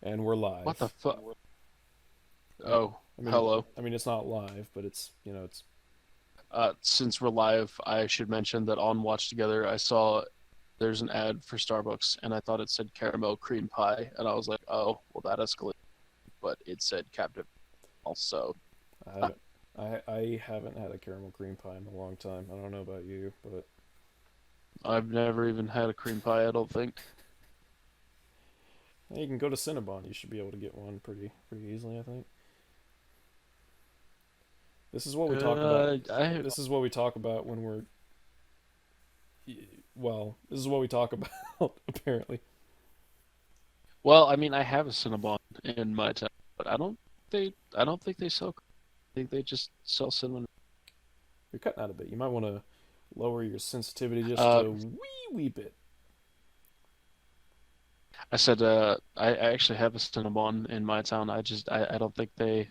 And we're What the live. fuck? Uh, Oh, I mean, hello. I mean, it's not live, but it's. Since we're live, I should mention that on Watch Together, I saw there's an ad for Starbucks, and I thought it said caramel cream pie, and I was like, oh, well, that escalated. But it said Captain also. I haven't, I haven't had a caramel cream pie in a long time. I don't know about you, but I've never even had a cream pie, I don't think. you can go to Cinnabon. You should be able to get one pretty easily, I think. This is what we talk about. I This is what we talk about when we're. Well, this is what we talk about. Apparently, well, I mean, I have a Cinnabon in my town, but I don't think they sell. I think they just sell cinnamon. you're cutting out a bit. You might want to lower your sensitivity just Uh, a wee bit. I said, I actually have a Cinnabon in my town. I don't think they.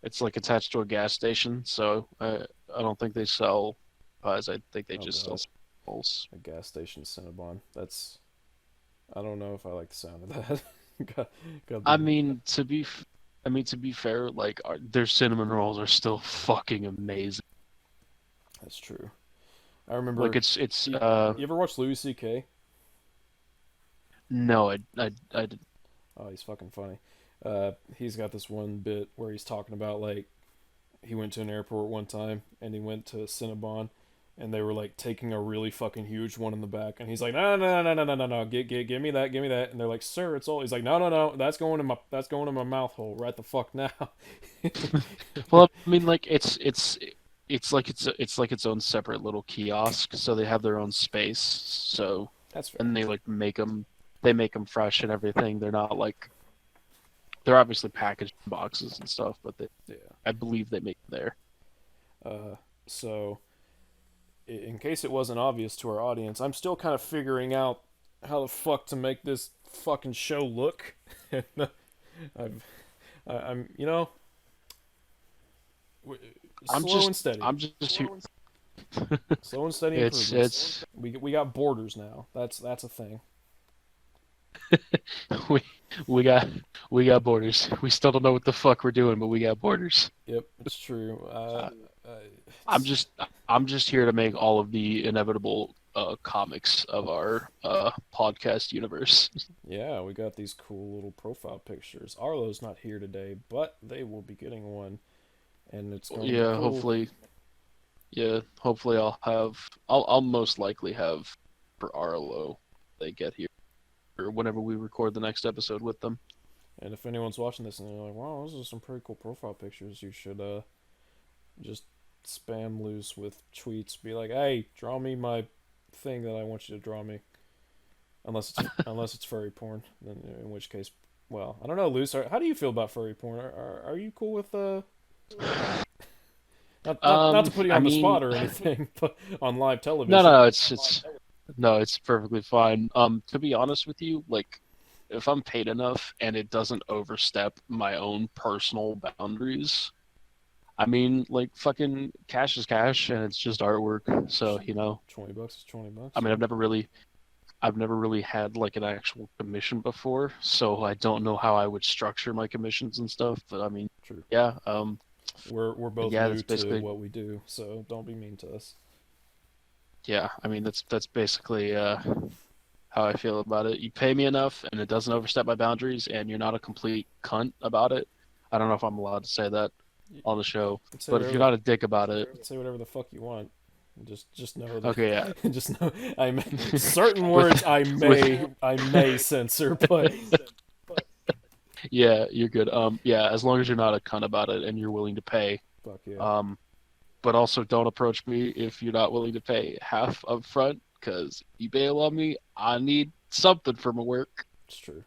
It's like attached to a gas station, so I don't think they sell pies. I think they Oh just sell God, rolls. a gas station Cinnabon. That's. I don't know if I like the sound of that. God, God I be. mean, I mean to be fair, like their cinnamon rolls are still fucking amazing. That's true. I Like remember. it's You ever watch Louis C.K.? no, I did. Oh, he's fucking funny. He's got this one bit where he's talking about like he went to an airport one time and he went to Cinnabon and they were like taking a really fucking huge one in the back and he's like no give me that and they're like sir it's all he's like no that's going in my mouth hole right the fuck now. Well, I mean, like it's like its own separate little kiosk, so they have their own space. So That's fair. and they make them fresh and everything. They're obviously packaged in boxes and stuff, but Yeah. I believe they make them there. So in case it wasn't obvious to our audience, I'm still kind of figuring out how the fuck to make this fucking show look. I've, I'm, I'm slow just and steady, I'm just here. slow and steady improvements. It's We got borders now. That's a thing. we we got we got borders. We still don't know what the fuck we're doing, but we got borders. Yep, it's true. Uh, Uh, I'm it's, just I'm just here to make all of the inevitable comics of our podcast universe. yeah, we got these cool little profile pictures. Arlo's not here today, but they will be getting one, and it's going to be Yeah, cool. hopefully I'll most likely have for Arlo they get here or whenever we record the next episode with them. And if anyone's watching this and they're like, "Wow, those are some pretty cool profile pictures," you should just spam loose with tweets. Be like, "Hey, draw me my thing that I want you to draw me." Unless it's furry porn, then in which case, well, I don't know, loose. How do you feel about furry porn? Are you cool with not to put you I on the mean, spot or anything, but on live no, television? no, it's no, it's perfectly fine. To be honest with you, like if I'm paid enough and it doesn't overstep my own personal boundaries, I mean, like fucking cash is cash and it's just artwork. So, $20 is $20. I mean, Yeah, I've never really had like an actual commission before, so I don't know how I would structure my commissions and stuff, but I mean, true. yeah, We're both yeah, new that's to basically what we do, so don't be mean to us. yeah, I mean that's basically how I feel about it. You pay me enough and it doesn't overstep my boundaries and you're not a complete cunt about it. I don't know if I'm allowed to say that You on the show, can say but if whatever you're the not a dick about it, say whatever the fuck you want. Just know that okay, yeah. just know I may, certain with words with I may censor, but yeah, you're good. Yeah, as long as you're not a cunt about it and you're willing to pay. fuck yeah, Um, but also don't approach me if you're not willing to pay half up front because you bail on me. I need something for my work. it's true.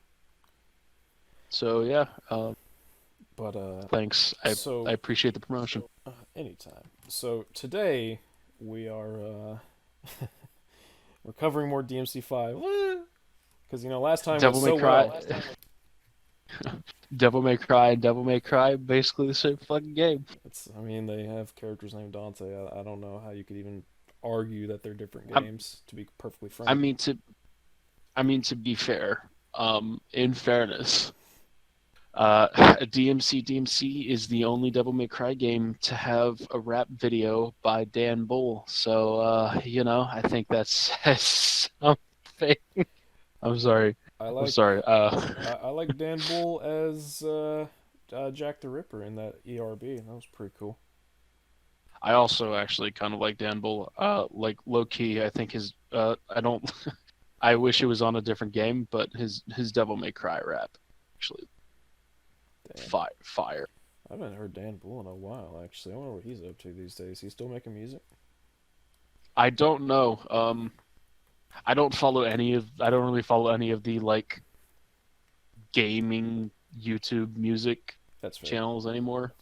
So yeah, But thanks. I so appreciate the promotion. anytime. So today we are we're covering more DMC5 because last time went Devil May so Cry, well. Devil May Cry, and Devil May Cry, basically the same fucking game. I mean they have characters named Dante. I don't know how you could even argue that they're different I, games. To be perfectly I frank. mean to, I mean to be fair. In fairness, DMC is the only Devil May Cry game to have a rap video by Dan Bull. So, I think that says something. I'm sorry. I I'm like sorry. I like Dan Bull as Jack the Ripper in that ERB. That was pretty cool. I also actually kind of like Dan Bull. Like low key, I think I don't. I wish it was on a different game, but his Devil May Cry rap actually Damn. fire. I haven't heard Dan Bull in a while, actually. I wonder what he's up to these days. He's still making music? I don't know. I don't really follow any of the like gaming YouTube music That's fair. channels anymore.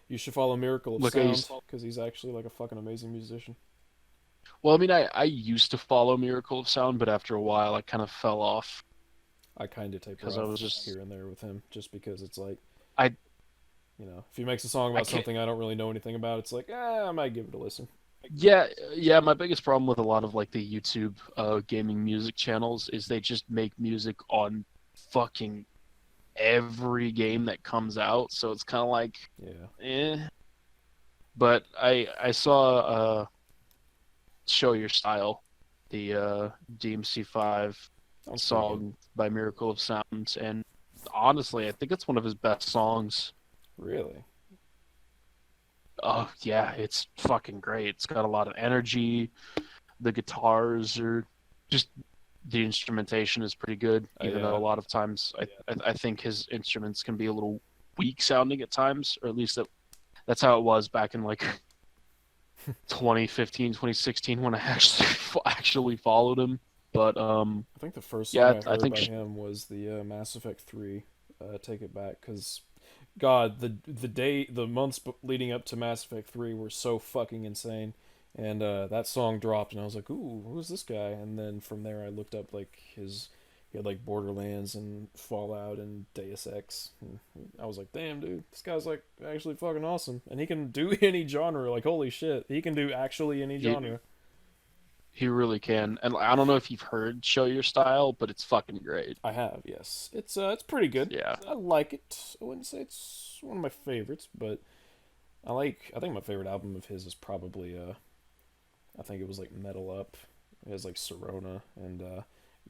You should follow Miracle of Look, I Sound, used because he's actually like a fucking amazing musician. well, I mean, I used to follow Miracle of Sound, but after a while, I kind of fell off I kind of taper because I off was just here and there with him, just because it's like, I if he makes a song I about can't. something I don't really know anything about, it's like, I might give it a listen. Yeah, yeah. My biggest problem with a lot of like the YouTube gaming music channels is they just make music on fucking every game that comes out. So it's kind of like, Yeah. eh. But I saw Show Your Style, the DMC5 Sounds pretty good. song by Miracle of Sound, and honestly, I think it's one of his best songs. Really? Oh yeah, it's fucking great. It's got a lot of energy. The guitars are just the instrumentation is pretty good, even though Yeah. a lot of times I think his instruments can be a little weak sounding at times, or at least that's how it was back in like 2015, 2016 when I actually followed him. But I think the first song yeah, I I heard think by him was the Mass Effect 3, Take It Back, because God, the months leading up to Mass Effect 3 were so fucking insane. And that song dropped, and I was like, "Ooh, who's this guy?" And then from there, I looked up like he had like Borderlands and Fallout and Deus Ex. And I was like, "Damn, dude, this guy's like actually fucking awesome, and he can do any genre. Like, holy shit, he can do actually any he genre." he really can. And I don't know if you've heard Show Your Style, but it's fucking great. I have, yes. It's pretty good. Yeah. I like it. I wouldn't say it's one of my favorites, but I think my favorite album of his is probably I think it was like Metal Up. It has like Serona and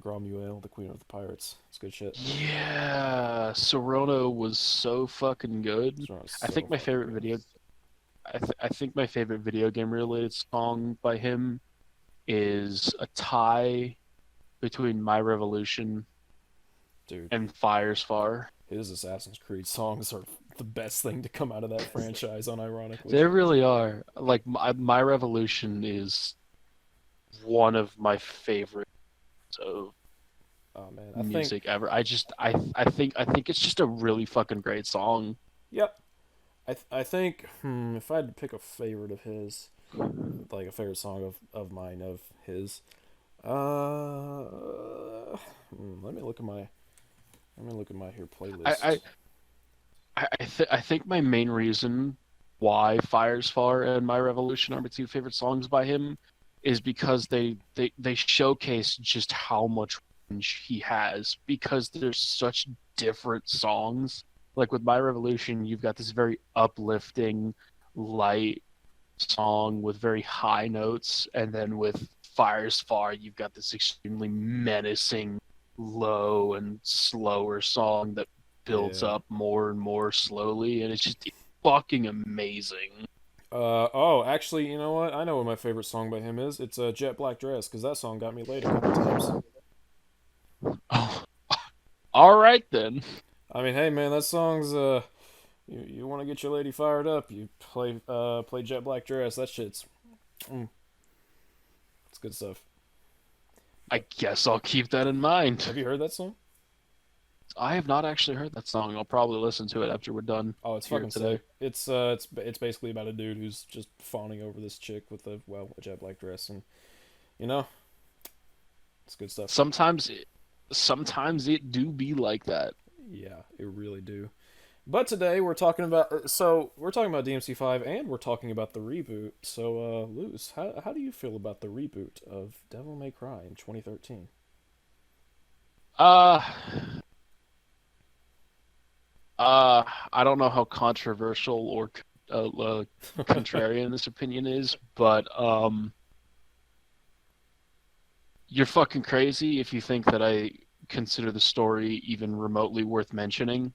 Gromuel, the Queen of the Pirates. It's good shit. Yeah, Sorono was so fucking good. Serona's I so think my fucking favorite good. video I think my favorite video game related song by him is a tie between My Revolution Dude, and Fire's Far. his Assassin's Creed songs are the best thing to come out of that franchise, unironically. They really are. Like My Revolution is one of my favorites of Oh man, I think music ever. I think it's just a really fucking great song. yep. I think if I had to pick a favorite of his, like a favorite song of mine of his, let me look at my here I playlist. I I think my main reason why Fire's Far and My Revolution are my two favorite songs by him is because they showcase just how much range he has because there's such different songs. Like with My Revolution, you've got this very uplifting, light song with very high notes, and then with Fire's Far, you've got this extremely menacing, low and slower song that builds Yeah. up more and more slowly, and it's just fucking amazing. Oh, actually, you know what? I know what my favorite song by him is. It's Jet Black Dress, because that song got me laid a couple times. Oh, all right then. I mean, hey man, that song's you want to get your lady fired up, you play Jet Black Dress. That shit's mm, it's good stuff. I guess I'll keep that in mind. Have you heard that song? I have not actually heard that song. I'll probably listen to it after we're done Oh, it's here fucking sick. today. It's basically about a dude who's just fawning over this chick with a jet black dress, and you know it's good stuff. Sometimes, sometimes it do be like that. Yeah, it really do. But today we're talking about DMC5 and we're talking about the reboot. So, Luz, how do you feel about the reboot of Devil May Cry in 2013? Uh, I don't know how controversial or contrarian this opinion is, but you're fucking crazy if you think that I consider the story even remotely worth mentioning.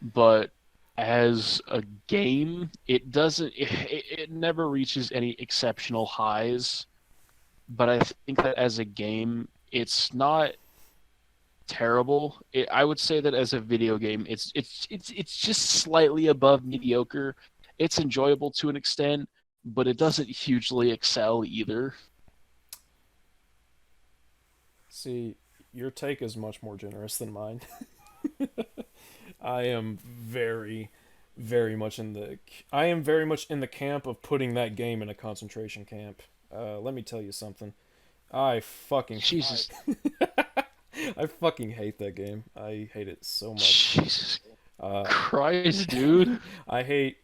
But as a game, it doesn't. It never reaches any exceptional highs. But I think that as a game, it's not terrible. I would say that as a video game, it's just slightly above mediocre. It's enjoyable to an extent, but it doesn't hugely excel either. See, your take is much more generous than mine. I am very, very much in the. I am very much in the camp of putting that game in a concentration camp. Let me tell you something. I fucking. Jesus, I fucking hate that game. I hate it so much. Jesus Uh, Christ, dude. I hate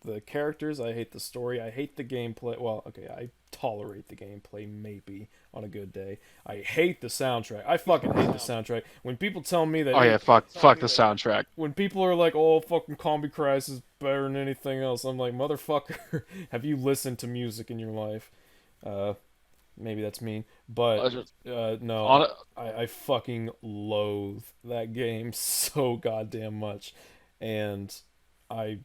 the characters. I hate the story. I hate the gameplay. Well, okay, I tolerate the gameplay maybe on a good day. I hate the soundtrack. I fucking hate the soundtrack. When people tell me that Oh yeah, fuck the soundtrack. when people are like, "Oh, fucking Combi Crash is better than anything else," I'm like, "Motherfucker, have you listened to music in your life?" Uh, Maybe that's mean, but no, On I fucking loathe that game so goddamn much, and I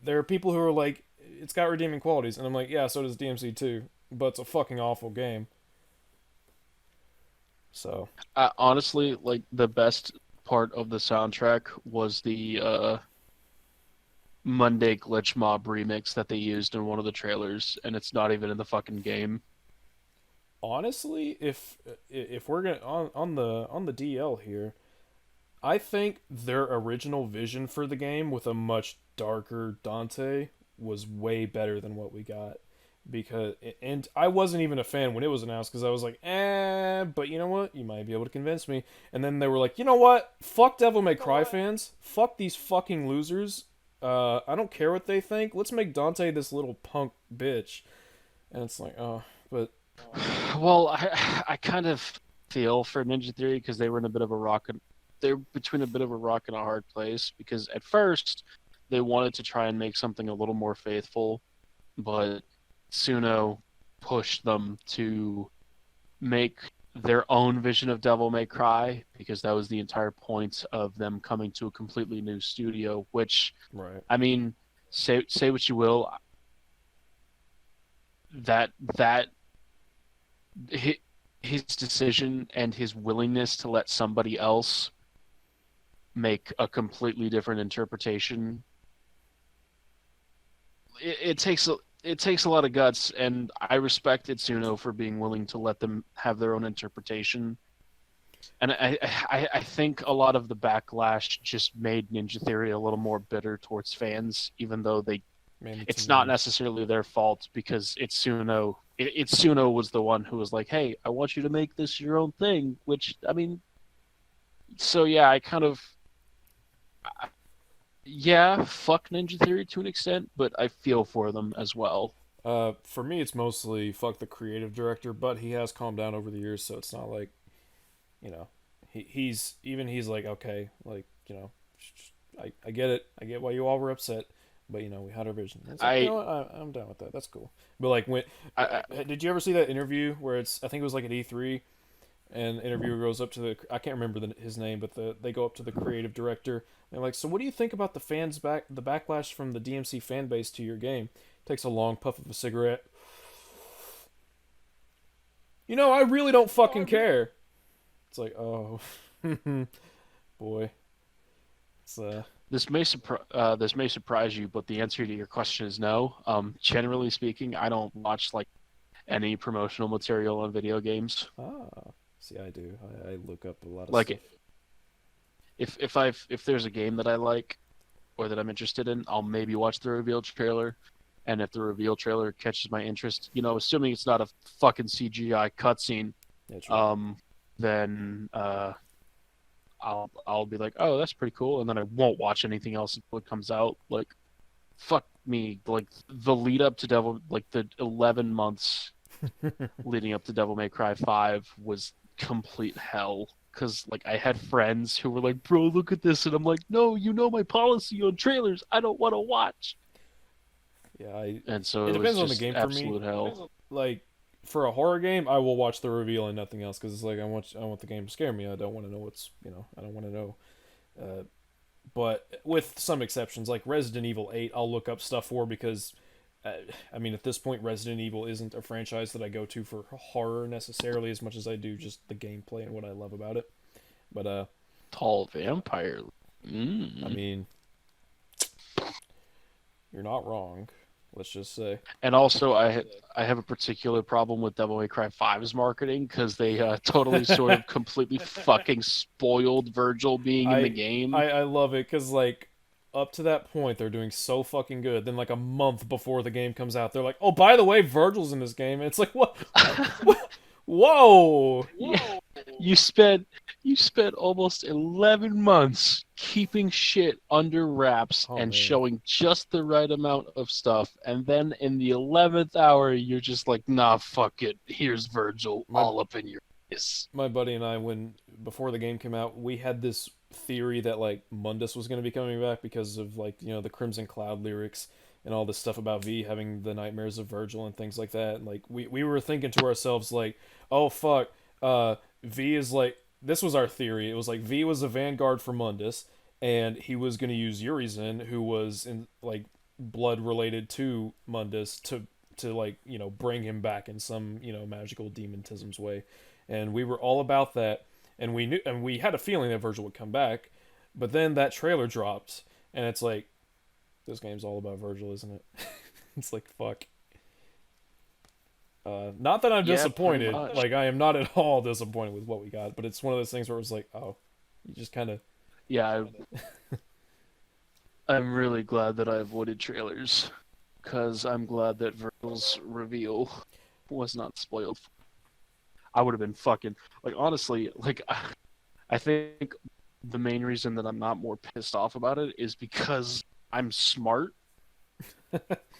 there are people who are like, it's got redeeming qualities, and I'm like, yeah, so does DMC2, but it's a fucking awful game. So honestly, like the best part of the soundtrack was the Monday Glitch Mob remix that they used in one of the trailers, and it's not even in the fucking game. honestly, if we're gonna on the DL here, I think their original vision for the game with a much darker Dante was way better than what we got. Because and I wasn't even a fan when it was announced because I was like, but you know what? You might be able to convince me. And then they were like, you know what? Fuck Devil May Cry fans. Fuck these fucking losers. I don't care what they think. Let's make Dante this little punk bitch. And it's like, oh, but Well, I kind of feel for Ninja Theory because they were in a bit of a rock and they're between a bit of a rock and a hard place because at first they wanted to try and make something a little more faithful, but Suno pushed them to make their own vision of Devil May Cry because that was the entire point of them coming to a completely new studio. Which, right. I mean, say what you will, that his decision and his willingness to let somebody else make a completely different interpretation, it takes a lot of guts, and I respect Itsuno for being willing to let them have their own interpretation. And I think a lot of the backlash just made Ninja Theory a little more bitter towards fans, even though Man, it's it's not annoying. necessarily their fault because Itsuno was the one who was like, "Hey, I want you to make this your own thing." Which I mean, so yeah, I kind of yeah, fuck Ninja Theory to an extent, but I feel for them as well. For me, it's mostly fuck the creative director, but he has calmed down over the years, so it's not like, you know, he's like, okay, like, I get it. I get why you all were upset, but we had our vision. And it's like, I, I'm down with that. That's cool. But like, I did you ever see that interview where I think it was like at E3, and the interviewer goes up to I can't remember his name, but they go up to the creative director. And they're like, so what do you think about the backlash from the DMC fan base to your game? Takes a long puff of a cigarette. I really don't fucking care. It's like, oh, boy, it's this may surprise you, but the answer to your question is no. Generally speaking, I don't watch like any promotional material on video games. ah, see, I do. I look up a lot of stuff. Like if there's a game that I like or that I'm interested in, I'll maybe watch the reveal trailer. And if the reveal trailer catches my interest, assuming it's not a fucking CGI cutscene, Yeah, true. then I'll be like, oh, that's pretty cool, and then I won't watch anything else until it comes out. Like, fuck me, like the lead up to the 11 months leading up to Devil May Cry 5 was complete hell because like I had friends who were like, "Bro, look at this," and I'm like, "No, you know my policy on trailers. I don't want to watch." Yeah, And so it it was depends on the just game for me. absolute hell. Like for a horror game, I will watch the reveal and nothing else because it's like I want the game to scare me. I don't want to know what's I don't want to know. Uh, but with some exceptions, like Resident Evil 8, I'll look up stuff for because. Uh, I mean, at this point, Resident Evil isn't a franchise that I go to for horror necessarily as much as I do just the gameplay and what I love about it. But Tall vampire. I Mm. mean, you're not wrong. Let's just say. And also, I have a particular problem with Devil May Cry 5's marketing because they totally sort of completely fucking spoiled Virgil being in the I game. I love it because like up to that point they're doing so fucking good. Then like a month before the game comes out, they're like, oh by the way, Virgil's in this game. And it's like what? Whoa! Yeah, you spent almost 11 months keeping shit under wraps Oh and man, showing just the right amount of stuff, and then in the 11th hour, you're just like, nah, fuck it. Here's Virgil my all up in your face. my buddy and I, when before the game came out, we had this theory that like Mundus was going to be coming back because of like the Crimson Cloud lyrics and all this stuff about V having the nightmares of Virgil and things like that. And like we were thinking to ourselves like, oh fuck, V is like this was our theory. It was like V was a vanguard for Mundus, and he was going to use Urizen, who was in like blood related to Mundus, to like bring him back in some magical demontism's way, and we were all about that, and we knew, and we had a feeling that Virgil would come back, but then that trailer dropped, and it's like this game's all about Virgil, isn't it? It's like fuck. Not that I'm Yeah, pretty disappointed. much. Like I am not at all disappointed with what we got, but it's one of those things where it was like, oh, you just kind of. Yeah, I'm really glad that I avoided trailers because I'm glad that Virgil's reveal was not spoiled. I would have been fucking like honestly, like I think the main reason that I'm not more pissed off about it is because I'm smart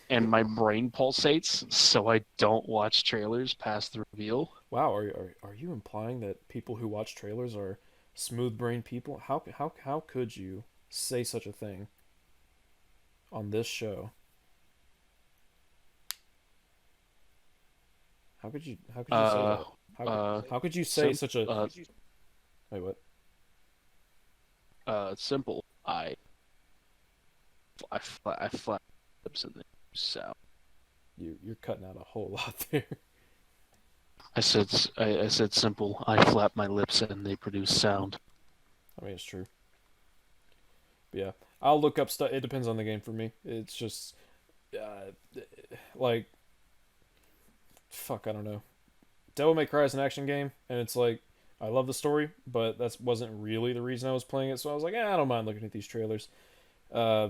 and my brain pulsates, so I don't watch trailers past the reveal. Wow, are you implying that people who watch trailers are smooth brain people? How could you say such a thing on this show? How could you say Uh, that? How uh, how could you say sim- such a uh, wait what? simple. I flap lips and they sound. You're cutting out a whole lot there. I said simple. I flap my lips and they produce sound. I mean it's true. But yeah, I'll look up stuff. It depends on the game for me. It's just uh, like fuck. I don't know. Devil May Cry is an action game, and it's like I love the story, but that wasn't really the reason I was playing it. So I was like, I don't mind looking at these trailers. Uh,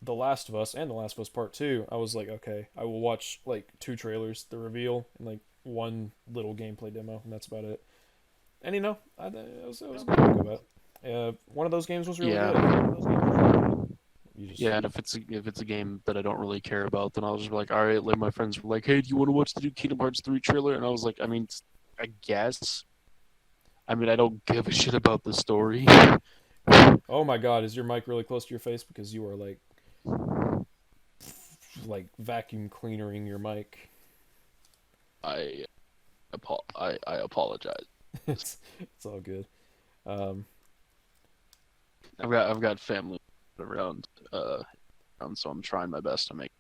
the Last of Us and The Last of Us Part Two, I was like, okay, I will watch like two trailers, the reveal, and like one little gameplay demo, and that's about it. And it was a good look about. One of those games was really good. Yeah, You just yeah. And if it's a game that I don't really care about, then I'll just be like, all right. Like my friends were like, hey, do you want to watch the new Kingdom Hearts 3 trailer? And I was like, I mean, I guess. I mean, I don't give a shit about the story. oh my god, is your mic really close to your face because you are like vacuum cleanering your mic? I I apologize. It's all good. Um, I've got family around so I'm trying my best to make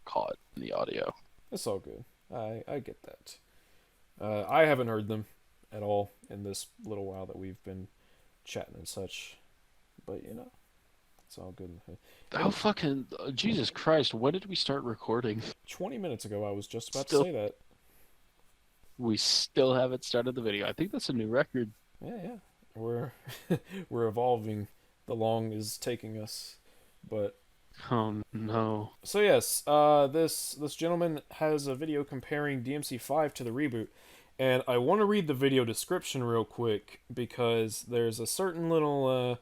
caught in the audio. it's all good. I get that. I haven't heard them at all in this little while that we've been chatting and such, but it's all good. How And fucking Jesus Christ! When did we start recording? 20 minutes ago, I was just about to Still, say that. we still haven't started the video. I think that's a new record. Yeah, yeah. We're we're evolving. The long is taking us, but Oh no. so yes, this gentleman has a video comparing DMC5 to the reboot, and I want to read the video description real quick because there's a certain little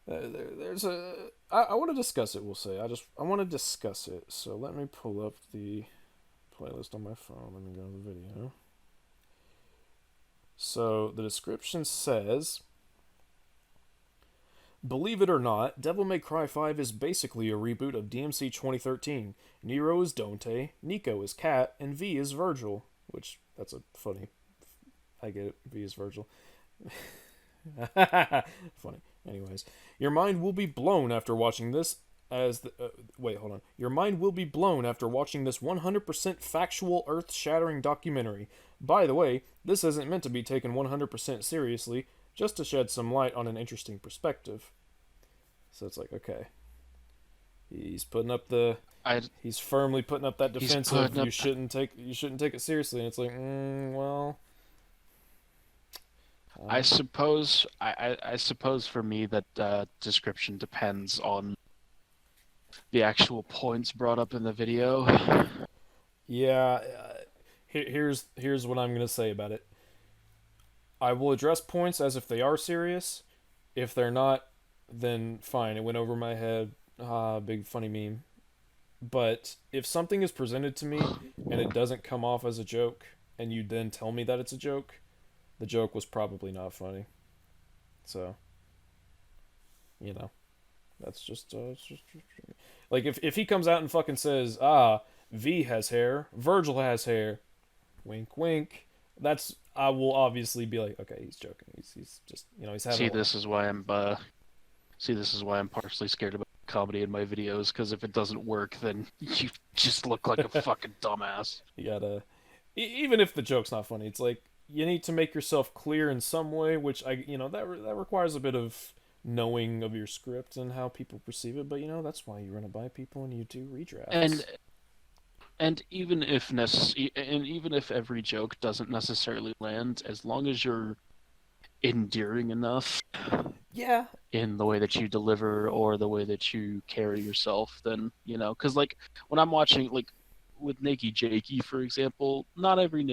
there's a I want to discuss it. We'll say I want to discuss it. So let me pull up the playlist on my phone. Let me go to the video. So the description says, believe it or not, Devil May Cry 5 is basically a reboot of DMC 2013. Nero is Dante, Nico is Cat, and V is Virgil. Which, that's a funny. I get it. V is Virgil. Funny. Anyways, your mind will be blown after watching this. Wait, hold on. Your mind will be blown after watching this 100% factual, earth-shattering documentary. By the way, this isn't meant to be taken 100% seriously, just to shed some light on an interesting perspective. So it's like, okay, he's putting up the, I he's firmly putting up that he's defensive. putting up. You shouldn't take it seriously. And it's like, well, I uh, suppose I suppose for me that description depends on the actual points brought up in the video. yeah. Here's what I'm gonna say about it. I will address points as if they are serious. If they're not, then fine. It went over my head. Ah, big funny meme. But if something is presented to me and it doesn't come off as a joke, and you then tell me that it's a joke, the joke was probably not funny. So, you know, that's just, like if he comes out and fucking says, V has hair, Virgil has hair, wink, wink. That's I will obviously be like, okay, he's joking. He's just he's having See, a laugh. this is why I'm partially scared about comedy in my videos, because if it doesn't work, then you just look like a fucking dumbass. You gotta, even if the joke's not funny, it's like you need to make yourself clear in some way, which that requires a bit of knowing of your script and how people perceive it. But that's why you run it by people and you do redrafts. And even if every joke doesn't necessarily land, as long as you're endearing enough Yeah, in the way that you deliver or the way that you carry yourself, then because like when I'm watching, like with Nakey Jakey, for example, not every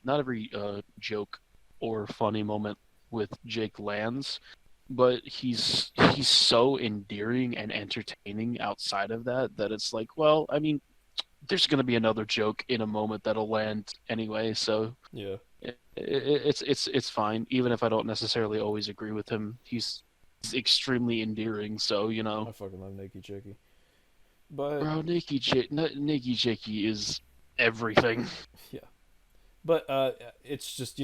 not every joke or funny moment with Jake lands, but he's so endearing and entertaining outside of that, that it's like, well, I mean, there's going to be another joke in a moment that'll land anyway, so yeah, it's fine. Even if I don't necessarily always agree with him, he's extremely endearing. So I fucking love Nakey Chicky. But bro, Nikki Jakey is everything. yeah, but it's just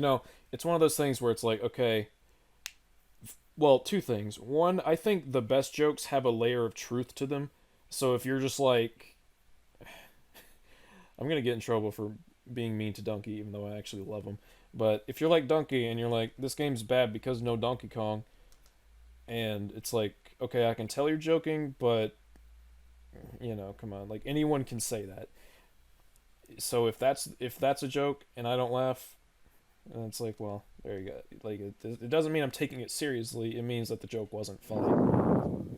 it's one of those things where it's like, okay, well, two things. One, I think the best jokes have a layer of truth to them. So if you're just like, I'm gonna get in trouble for being mean to Donkey, even though I actually love him. But if you're like Donkey and you're like, this game's bad because no Donkey Kong, and it's like, okay, I can tell you're joking, but come on, like anyone can say that. So if that's a joke and I don't laugh, and it's like, well, there you go. Like it doesn't mean I'm taking it seriously. It means that the joke wasn't funny.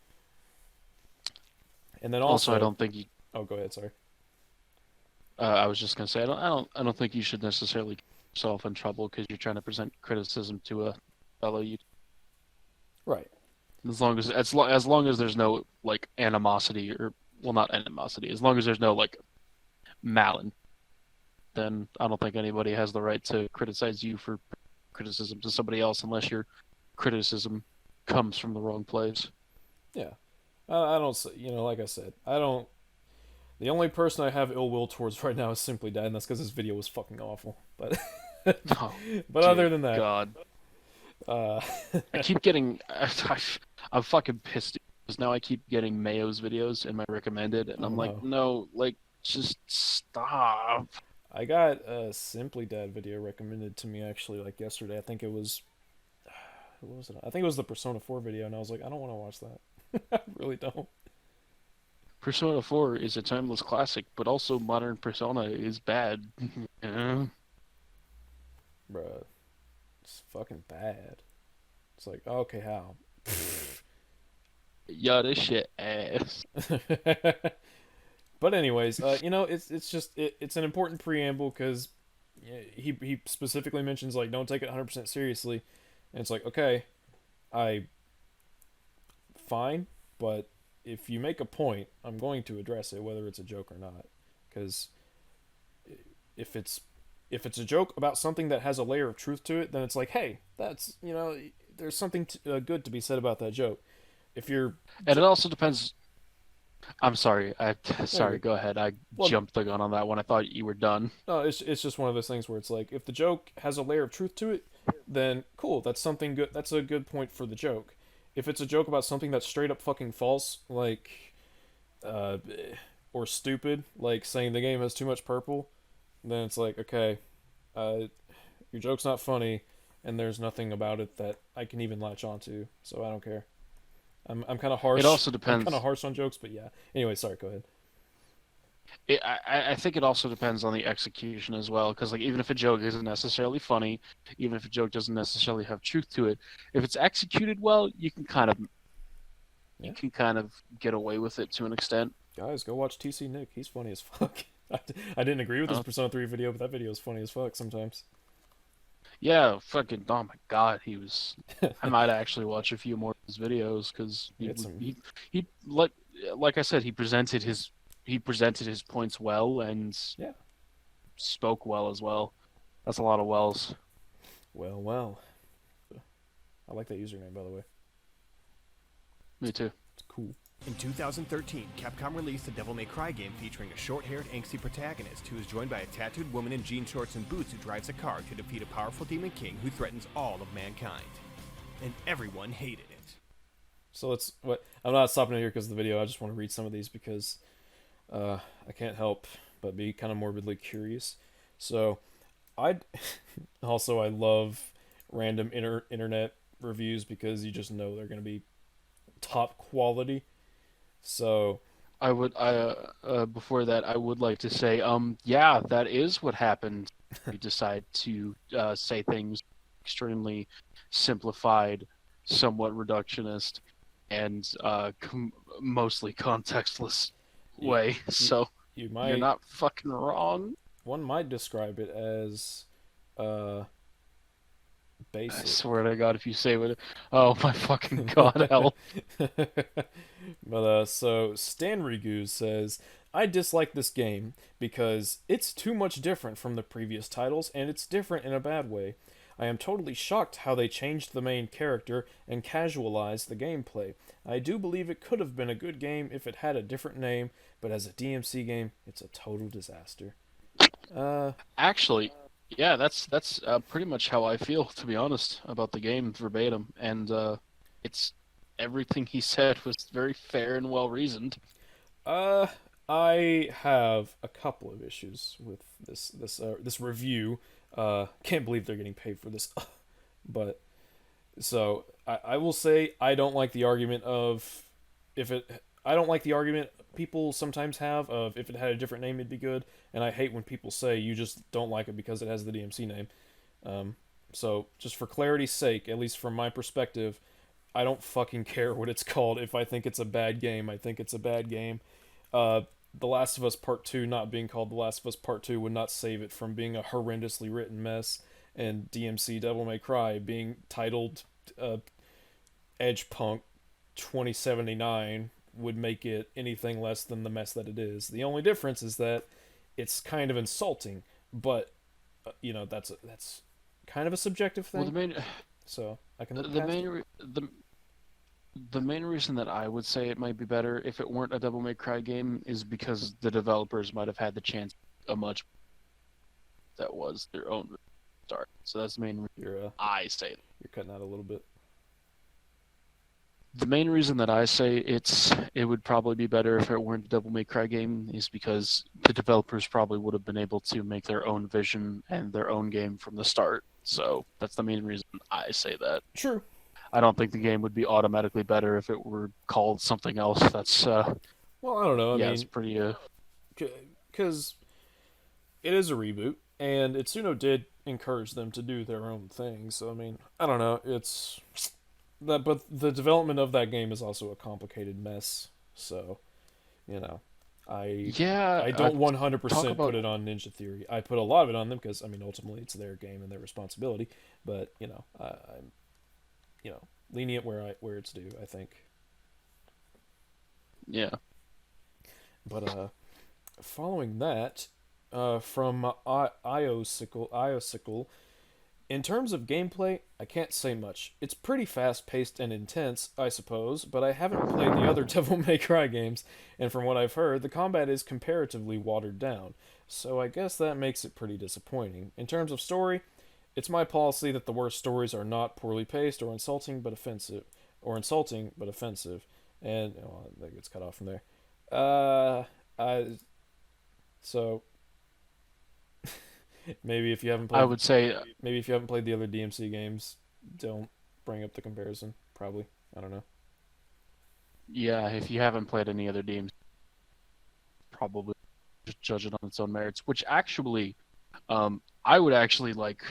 And then Also, I also, don't think you. oh, go ahead, sorry. I was just gonna say, I don't think you should necessarily get yourself in trouble because you're trying to present criticism to a fellow you. Right. As long as there's no like animosity, or well, not animosity, as long as there's no like malin, then I don't think anybody has the right to criticize you for criticism to somebody else unless your criticism comes from the wrong place. Yeah. I don't say, like I said, I don't. The only person I have ill will towards right now is Simply Dad, and that's because his video was fucking awful. But, Oh, but dear other than that, God. uh, I keep getting. I'm fucking pissed because now I keep getting Mayo's videos in my recommended, and oh I'm like, no, no, like, just stop. I got a Simply Dad video recommended to me actually like yesterday. I think it was, what was it? I think it was the Persona 4 video, and I was like, I don't want to watch that. I really don't, Persona 4 is a timeless classic, but also modern Persona is bad. Yeah. bruh. It's fucking bad. It's like, okay, how? Yeah, this shit ass. But anyways, it's just it's an important preamble because he specifically mentions like don't take it 100% seriously, and it's like okay, I fine, but if you make a point, I'm going to address it whether it's a joke or not, because if it's If it's a joke about something that has a layer of truth to it, then it's like, hey, that's there's something good to be said about that joke. If you're, And it also depends. I'm sorry. no, you're Sorry. good. Go ahead. I Well, jumped the gun on that one. I thought you were done. no, it's just one of those things where it's like, if the joke has a layer of truth to it, then cool, that's something good. That's a good point for the joke. If it's a joke about something that's straight up fucking false, like uh, or stupid, like saying the game has too much purple, then it's like, okay, uh, your joke's not funny, and there's nothing about it that I can even latch onto, so I don't care. I'm kind of It harsh. also I'm kind of depends. harsh on jokes, but yeah. Anyway, sorry. Go ahead. I think it also depends on the execution as well, because like even if a joke isn't necessarily funny, even if a joke doesn't necessarily have truth to it, if it's executed well, you Yeah, can kind of get away with it to an extent. guys, go watch TC Nick. He's funny as fuck. I didn't agree with his Uh, Persona 3 video, but that video is funny as fuck sometimes. yeah, fucking oh my god, he was. I might actually watch a few more of his videos because It's some he like I said, he presented his points well and yeah. spoke well as well. That's a lot of wells. Well. I like that username, by the way. Me too. It's cool. In 2013, Capcom released a Devil May Cry game featuring a short-haired, angsty protagonist who is joined by a tattooed woman in jean shorts and boots who drives a car to defeat a powerful demon king who threatens all of mankind. And everyone hated it. So let's. What I'm not stopping it here because of the video. I just want to read some of these because I can't help but be kind of morbidly curious. So I also I love random internet reviews because you just know they're gonna be top quality. So Before that, I would like to say, yeah, that is what happened. We decide to say things extremely simplified, somewhat reductionist, and mostly contextless you way. you, So you you're might not fucking wrong. one might describe it as uh I basic. swear to God, if you say what, oh my fucking God, help! But so Stan Rigu says, I dislike this game because it's too much different from the previous titles and it's different in a bad way. I am totally shocked how they changed the main character and casualized the gameplay. I do believe it could have been a good game if it had a different name, but as a DMC game, it's a total disaster. Uh, Actually, yeah, that's pretty much how I feel, to be honest, about the game verbatim, and it's everything he said was very fair and well reasoned. Uh, I have a couple of issues with this review. Can't believe they're getting paid for this, but so I will say I don't like the argument of if it. I don't like the argument people sometimes have of if it had a different name it'd be good, and I hate when people say you just don't like it because it has the DMC name. Um, so just for clarity's sake, at least from my perspective, I don't fucking care what it's called. If I think it's a bad game, I think it's a bad game. Uh, The Last of Us Part 2 not being called The Last of Us Part 2 would not save it from being a horrendously written mess, and DMC Devil May Cry being titled uh, Edge Punk 2079 would make it anything less than the mess that it is. The only difference is that it's kind of insulting, but that's kind of a subjective Well, thing, so I can look the past main it. re- the main reason that I would say it might be better if it weren't a Devil May Cry game is because the developers might have had the chance a much that was their own start. So that's the main reason You're I say. you're cutting out a little bit. The main reason that I say it would probably be better if it weren't a Devil May Cry game is because the developers probably would have been able to make their own vision and their own game from the start. So that's the main reason I say that. True. I don't think the game would be automatically better if it were called something else. That's Well, I don't know. I yeah, it's mean, pretty because it is a reboot, and Itsuno did encourage them to do their own thing. So I mean, I don't know. It's that, but the development of that game is also a complicated mess. So you know, I yeah. I don't Talk 100% put about it on Ninja Theory. I put a lot of it on them because I mean, ultimately, it's their game and their responsibility. But I'm lenient where it's due. I think. yeah. But following that, from Iosicle. In terms of gameplay, I can't say much. It's pretty fast paced and intense, I suppose, but I haven't played the other Devil May Cry games, and from what I've heard, the combat is comparatively watered down, so I guess that makes it pretty disappointing. In terms of story, it's my policy that the worst stories are not poorly paced or insulting but offensive, and oh, that gets cut off from there. I so maybe if you haven't I played would say, maybe if you haven't played the other DMC games, don't bring up the comparison. Probably. I don't know. yeah, if you haven't played any other games, probably just judge it on its own merits. Which actually, I would actually like.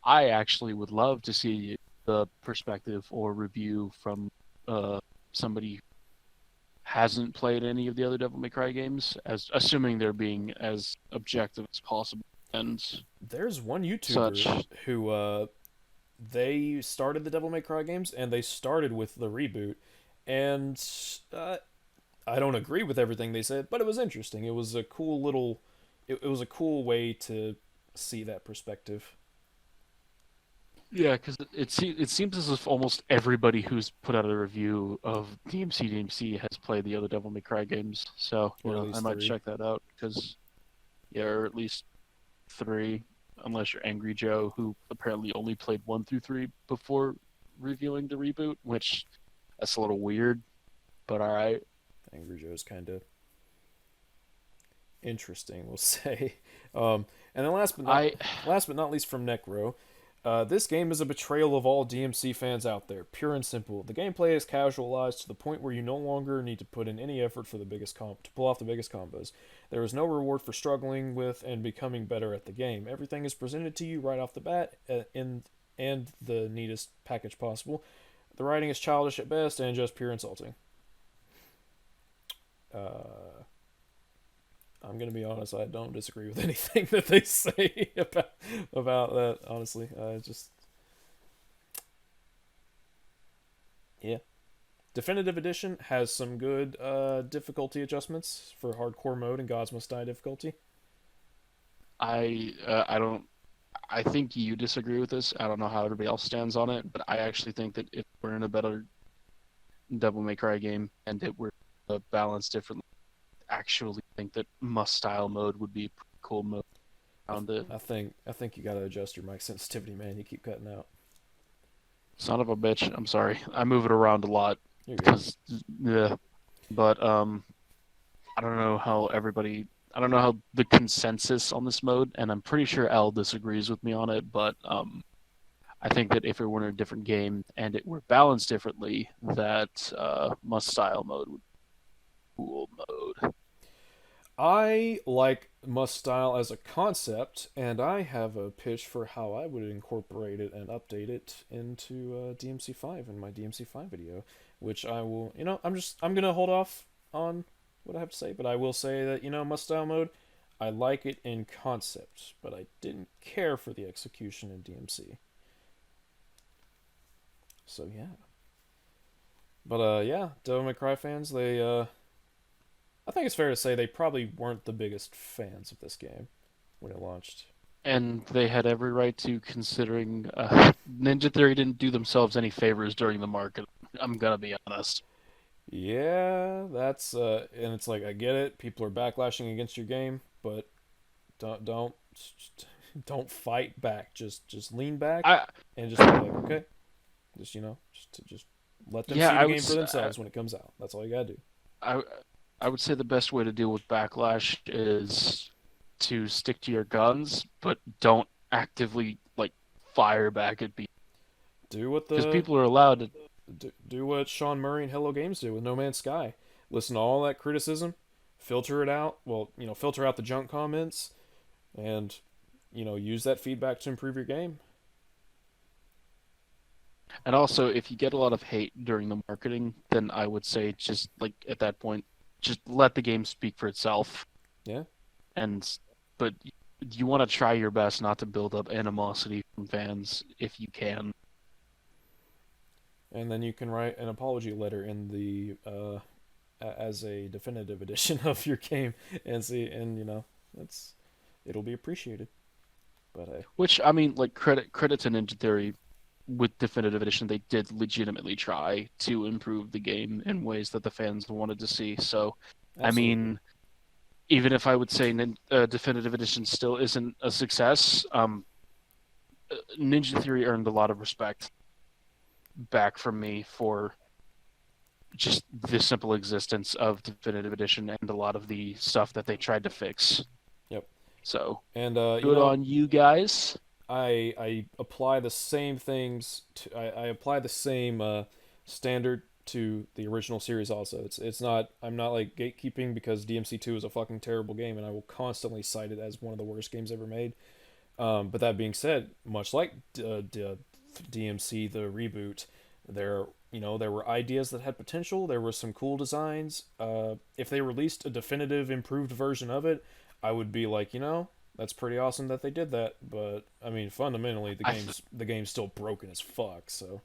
I actually would love to see the perspective or review from somebody who hasn't played any of the other Devil May Cry games, as assuming they're being as objective as possible and There's one such. YouTuber who they started the Devil May Cry games and they started with the reboot, and I don't agree with everything they said, but it was interesting. It was a cool little. It was a cool way to see that perspective. Yeah, because it seems as if almost everybody who's put out a review of DMC has played the other Devil May Cry games. So Or at I least might three. check that out because or at least three, unless you're Angry Joe, who apparently only played 1 through 3 before reviewing the reboot, which that's a little weird, but all right. Angry Joe's kind of interesting, we'll say. And then I last but not least from Necro, this game is a betrayal of all DMC fans out there, pure and simple. The gameplay is casualized to the point where you no longer need to put in any effort for the biggest to pull off the biggest combos. There is no reward for struggling with and becoming better at the game. Everything is presented to you right off the bat and the neatest package possible. The writing is childish at best and just pure insulting. Uh, I'm gonna be honest. I don't disagree with anything that they say about that. Honestly, just yeah. Definitive Edition has some good difficulty adjustments for hardcore mode and Gods Must Die difficulty. I don't. I think you disagree with this. I don't know how everybody else stands on it, but I actually think that if we're in a better Devil May Cry game and it were balanced differently, I actually think that must style mode would be a pretty cool mode around it. I think you gotta adjust your mic sensitivity, man. You keep cutting out. Son of a bitch. I'm sorry. I move it around a lot You're good. because yeah, but I don't know how everybody. I don't know how the consensus on this mode, and I'm pretty sure L disagrees with me on it, but I think that if it were in a different game and it were balanced differently, that must style mode would be a cool mode. I like Must Style as a concept, and I have a pitch for how I would incorporate it and update it into DMC5 in my DMC5 video, which I will, I'm gonna hold off on what I have to say, but I will say that, Must Style mode, I like it in concept, but I didn't care for the execution in DMC. So yeah. But yeah, Devil May Cry fans, I think it's fair to say they probably weren't the biggest fans of this game when it launched. And they had every right to, considering Ninja Theory didn't do themselves any favors during the market. I'm gonna be honest. Yeah, that's and it's like I get it. People are backlashing against your game, but don't don't fight back. Just lean back I and just be like, okay, just let them yeah, see the game for themselves when it comes out. That's all you gotta do. I I would say the best way to deal with backlash is to stick to your guns, but don't actively like fire back at people Do what because people are allowed to. do what Sean Murray and Hello Games did with No Man's Sky. Listen to all that criticism, filter it out. Well, filter out the junk comments, and use that feedback to improve your game. And also, if you get a lot of hate during the marketing, then I would say just like at that point, just let the game speak for itself. Yeah. And but you want to try your best not to build up animosity from fans if you can. And then you can write an apology letter in the as a definitive edition of your game, and see, and it'll be appreciated. But hey, Which I mean, like credit to Ninja Theory, with Definitive Edition, they did legitimately try to improve the game in ways that the fans wanted to see. So, I absolutely. mean, even if I would say Definitive Edition still isn't a success, Ninja Theory earned a lot of respect back from me for just the simple existence of Definitive Edition and a lot of the stuff that they tried to fix. Yep. So, And good on you guys. I apply the same things to I apply the same standard to the original series also. It's not I'm not like gatekeeping because DMC2 is a fucking terrible game and I will constantly cite it as one of the worst games ever made. But that being said, much like DMC the reboot, there were ideas that had potential. There were some cool designs. If they released a definitive improved version of it, I would be like, that's pretty awesome that they did that. But I mean, fundamentally, the game's still broken as fuck. So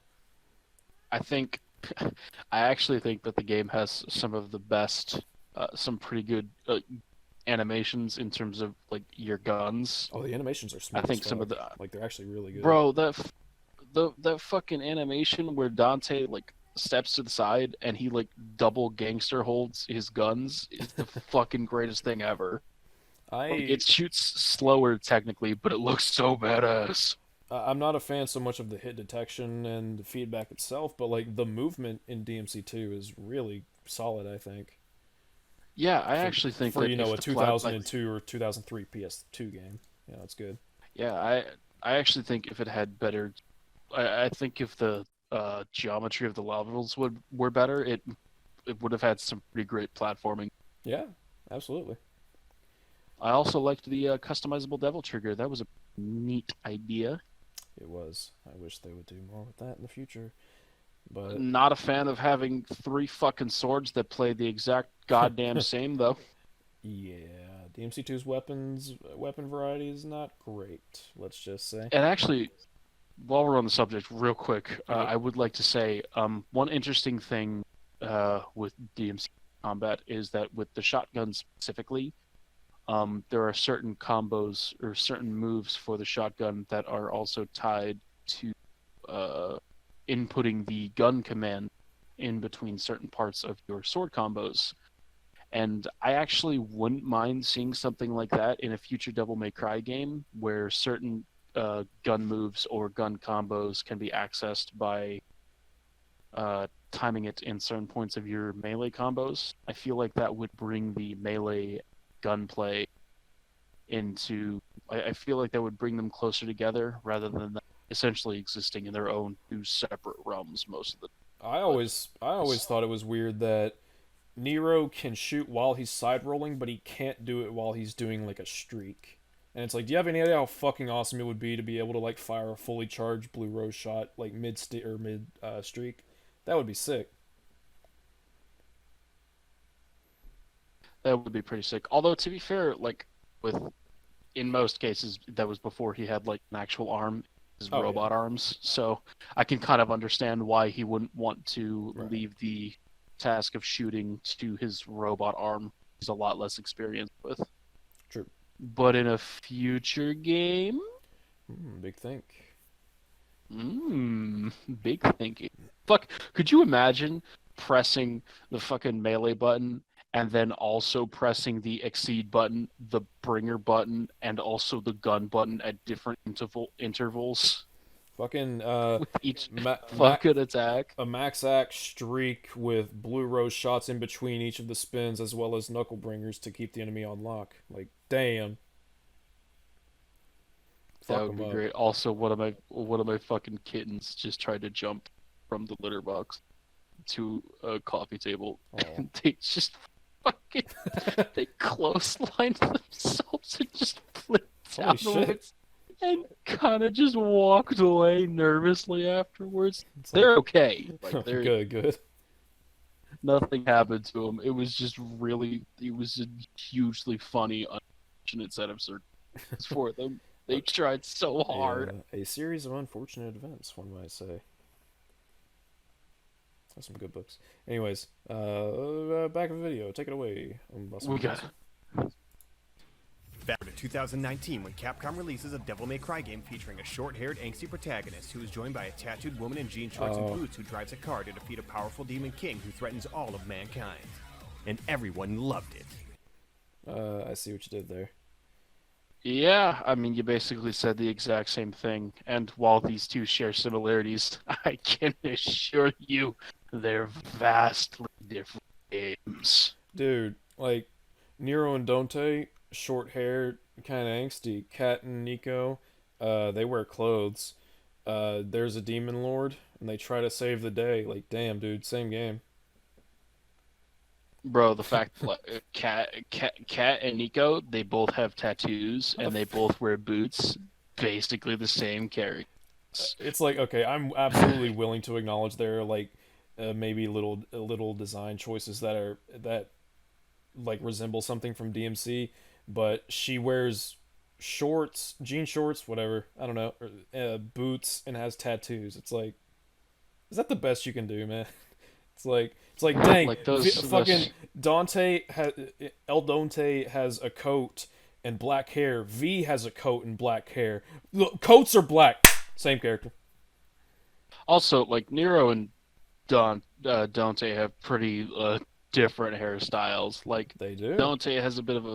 I think, I actually think that the game has some of the best, some pretty good animations in terms of like your guns. the animations are I smooth as think some of fuck. the Like they're actually really good. bro that fucking animation where Dante like steps to the side and he like double gangster holds his guns is the fucking greatest thing ever. Like, I it shoots slower technically, but it looks so badass. I'm not a fan so much of the hit detection and the feedback itself, but like the movement in DMC2 is really solid. I think Yeah, I for actually think for that if a the plat like 2002 or 2003 PS2 game. Yeah, that's good. yeah, I actually think if it had better, I think if the geometry of the levels were better, it would have had some pretty great platforming. Yeah, absolutely. I also liked the customizable devil trigger. That was a neat idea. It was. I wish they would do more with that in the future. But Not a fan of having three fucking swords that play the exact goddamn same though. yeah, DMC2's weapon variety is not great. Let's just say. And actually, while we're on the subject, real quick, Yep. I would like to say one interesting thing with DMC combat is that with the shotgun specifically, there are certain combos or certain moves for the shotgun that are also tied to inputting the gun command in between certain parts of your sword combos. And I actually wouldn't mind seeing something like that in a future Devil May Cry game where certain gun moves or gun combos can be accessed by timing it in certain points of your melee combos. I feel like that would bring the melee gunplay into. I feel like that would bring them closer together rather than them essentially existing in their own two separate realms most of the time. I always thought it was weird that Nero can shoot while he's side rolling, but he can't do it while he's doing like a streak. And it's like, do you have any idea how fucking awesome it would be to be able to like fire a fully charged blue rose shot like mid streak? That would be sick. That would be pretty sick. Although to be fair, like with in most cases that was before he had like an actual arm, his Oh robot yeah, arms. So I can kind of understand why he wouldn't want to right. leave the task of shooting to his robot arm. He's a lot less experienced with. True. But in a future game, Big think. big thinking. Fuck, could you imagine pressing the fucking melee button and then also pressing the exceed button, the bringer button, and also the gun button at different intervals Fucking with each ma- ma- fucking attack? a max axe streak with blue rose shots in between each of the spins, as well as knuckle bringers to keep the enemy on lock. Like, damn, That fuck would them be up. great. Also, one of my fucking kittens just tried to jump from the litter box to a coffee table, Aw. and they just fucking they clotheslined themselves and just flipped Holy shit. downwards and kind of just walked away nervously afterwards. It's They're like, okay. Like they're good. nothing happened to them. It was just really, it was a hugely funny, unfortunate set of circumstances for them. They tried so hard. A series of unfortunate events, one might say. That's some good books. Anyways, back of the video. Take it away. We got Back to 2019 when Capcom releases a Devil May Cry game featuring a short-haired, angsty protagonist who is joined by a tattooed woman in jean shorts and boots who drives a car to defeat a powerful demon king who threatens all of mankind. And everyone loved it. I see what you did there. Yeah, I mean, you basically said the exact same thing. And while these two share similarities, I can assure you they're vastly different games. Dude, like, Nero and Dante, short hair, kind of angsty. Kat and Nico, they wear clothes. There's a demon lord, and they try to save the day. Like, damn, dude, same game. Bro, the fact that Kat and Nico, they both have tattoos and they both wear boots, basically the same character. It's like, okay, I'm absolutely willing to acknowledge there are like maybe little design choices that like resemble something from DMC, but she wears shorts, jean shorts, whatever, I don't know, boots, and has tattoos. It's like, is that the best you can do, man? It's like dang, Like those fucking Dante El Dante has a coat and black hair. V has a coat and black hair. Look, coats are black. Same character. Also, like Nero and Dante have pretty different hairstyles. Like They do. Dante has a bit of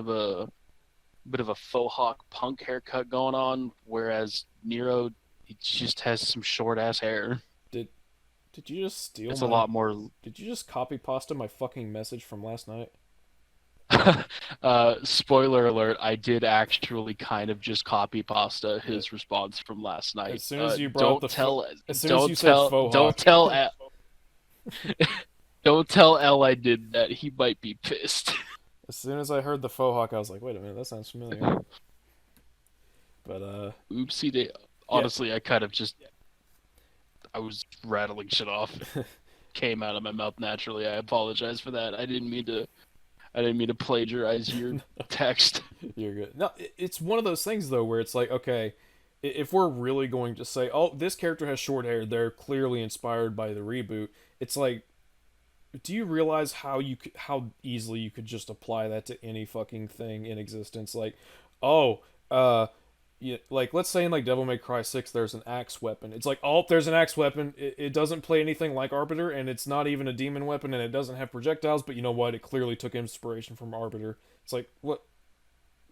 a faux hawk punk haircut going on, whereas Nero, he just has some short ass hair. Did you just steal It's my... a lot more. Did you just copy pasta my fucking message from last night? Spoiler alert, I did actually kind of just copy pasta his response from last night. As soon as you brought don't tell, as soon don't as you tell, said faux don't hawk. tell, don't tell L I did that. He might be pissed. As soon as I heard the faux hawk, I was like, wait a minute, that sounds familiar. But Oopsie day. Honestly, I kind of just, I was rattling shit off. Came out of my mouth naturally. I apologize for that. I didn't mean to plagiarize your text. You're good. No, it's one of those things though where it's like, okay, if we're really going to say, oh, this character has short hair, they're clearly inspired by the reboot. It's like, do you realize how easily you could just apply that to any fucking thing in existence? Like, oh, yeah, like let's say in like Devil May Cry 6 there's an axe weapon. It's like, oh, there's an axe weapon. It doesn't play anything like Arbiter, and it's not even a demon weapon, and it doesn't have projectiles, but you know what? It clearly took inspiration from Arbiter. It's like, what?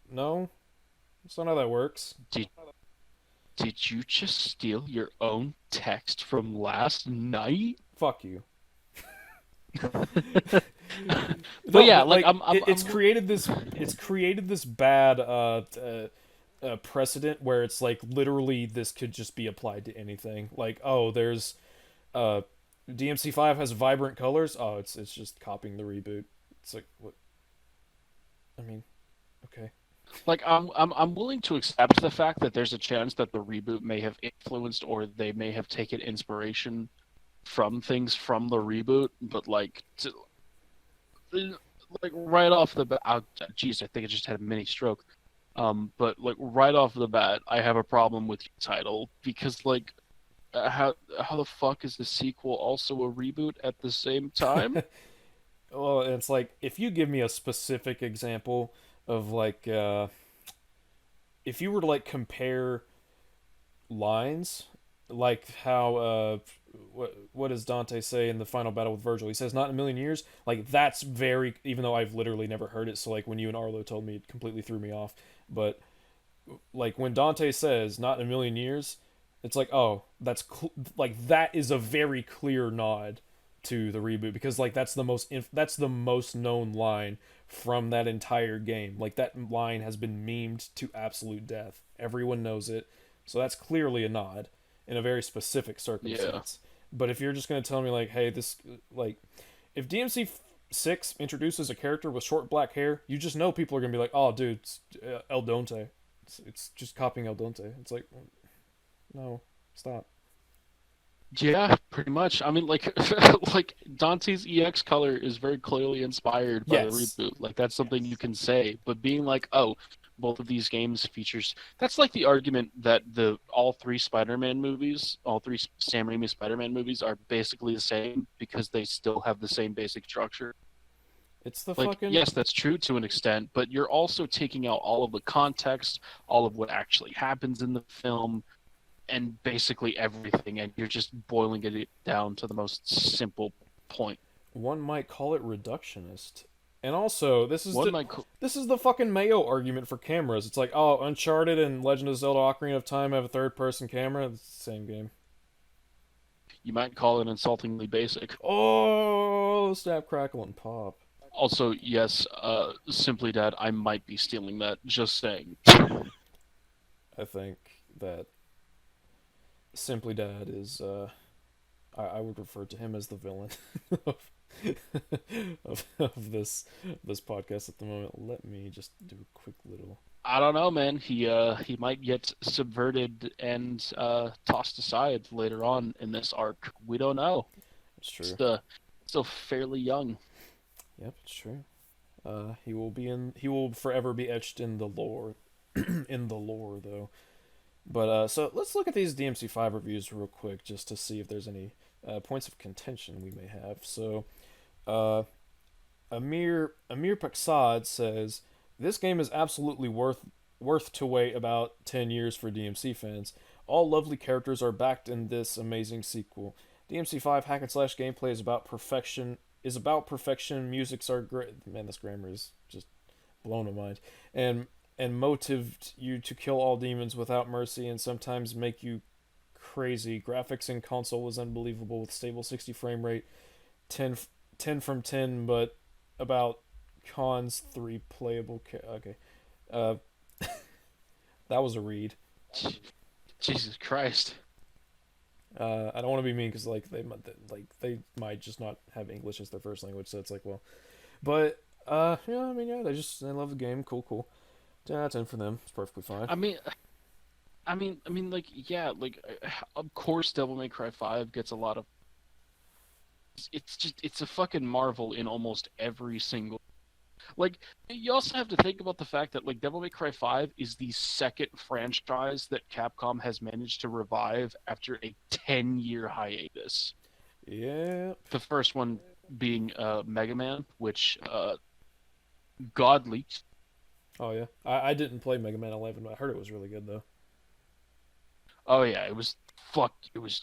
No? That's not how that works. Did you just steal your own text from last night? Fuck you. But No, yeah, but, like it's created this bad precedent where it's like literally this could just be applied to anything. Like, oh, there's DMC5 has vibrant colors. Oh, it's just copying the reboot. It's like, what? I mean, okay. Like I'm willing to accept the fact that there's a chance that the reboot may have influenced or they may have taken inspiration from things from the reboot, but like right off the bat, jeez, I think I just had a mini stroke. But like right off the bat, I have a problem with your title because like how the fuck is the sequel also a reboot at the same time? Well, it's like if you give me a specific example of like if you were to like compare lines, like how what does Dante say in the final battle with Virgil? He says, "Not in a million years." Like that's very, even though I've literally never heard it. So like when you and Arlo told me, it completely threw me off. But like when Dante says, "Not in a million years," it's like, oh, that's like that is a very clear nod to the reboot because like that's the most known line from that entire game. Like that line has been memed to absolute death. Everyone knows it. So that's clearly a nod in a very specific circumstance. Yeah. But if you're just going to tell me like, hey, this like if DMC6 introduces a character with short black hair, you just know people are going to be like, "Oh, dude, it's El Dante. It's just copying El Dante." It's like, no, stop. Yeah, pretty much. I mean, like, like Dante's EX color is very clearly inspired by the reboot. Like, that's something you can say. But being like, oh, both of these games features, that's like the argument that all three Spider-Man movies, all three Sam Raimi Spider-Man movies are basically the same because they still have the same basic structure. It's the Like, fucking yes, that's true to an extent, but you're also taking out all of the context, all of what actually happens in the film, and basically everything, and you're just boiling it down to the most simple point. one might call it reductionist. And also, One might, this is the fucking Mayo argument for cameras. It's like, oh, Uncharted and Legend of Zelda: Ocarina of Time have a third-person camera. It's the same game. you might call it insultingly basic. Oh, snap, crackle, and pop. Also, yes, Simply Dad, I might be stealing that. Just saying. I think that Simply Dad is. I would refer to him as the villain of, of this podcast at the moment. Let me just do a quick little. I don't know, man. He might get subverted and tossed aside later on in this arc. We don't know. It's true. Still fairly young. Yep, it's true. He will be in. He will forever be etched in the lore, in the lore though. But so let's look at these DMC5 reviews real quick, just to see if there's any points of contention we may have. So, Amir Paksad says this game is absolutely worth to wait about 10 years for DMC fans. All lovely characters are backed in this amazing sequel. DMC5 hack and slash gameplay is about perfection. Musics are great. Man, this grammar is just blowing my mind. And motived you to kill all demons without mercy and sometimes make you crazy. Graphics in console was unbelievable with stable 60 frame rate, 10 from 10, but about cons 3 playable. Okay. That was a read. Jesus Christ. I don't want to be mean because they might just not have English as their first language, so it's like, well, but yeah, I mean, yeah, they love the game. Cool. 10 out of 10 for them. It's perfectly fine. Like, yeah, like, of course, Devil May Cry 5 gets a lot of. It's a fucking marvel in almost every single. Like, you also have to think about the fact that, like, Devil May Cry 5 is the second franchise that Capcom has managed to revive after a 10-year hiatus. Yeah. The first one being Mega Man, which God leaked. Oh yeah, I didn't play Mega Man 11, but I heard it was really good though. Oh yeah, it was it was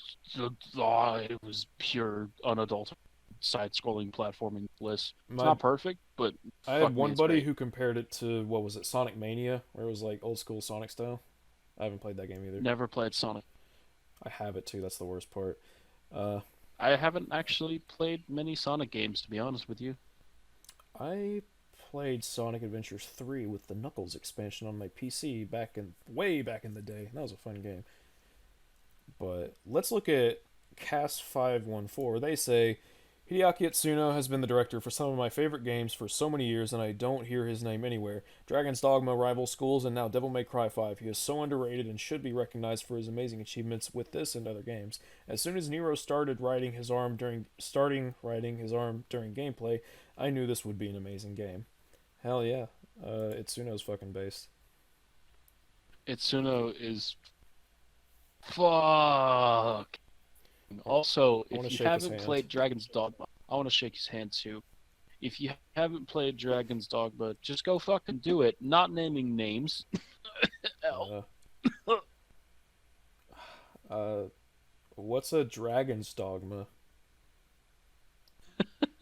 pure unadulterated side-scrolling platforming bliss. It's not perfect, but I had one buddy who compared it to what was it, Sonic Mania, where it was like old school Sonic style. I haven't played that game either. Never played Sonic. I have it too. That's the worst part. I haven't actually played many Sonic games, to be honest with you. I played Sonic Adventures 3 with the Knuckles expansion on my PC way back in the day. That was a fun game. But let's look at Cast514. They say Hideaki Itsuno has been the director for some of my favorite games for so many years, and I don't hear his name anywhere. Dragon's Dogma, Rival Schools, and now Devil May Cry 5. He is so underrated and should be recognized for his amazing achievements with this and other games. As soon as Nero started writing his arm during gameplay, I knew this would be an amazing game. Hell yeah. Itsuno's fucking based. Itsuno is fuck. Also, if you haven't played Dragon's Dogma, I want to shake his hand too. If you haven't played Dragon's Dogma, just go fucking do it. Not naming names. What's a Dragon's Dogma?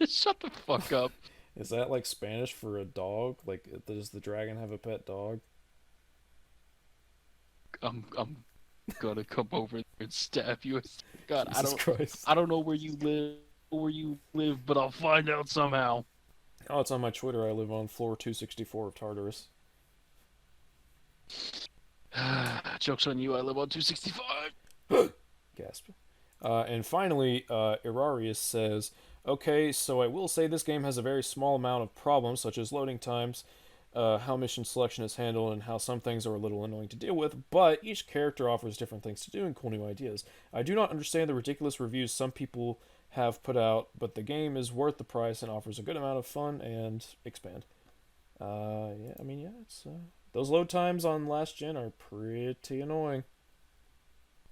Shut the fuck up. Is that like Spanish for a dog? Like, does the dragon have a pet dog? I'm gonna come over there and stab you. God, Jesus Christ. I don't know where you live, but I'll find out somehow. Oh, it's on my Twitter. I live on floor 264 of Tartarus. Joke's on you, I live on 265. Gasp. And finally, Irarius says, okay, so I will say this game has a very small amount of problems, such as loading times, how mission selection is handled, and how some things are a little annoying to deal with, but each character offers different things to do and cool new ideas. I do not understand the ridiculous reviews some people have put out, but the game is worth the price and offers a good amount of fun and expand. Yeah, I mean, yeah, it's those load times on last gen are pretty annoying.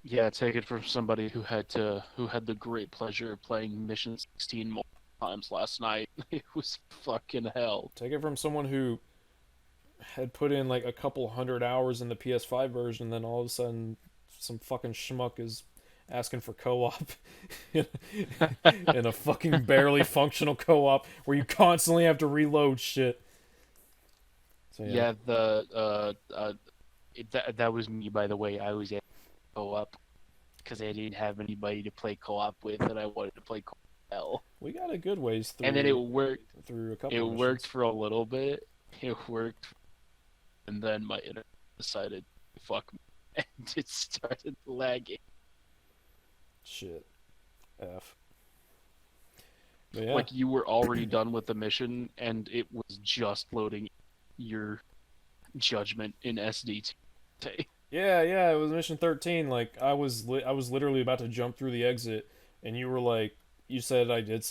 Yeah, take it from somebody who had the great pleasure of playing Mission 16 more. times last night. It was fucking hell. Take it from someone who had put in like a couple hundred hours in the PS5 version, and then all of a sudden, some fucking schmuck is asking for co-op in a fucking barely functional co-op where you constantly have to reload shit. So Yeah, that was me, by the way. I was at co-op because I didn't have anybody to play co-op with, and I wanted to play co-op. We got a good ways through. And then it worked. Through a couple. It of missions. worked for a little bit. It worked, and then my internet decided to fuck me, and it started lagging. Shit. F. But yeah. Like you were already done with the mission, and it was just loading your judgment in SD. Yeah, it was mission 13. Like I was literally about to jump through the exit, and you were like, you said I did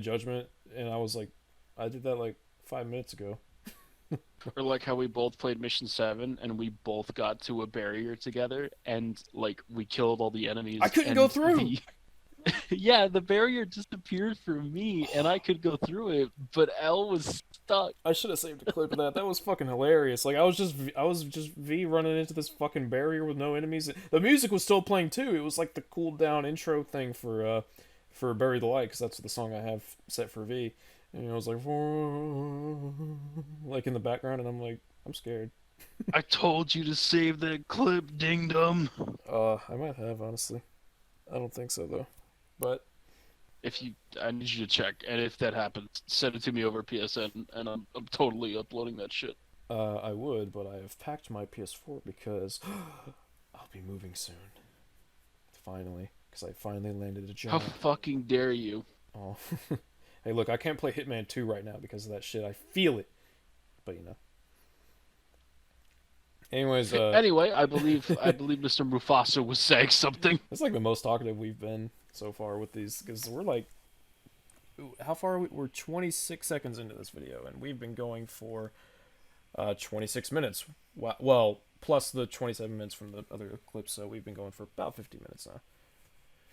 judgment, and I was like, I did that like 5 minutes ago. Or like how we both played mission 7, and we both got to a barrier together, and like we killed all the enemies. I couldn't and go through. Yeah, the barrier disappeared for me, and I could go through it, but L was stuck. I should have saved a clip of that. That was fucking hilarious. Like I was just V running into this fucking barrier with no enemies. The music was still playing too. It was like the cool down intro thing for Bury the Light, because that's the song I have set for V. And I was like, like in the background, and I'm like, I'm scared. I told you to save that clip, ding dum. I might have, honestly. I don't think so though. But I need you to check, and if that happens, send it to me over PSN, and I'm totally uploading that shit. I would, but I have packed my PS4 because I'll be moving soon. Finally, because I finally landed a job. How fucking dare you? Oh, hey, look, I can't play Hitman 2 right now because of that shit. I feel it, but you know. Anyways, anyway, I believe Mr. Mufasa was saying something. It's like the most talkative we've been so far with these, because we're like, how far are we? We're 26 seconds into this video, and we've been going for 26 minutes. Well, plus the 27 minutes from the other clips, so we've been going for about 50 minutes now.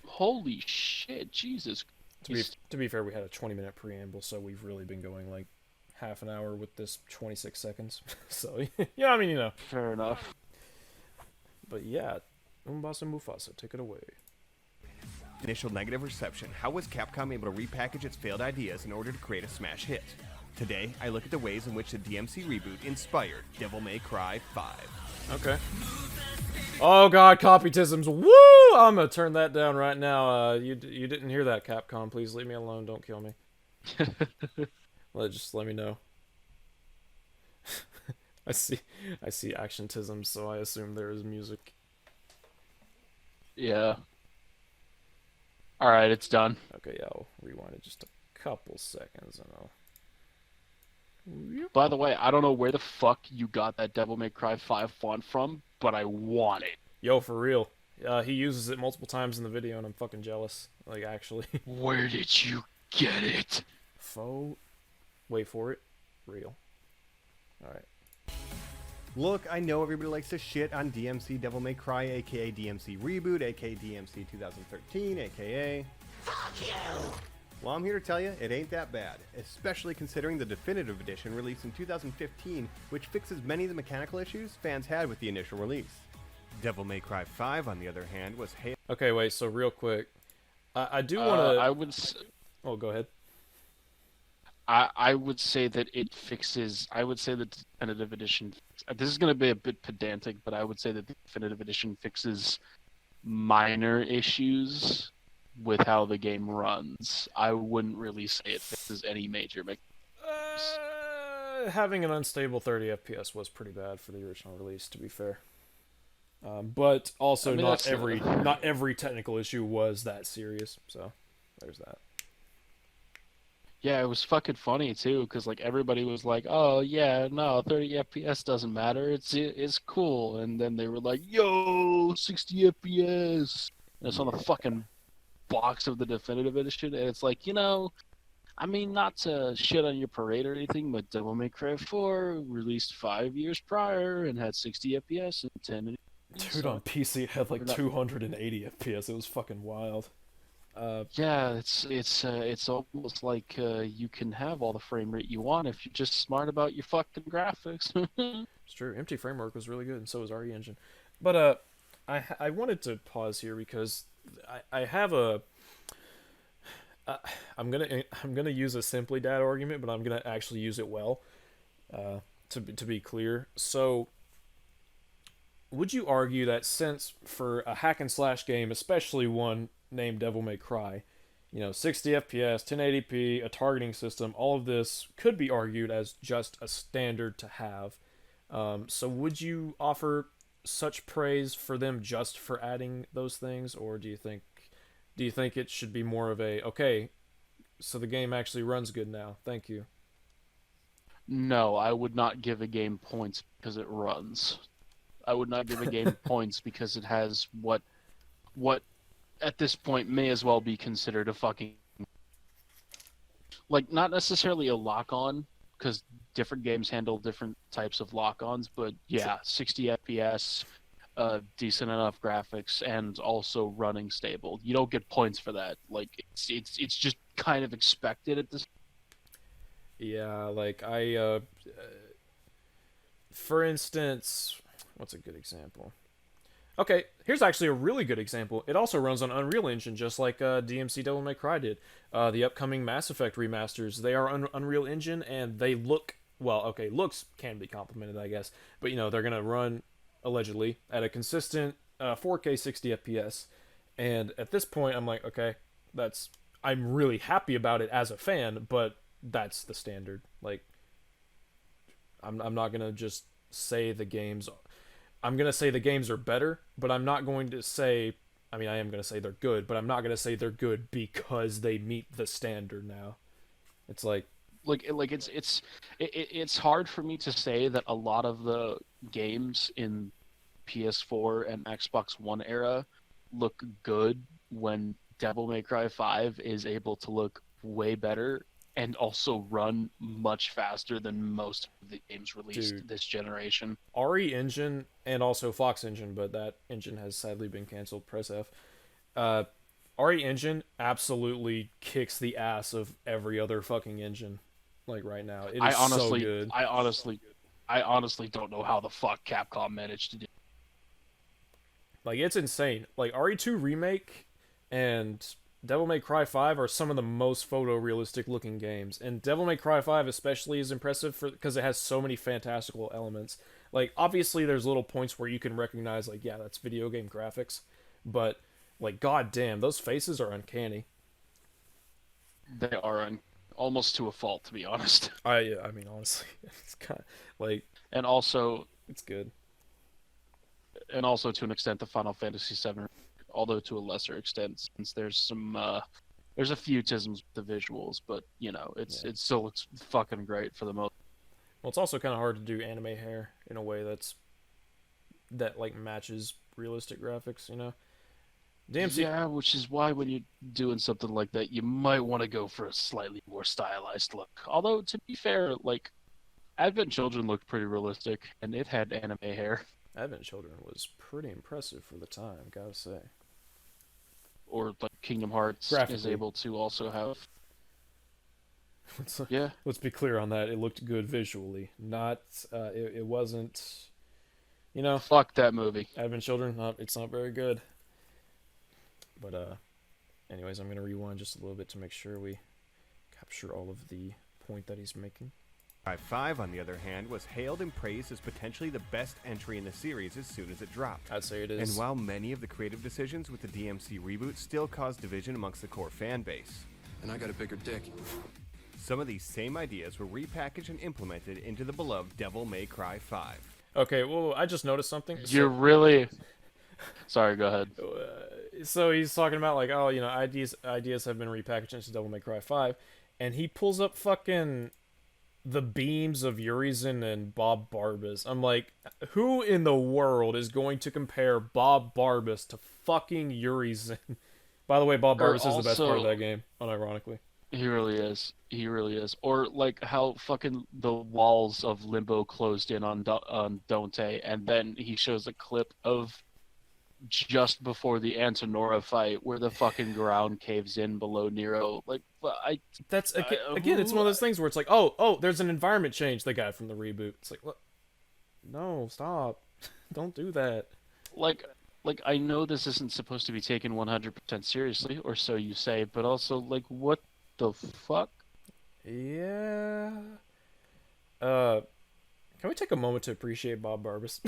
Holy shit, Jesus. To be fair, we had a 20-minute preamble, so we've really been going like half an hour with this 26 seconds. So, yeah, I mean, you know. Fair enough. But yeah, Umbasa Mufasa, take it away. Initial negative reception. How was Capcom able to repackage its failed ideas in order to create a smash hit? Today, I look at the ways in which the DMC reboot inspired Devil May Cry 5. Okay. Oh god, copytisms. Woo! I'm gonna turn that down right now. You didn't hear that, Capcom. Please leave me alone. Don't kill me. Just let me know. I see actiontism, so I assume there is music. Yeah. Alright, it's done. Okay, yeah, I'll rewind it just a couple seconds and I'll... By the way, I don't know where the fuck you got that Devil May Cry 5 font from, but I want it. Yo, for real. He uses it multiple times in the video and I'm fucking jealous. Like, actually. Where did you get it? Wait for it. Real. Alright. Look, I know everybody likes to shit on DMC Devil May Cry, aka DMC Reboot, aka DMC 2013, aka... Fuck you! Well, I'm here to tell you, it ain't that bad, especially considering the definitive edition released in 2015, which fixes many of the mechanical issues fans had with the initial release. Devil May Cry 5, on the other hand, was Okay, wait, so real quick. I do want to... Oh, go ahead. I would say that it fixes... I would say that the definitive edition... This is going to be a bit pedantic, but I would say that the definitive edition fixes minor issues with how the game runs. I wouldn't really say it fixes any major mechanics. Having an unstable 30 FPS was pretty bad for the original release, to be fair. But also, not every technical issue was that serious, so there's that. Yeah, it was fucking funny too, because like everybody was like, "Oh yeah, no, 30 FPS doesn't matter. It's cool," and then they were like, "Yo, 60 FPS," and it's on the fucking box of the definitive edition, and it's like, I mean, not to shit on your parade or anything, but Devil May Cry 4 released 5 years prior and had 60 FPS and 10 minutes. Dude, on PC it had like 280 FPS. It was fucking wild. Yeah, it's almost like you can have all the frame rate you want if you're just smart about your fucking graphics. It's true. Empty Framework was really good, and so was RE Engine. But I wanted to pause here because I have a uh, I'm gonna use a simply dad argument, but I'm gonna actually use it well. To be clear, so would you argue that since for a hack and slash game, especially one named Devil May Cry, 60 FPS, 1080p, a targeting system, all of this could be argued as just a standard to have. So would you offer such praise for them just for adding those things, or do you think it should be more of a okay, so the game actually runs good now? Thank you. No, I would not give a game points because it runs. I would not give a game points because it has what at this point may as well be considered a fucking, like, not necessarily a lock on, because different games handle different types of lock ons, but yeah, 60 FPS, decent enough graphics, and also running stable. You don't get points for that. Like, it's just kind of expected at this. Yeah, like for instance, what's a good example? Okay, here's actually a really good example. It also runs on Unreal Engine, just like DMC Devil May Cry did. The upcoming Mass Effect remasters, they are Unreal Engine, and they look well. Okay, looks can be complimented, I guess, but they're gonna run allegedly at a consistent 4K 60 FPS. And at this point, I'm like, okay, that's I'm really happy about it as a fan, but that's the standard. Like, I'm not gonna just say the games. I'm gonna say the games are better, but I'm not going to say. I mean, I am gonna say they're good, but I'm not gonna say they're good because they meet the standard now. It's like, It's hard for me to say that a lot of the games in PS4 and Xbox One era look good when Devil May Cry 5 is able to look way better and also run much faster than most of the games released dude, this generation. RE Engine and also Fox Engine, but that engine has sadly been canceled. Press F. Uh, RE Engine absolutely kicks the ass of every other fucking engine. Like right now, it I is so honestly, good. I honestly, I honestly don't know how the fuck Capcom managed to do. Like, it's insane. Like, RE2 Remake and Devil May Cry 5 are some of the most photorealistic looking games. And Devil May Cry 5 especially is impressive for because it has so many fantastical elements. Like, obviously there's little points where you can recognize, like, yeah, that's video game graphics, but like, god damn, those faces are uncanny. They are almost to a fault, to be honest. I mean, honestly, it's kind of like And also, it's good. to an extent, the Final Fantasy VII, although to a lesser extent, since there's a few tisms with the visuals, but Yeah. it still looks fucking great for the most. Well, it's also kind of hard to do anime hair in a way that like matches realistic graphics. DMC. Yeah, which is why when you're doing something like that, you might want to go for a slightly more stylized look. Although, to be fair, like, Advent Children looked pretty realistic, and it had anime hair. Advent Children was pretty impressive for the time, gotta say. Or, like, Kingdom Hearts is Graphically. able to also have. let's, Yeah, let's be clear on that. It looked good visually. Not, it wasn't, fuck that movie. Advent Children, it's not very good. But, anyways, I'm gonna rewind just a little bit to make sure we capture all of the point that he's making. Cry 5, on the other hand, was hailed and praised as potentially the best entry in the series as soon as it dropped. I'd say it is. And while many of the creative decisions with the DMC reboot still caused division amongst the core fan base, And I got a bigger dick. some of these same ideas were repackaged and implemented into the beloved Devil May Cry 5. Okay, well, I just noticed something. You're really. Sorry, go ahead. So he's talking about like, oh, ideas have been repackaged into Devil May Cry 5, and he pulls up fucking the beams of Urizen and Bob Barbas. I'm like, who in the world is going to compare Bob Barbas to fucking Urizen? By the way, Bob Or Barbas is the best part of also- that game, unironically. He really is. He really is. Or like how fucking the walls of Limbo closed in on Dante, and then he shows a clip of just before the Antonora fight, where the fucking ground caves in below Nero. Like, That's again, it's one of those things where it's like, oh, there's an environment change. The guy from the reboot. It's like, what? No, stop! Don't do that. like, I know this isn't supposed to be taken 100% seriously, or so you say, but also, like, what the fuck? Yeah. Uh, can we take a moment to appreciate Bob Barbas?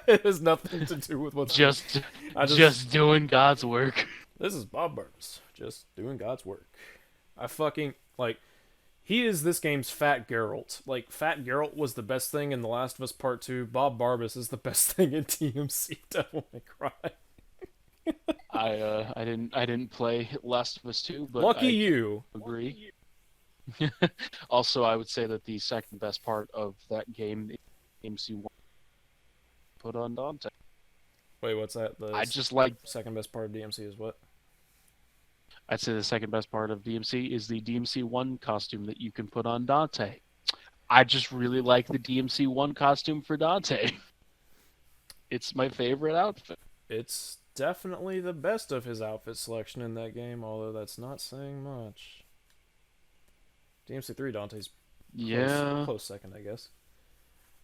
It has nothing to do with what's Just I doing God's work. This is Bob Barbas, just doing God's work. I fucking like. He is this game's Fat Geralt. Like, Fat Geralt was the best thing in The Last of Us Part 2. Bob Barbas is the best thing in DMC Devil May Cry. I didn't play Last of Us 2, but Lucky I you. agree. Also, I would say that the second best part of that game, DMC1, put on Dante. Wait, what's that? I just like. Second best part of DMC is what? I'd say the second best part of DMC is the DMC1 costume that you can put on Dante. I just really like the DMC1 costume for Dante. It's my favorite outfit. It's definitely the best of his outfit selection in that game, although that's not saying much. DMC3 Dante's close second, I guess.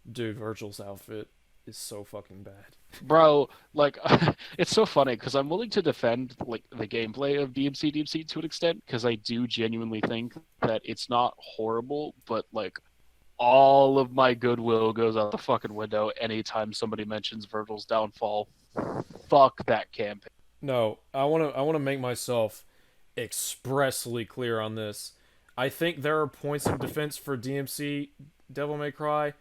Dude, Virgil's outfit is so fucking bad. Bro, like, it's so funny because I'm willing to defend like the gameplay of DMC to an extent because I do genuinely think that it's not horrible, but like all of my goodwill goes out the fucking window anytime somebody mentions Virgil's downfall. Fuck that campaign. No, I want to make myself expressly clear on this. I think there are points of defense for DMC Devil May Cry.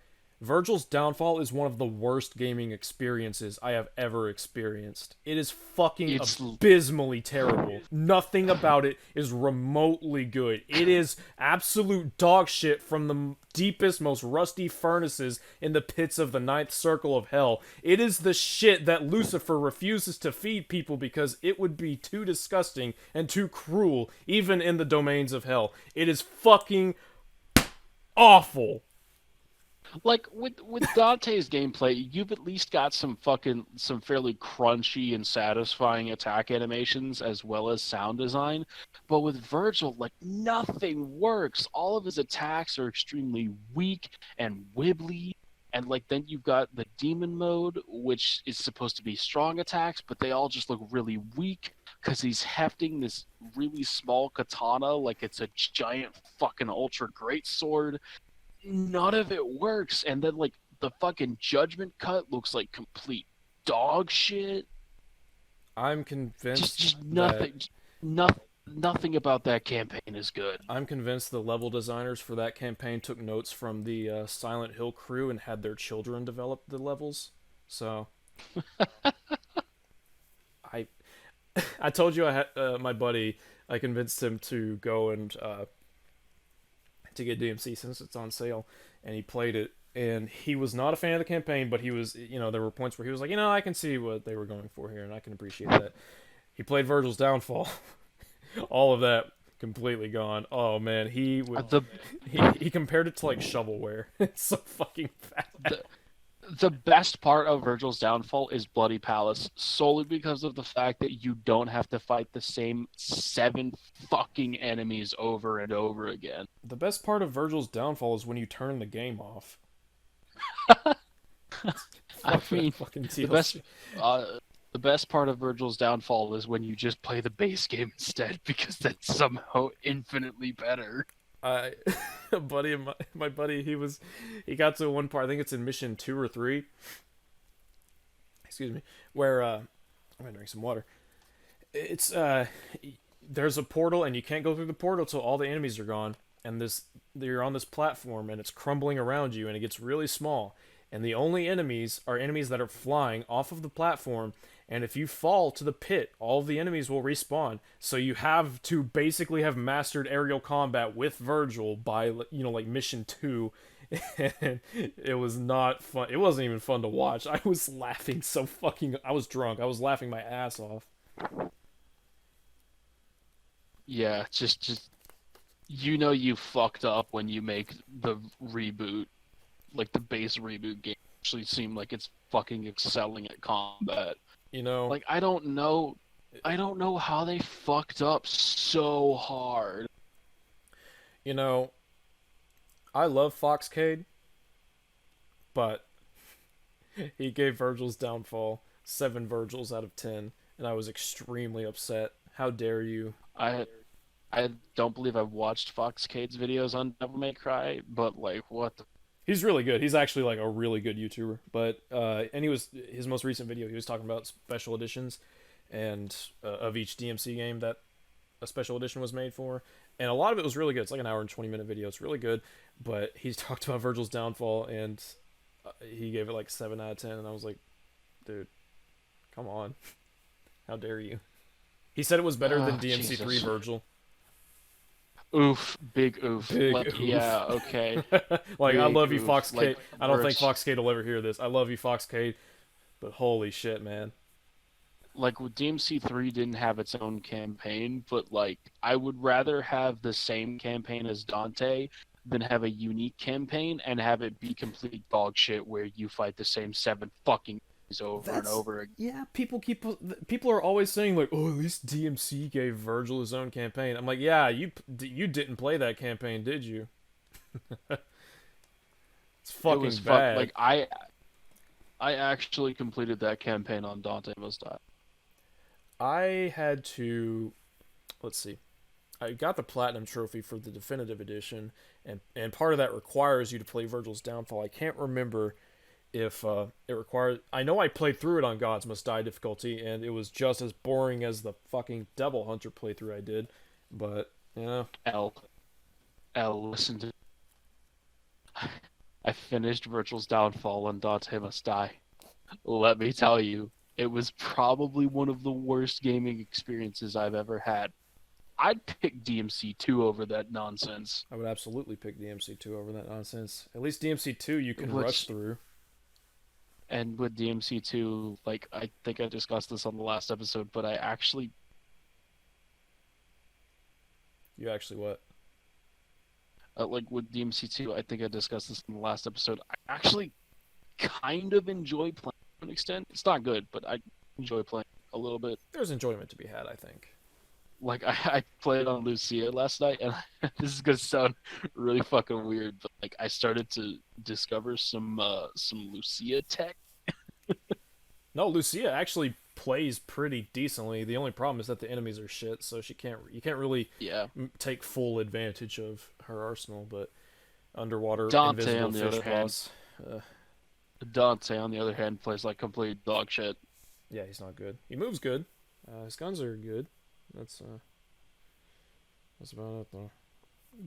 Virgil's downfall is one of the worst gaming experiences I have ever experienced. It is fucking abysmally terrible. Nothing about it is remotely good. It is absolute dog shit from the deepest, most rusty furnaces in the pits of the ninth circle of hell. It is the shit that Lucifer refuses to feed people because it would be too disgusting and too cruel, even in the domains of hell. It is fucking awful. Like with Dante's gameplay, you've at least got some fairly crunchy and satisfying attack animations as well as sound design. But with Virgil, like nothing works. All of his attacks are extremely weak and wibbly. And like then you've got the demon mode, which is supposed to be strong attacks, but they all just look really weak because he's hefting this really small katana like it's a giant fucking ultra great sword. None of it works, and then like the fucking judgment cut looks like complete dog shit. I'm convinced Just nothing about that campaign is good. I'm convinced the level designers for that campaign took notes from the Silent Hill crew and had their children develop the levels. So I told you I had my buddy. I convinced him to go and to get DMC since it's on sale, and he played it, and he was not a fan of the campaign, but he was, there were points where he was like, I can see what they were going for here, and I can appreciate that. He played Virgil's Downfall. All of that completely gone. Oh man, he compared it to like shovelware. It's so fucking bad. The best part of Virgil's Downfall is Bloody Palace, solely because of the fact that you don't have to fight the same 7 fucking enemies over and over again. The best part of Virgil's Downfall is when you turn the game off. I mean, the best part of Virgil's Downfall is when you just play the base game instead, because that's somehow infinitely better. A buddy of my buddy, he got to one part, I think it's in mission 2 or 3. Excuse me, where I'm gonna drink some water. It's there's a portal and you can't go through the portal till all the enemies are gone, and you're on this platform and it's crumbling around you and it gets really small, and the only enemies are enemies that are flying off of the platform. And if you fall to the pit, all of the enemies will respawn. So you have to basically have mastered aerial combat with Virgil by, like mission 2. And it was not fun. It wasn't even fun to watch. I was laughing I was drunk. I was laughing my ass off. Yeah, just you fucked up when you make the reboot, like the base reboot game, actually seem like it's fucking excelling at combat. You know, Like, I don't know how they fucked up so hard. you know, I love Foxcade, but he gave Virgil's Downfall 7 Virgils out of 10, and I was extremely upset. How dare you? I I don't believe I've watched Foxcade's videos on Devil May Cry, but like, what the He's really good. He's actually like a really good YouTuber. But and he was his most recent video. He was talking about special editions, and of each DMC game that a special edition was made for, and a lot of it was really good. It's like an hour and 20-minute video. It's really good. But he talked about Virgil's Downfall, and he gave it like 7 out of 10, and I was like, dude, come on, how dare you? He said it was better than DMC3 Jesus. Virgil. Oof, big oof. Big like, oof. Yeah, okay. Like, I Big love you, oof. Foxcade. Like, I don't think Virg- Foxcade will ever hear this. I love you, Foxcade, but holy shit, man. Like, DMC3 didn't have its own campaign, but like, I would rather have the same campaign as Dante than have a unique campaign and have it be complete dog shit where you fight the same 7 fucking things over and over again. Yeah, people are always saying like, oh, at least DMC gave Virgil his own campaign. I'm like, yeah, you didn't play that campaign, did you? It's fucking It was bad. Like, I actually completed that campaign on Dante Must Die. I had to, let's see, I got the platinum trophy for the definitive edition, and part of that requires you to play Virgil's Downfall. I can't remember if it required. I know I played through it on Gods Must Die difficulty, and it was just as boring as the fucking Devil Hunter playthrough I did. But L, listen to. I finished Virgil's Downfall on Dante Must Die. Let me tell you, it was probably one of the worst gaming experiences I've ever had. I'd pick DMC2 over that nonsense. I would absolutely pick DMC2 over that nonsense. At least DMC2 you can Which- rush through. And with DMC2, like, I think I discussed this on the last episode, but I actually, You actually what? like, with DMC2, I think I discussed this in the last episode. I actually kind of enjoy playing to an extent. It's not good, but I enjoy playing a little bit. There's enjoyment to be had, I think. Like, I played on Lucia last night, and this is gonna sound really fucking weird, but like, I started to discover some Lucia tech. No, Lucia actually plays pretty decently. The only problem is that the enemies are shit, so you can't really Yeah. take full advantage of her arsenal. But underwater Dante, invisible on the fish other hand. boss, Dante, on the other hand, plays like complete dog shit. yeah, he's not good. He moves good. His guns are good. That's about it though.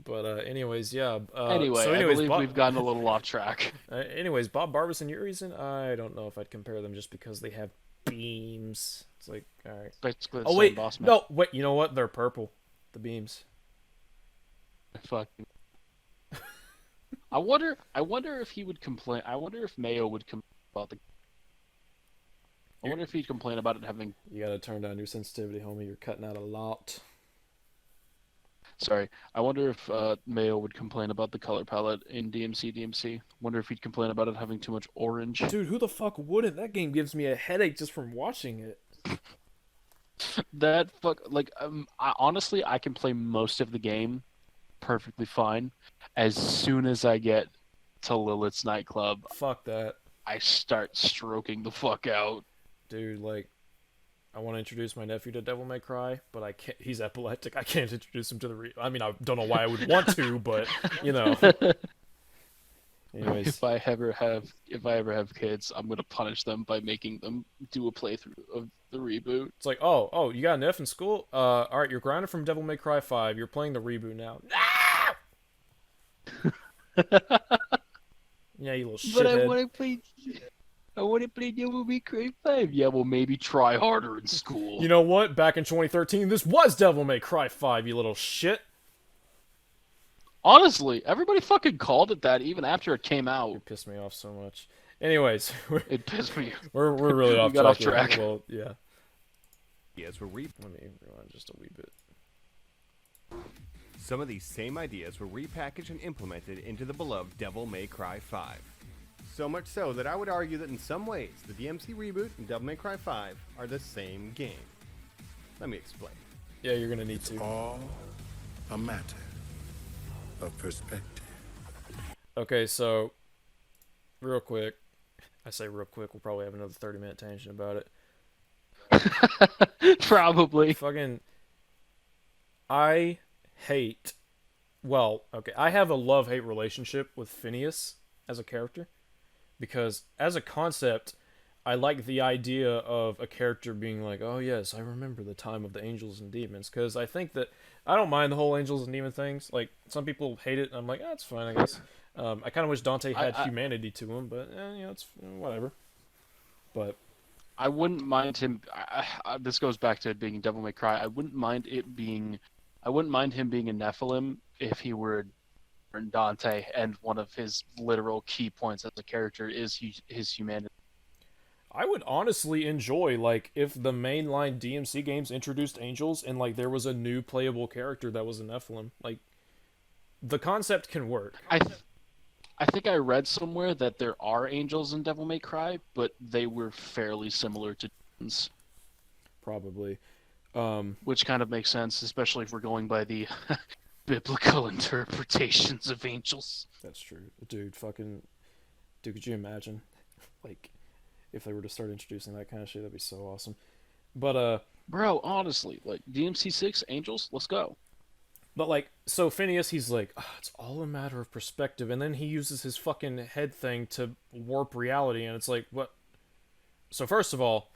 But anyways, yeah. Anyway, so I anyways, believe we've gotten a little off track. anyways, Bob Barbas and Urizen, I don't know if I'd compare them just because they have beams. It's like, all right. Basically, the Oh same wait, boss man. no, wait. You know what? They're purple. The beams. Fucking. I wonder if he would complain. I wonder if Mayo would complain about the. I wonder if he'd complain about it having. You gotta turn down your sensitivity, homie. You're cutting out a lot. Sorry, I wonder if Mayo would complain about the color palette in DMC. Wonder if he'd complain about it having too much orange. Dude, who the fuck wouldn't? That game gives me a headache just from watching it. That fuck like honestly, I can play most of the game perfectly fine. As soon as I get to Lilith's nightclub, Fuck that. I start stroking the fuck out. Dude, like, I want to introduce my nephew to Devil May Cry, but I can't. He's epileptic. I can't introduce him to the. I mean, I don't know why I would want to, but you know. Anyways, If I ever have kids, I'm gonna punish them by making them do a playthrough of the reboot. it's like, oh, you got an F in school? All right, you're grinding from Devil May Cry 5. You're playing the reboot now. Yeah, you little But I shithead. want to play Devil May Cry 5. Yeah, well, maybe try harder in school. You know what? Back in 2013, this was Devil May Cry 5, you little shit. Honestly, everybody fucking called it that even after it came out. You pissed me off so much. Anyways, It pissed me. we're really off got track. off here. track. Well, yeah. Ideas were Let me rewind just a wee bit. Some of these same ideas were repackaged and implemented into the beloved Devil May Cry 5. So much so that I would argue that in some ways, the DMC Reboot and Devil May Cry 5 are the same game. Let me explain. Yeah, you're gonna need It's to. all a matter of perspective. Okay, so real quick, I say real quick, we'll probably have another 30-minute tangent about it. Probably. Fucking, I hate. Well, okay, I have a love-hate relationship with Phineas as a character because, as a concept, I like the idea of a character being like, "Oh yes, I remember the time of the angels and demons." Because I think that I don't mind the whole angels and demon things. Like some people hate it, and I'm like, "That's fine, I guess." I kind of wish Dante had humanity to him, but it's whatever. But I wouldn't mind him. This goes back to it being Devil May Cry. I wouldn't mind him being a Nephilim if he were Dante, and one of his literal key points as a character is his humanity. I would honestly enjoy, like, if the mainline DMC games introduced angels and, like, there was a new playable character that was a Nephilim. Like, the concept can work. I think I read somewhere that there are angels in Devil May Cry, but they were fairly similar to demons. Probably. Which kind of makes sense, especially if we're going by the biblical interpretations of angels. That's true. Dude, could you imagine? Like, if they were to start introducing that kind of shit, that'd be so awesome. But, Bro, honestly, like, DMC6, angels, let's go. But, like, so Phineas, he's like, it's all a matter of perspective, and then he uses his fucking head thing to warp reality, and it's like, what? So first of all,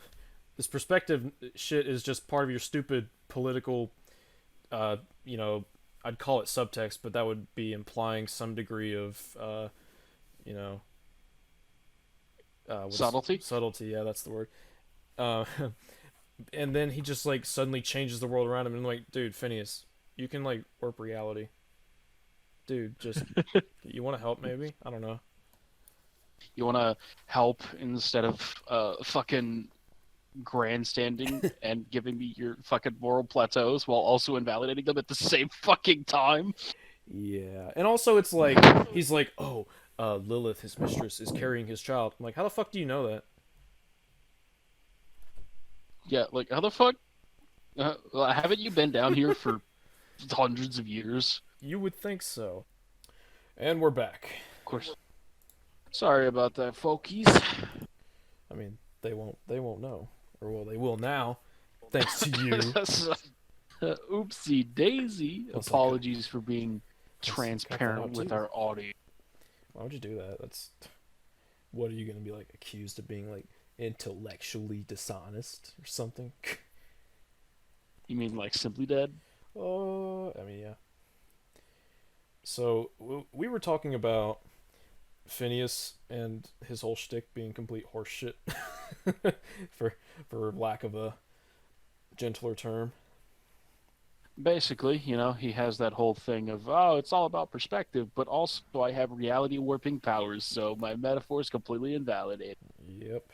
this perspective shit is just part of your stupid political, I'd call it subtext, but that would be implying some degree of, subtlety? Subtlety, yeah, that's the word. And then he just, like, suddenly changes the world around him, and I'm like, dude, Phineas, you can, like, warp reality. Dude, just, you want to help, maybe? I don't know. You want to help instead of fucking grandstanding and giving me your fucking moral plateaus while also invalidating them at the same fucking time? Yeah. And also, it's like, he's like, oh, Lilith, his mistress, is carrying his child. I'm like, how the fuck do you know that? Yeah, like, how the fuck? Haven't you been down here for hundreds of years? You would think so. And we're back. Of course. Sorry about that, folkies. I mean, they won't know. Or, well, they will now, thanks to you. Oopsie daisy. That's Apologies for being cut that transparent out, with too. our audience. Why would you do that? What are you going to be, like, accused of being, like, intellectually dishonest or something? You mean like Simply Dead? I mean, yeah. So, we were talking about Phineas and his whole shtick being complete horseshit, for lack of a gentler term. Basically, he has that whole thing of, oh, it's all about perspective, but also I have reality warping powers, so my metaphor is completely invalidated. Yep.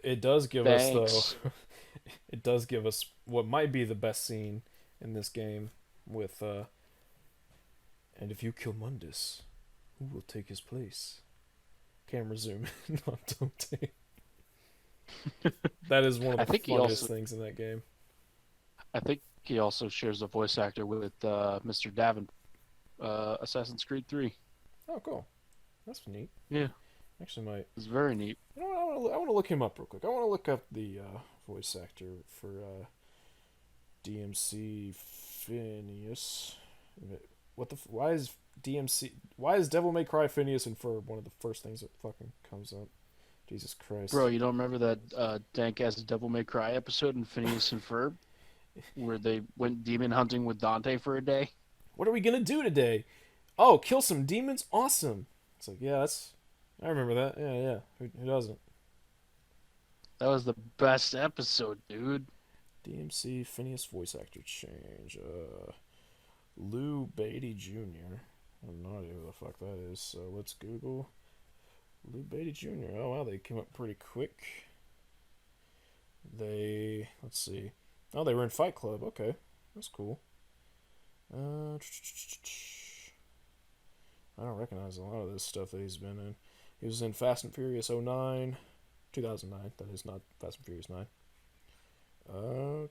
It does give us, though, it does give us what might be the best scene in this game with, and if you kill Mundus, who will take his place? Camera zoom in on Dante. That is one of the funniest things in that game. I think he also shares a voice actor with Mr. Davin, Assassin's Creed 3. Oh, cool. That's neat. Yeah. Actually, might. It's very neat. You know what? I want to look him up real quick. I want to look up the voice actor for DMC Phineas. Why is Devil May Cry Phineas and Ferb one of the first things that fucking comes up? Jesus Christ. Bro, you don't remember that dank-ass Devil May Cry episode in Phineas and Ferb? Where they went demon hunting with Dante for a day? What are we gonna do today? Oh, kill some demons? Awesome. It's like, yeah, I remember that. Yeah. Who doesn't? That was the best episode, dude. DMC Phineas voice actor change. Lou Beatty Jr. I have no idea who the fuck that is, so let's Google Lou Beatty Jr. Oh wow, they came up pretty quick. Let's see. Oh, they were in Fight Club. Okay, that's cool. I don't recognize a lot of this stuff that he's been in. He was in Fast and Furious 09, 2009. That is not Fast and Furious 9. Oh,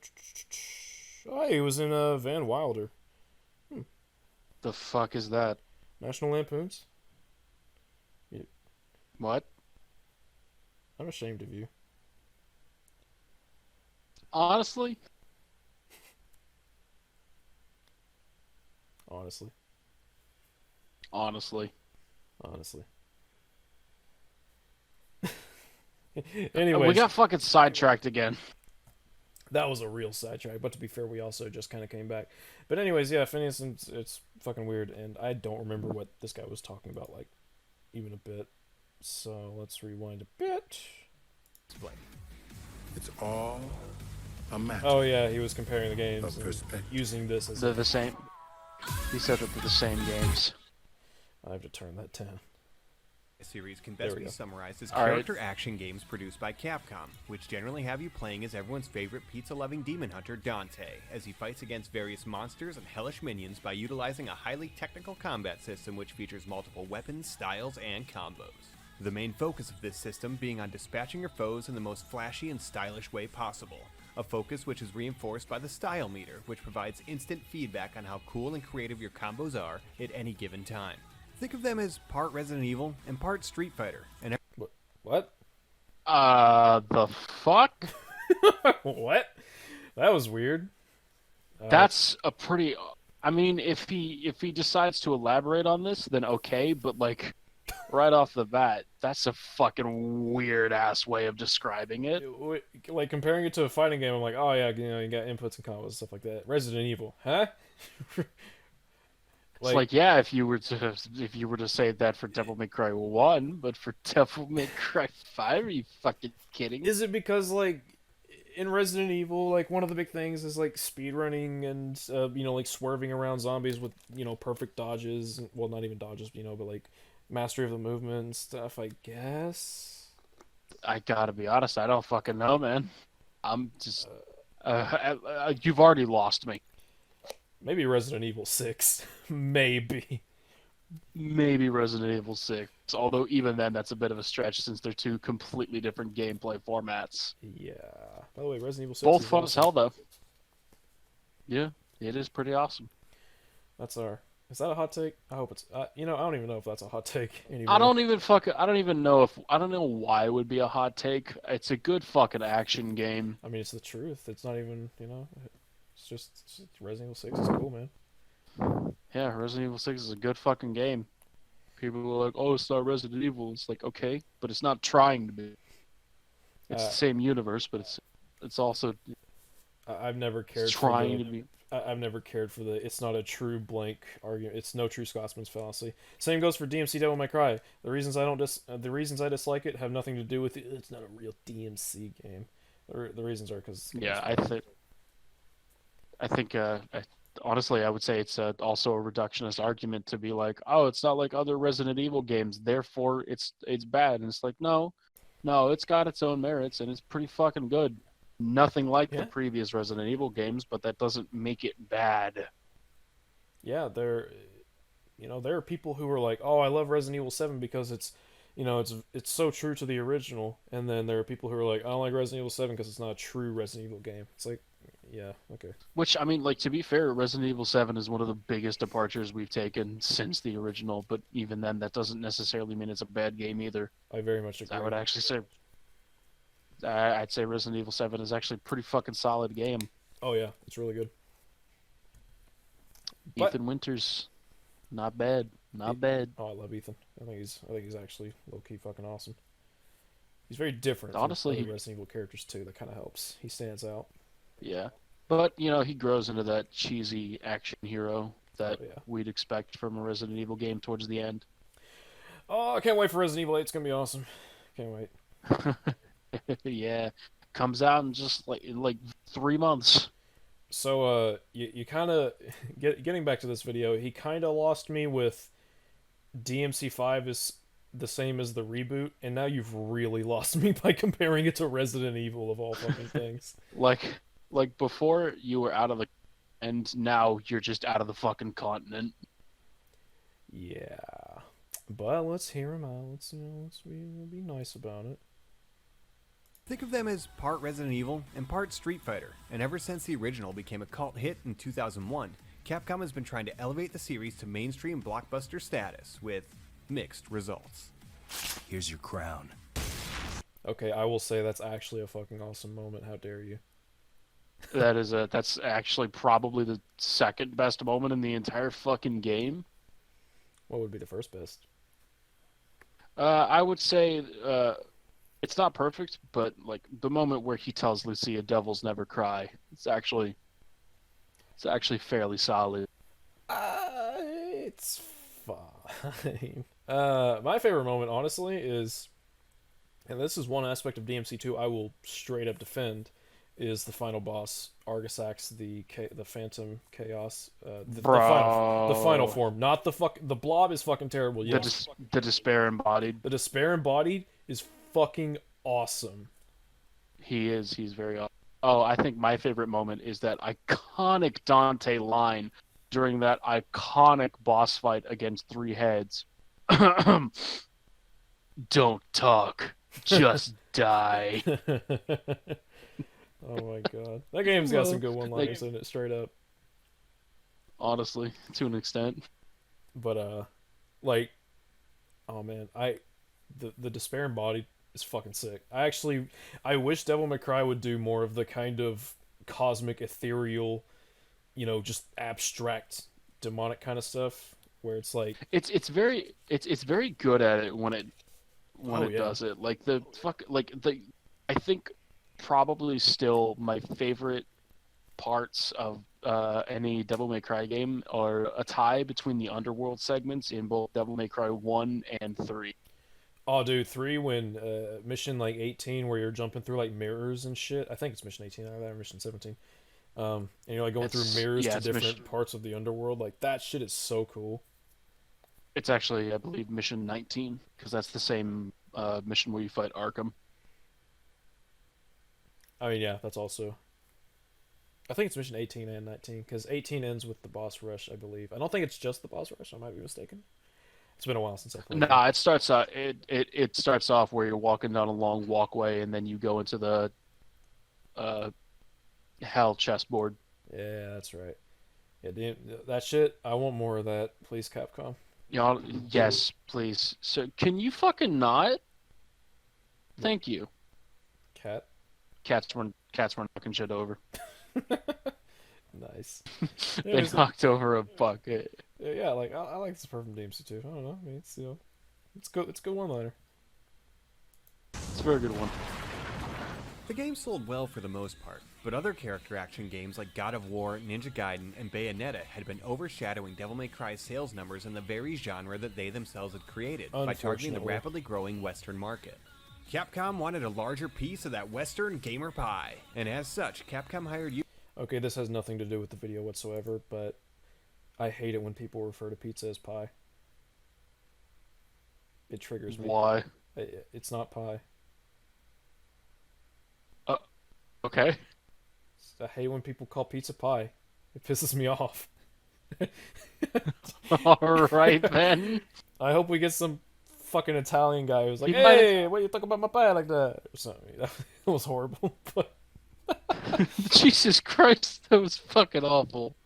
he was in Van Wilder. The fuck is that? National Lampoons. What? I'm ashamed of you. Honestly? Honestly. Honestly. Anyways, We got fucking sidetracked again. that was a real sidetrack. But to be fair, we also just kind of came back. But anyways, yeah, Phineas, it's fucking weird, and I don't remember what this guy was talking about, like, even a bit. So let's rewind a bit. It's all a matter Oh yeah, he was comparing the games of and perspective. using this as. They're the same. He said that they're the same games. I have to turn that down. The series can There best we be go. summarized as All right. character action games produced by Capcom, which generally have you playing as everyone's favorite pizza-loving demon hunter Dante, as he fights against various monsters and hellish minions by utilizing a highly technical combat system which features multiple weapons, styles, and combos. The main focus of this system being on dispatching your foes in the most flashy and stylish way possible, a focus which is reinforced by the style meter, which provides instant feedback on how cool and creative your combos are at any given time. Think of them as part Resident Evil and part Street Fighter, and What? The fuck? What? That was weird. That's a pretty. I mean, if he decides to elaborate on this, then okay. But like, right off the bat, that's a fucking weird ass way of describing it. Like comparing it to a fighting game, I'm like, oh yeah, you got inputs and combos and stuff like that. Resident Evil, huh? It's like, yeah, if you were to say that for Devil May Cry 1, but for Devil May Cry 5, are you fucking kidding? Is it because like in Resident Evil, like one of the big things is like speedrunning and like swerving around zombies with perfect dodges. Well, not even dodges, but like mastery of the movement and stuff. I guess. I gotta be honest, I don't fucking know, man. I'm just. You've already lost me. Maybe Resident Evil 6. Maybe. Maybe Resident Evil 6. Although even then, that's a bit of a stretch since they're two completely different gameplay formats. Yeah. By the way, Resident Evil 6 Both is fun as awesome. hell, though. Yeah, it is pretty awesome. Is that a hot take? I hope it's. I don't even know if that's a hot take anymore. I don't even know why it would be a hot take. It's a good fucking action game. I mean, it's the truth. It's not even. It's just Resident Evil 6 is cool, man. Yeah, Resident Evil 6 is a good fucking game. People are like, "Oh, it's not Resident Evil." It's like, okay, but it's not trying to be. It's the same universe, but it's also I've never cared. trying to be. I've never cared for the. It's not a true blank argument. It's no true Scotsman's fallacy. Same goes for DMC Devil May Cry. The reasons I dislike it have nothing to do with it. It's not a real DMC game. The reasons are because. Yeah, I think honestly, I would say it's also a reductionist argument to be like, oh, it's not like other Resident Evil games, therefore it's bad. And it's like, no, it's got its own merits and it's pretty fucking good. Nothing like the previous Resident Evil games, but that doesn't make it bad. Yeah, there are people who are like, oh, I love Resident Evil 7 because it's so true to the original, and then there are people who are like, I don't like Resident Evil 7 because it's not a true Resident Evil game. It's like, yeah, okay. Which, I mean, like, to be fair, Resident Evil 7 is one of the biggest departures we've taken since the original, but even then, that doesn't necessarily mean it's a bad game either. I very much agree. I would actually say, I'd say Resident Evil 7 is actually a pretty fucking solid game. Oh yeah, it's really good. Ethan Winters, not bad. Not bad. Oh, I love Ethan. I think he's actually low-key fucking awesome. He's very different Honestly, from other Resident Evil characters too. That kind of helps. He stands out. Yeah. But, he grows into that cheesy action hero that we'd expect from a Resident Evil game towards the end. Oh, I can't wait for Resident Evil 8. It's going to be awesome. Can't wait. Yeah. Comes out in just like 3 months. So, you kind of... Getting back to this video, he kind of lost me with DMC5 is the same as the reboot, and now you've really lost me by comparing it to Resident Evil of all fucking things. Like before you were out of the... And now you're just out of the fucking continent. Yeah. But let's hear him out. Let's be nice about it. Think of them as part Resident Evil and part Street Fighter, and ever since the original became a cult hit in 2001, Capcom has been trying to elevate the series to mainstream blockbuster status with mixed results. Here's your crown. Okay, I will say that's actually a fucking awesome moment. How dare you? That's actually probably the second best moment in the entire fucking game. What would be the first best? I would say it's not perfect, but like the moment where he tells Lucia "Devils never cry," it's actually fairly solid. It's fine. My favorite moment, honestly, is, and this is one aspect of DMC2 I will straight up defend, is the final boss, Argisax, the Phantom Chaos, the final form, not the Blob is fucking terrible. Yes, The Despair embodied. The Despair embodied is fucking awesome. He's very awesome. Oh, I think my favorite moment is that iconic Dante line during that iconic boss fight against Three Heads. Don't talk, just die. Oh my god, that game's got some good one-liners in it, straight up. Honestly, to an extent. But like, oh man, the Despair embodied is fucking sick. I wish Devil May Cry would do more of the kind of cosmic, ethereal, just abstract, demonic kind of stuff, where it's like it's very good at it when it does it. Like I think probably still my favorite parts of any Devil May Cry game are a tie between the underworld segments in both Devil May Cry 1 and 3. Oh, dude, 3 when mission like 18 where you're jumping through like mirrors and shit. I think it's mission 18 or mission 17. And you're like going through mirrors to different parts of the underworld. Like that shit is so cool. It's actually, I believe, mission 19 because that's the same mission where you fight Arkham. I mean, yeah, that's also. I think it's mission 18 and 19 because 18 ends with the boss rush, I believe. I don't think it's just the boss rush. I might be mistaken. It's been a while since I played. Nah, it starts it starts off where you're walking down a long walkway and then you go into the hell chessboard. Yeah, that's right. Yeah, that shit. I want more of that, please, Capcom. Yes, please. So, can you fucking not? Thank you. Cats were knocking shit over. Nice. They knocked over a bucket. Yeah, like I like this part from DMC2. I don't know. I mean, it's it's good. It's a good one-liner. It's a very good one. The game sold well for the most part, but other character action games like God of War, Ninja Gaiden, and Bayonetta had been overshadowing Devil May Cry's sales numbers in the very genre that they themselves had created by targeting the rapidly growing Western market. Capcom wanted a larger piece of that Western gamer pie, and as such, Capcom hired you. Okay, this has nothing to do with the video whatsoever, but I hate it when people refer to pizza as pie. It triggers me. Why? It's not pie. Okay. I hate when people call pizza pie. It pisses me off. Alright then. I hope we get some fucking Italian guy who's like, hey, what you talk about my pie like that? Or something. That was horrible, but... Jesus Christ, that was fucking awful.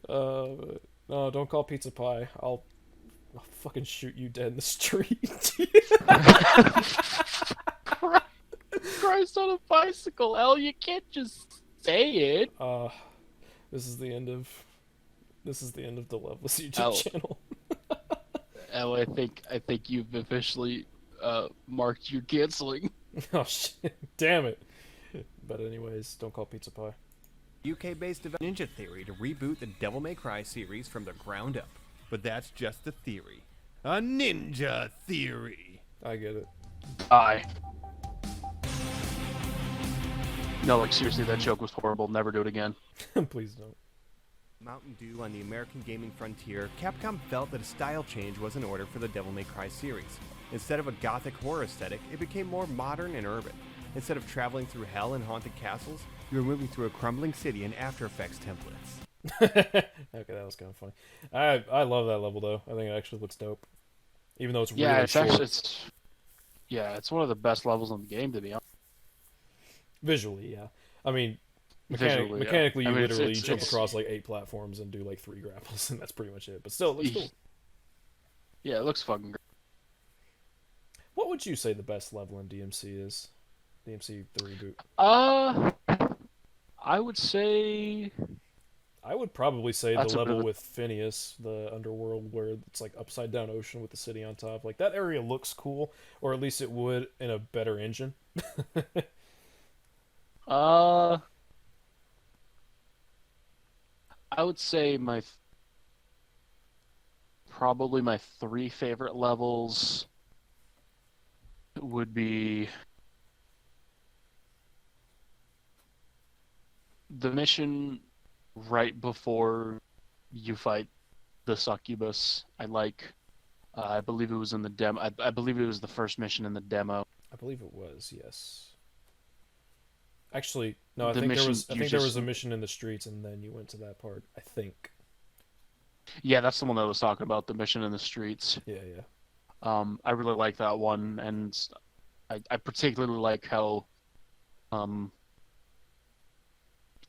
No, don't call pizza pie. I'll fucking shoot you dead in the street. Christ on a bicycle, Al, you can't just say it. This is the end of the Loveless YouTube channel. Al, I think you've officially marked your canceling. Oh shit! Damn it! But anyways, don't call pizza pie. UK-based Ninja Theory to reboot the Devil May Cry series from the ground up. But that's just the theory. A ninja theory! I get it. Aye. No, like seriously, that joke was horrible. Never do it again. Please don't. Mountain Dew on the American gaming frontier, Capcom felt that a style change was in order for the Devil May Cry series. Instead of a gothic horror aesthetic, it became more modern and urban. Instead of traveling through hell and haunted castles, you were moving through a crumbling city in After Effects templates. Okay, that was kind of funny. I love that level though. I think it actually looks dope. even though it's Yeah, really it's short. actually it's one of the best levels in the game, to be honest. Visually, yeah. I mean, Visually, yeah. mechanically, I you mean, literally it's jump across like 8 platforms and do like 3 grapples, and that's pretty much it. But still, it looks cool. Yeah, it looks fucking great. What would you say the best level in DMC is? DMC the reboot. I would say I would probably say the that's a bit level of a, with Phineas, the underworld, where it's like upside down ocean with the city on top. Like that area looks cool, or at least it would in a better engine. I would say probably my 3 favorite levels would be the mission right before you fight the succubus. I believe it was in the demo. I believe it was the first mission in the demo. I believe it was, yes. Actually, no, I The think there mission was. I you think there was just- a mission in the streets, and then you went to that part. I think. Yeah, that's the one that I was talking about, the mission in the streets. Yeah, yeah. I really like that one, and I particularly like how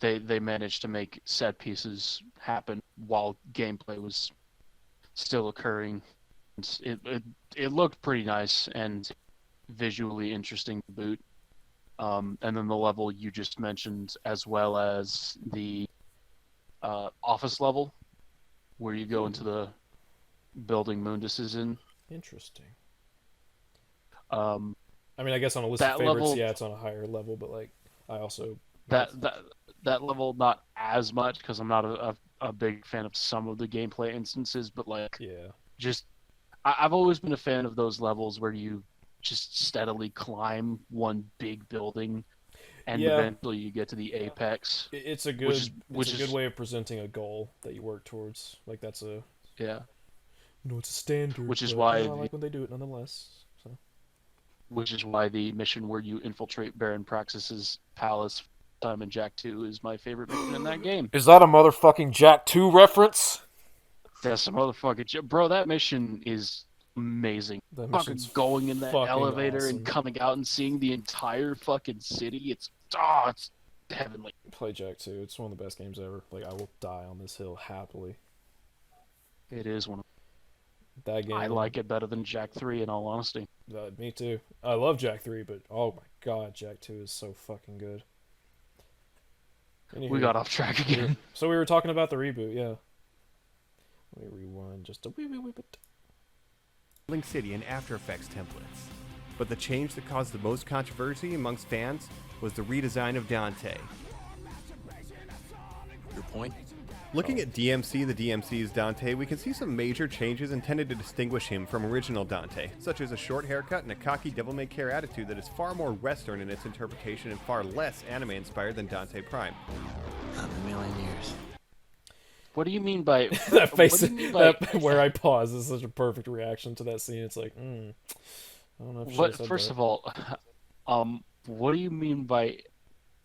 they managed to make set pieces happen while gameplay was still occurring. It looked pretty nice and visually interesting to boot. And then the level you just mentioned, as well as the office level, where you go into the building Mundus is in. Interesting. Um, I mean, I guess on a list that of favorites, level- yeah, it's on a higher level, but like, I also that level not as much because I'm not a big fan of some of the gameplay instances, but like yeah, just I've always been a fan of those levels where you just steadily climb one big building and Yeah. eventually you get to the apex. it's a good which it's a is- good way of presenting a goal that you work towards. Like that's a Yeah, it's a standard, Which is but, why I the- like when they do it nonetheless. So which is why the mission where you infiltrate Baron Praxis's palace time in Jack 2 is my favorite mission in that game. is that a motherfucking Jack 2 reference? That's a motherfucking bro. That mission is amazing. That Fucking mission's going in that fucking elevator awesome. and coming out and seeing the entire fucking city. It's heavenly. Play Jack 2. It's one of the best games ever. Like I will die on this hill happily. It is one of. That game. I like it better than Jack 3 in all honesty. Me too. I love Jack 3, but oh my god, Jack 2 is so fucking good. We Anywho, got off track again. So we were talking about the reboot, yeah. Let me rewind just a wee bit. Link City and After Effects templates. But the change that caused the most controversy amongst fans was the redesign of Dante. Your point? Looking at DMC, the DMC's Dante, we can see some major changes intended to distinguish him from original Dante, such as a short haircut and a cocky devil-may-care attitude that is far more Western in its interpretation and far less anime-inspired than Dante Prime. Not in a million years. What do you mean by That face, what do you mean by, where I pause is such a perfect reaction to that scene. It's like, I don't know if what? First of all, what do you mean by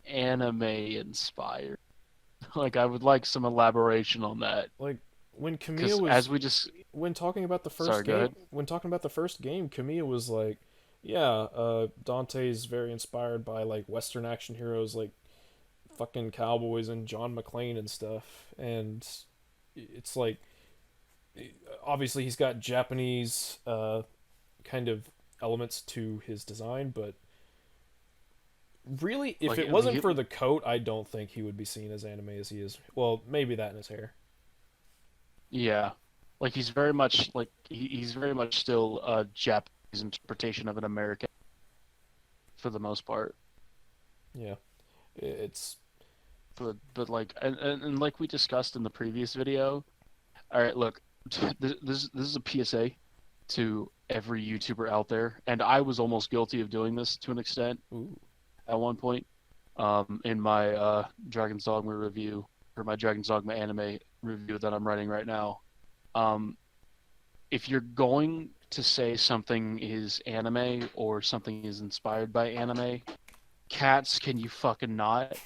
anime inspired? Like, I would like some elaboration on that. like when Camille Because was as we just when talking about the first Sorry, go game, ahead. when talking about the first game, Camille was like, yeah, Dante's very inspired by like Western action heroes like fucking cowboys and John McClane and stuff, and it's like obviously he's got Japanese kind of elements to his design, but really, if Like, it wasn't he- for the coat, I don't think he would be seen as anime as he is. Well, maybe that in his hair. yeah, like he's very much like he's very much still a Japanese interpretation of an American for the most part. Yeah, it's But like and like we discussed in the previous video. All right, look, this is a PSA to every YouTuber out there, and I was almost guilty of doing this to an extent ooh. at one point. In my Dragon's Dogma review, or my Dragon's Dogma anime review that I'm writing right now. If you're going to say something is anime or something is inspired by anime, cats, can you fucking not?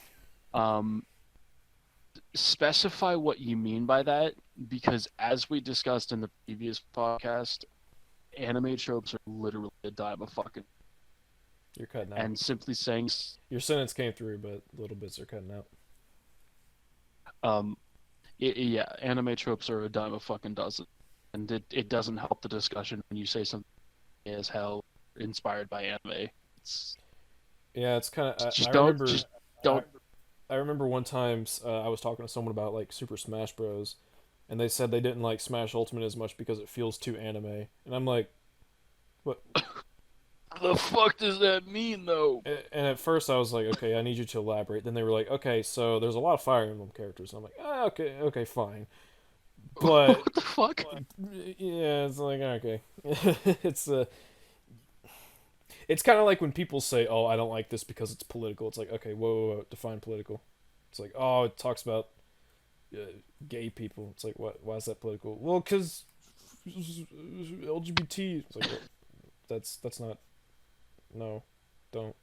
Specify what you mean by that, because as we discussed in the previous podcast, anime tropes are literally a dime a fucking. You're cutting out. And simply saying, Your sentence came through, but little bits are cutting out. yeah, anime tropes are a dime a fucking dozen, and it doesn't help the discussion when you say something as hell inspired by anime. Yeah, it's kind of. Just I don't, remember. just don't. I remember one time I was talking to someone about like Super Smash Bros, and they said they didn't like Smash Ultimate as much because it feels too anime, and I'm like, what? The fuck does that mean, though? And at first I was like, okay, I need you to elaborate. Then they were like, okay, so there's a lot of Fire Emblem characters. And I'm like, ah, okay, fine. But What the fuck? yeah, it's like okay, it's it's kind of like when people say, oh, I don't like this because it's political. It's like, okay, whoa, define political. It's like, oh, it talks about gay people. It's like, what? Why is that political? Well, because LGBT. It's like, what? That's not. No, don't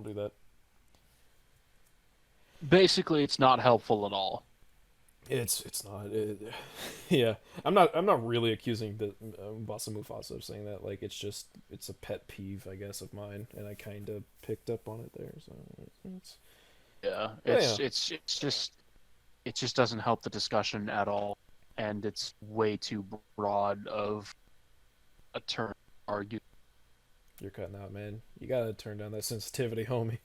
do that. Basically, it's not helpful at all. It's not. Yeah, I'm not really accusing the Basa Mufasa of saying that. Like, it's a pet peeve, I guess, of mine, and I kind of picked up on it there. So it's Yeah, yeah. it just doesn't help the discussion at all, and it's way too broad of a term to argue. You're cutting out, man. You gotta turn down that sensitivity, homie.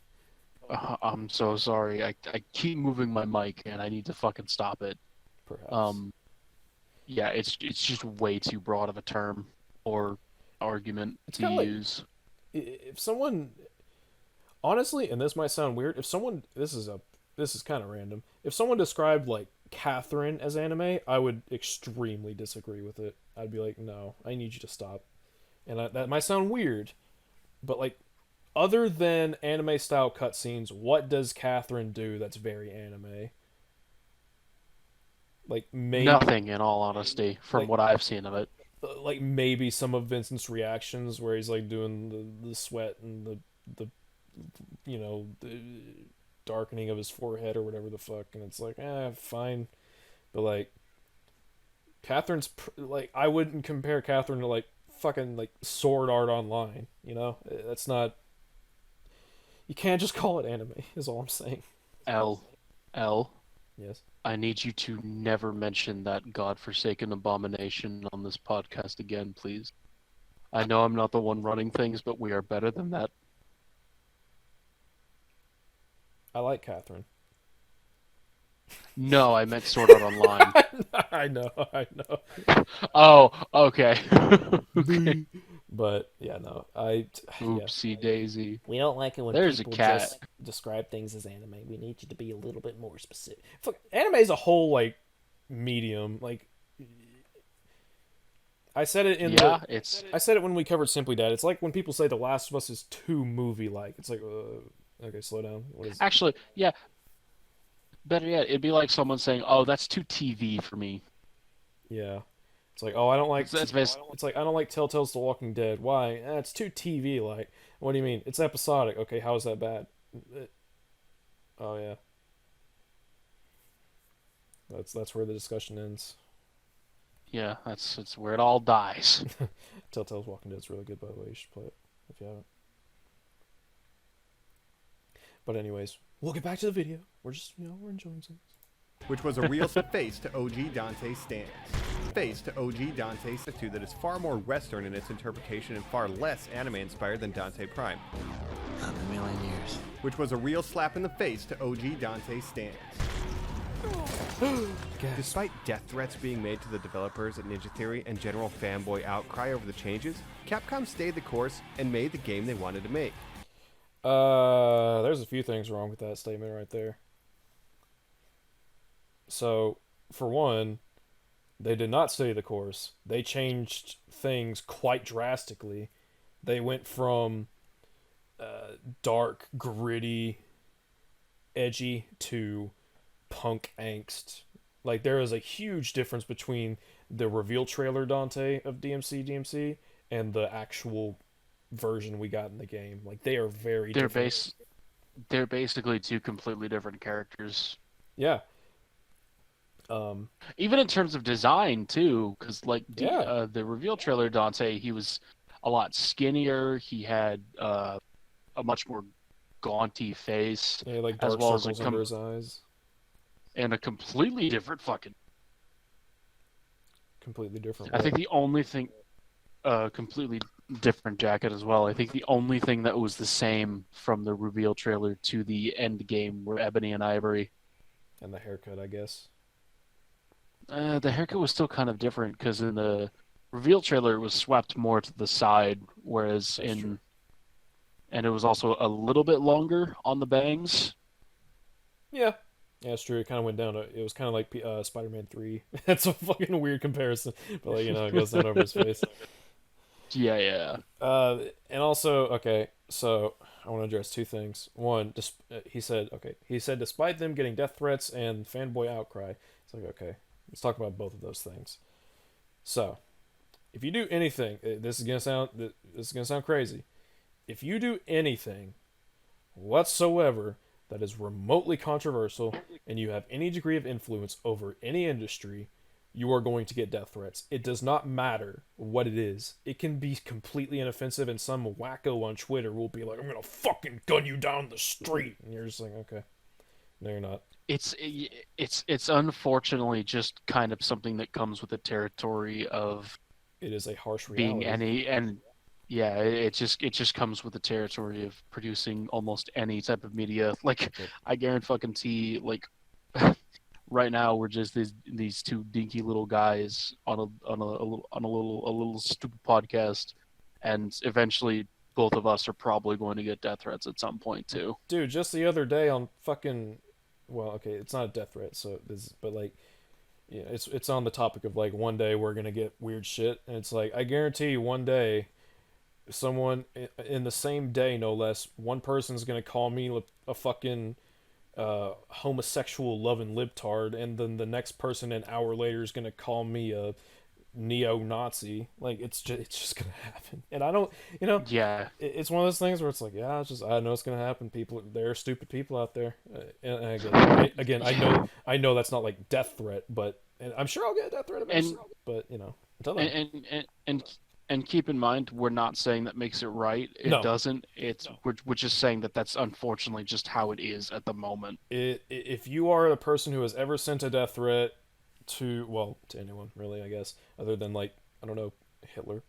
I'm so sorry. I keep moving my mic, and I need to fucking stop it. Perhaps. Yeah, it's just way too broad of a term or argument It's to kinda like- use. If someone, honestly, and this might sound weird, if someone, this is kind of random. If someone described like Catherine as anime, I would extremely disagree with it. I'd be like, no, I need you to stop. And that might sound weird, but like, other than anime style cutscenes, what does Catherine do that's very anime? Like maybe Nothing, in all honesty, from Like- what I've seen of it. like maybe some of Vincent's reactions where he's like doing the sweat and the the darkening of his forehead or whatever the fuck, and it's like fine, but like Catherine's like I wouldn't compare Catherine to like fucking like Sword Art Online, that's not. You can't just call it anime, is all I'm saying. L, Yes. I need you to never mention that godforsaken abomination on this podcast again, please. I know I'm not the one running things, but we are better than that. I like Catherine. No, I meant Sword Art Online. I know. Oh, okay. Okay. But yeah, no. Yeah. Oopsie daisy. We don't like it when There's a people cat. just describe things as anime. We need you to be a little bit more specific. Fuck, anime is a whole like medium. Like I said it in I said it when we covered Simply Dad. It's like when people say The Last of Us is too movie like. It's like okay, slow down. What is Actually, yeah. Better yet, it'd be like someone saying, "Oh, that's too TV for me." Yeah. It's like, oh, I don't like. That's basically. It's like I don't like Telltale's The Walking Dead. Why? It's too TV like. What do you mean? It's episodic. Okay, how is that bad? Oh yeah. That's where the discussion ends. Yeah, that's where it all dies. Telltale's Walking Dead's really good, by the way. You should play it if you haven't. But anyways, we'll get back to the video. We're just we're enjoying things. Which was a real face to OG Dante stance. Face to OG Dante's attitude that is far more Western in its interpretation and far less anime-inspired than Dante Prime. Not in a million years. Which was a real slap in the face to OG Dante's stance. Despite death threats being made to the developers at Ninja Theory and general fanboy outcry over the changes, Capcom stayed the course and made the game they wanted to make. There's a few things wrong with that statement right there. So, for one, they did not stay the course. They changed things quite drastically. They went from dark, gritty, edgy to punk angst. Like, there is a huge difference between the reveal trailer Dante of DMC and the actual version we got in the game. Like, they are very different. They're basically two completely different characters. Yeah. Even in terms of design too, because like Yeah, the reveal trailer, Dante, he was a lot skinnier. He had a much more gaunty face, yeah, like as dark well as circles under his eyes, and a completely different fucking. completely different. I What? think the only thing, completely different jacket as well. I think the only thing that was the same from the reveal trailer to the end game were Ebony and Ivory. And the haircut, I guess. The haircut was still kind of different because in the reveal trailer it was swept more to the side, whereas That's true. and it was also a little bit longer on the bangs. Yeah. Yeah, it's true. It kind of went down. It was kind of like Spider-Man 3. That's a fucking weird comparison, but like it goes down over his face. Yeah, yeah. And also, okay, so I want to address two things. One, he said despite them getting death threats and fanboy outcry, it's like okay, let's talk about both of those things. So, if you do anything, this is gonna sound crazy. If you do anything whatsoever that is remotely controversial and you have any degree of influence over any industry, you are going to get death threats. It does not matter what it is. It can be completely inoffensive, and some wacko on Twitter will be like, I'm gonna fucking gun you down the street. And you're just like, okay. No, you're not. It's unfortunately just kind of something that comes with the territory of It is a harsh being reality. any and yeah, it just comes with the territory of producing almost any type of media. Like Yep. I guarantee like right now we're just these two dinky little guys on a little stupid podcast, and eventually both of us are probably going to get death threats at some point too. Dude, just the other day on fucking. Well, okay, it's not a death threat, but like, yeah, it's on the topic of like one day we're gonna get weird shit, and it's like I guarantee you one day someone in the same day, no less, one person's gonna call me a fucking homosexual loving libtard, and then the next person an hour later is gonna call me a neo-Nazi. Like it's just gonna happen, and I don't, you know, Yeah, it's one of those things where it's like, yeah, it's just I know it's gonna happen. People, there are stupid people out there, and again, I know that's not like death threat, but and I'm sure I'll get a death threat and eventually. But until and then, and keep in mind, we're not saying that makes it right. It no. doesn't. We're just saying that that's unfortunately just how it is at the moment. If you are a person who has ever sent a death threat to anyone really, I guess, other than like I don't know Hitler.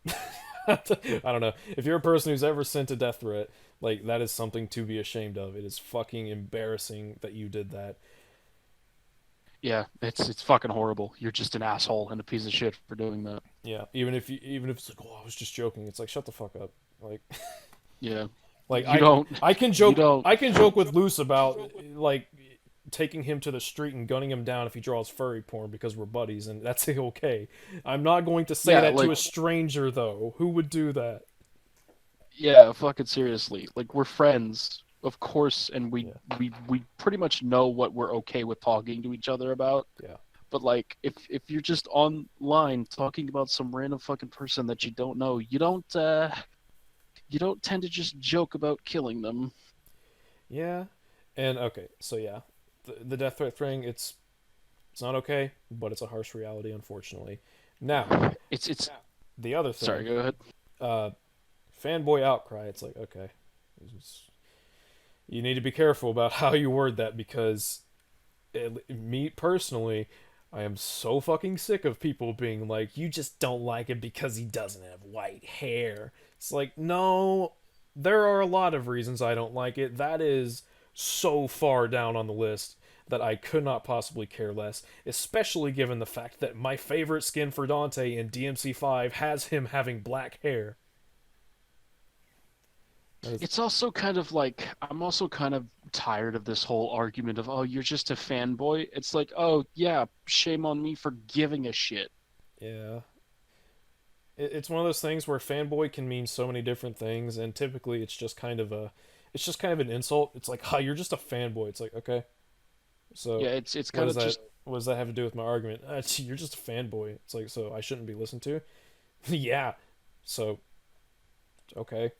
I don't know. If you're a person who's ever sent a death threat, like that is something to be ashamed of. It is fucking embarrassing that you did that. Yeah, it's fucking horrible. You're just an asshole and a piece of shit for doing that. Yeah, even if it's like, oh, I was just joking. It's like shut the fuck up. Like, Yeah, like you don't. You don't. I can joke with Luce about like taking him to the street and gunning him down if he draws furry porn because we're buddies, and that's okay. I'm not going to say Yeah, that to like a stranger though. Who would do that? yeah, fucking seriously. Like we're friends, of course, and we Yeah, we pretty much know what we're okay with talking to each other about. yeah. But like, if you're just online talking about some random fucking person that you don't know, you don't tend to just joke about killing them. Yeah. And okay, so yeah, the death threat thing, it's not okay, but it's a harsh reality, unfortunately. Now, It's the other sorry, thing, go ahead. uh, fanboy outcry. It's like okay, you need to be careful about how you word that because me personally, I am so fucking sick of people being like, you just don't like him because he doesn't have white hair. It's like, no, there are a lot of reasons I don't like it. That is so far down on the list that I could not possibly care less, especially given the fact that my favorite skin for Dante in DMC5 has him having black hair. That is, It's also kind of like I'm also kind of tired of this whole argument of, oh, you're just a fanboy. It's like, oh yeah, shame on me for giving a shit. yeah. It's one of those things where fanboy can mean so many different things, and typically it's just kind of an insult. It's like, "Ha, you're just a fanboy." It's like, okay, Yeah, so it's what kind does of that just what does that have to do with my argument? You're just a fanboy. It's like, so I shouldn't be listened to? Yeah. So okay,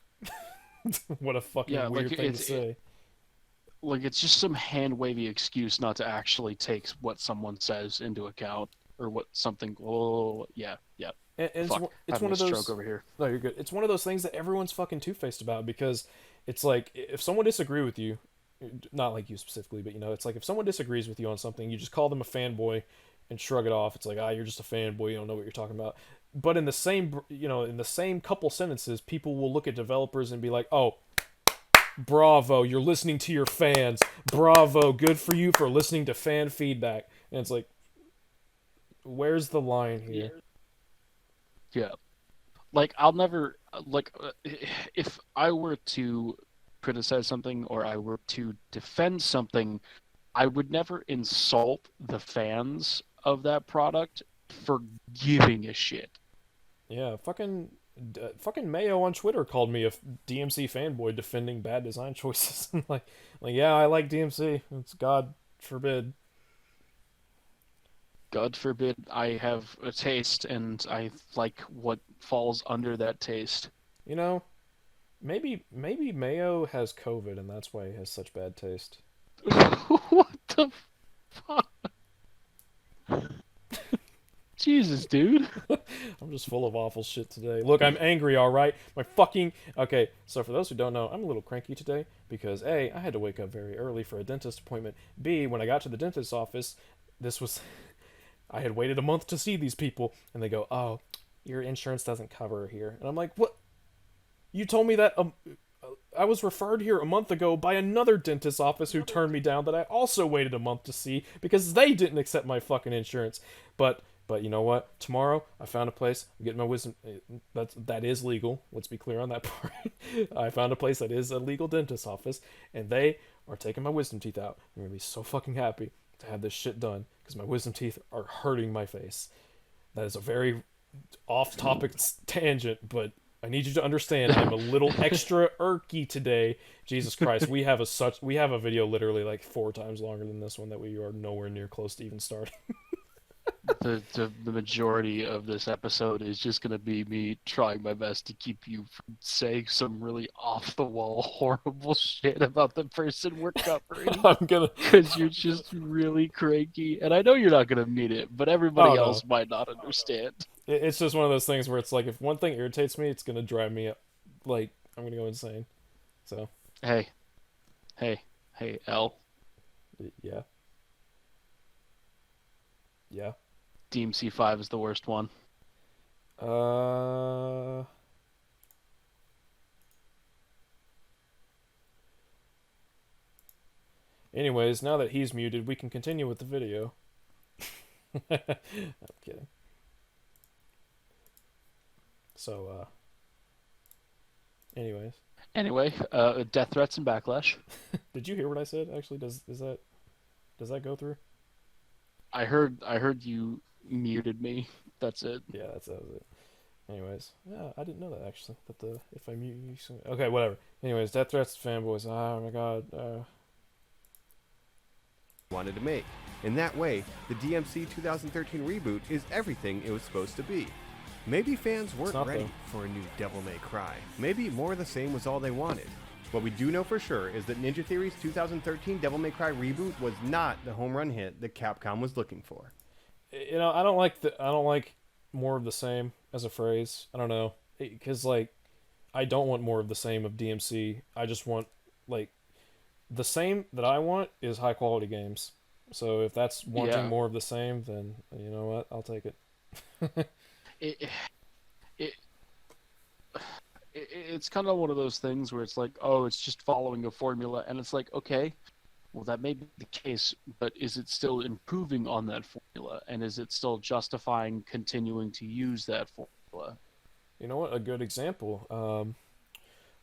what a fucking yeah, like weird thing to say. like it's just some hand wavy excuse not to actually take what someone says into account or what something. Oh yeah, yeah. And Fuck, it's having one a of stroke those. over here. No, you're good. It's one of those things that everyone's fucking two-faced about because it's like if someone disagree with you, not like you specifically, but it's like if someone disagrees with you on something, you just call them a fanboy and shrug it off. It's like, you're just a fanboy, you don't know what you're talking about. But in the same, in the same couple sentences, people will look at developers and be like, "Oh, bravo, you're listening to your fans. Bravo, good for you for listening to fan feedback." And it's like, where's the line here? Yeah. Like I'll never if I were to criticize something or I were to defend something, I would never insult the fans of that product for giving a shit. Yeah, fucking Mayo on Twitter called me a DMC fanboy defending bad design choices. like yeah, I like DMC. It's God forbid. God forbid I have a taste and I like what falls under that taste. You know, maybe Mayo has COVID and that's why he has such bad taste. What the fuck? Jesus, dude. I'm just full of awful shit today. Look, I'm angry, alright? Okay, so for those who don't know, I'm a little cranky today because A, I had to wake up very early for a dentist appointment. B, when I got to the dentist's office, this was I had waited a month to see these people, and they go, "Oh, your insurance doesn't cover here." And I'm like, "What? You told me that I was referred here a month ago by another dentist's office who turned me down that I also waited a month to see because they didn't accept my fucking insurance." But you know what? Tomorrow I found a place. I'm getting my wisdom. That is legal. Let's be clear on that part. I found a place that is a legal dentist's office, and they are taking my wisdom teeth out. I'm gonna be so fucking happy to have this shit done because my wisdom teeth are hurting my face. That is a very off-topic tangent, but I need you to understand I'm a little extra irky today. Jesus Christ, we have a video literally like 4 times longer than this one that we are nowhere near close to even starting. The majority of this episode is just going to be me trying my best to keep you from saying some really off the wall horrible shit about the person we're covering. I'm gonna Because you're just really cranky, and I know you're not going to mean it, but everybody else might not understand. It's just one of those things where it's like if one thing irritates me, it's gonna drive me up. Like I'm gonna go insane. So Hey, L. yeah. Yeah. DMC5 is the worst one. Anyways, now that he's muted, we can continue with the video. I'm kidding. So, anyways. Anyway, death threats and backlash. Did you hear what I said? Actually, does that go through? I heard you muted me. That's it. Yeah, that was it. Anyways, yeah, I didn't know that actually. But if I mute you, okay, whatever. Anyways, death threats to fanboys. Oh my god. Wanted to make. In that way, the DMC 2013 reboot is everything it was supposed to be. Maybe fans weren't not, ready though. for a new Devil May Cry. Maybe more of the same was all they wanted. What we do know for sure is that Ninja Theory's 2013 Devil May Cry reboot was not the home run hit that Capcom was looking for. I don't like more of the same as a phrase. I don't know, because like I don't want more of the same of DMC. I just want like the same that I want is high quality games. So if that's wanting more of the same, then you know what? I'll take it. It's kind of one of those things where it's like, oh, it's just following a formula, and it's like, okay, well, that may be the case, but is it still improving on that formula, and is it still justifying continuing to use that formula? You know what? A good example.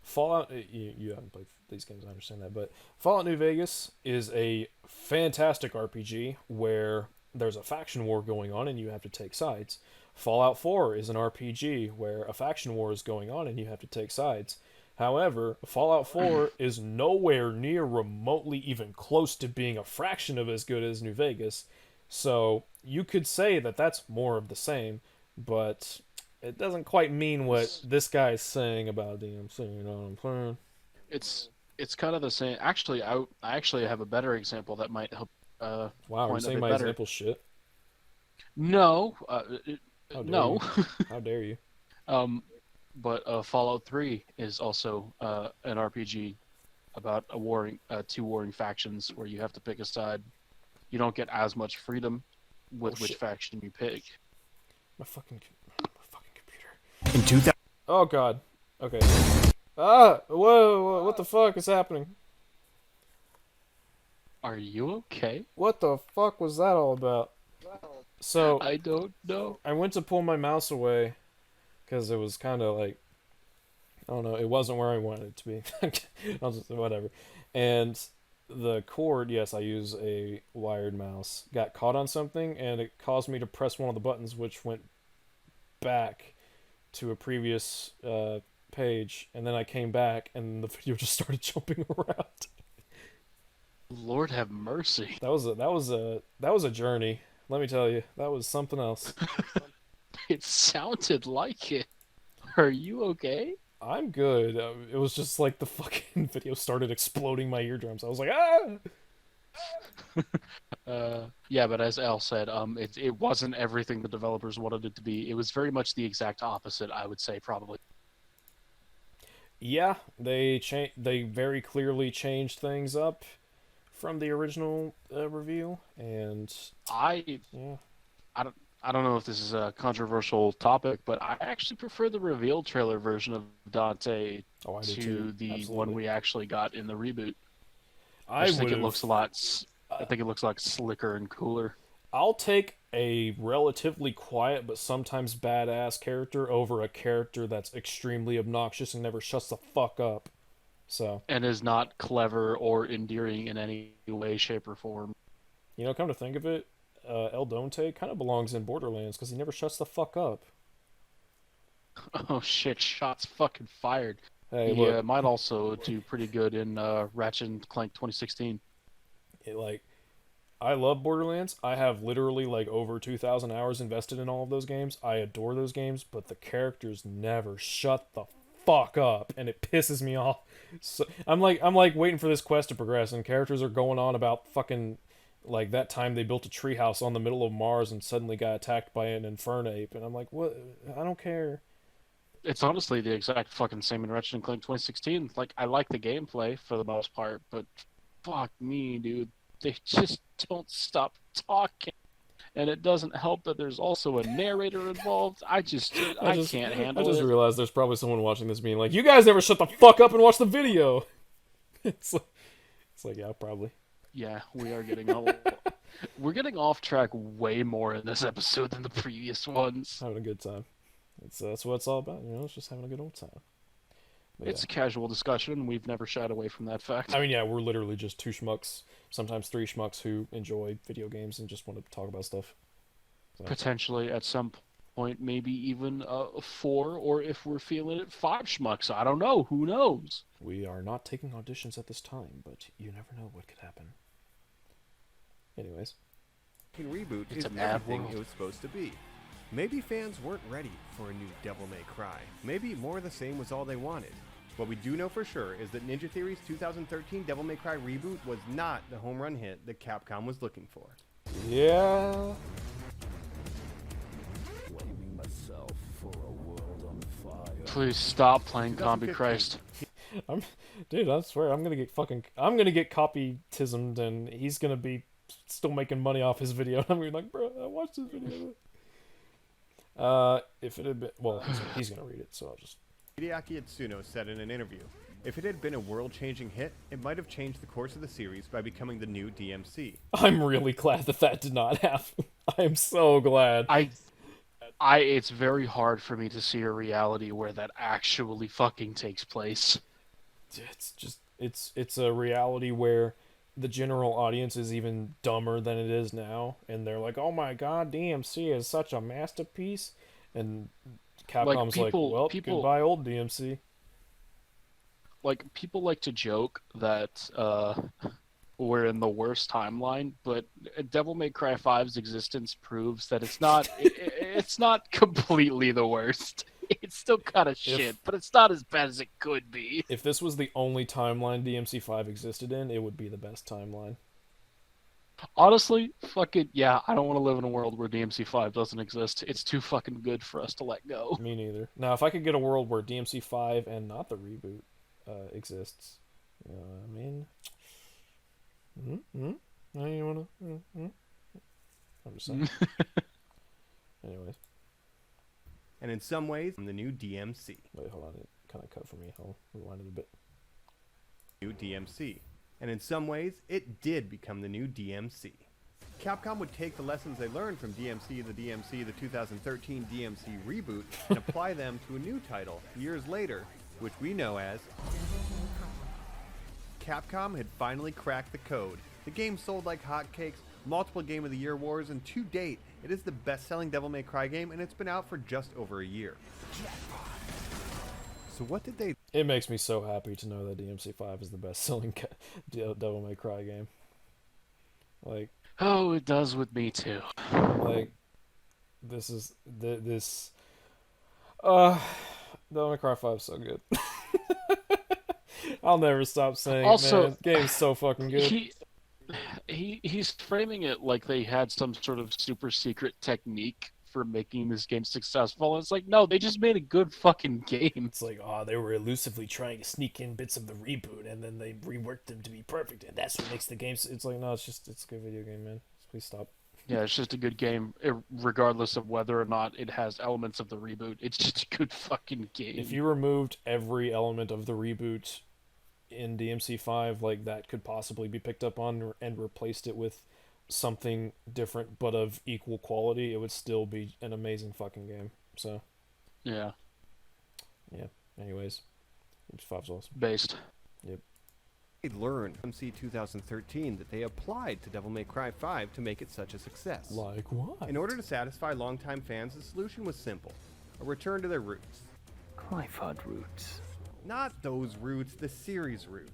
Fallout. You haven't played these games, I understand that, but Fallout New Vegas is a fantastic RPG where there's a faction war going on and you have to take sides. Fallout 4 is an RPG where a faction war is going on and you have to take sides. However, Fallout 4 is nowhere near remotely even close to being a fraction of as good as New Vegas. So you could say that that's more of the same, but it doesn't quite mean what this guy is saying about DMC, you know what I'm saying? it's kind of the same. Actually, I actually have a better example that might help. Wow, are you Point a saying bit my better. example shit? No, How dare no. you? How dare you? But Fallout 3 is also an RPG about two warring factions where you have to pick a side. You don't get as much freedom with which shit. faction you pick. My fucking computer. In 2000, Oh god. Okay. Ah! Whoa! What the fuck is happening? Are you okay? What the fuck was that all about? So I don't know. I went to pull my mouse away because it was kind of like, I don't know, it wasn't where I wanted it to be. I'll just whatever. And the cord, yes, I use a wired mouse, got caught on something, and it caused me to press one of the buttons, which went back to a previous page, and then I came back, and the video just started jumping around. Lord have mercy. That was a journey. Let me tell you, that was something else. It sounded like it. Are you okay? I'm good. It was just like the fucking video started exploding my eardrums. I was like, ah! Yeah, but as Al said, it wasn't everything the developers wanted it to be. It was very much the exact opposite, I would say, probably. Yeah, they very clearly changed things up from the original reveal, and I yeah, I don't know if this is a controversial topic, but I actually prefer the reveal trailer version of Dante oh, I do to too. the Absolutely. one we actually got in the reboot. I just think it would've- looks a lot. I think it looks like slicker and cooler. I'll take a relatively quiet but sometimes badass character over a character that's extremely obnoxious and never shuts the fuck up. So, And is not clever or endearing in any way, shape, or form. you know, come to think of it, El Donte kind of belongs in Borderlands because he never shuts the fuck up. Oh shit! Shots fucking fired. Hey, He look, might also do pretty good in Ratchet and Clank 2016. like, I love Borderlands. I have literally like over 2,000 hours invested in all of those games. I adore those games, but the characters never shut the fuck up, and it pisses me off. So I'm like waiting for this quest to progress, and characters are going on about fucking like that time they built a treehouse on the middle of Mars and suddenly got attacked by an Infernape, and I'm like, what? I don't care. It's honestly the exact fucking same in Ratchet and Clank 2016. Like, I like the gameplay for the most part, but fuck me, dude. They just don't stop talking. And it doesn't help that there's also a narrator involved. I can't handle I just it. realized there's probably someone watching this being like, you guys never shut the fuck up and watch the video. It's like yeah, probably. Yeah, we are getting we're getting off track way more in this episode than the previous ones. Having a good time. That's what it's all about, you know. It's just having a good old time. But It's a casual discussion, and we've never shied away from that fact. I mean, yeah, we're literally just two schmucks, sometimes three schmucks who enjoy video games and just want to talk about stuff. So. Potentially, at some point, maybe even 4, or if we're feeling it, 5 schmucks. I don't know. Who knows? We are not taking auditions at this time, but you never know what could happen. Anyways. Reboot It's is a bad everything world. it was supposed to be. Maybe fans weren't ready for a new Devil May Cry. Maybe more of the same was all they wanted. What we do know for sure is that Ninja Theory's 2013 Devil May Cry Reboot was not the home run hit that Capcom was looking for. Yeah. Blaming myself for a world on fire. Please stop playing Zombie 2015. Christ. Dude, I swear I'm gonna get copy-tismed, and he's gonna be still making money off his video. I'm gonna be like, bro, I watched this video. If it had been, well, he's gonna read it, so I'll just. Hideaki Itsuno said in an interview, if it had been a world-changing hit, it might have changed the course of the series by becoming the new DMC. I'm really glad that did not happen. I am so glad. It's very hard for me to see a reality where that actually fucking takes place. It's a reality where the general audience is even dumber than it is now, and they're like, "Oh my god, DMC is such a masterpiece," and Capcom's people- goodbye, old DMC. Like, people like to joke that we're in the worst timeline, but Devil May Cry 5's existence proves that it's not. It's not completely the worst. it's still kind of shit, but it's not as bad as it could be. If this was the only timeline DMC5 existed in, it would be the best timeline. Honestly, fuck it. Yeah, I don't want to live in a world where DMC5 doesn't exist. It's too fucking good for us to let go. Me neither. Now, if I could get a world where DMC5 and not the reboot exists, you know what I mean? You wanna? I'm just saying. Anyways. And in some ways, the new DMC. Wait, hold on. It kind of cut for me. I'll rewind it a bit. New DMC. And in some ways, it did become the new DMC. Capcom would take the lessons they learned from DMC, the 2013 DMC Reboot, and apply them to a new title years later, which we know as... Capcom had finally cracked the code. The game sold like hotcakes, multiple Game of the Year awards, and to date, it is the best-selling Devil May Cry game, and it's been out for just over a year. So what did they... It makes me so happy to know that DMC5 is the best-selling Devil May Cry game. Like... Oh, it does with me too. Like... This... Devil May Cry 5 is so good. I'll never stop saying Also, it, man. This game's so fucking good. He's framing it like they had some sort of super secret technique for making this game successful. It's like, no, they just made a good fucking game. It's like, oh, they were elusively trying to sneak in bits of the reboot, and then they reworked them to be perfect, and that's what makes the game. It's like, no, it's a good video game, man. Please stop. Yeah, it's just a good game, regardless of whether or not it has elements of the reboot. It's just a good fucking game. If you removed every element of the reboot in DMC5, like, that could possibly be picked up on and replaced it with something different but of equal quality, it would still be an amazing fucking game. So yeah, anyways, DMC5's awesome. Based. Yep. They learned from DMC 2013 that they applied to Devil May Cry 5 to make it such a success. Like what? In order to satisfy longtime fans, the solution was simple: a return to their roots. Cryfod roots. Not those roots, the series roots.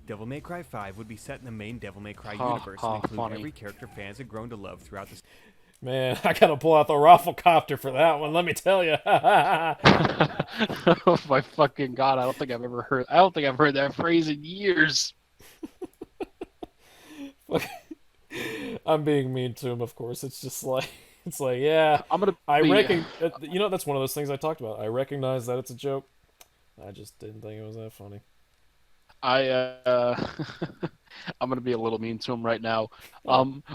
Devil May Cry 5 would be set in the main Devil May Cry universe and include funny. every character fans had grown to love throughout the... Man, I gotta pull out the Rafflecopter for that one, let me tell you. Oh my fucking god! I don't think I've heard that phrase in years. I'm being mean to him, of course. It's just like, yeah. I reckon, you know, that's one of those things I talked about. I recognize that it's a joke. I just didn't think it was that funny. I'm gonna be a little mean to him right now.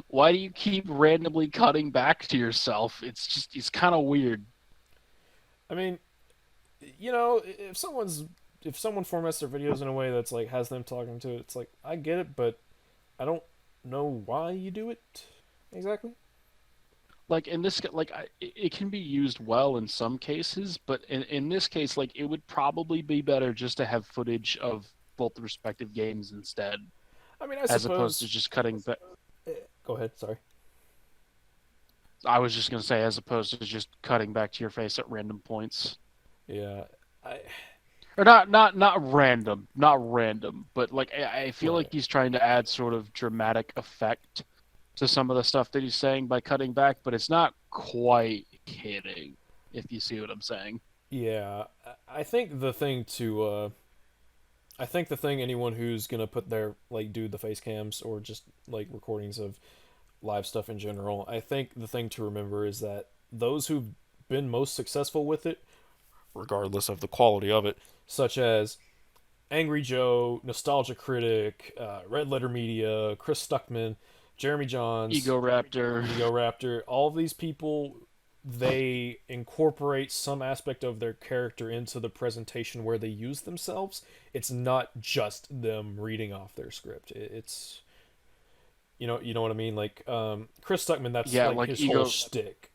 Why do you keep randomly cutting back to yourself? It's kind of weird. I mean, you know, if someone formats their videos in a way that's like has them talking to it, it's like, I get it, but I don't know why you do it exactly. Like in this, it can be used well in some cases, but in this case, like, it would probably be better just to have footage of both the respective games instead. I mean, as opposed to just cutting back. Go ahead, sorry. I was just gonna say, as opposed to just cutting back to your face at random points. Yeah, or not random, but like I feel like he's trying to add sort of dramatic effect to some of the stuff that he's saying by cutting back, but it's not quite hitting, if you see what I'm saying. Yeah, I think the thing anyone who's gonna put their, like, do the face cams or just like recordings of live stuff in general, I think the thing to remember is that those who've been most successful with it, regardless of the quality of it, such as Angry Joe, Nostalgia Critic, Red Letter Media, Chris Stuckman, Jeremy Johns, Ego Raptor, all of these people, they incorporate some aspect of their character into the presentation where they use themselves. It's not just them reading off their script. It's, you know what I mean? Like, Chris Stuckman, that's like his whole shtick.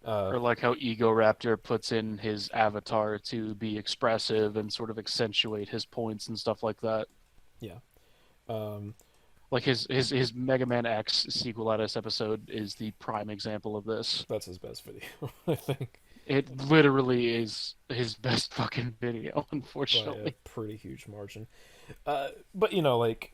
Or like how Ego Raptor puts in his avatar to be expressive and sort of accentuate his points and stuff like that. Yeah. Like his Mega Man X sequelitis episode is the prime example of this. That's his best video, I think. It literally is his best fucking video, unfortunately. By a pretty huge margin. But, you know, like,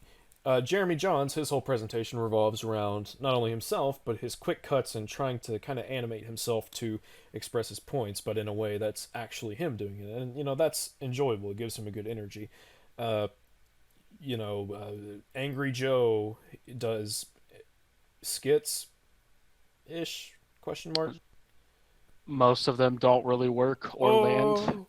Jeremy Johns, his whole presentation revolves around not only himself, but his quick cuts and trying to kind of animate himself to express his points, but in a way that's actually him doing it. And, that's enjoyable. It gives him a good energy. Uh, Angry Joe does skits ish, question mark. Most of them don't really work or land.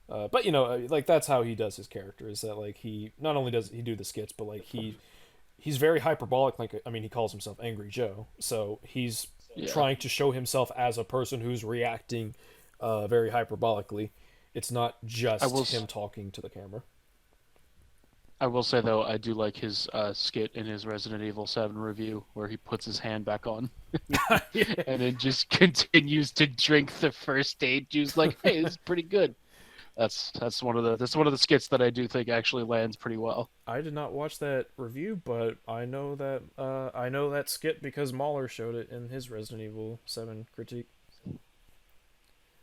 But like that's how he does his character, is that like he not only does he do the skits, but like he's very hyperbolic. Like, I mean, he calls himself Angry Joe, so he's trying to show himself as a person who's reacting very hyperbolically. It's not just him talking to the camera. I will say though, I do like his skit in his Resident Evil 7 review where he puts his hand back on and then just continues to drink the first aid juice. Like, hey, this is pretty good. That's one of the skits that I do think actually lands pretty well. I did not watch that review, but I know that skit because Mahler showed it in his Resident Evil 7 critique.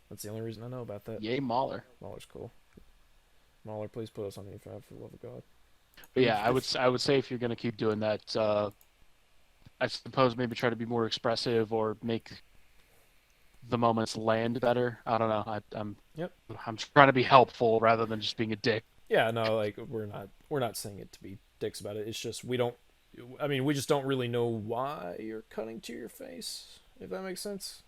That's the only reason I know about that. Yay, Mahler. Mahler's cool. Mahler, please put us on E5 for the love of God. But yeah, I would say if you're gonna keep doing that, I suppose maybe try to be more expressive or make the moments land better. I don't know. I'm trying to be helpful rather than just being a dick. Yeah, no, like we're not saying it to be dicks about it. It's just we just don't really know why you're cutting to your face, if that makes sense.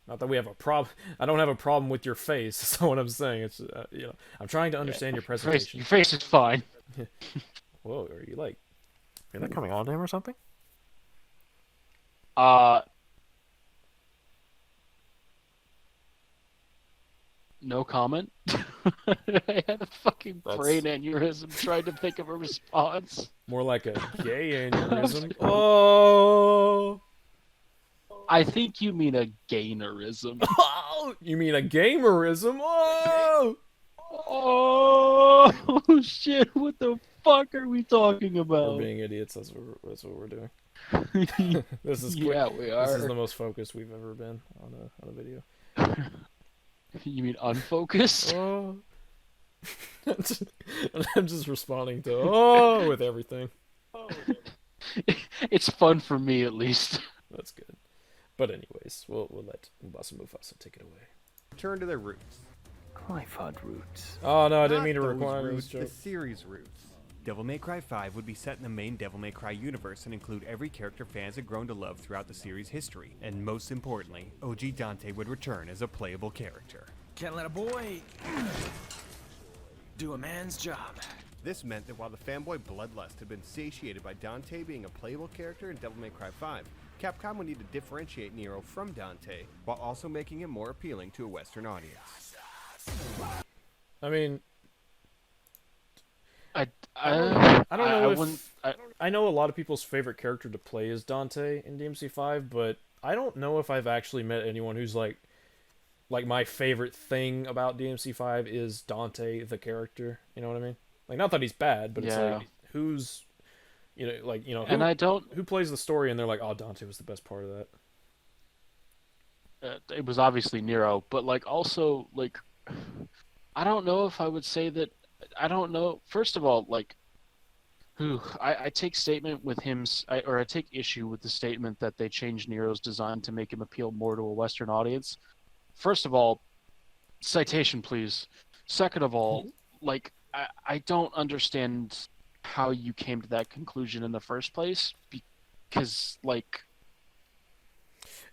Not that we have a problem. I don't have a problem with your face. That's not what I'm saying. It's I'm trying to understand your presentation. Your face is fine. Whoa, are you like? Are that coming on to him or something? No comment. I had a fucking brain aneurysm trying to think of a response. More like a gay aneurysm. Oh. I think you mean a gainerism. Oh, you mean a gamerism? Oh. Oh shit! What the fuck are we talking about? We're being idiots. That's what we're doing. This is quick. Yeah, we are. This is the most focused we've ever been on a video. You mean unfocused? Oh. I'm just responding to with everything. It's fun for me, at least. That's good. But anyways, we'll let Mufasa Mufasa take it away. Return to their roots. Clive roots. Oh no, I didn't Not mean to those require roots, this the joke. series roots. Devil May Cry 5 would be set in the main Devil May Cry universe and include every character fans had grown to love throughout the series' history. And most importantly, OG Dante would return as a playable character. Can't let a boy do a man's job. This meant that while the fanboy bloodlust had been satiated by Dante being a playable character in Devil May Cry 5, Capcom would need to differentiate Nero from Dante while also making him more appealing to a Western audience. I mean, I don't know I know a lot of people's favorite character to play is Dante in DMC5, but I don't know if I've actually met anyone who's like my favorite thing about DMC5 is Dante the character. You know what I mean? Like, not that he's bad, but it's like who's who plays the story and they're like, oh, Dante was the best part of that. It was obviously Nero, but like also like I don't know if I would say that. I don't know. First of all, like, I take statement with him, I take issue with the statement that they changed Nero's design to make him appeal more to a Western audience. First of all, citation, please. Second of all, like, I don't understand how you came to that conclusion in the first place, because, like,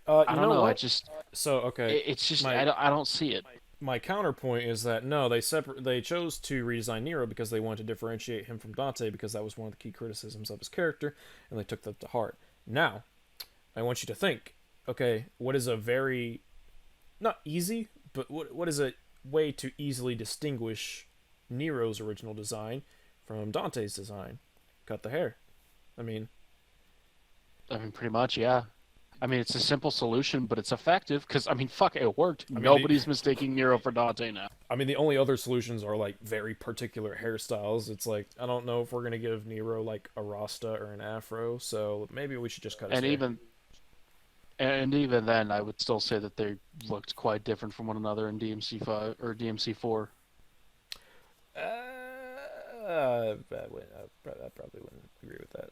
I don't know. I just it's just I don't see it. My counterpoint is that no, they chose to redesign Nero because they wanted to differentiate him from Dante, because that was one of the key criticisms of his character, and they took that to heart. Now, I want you to think, okay, what is a very, not easy, but what is a way to easily distinguish Nero's original design from Dante's design? Cut the hair. I mean, pretty much, yeah. I mean, it's a simple solution, but it's effective because, I mean, fuck, it worked. Nobody's mistaking Nero for Dante now. I mean, the only other solutions are, like, very particular hairstyles. It's like, I don't know if we're going to give Nero, like, a Rasta or an afro, so maybe we should just cut his hair. And even then, I would still say that they looked quite different from one another in DMC5 or DMC4. I probably wouldn't agree with that.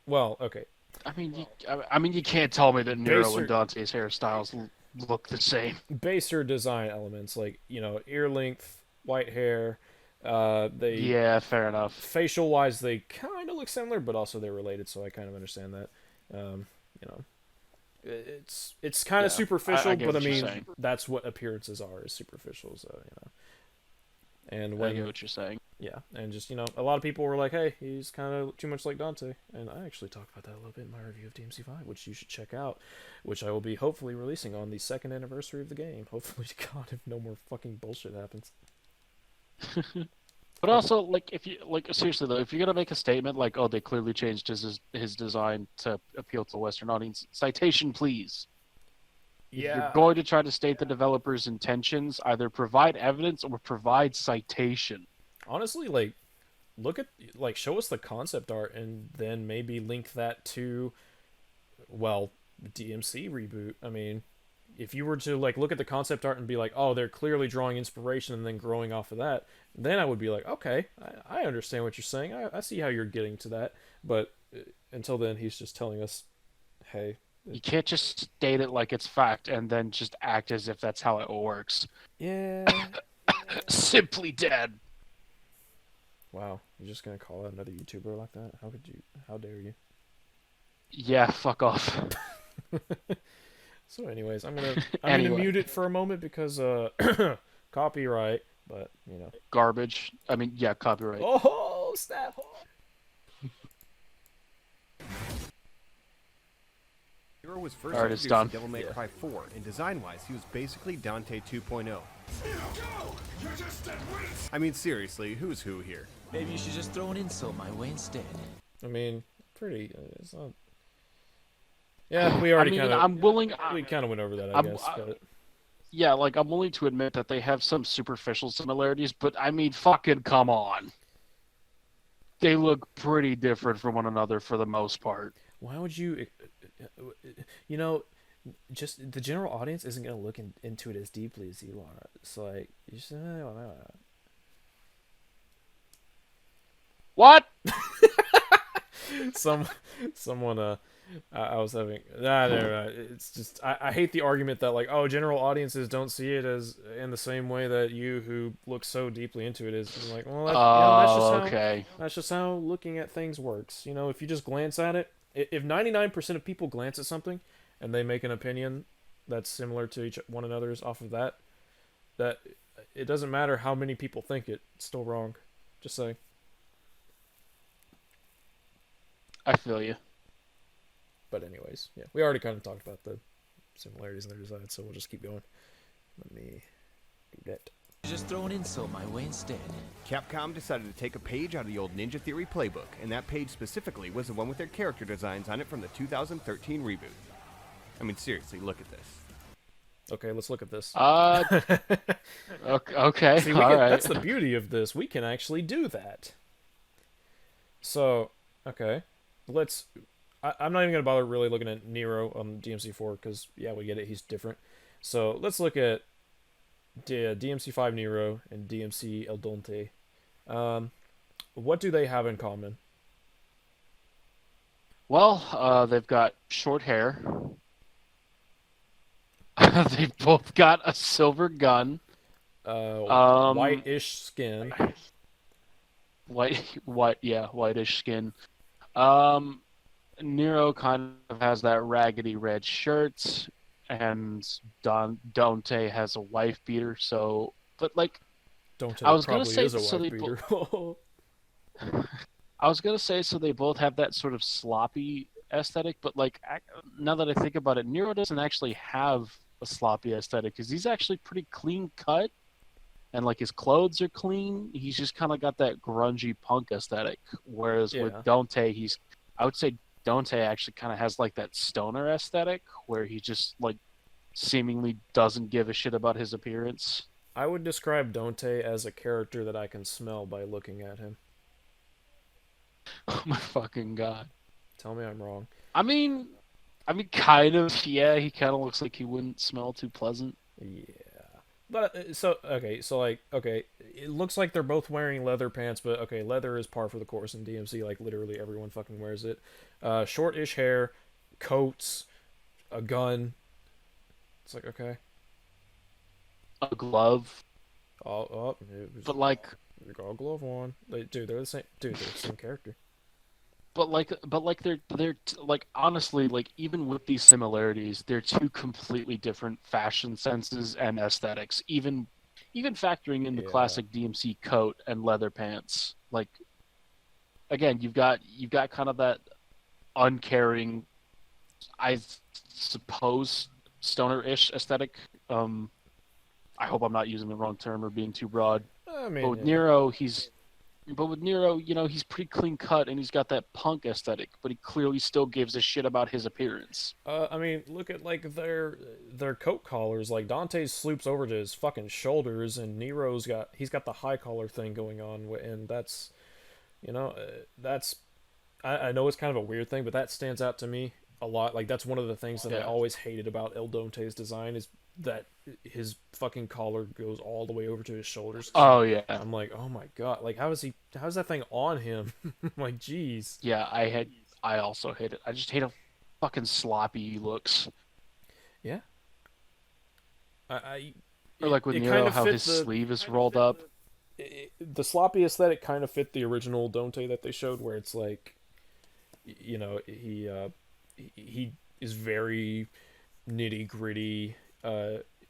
Well, okay. I mean, you can't tell me that Nero Baser- and Dante's hairstyles look the same. Baser design elements like ear length, white hair. They Yeah, fair enough. facial wise they kind of look similar, but also they're related, so I kind of understand that. You know, it's kind of Yeah, superficial, I get but I what you're mean saying. that's what appearances are, is superficial. So and I when get what you're saying. yeah, and just a lot of people were like, "Hey, he's kind of too much like Dante," and I actually talked about that a little bit in my review of DMC5, which you should check out, which I will be hopefully releasing on the 2nd anniversary of the game. Hopefully, God, if no more fucking bullshit happens. But also, like, if you seriously though, if you're gonna make a statement like, "Oh, they clearly changed his design to appeal to a Western audience," citation, please. If you're going to try to state the developer's intentions, either provide evidence or provide citation. Honestly, show us the concept art and then maybe link that to, well, DMC reboot. I mean, if you were to look at the concept art and be like, oh, they're clearly drawing inspiration and then growing off of that, then I would be like, okay, I understand what you're saying. I see how you're getting to that. But until then, he's just telling us, hey. You can't just state it like it's fact and then just act as if that's how it works. Yeah. Simply dead. Wow, you're just gonna call out another YouTuber like that? How could you? How dare you? Yeah, fuck off. So, anyways, I'm gonna Anyway. mute it for a moment because copyright. But Garbage. I mean, yeah, copyright. Oh, snap! Nero was first Alright, it's introduced done. in Devil May Cry 4, and design-wise, he was basically Dante 2.0. I mean, seriously, who's who here? Maybe you should just throw an insult my way instead. I mean, pretty. It's not. Yeah, we already kind of. I'm willing. We kind of went over that, I I'm- guess. But Yeah, like, I'm willing to admit that they have some superficial similarities, but I mean, fucking come on. They look pretty different from one another for the most part. why would you? Just the general audience isn't gonna look into it as deeply as you are. It's like you just. What? Someone I was having never mind. It's just I hate the argument that general audiences don't see it as in the same way that you who look so deeply into it is. I'm like, well, Okay. that's just how looking at things works. If you just glance at it, if 99% of people glance at something and they make an opinion that's similar to one another's off of that it doesn't matter how many people think it, it's still wrong. Just saying. I feel you. But anyways, yeah, we already kind of talked about the similarities in their design, so we'll just keep going. Let me do that. Just throw an insult my way instead. Capcom decided to take a page out of the old Ninja Theory playbook, and that page specifically was the one with their character designs on it from the 2013 reboot. I mean, seriously, look at this. Okay, let's look at this. Okay. See, All right. that's the beauty of this. We can actually do that. So, okay, I'm not even gonna bother really looking at Nero on DMC4 because yeah, we get it. He's different. So let's look at DMC5 Nero and DMC El Dante. What do they have in common? Well, they've got short hair. They've both got a silver gun. Whitish skin. Whitish skin. Nero kind of has that raggedy red shirt, and Dante has a wife beater. So, but Dante I was gonna probably say, is a so wife they beater. I was gonna say, so they both have that sort of sloppy aesthetic, but now that I think about it, Nero doesn't actually have a sloppy aesthetic because he's actually pretty clean cut, and his clothes are clean. He's just kind of got that grungy punk aesthetic. Whereas with Dante, I would say Dante actually kind of has that stoner aesthetic where he just seemingly doesn't give a shit about his appearance. I would describe Dante as a character that I can smell by looking at him. Oh my fucking god. Tell me I'm wrong. I mean, kind of. Yeah, he kind of looks like he wouldn't smell too pleasant. Yeah. But okay, it looks like they're both wearing leather pants, but okay, leather is par for the course in DMC. Like literally everyone fucking wears it. Short-ish hair, coats, a gun. It's like okay. A glove, Oh, it was but like, you got a glove on. Dude, they're the same. Dude, they're the same character. but like they're like honestly, like even with these similarities, they're two completely different fashion senses and aesthetics. Even factoring in the Yeah. classic DMC coat and leather pants, like again, you've got kind of that uncaring, I suppose, stoner-ish aesthetic. I hope I'm not using the wrong term or being too broad. I But mean, with yeah. Nero, he's pretty clean cut and he's got that punk aesthetic, but he clearly still gives a shit about his appearance. I mean, look at like their coat collars. Like Dante's sloops over to his fucking shoulders, and Nero's got the high collar thing going on, and that's, that's I know it's kind of a weird thing, but that stands out to me a lot. Like that's one of the things that I Yeah. always hated about El Dante's design is that his fucking collar goes all the way over to his shoulders. Oh yeah, I'm like, oh my god, like how's that thing on him? Like, jeez. yeah. I also hate it. I just hate how fucking sloppy he looks. Yeah. I Or like with it Nero, kind of how fit his sleeve is rolled up. the sloppy aesthetic kind of fit the original Dante that they showed, where it's like, he is very nitty gritty.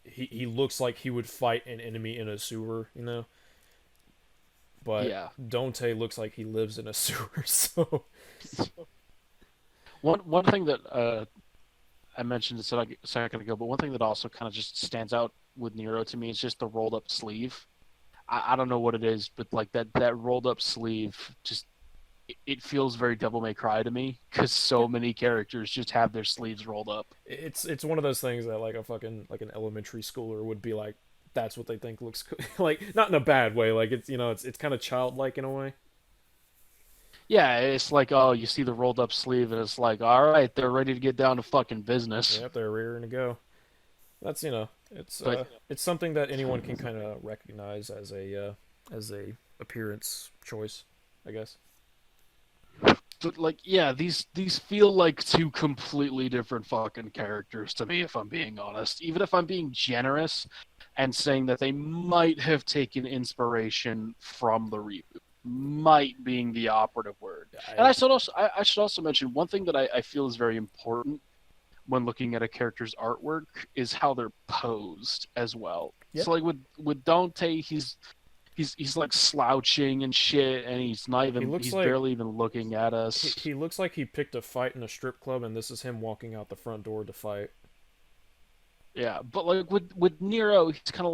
He looks like he would fight an enemy in a sewer, But Yeah. Dante looks like he lives in a sewer. So One thing that I mentioned a second ago, but one thing that also kind of just stands out with Nero to me is just the rolled up sleeve. I don't know what it is, but like that rolled up sleeve just it feels very Devil May Cry to me because so many characters just have their sleeves rolled up. it's one of those things that like an elementary schooler would be like, that's what they think looks cool. Like not in a bad way, like it's kind of childlike in a way. Yeah, it's like, oh, you see the rolled up sleeve, and it's like, all right, they're ready to get down to fucking business. Yep, they're rearing to go. That's But- it's something that anyone can kind of recognize as a appearance choice, I guess. But like, yeah, these feel like two completely different fucking characters to me, if I'm being honest. Even if I'm being generous and saying that they might have taken inspiration from the reboot, might being the operative word. And I should also mention one thing that I feel is very important when looking at a character's artwork is how they're posed as well. Yep. So like with Dante, he's like slouching and shit, and he's barely even looking at us. He looks like he picked a fight in a strip club, and this is him walking out the front door to fight. Yeah, but like with Nero, he's kind of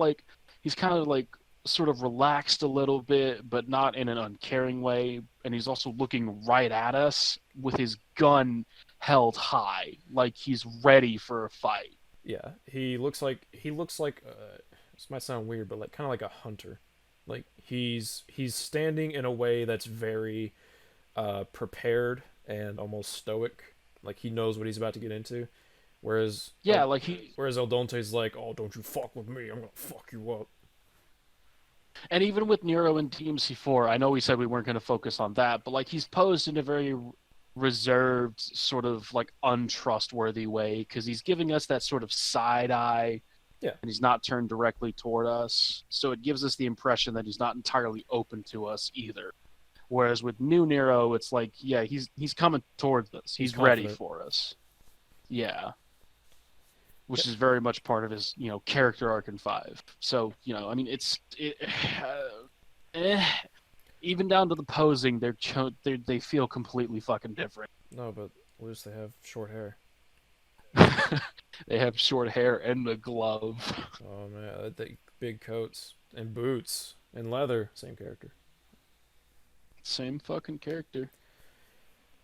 like sort of relaxed a little bit, but not in an uncaring way, and he's also looking right at us with his gun held high, like he's ready for a fight. Yeah, he looks like this might sound weird, but like kind of like a hunter. Like he's standing in a way that's very prepared and almost stoic. Like he knows what he's about to get into. Whereas El Dante's like, oh, don't you fuck with me, I'm gonna fuck you up. And even with Nero and DMC4, I know we said we weren't going to focus on that, but like he's posed in a very reserved, sort of like untrustworthy way because he's giving us that sort of side eye. Yeah. And he's not turned directly toward us. So it gives us the impression that he's not entirely open to us either. Whereas with New Nero, it's like, yeah, he's coming towards us. He's ready confident. for us. Yeah. Which is very much part of his, character arc in 5. So, I mean, even down to the posing, they feel completely fucking different. No, but at least they have short hair. They have short hair and a glove. Oh man, they big coats and boots and leather, same character. Same fucking character.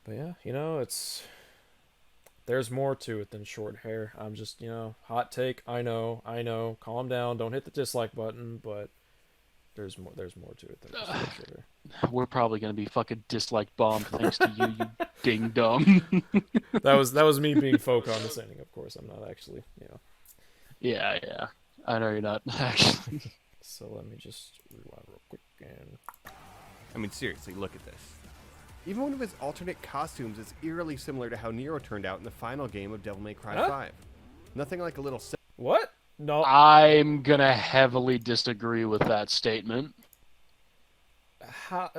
But yeah, there's more to it than short hair. I'm just, hot take. I know. Calm down. Don't hit the dislike button. But there's more to it than just short hair. We're probably gonna be fucking dislike bombed thanks to you, you ding dong. That was me being faux condescending. Of course, I'm not actually. Yeah. I know you're not actually. So let me just rewind real quick and... I mean, seriously, look at this. Even one of his alternate costumes is eerily similar to how Nero turned out in the final game of Devil May Cry 5. Nothing like a little... What? No. I'm gonna heavily disagree with that statement. How...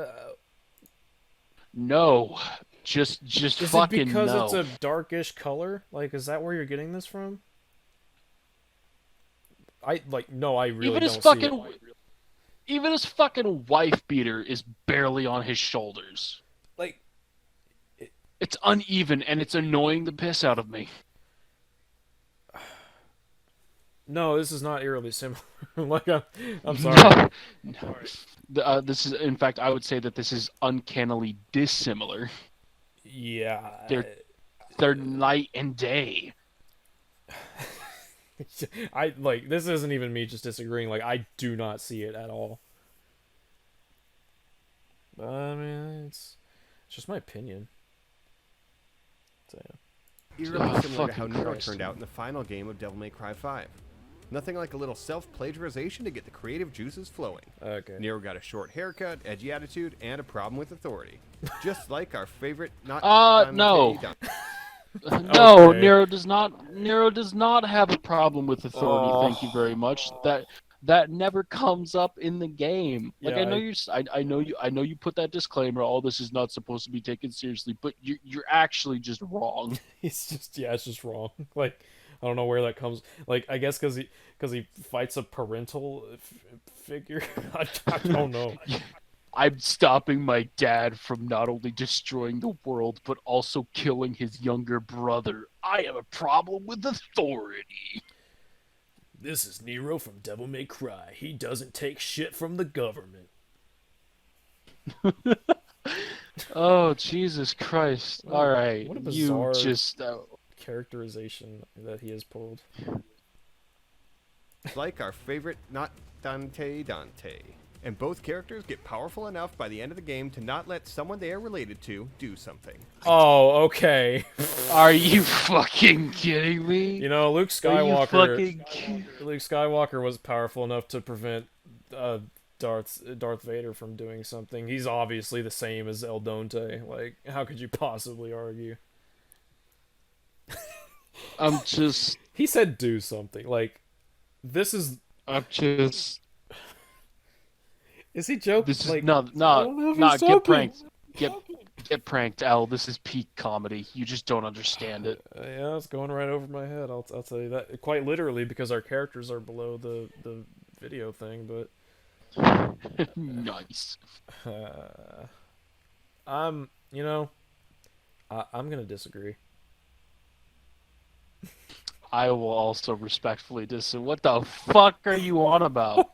No, just Is fucking it because no. it's a darkish color? Like, is that where you're getting this from? No, I really even his don't see fucking it. even his fucking wife beater is barely on his shoulders. Like, It's uneven and it's annoying the piss out of me. no, this is not eerily similar. Like, I'm sorry. No. This is, in fact, I would say that this is uncannily dissimilar. Yeah. They're night and day. This isn't even me just disagreeing. Like, I do not see it at all. But, I mean, it's just my opinion. So, yeah. Eerily similar to how fucking Nero Christ. turned out in the final game of Devil May Cry 5. Nothing like a little self-plagiarization to get the creative juices flowing. Okay. Nero got a short haircut, edgy attitude, and a problem with authority. Just like our favorite not No. Dante No, Okay. Nero does not have a problem with authority. Thank you very much. That never comes up in the game. Like, Yeah, I know you put that disclaimer. All this is not supposed to be taken seriously, but you're actually just wrong. It's just wrong. Like, I don't know where that comes. Like, I guess because he fights a parental figure. I don't know. I'm stopping my dad from not only destroying the world but also killing his younger brother. I have a problem with authority. This is Nero from Devil May Cry. He doesn't take shit from the government. Oh, Jesus Christ! All right, what a you bizarre- just. Characterization that he has pulled. like our favorite not Dante. And both characters get powerful enough by the end of the game to not let someone they are related to do something. Oh, okay. Are you fucking kidding me? You know, Luke Are you Skywalker. fucking... Luke Skywalker was powerful enough to prevent Darth Vader from doing something. He's obviously the same as El Donte. Like, how could you possibly argue? I'm just... He said do something. Like, this is... I'm just... Is he joking? This is... Like, No, I don't know if he's get joking. pranked. Get pranked, Al. This is peak comedy. You just don't understand it. Yeah, it's going right over my head. I'll tell you that quite literally because our characters are below the video thing. But Nice. I'm gonna disagree. I will also respectfully disagree. What the fuck are you on about?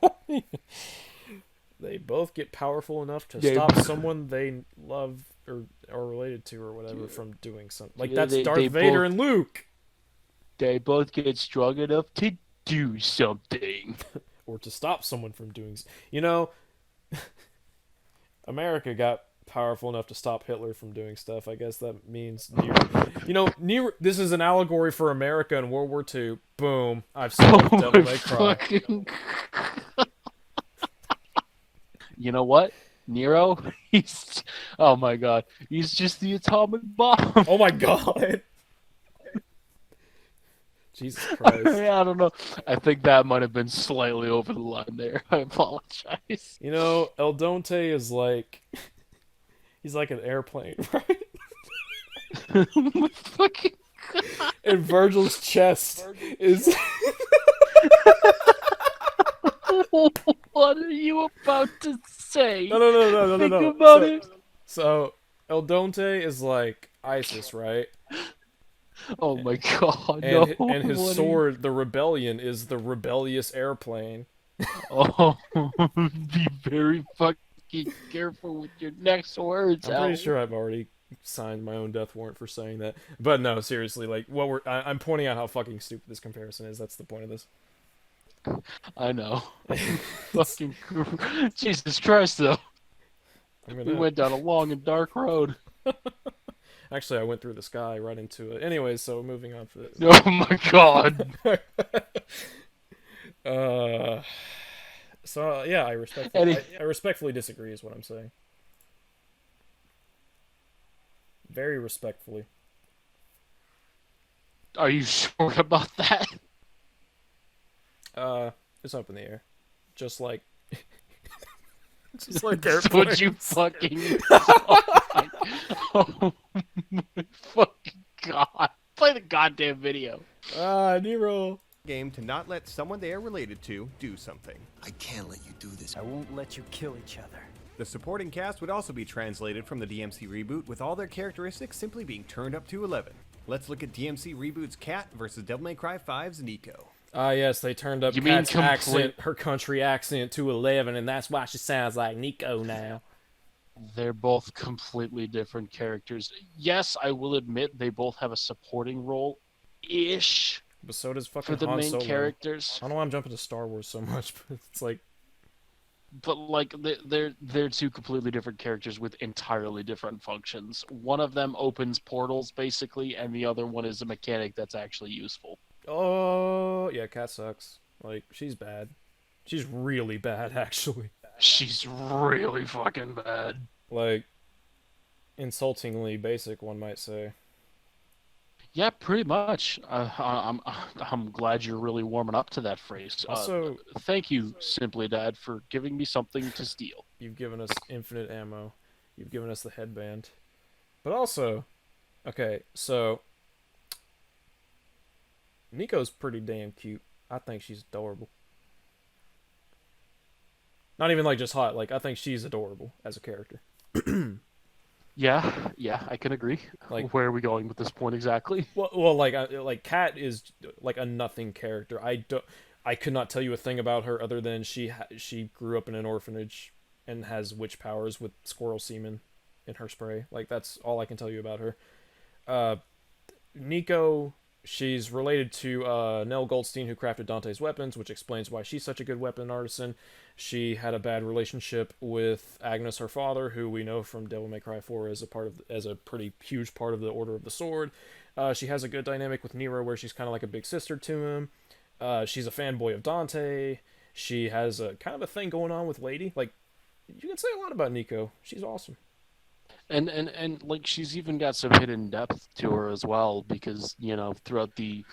They both get powerful enough to They- stop someone they love or are related to or whatever from doing something. Like, Yeah, that's they Darth Vader both- and Luke. They both get strong enough to do something. Or to stop someone from doing... You know, America got powerful enough to stop Hitler from doing stuff. I guess that means Nero... This is an allegory for America in World War II. Boom. I've solved Devil May Cry. fucking... You know what? Nero? He's... Oh my god. He's just the atomic bomb. Oh my god. Jesus Christ. I don't know. I think that might have been slightly over the line there. I apologize. You know, El Donte is like... He's like an airplane, right? Fucking... And Virgil's chest is... What are you about to say? No. Think about it. So, El Donte is like ISIS, right? Oh my god, And, no. and his What are you- sword, the rebellion, is the rebellious airplane. Oh, be very fucking careful with your next words, I'm pretty Al. sure I've already signed my own death warrant for saying that. But no, seriously, like, I'm pointing out how fucking stupid this comparison is. That's the point of this. I know. Fucking Jesus Christ, though. I'm We gonna... went down a long and dark road. Actually, I went through the sky right into it. Anyways, so moving on for this. Oh my god. So yeah, I respectfully disagree is what I'm saying. Very respectfully. Are you sure about that? It's up in the air. Just like just like Would you airplanes. fucking? Oh my fucking god! Play the goddamn video. Nero. Game to not let someone they are related to do something. I can't let you do this. I won't let you kill each other. The supporting cast would also be translated from the DMC Reboot, with all their characteristics simply being turned up to 11. Let's look at DMC Reboot's Kat versus Devil May Cry 5's Nico. Yes, they turned up You mean Kat's accent, her country accent to 11, and that's why she sounds like Nico now. They're both completely different characters. Yes, I will admit they both have a supporting role-ish But so does fucking for the Han main Solo. characters. I don't know why I'm jumping to Star Wars so much, but it's like But like they're two completely different characters with entirely different functions. One of them opens portals basically, and the other one is a mechanic that's actually useful. oh yeah, Kat sucks. Like she's bad. She's really bad actually. She's really fucking bad. Like insultingly basic, one might say. Yeah, pretty much. I'm glad you're really warming up to that phrase. Also, thank you, Simply Dad, for giving me something to steal. you've given us infinite ammo. You've given us the headband. But also, okay, so Nico's pretty damn cute. I think she's adorable. Not even like just hot, like I think she's adorable as a character. Yeah, I can agree. Like- where are we going with this point exactly? Well, like Kat is like a nothing character. I could not tell you a thing about her other than she grew up in an orphanage and has witch powers with squirrel semen in her spray. Like that's all I can tell you about her. Nico, she's related to Nell Goldstein, who crafted Dante's weapons, which explains why she's such a good weapon artisan. She had a bad relationship with Agnes, her father, who we know from Devil May Cry 4 as a pretty huge part of the Order of the Sword. She has a good dynamic with Nero, where she's kind of like a big sister to him. She's a fanboy of Dante. She has a kind of a thing going on with Lady. Like, you can say a lot about Nico. She's awesome. And like she's even got some hidden depth to her as well, because throughout the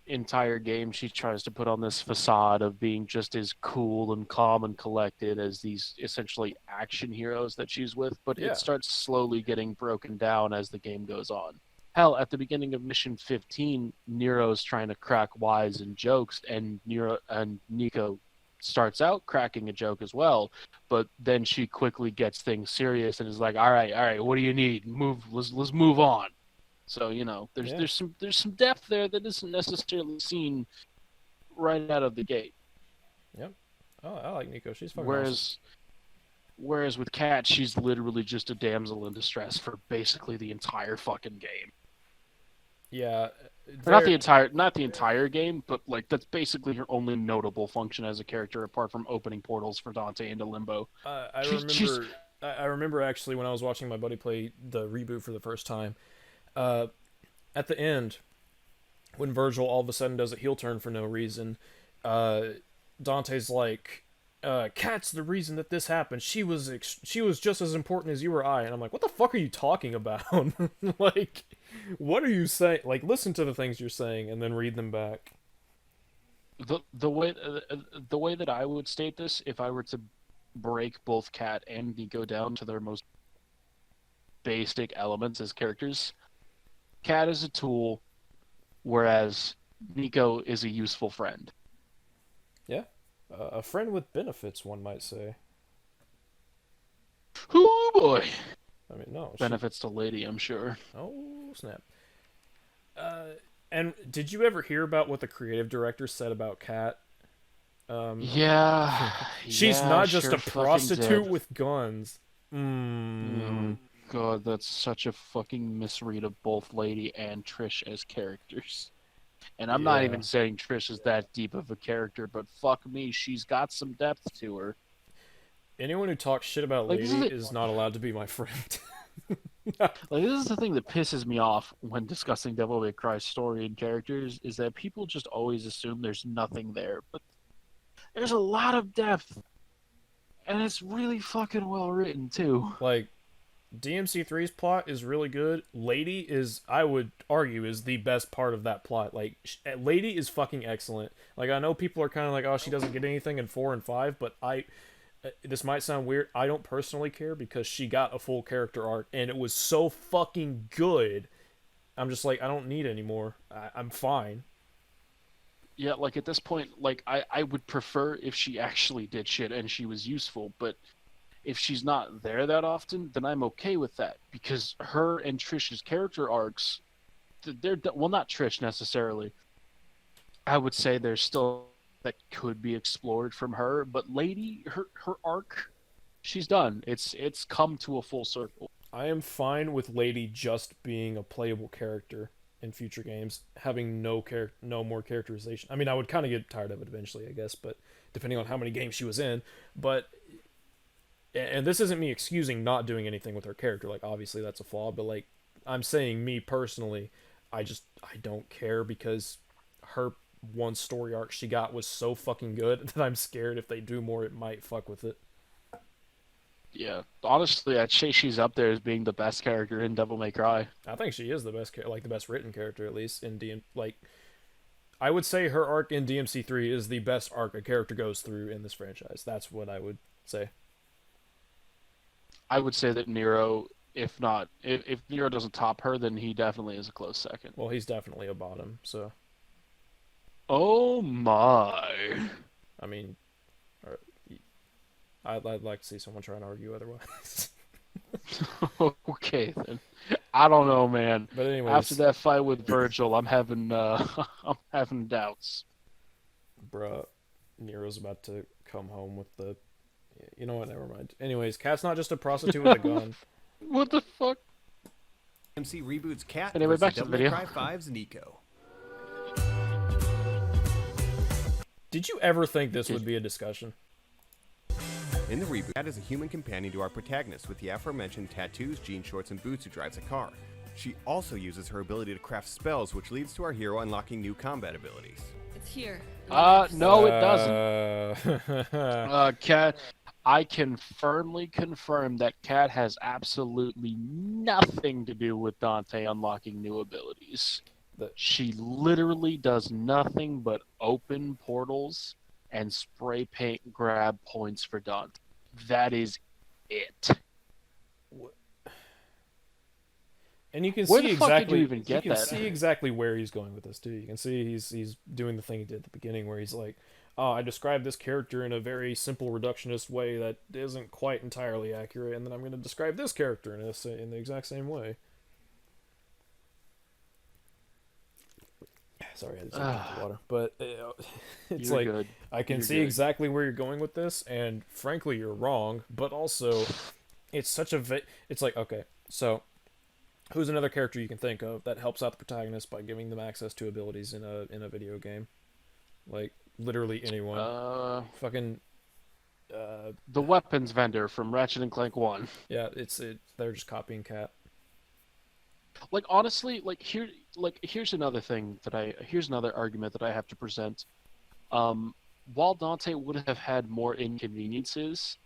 entire game she tries to put on this facade of being just as cool and calm and collected as these essentially action heroes that she's with, but Yeah. it starts slowly getting broken down as the game goes on. Hell, at the beginning of mission 15, Nero's trying to crack wise and jokes, and Nico starts out cracking a joke as well, but then she quickly gets things serious and is like, all right, what do you need? Let's move on. So there's some depth there that isn't necessarily seen right out of the gate. Yep. Oh, I like Nico. She's fucking awesome. Whereas with Kat, she's literally just a damsel in distress for basically the entire fucking game. Yeah. Not the entire game, but like that's basically her only notable function as a character, apart from opening portals for Dante into Limbo. I remember actually when I was watching my buddy play the reboot for the first time. At the end, when Virgil all of a sudden does a heel turn for no reason, Dante's like, Kat's the reason that this happened. She was just as important as you or I. And I'm like, what the fuck are you talking about? Like, what are you saying? Like, listen to the things you're saying and then read them back. The way that I would state this, if I were to break both Kat and Nico down to their most basic elements as characters, Kat is a tool, whereas Nico is a useful friend. Yeah. A friend with benefits, one might say. Oh boy! I mean, no. Benefits to Lady, I'm sure. Oh, snap. And did you ever hear about what the creative director said about Kat? Yeah. She's not just sure a prostitute did. with guns. God, that's such a fucking misread of both Lady and Trish as characters. And I'm not Yeah. even saying Trish is that deep of a character, but fuck me, she's got some depth to her. Anyone who talks shit about Like, Lady this is is not allowed to be my friend. Like, this is the thing that pisses me off when discussing Devil May Cry story and characters, is that people just always assume there's nothing there. But There's a lot of depth, and it's really fucking well written too. Like, DMC3's plot is really good. Lady is, I would argue, is the best part of that plot. Like, Lady is fucking excellent. Like, I know people are kind of like, oh, she doesn't get anything in 4 and 5, but this might sound weird. I don't personally care because she got a full character arc, and it was so fucking good. I'm just like, I don't need any more. I'm fine. Yeah, like at this point, like I would prefer if she actually did shit and she was useful, but if she's not there that often, then I'm okay with that because her and Trish's character arcs, well, not Trish necessarily. I would say there's still that could be explored from her, but Lady, her arc, she's done. It's come to a full circle. I am fine with Lady just being a playable character in future games, having no more characterization. I mean, I would kind of get tired of it eventually, I guess, but depending on how many games she was in. But and this isn't me excusing not doing anything with her character. Like, obviously that's a flaw, but like, I'm saying me personally, I don't care because her one story arc she got was so fucking good that I'm scared if they do more, it might fuck with it. Yeah, honestly, I'd say she's up there as being the best character in Devil May Cry. I think she is the best, like the best written character at least in like. I would say her arc in DMC3 is the best arc a character goes through in this franchise. That's what I would say. I would say that Nero, if Nero doesn't top her, then he definitely is a close second. Well, he's definitely a bottom, so. Oh my. I mean, I'd like to see someone try and argue otherwise. Okay then. I don't know, man. But anyways, after that fight with Virgil, I'm having I'm having doubts. Bruh, Nero's about to come home with the. You know what? Never mind. Anyways, Cat's not just a prostitute with a gun. What the fuck? DMC Reboot's Cat Anyway, versus back to the Devil May video. Cry 5's Nico. Did you ever think this would be a discussion? In the reboot, Cat is a human companion to our protagonist with the aforementioned tattoos, jean shorts, and boots who drives a car. She also uses her ability to craft spells, which leads to our hero unlocking new combat abilities. It's here. No, it doesn't. Cat, I can firmly confirm that Cat has absolutely nothing to do with Dante unlocking new abilities. She literally does nothing but open portals and spray paint grab points for Dante. That is it. And you can Where see the fuck did exactly you even get you can that? see exactly where he's going with this too. You can see he's doing the thing he did at the beginning where he's like, "Oh, I described this character in a very simple reductionist way that isn't quite entirely accurate, and then I'm going to describe this character in the exact same way." Sorry, I had to take a drink of water, but it's You're like good. I can You're see good. exactly where you're going with this, and frankly, you're wrong. But also, it's such a it's like, okay, so who's another character you can think of that helps out the protagonist by giving them access to abilities in a video game? Like literally anyone. Fucking. The weapons vendor from Ratchet and Clank 1. Yeah, they're just copying Cat. Like honestly, here's another argument that I have to present. While Dante would have had more inconveniences,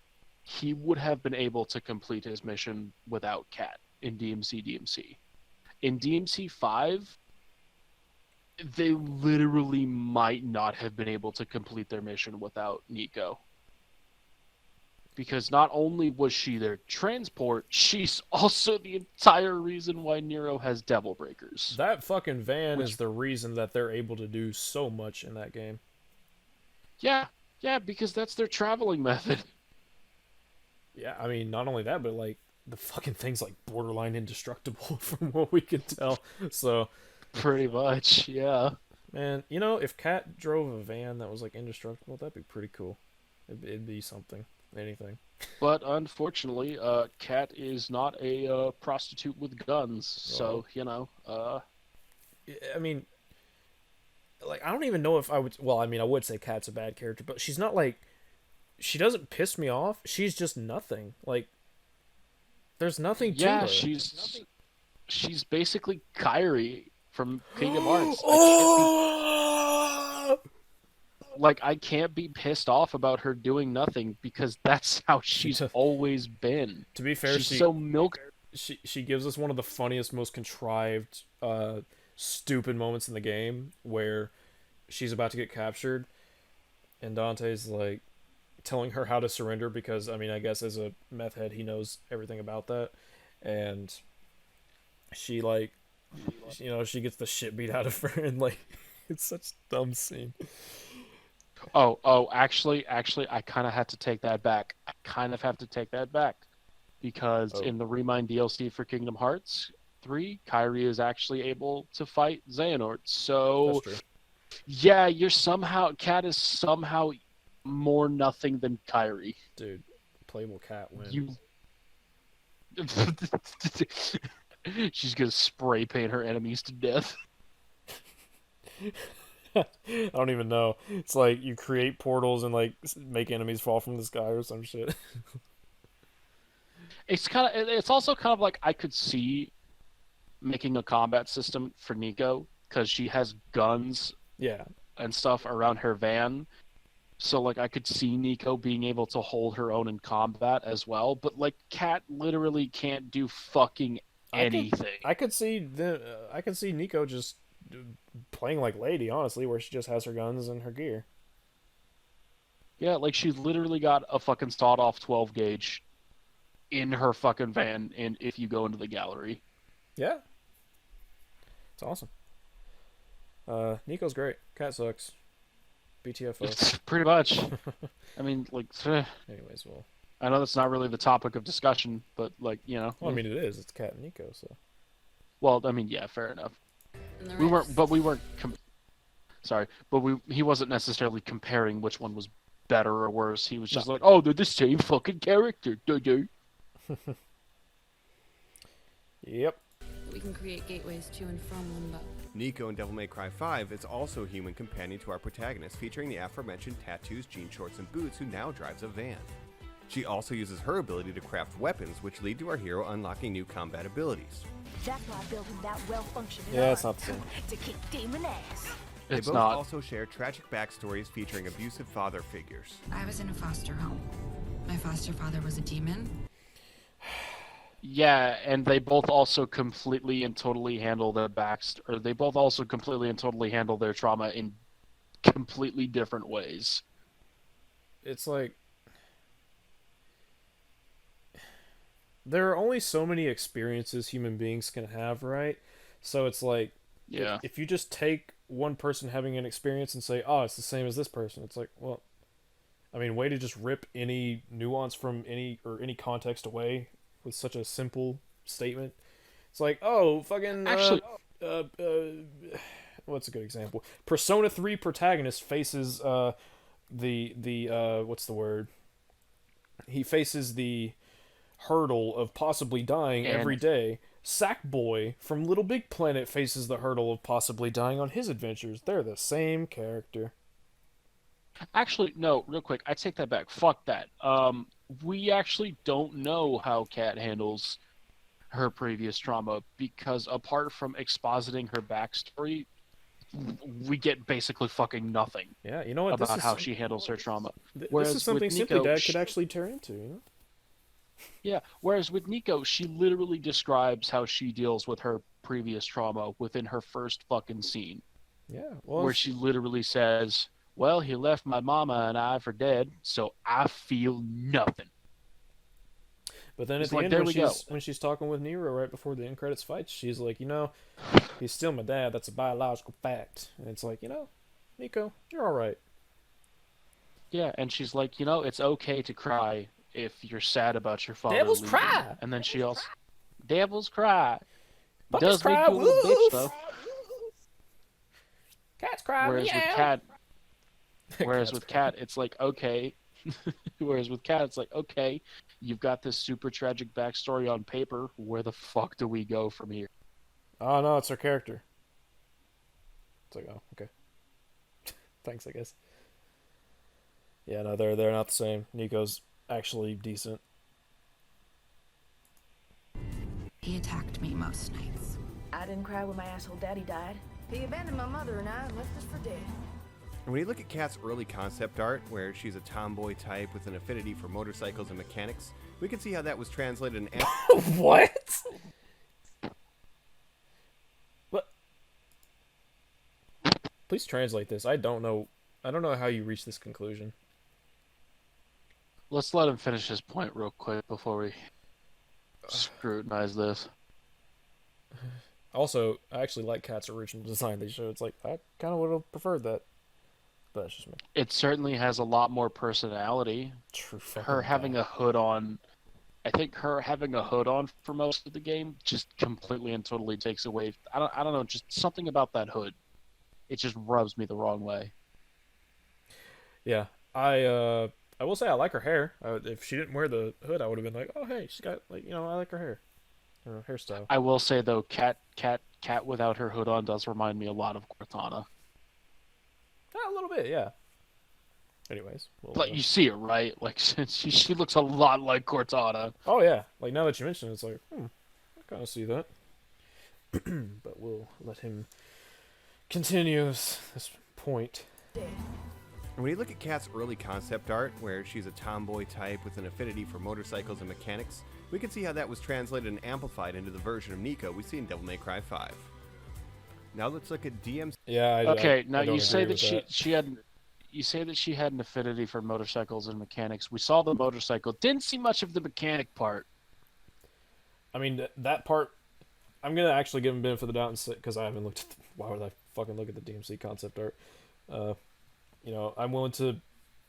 he would have been able to complete his mission without Cat in DMC. In DMC5, they literally might not have been able to complete their mission without Nico. Because not only was she their transport, she's also the entire reason why Nero has Devil Breakers. That fucking van is the reason that they're able to do so much in that game. Yeah, because that's their traveling method. Yeah, I mean, not only that, but like the fucking thing's like borderline indestructible from what we can tell. So, pretty much, yeah. Man, you know, if Cat drove a van that was like indestructible, that'd be pretty cool. It'd be something. Anything. But unfortunately, Cat is not a prostitute with guns, so you know. I mean, like I don't even know if I would. Well, I mean, I would say Cat's a bad character, but she's not like. She doesn't piss me off. She's just nothing. Like, there's nothing to her. Yeah, she's basically Kyrie from Kingdom Hearts. like I can't be pissed off about her doing nothing because that's how she's does. always been. To be fair, She's so milk. she gives us one of the funniest, most contrived, stupid moments in the game where she's about to get captured, and Dante's like telling her how to surrender because I mean I guess as a meth head he knows everything about that, and she like she gets the shit beat out of her and like it's such a dumb scene. Actually, I kind of have to take that back. Because in the Remind DLC for Kingdom Hearts 3, Kairi is actually able to fight Xehanort. So, That's true. yeah, Cat is somehow more nothing than Kairi. Dude, playable cat wins. You. She's gonna spray paint her enemies to death. I don't even know. It's like you create portals and like make enemies fall from the sky or some shit. It's also kind of like I could see making a combat system for Nico because she has guns Yeah. and stuff around her van. So like I could see Nico being able to hold her own in combat as well, but like Cat literally can't do fucking anything. I could see Nico just playing like Lady, honestly, where she just has her guns and her gear. Yeah, like she's literally got a fucking sawed-off 12 gauge in her fucking van, and if you go into the gallery. Yeah. It's awesome. Nico's great. Cat sucks. BTFO. Pretty much. I mean, like, Anyways, well. I know that's not really the topic of discussion, but like, Well, I mean, it is. It's Cat and Nico, so. Well, I mean, yeah, fair enough. We weren't. He wasn't necessarily comparing which one was better or worse. He was just like, oh, they're the same fucking character. Duh. Yep. We can create gateways to and from Limbo. Nico in Devil May Cry 5 is also a human companion to our protagonist, featuring the aforementioned tattoos, jean shorts, and boots, who now drives a van. She also uses her ability to craft weapons, which lead to our hero unlocking new combat abilities. That's why I built him that well-functioning Yeah, it's arm not the same. to kick demon ass. They It's both not. also share tragic backstories featuring abusive father figures. I was in a foster home. My foster father was a demon. Yeah, and they both also completely and totally handle their trauma in completely different ways. It's like there are only so many experiences human beings can have, right? So it's like Yeah. if you just take one person having an experience and say, "Oh, it's the same as this person," it's like, well, I mean, way to just rip any nuance from any context away with such a simple statement. It's like, oh, fucking Actually, what's a good example? Persona 3 protagonist faces the what's the word? He faces the hurdle of possibly dying every day. Sackboy from Little Big Planet faces the hurdle of possibly dying on his adventures. They're the same character. Actually, no, real quick, I take that back. Fuck that. We actually don't know how Kat handles her previous trauma because apart from expositing her backstory, we get basically fucking nothing. Yeah, you know what? About how she handles her trauma. This Whereas is something with Simply Nico, Dad could actually tear into, you know? Yeah, whereas with Nico, she literally describes how she deals with her previous trauma within her first fucking scene. Yeah, well, where she literally says, well, he left my mama and I for dead, so I feel nothing. But then at It's the like, end, there when we go. she's talking with Nero right before the end credits fight, she's like, he's still my dad. That's a biological fact. And it's like, Nico, you're all right. Yeah, and she's like, it's okay to cry if you're sad about your father. Devils leaving. cry. And then she also, devils cry. Puppies Does cry, make you a little bitch woof. though. Cats cry. Whereas meow. with Cat, Cats with cry. Cat, it's like okay. Whereas with Cat, it's like okay, you've got this super tragic backstory on paper. Where the fuck do we go from here? Oh, no, it's her character. It's like, oh, okay. Thanks, I guess. Yeah, no, they're not the same. Nico's actually decent. He attacked me most nights. I didn't cry when my asshole daddy died. He abandoned my mother and I and left us for dead. And when you look at Kat's early concept art, where she's a tomboy type with an affinity for motorcycles and mechanics, we can see how that was translated in... What? What? Please translate this. I don't know how you reach this conclusion. Let's let him finish his point real quick before we scrutinize this. Also, I actually like Kat's original design they showed. It's like, I kind of would have preferred that. But that's just me. It certainly has a lot more personality. True fucking Her having a hood on, I think her having a hood on for most of the game just completely and totally takes away. I don't know, just something about that hood. It just rubs me the wrong way. Yeah, I will say I like her hair. If she didn't wear the hood, I would have been like, oh hey, she's got like I like her hair, her hairstyle. I will say though, Cat without her hood on does remind me a lot of Cortana. A little bit, yeah. Anyways, But you see it, right? Like she looks a lot like Cortana. Oh yeah, like now that you mention it, it's like, I kind of see that. But we'll let him continue this point. And when you look at Kat's early concept art, where she's a tomboy type with an affinity for motorcycles and mechanics, we can see how that was translated and amplified into the version of Nico we see in Devil May Cry 5. Now let's look at DMC. Yeah. Now you say that she had. You say that she had an affinity for motorcycles and mechanics. We saw the motorcycle. Didn't see much of the mechanic part. I mean, that part, I'm going to actually give him benefit of the doubt because I haven't looked at why would I fucking look at the DMC concept art? I'm willing to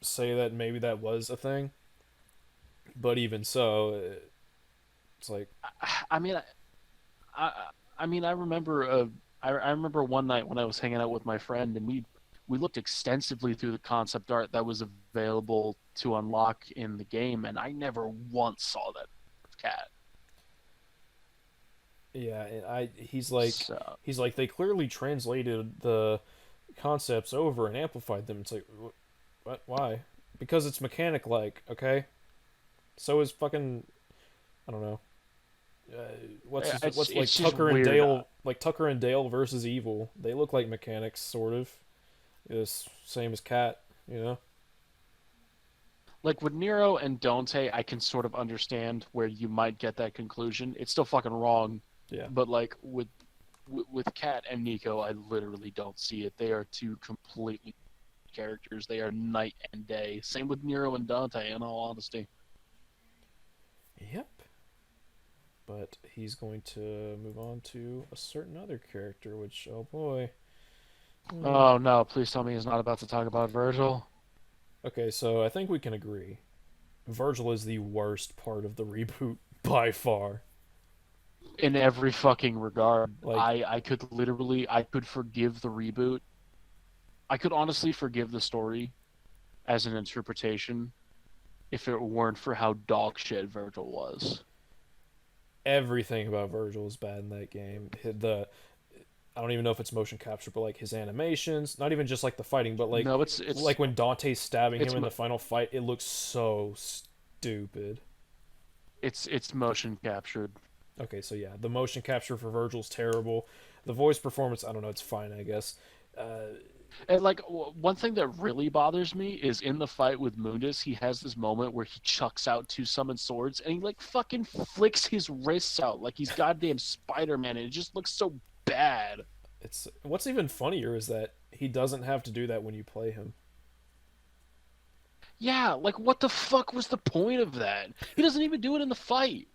say that maybe that was a thing. But even so, it's like... I remember I remember one night when I was hanging out with my friend and we looked extensively through the concept art that was available to unlock in the game, and I never once saw that cat. Yeah, and he's like they clearly translated the concepts over and amplified them. It's like, what? Why? Because it's mechanic-like, okay? So is fucking, I don't know. What's like Tucker and Dale, like Tucker and Dale versus Evil? They look like mechanics, sort of. It's same as Cat, Like with Nero and Dante, I can sort of understand where you might get that conclusion. It's still fucking wrong. Yeah. But like with Cat and Nico, I literally don't see it. They are two completely characters. They are night and day. Same with Nero and Dante, in all honesty. Yep. But he's going to move on to a certain other character, which, oh boy. Oh no, please tell me he's not about to talk about Virgil. Okay, so I think we can agree. Virgil is the worst part of the reboot by far. In every fucking regard. Like, I could forgive the reboot. I could honestly forgive the story as an interpretation if it weren't for how dog shit Virgil was. Everything about Virgil is bad in that game. I don't even know if it's motion capture, but like his animations, not even just like the fighting, but like no, it's like when Dante's stabbing him in the final fight, it looks so stupid. It's motion captured. Okay, so yeah, the motion capture for Virgil's terrible. The voice performance, I don't know, it's fine, I guess. And like one thing that really bothers me is in the fight with Mundus, he has this moment where he chucks out two summoned swords and he like fucking flicks his wrists out like he's goddamn Spider-Man, and it just looks so bad. It's what's even funnier is that he doesn't have to do that when you play him. Yeah, like what the fuck was the point of that? He doesn't even do it in the fight.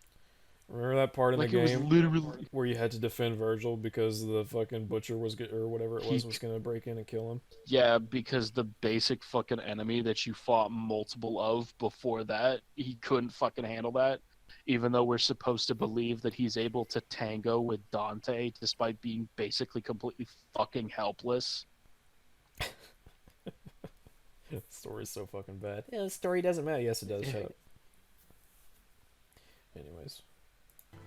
Remember that part in like the game it was literally where you had to defend Virgil because the fucking butcher or whatever it was going to break in and kill him? Yeah, because the basic fucking enemy that you fought multiple of before that, he couldn't fucking handle that. Even though we're supposed to believe that he's able to tango with Dante despite being basically completely fucking helpless. The story's so fucking bad. Yeah, the story doesn't matter. Yes, it does. Shut up. Anyways.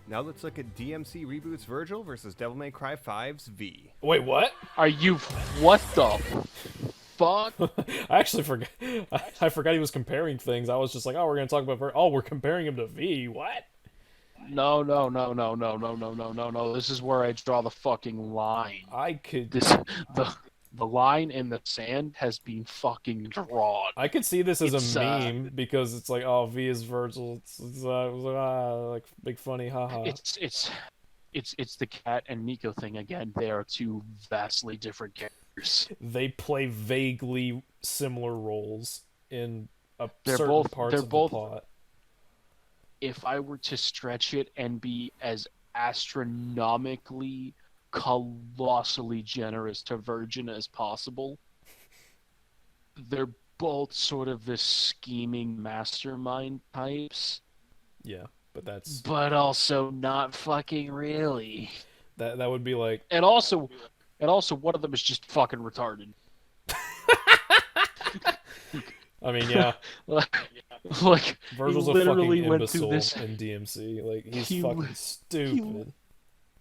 Now let's look at DMC Reboot's Virgil versus Devil May Cry 5's V. Wait, what? Are you... What the fuck? I actually forgot. I forgot he was comparing things. I was just like, oh, we're going to talk about... Oh, we're comparing him to V. What? No. This is where I draw the fucking line. I could... the line in the sand has been fucking drawn. I could see this as It's, a meme because it's like, oh, V is Virgil. Like big funny, haha. It's the Cat and Nico thing again. They are two vastly different characters. They play vaguely similar roles in They're certain both parts they're of both the plot. If I were to stretch it and be as astronomically, colossally generous to Virgin as possible, they're both sort of the scheming mastermind types, Yeah, but that's but also not fucking really. that would be like And also one of them is just fucking retarded. I mean, yeah. Like Virgil's he a literally fucking went through imbecile this. in DMC. Like he's he- fucking stupid.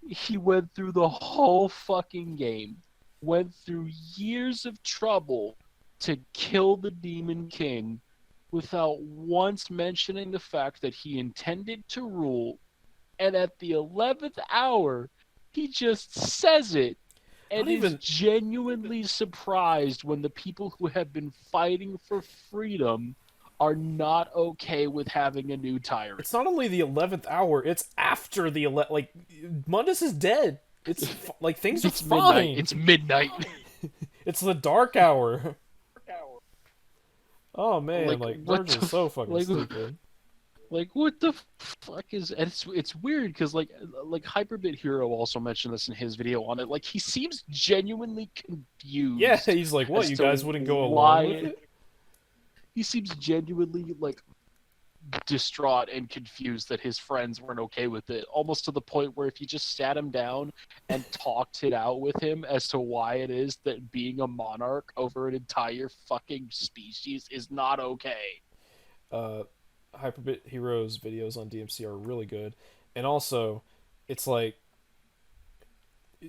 He went through the whole fucking game, went through years of trouble to kill the Demon King without once mentioning the fact that he intended to rule, and at the 11th hour, he just says it and is genuinely surprised when the people who have been fighting for freedom are not okay with having a new tyrant. It's not only the 11th hour; it's after the like Mundus is dead. It's like things are fine. Midnight. It's midnight. It's the dark hour. Oh man, like what Virgil's the so fucking like, stupid. Like what the fuck is? And it's weird because like Hyperbit Hero also mentioned this in his video on it. Like he seems genuinely confused. Yeah, he's like, "What? as You to guys wouldn't go why- along with it?" He seems genuinely like distraught and confused that his friends weren't okay with it, almost to the point where if you just sat him down and talked it out with him as to why it is that being a monarch over an entire fucking species is not okay. Hyperbit Heroes videos on DMC are really good, and also, it's like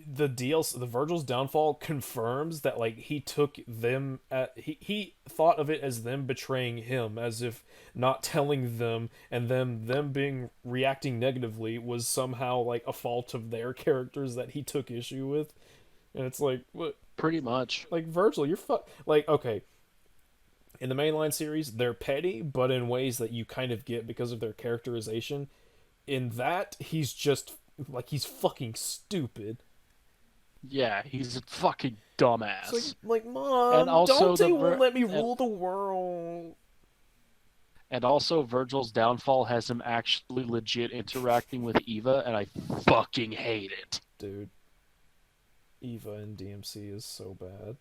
the DLC, the Virgil's downfall confirms that like he took them at he thought of it as them betraying him, as if not telling them and them being reacting negatively was somehow like a fault of their characters that he took issue with, and it's like what Pretty much. like Virgil, you're like okay. In the mainline series, they're petty, but in ways that you kind of get because of their characterization. In that, he's just like he's fucking stupid. Yeah, he's a fucking dumbass. It's like Mom, And also Dante the won't let me rule the world. And also, Virgil's downfall has him actually legit interacting with Eva, and I fucking hate it. Dude, Eva in DMC is so bad.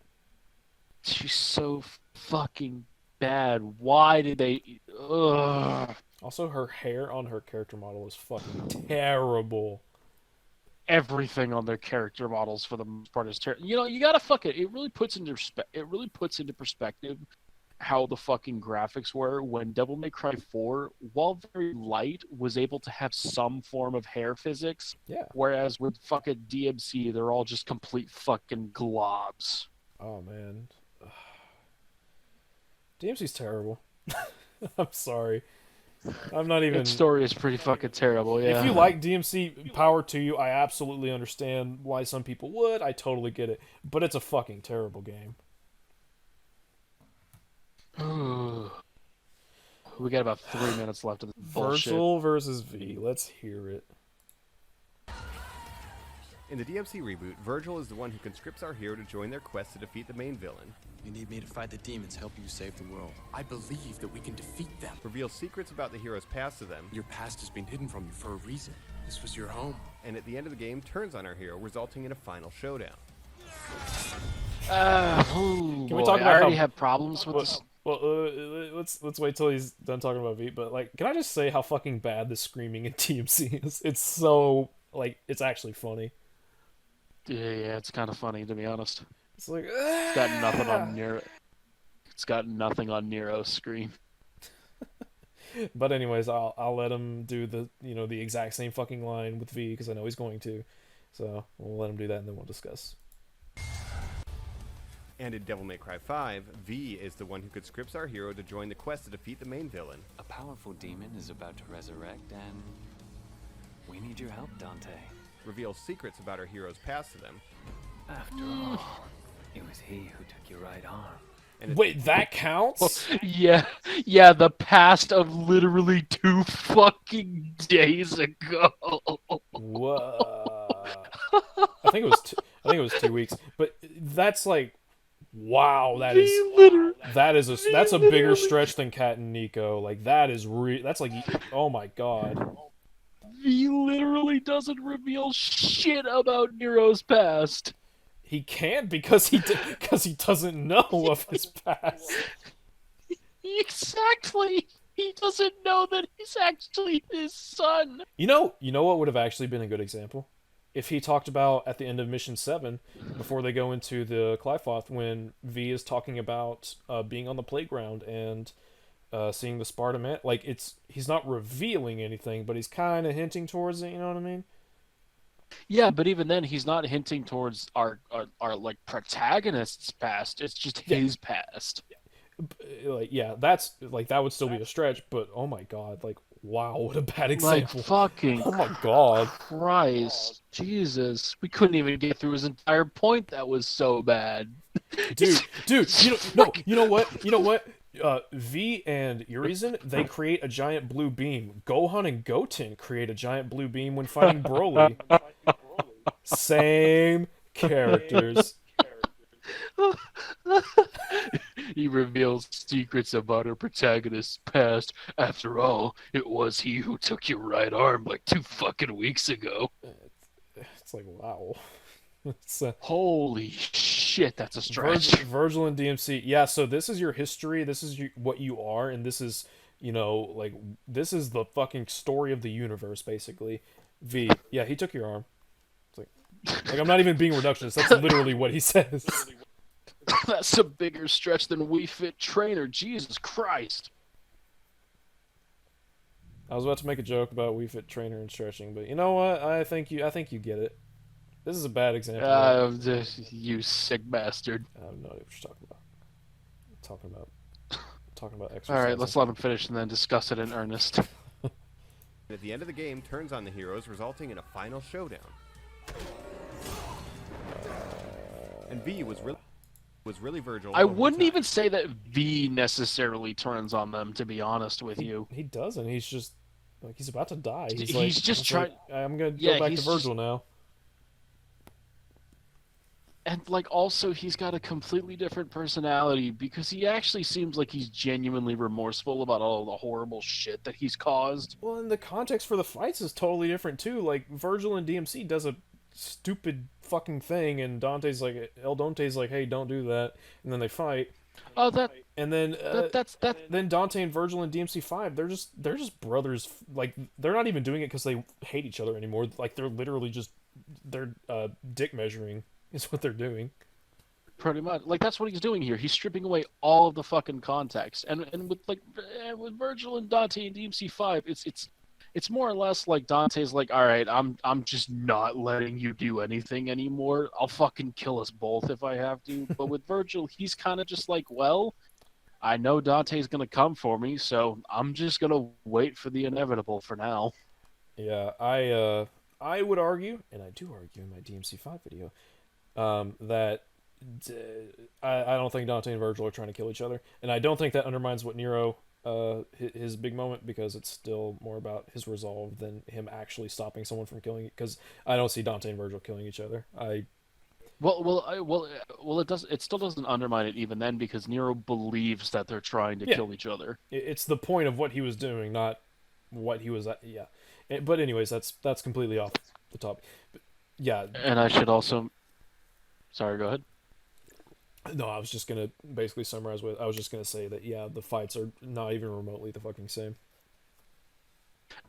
She's so fucking bad. Why did they... Ugh. Also, her hair on her character model is fucking terrible. Everything on their character models for the most part is terrible. You know, you gotta fuck it. It really puts into perspective how the fucking graphics were when Devil May Cry 4, while very light, was able to have some form of hair physics. Yeah. Whereas with fucking DMC, they're all just complete fucking globs. Oh man, DMC's terrible. I'm sorry. I'm not even. Its story is pretty fucking terrible. Yeah. If you like DMC, power to you. I absolutely understand why some people would. I totally get it. But it's a fucking terrible game. We got about 3 minutes left of this bullshit. Virgil versus V. Let's hear it. In the DMC reboot, Virgil is the one who conscripts our hero to join their quest to defeat the main villain. You need me to fight the demons, help you save the world. I believe that we can defeat them. Reveal secrets about the hero's past to them. Your past has been hidden from you for a reason. This was your home. And at the end of the game, turns on our hero, resulting in a final showdown. Can we talk about I already have problems with this. Well, let's wait till he's done talking about V. But like, can I just say how fucking bad the screaming in TMC is? It's so like it's actually funny. Yeah, it's kind of funny to be honest. It's like it's got nothing on Nero. It's got nothing on Nero's screen. But anyways, I'll let him do the exact same fucking line with V because I know he's going to. So we'll let him do that and then we'll discuss. And in Devil May Cry 5, V is the one who conscripts our hero to join the quest to defeat the main villain. A powerful demon is about to resurrect, and we need your help, Dante. Reveals secrets about our hero's past to them. After all, It was he who took your right arm. Wait, that counts? Yeah, the past of literally 2 fucking days ago. Whoa. I think it was 2 weeks, but that's like, wow, that's a bigger stretch than Kat and Nico. Like that's like, oh my god. He literally doesn't reveal shit about Nero's past. He can't because he doesn't know of his past. Exactly. He doesn't know that he's actually his son. You know what would have actually been a good example? If he talked about at the end of Mission 7, before they go into the Qliphothe, when V is talking about being on the playground and seeing the Sparta man. Like, he's not revealing anything, but he's kind of hinting towards it, you know what I mean? Yeah, but even then, he's not hinting towards our like protagonist's past. It's just his past. Like, yeah, that's like that would still be a stretch, but oh my god, like, wow, what a bad example! Like fucking, oh my god, Christ, Jesus, we couldn't even get through his entire point. That was so bad, dude. You know what? V and Urizen, they create a giant blue beam. Gohan and Goten create a giant blue beam when fighting Broly. Same characters. He reveals secrets about our protagonist's past. After all, it was he who took your right arm like 2 fucking weeks ago. It's like, wow. Holy shit, that's a stretch. Virgil and DMC. Yeah, so this is your history. This is what you are, and this is, like, this is the fucking story of the universe, basically. V. Yeah, he took your arm. It's like I'm not even being reductionist. That's literally what he says. That's a bigger stretch than We Fit Trainer. Jesus Christ. I was about to make a joke about We Fit Trainer and stretching, but you know what? I think you get it. This is a bad example. You sick bastard. I have no idea what you're talking about. Talking about exercise. All right, let's let him finish and then discuss it in earnest. At the end of the game, turns on the heroes, resulting in a final showdown. And V was really Virgil. I wouldn't even say that V necessarily turns on them, to be honest with you. He doesn't. He's just like, he's about to die. He's just trying. Like, I'm gonna go back to Virgil now. And like, also, he's got a completely different personality because he actually seems like he's genuinely remorseful about all the horrible shit that he's caused. Well, and the context for the fights is totally different too. Like, Virgil and DMC does a stupid fucking thing, and Dante's like, hey, don't do that, and then they fight. Oh, that. And then Then Dante and Virgil and DMC5, they're just brothers. Like, they're not even doing it because they hate each other anymore. Like, they're literally just dick measuring is what they're doing. Pretty much, like, that's what he's doing here. He's stripping away all of the fucking context, and with Virgil and Dante and DMC5, it's more or less like Dante's like, all right, I'm just not letting you do anything anymore. I'll fucking kill us both if I have to. But with Virgil, he's kind of just like, well, I know Dante's gonna come for me, so I'm just gonna wait for the inevitable for now. Yeah, I would argue, and I do argue in my DMC5 video, that I don't think Dante and Virgil are trying to kill each other, and I don't think that undermines what Nero, his big moment, because it's still more about his resolve than him actually stopping someone from killing it. Because I don't see Dante and Virgil killing each other. It still doesn't undermine it even then, because Nero believes that they're trying to kill each other. It's the point of what he was doing, not what he was. Yeah, but anyways, that's completely off the topic. But yeah, and I should also. Sorry, go ahead. No, I was just gonna basically summarize I was just gonna say that, yeah, the fights are not even remotely the fucking same.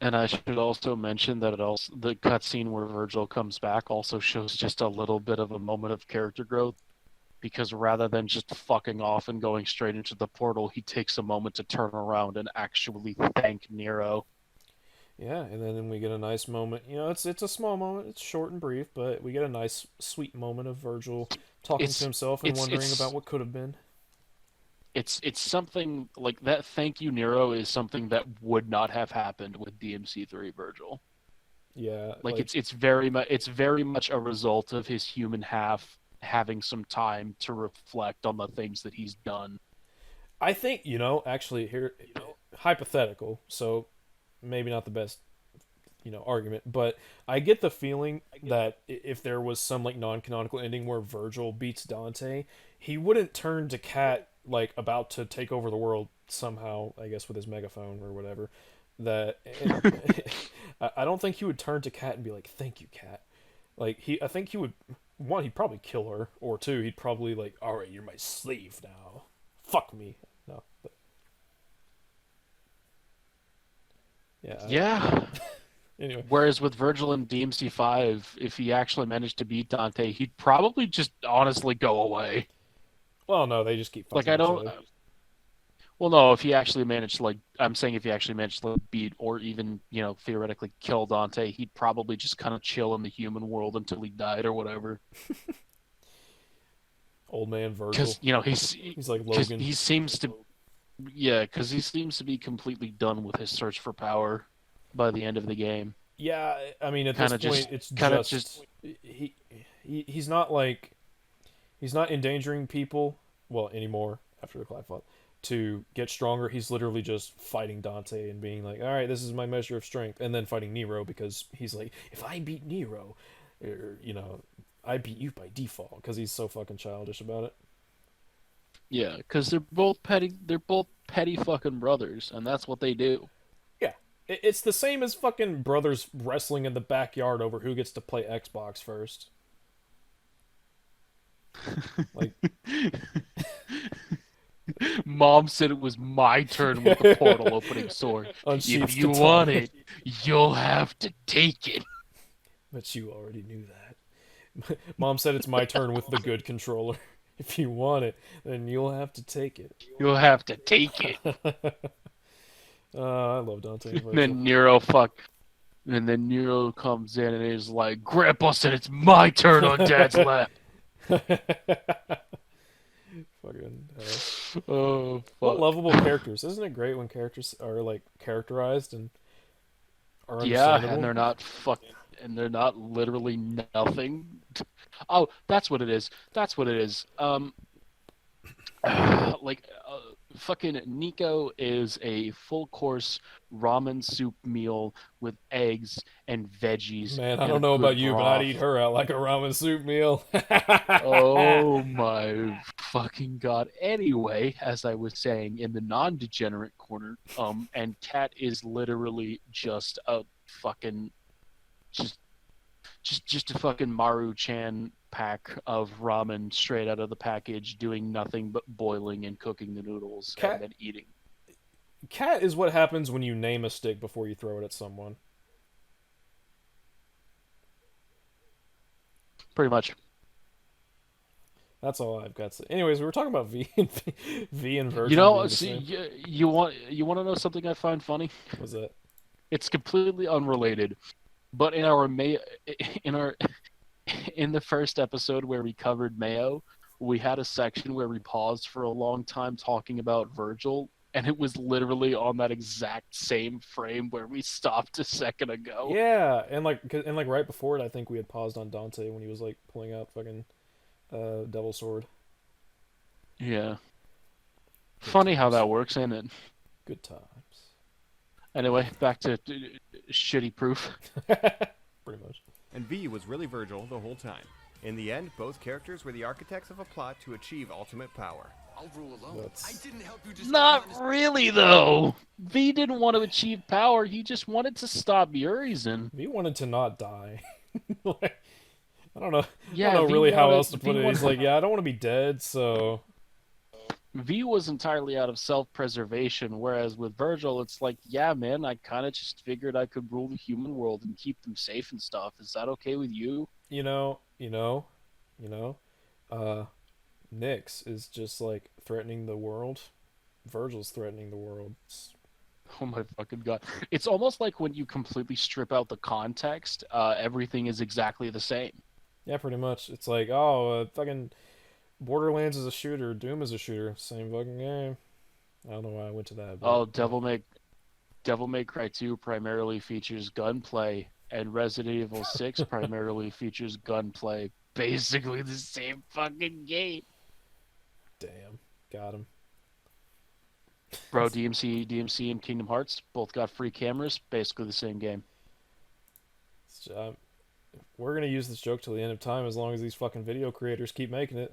And I should also mention that the cutscene where Virgil comes back also shows just a little bit of a moment of character growth, because rather than just fucking off and going straight into the portal, he takes a moment to turn around and actually thank Nero. Yeah, and then we get a nice moment. You know, it's a small moment. It's short and brief, but we get a nice, sweet moment of Virgil talking to himself and wondering about what could have been. It's something like that. Thank you, Nero, is something that would not have happened with DMC3 Virgil. Yeah, it's very much a result of his human half having some time to reflect on the things that he's done. I think, actually here, hypothetical, so maybe not the best, argument, but I get the feeling that if there was some like non-canonical ending where Virgil beats Dante, he wouldn't turn to Cat like about to take over the world somehow, I guess with his megaphone or whatever. That I don't think he would turn to Cat and be like, "Thank you, Cat." I think he would, one, he'd probably kill her, or two, he'd probably like, "All right, you're my slave now. Fuck me." No. But... Yeah. Yeah. Anyway. Whereas with Virgil and DMC5, if he actually managed to beat Dante, he'd probably just honestly go away. Well, no, they just keep fighting Like, I don't... each other. Well, no, if he actually managed to, like... I'm saying if he actually managed to, like, beat or even, theoretically kill Dante, he'd probably just kind of chill in the human world until he died or whatever. Old man Virgil. Because, he's like Logan. He seems to... Yeah, because he seems to be completely done with his search for power by the end of the game. Yeah, I mean, at this point, it's just he's not like, he's not endangering people, well, anymore after the Clive fought, to get stronger. He's literally just fighting Dante and being like, all right, this is my measure of strength, and then fighting Nero because he's like, if I beat Nero, I beat you by default, because he's so fucking childish about it. Yeah, because they're both petty fucking brothers, and that's what they do. It's the same as fucking brothers wrestling in the backyard over who gets to play Xbox first. Like, Mom said it was my turn with the portal opening sword. If you want it, you'll have to take it. But you already knew that. Mom said it's my turn with the good controller. If you want it, then you'll have to take it. You'll have to take it. I love Dante. And then Nero comes in and is like, Grandpa said it's my turn on Dad's lap. Fucking oh, fuck. What lovable characters. Isn't it great when characters are like characterized and are understandable? Yeah, and they're not literally nothing. Oh, that's what it is. Fucking Nico is a full course ramen soup meal with eggs and veggies. Man, I don't know about you, but I'd eat her out like a ramen soup meal. Oh my fucking god. Anyway, as I was saying, in the non-degenerate corner, and Cat is literally just a fucking just a fucking Maru-chan pack of ramen straight out of the package, doing nothing but boiling and cooking the noodles and then eating. Cat is what happens when you name a stick before you throw it at someone. Pretty much. That's all I've got to say. Anyways, we were talking about V and Virgil. You want to know something I find funny? What's that? It's completely unrelated, but in the first episode where we covered Mayo, we had a section where we paused for a long time talking about Virgil, and it was literally on that exact same frame where we stopped a second ago. Yeah, and right before it, I think we had paused on Dante when he was like pulling out fucking Devil Sword. Yeah. Funny how that works, ain't it? Good times. Anyway, back to shitty proof. Pretty much. And V was really Virgil the whole time. In the end, both characters were the architects of a plot to achieve ultimate power. I'll rule alone. I didn't help you just Not really, though. V didn't want to achieve power. He just wanted to stop Urizen. V wanted to not die. I don't know. Yeah, I don't know really how else to put it. He's like, yeah, I don't want to be dead, so... V was entirely out of self-preservation, whereas with Virgil, it's like, yeah, man, I kind of just figured I could rule the human world and keep them safe and stuff. Is that okay with you? Nyx is just like threatening the world. Virgil's threatening the world. Oh my fucking god. It's almost like when you completely strip out the context, everything is exactly the same. Yeah, pretty much. It's like, fucking Borderlands is a shooter, Doom is a shooter. Same fucking game. I don't know why I went to that. But... Oh, Devil May Cry 2 primarily features gunplay, and Resident Evil 6 primarily features gunplay. basically the same fucking game. Damn, got him. Bro, DMC, and Kingdom Hearts both got free cameras. Basically the same game. We're gonna use this joke till the end of time as long as these fucking video creators keep making it.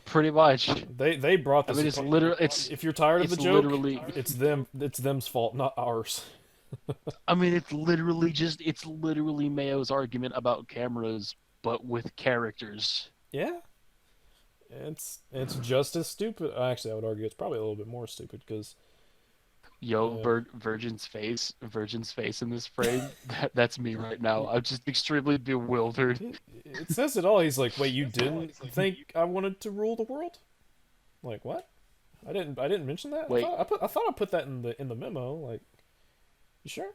Pretty much. They brought this. I mean, it's literally. If you're tired of the joke, literally, it's them. It's them's fault, not ours. I mean, it's literally Mayo's argument about cameras, but with characters. Yeah. It's just as stupid. Actually, I would argue it's probably a little bit more stupid because. Virgin's face in this frame. That's me right now. I'm just extremely bewildered. It says it all. He's like, "Wait, you didn't think I wanted to rule the world?" Like, what? I didn't mention that. Wait, I thought I put that in the memo. Like, you sure?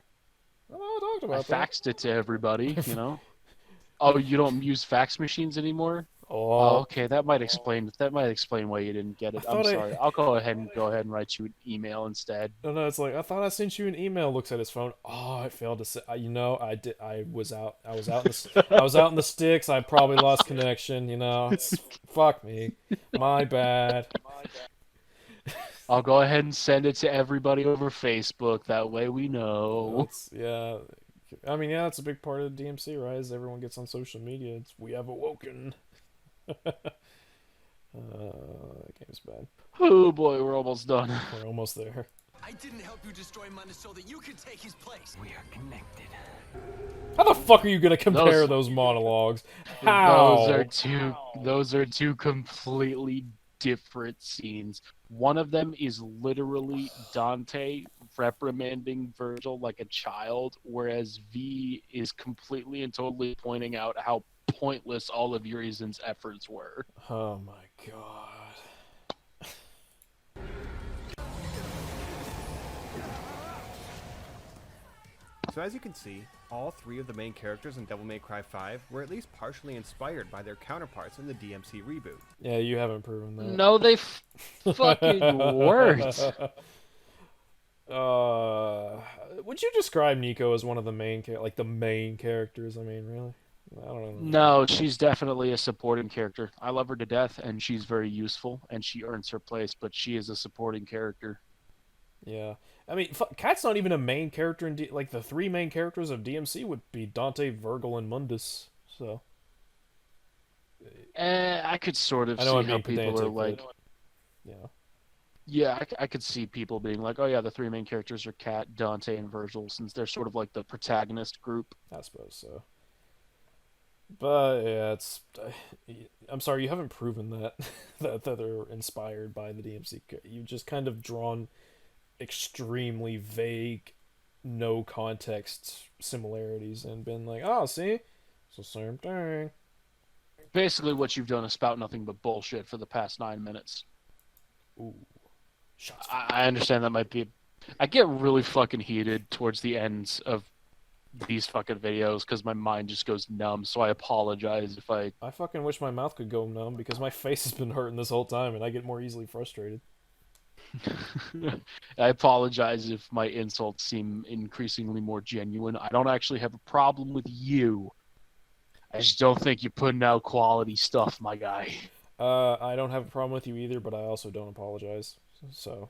I talked about I faxed it to everybody. You know. Oh, you don't use fax machines anymore? Oh, okay. That might explain why you didn't get it. I'm sorry. I'll go ahead and write you an email instead. No, it's like I thought I sent you an email. Looks at his phone. Oh, it failed to say. You know, I did. I was out in the sticks. I probably lost connection. You know, fuck me. My bad. I'll go ahead and send it to everybody over Facebook. That way we know. Yeah. I mean, yeah, it's a big part of the DMC, right? As everyone gets on social media, we have awoken. That game's bad. Oh boy, we're almost done. We're almost there. I didn't help you destroy Munna so that you could take his place. We are connected. How the fuck are you gonna compare those monologues? How? Those are two completely different scenes. One of them is literally Dante reprimanding Virgil like a child, whereas V is completely and totally pointing out how pointless all of Urizen's efforts were. Oh my god. So as you can see, all three of the main characters in Devil May Cry 5 were at least partially inspired by their counterparts in the DMC reboot. Yeah, you haven't proven that. No, they fucking weren't. Would you describe Nico as one of the main characters? I mean, really? I don't know. No, she's definitely a supporting character. I love her to death, and she's very useful, and she earns her place, but she is a supporting character. Yeah. I mean, Cat's not even a main character in like the three main characters of DMC would be Dante, Virgil, and Mundus. So. I could sort of see how people are like. Yeah. Yeah, I could see people being like, oh yeah, the three main characters are Cat, Dante, and Virgil, since they're sort of like the protagonist group. I suppose so. But yeah, I'm sorry, you haven't proven that that they're inspired by the DMC. You've just kind of drawn extremely vague, no context similarities and been like, oh, see, it's the same thing. Basically, what you've done is spout nothing but bullshit for the past 9 minutes. Ooh. I understand that might be. I get really fucking heated towards the ends of these fucking videos because my mind just goes numb, so I apologize if I fucking wish my mouth could go numb because my face has been hurting this whole time and I get more easily frustrated. I apologize if my insults seem increasingly more genuine. I don't actually have a problem with you. I just don't think you're putting out quality stuff, my guy. I don't have a problem with you either, but I also don't apologize. So.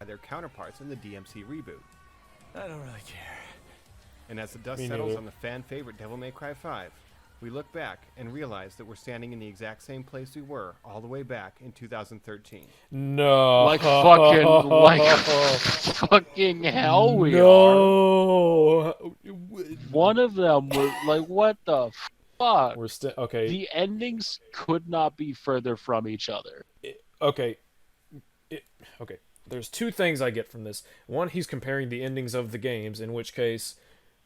Their counterparts in the DMC reboot. I don't really care. And as the dust settles on the fan favorite Devil May Cry 5, we look back and realize that we're standing in the exact same place we were all the way back in 2013. No. Like fucking hell we are. One of them was like, what the fuck? We're okay. The endings could not be further from each other. Okay. There's two things I get from this. One, he's comparing the endings of the games, in which case,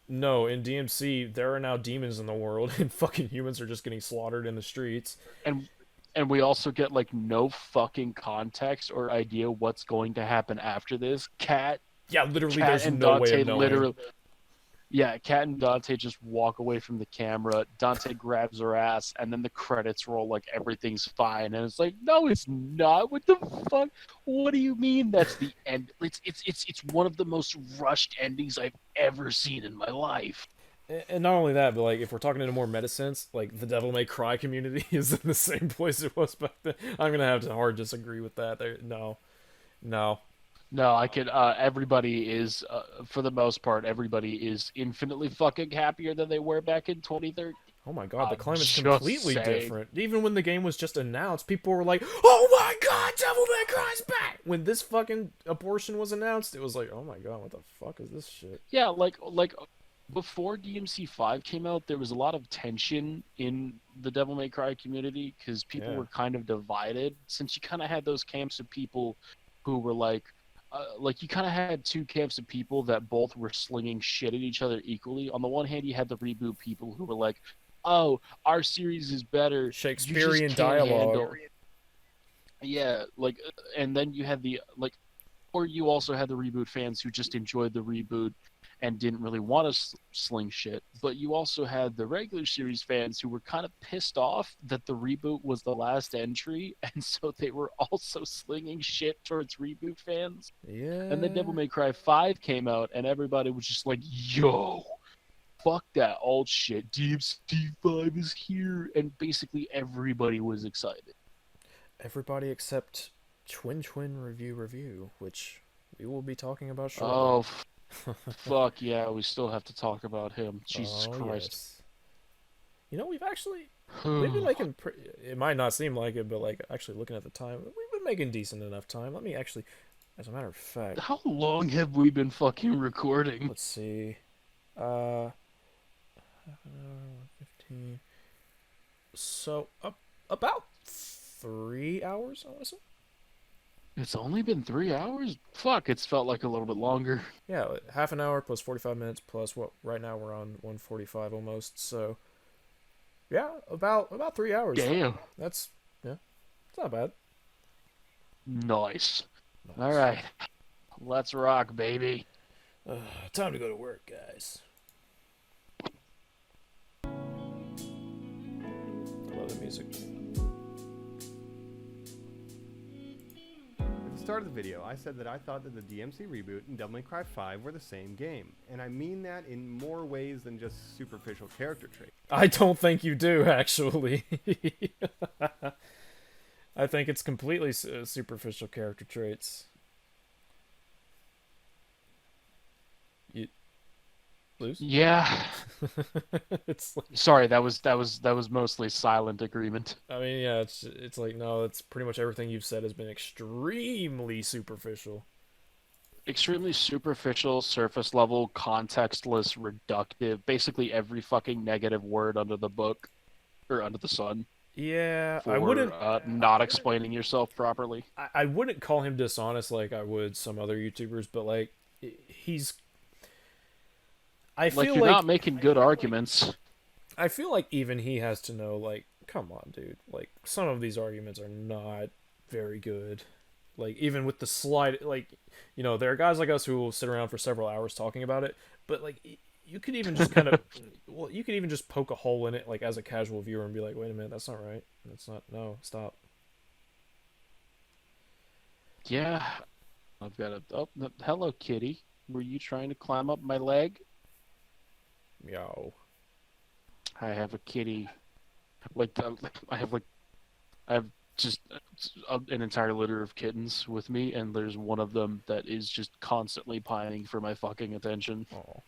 no, in DMC, there are now demons in the world, and fucking humans are just getting slaughtered in the streets. And we also get, like, no fucking context or idea what's going to happen after this. Literally, there's no way of knowing. Yeah, Cat and Dante just walk away from the camera. Dante grabs her ass, and then the credits roll like everything's fine. And it's like, no, it's not. What the fuck? What do you mean that's the end? It's one of the most rushed endings I've ever seen in my life. And not only that, but like if we're talking in a more meta sense, like the Devil May Cry community is in the same place it was back then. I'm gonna have to hard disagree with that. No, no. No, I could. Everybody is, for the most part, everybody is infinitely fucking happier than they were back in 2013. Oh my god, the climate's just completely saying. different. Even when the game was just announced, people were like, "Oh my god, Devil May Cry's back!" When this fucking abortion was announced, it was like, "Oh my god, what the fuck is this shit?" Yeah, like before DMC5 came out, there was a lot of tension in the Devil May Cry community because people were kind of divided. Since you kind of had those camps of people who were like you kind of had two camps of people that both were slinging shit at each other equally. On the one hand, you had the Reboot people who were like, "Oh, our series is better. Shakespearean dialogue." Yeah, like, and then you had the or you also had the Reboot fans who just enjoyed the reboot and didn't really want to sling shit. But you also had the regular series fans who were kind of pissed off that the reboot was the last entry, and so they were also slinging shit towards Reboot fans. Yeah. And then Devil May Cry 5 came out, and everybody was just like, "Yo, fuck that old shit. DMC5 is here," and basically everybody was excited. Everybody except Twin Review, which we will be talking about shortly. Oh, fuck yeah, we still have to talk about him. Jesus Christ. Yes. You know, we've been making, it might not seem like it, but like actually looking at the time, we've been making decent enough time. Let me actually, as a matter of fact. How long have we been fucking recording? Let's see. 15. So, about 3 hours, I want to say. It's only been 3 hours? Fuck, it's felt like a little bit longer. Yeah, half an hour plus 45 minutes plus what? Right now we're on 145 almost. So, yeah, about 3 hours. Damn. It's not bad. Nice. All right, let's rock, baby. Time to go to work, guys. I love the music. At the start of the video, I said that I thought that the DMC Reboot and Devil May Cry 5 were the same game, and I mean that in more ways than just superficial character traits. I don't think you do, actually. I think it's completely superficial character traits. You lose? Yeah. It's like, sorry, that was mostly silent agreement. I mean, yeah, it's like, no, it's pretty much everything you've said has been extremely superficial. Extremely superficial, surface level, contextless, reductive, basically every fucking negative word under the book or under the sun. Yeah, for, I wouldn't not explaining yourself properly. I wouldn't call him dishonest like I would some other YouTubers, but like he's. I feel like you're not making good arguments. I feel like even he has to know, like, come on, dude. Like, some of these arguments are not very good. Like, even with the slide, like, you know, there are guys like us who will sit around for several hours talking about it, but like, you could even just kind of, well, you could even just poke a hole in it, like, as a casual viewer and be like, wait a minute, that's not right. That's not, no, stop. Yeah. I've got a, oh, hello, kitty. Were you trying to climb up my leg? Meow. I have a kitty. I have just an entire litter of kittens with me, and there's one of them that is just constantly pining for my fucking attention. Oh,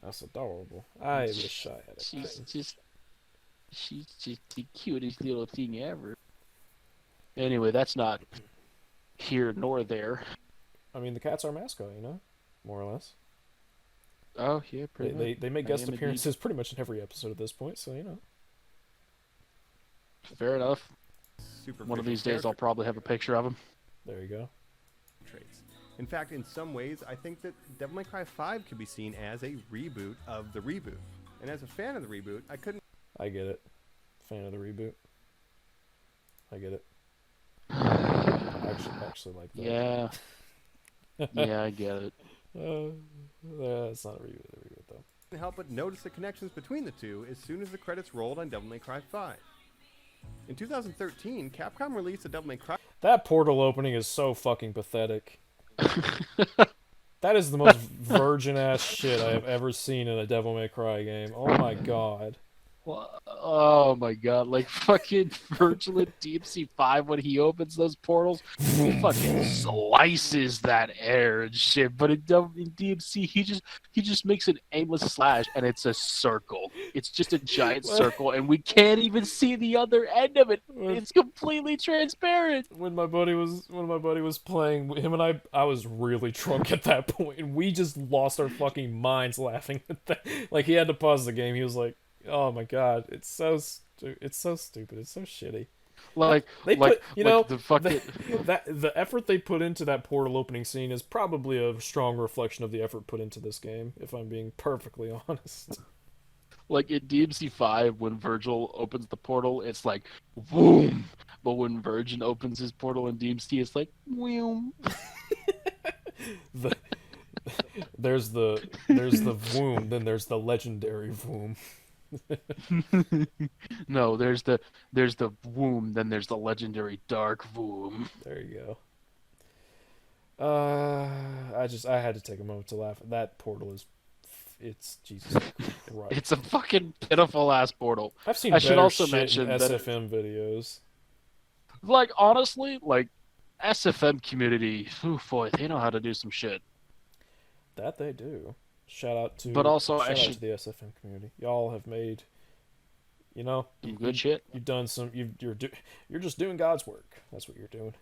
that's adorable. I wish I had a she's just the cutest little thing ever. Anyway, that's not here nor there. I mean, the cat's our mascot, you know, more or less. Oh yeah, pretty much. They make guest appearances pretty much in every episode at this point, so you know. Fair enough. One of these days, I'll probably have a picture of him. There you go. Traits. In fact, in some ways, I think that Devil May Cry 5 could be seen as a reboot of the reboot. And as a fan of the reboot, I couldn't. I get it. Fan of the reboot. I get it. I actually like that. Yeah. Yeah, I get it. It's not a reboot though. Couldn't help but notice the connections between the two as soon as the credits rolled on Devil May Cry 5. In 2013, Capcom released a Devil May Cry. That portal opening is so fucking pathetic. That is the most virgin ass shit I have ever seen in a Devil May Cry game. Oh my god. Oh my god, like fucking Virgil in DMC5 when he opens those portals, he fucking slices that air and shit. But in DMC, he just makes an aimless slash and it's a circle. It's just a giant circle, and we can't even see the other end of it. It's completely transparent. When my buddy was playing, him and I was really drunk at that point, and we just lost our fucking minds laughing at that. Like, he had to pause the game. He was like, "Oh my god, it's so stupid. It's so shitty." The effort they put into that portal opening scene is probably a strong reflection of the effort put into this game, if I'm being perfectly honest. Like in DMC5, when Virgil opens the portal, it's like boom. But when Virgin opens his portal in DMC, it's like whoom. There's the voom, then there's the legendary voom. No, there's the womb, then there's the legendary dark womb. There you go. I had to take a moment to laugh. That portal it's Jesus Christ. It's a fucking pitiful ass portal. I've seen I should also shit mention in that SFM videos. Like, honestly, like SFM community, oh boy, they know how to do some shit. That they do. Shout out to the SFM community. Y'all have made, some good shit. You've done some. You're just doing God's work. That's what you're doing.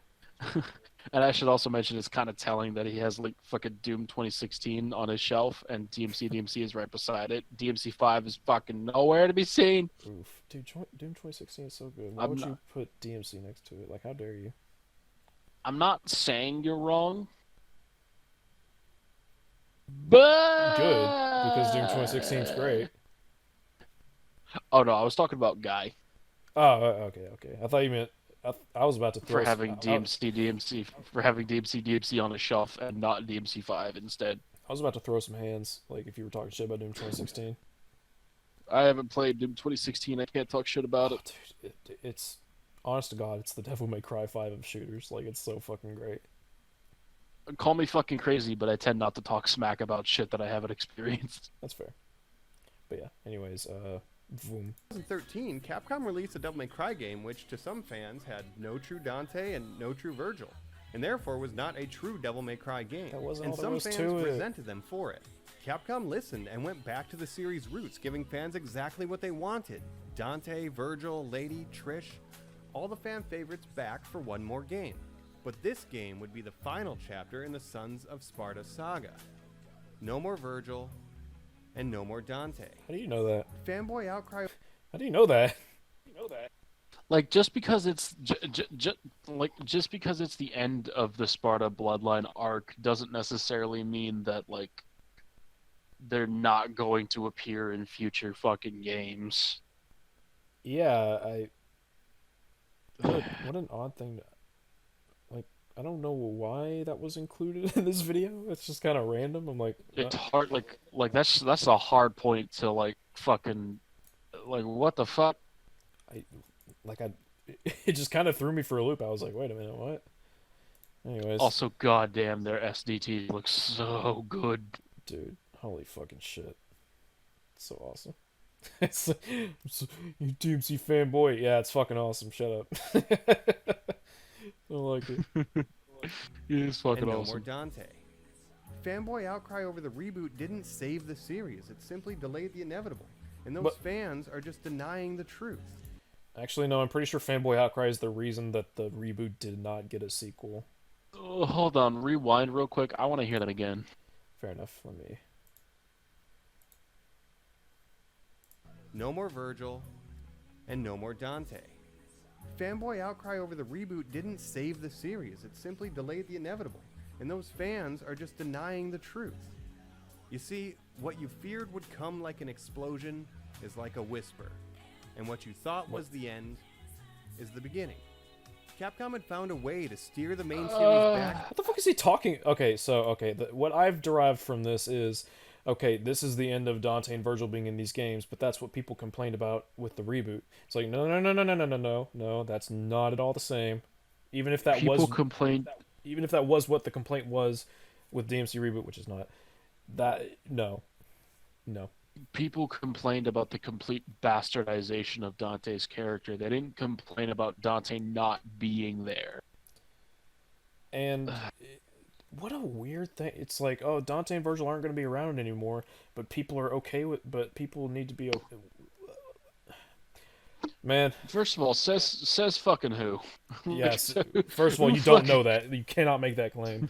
And I should also mention it's kind of telling that he has like fucking Doom 2016 on his shelf, and DMC is right beside it. DMC5 is fucking nowhere to be seen. Oof, dude, Doom 2016 is so good. Why would you put DMC next to it? Like, how dare you? I'm not saying you're wrong. But good, because Doom 2016 is great. Oh no, I was talking about Guy. Oh, okay. I thought you meant I was about to throw for having DMC on a shelf and not DMC5 instead. I was about to throw some hands, like if you were talking shit about Doom 2016. I haven't played Doom 2016. I can't talk shit about it. Dude, it's honest to God, it's the Devil May Cry 5 of shooters. Like, it's so fucking great. Call me fucking crazy, but I tend not to talk smack about shit that I haven't experienced. That's fair. But yeah, anyways, Voom. In 2013, Capcom released a Devil May Cry game which, to some fans, had no true Dante and no true Virgil, and therefore was not a true Devil May Cry game. That wasn't and all some there was fans to it. resented them for it. Capcom listened and went back to the series' roots, giving fans exactly what they wanted: Dante, Virgil, Lady, Trish, all the fan favorites back for one more game. But this game would be the final chapter in the Sons of Sparta saga. No more Virgil, and no more Dante. How do you know that? Fanboy outcry. How do you know that? Like, just because it's just because it's the end of the Sparta Bloodline arc doesn't necessarily mean that like they're not going to appear in future fucking games. Yeah, what an odd thing to... I don't know why that was included in this video. It's just kind of random. I'm like, it's hard. Like that's a hard point to like fucking like what the fuck. It just kind of threw me for a loop. I was like, wait a minute, what? Anyways. Also, goddamn, their SDT looks so good, dude. Holy fucking shit! It's so awesome. You DMC fanboy. Yeah, it's fucking awesome. Shut up. I like it. It's fucking and no awesome. more Dante. Fanboy outcry over the reboot didn't save the series. It simply delayed the inevitable. And those fans are just denying the truth. Actually, no, I'm pretty sure fanboy outcry is the reason that the reboot did not get a sequel. Oh, hold on, rewind real quick. I want to hear that again. Fair enough. Let me. No more Virgil, and no more Dante. Fanboy outcry over the reboot didn't save the series. It simply delayed the inevitable. And those fans are just denying the truth. You see, what you feared would come like an explosion is like a whisper. And what you thought was the end is the beginning. Capcom had found a way to steer the main series back. What the fuck is he talking? Okay, what I've derived from this is, okay, this is the end of Dante and Virgil being in these games, but that's what people complained about with the reboot. It's like, no, that's not at all the same. Even if that people complained. Even if that was what the complaint was, with DMC Reboot, which is not that. No. People complained about the complete bastardization of Dante's character. They didn't complain about Dante not being there. And what a weird thing. It's like, oh, Dante and Virgil aren't going to be around anymore, but people are okay with. But people need to be. Man. First of all, says fucking who? Yes. First of all, you don't know that. You cannot make that claim.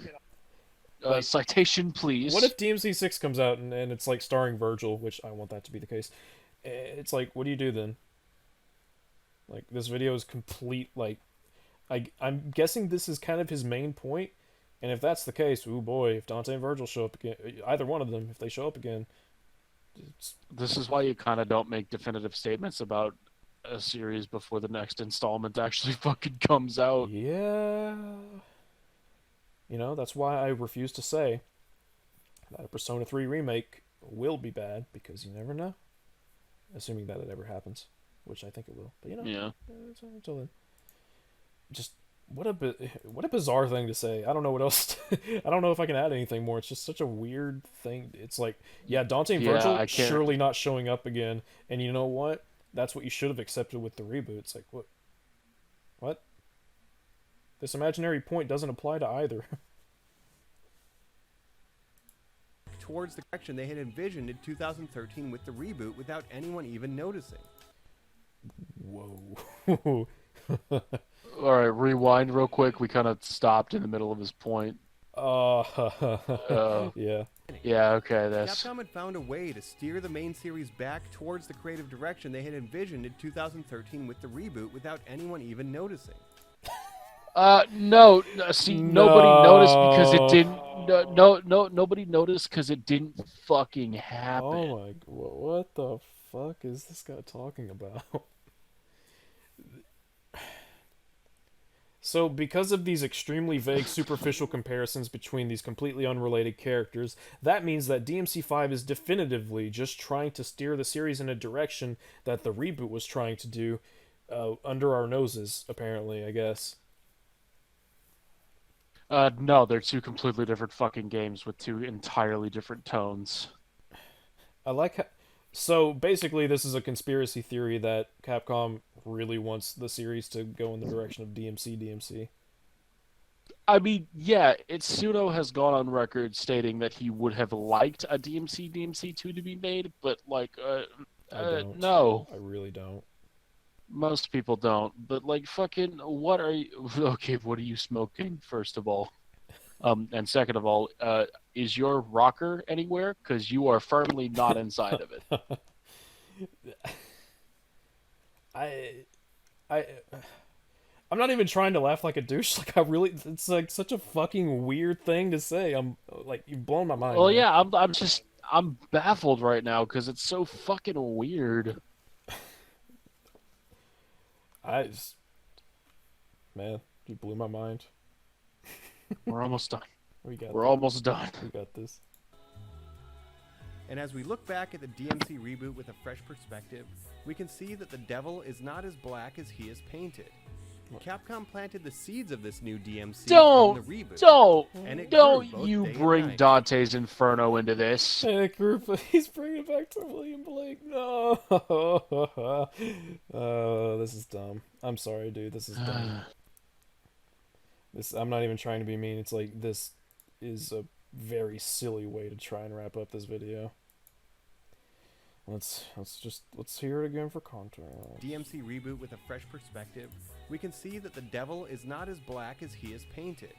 Like, citation, please. What if DMC6 comes out and it's like starring Virgil, which I want that to be the case. It's like, what do you do then? Like, this video is complete, like... I'm guessing this is kind of his main point, and if that's the case, ooh boy, if Dante and Virgil show up again, either one of them, if they show up again... This is why you kind of don't make definitive statements about a series before the next installment actually fucking comes out. Yeah... You know, that's why I refuse to say that a Persona 3 remake will be bad, because you never know. Assuming that it ever happens, which I think it will. But, you know, yeah. Until then. Just, what a bizarre thing to say. I don't know what else. I don't know if I can add anything more. It's just such a weird thing. It's like, yeah, Dante and Virgil surely not showing up again. And you know what? That's what you should have accepted with the reboot. It's like, what? What? This imaginary point doesn't apply to either. Towards the direction they had envisioned in 2013 with the reboot without anyone even noticing. Whoa. Alright, rewind real quick. We kind of stopped in the middle of his point. Yeah. Yeah, okay, that's... Capcom had found a way to steer the main series back towards the creative direction they had envisioned in 2013 with the reboot without anyone even noticing. No. See, nobody noticed because it didn't. Nobody noticed because it didn't fucking happen. Oh my! What the fuck is this guy talking about? So, because of these extremely vague, superficial comparisons between these completely unrelated characters, that means that DMC5 is definitively just trying to steer the series in a direction that the reboot was trying to do, under our noses. Apparently, I guess. No, they're two completely different fucking games with two entirely different tones. I like how... So, basically, this is a conspiracy theory that Capcom really wants the series to go in the direction of DMC. I mean, yeah, Itsuno has gone on record stating that he would have liked a DMC2 to be made, but, like, no. I really don't. Most people don't, but like fucking what are you okay, what are you smoking, first of all? And second of all, is your rocker anywhere? Because you are firmly not inside of it. I'm not even trying to laugh like a douche. Like, it's like such a fucking weird thing to say. I'm like, you've blown my mind. Well, man. yeah, I'm baffled right now because it's so fucking weird. Man, you blew my mind. We're almost done. We're almost done. We got this. And as we look back at the DMC reboot with a fresh perspective, we can see that the devil is not as black as he is painted. Capcom planted the seeds of this new DMC in the reboot. Don't you bring Dante's Inferno into this. And it grew, he's bringing it back to William Blake. No. This is dumb. I'm sorry, dude. This is dumb. I'm not even trying to be mean. It's like, this is a very silly way to try and wrap up this video. Let's hear it again for context. DMC reboot with a fresh perspective, we can see that the devil is not as black as he is painted.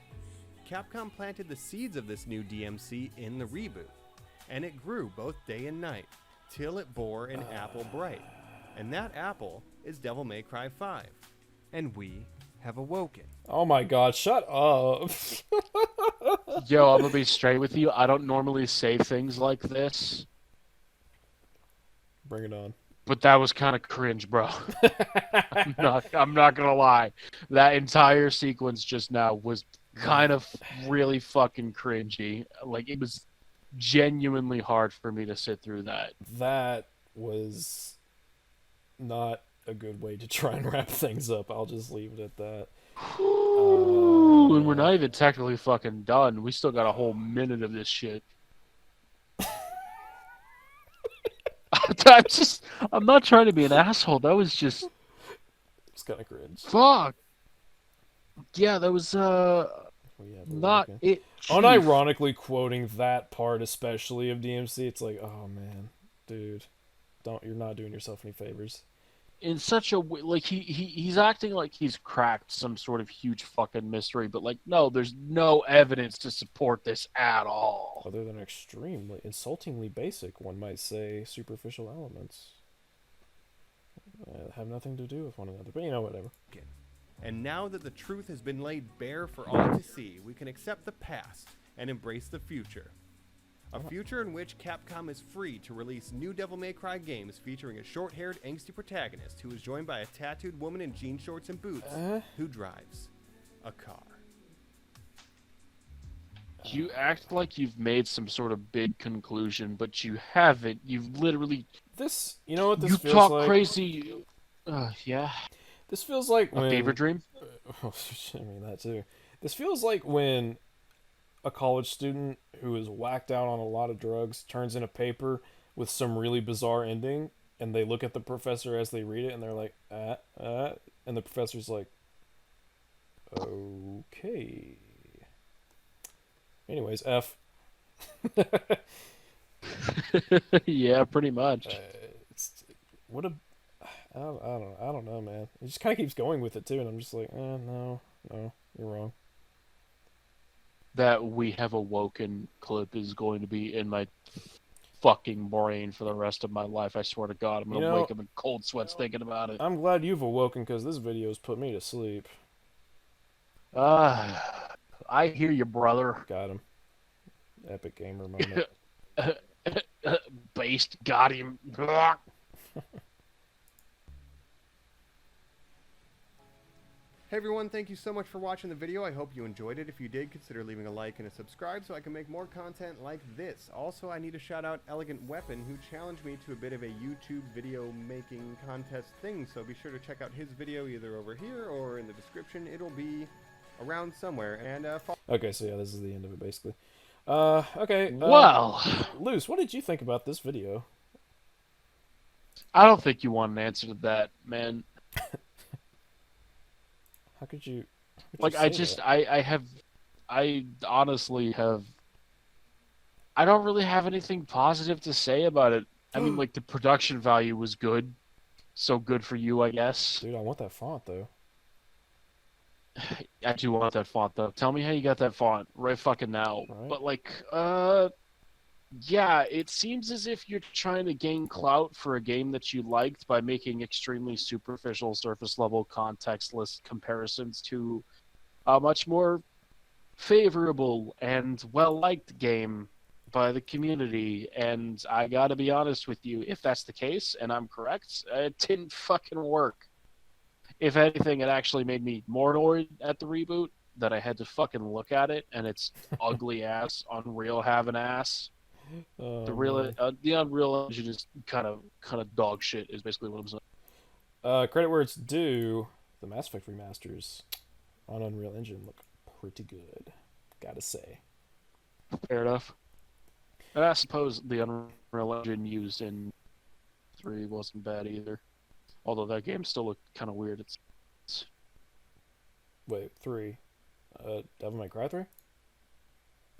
Capcom planted the seeds of this new DMC in the reboot, and it grew both day and night, till it bore an apple bright. And that apple is Devil May Cry 5. And we have awoken. Oh my god, shut up. Yo, I'm gonna be straight with you. I don't normally say things like this. Bring it on. But that was kind of cringe, bro. I'm not gonna lie. That entire sequence just now was kind of really fucking cringy. Like, it was genuinely hard for me to sit through that. That was not a good way to try and wrap things up. I'll just leave it at that. Ooh, and we're not even technically fucking done. We still got a whole minute of this shit. I'm not trying to be an asshole. That was just... It's kind of cringe. Fuck. Yeah, that was, not it, Chief. Unironically quoting that part, especially of DMC, it's like, oh man, dude, you're not doing yourself any favors. In such a way, like, he's acting like he's cracked some sort of huge fucking mystery, but, like, no, there's no evidence to support this at all. Other than extremely, insultingly basic, one might say, superficial elements. Have nothing to do with one another, but whatever. And now that the truth has been laid bare for all to see, we can accept the past and embrace the future. A future in which Capcom is free to release new Devil May Cry games featuring a short-haired, angsty protagonist who is joined by a tattooed woman in jean shorts and boots who drives a car. You act like you've made some sort of big conclusion, but you haven't. You've literally... You know what this feels like? You talk crazy... yeah. This feels like when... A fever dream? I mean, that too. This feels like when a college student who is whacked out on a lot of drugs turns in a paper with some really bizarre ending, and they look at the professor as they read it, and they're like, and the professor's like, okay. Anyways, F. Yeah, pretty much. I don't know, man. It just kind of keeps going with it too, and I'm just like, no, you're wrong. That "we have awoken" clip is going to be in my fucking brain for the rest of my life. I swear to God, I'm gonna wake up in cold sweats thinking about it. I'm glad you've awoken, because this video's put me to sleep. I hear you, brother. Got him. Epic gamer moment. Based, got him. Hey everyone, thank you so much for watching the video. I hope you enjoyed it. If you did, consider leaving a like and a subscribe so I can make more content like this. Also, I need to shout out Elegant Weapon, who challenged me to a bit of a YouTube video making contest thing, so be sure to check out his video either over here or in the description. It'll be around somewhere. And okay, so yeah, this is the end of it basically. Okay. Well, Luce, what did you think about this video? I don't think you want an answer to that, man. How could you? Like, I honestly have. I don't really have anything positive to say about it. I mean, like, the production value was good, so good for you, I guess. Dude, I want that font though. I do want that font though. Tell me how you got that font right fucking now. Right. But like, yeah, it seems as if you're trying to gain clout for a game that you liked by making extremely superficial, surface-level, contextless comparisons to a much more favorable and well-liked game by the community. And I gotta be honest with you, if that's the case, and I'm correct, it didn't fucking work. If anything, it actually made me more annoyed at the reboot that I had to fucking look at it, and it's ugly ass, Unreal having ass. The Unreal Engine is kind of dog shit. Is basically what I'm saying. Credit where it's due. The Mass Effect remasters on Unreal Engine look pretty good. Gotta say. Fair enough. And I suppose the Unreal Engine used in 3 wasn't bad either. Although that game still looked kind of weird. Wait, 3. Devil May Cry 3?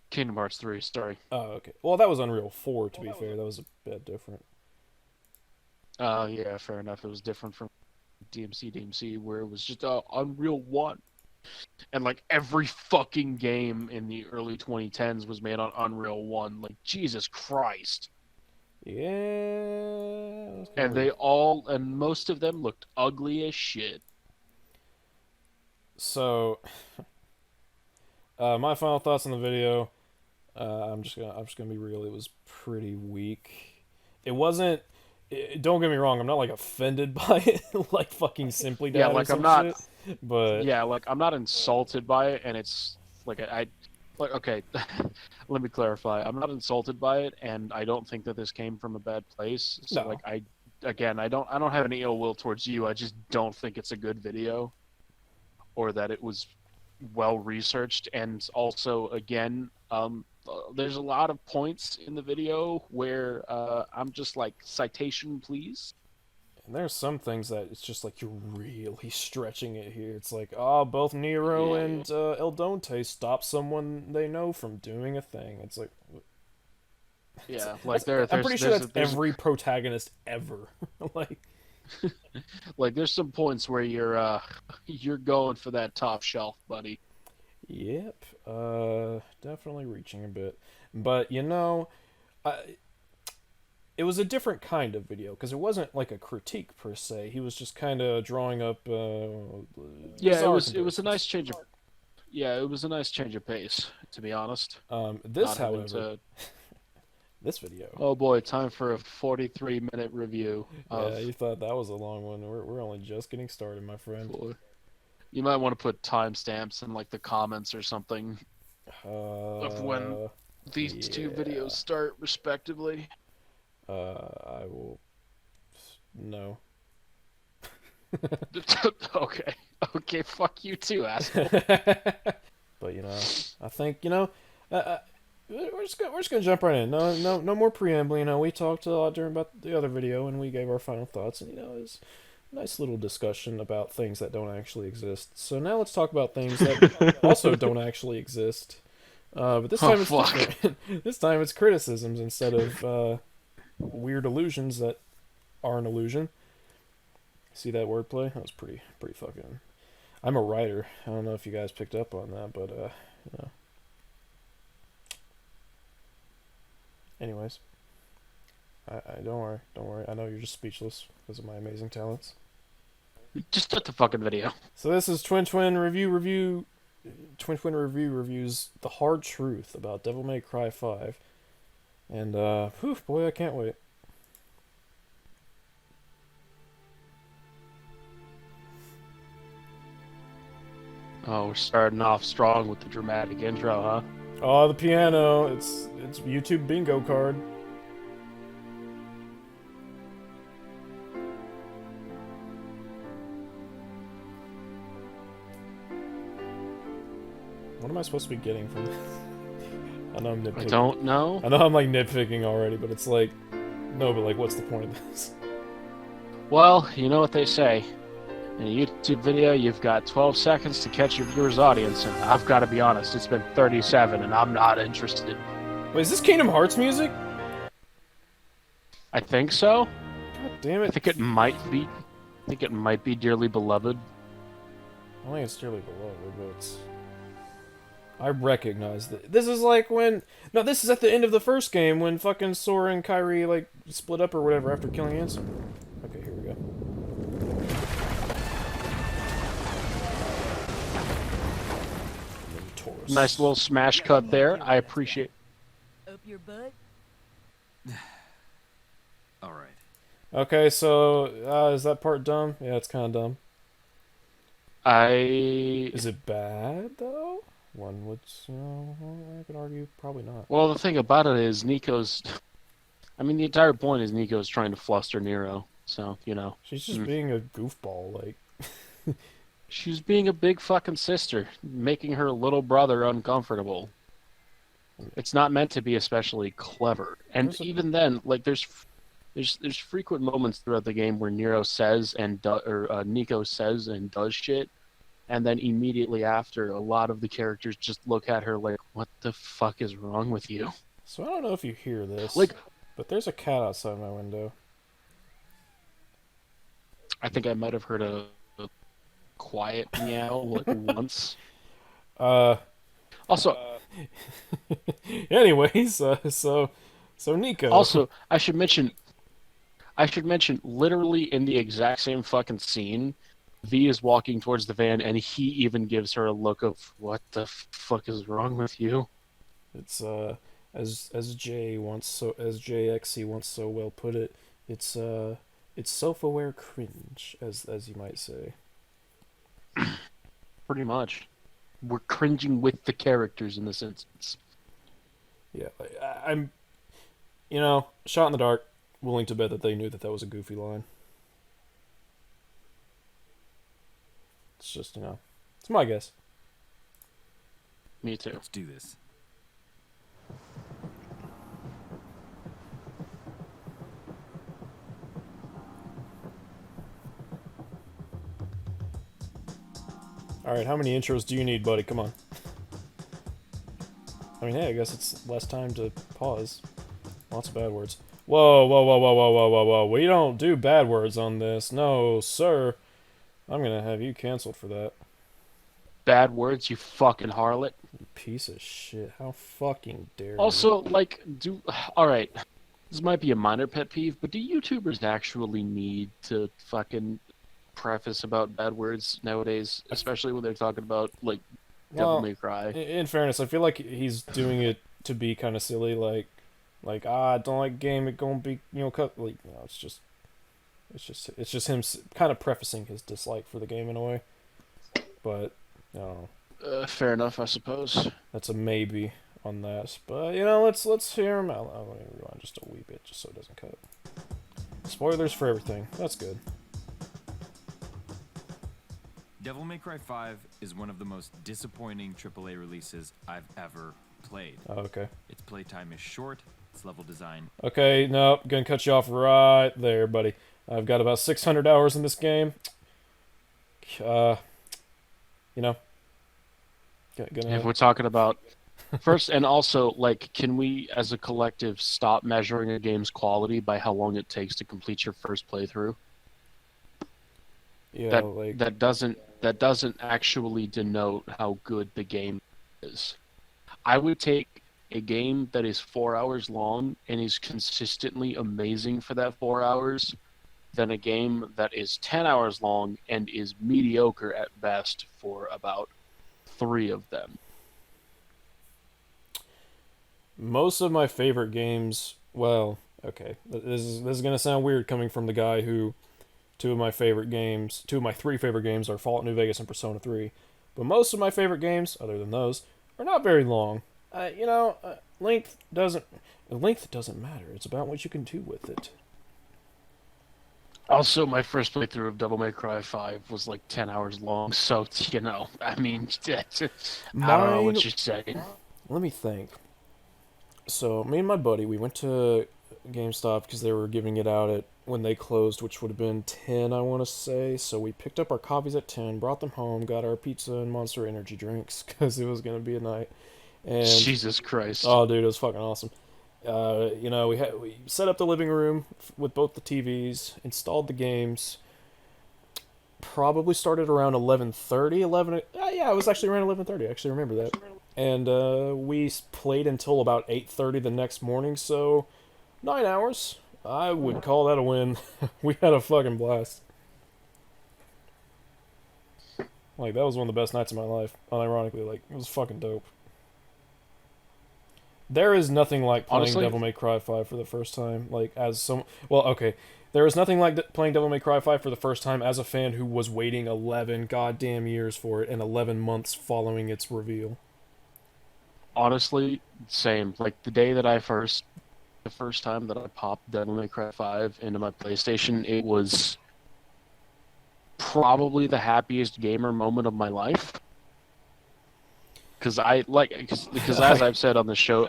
Kingdom Hearts 3, sorry. Oh, okay. Well, that was Unreal 4, to be fair. That was a bit different. Yeah, fair enough. It was different from DMC, where it was just Unreal 1. And, like, every fucking game in the early 2010s was made on Unreal 1. Like, Jesus Christ. Yeah. And most of them looked ugly as shit. So, my final thoughts on the video. I'm just gonna be real. It was pretty weak. It wasn't. Don't get me wrong. I'm not like offended by it, like fucking Simply Dad. Yeah, like I'm not. Shit, but yeah, like I'm not insulted by it, and it's like like okay. Let me clarify. I'm not insulted by it, and I don't think that this came from a bad place. So no. like I don't have any ill will towards you. I just don't think it's a good video, or that it was well researched, and also again, there's a lot of points in the video where I'm just like, citation, please. And there's some things that it's just like you're really stretching it here. It's like, oh, both Nero and El Donte stop someone they know from doing a thing. It's like, Yeah, like I'm pretty sure that's every protagonist ever. Like, like there's some points where you're going for that top shelf, buddy. yep, definitely reaching a bit. But you know, it was a different kind of video because it wasn't like a critique per se. He was just kind of drawing up. Yeah, it was a nice change of. Yeah, it was a nice change of pace, to be honest. This, however, this video. Oh boy, time for a 43-minute review. Yeah, you thought that was a long one. We're only just getting started, my friend. You might want to put timestamps in like the comments or something of when these two videos start, respectively. I will. No. Okay, fuck you too, asshole. But you know, I think we're just gonna jump right in. No more preamble. You know, we talked a lot during about the other video, and we gave our final thoughts, and you know, it was a nice little discussion about things that don't actually exist. So now let's talk about things that also don't actually exist. But this time it's different. This time it's criticisms instead of weird illusions that are an illusion. See that wordplay? That was pretty fucking. I'm a writer. I don't know if you guys picked up on that, but you know. Anyways, I don't worry. I know you're just speechless because of my amazing talents. Just start the fucking video. So this is Twin reviews the hard truth about Devil May Cry 5, and boy, I can't wait. Oh, we're starting off strong with the dramatic intro, huh? Oh, the piano. It's YouTube bingo card. What am I supposed to be getting from this? I know I'm nitpicking. I don't know. I know I'm like nitpicking already, but it's like, no, but like, what's the point of this? Well, you know what they say. In a YouTube video, you've got 12 seconds to catch your viewer's audience, and I've got to be honest, it's been 37, and I'm not interested. Wait, is this Kingdom Hearts music? I think so. God damn it! I think it might be. I think it might be Dearly Beloved. I don't think it's Dearly Beloved, but it's... I recognize that. This is like when... No, this is at the end of the first game when fucking Sora and Kairi, like, split up or whatever after killing Ansem. Okay, here we go. Nice little smash cut there. I appreciate. Up your butt. All right. Okay, so is that part dumb? Yeah, it's kind of dumb. Is it bad though? One would, I could argue probably not. Well, the thing about it is Nico's. I mean, the entire point is Nico's trying to fluster Nero. So you know. She's just being a goofball, like. She's being a big fucking sister, making her little brother uncomfortable. It's not meant to be especially clever, and even then, like there's frequent moments throughout the game where Nico says and does shit, and then immediately after, a lot of the characters just look at her like, "What the fuck is wrong with you?" So I don't know if you hear this, but there's a cat outside my window. I think I might have heard a quiet meow like once. Also, anyways, so Nico. Also, I should mention, literally in the exact same fucking scene, V is walking towards the van, and he even gives her a look of "What the fuck is wrong with you?" It's as JXC once so well put it, it's self-aware cringe, as you might say. Pretty much. We're cringing with the characters in this instance. Yeah, I'm, shot in the dark, willing to bet that they knew that was a goofy line. It's just, it's my guess. Me too. Let's do this. Alright, how many intros do you need, buddy? Come on. I mean, hey, I guess it's less time to pause. Lots of bad words. Whoa, whoa, whoa, whoa, whoa, whoa, whoa, whoa. We don't do bad words on this. No, sir. I'm gonna have you canceled for that. Bad words, you fucking harlot. You piece of shit. How fucking dare you. Also, like, alright. This might be a minor pet peeve, but do YouTubers actually need to fucking preface about bad words nowadays? Especially when they're talking about, like, Devil May Cry. In fairness, I feel like he's doing it to be kind of silly, like, I don't like game, it gonna be, cut. Like, it's just him kind of prefacing his dislike for the game in a way. But, I don't know. Fair enough, I suppose. That's a maybe on that. But, let's hear him out. Let me rewind just a wee bit, just so it doesn't cut. Spoilers for everything. That's good. Devil May Cry 5 is one of the most disappointing AAA releases I've ever played. Oh, okay. Its playtime is short, its level design... Okay, nope, gonna cut you off right there, buddy. I've got about 600 hours in this game. Gonna If we're talking about... First, and also, like, can we, as a collective, stop measuring a game's quality by how long it takes to complete your first playthrough? Yeah, that doesn't actually denote how good the game is. I would take a game that is 4 hours long and is consistently amazing for that 4 hours than a game that is 10 hours long and is mediocre at best for about 3 of them. Most of my favorite games, well, okay, this is gonna sound weird coming from the guy who two of my 3 favorite games are Fallout New Vegas and Persona 3. But most of my favorite games, other than those, are not very long. Length doesn't matter. It's about what you can do with it. Also, my first playthrough of Devil May Cry 5 was like 10 hours long, so, I mean, I don't know what you're saying. Let me think. So, me and my buddy, we went to GameStop because they were giving it out when they closed, which would have been 10, I want to say. So we picked up our copies at 10, brought them home, got our pizza and Monster Energy drinks because it was going to be a night. And Jesus Christ. Oh, dude, it was fucking awesome. We set up the living room with both the TVs, installed the games. Probably started around 11:30. Yeah, it was actually around 11:30. I actually remember that. And we played until about 8:30 the next morning, so 9 hours. I would call that a win. We had a fucking blast. Like, that was one of the best nights of my life. Unironically, like, it was fucking dope. There is nothing like playing Honestly, Devil May Cry 5 for the first time. Like, well, okay. There is nothing like playing Devil May Cry 5 for the first time as a fan who was waiting 11 goddamn years for it and 11 months following its reveal. Honestly, same. Like, the first time that I popped Devil May Cry 5 into my PlayStation, it was probably the happiest gamer moment of my life. Because as I've said on the show,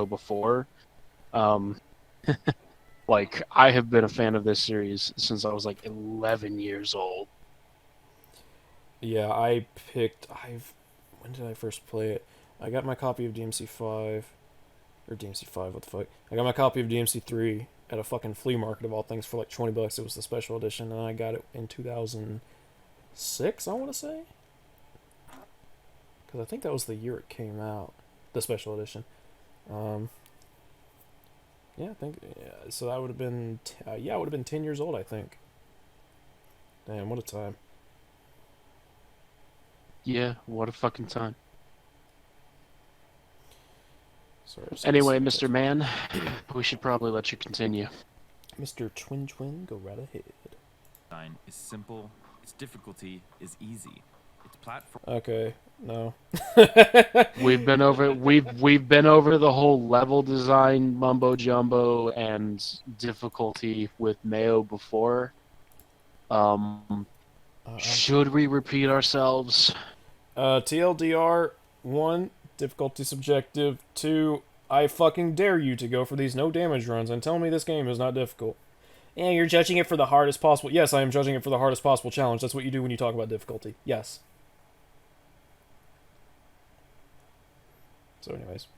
before, like, I have been a fan of this series since I was like 11 years old. Yeah, when did I first play it? I got my copy of DMC5. Or DMC5, what the fuck? I got my copy of DMC3 at a fucking flea market of all things for like $20. It was the special edition, and I got it in 2006, I want to say? Because I think that was the year it came out. The special edition. Yeah, I think... Yeah, so that would have been... I would have been 10 years old, I think. Damn, what a time. Yeah, what a fucking time. Sorry, anyway, Mr. Man, we should probably let you continue. Mr. Twin, go right ahead. Design is simple, its difficulty is easy. Its platform... Okay, no. We've been over the whole level design mumbo jumbo and difficulty with Mayo before. Should we repeat ourselves? TLDR, 1, difficulty subjective. 2, I fucking dare you to go for these no damage runs and tell me this game is not difficult. Yeah, you're judging it for the hardest possible. Yes, I am judging it for the hardest possible challenge. That's what you do when you talk about difficulty. Yes. So, anyways,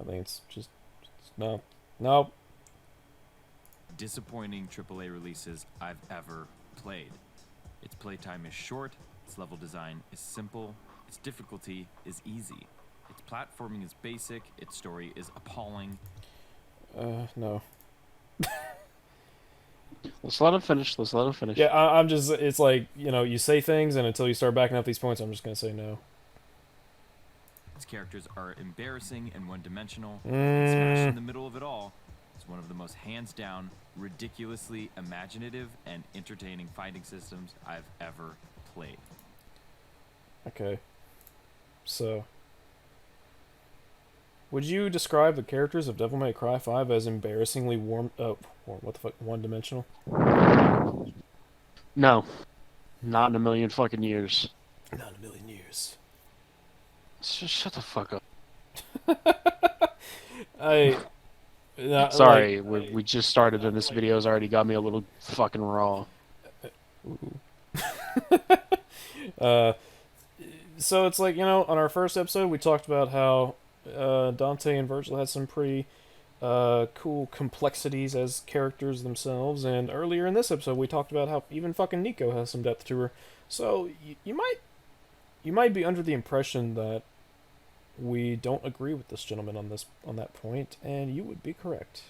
I think it's just no. Disappointing AAA releases I've ever played. Its playtime is short, its level design is simple, its difficulty is easy, its platforming is basic, its story is appalling. No. Let's let him finish. Yeah, I'm just, it's like, you know, you say things, and until you start backing up these points, I'm just gonna say no. Its characters are embarrassing and one-dimensional. Smash in the middle of it all is one of the most hands-down, ridiculously imaginative and entertaining fighting systems I've ever played. Okay. So, would you describe the characters of Devil May Cry 5 as embarrassingly one-dimensional? No. Not in a million fucking years. Not in a million years. Just shut the fuck up. Sorry, we just started and this video's already got me a little fucking raw. So it's like, you know, on our first episode we talked about how Dante and Virgil had some pretty cool complexities as characters themselves, and earlier in this episode we talked about how even fucking Nico has some depth to her. So you might be under the impression that we don't agree with this gentleman on that point, and you would be correct.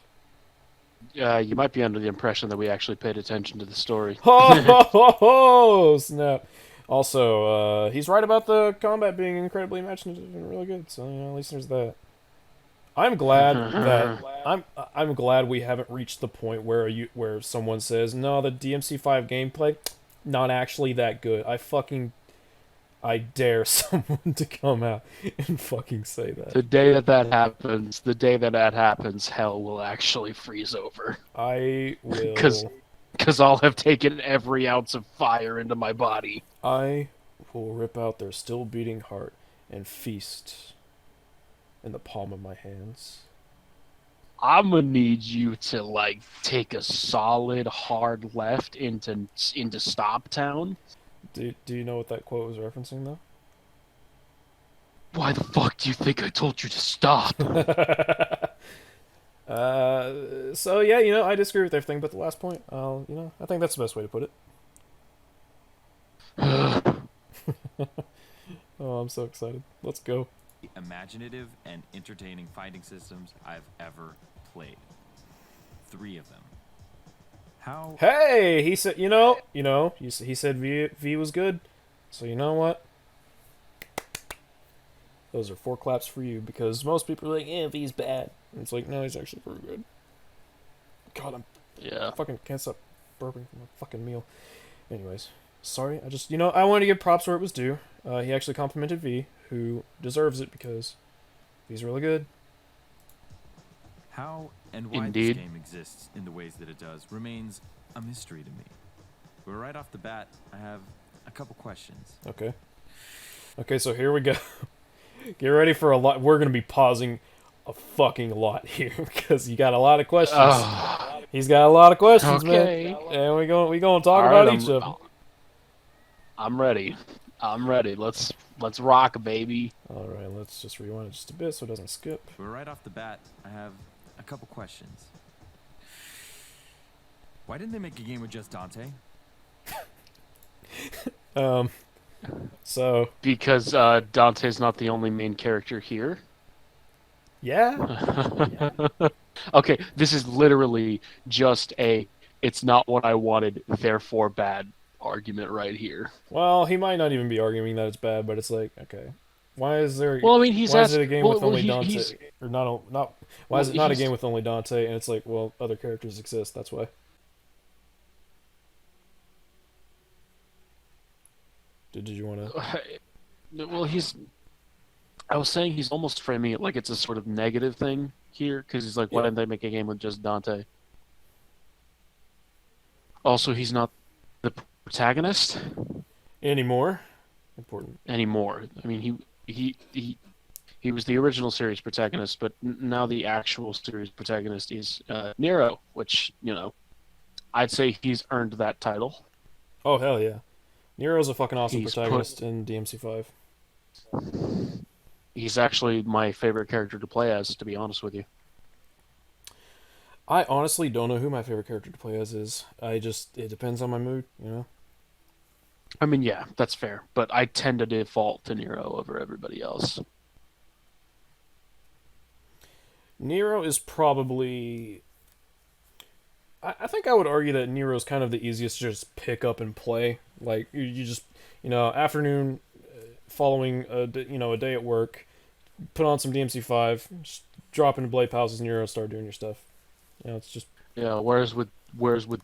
You might be under the impression that we actually paid attention to the story. Oh, snap. Also, he's right about the combat being incredibly imaginative and really good, so, you know, at least there's that. I'm glad that I'm glad we haven't reached the point where someone says, no, the DMC5 gameplay not actually that good. I dare someone to come out and fucking say that. The day that happens, hell will actually freeze over. I will. Because I'll have taken every ounce of fire into my body. I will rip out their still beating heart and feast in the palm of my hands. I'm gonna need you to, like, take a solid hard left into Stop Town. Do you know what that quote was referencing, though? Why the fuck do you think I told you to stop? So yeah, you know, I disagree with everything but the last point. You know, I think that's the best way to put it. Oh, I'm so excited. Let's go. Imaginative and entertaining fighting systems I've ever played. 3 of them. How? Hey, he said, he said V was good. So you know what? Those are 4 claps for you, because most people are like, yeah, V's bad. And it's like, no, he's actually pretty good. God, I fucking can't stop burping from a fucking meal. Anyways, sorry, I wanted to give props where it was due. He actually complimented V, who deserves it because V's really good. How and why this game exists in the ways that it does remains a mystery to me. But right off the bat, I have a couple questions. Okay, so here we go. Get ready for a lot. We're going to be pausing a fucking lot here because you got a lot of questions. He's got a lot of questions, man. And we going to talk about each of them. I'm ready. Let's rock, baby. All right, let's just rewind it just a bit so it doesn't skip. But right off the bat, I have a couple questions. Why didn't they make a game with just Dante? So because Dante's not the only main character here. Yeah. Okay, this is literally just it's not what I wanted, therefore bad argument right here. Well, he might not even be arguing that it's bad, but it's like, okay, why is there? Well, I mean, is it a game with only Dante, or not? Why is it not a game with only Dante? And it's like, well, other characters exist. That's why. Did you want to? Well, I was saying he's almost framing it like it's a sort of negative thing here, because he's like, why didn't they make a game with just Dante? Also, he's not the protagonist anymore. important anymore. I mean, he was the original series protagonist, but now the actual series protagonist is Nero, which, I'd say he's earned that title. Oh, hell yeah. Nero's a fucking awesome He's protagonist in DMC5. He's actually my favorite character to play as, to be honest with you. I honestly don't know who my favorite character to play as is. It depends on my mood, you know? I mean, yeah, that's fair, but I tend to default to Nero over everybody else. Nero is probably... I think I would argue that Nero's kind of the easiest to just pick up and play. Like, you just, afternoon following a day at work, put on some DMC5, just drop into Blade Palace's Nero, start doing your stuff. It's just... Yeah, whereas with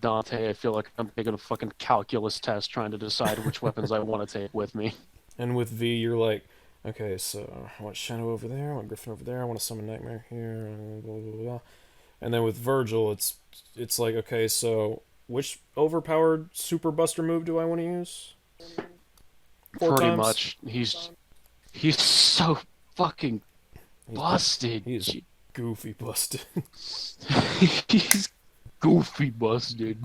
Dante, I feel like I'm taking a fucking calculus test trying to decide which weapons I want to take with me. And with V, you're like, okay, so I want Shadow over there, I want Griffin over there, I want to summon Nightmare here, and blah, blah, blah. And then with Virgil, it's like, okay, so which overpowered Super Buster move do I want to use? Pretty much. He's so fucking busted. He's goofy busted. He's goofy busted.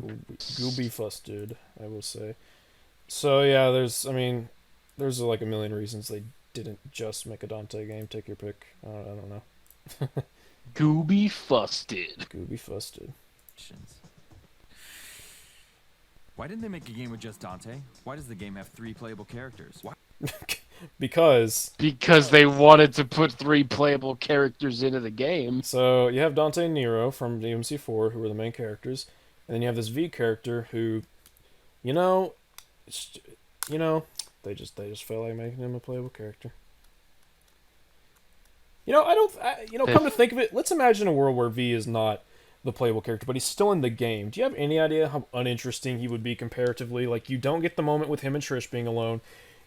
Goofy busted, I will say. So yeah, there's like a million reasons they didn't just make a Dante game. Take your pick. I don't know. Gooby fusted. Gooby fusted. Why didn't they make a game with just Dante? Why does the game have 3 playable characters? Why? Because they wanted to put 3 playable characters into the game. So you have Dante and Nero from DMC4, who are the main characters, and then you have this V character who, they just felt like making him a playable character. Come to think of it, let's imagine a world where V is not the playable character, but he's still in the game. Do you have any idea how uninteresting he would be comparatively? Like, you don't get the moment with him and Trish being alone.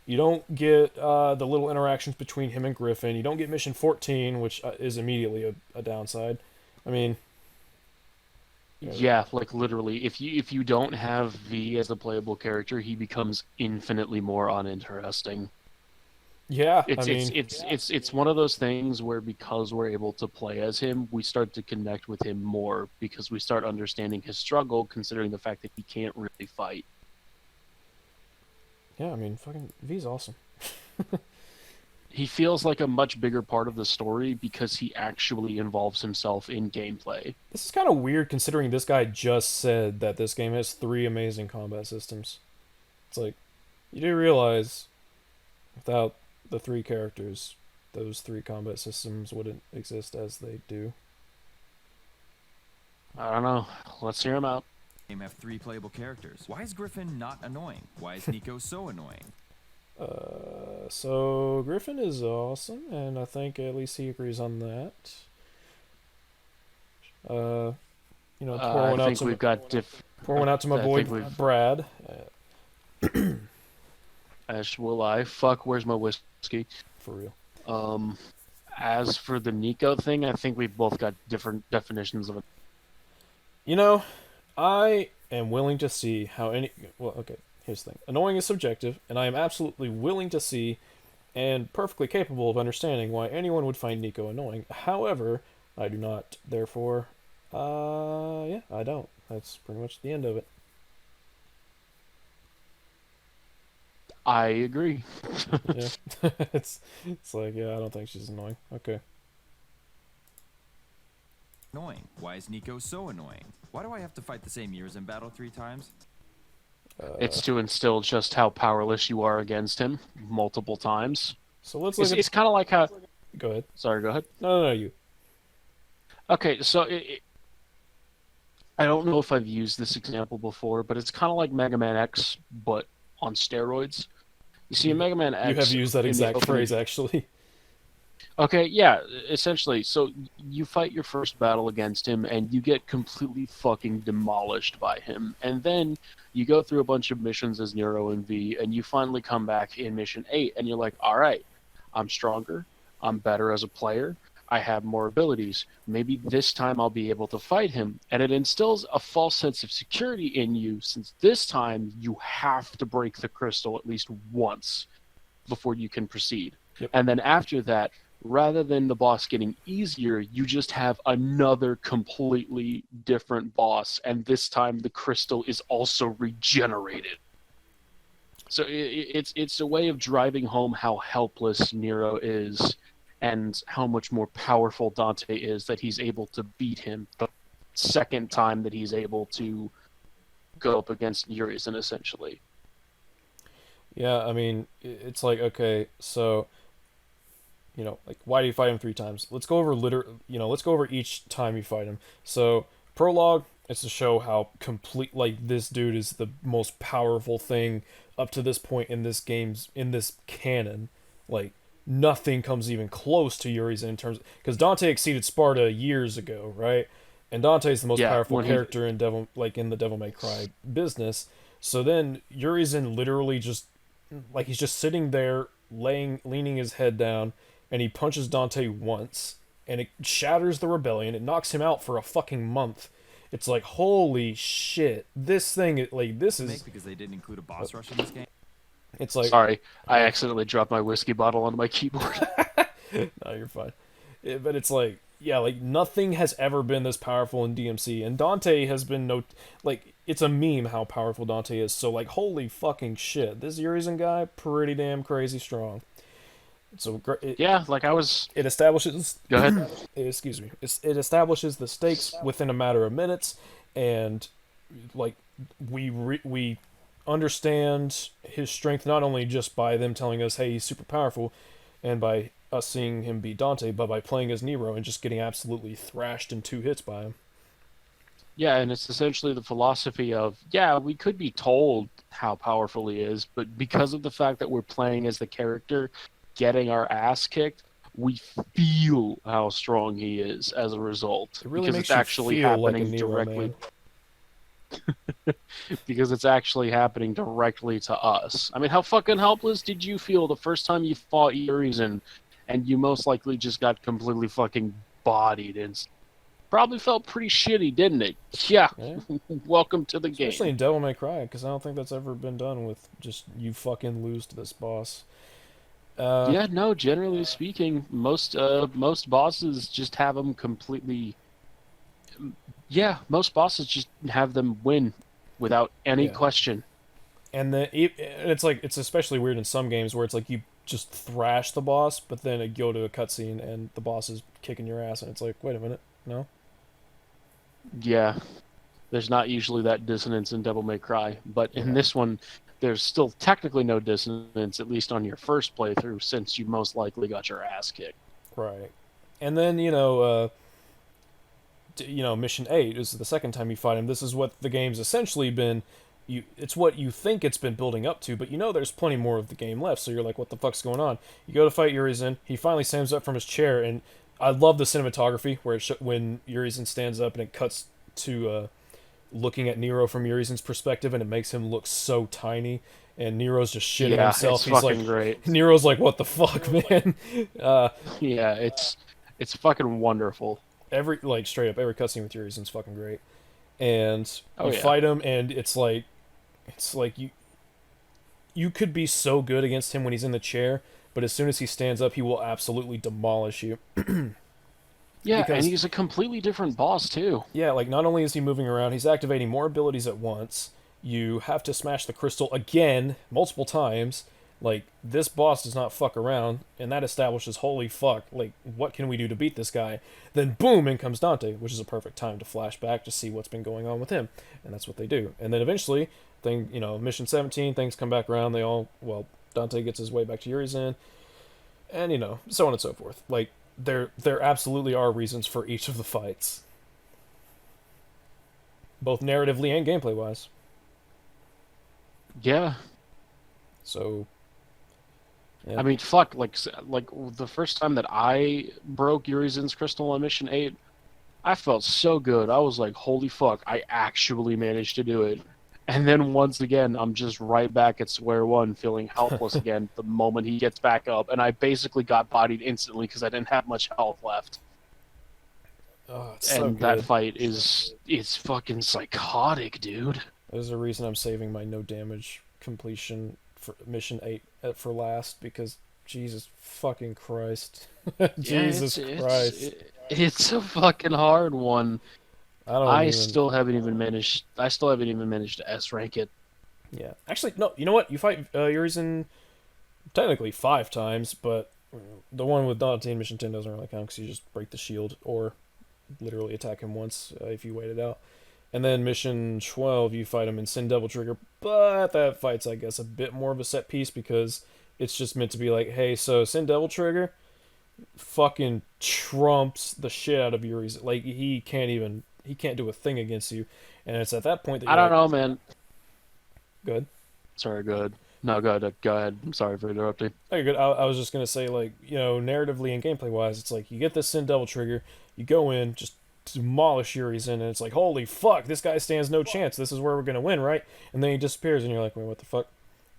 You don't get the little interactions between him and Griffin. You don't get Mission 14, which is immediately a downside. I mean... Yeah, like literally, if you don't have V as a playable character, he becomes infinitely more uninteresting. Yeah, it's one of those things where because we're able to play as him, we start to connect with him more because we start understanding his struggle, considering the fact that he can't really fight. Yeah, fucking V's awesome. He feels like a much bigger part of the story because he actually involves himself in gameplay. This is kind of weird considering this guy just said that this game has 3 amazing combat systems. It's like, you do realize without the 3 characters, those 3 combat systems wouldn't exist as they do. I don't know. Let's hear him out. Game have 3 playable characters. Why is Griffin not annoying? Why is Nico so annoying? So Griffin is awesome, and I think at least he agrees on that. Pour one out to my boy Brad. As will I. Fuck, where's my whiskey? For real. As for the Nico thing, I think we've both got different definitions of it. I am willing to see how any... Well, okay, here's the thing. Annoying is subjective, and I am absolutely willing to see and perfectly capable of understanding why anyone would find Nico annoying. However, I do not. Therefore, I don't. That's pretty much the end of it. I agree. Yeah. It's like, yeah, I don't think she's annoying. Okay. Annoying. Why is Nico so annoying? Why do I have to fight the same Urizen battle 3 times? It's to instill just how powerless you are against him multiple times. So let's look it's kind of like how... Go ahead. Sorry, go ahead. No, you. Okay, so I don't know if I've used this example before, but it's kind of like Mega Man X, but on steroids. You see, in Mega Man X... You have used that exact phrase, actually. Okay, yeah, essentially. So you fight your first battle against him, and you get completely fucking demolished by him. And then you go through a bunch of missions as Nero and V, and you finally come back in Mission 8, and you're like, alright, I'm stronger, I'm better as a player, I have more abilities. Maybe this time I'll be able to fight him. And it instills a false sense of security in you, since this time you have to break the crystal at least once. before you can proceed. Yep. And then after that, rather than the boss getting easier, you just have another completely different boss, and this time the crystal is also regenerated. So it's a way of driving home how helpless Nero is, and how much more powerful Dante is, that he's able to beat him the second time that he's able to go up against Urizen, essentially. Yeah, I mean, it's like, okay, so, you know, like, why do you fight him 3 times? Let's go over let's go over each time you fight him. So, prologue, it's to show how complete, like, this dude is the most powerful thing up to this point in this canon. Like, nothing comes even close to Urizen in terms, because Dante exceeded Sparta years ago, right? And Dante's the most powerful character in in the Devil May Cry business. So then Urizen literally just, like, he's just sitting there leaning his head down, and he punches Dante once, and it shatters the rebellion. It knocks him out for a fucking month. It's like, holy shit, this thing, like, this is because they didn't include a boss rush in this game. It's like, sorry, I accidentally dropped my whiskey bottle onto my keyboard. No, you're fine. But it's like, yeah, like, nothing has ever been this powerful in DMC, and Dante has been like, it's a meme how powerful Dante is. So, like, holy fucking shit, this Urizen guy, pretty damn crazy strong. So yeah, like it establishes. Go ahead. Excuse me. It establishes the stakes within a matter of minutes, and like we understand his strength not only just by them telling us, hey, he's super powerful, and by us seeing him beat Dante, but by playing as Nero and just getting absolutely thrashed in 2 hits by him. Yeah, and it's essentially the philosophy of, yeah, we could be told how powerful he is, but because of the fact that we're playing as the character getting our ass kicked, we feel how strong he is as a result. It really because makes it's actually you feel happening like a Nero, directly. Man. Because it's actually happening directly to us. I mean, how fucking helpless did you feel the first time you fought Urizen, and you most likely just got completely fucking bodied, and probably felt pretty shitty, didn't it? Yeah. Welcome to the game. Especially in Devil May Cry, because I don't think that's ever been done with just you fucking lose to this boss. Yeah, no, generally speaking, most bosses just have them completely. Yeah, most bosses just have them win without any question. And it's like, it's especially weird in some games where it's like you just thrash the boss, but then it go to a cutscene and the boss is kicking your ass, and it's like, wait a minute, no? Yeah, there's not usually that dissonance in Devil May Cry, but in this one, there's still technically no dissonance, at least on your first playthrough, since you most likely got your ass kicked. Right. And then, Mission 8 is the second time you fight him. This is what the game's essentially been. It's what you think it's been building up to, but there's plenty more of the game left, so you're like, what the fuck's going on? You go to fight Urizen, he finally stands up from his chair, and I love the cinematography, where when Urizen stands up and it cuts to looking at Nero from Urizen's perspective, and it makes him look so tiny, and Nero's just shitting himself. He's fucking great. Nero's like, what the fuck, man? Yeah, it's fucking wonderful. Straight up, every cutscene with Urizen's fucking great. And you fight him, and it's like you could be so good against him when he's in the chair, but as soon as he stands up, he will absolutely demolish you. Yeah, and he's a completely different boss, too. Yeah, like, not only is he moving around, he's activating more abilities at once. You have to smash the crystal again, multiple times. Like, this boss does not fuck around, and that establishes, holy fuck, like, what can we do to beat this guy? Then, boom, in comes Dante, which is a perfect time to flash back to see what's been going on with him. And that's what they do. And then eventually, Mission 17, things come back around, Dante gets his way back to Urizen, and, so on and so forth. Like, there absolutely are reasons for each of the fights, both narratively and gameplay wise. Yeah. So, yeah. I mean, fuck, like the first time that I broke Urizen's crystal on Mission 8, I felt so good. I was like, holy fuck, I actually managed to do it. And then once again, I'm just right back at square one, feeling helpless again the moment he gets back up. And I basically got bodied instantly because I didn't have much health left. Oh, it's so good. That fight it's fucking psychotic, dude. There's a reason I'm saving my no damage completion for mission 8 for last because Jesus fucking Christ. Yeah, Jesus Christ. It's a fucking hard one. I still haven't even managed to S rank it. Yeah. Actually, no, you know what? You fight Urizen technically 5 times, but the one with Dante in Mission 10 doesn't really count because you just break the shield or literally attack him once if you wait it out. And then Mission 12, you fight him in Sin Devil Trigger, but that fight's, I guess, a bit more of a set piece because it's just meant to be like, hey, so Sin Devil Trigger fucking trumps the shit out of Urizen. Like, he can't do a thing against you. And it's at that point that I don't know, man. Good. Sorry, go ahead. No, go ahead. Go ahead. I'm sorry for interrupting. Oh, you're good. I was just going to say, like, narratively and gameplay-wise, it's like, you get this Sin Devil Trigger, you go in, just demolish Urizen, and it's like, holy fuck, this guy stands no chance. This is where we're going to win, right? And then he disappears, and you're like, wait, what the fuck?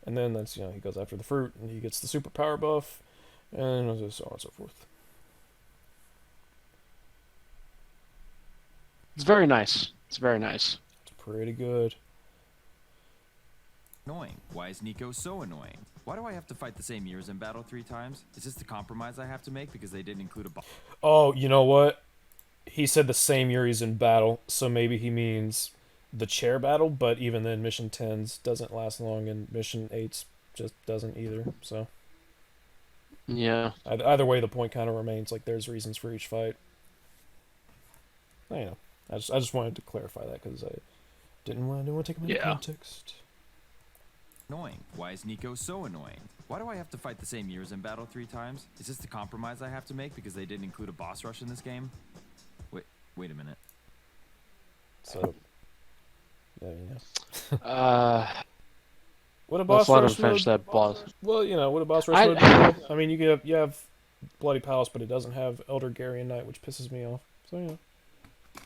And then that's, he goes after the fruit, and he gets the superpower buff, and so on and so forth. It's very nice. It's very nice. It's pretty good. Annoying. Why is Nico so annoying? Why do I have to fight the same Urizen battle 3 times? Is this the compromise I have to make because they didn't include a boss? Oh, you know what? He said the same Urizen battle, so maybe he means the chair battle, but even then, Mission 10's doesn't last long, and Mission 8's just doesn't either, so... Yeah. Either way, the point kind of remains, like, there's reasons for each fight. I just wanted to clarify that, because I didn't want to take them into context. Annoying. Why is Nico so annoying? Why do I have to fight the same Urizen battle 3 times? Is this the compromise I have to make because they didn't include a boss rush in this game? Wait a minute. So, yeah. What a boss let's let rush him finish mode? that boss. Well, what a boss rush mode be? I mean, you have Bloody Palace, but it doesn't have Elder Garian Knight, which pisses me off. So, yeah.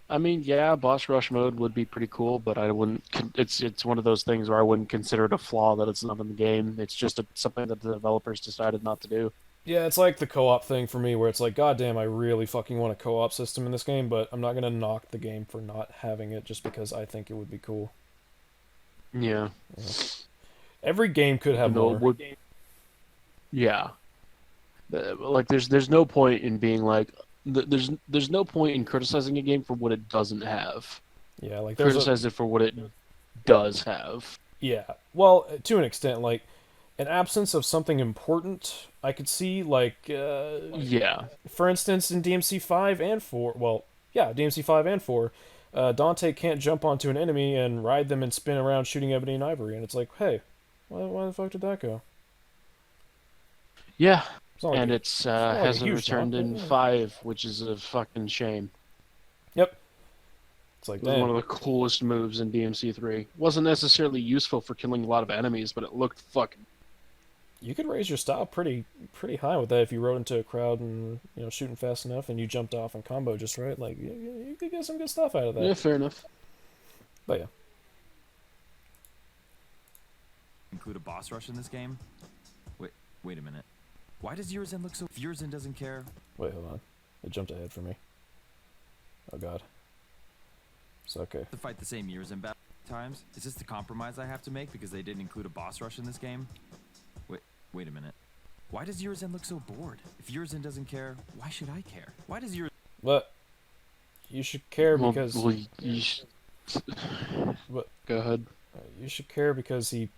I mean, yeah, boss rush mode would be pretty cool, but I wouldn't. It's one of those things where I wouldn't consider it a flaw that it's not in the game. It's just something that the developers decided not to do. Yeah, it's like the co-op thing for me, where it's like, goddamn, I really fucking want a co-op system in this game, but I'm not gonna knock the game for not having it just because I think it would be cool. Yeah. Every game could have more. Yeah. Like, there's no point in being like. There's no point in criticizing a game for what it doesn't have. Yeah, like criticize it for what it does have. Yeah, well, to an extent, like an absence of something important, I could see, like yeah. For instance, in DMC5 and 4, well, yeah, DMC5 and 4, Dante can't jump onto an enemy and ride them and spin around shooting ebony and ivory, and it's like, hey, why the fuck did that go? Yeah. Like and it's hasn't returned in 5, which is a fucking shame. Yep. It's like, it was one of the coolest moves in DMC3. Wasn't necessarily useful for killing a lot of enemies, but it looked fucking... You could raise your style pretty high with that if you rode into a crowd and, shooting fast enough and you jumped off and combo just right. Like, you could get some good stuff out of that. Yeah, fair enough. But yeah. Include a boss rush in this game? Wait a minute. Why does Urizen look so... If Urizen doesn't care... Wait, hold on. It jumped ahead for me. Oh, God. It's okay. To fight the same Urizen battle times? Is this the compromise I have to make because they didn't include a boss rush in this game? Wait a minute. Why does Urizen look so bored? If Urizen doesn't care, why should I care? Why does Urizen... But you should care because... Well, But go ahead. You should care because he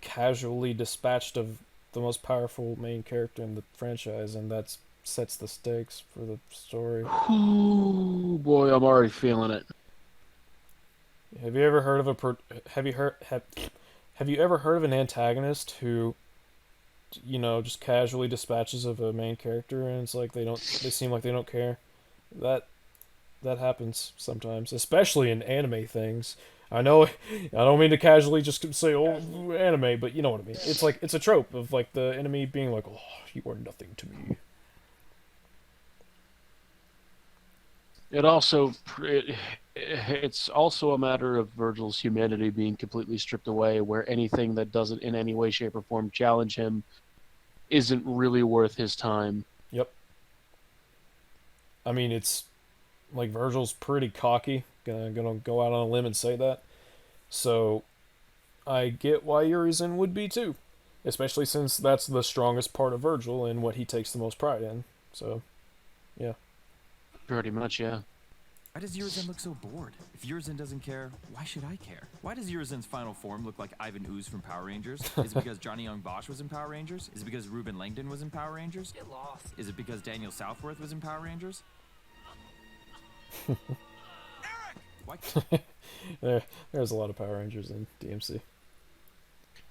casually dispatched of the most powerful main character in the franchise, and that sets the stakes for the story. Oh boy, I'm already feeling it. Have you ever heard of have you ever heard of an antagonist who, just casually dispatches of a main character, and it's like they seem like they don't care? That happens sometimes, especially in anime things. I know, I don't mean to casually just say, oh, anime, but you know what I mean. It's like, it's a trope of, like, the enemy being like, oh, you are nothing to me. It's also a matter of Virgil's humanity being completely stripped away, where anything that doesn't in any way, shape, or form challenge him isn't really worth his time. Yep. I mean, it's, like, Virgil's pretty cocky. Gonna go out on a limb and say that. So I get why Urizen would be too. Especially since that's the strongest part of Virgil and what he takes the most pride in. So, yeah. Pretty much, yeah. Why does Urizen look so bored? If Urizen doesn't care, why should I care? Why does Urizen's final form look like Ivan Ooze from Power Rangers? Is it because Johnny Young Bosch was in Power Rangers? Is it because Ruben Langdon was in Power Rangers? Get lost. Is it because Daniel Southworth was in Power Rangers? Eric! There's a lot of Power Rangers in DMC.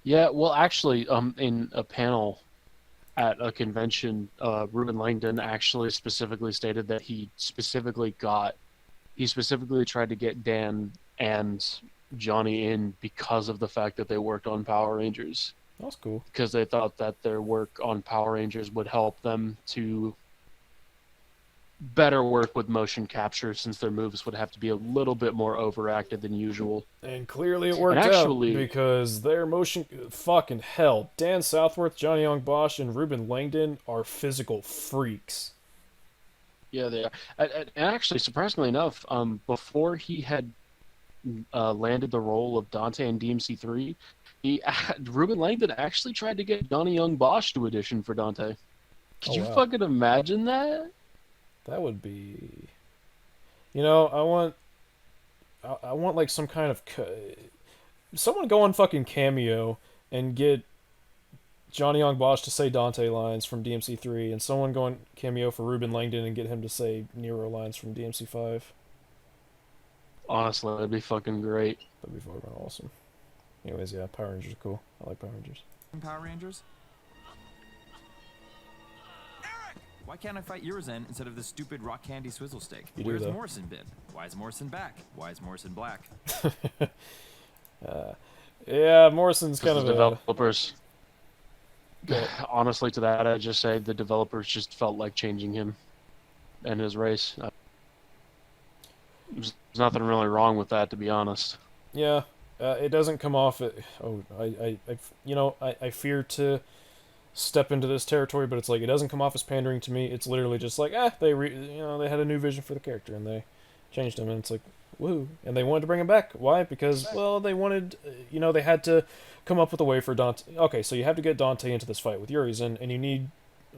Yeah, well, actually, in a panel at a convention, Ruben Langdon actually specifically stated that he specifically tried to get Dan and Johnny in because of the fact that they worked on Power Rangers. That's cool. Because they thought that their work on Power Rangers would help them to better work with motion capture, since their moves would have to be a little bit more overacted than usual. And clearly it worked out, because their motion... Fucking hell. Dan Southworth, Johnny Young Bosch, and Ruben Langdon are physical freaks. Yeah, they are. And actually, surprisingly enough, before he had landed the role of Dante in DMC3, Ruben Langdon actually tried to get Johnny Young Bosch to audition for Dante. Could you fucking imagine that? That would be... You know, I want like some kind of... Someone go on fucking Cameo and get Johnny Young Bosch to say Dante lines from DMC3, and someone go on Cameo for Ruben Langdon and get him to say Nero lines from DMC5. Honestly, that'd be fucking great. That'd be fucking awesome. Anyways, yeah, Power Rangers are cool. I like Power Rangers. Power Rangers? Why can't I fight Urizen instead of this stupid rock candy swizzle stick? Where's Morrison been? Why is Morrison back? Why is Morrison black? Yeah, Morrison's kind of developers. Honestly, to that, I just say the developers just felt like changing him and his race. There's nothing really wrong with that, to be honest. Yeah, it doesn't come off. I fear to step into this territory, but it's like it doesn't come off as pandering to me. It's literally just like, they had a new vision for the character and they changed him, and it's like, woo, and they wanted to bring him back. Why? Because, well, they wanted, they had to come up with a way for Dante. Okay, so you have to get Dante into this fight with Urizen, and you need,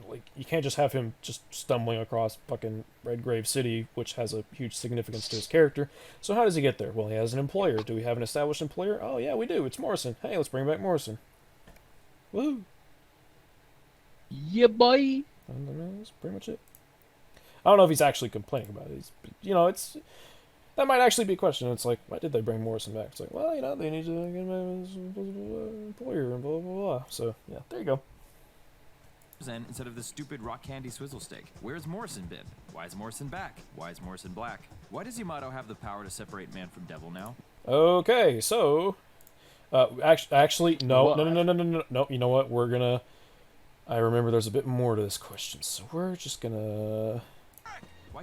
like, you can't just have him just stumbling across fucking Redgrave City, which has a huge significance to his character. So how does he get there? Well, he has an employer. Do we have an established employer? Oh yeah, we do. It's Morrison. Hey, let's bring back Morrison. Woo. Yeah, boy. That's pretty much it. I don't know if he's actually complaining about it. It's that might actually be a question. It's like, why did they bring Morrison back? It's like, well, they need to get him as employer and blah blah blah. So yeah, there you go. Instead of the stupid rock candy swizzle stick. Where's Morrison been? Why is Morrison back? Why is Morrison black? Why does Yamato have the power to separate man from devil now? Okay, so actually no. You know what? I remember there's a bit more to this question, so we're just gonna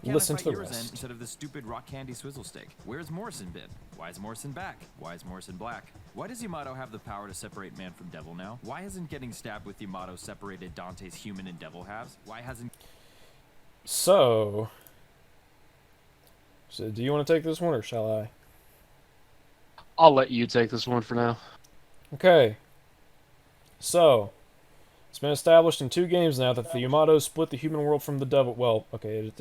listen to the rest. Instead of the stupid rock candy swizzle stick. Where's Morrison been? Why is Morrison back? Why is Morrison black? Why does Yamato have the power to separate man from devil now? Why hasn't getting stabbed with Yamato separated Dante's human and devil halves? Why hasn't... So do you want to take this one, or shall I? I'll let you take this one for now. Okay. So it's been established in 2 games now that the Yamato split the human world from the devil. Well, okay,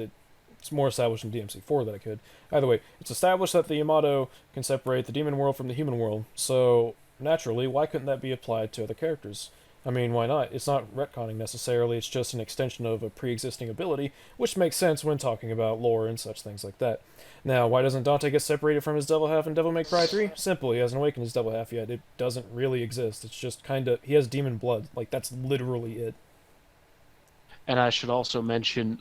it's more established in DMC4 that I could. Either way, it's established that the Yamato can separate the demon world from the human world. So, naturally, why couldn't that be applied to other characters? I mean, why not? It's not retconning necessarily, it's just an extension of a pre-existing ability, which makes sense when talking about lore and such things like that. Now, why doesn't Dante get separated from his devil half in Devil May Cry 3? Simple, he hasn't awakened his devil half yet. It doesn't really exist. It's just kinda... He has demon blood. Like, that's literally it. And I should also mention,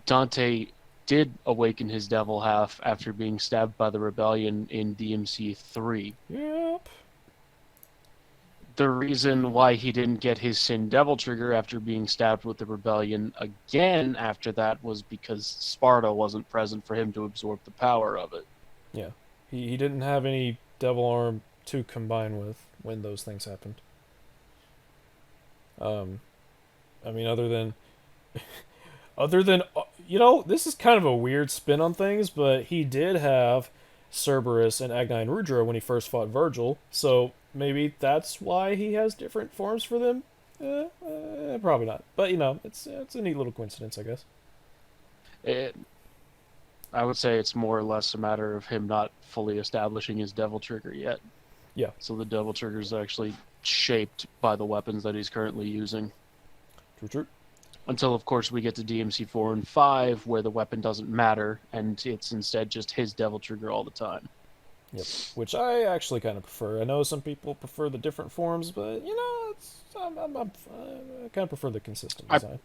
Dante did awaken his devil half after being stabbed by the rebellion in DMC3. Yep. The reason why he didn't get his Sin Devil trigger after being stabbed with the rebellion again after that was because Sparta wasn't present for him to absorb the power of it. Yeah. He didn't have any devil arm to combine with when those things happened. I mean, other than, this is kind of a weird spin on things, but he did have Cerberus and Agni and Rudra when he first fought Virgil. So maybe that's why he has different forms for them. Probably not, but it's a neat little coincidence, I guess. I would say it's more or less a matter of him not fully establishing his Devil Trigger yet. Yeah. So the Devil Trigger is actually shaped by the weapons that he's currently using. True. Until, of course, we get to DMC4 and 5, where the weapon doesn't matter, and it's instead just his Devil Trigger all the time. Yep. Which I actually kind of prefer. I know some people prefer the different forms, but I kind of prefer the consistent design.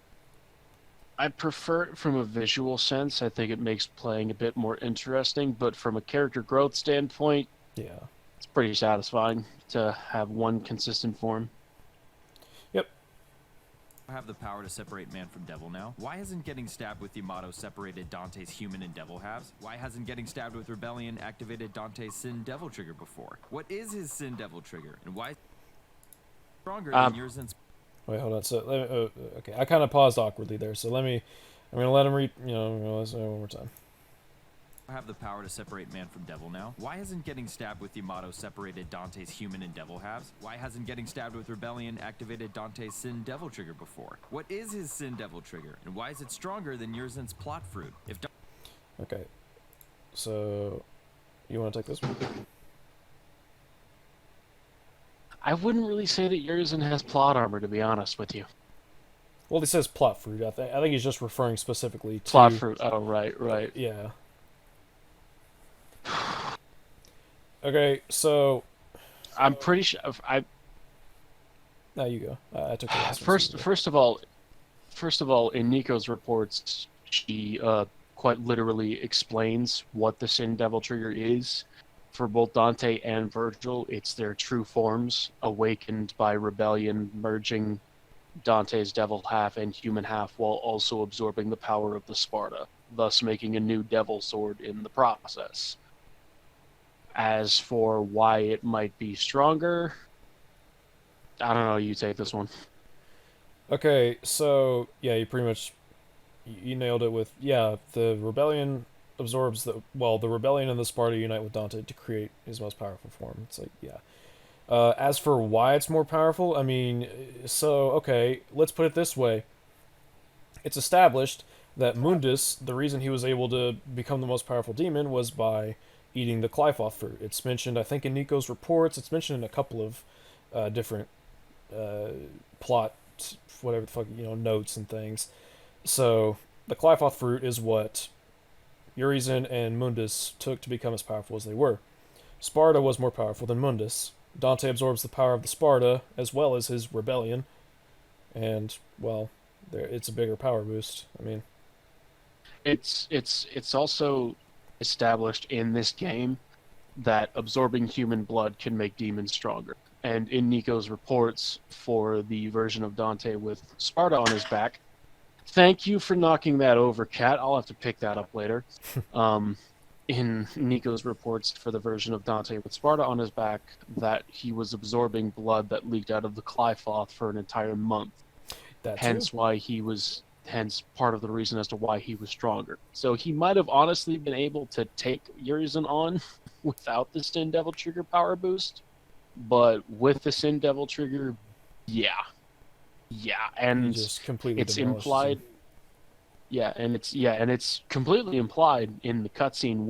I prefer it from a visual sense. I think it makes playing a bit more interesting, but from a character growth standpoint, yeah, it's pretty satisfying to have one consistent form. Yep. Have the power to separate man from devil now? Why hasn't getting stabbed with Yamato separated Dante's human and devil halves? Why hasn't getting stabbed with Rebellion activated Dante's Sin Devil Trigger before? What is his Sin Devil Trigger? And why is it stronger than yours and... Wait, hold on. So, okay, I kind of paused awkwardly there. So I'm gonna let him read. Let's say it one more time. Have the power to separate man from devil now? Why hasn't getting stabbed with Yamato separated Dante's human and devil halves? Why hasn't getting stabbed with Rebellion activated Dante's Sin Devil Trigger before? What is his Sin Devil Trigger? And why is it stronger than Yersin's Plot Fruit? Okay, so you want to take this one? I wouldn't really say that Yersin has plot armor, to be honest with you. Well, he says plot fruit. I think he's just referring specifically to plot fruit. Oh, right. Yeah. Okay, so I'm pretty sure Now you go. I took the last one. First of all, in Nico's reports, she quite literally explains what the Sin Devil Trigger is. For both Dante and Virgil, it's their true forms, awakened by rebellion, merging Dante's devil half and human half while also absorbing the power of the Sparta, thus making a new devil sword in the process. As for why it might be stronger, I don't know, you take this one. Okay, so yeah, you pretty much you nailed it with the rebellion absorbs the rebellion and the Sparta unite with Dante to create his most powerful form. It's like, yeah. As for why it's more powerful, I mean, so okay, let's put it this way. It's established that Mundus, the reason he was able to become the most powerful demon was by eating the Qliphothr fruit. It's mentioned, I think, in Nico's reports. It's mentioned in a couple of different plot, whatever the fuck, notes and things. So the Qliphothr fruit is what Urizen and Mundus took to become as powerful as they were. Sparta was more powerful than Mundus. Dante absorbs the power of the Sparta as well as his rebellion, and it's a bigger power boost. I mean, it's also established in this game that absorbing human blood can make demons stronger. And in Nico's reports for the version of Dante with Sparta on his back, thank you for knocking that over, Kat. I'll have to pick that up later. In Nico's reports for the version of Dante with Sparta on his back, that he was absorbing blood that leaked out of the Qliphoth for an entire month. Hence part of the reason as to why he was stronger. So he might have honestly been able to take Urizen on without the Sin Devil Trigger power boost, but with the Sin Devil Trigger, yeah, and it's implied. And it's completely implied in the cutscene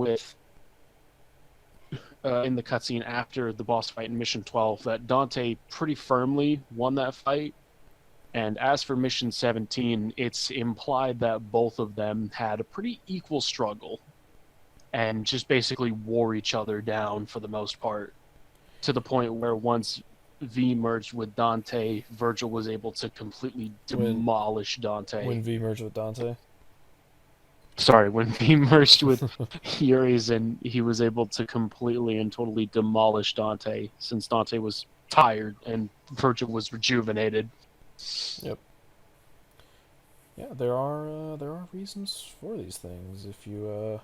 in the cutscene after the boss fight in Mission 12 that Dante pretty firmly won that fight. And as for Mission 17, it's implied that both of them had a pretty equal struggle and just basically wore each other down for the most part, to the point where once V merged with Dante, Virgil was able to completely demolish Dante. When V merged with Dante? Sorry, when V merged with Urizen, he was able to completely and totally demolish Dante, since Dante was tired and Virgil was rejuvenated. Yep. Yeah, there are reasons for these things. If you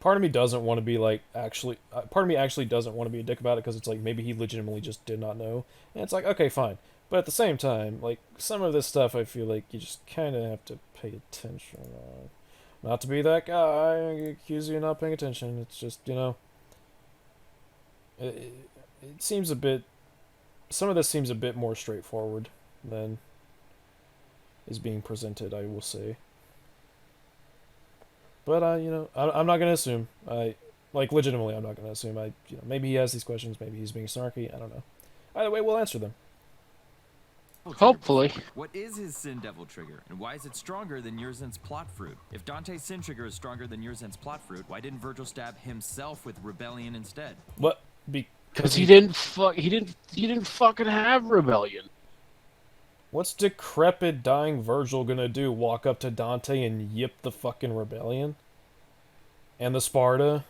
part of me doesn't want to be like part of me actually doesn't want to be a dick about it because it's like maybe he legitimately just did not know, and it's like, okay, fine. But at the same time, like, some of this stuff I feel like you just kind of have to pay attention on. Not to be that guy, I accuse you of not paying attention. It's just, you know, it seems a bit. Some of this seems a bit more straightforward than is being presented, I will say. But you know, I'm not gonna assume. Legitimately, I'm not gonna assume. You know, maybe he has these questions. Maybe he's being snarky. I don't know. Either way, we'll answer them. Hopefully. What is his Sin Devil trigger, and why is it stronger than Yurzen's plot fruit? If Dante's Sin trigger is stronger than Yurzen's plot fruit, why didn't Virgil stab himself with rebellion instead? What? Because he didn't fucking have rebellion. What's decrepit, dying Virgil gonna do? Walk up to Dante and yip the fucking rebellion? And the Sparta?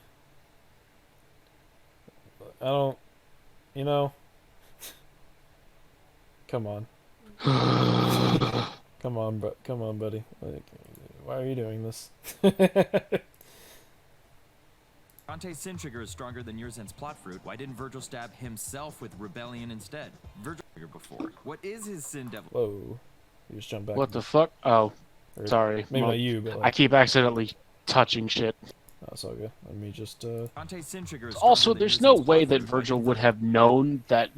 I don't... You know... Come on. Come on, buddy. Like, why are you doing this? Dante's Sin trigger is stronger than Yurzen's plot fruit. Why didn't Virgil stab himself with rebellion instead? Virgil trigger before. What is his Sin Devil? Whoa. You just jumped back. What the fuck? Oh, Or sorry. Maybe not you, but like... I keep accidentally touching shit. That's all good. Let me just, Dante's Sin trigger is Also, there's no way that Virgil would have known that,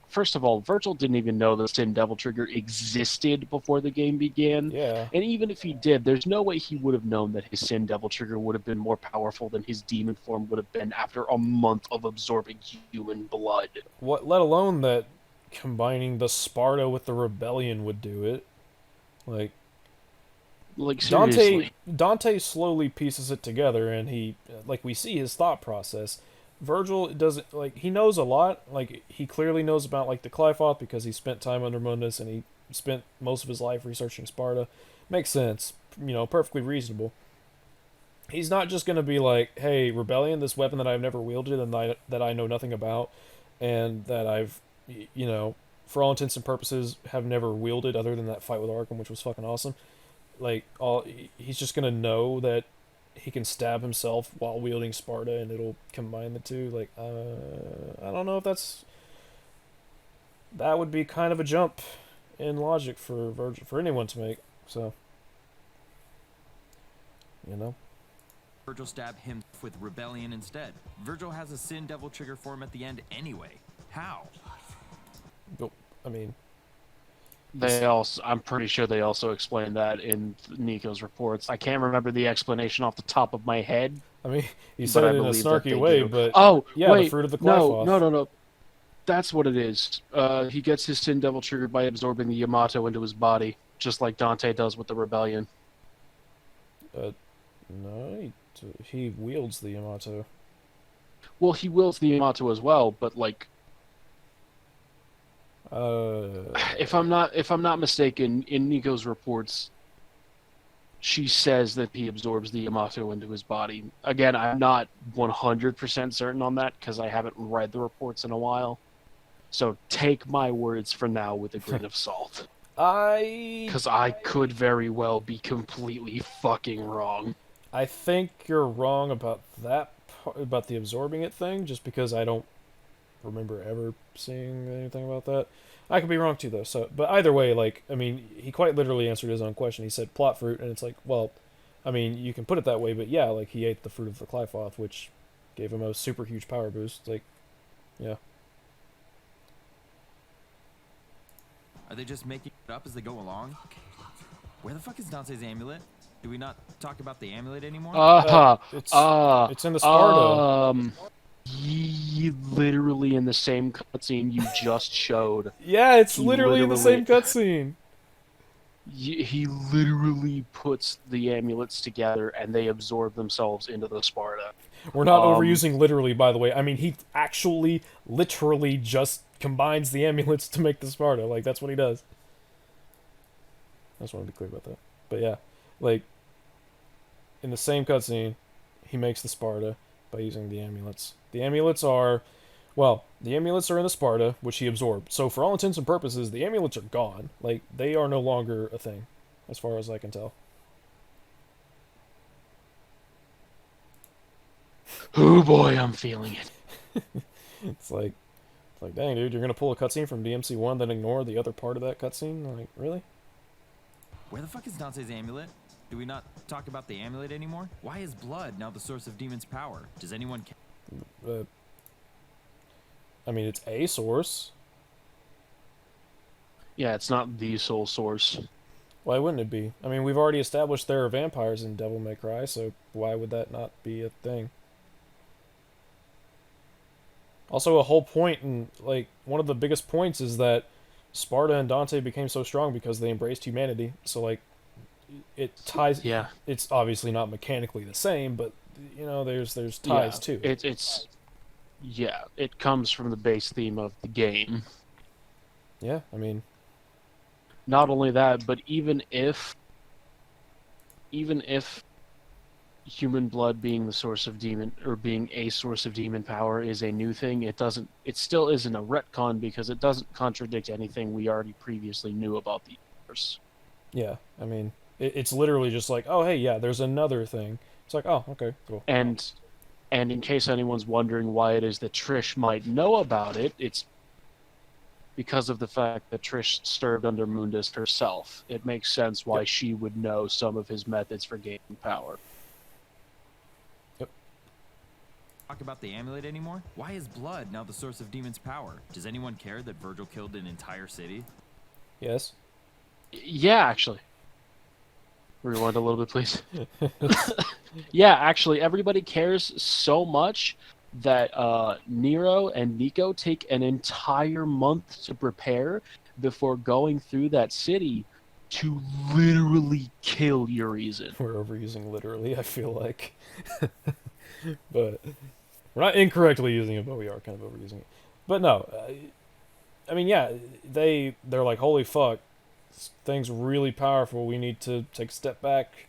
first of all, Virgil didn't even know the Sin Devil trigger existed before the game began. Yeah. And even if he did, there's no way he would have known that his Sin Devil trigger would have been more powerful than his demon form would have been after a month of absorbing human blood. What? Let alone that combining the Sparta with the rebellion would do it. Like seriously. Dante slowly pieces it together, and he, like, we see his thought process. Virgil doesn't, like, he knows a lot. Like, he clearly knows about, like, the Qliphoth because he spent time under Mundus and he spent most of his life researching Sparta. Makes sense. You know, perfectly reasonable. He's not just going to be like, hey, Rebellion, this weapon that I've never wielded and that I know nothing about, and that I've, you know, for all intents and purposes, have never wielded other than that fight with Arkham, which was fucking awesome. Like, he's just gonna know that he can stab himself while wielding Sparta, and it'll combine the two. Like, I don't know if that would be kind of a jump in logic for anyone to make. So, you know. Virgil stab him with rebellion instead. Virgil has a Sin Devil trigger form at the end anyway. How? But, I mean, I'm pretty sure they also explained that in Nico's reports. I can't remember the explanation off the top of my head. I mean, he said it in a snarky way, but yeah, wait, the fruit of the Qliphoth. No. That's what it is. He gets his Sin Devil triggered by absorbing the Yamato into his body, just like Dante does with the Rebellion. No, he wields the Yamato. Well, he wields the Yamato as well, but like, if I'm not mistaken, in Nico's reports, she says that he absorbs the Yamato into his body. Again, I'm not 100% certain on that because I haven't read the reports in a while. So take my words for now with a grain of salt. Because I could very well be completely fucking wrong. I think you're wrong about that part, about the absorbing it thing, just because I don't remember ever seeing anything about that. I could be wrong too, though. So, but either way, like, I mean, he quite literally answered his own question. He said plot fruit, and it's like, well, I mean, you can put it that way, but yeah, like, he ate the fruit of the Qliphoth, which gave him a super huge power boost. Like, yeah. Are they just making it up as they go along? Where the fuck is Dante's amulet? Do we not talk about the amulet anymore? It's in the Sparta. Literally in the same cutscene you just showed. Yeah, it's literally in the same cutscene. He literally puts the amulets together and they absorb themselves into the Sparta. We're not overusing literally, by the way. I mean, he actually, literally just combines the amulets to make the Sparta. Like, that's what he does. I just want to be clear about that. But yeah, like, in the same cutscene, he makes the Sparta by using the amulets. The amulets are, well, the amulets are in the Sparta, which he absorbed. So for all intents and purposes, the amulets are gone. Like, they are no longer a thing, as far as I can tell. Oh boy, I'm feeling it. It's like, dang, dude, you're gonna pull a cutscene from DMC1, then ignore the other part of that cutscene? Like, really? Where the fuck is Dante's amulet? Do we not talk about the amulet anymore? Why is blood now the source of demon's power? Does anyone care? I mean, it's a source. Yeah, it's not the sole source. Why wouldn't it be? I mean, we've already established there are vampires in Devil May Cry, so why would that not be a thing? Also, a whole point, and like one of the biggest points is that Sparta and Dante became so strong because they embraced humanity. So like, it ties. Yeah. It's obviously not mechanically the same, but you know, there's ties too. It's it comes from the base theme of the game. Yeah, I mean, not only that, but even if human blood being the source of demon, or being a source of demon power, is a new thing, it still isn't a retcon because it doesn't contradict anything we already previously knew about the universe. Yeah, I mean, it's literally just like, oh hey, yeah, there's another thing. It's like, oh, okay, cool. And in case anyone's wondering why it is that Trish might know about it, it's because of the fact that Trish served under Mundus herself. It makes sense why she would know some of his methods for gaining power. Talk about the amulet anymore? Why is blood now the source of demon's power? Does anyone care that Virgil killed an entire city? Yes. Yeah, actually. Rewind a little bit, please. Yeah, actually, everybody cares so much that Nero and Nico take an entire month to prepare before going through that city to literally kill Urizen. We're overusing literally, I feel like. But we're not incorrectly using it, but we are kind of overusing it. But no, I mean, yeah, they're like, holy fuck, this thing's really powerful. We need to take a step back,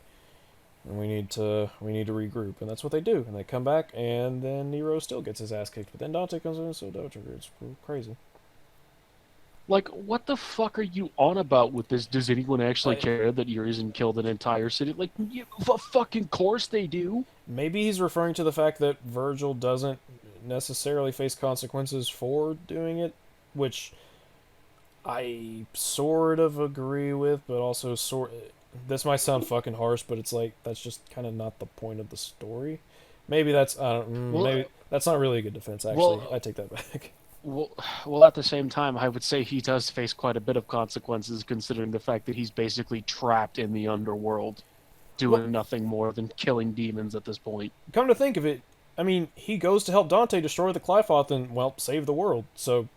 and we need to regroup, and that's what they do. And they come back, and then Nero still gets his ass kicked. But then Dante comes in and so Trigger. It's crazy. Like, what the fuck are you on about with this? Does anyone actually care that Urizen killed an entire city? Like, fucking course they do. Maybe he's referring to the fact that Virgil doesn't necessarily face consequences for doing it, which I sort of agree with, but also this might sound fucking harsh, but it's like, that's just kind of not the point of the story. Maybe that's, maybe that's not really a good defense, actually. I take that back. Well, at the same time, I would say he does face quite a bit of consequences, considering the fact that he's basically trapped in the underworld, doing nothing more than killing demons at this point. Come to think of it, I mean, he goes to help Dante destroy the Qliphoth and, well, save the world, so,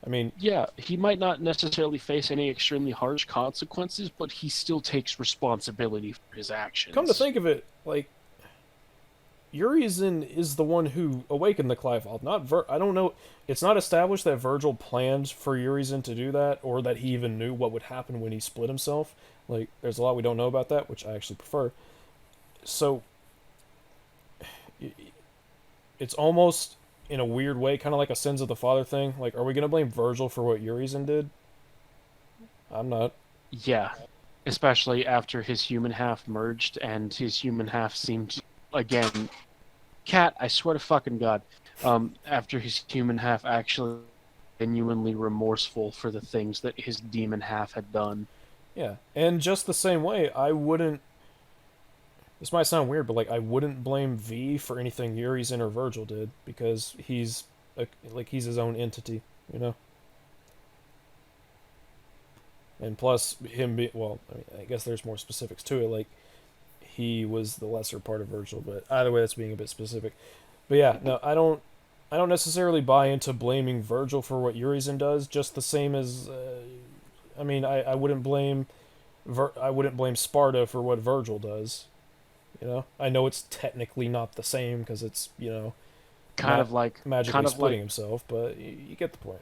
I mean... Yeah, he might not necessarily face any extremely harsh consequences, but he still takes responsibility for his actions. Come to think of it, like, Urizen is the one who awakened the Qliphoth, not I don't know, it's not established that Virgil planned for Urizen to do that, or that he even knew what would happen when he split himself. Like, there's a lot we don't know about that, which I actually prefer. So, it's almost, in a weird way, kind of like a sins of the father thing. Like, are we going to blame Virgil for what Urizen did? I'm not. Yeah, especially after his human half merged, and his human half seemed, again, Cat, I swear to fucking God, after his human half actually genuinely remorseful for the things that his demon half had done. Yeah, and just the same way, I wouldn't... This might sound weird, but like, I wouldn't blame V for anything Urizen or Virgil did, because he's his own entity, you know? And plus, him being... Well, I mean, I guess there's more specifics to it, like, he was the lesser part of Virgil, but either way, that's being a bit specific. But yeah, no, I don't necessarily buy into blaming Virgil for what Urizen does, just the same as... I mean, I wouldn't blame Sparta for what Virgil does. You know, I know it's technically not the same because it's, you know, kind of like magically splitting himself, but you get the point.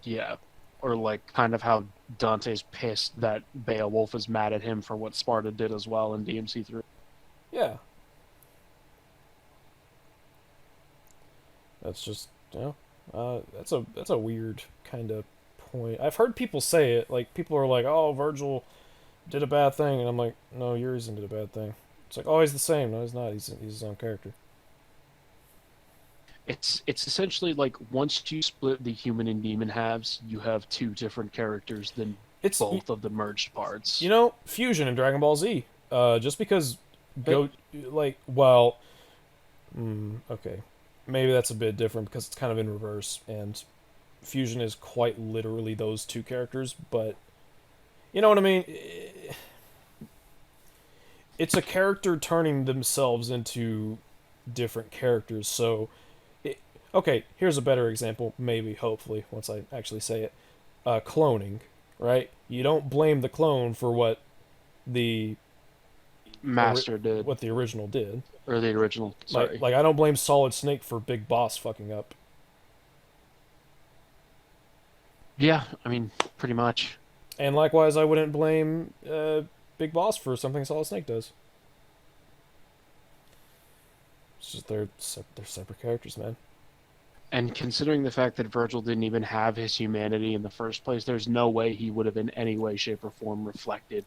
Yeah, or like kind of how Dante's pissed that Beowulf is mad at him for what Sparta did as well in DMC3. Yeah, that's just, you know, that's a weird kind of point. I've heard people say it, like, people are like, oh, Virgil did a bad thing, and I'm like, no, Urizen did a bad thing. It's like, oh, he's the same. No, he's not. He's his own character. It's essentially like, once you split the human and demon halves, you have two different characters than both of the merged parts. You know, Fusion in Dragon Ball Z. Just because go like well, okay, maybe that's a bit different because it's kind of in reverse, and Fusion is quite literally those two characters, but you know what I mean. It's a character turning themselves into different characters. So, okay, here's a better example. Maybe, hopefully, once I actually say it, cloning. Right? You don't blame the clone for what the Master did, what the original did, or the original. Sorry, like I don't blame Solid Snake for Big Boss fucking up. Yeah, I mean, pretty much. And likewise, I wouldn't blame Big Boss for something Solid Snake does. It's just they're separate characters, man. And considering the fact that Virgil didn't even have his humanity in the first place, there's no way he would have in any way, shape, or form reflected.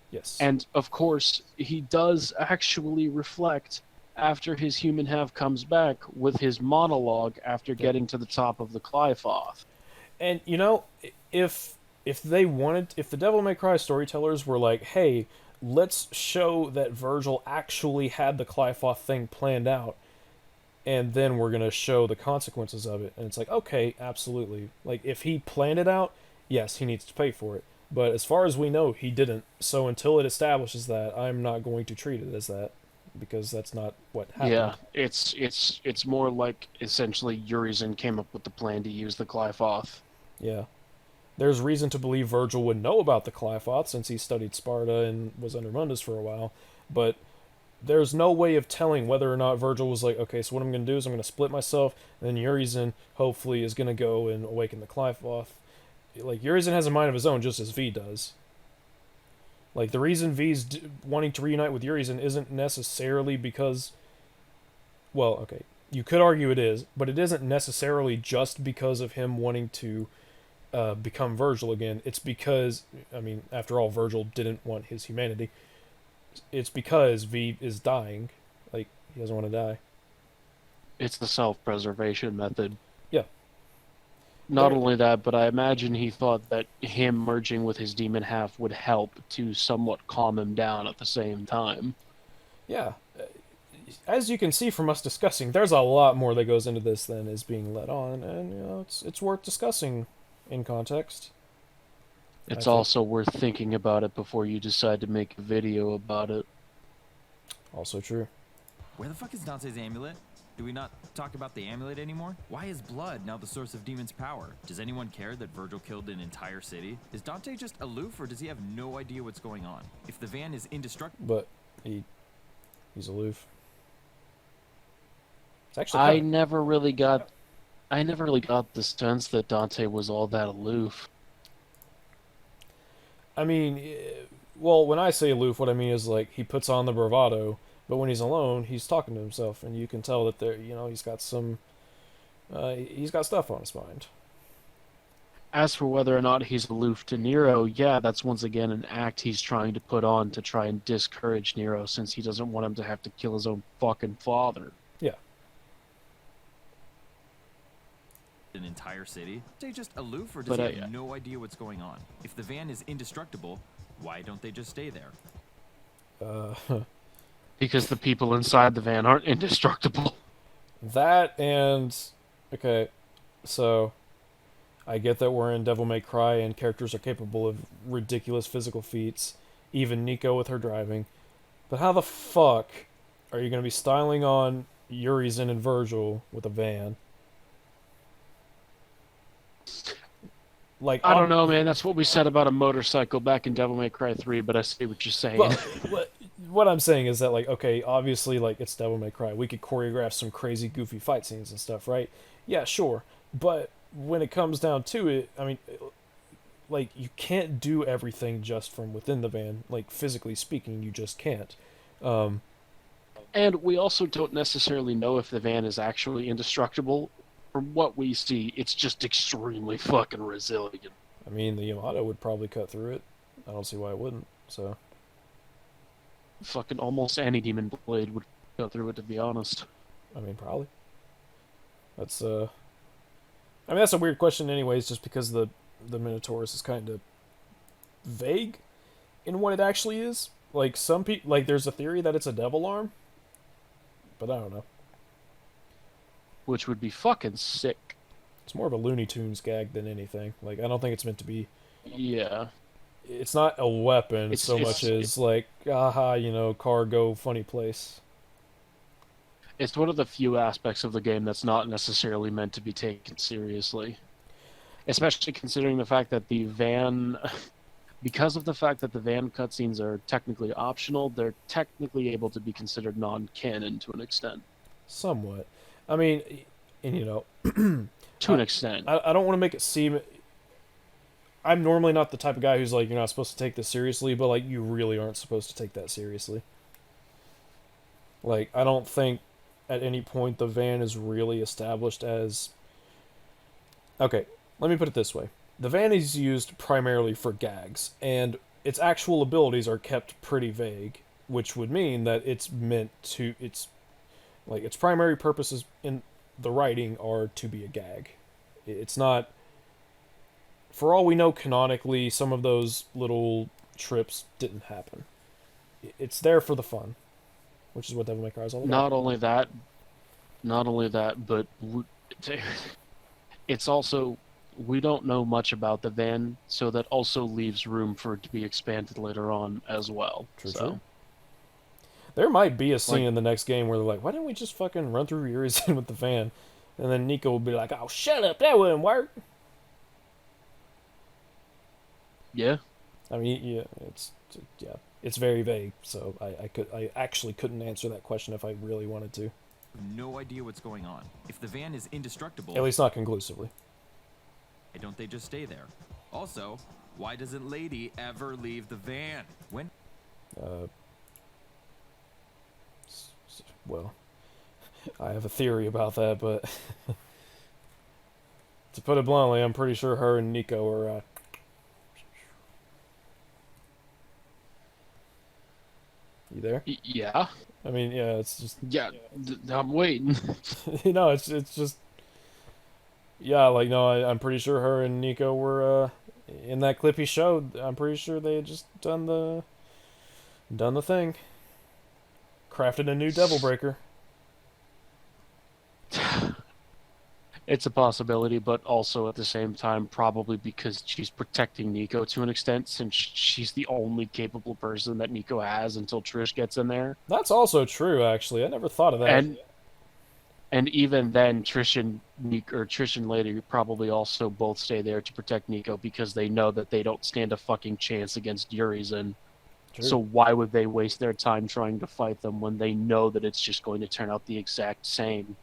Yes. And, of course, he does actually reflect after his human half comes back with his monologue after getting to the top of the Clyfoth. And, you know, if the Devil May Cry storytellers were like, hey, let's show that Virgil actually had the Clyfoth thing planned out, and then we're going to show the consequences of it. And it's like, okay, absolutely. Like, if he planned it out, yes, he needs to pay for it. But as far as we know, he didn't. So until it establishes that, I'm not going to treat it as that, because that's not what happened. Yeah, it's more like, essentially, Urizen came up with the plan to use the Clyfoth. Yeah. There's reason to believe Virgil would know about the Clyfoth, since he studied Sparta and was under Mundus for a while, but there's no way of telling whether or not Virgil was like, okay, so what I'm going to do is I'm going to split myself, and then Urizen, hopefully, is going to go and awaken the Clyfoth. Like, Urizen has a mind of his own, just as V does. Like, the reason V's wanting to reunite with Urizen isn't necessarily because... Well, okay, you could argue it is, but it isn't necessarily just because of him wanting to become Virgil again. It's because, I mean, after all, Virgil didn't want his humanity. It's because V is dying. Like, he doesn't want to die. It's the self-preservation method. Yeah. Not only that, but I imagine he thought that him merging with his demon half would help to somewhat calm him down at the same time. Yeah. As you can see from us discussing, there's a lot more that goes into this than is being let on, and, you know, it's worth discussing in context. It's also worth thinking about it before you decide to make a video about it. Also true. Where the fuck is Dante's amulet? Do we not talk about the amulet anymore? Why is blood now the source of demons' power? Does anyone care that Virgil killed an entire city? Is Dante just aloof, or does he have no idea what's going on? If the van is indestructible... But he's aloof. It's actually I never really got the sense that Dante was all that aloof. I mean, well, when I say aloof, what I mean is, like, he puts on the bravado, but when he's alone, he's talking to himself, and you can tell that there, you know, he's got stuff on his mind. As for whether or not he's aloof to Nero, yeah, that's once again an act he's trying to put on to try and discourage Nero, since he doesn't want him to have to kill his own fucking father. Yeah. An entire city? They just aloof, or does he have no idea what's going on? If the van is indestructible, why don't they just stay there? Because the people inside the van aren't indestructible. That and... Okay, so... I get that we're in Devil May Cry and characters are capable of ridiculous physical feats, even Nico with her driving. But how the fuck are you going to be styling on Urizen and Virgil with a van? Like, I don't know, man. That's what we said about a motorcycle back in Devil May Cry 3, but I see what you're saying. Well, what I'm saying is that, like, okay, obviously, like, it's Devil May Cry. We could choreograph some crazy, goofy fight scenes and stuff, right? Yeah, sure. But when it comes down to it, I mean, like, you can't do everything just from within the van. Like, physically speaking, you just can't. And we also don't necessarily know if the van is actually indestructible. From what we see, it's just extremely fucking resilient. I mean, the Yamato would probably cut through it. I don't see why it wouldn't, so... Fucking almost any demon blade would go through it, to be honest. I mean, probably. That's, I mean, that's a weird question anyways, just because the Minotaurus is kind of vague in what it actually is. like some people, like there's a theory that it's a devil arm, but I don't know. Which would be fucking sick. It's more of a Looney Tunes gag than anything. Like I don't think it's meant to be. Yeah. It's not a weapon so much as like, aha, you know, cargo, funny place. It's one of the few aspects of the game that's not necessarily meant to be taken seriously. Especially considering the fact that the van... Because of the fact that the van cutscenes are technically optional, they're technically able to be considered non-canon to an extent. Somewhat. I mean, and you know... to an extent. I don't want to make it seem... I'm normally not the type of guy who's like, you're not supposed to take this seriously, but like, you really aren't supposed to take that seriously. Like, I don't think at any point the van is really established as... Okay, let me put it this way. The van is used primarily for gags, and its actual abilities are kept pretty vague, which would mean that it's meant to... Its primary purposes in the writing are to be a gag. It's not... For all we know, canonically, some of those little trips didn't happen. It's there for the fun, which is what Devil May Cry is all about. Not only that, but it's also... We don't know much about the van, so that also leaves room for it to be expanded later on as well. True. There might be a scene in the next game where they're like, why didn't we just fucking run through Urizen with the van? And then Nico will be like, oh, shut up, that wouldn't work. Yeah. I mean, yeah, it's very vague, so I actually couldn't answer that question if I really wanted to. No idea what's going on. If the van is indestructible... At least not conclusively. Why don't they just stay there? Also, why doesn't Lady ever leave the van? When? Well, I have a theory about that, but to put it bluntly, I'm pretty sure her and Nico are, You there? Yeah. I mean, yeah, it's just... Yeah, I'm waiting. You know, it's just... Yeah, like, no, I'm pretty sure her and Nico were, in that clip he showed, I'm pretty sure they had just done the thing. Crafted a new Devil Breaker. It's a possibility, but also at the same time, probably because she's protecting Nico to an extent, since she's the only capable person that Nico has until Trish gets in there. That's also true, actually. I never thought of that. And even then, Trish and Lady probably also both stay there to protect Nico because they know that they don't stand a fucking chance against Urizen. True. So why would they waste their time trying to fight them when they know that it's just going to turn out the exact same?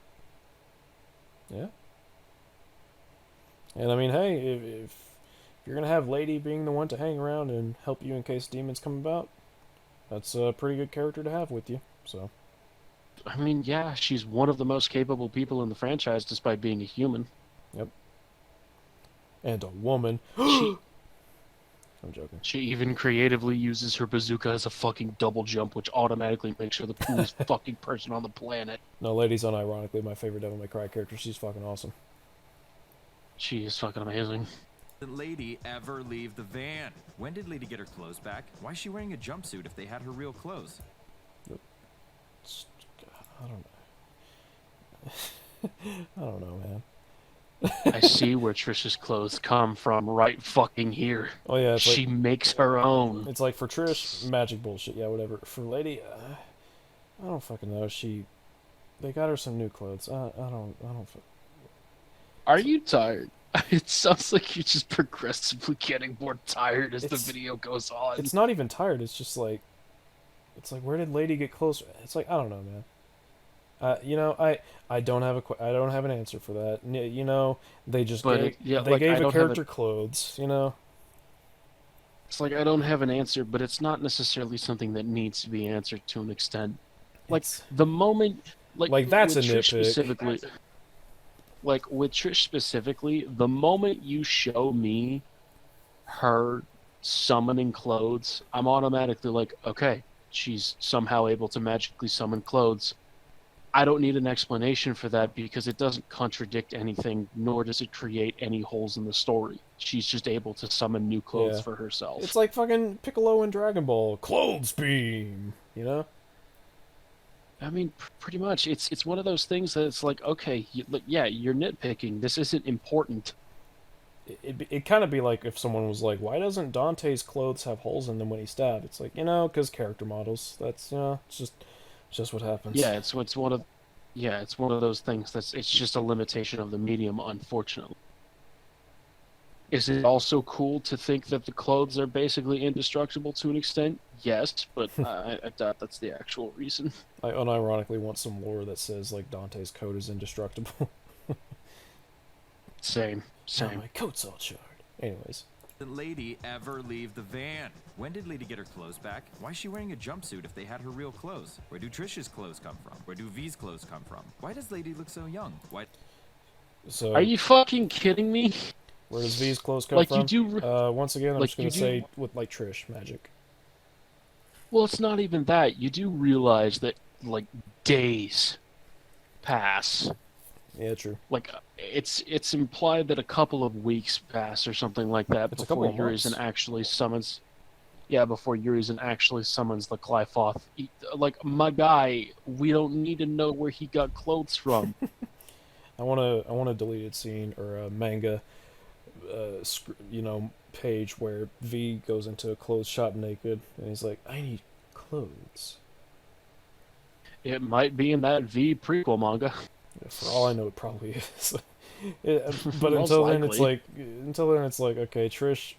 Yeah. And I mean, hey, if you're going to have Lady being the one to hang around and help you in case demons come about, that's a pretty good character to have with you, so... I mean, yeah, she's one of the most capable people in the franchise despite being a human. Yep. And a woman. I'm joking. She even creatively uses her bazooka as a fucking double jump, which automatically makes her the coolest fucking person on the planet. No, Lady's unironically my favorite Devil May Cry character. She's fucking awesome. She is fucking amazing. Did Lady ever leave the van? When did Lady get her clothes back? Why is she wearing a jumpsuit if they had her real clothes? I don't know, man. I see where Trish's clothes come from right fucking here. Oh yeah, she makes her own. It's like for Trish, magic bullshit. Yeah, whatever. For Lady, I don't fucking know. They got her some new clothes. I don't. Are you tired? It sounds like you're just progressively getting more tired as the video goes on. It's not even tired. It's just like, where did Lady get clothes? It's like, I don't know, man. You know, I don't have an answer for that. You know, they just gave a character clothes. You know, it's like I don't have an answer, but it's not necessarily something that needs to be answered to an extent. Like the moment, like that's a nitpick. Specifically, like with Trish specifically, the moment you show me her summoning clothes, I'm automatically like, okay, she's somehow able to magically summon clothes. I don't need an explanation for that because it doesn't contradict anything, nor does it create any holes in the story. She's just able to summon new clothes for herself. It's like fucking Piccolo in Dragon Ball. Clothes beam, you know? I mean, pretty much. It's one of those things that it's like, okay, yeah, you're nitpicking. This isn't important. It'd kind of be like if someone was like, why doesn't Dante's clothes have holes in them when he's stabbed? It's like, because character models. That's, it's just what happens. Yeah, it's one of those things it's just a limitation of the medium, unfortunately. Is it also cool to think that the clothes are basically indestructible to an extent? Yes, but I doubt that's the actual reason. I unironically want some lore that says, like, Dante's coat is indestructible. Same. Oh, my coat's all charred. Anyways. Did Lady ever leave the van? When did Lady get her clothes back? Why is she wearing a jumpsuit if they had her real clothes? Where do Trish's clothes come from? Where do V's clothes come from? Why does Lady look so young? Why? So. Are you fucking kidding me? Where does V's clothes come from? You do. Once again, I'm just gonna say with like Trish magic. Well, it's not even that. You do realize that like days pass. Yeah, true. Like it's implied that a couple of weeks pass or something like that before Urizen actually summons. Yeah, before Urizen actually summons the Glyphoth. Like, my guy, we don't need to know where he got clothes from. I want a deleted scene or a manga, page where V goes into a clothes shop naked and he's like, I need clothes. It might be in that V prequel manga. Yeah, for all I know, it probably is. But until then, it's like, okay, Trish,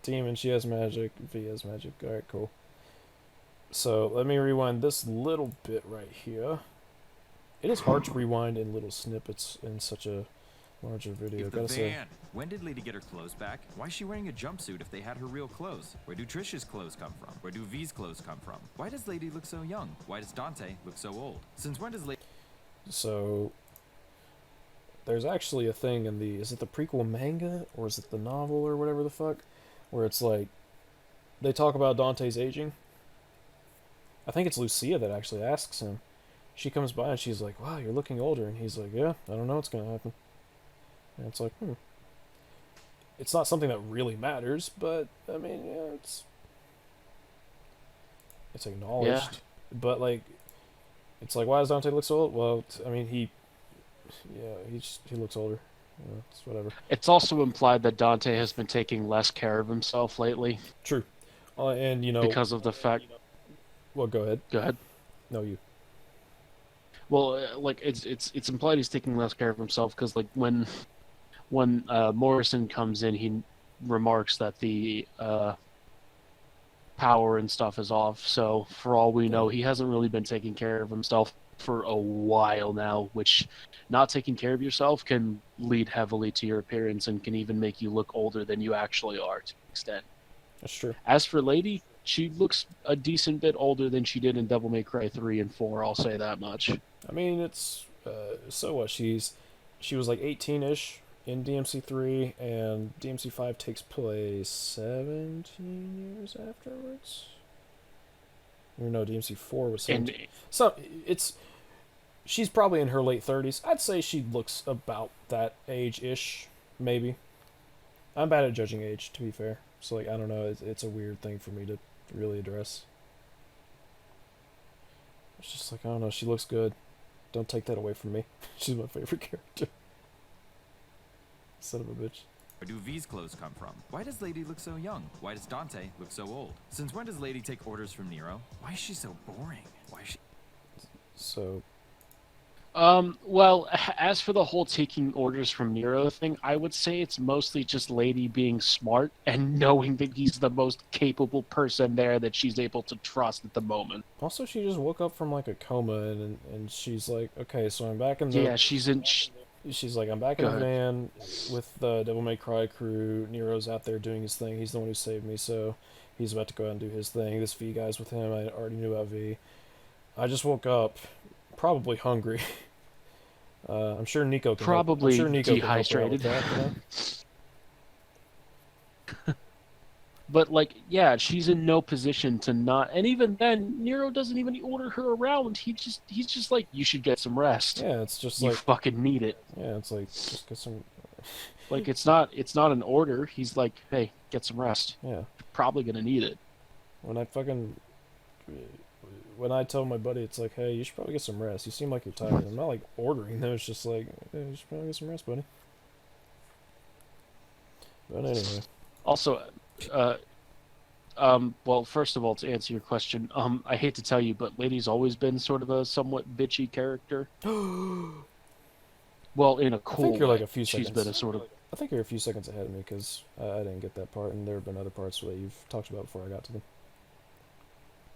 demon, she has magic, V has magic. All right, cool. So let me rewind this little bit right here. It is hard to rewind in little snippets in such a larger video. Gotta say. When did Lady get her clothes back? Why is she wearing a jumpsuit if they had her real clothes? Where do Trish's clothes come from? Where do V's clothes come from? Why does Lady look so young? Why does Dante look so old? Since when does Lady... So, there's actually a thing in the... Is it the prequel manga? Or is it the novel or whatever the fuck? Where it's like... They talk about Dante's aging. I think it's Lucia that actually asks him. She comes by and she's like, wow, you're looking older. And he's like, yeah, I don't know what's going to happen. And it's like, It's not something that really matters, but, I mean, yeah, it's acknowledged. Yeah. But, like, it's like, why does Dante look so old? Well, I mean, he looks older. It's whatever. It's also implied that Dante has been taking less care of himself lately. True. And, because of the fact... Well, go ahead. Go ahead. No, you. Well, like it's implied he's taking less care of himself because like when Morrison comes in, he remarks that the power and stuff is off. So for all we know, he hasn't really been taking care of himself for a while now. Which not taking care of yourself can lead heavily to your appearance and can even make you look older than you actually are to an extent. That's true. As for Lady, she looks a decent bit older than she did in Devil May Cry 3 and 4, I'll say that much. I mean, it's, so what, she was like 18-ish in DMC3, and DMC5 takes place 17 years afterwards? Or no, DMC4 was 17. So, she's probably in her late 30s. I'd say she looks about that age-ish, maybe. I'm bad at judging age, to be fair. So, like, I don't know, it's a weird thing for me to really address. It's just like, I don't know, she looks good. Don't take that away from me. She's my favorite character. Son of a bitch. Where do V's clothes come from? Why does Lady look so young? Why does Dante look so old? Since when does Lady take orders from Nero? Why is she so boring? Why is she... So... well, as for the whole taking orders from Nero thing, I would say it's mostly just Lady being smart and knowing that he's the most capable person there that she's able to trust at the moment. Also, she just woke up from, like, a coma, and she's like, okay, so I'm back in the... Yeah, she's like, I'm back in the van with the Devil May Cry crew. Nero's out there doing his thing. He's the one who saved me, so he's about to go out and do his thing. This V guy's with him. I already knew about V. I just woke up... probably hungry. I'm sure Nico can probably help. I'm sure Nico dehydrated. Can help her out with that, But like, yeah, she's in no position to not. And even then, Nero doesn't even order her around. He's just like, you should get some rest. Yeah, it's just You like, fucking need it. yeah, it's like, just get some, Like it's not an order. He's like, hey, get some rest. yeah. You're probably gonna need it. When I tell my buddy, it's like, hey, you should probably get some rest. You seem like you're tired. I'm not like ordering them. It's just like, hey, you should probably get some rest, buddy. But anyway. Also, well, first of all, to answer your question, I hate to tell you, but Lady's always been sort of a somewhat bitchy character. Well, in a cool I think you're way. like a few seconds. She's been a sort of. I think you're a few seconds ahead of me because I didn't get that part, and there have been other parts that you've talked about before I got to them.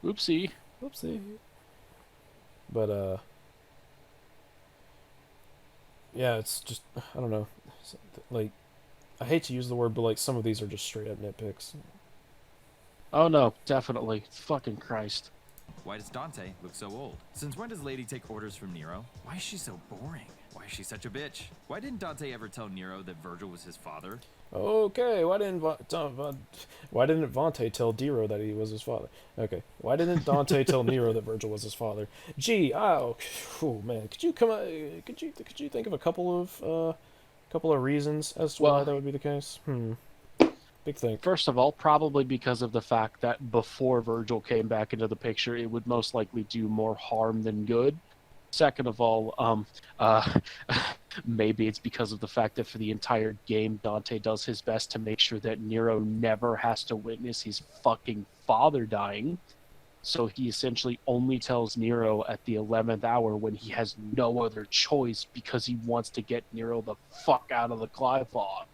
Oopsie. Whoopsie. But yeah, it's just I don't know. Like, I hate to use the word, but like some of these are just straight up nitpicks. Oh no, definitely. Fucking Christ. Why does Dante look so old? Since when does Lady take orders from Nero? Why is she so boring? Why is she such a bitch? Why didn't Dante ever tell Nero that Virgil was his father? Okay, why didn't Vante tell Dero that he was his father? Okay, why didn't Dante tell Nero that Virgil was his father? Gee, oh man, could you think of a couple of reasons as to why that would be the case? Big thing. First of all, probably because of the fact that before Virgil came back into the picture, it would most likely do more harm than good. Second of all, maybe it's because of the fact that for the entire game, Dante does his best to make sure that Nero never has to witness his fucking father dying. So he essentially only tells Nero at the 11th hour when he has no other choice because he wants to get Nero the fuck out of the Clive-Fog.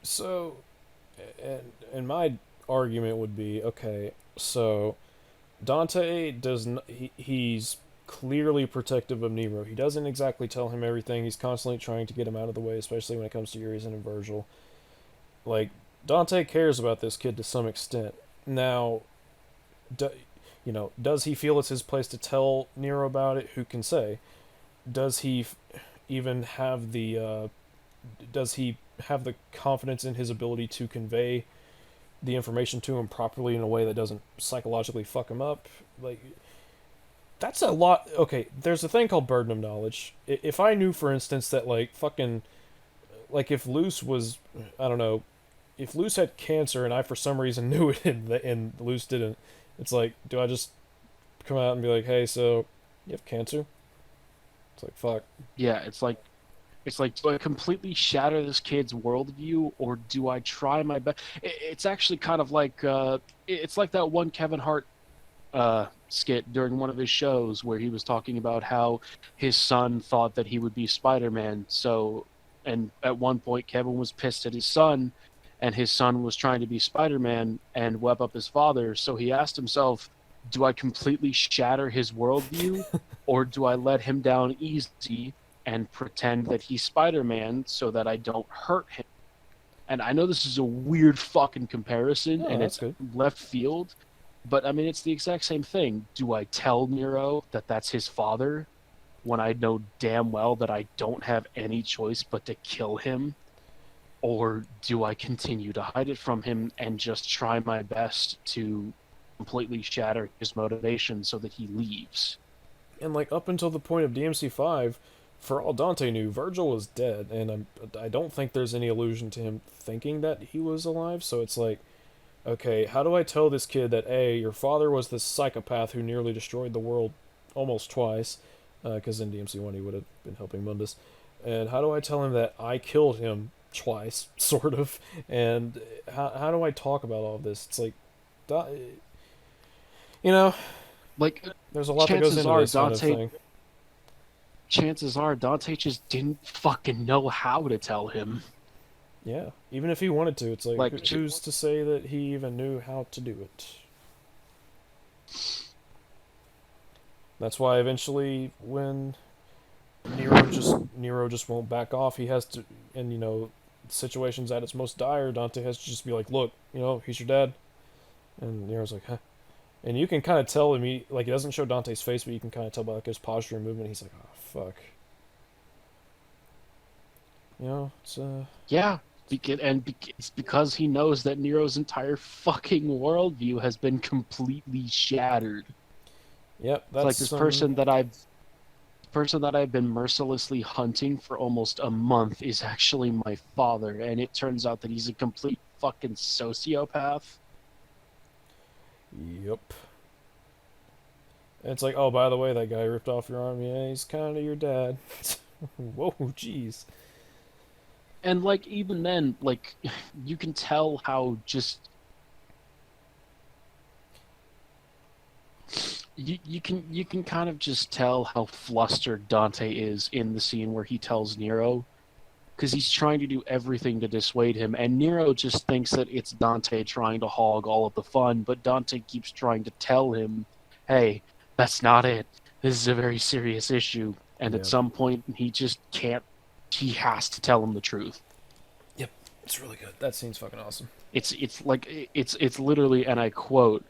So, and my argument would be, okay, so Dante he's clearly protective of Nero. He doesn't exactly tell him everything. He's constantly trying to get him out of the way, especially when it comes to Urizen and Virgil. Like, Dante cares about this kid to some extent. Now, does he feel it's his place to tell Nero about it? Who can say? Does he even have the confidence in his ability to convey the information to him properly in a way that doesn't psychologically fuck him up? Like, that's a lot. Okay, there's a thing called burden of knowledge. If I knew, for instance, that like fucking, like if Luce was, I don't know, if Luce had cancer and I for some reason knew it and Luce didn't, it's like, do I just come out and be like, hey, so you have cancer? It's like, fuck. Yeah, it's like, do I completely shatter this kid's worldview, or do I try my best? It's actually kind of like, it's like that one Kevin Hart skit during one of his shows where he was talking about how his son thought that he would be Spider-Man. So, and at one point Kevin was pissed at his son, and his son was trying to be Spider-Man and web up his father. So he asked himself, do I completely shatter his worldview, or do I let him down easy and pretend that he's Spider-Man so that I don't hurt him? And I know this is a weird fucking comparison, and it's good. Left field, but I mean, it's the exact same thing. Do I tell Nero that that's his father when I know damn well that I don't have any choice but to kill him? Or do I continue to hide it from him and just try my best to completely shatter his motivation so that he leaves? And like up until the point of DMC5, for all Dante knew, Virgil was dead, and I don't think there's any allusion to him thinking that he was alive. So it's like, okay, how do I tell this kid that A, your father was this psychopath who nearly destroyed the world almost twice, because in DMC1 he would have been helping Mundus, and how do I tell him that I killed him twice, sort of, and how do I talk about all of this? It's like, like, there's a lot that goes into this kind of thing. Chances are Dante just didn't fucking know how to tell him. Yeah, even if he wanted to, it's like who's to say that he even knew how to do it? That's why eventually, when Nero just won't back off, he has to, and situations at its most dire, Dante has to just be like, look, he's your dad, and Nero's like, huh. And you can kind of tell him, he doesn't show Dante's face, but you can kind of tell by his posture and movement. He's like, oh fuck. It's Yeah, It's because he knows that Nero's entire fucking worldview has been completely shattered. Yep, It's like this person that I've been mercilessly hunting for almost a month is actually my father, and it turns out that he's a complete fucking sociopath. Yep. And it's like, oh, by the way, that guy ripped off your arm. Yeah, he's kind of your dad. Whoa, jeez. And like even then, like you can tell how just you can kind of just tell how flustered Dante is in the scene where he tells Nero, because he's trying to do everything to dissuade him, and Nero just thinks that it's Dante trying to hog all of the fun, but Dante keeps trying to tell him, hey, that's not it. This is a very serious issue. And at some point, he just can't. He has to tell him the truth. Yep, it's really good. That scene's fucking awesome. It's literally, and I quote.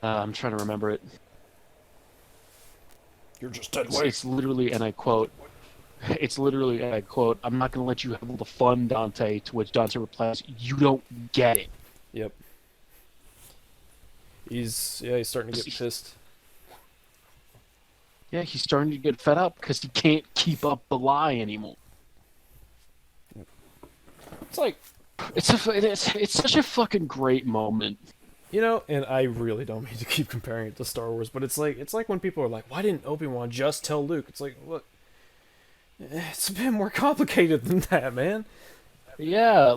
I'm trying to remember it. You're just dead weight. It's literally, and I quote. It's literally, and I quote, I'm not going to let you have all the fun, Dante, to which Dante replies, you don't get it. Yep. He's starting to get pissed. Yeah, he's starting to get fed up because he can't keep up the lie anymore. It's like... It's such a fucking great moment. You know, and I really don't mean to keep comparing it to Star Wars, but it's like when people are like, why didn't Obi-Wan just tell Luke? It's like, look, it's a bit more complicated than that, man. Yeah,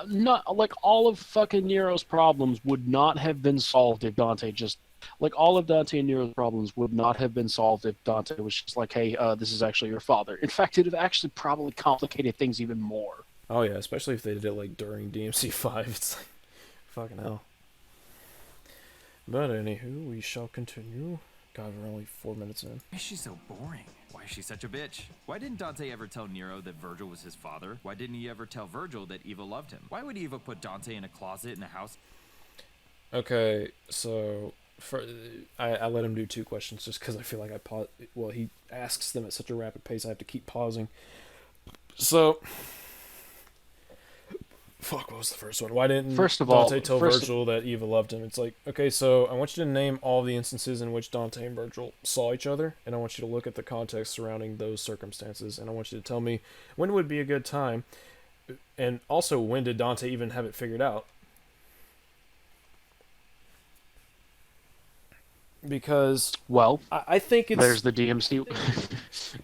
not like all of fucking Nero's problems would not have been solved if Dante just all of Dante and Nero's problems would not have been solved if Dante was just like, hey, this is actually your father. In fact, it'd have actually probably complicated things even more. Oh yeah, especially if they did it like during DMC5. It's like, fucking hell. But anywho, we shall continue. God, we're only 4 minutes in. Why is she so boring? Why is she such a bitch? Why didn't Dante ever tell Nero that Virgil was his father? Why didn't he ever tell Virgil that Eva loved him? Why would Eva put Dante in a closet in a house? Okay, so I let him do 2 questions just because I feel like I pause. Well, he asks them at such a rapid pace, I have to keep pausing. So, fuck, what was the first one? Why didn't Dante tell Virgil that Eva loved him? It's like, okay, so I want you to name all the instances in which Dante and Virgil saw each other, and I want you to look at the context surrounding those circumstances, and I want you to tell me when would be a good time, and also when did Dante even have it figured out? Because, well, I think it's... There's the DMC...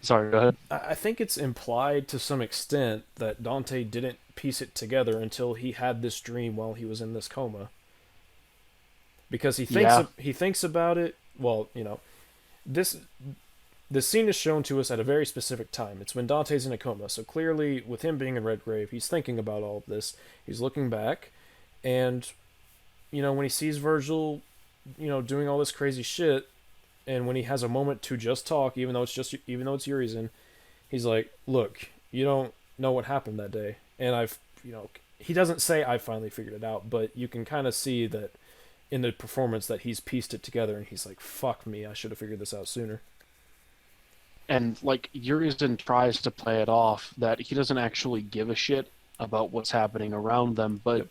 Sorry, go ahead. I think it's implied to some extent that Dante didn't piece it together until he had this dream while he was in this coma. Because he thinks about it, well, you know, this scene is shown to us at a very specific time. It's when Dante's in a coma, so clearly, with him being in Redgrave, he's thinking about all of this. He's looking back, and, you know, when he sees Virgil, you know, doing all this crazy shit, and when he has a moment to just talk, even though it's Urizen, he's like, look, you don't know what happened that day. And he doesn't say I finally figured it out, but you can kind of see that in the performance that he's pieced it together, and he's like, fuck me, I should have figured this out sooner. And, like, Urizen tries to play it off that he doesn't actually give a shit about what's happening around them, but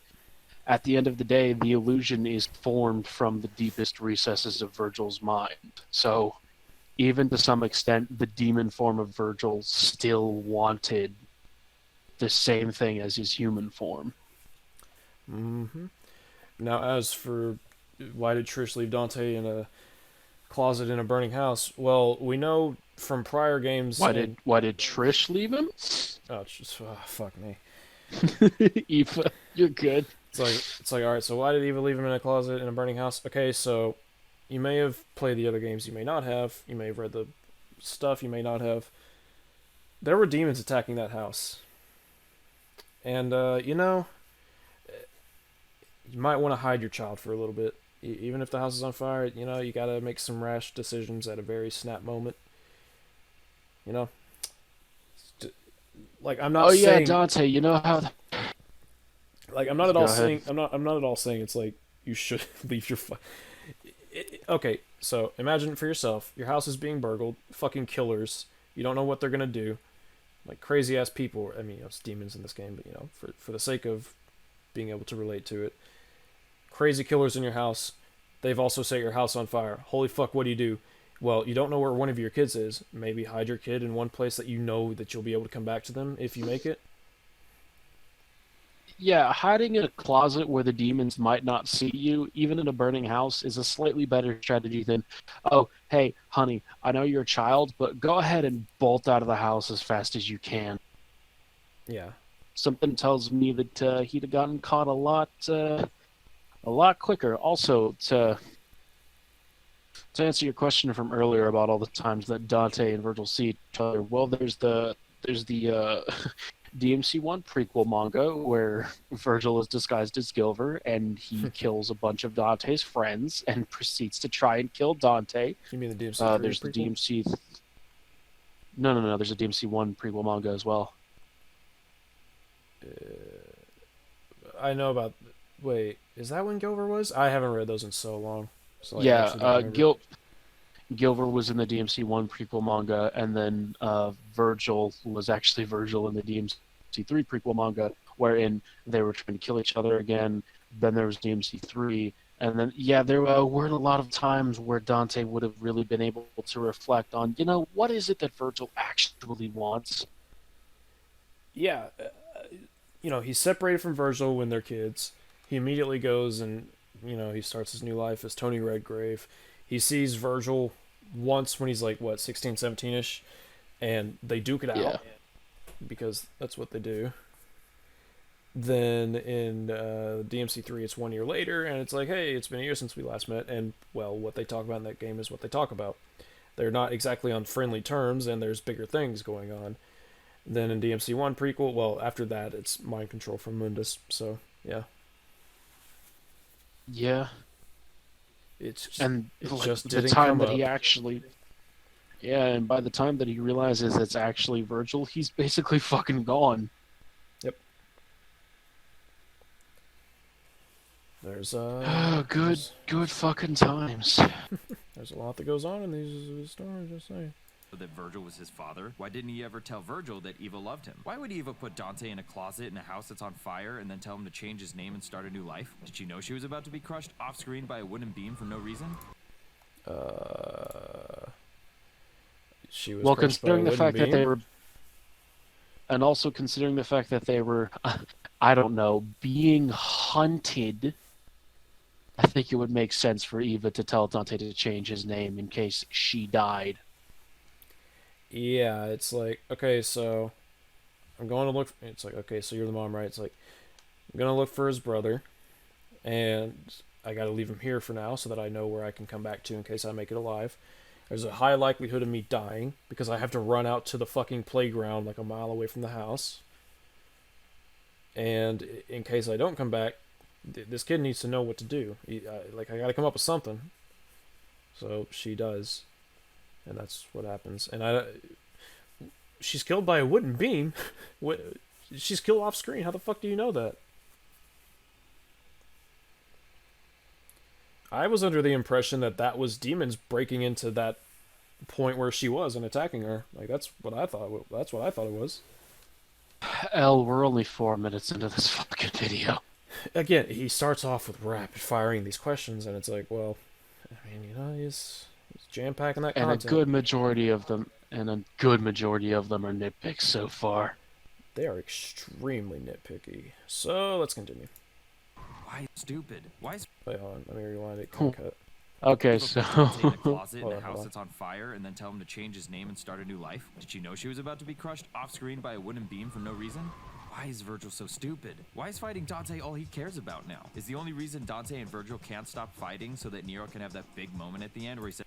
at the end of the day, the illusion is formed from the deepest recesses of Virgil's mind. So, even to some extent, the demon form of Virgil still wanted the same thing as his human form. Mm-hmm. Now, as for why did Trish leave Dante in a closet in a burning house? Well, we know from prior games... Why did Trish leave him? Fuck me. Eva, you're good. It's like, alright, so why did Eva leave him in a closet in a burning house? Okay, so you may have played the other games, you may not have. You may have read the stuff, you may not have. There were demons attacking that house. And, you know, you might want to hide your child for a little bit. Even if the house is on fire, you know, you gotta make some rash decisions at a very snap moment. You know? Like, I'm not saying... Oh, yeah, Dante, you know how... Like, I'm not at all saying it's like you should leave your okay, so imagine for yourself, your house is being burgled, fucking killers, you don't know what they're gonna do. like crazy ass people. I mean, it's demons in this game, but for the sake of being able to relate to it, crazy killers in your house. They've also set your house on fire. Holy fuck, what do you do? Well, you don't know where one of your kids is. Maybe hide your kid in one place that you know that you'll be able to come back to them if you make it. Yeah, hiding in a closet where the demons might not see you, even in a burning house, is a slightly better strategy than, oh, hey, honey, I know you're a child, but go ahead and bolt out of the house as fast as you can. Yeah. Something tells me that he'd have gotten caught a lot quicker. Also, to answer your question from earlier about all the times that Dante and Virgil see each other, well, there's the DMC1 prequel manga where Virgil is disguised as Gilver and he kills a bunch of Dante's friends and proceeds to try and kill Dante. You mean the DMC3 there's prequel? The DMC. No. There's a DMC1 prequel manga as well. I know about. Wait, is that when Gilver was? I haven't read those in so long. So Yeah, Gilver was in the DMC1 prequel manga, and then Virgil was actually Virgil in the DMC3 prequel manga, wherein they were trying to kill each other again. Then there was DMC3, and then, there were a lot of times where Dante would have really been able to reflect on, what is it that Virgil actually wants? Yeah, he's separated from Virgil when they're kids. He immediately goes and, he starts his new life as Tony Redgrave. He sees Virgil once when he's like, 16, 17-ish, and they duke it out because that's what they do. Then in DMC3, it's 1 year later, and it's like, hey, it's been a year since we last met, and, well, what they talk about in that game is what they talk about. They're not exactly on friendly terms, and there's bigger things going on. Then in DMC1 prequel, well, after that, it's mind control from Mundus, so, yeah. Yeah. It just the time that he actually, and by the time that he realizes it's actually Virgil, he's basically fucking gone. Yep. There's good fucking times. There's a lot that goes on in these stories, just saying. That Virgil was his father? Why didn't he ever tell Virgil that Eva loved him? Why would Eva put Dante in a closet in a house that's on fire and then tell him to change his name and start a new life? Did she know she was about to be crushed off screen by a wooden beam for no reason? She was well, considering the fact beam? That they were, and also considering the fact that they were, I don't know, being hunted. I think it would make sense for Eva to tell Dante to change his name in case she died. Yeah, it's like, okay, so I'm going to look. It's like, okay, so you're the mom, right? It's like, I'm going to look for his brother, and I got to leave him here for now so that I know where I can come back to in case I make it alive. There's a high likelihood of me dying because I have to run out to the fucking playground like a mile away from the house. And in case I don't come back, this kid needs to know what to do. I got to come up with something. So she does. And that's what happens. And she's killed by a wooden beam. She's killed off screen. How the fuck do you know that? I was under the impression that was demons breaking into that point where she was and attacking her. Like, that's what I thought. That's what I thought it was. Elle, we're only 4 minutes into this fucking video. Again, he starts off with rapid firing these questions, and it's like, well, I mean, he's jam-packing that content. And a good majority of them are nitpicks so far. They are extremely nitpicky. So, let's continue. Why stupid? Why is... Wait, hold on. Let me rewind it. Cut. Okay, so... in a closet in a house that's on fire and then tell him to change his name and start a new life? Did she know she was about to be crushed off-screen by a wooden beam for no reason? Why is Virgil so stupid? Why is fighting Dante all he cares about now? Is the only reason Dante and Virgil can't stop fighting so that Nero can have that big moment at the end where he says...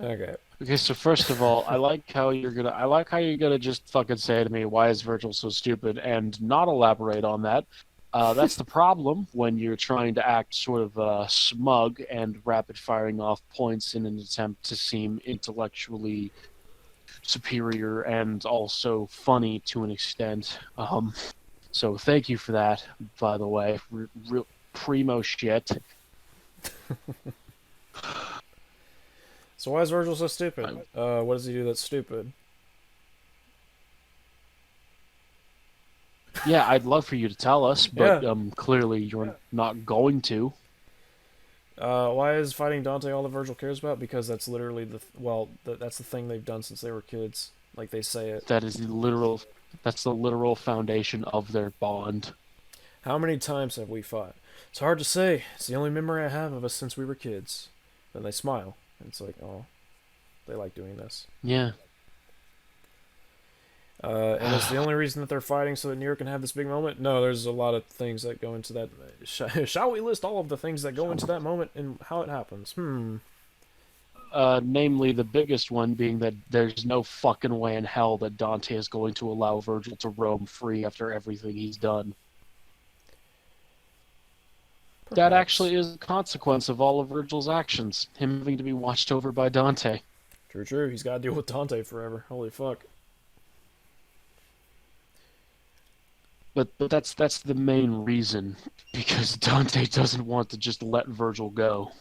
Okay, so first of all, I like how you're gonna just fucking say to me, why is Virgil so stupid, and not elaborate on that. That's the problem when you're trying to act sort of smug and rapid firing off points in an attempt to seem intellectually superior and also funny to an extent. So thank you for that, by the way. Real primo shit. So why is Virgil so stupid? What does he do that's stupid? Yeah, I'd love for you to tell us, but Yeah. clearly you're not going to. Why is fighting Dante all that Virgil cares about? Because that's literally that's the thing they've done since they were kids. Like they say it. That's the literal foundation of their bond. How many times have we fought? It's hard to say. It's the only memory I have of us since we were kids. Then they smile. And it's like, oh, they like doing this. Yeah. And it's the only reason that they're fighting so that Nero can have this big moment? No, there's a lot of things that go into that. Shall we list all of the things that go into that moment and how it happens? Namely, the biggest one being that there's no fucking way in hell that Dante is going to allow Virgil to roam free after everything he's done. Perhaps. That actually is a consequence of all of Virgil's actions, him having to be watched over by Dante. True, true. He's got to deal with Dante forever. Holy fuck. But that's the main reason, because Dante doesn't want to just let Virgil go.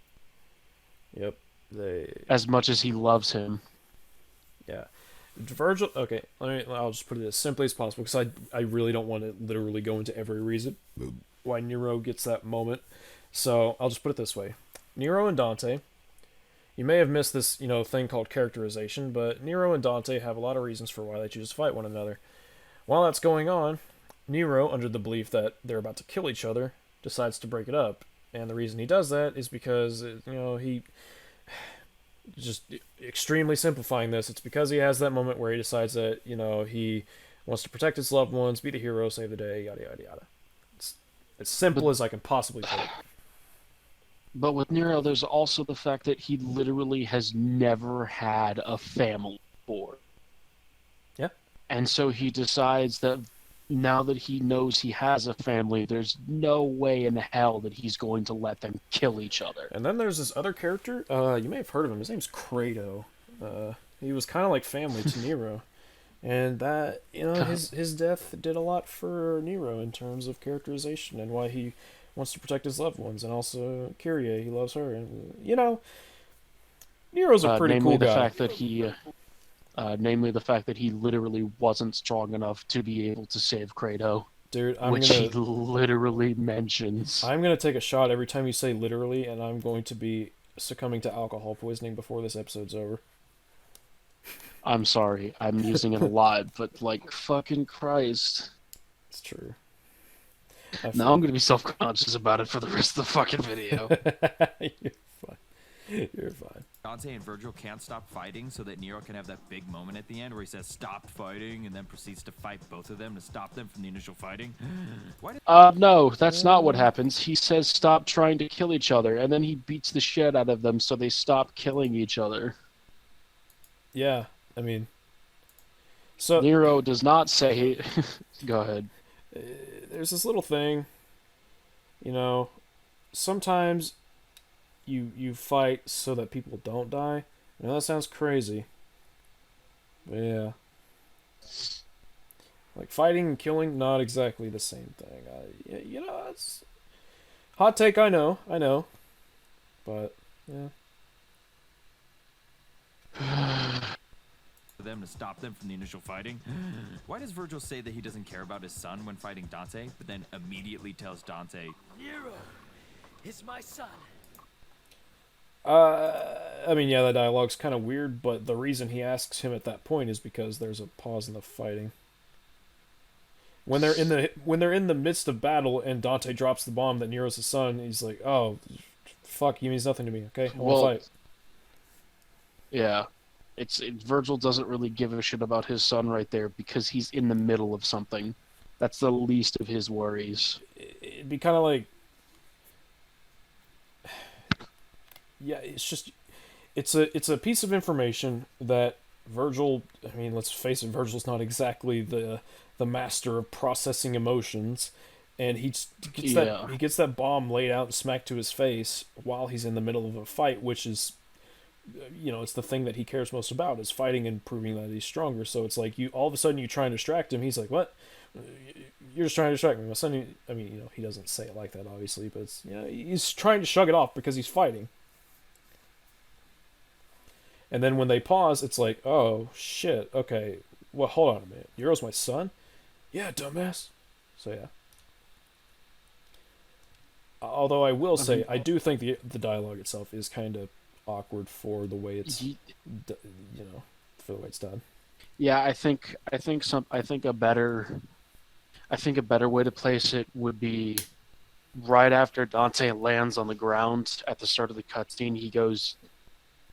Yep. As much as he loves him. Yeah. Virgil, okay, I'll just put it as simply as possible, because I really don't want to literally go into every reason why Nero gets that moment. So, I'll just put it this way. Nero and Dante, you may have missed this, thing called characterization, but Nero and Dante have a lot of reasons for why they choose to fight one another. While that's going on, Nero, under the belief that they're about to kill each other, decides to break it up. And the reason he does that is because, he... Just extremely simplifying this, it's because he has that moment where he decides that, he wants to protect his loved ones, be the hero, save the day, yada, yada, yada. It's as simple as I can possibly put it. But with Nero, there's also the fact that he literally has never had a family before. Yeah. And so he decides that now that he knows he has a family, there's no way in hell that he's going to let them kill each other. And then there's this other character, you may have heard of him, his name's Kratos. He was kind of like family to Nero. And that, his death did a lot for Nero in terms of characterization and why he wants to protect his loved ones. And also Kyrie, he loves her. And, Nero's a pretty cool guy. Namely the fact that he literally wasn't strong enough to be able to save Kratos. Dude, he literally mentions. I'm going to take a shot every time you say literally, and I'm going to be succumbing to alcohol poisoning before this episode's over. I'm sorry, I'm using it a lot, but fucking Christ. It's true. Now I'm going to be self-conscious about it for the rest of the fucking video. You're fine. You're fine. Dante and Virgil can't stop fighting so that Nero can have that big moment at the end where he says stop fighting and then proceeds to fight both of them to stop them from the initial fighting. No, that's not what happens. He says stop trying to kill each other, and then he beats the shit out of them so they stop killing each other. Yeah, I mean... So Nero does not say... Go ahead. There's this little thing, sometimes you fight so that people don't die. I know that sounds crazy. But yeah. Like fighting and killing, not exactly the same thing. It's hot take, I know. But, yeah. For them to stop them from the initial fighting. Why does Virgil say that he doesn't care about his son when fighting Dante, but then immediately tells Dante, Nero is my son. The dialogue's kind of weird, but the reason he asks him at that point is because there's a pause in the fighting. When they're in the midst of battle and Dante drops the bomb that Nero's his son, he's like, "Oh, fuck, he means nothing to me. Okay, I want to fight." Yeah, Virgil doesn't really give a shit about his son right there because he's in the middle of something. That's the least of his worries. It'd be kind of like. Yeah, it's a piece of information that Virgil, let's face it, Virgil's not exactly the master of processing emotions, and he gets that bomb laid out and smacked to his face while he's in the middle of a fight, which is, it's the thing that he cares most about, is fighting and proving that he's stronger. So it's like all of a sudden you try and distract him, he's like, "What? You're just trying to distract me." My son, he doesn't say it like that, obviously, but it's, he's trying to shrug it off because he's fighting. And then when they pause, it's like, oh, shit, okay, well, hold on a minute. Nero's my son? Yeah, dumbass. So yeah. Although I will say, I do think the dialogue itself is kind of awkward for the way it's, for the way it's done. Yeah, I think a better way to place it would be right after Dante lands on the ground at the start of the cutscene. He goes,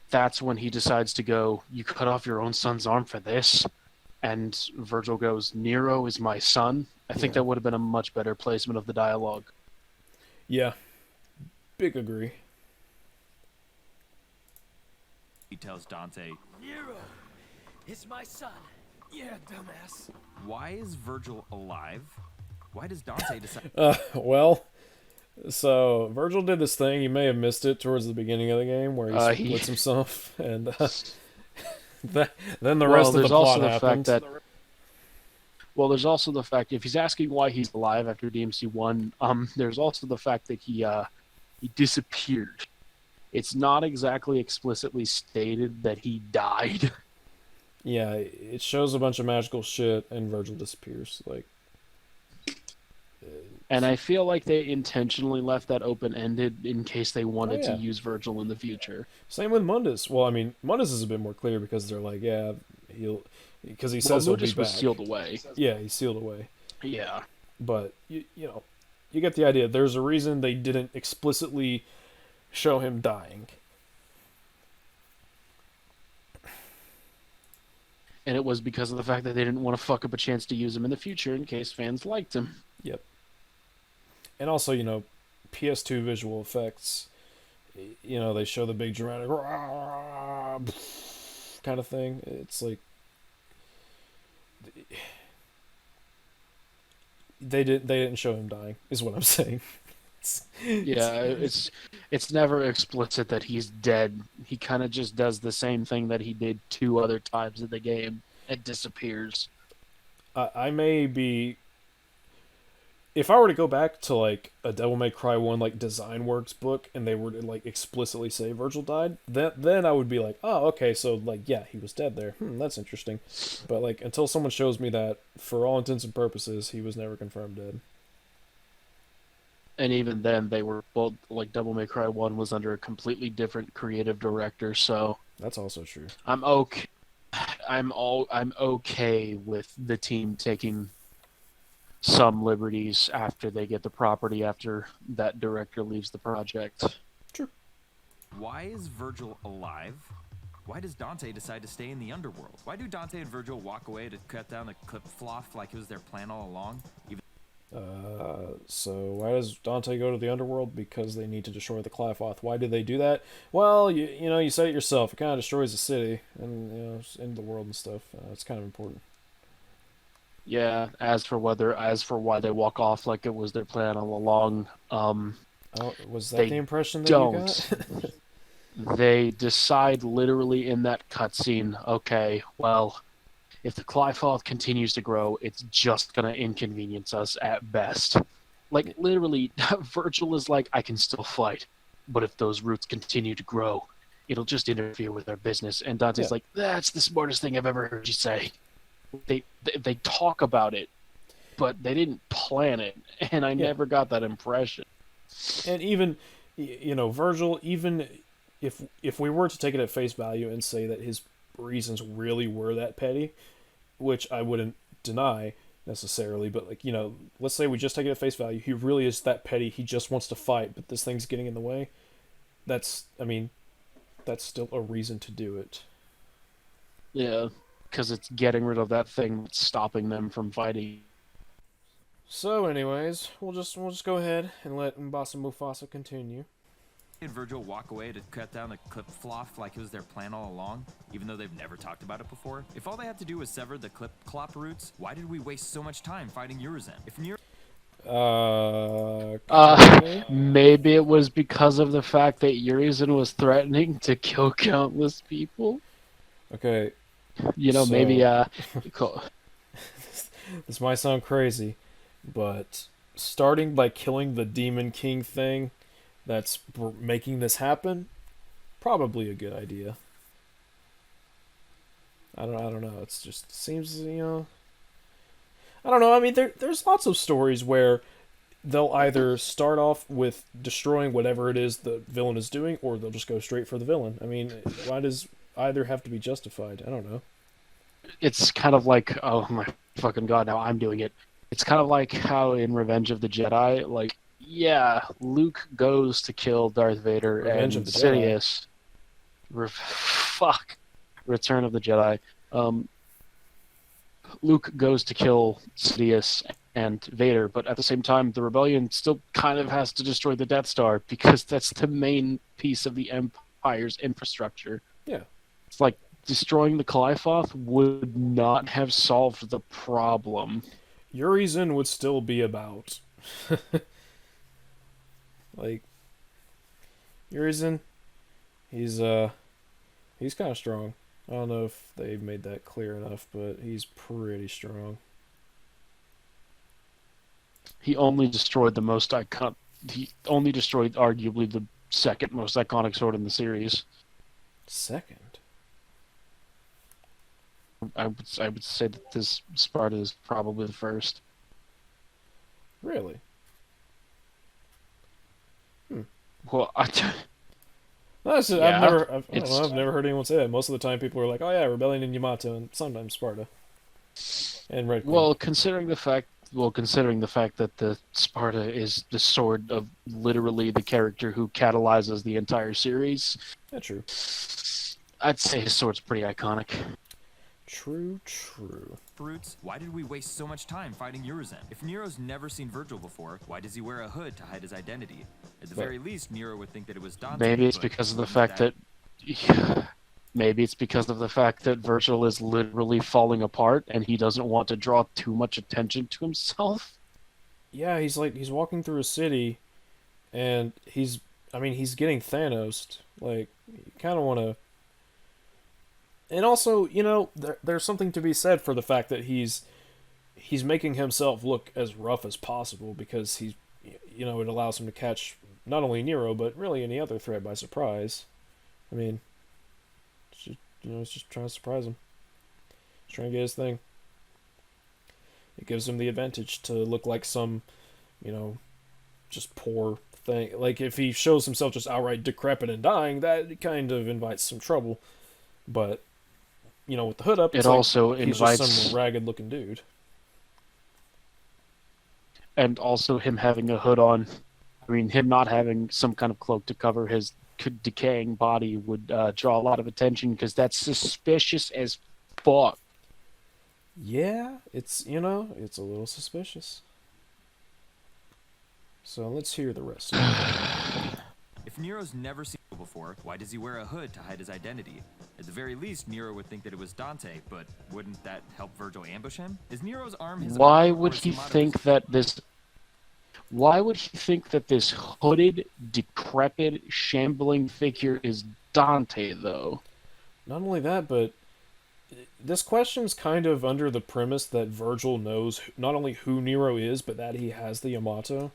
that's when he decides to go, you cut off your own son's arm for this? And Virgil goes, Nero is my son. I think that would have been a much better placement of the dialogue. Yeah. Big agree. He tells Dante, Nero is my son. Yeah, dumbass. why is Virgil alive? Why does Dante decide... Well, so Virgil did this thing. You may have missed it towards the beginning of the game where he splits himself, and then the rest of the plot happened. There's also the fact, if he's asking why he's alive after DMC1, there's also the fact that he disappeared. It's not exactly explicitly stated that he died. Yeah, it shows a bunch of magical shit, and Virgil disappears. And I feel like they intentionally left that open-ended in case they wanted to use Virgil in the future. Same with Mundus. Well, I mean, Mundus is a bit more clear because they're like, yeah, because he says he'll be back. was sealed away. Yeah, he's sealed away. Yeah. But, you get the idea. There's a reason they didn't explicitly show him dying. And it was because of the fact that they didn't want to fuck up a chance to use him in the future in case fans liked him. Yep. And also, PS2 visual effects, they show the big dramatic kind of thing. It's like they didn't show him dying, is what I'm saying. It's never explicit that he's dead. He kind of just does the same thing that he did 2 other times in the game and disappears. I may be... If I were to go back to, a Devil May Cry 1, Design Works book, and they were to, explicitly say Virgil died, then I would be like, oh, okay, so, yeah, he was dead there. That's interesting. But, until someone shows me that, for all intents and purposes, he was never confirmed dead. And even then, they were both, Devil May Cry 1 was under a completely different creative director, so... That's also true. I'm okay with the team taking some liberties after they get the property after that director leaves the project. True. Why is Virgil alive? Why does Dante decide to stay in the underworld? Why do Dante and Virgil walk away to cut down the clip floff like it was their plan all along? So why does Dante go to the underworld? Because they need to destroy the Qliphoth. Why do they do that? Well, you said it yourself. It kind of destroys the city and in the world and stuff. It's kind of important. Yeah. As for why they walk off like it was their plan all along, was that the impression that you got? They decide literally in that cutscene. Okay, well, if the Qliphoth continues to grow, it's just gonna inconvenience us at best. Literally, Virgil is like, I can still fight, but if those roots continue to grow, it'll just interfere with our business. And Dante's like, that's the smartest thing I've ever heard you say. They talk about it, but they didn't plan it, and I never got that impression. And even, Virgil, even if we were to take it at face value and say that his reasons really were that petty, which I wouldn't deny necessarily, but let's say we just take it at face value, he really is that petty, he just wants to fight, but this thing's getting in the way. That's still a reason to do it. Yeah, because it's getting rid of that thing that's stopping them from fighting. So anyways, we'll just go ahead and let M'Bassa Mufasa continue. Did Virgil walk away to cut down the clip floff like it was their plan all along, even though they've never talked about it before? If all they had to do was sever the clop roots, why did we waste so much time fighting Urizen? If maybe it was because of the fact that Urizen was threatening to kill countless people. Okay. Maybe This might sound crazy, but starting by killing the Demon King thing that's making this happen, probably a good idea. I don't know. It's just seems I don't know. I mean, there's lots of stories where they'll either start off with destroying whatever it is the villain is doing, or they'll just go straight for the villain. I mean, why does either have to be justified? I don't know. It's kind of like, oh my fucking god, now I'm doing it. It's kind of like how in Revenge of the Jedi, like, yeah, Luke goes to kill Darth Vader Revenge and of the Jedi. Sidious. Fuck. Return of the Jedi. Luke goes to kill Sidious and Vader, but at the same time, the rebellion still kind of has to destroy the Death Star because that's the main piece of the Empire's infrastructure. Yeah. It's like destroying the Caliphate would not have solved the problem. Urizen would still be about. Like, Urizen, he's kind of strong. I don't know if they made that clear enough, but he's pretty strong. He only destroyed the most icon. He only destroyed arguably the second most iconic sword in the series. Second? I would say that this Sparta is probably the first. Really? Well, I've Yeah, never, I don't know, I've never heard anyone say that. Most of the time, people are like, "Oh yeah, Rebellion in Yamato," and sometimes Sparta. And Red Queen. well, considering the fact that the Sparta is the sword of literally the character who catalyzes the entire series, Yeah, true. I'd say his sword's pretty iconic. True. Brutes, why did we waste so much time fighting Urizen? If Nero's never seen Virgil before, why does he wear a hood to hide his identity? At the very least, Nero would think that it was Dante. Maybe it's because of the fact that maybe it's because of the fact that Virgil is literally falling apart and he doesn't want to draw too much attention to himself. Yeah, he's walking through a city, and he's getting Thanos. Like, you kind of want to. And also, there's something to be said for the fact that he's making himself look as rough as possible because it allows him to catch not only Nero but really any other threat by surprise. I mean, it's just trying to surprise him. He's trying to get his thing. It gives him the advantage to look like some, just poor thing. Like, if he shows himself just outright decrepit and dying, that kind of invites some trouble. But, with the hood up, It also he's invites just some ragged-looking dude. And also him having a hood on. I mean, him not having some kind of cloak to cover his decaying body would draw a lot of attention because that's suspicious as fuck. Yeah, it's a little suspicious. So let's hear the rest. If Nero's never seen Virgil before, why does he wear a hood to hide his identity? At the very least, Nero would think that it was Dante, but wouldn't that help Virgil ambush him? Is Nero's arm his Why arm, would or is he Yamato's- think that this? Why would he think that this hooded, decrepit, shambling figure is Dante, though? Not only that, but this question's kind of under the premise that Virgil knows not only who Nero is, but that he has the Yamato.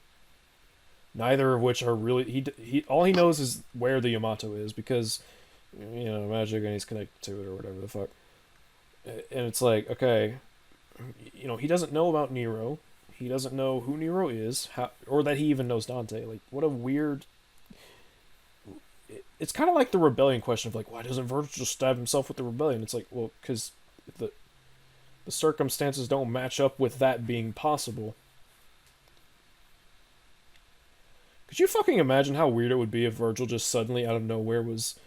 Neither of which are really he all he knows is where the Yamato is because magic and he's connected to it or whatever the fuck. And it's like, okay, he doesn't know about Nero. He doesn't know who Nero is, or that he even knows Dante. Like, what a weird. It's kind of like the rebellion question of like, why doesn't Virgil just stab himself with the rebellion? It's like, well, because the circumstances don't match up with that being possible. Could you fucking imagine how weird it would be if Virgil just suddenly out of nowhere was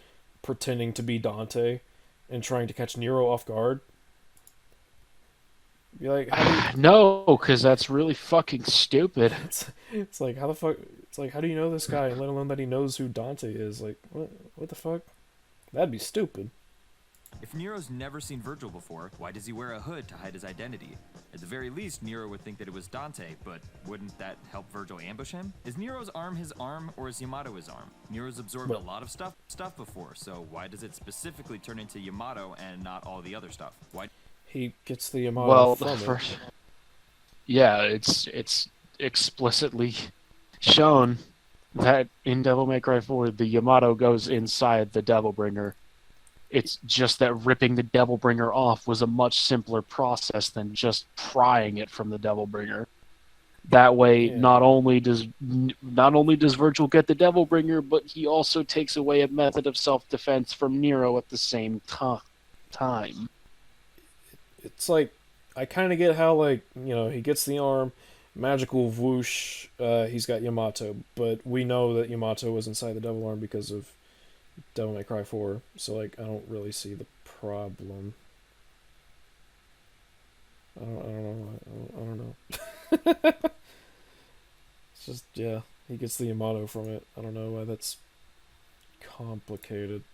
pretending to be Dante and trying to catch Nero off guard? Be like, no, because that's really fucking stupid. It's like, how the fuck? It's like, how do you know this guy, let alone that he knows who Dante is? Like, what the fuck? That'd be stupid. If Nero's never seen Virgil before, why does he wear a hood to hide his identity? At the very least, Nero would think that it was Dante, but wouldn't that help Virgil ambush him? Is Nero's arm his arm, or is Yamato his arm? Nero's absorbed a lot of stuff before, so why does it specifically turn into Yamato and not all the other stuff? Why? He gets the Yamato from it. Yeah, it's explicitly shown that in Devil May Cry 4, the Yamato goes inside the Devilbringer. It's just that ripping the Devilbringer off was a much simpler process than just prying it from the Devilbringer. That way, Yeah. not only does Virgil get the Devilbringer, but he also takes away a method of self-defense from Nero at the same time. It's like, I kind of get how, like, you know, he gets the arm, magical whoosh, he's got Yamato, but we know that Yamato was inside the Devil Arm because of Devil May Cry 4, so, like, I don't really see the problem. I don't know. It's just, yeah, he gets the Yamato from it. I don't know why that's complicated.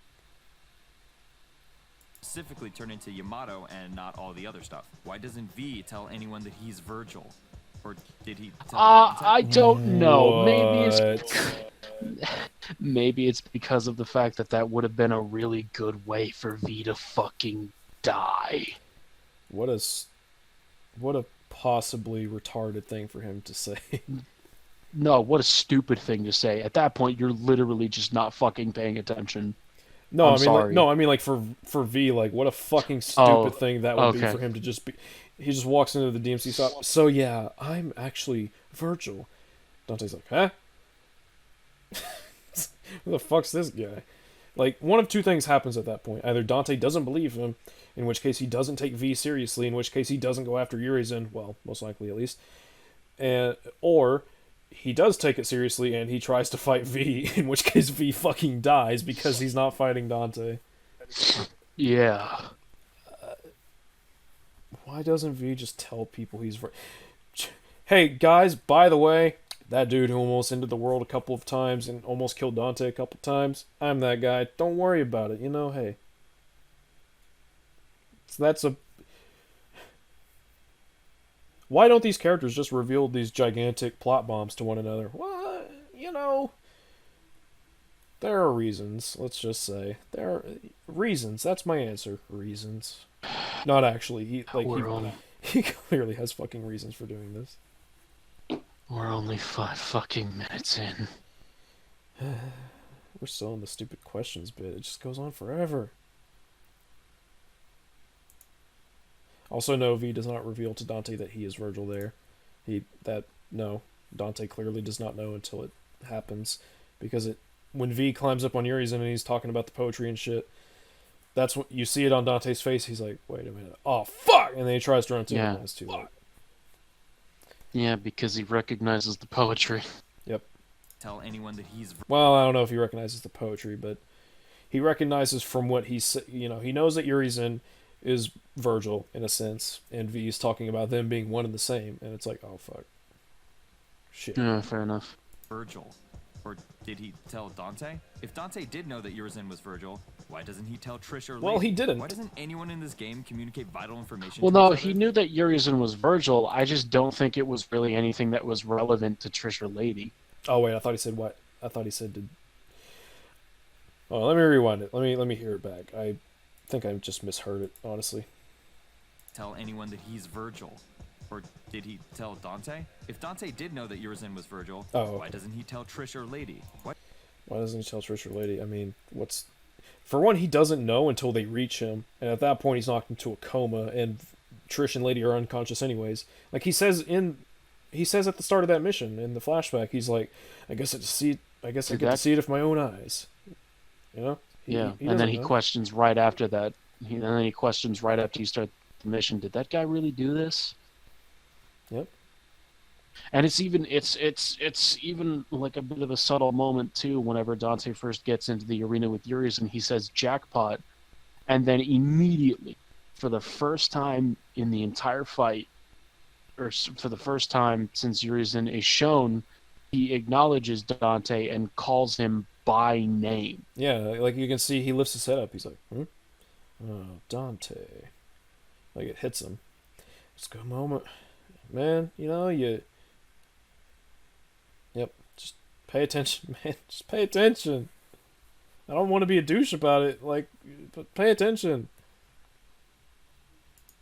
Specifically turn into Yamato and not all the other stuff? Why doesn't V tell anyone that he's Virgil? Or did he tell I don't know. What? Maybe it's because of the fact that would have been a really good way for V to fucking die. What a possibly retarded thing for him to say. No, what a stupid thing to say. At that point, you're literally just not fucking paying attention. No, I'm I mean, sorry. like, for V, like, what a fucking stupid thing that would be for him to just be. He just walks into the DMC shop. So yeah, I'm actually Virgil. Dante's like, huh? Who the fuck's this guy? Like, one of two things happens at that point. Either Dante doesn't believe him, in which case he doesn't take V seriously, in which case he doesn't go after Urizen, well, most likely at least, or he does take it seriously and he tries to fight V, in which case V fucking dies because he's not fighting Dante. Yeah. Why doesn't V just tell people he's... Hey, guys, by the way, that dude who almost ended the world a couple of times and almost killed Dante a couple of times, I'm that guy. Don't worry about it, you know, hey. So that's a... Why don't these characters just reveal these gigantic plot bombs to one another? Well, you know... There are reasons, let's just say. There are reasons, that's my answer. Reasons. Not actually. He clearly has fucking reasons for doing this. We're only 5 fucking minutes in. We're still in the stupid questions bit. It just goes on forever. Also, no, V does not reveal to Dante that he is Virgil there. No, Dante clearly does not know until it happens. Because when V climbs up on Urizen and he's talking about the poetry and shit, that's what you see it on Dante's face. He's like, wait a minute. Oh, fuck! And then he tries to run to him and it's too late. Yeah, because he recognizes the poetry. Yep. Tell anyone that he's... Well, I don't know if he recognizes the poetry, but he recognizes from what he's... You know, he knows that Urizen is Virgil, in a sense, and V is talking about them being one and the same, and it's like, oh, fuck. Shit. Yeah, fair enough. Virgil. Or did he tell Dante? If Dante did know that Urizen was Virgil, why doesn't he tell Trish or Lady? Well, he didn't. Why doesn't anyone in this game communicate vital information Well, to no, each he other? knew that Urizen was Virgil. I just don't think it was really anything that was relevant to Trish or Lady. Oh, wait, I thought he said what? I thought he said did... Oh, let me rewind it. Let me hear it back. I think I just misheard it, honestly. Tell anyone that he's Virgil. Or did he tell Dante? If Dante did know that Urizen was Virgil, why doesn't he tell Trish or Lady? Why doesn't he tell Trish or Lady? I mean, what's... For one, he doesn't know until they reach him, and at that point he's knocked into a coma, and Trish and Lady are unconscious anyways. Like, he says at the start of that mission, in the flashback, he's like, I guess I get to see it with my own eyes. You know? He and then he know. questions right after that. And then he questions right after you start the mission, did that guy really do this? Yep. And it's even like a bit of a subtle moment too. Whenever Dante first gets into the arena with Urizen, he says jackpot, and then immediately, for the first time in the entire fight, or for the first time since Urizen is shown, he acknowledges Dante and calls him by name. Yeah, like you can see, he lifts his head up. He's like, oh, Dante. Like, it hits him. It's a good moment. Man, you know, Yep, just pay attention, man. Just pay attention. I don't want to be a douche about it, like, but pay attention.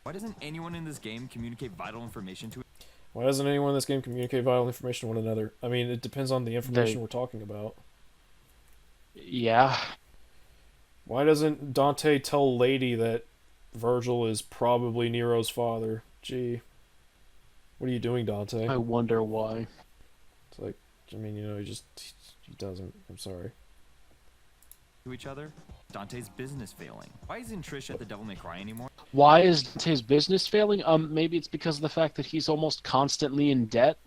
Why doesn't anyone in this game communicate vital information to... Why doesn't anyone in this game communicate vital information to one another? I mean, it depends on the information we're talking about. Yeah. Why doesn't Dante tell Lady that Virgil is probably Nero's father? Gee. What are you doing, Dante? I wonder why. It's like, I mean, he doesn't. I'm sorry. To each other? Dante's business failing. Why isn't Trish at the Devil May Cry anymore? Why is Dante's business failing? Maybe it's because of the fact that he's almost constantly in debt.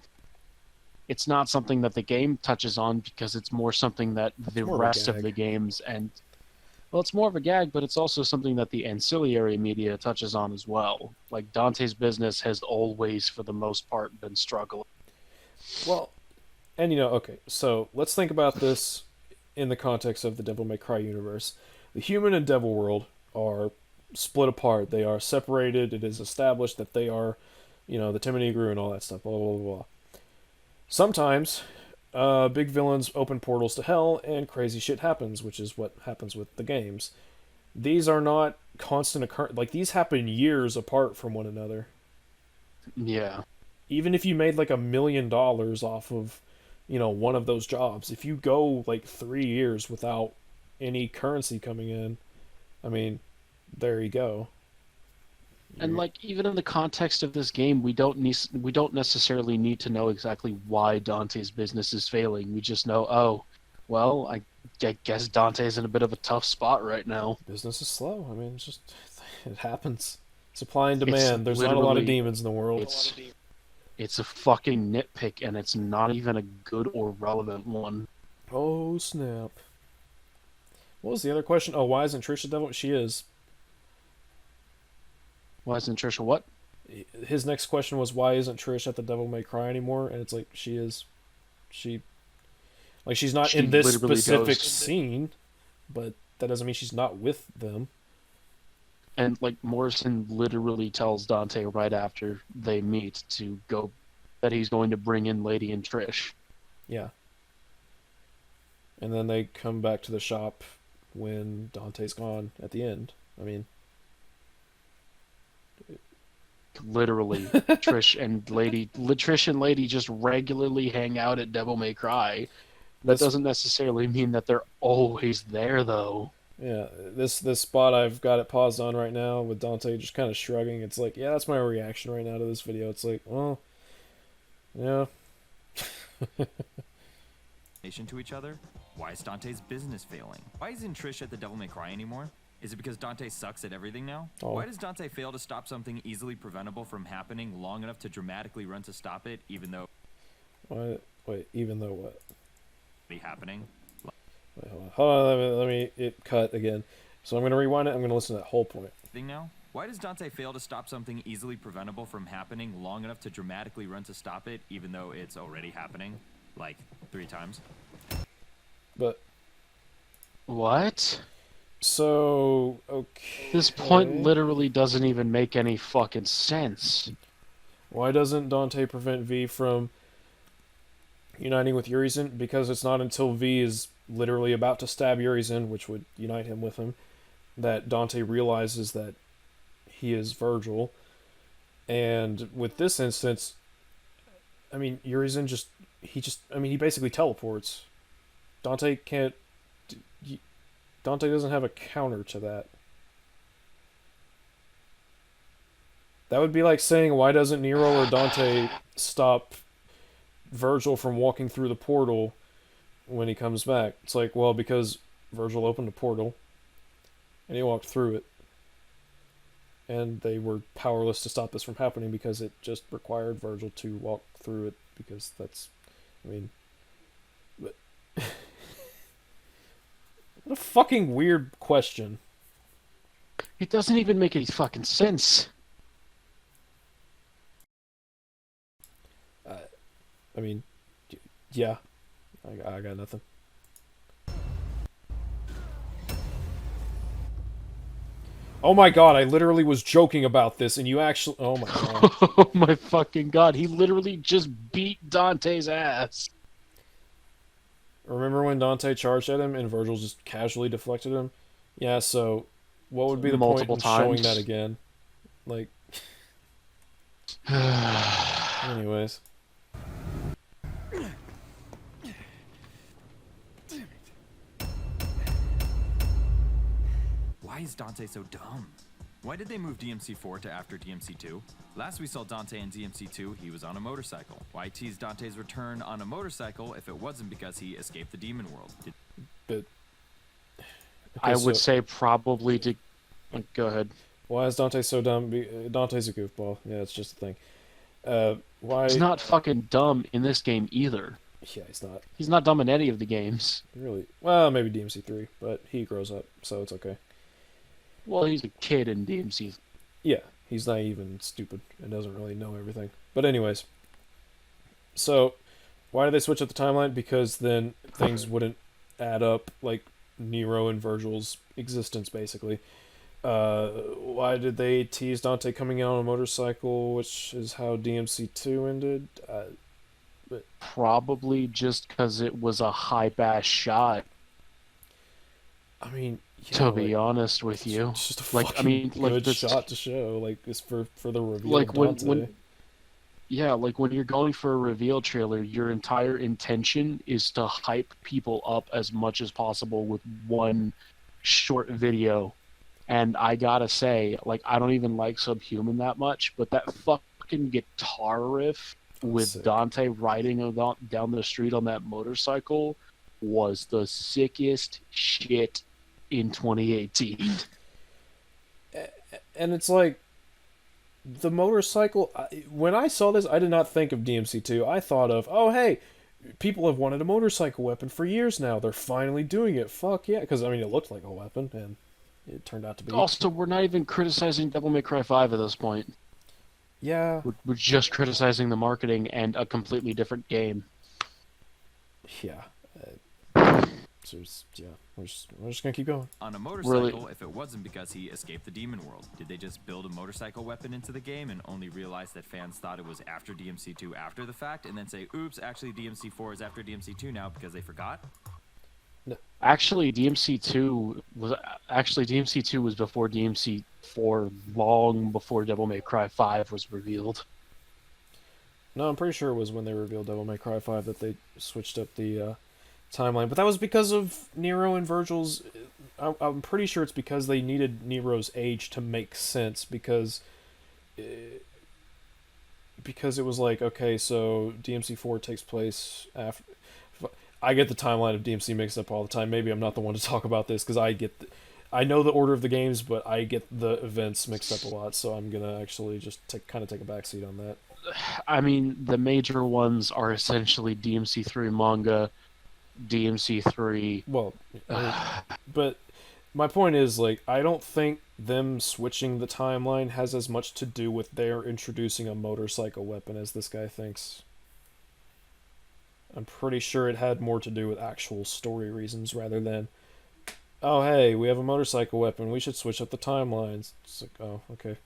It's not something that the game touches on because it's more something that the rest of the games and... Well, it's more of a gag, but it's also something that the ancillary media touches on as well. Like, Dante's business has always, for the most part, been struggling. Well, and okay, so let's think about this in the context of the Devil May Cry universe. The human and devil world are split apart. They are separated. It is established that they are, the Temenigru and all that stuff, blah, blah, blah, blah. Sometimes, big villains open portals to hell, and crazy shit happens, which is what happens with the games. These are not constant occurrence. Like, these happen years apart from one another. Yeah. Even if you made, like, $1 million off of, one of those jobs, if you go, like, 3 years without any currency coming in, I mean, there you go. And like, even in the context of this game, we don't necessarily need to know exactly why Dante's business is failing. We just know, oh, well, I guess Dante's in a bit of a tough spot right now. Business is slow. I mean, it happens. Supply and demand. There's not a lot of demons in the world. It's a fucking nitpick, and it's not even a good or relevant one. Oh, snap. What was the other question? Oh, why isn't Trish the devil? She is. Why isn't Trish a what? His next question was, why isn't Trish at the Devil May Cry anymore? And it's like, she is. She's not in this specific scene, but that doesn't mean she's not with them. And, like, Morrison literally tells Dante right after they meet that he's going to bring in Lady and Trish. Yeah. And then they come back to the shop when Dante's gone at the end. I mean... Literally, Trish and Lady just regularly hang out at Devil May Cry. That doesn't necessarily mean that they're always there, though. Yeah, this spot I've got it paused on right now with Dante just kind of shrugging. It's like, yeah, that's my reaction right now to this video. It's like, well, yeah. To each other? Why is Dante's business failing? Why isn't Trish at the Devil May Cry anymore? Is it because Dante sucks at everything now? Oh. Why does Dante fail to stop something easily preventable from happening long enough to dramatically run to stop it, even though... Wait, even though what? Be happening? Wait, hold on, let me it cut again. So I'm going to rewind it, I'm going to listen to that whole point. Thing now? Why does Dante fail to stop something easily preventable from happening long enough to dramatically run to stop it, even though it's already happening? Like, 3 times? But... What? So, okay... This point literally doesn't even make any fucking sense. Why doesn't Dante prevent V from uniting with Urizen? Because it's not until V is literally about to stab Urizen, which would unite him with him, that Dante realizes that he is Virgil. And with this instance, I mean, Urizen he basically teleports. Dante can't... Dante doesn't have a counter to that. That would be like saying, why doesn't Nero or Dante stop Virgil from walking through the portal when he comes back? It's like, well, because Virgil opened a portal, and he walked through it. And they were powerless to stop this from happening because it just required Virgil to walk through it, because that's... I mean... But... What a fucking weird question. It doesn't even make any fucking sense. I mean, yeah. I got nothing. Oh my god, I literally was joking about this, and you actually... Oh my god. Oh my fucking god, he literally just beat Dante's ass. Remember when Dante charged at him and Virgil just casually deflected him? Yeah, so what would be the point in showing that again? Like... Anyways. is Dante so dumb? Why did they move DMC4 to after DMC2? Last we saw Dante in DMC2, he was on a motorcycle. Why tease Dante's return on a motorcycle if it wasn't because he escaped the demon world? But I would say probably to... Go ahead. Why is Dante so dumb? Dante's a goofball. Yeah, it's just a thing. Why? He's not fucking dumb in this game either. Yeah, he's not. He's not dumb in any of the games. Really? Well, maybe DMC3, but he grows up, so it's okay. Well, he's a kid in DMC. Yeah, he's naive and stupid and doesn't really know everything. But anyways, so why did they switch up the timeline? Because then things wouldn't add up, like Nero and Virgil's existence, basically. Why did they tease Dante coming out on a motorcycle, which is how DMC2 ended? Probably just because it was a hype-ass shot. I mean, yeah, to be honest with you, it's just a like I mean, like good this shot to show, like it's for the reveal. Like of Dante. when you're going for a reveal trailer, your entire intention is to hype people up as much as possible with one short video. And I gotta say, like, I don't even like Subhuman that much, but that fucking guitar riff with Dante riding down the street on that motorcycle was the sickest shit in 2018. And it's like, the motorcycle, when I saw this, I did not think of DMC2. I thought of, oh, hey, people have wanted a motorcycle weapon for years now. They're finally doing it. Fuck yeah. Because, I mean, it looked like a weapon, and it turned out to be. Also, we're not even criticizing Devil May Cry 5 at this point. Yeah. We're just criticizing the marketing and a completely different game. Yeah. So yeah, we're just gonna keep going. On a motorcycle, if it wasn't because he escaped the demon world. Did they just build a motorcycle weapon into the game and only realize that fans thought it was after DMC2 after the fact, and then say, oops, actually DMC4 is after DMC2 now because they forgot? No. Actually, DMC2 was before DMC4, long before Devil May Cry 5 was revealed. No, I'm pretty sure it was when they revealed Devil May Cry 5 that they switched up the timeline, but that was because of Nero and Virgil's. I'm pretty sure it's because they needed Nero's age to make sense, because it was like, okay, so DMC4 takes place after. I get the timeline of DMC mixed up all the time. Maybe I'm not the one to talk about this because I know the order of the games, but I get the events mixed up a lot, so I'm gonna actually just kind of take a backseat on that. I mean, the major ones are essentially DMC3 manga, DMC3. Well, but my point is, like, I don't think them switching the timeline has as much to do with their introducing a motorcycle weapon as this guy thinks. I'm pretty sure it had more to do with actual story reasons rather than, oh, hey, we have a motorcycle weapon, we should switch up the timelines. It's like, oh, okay.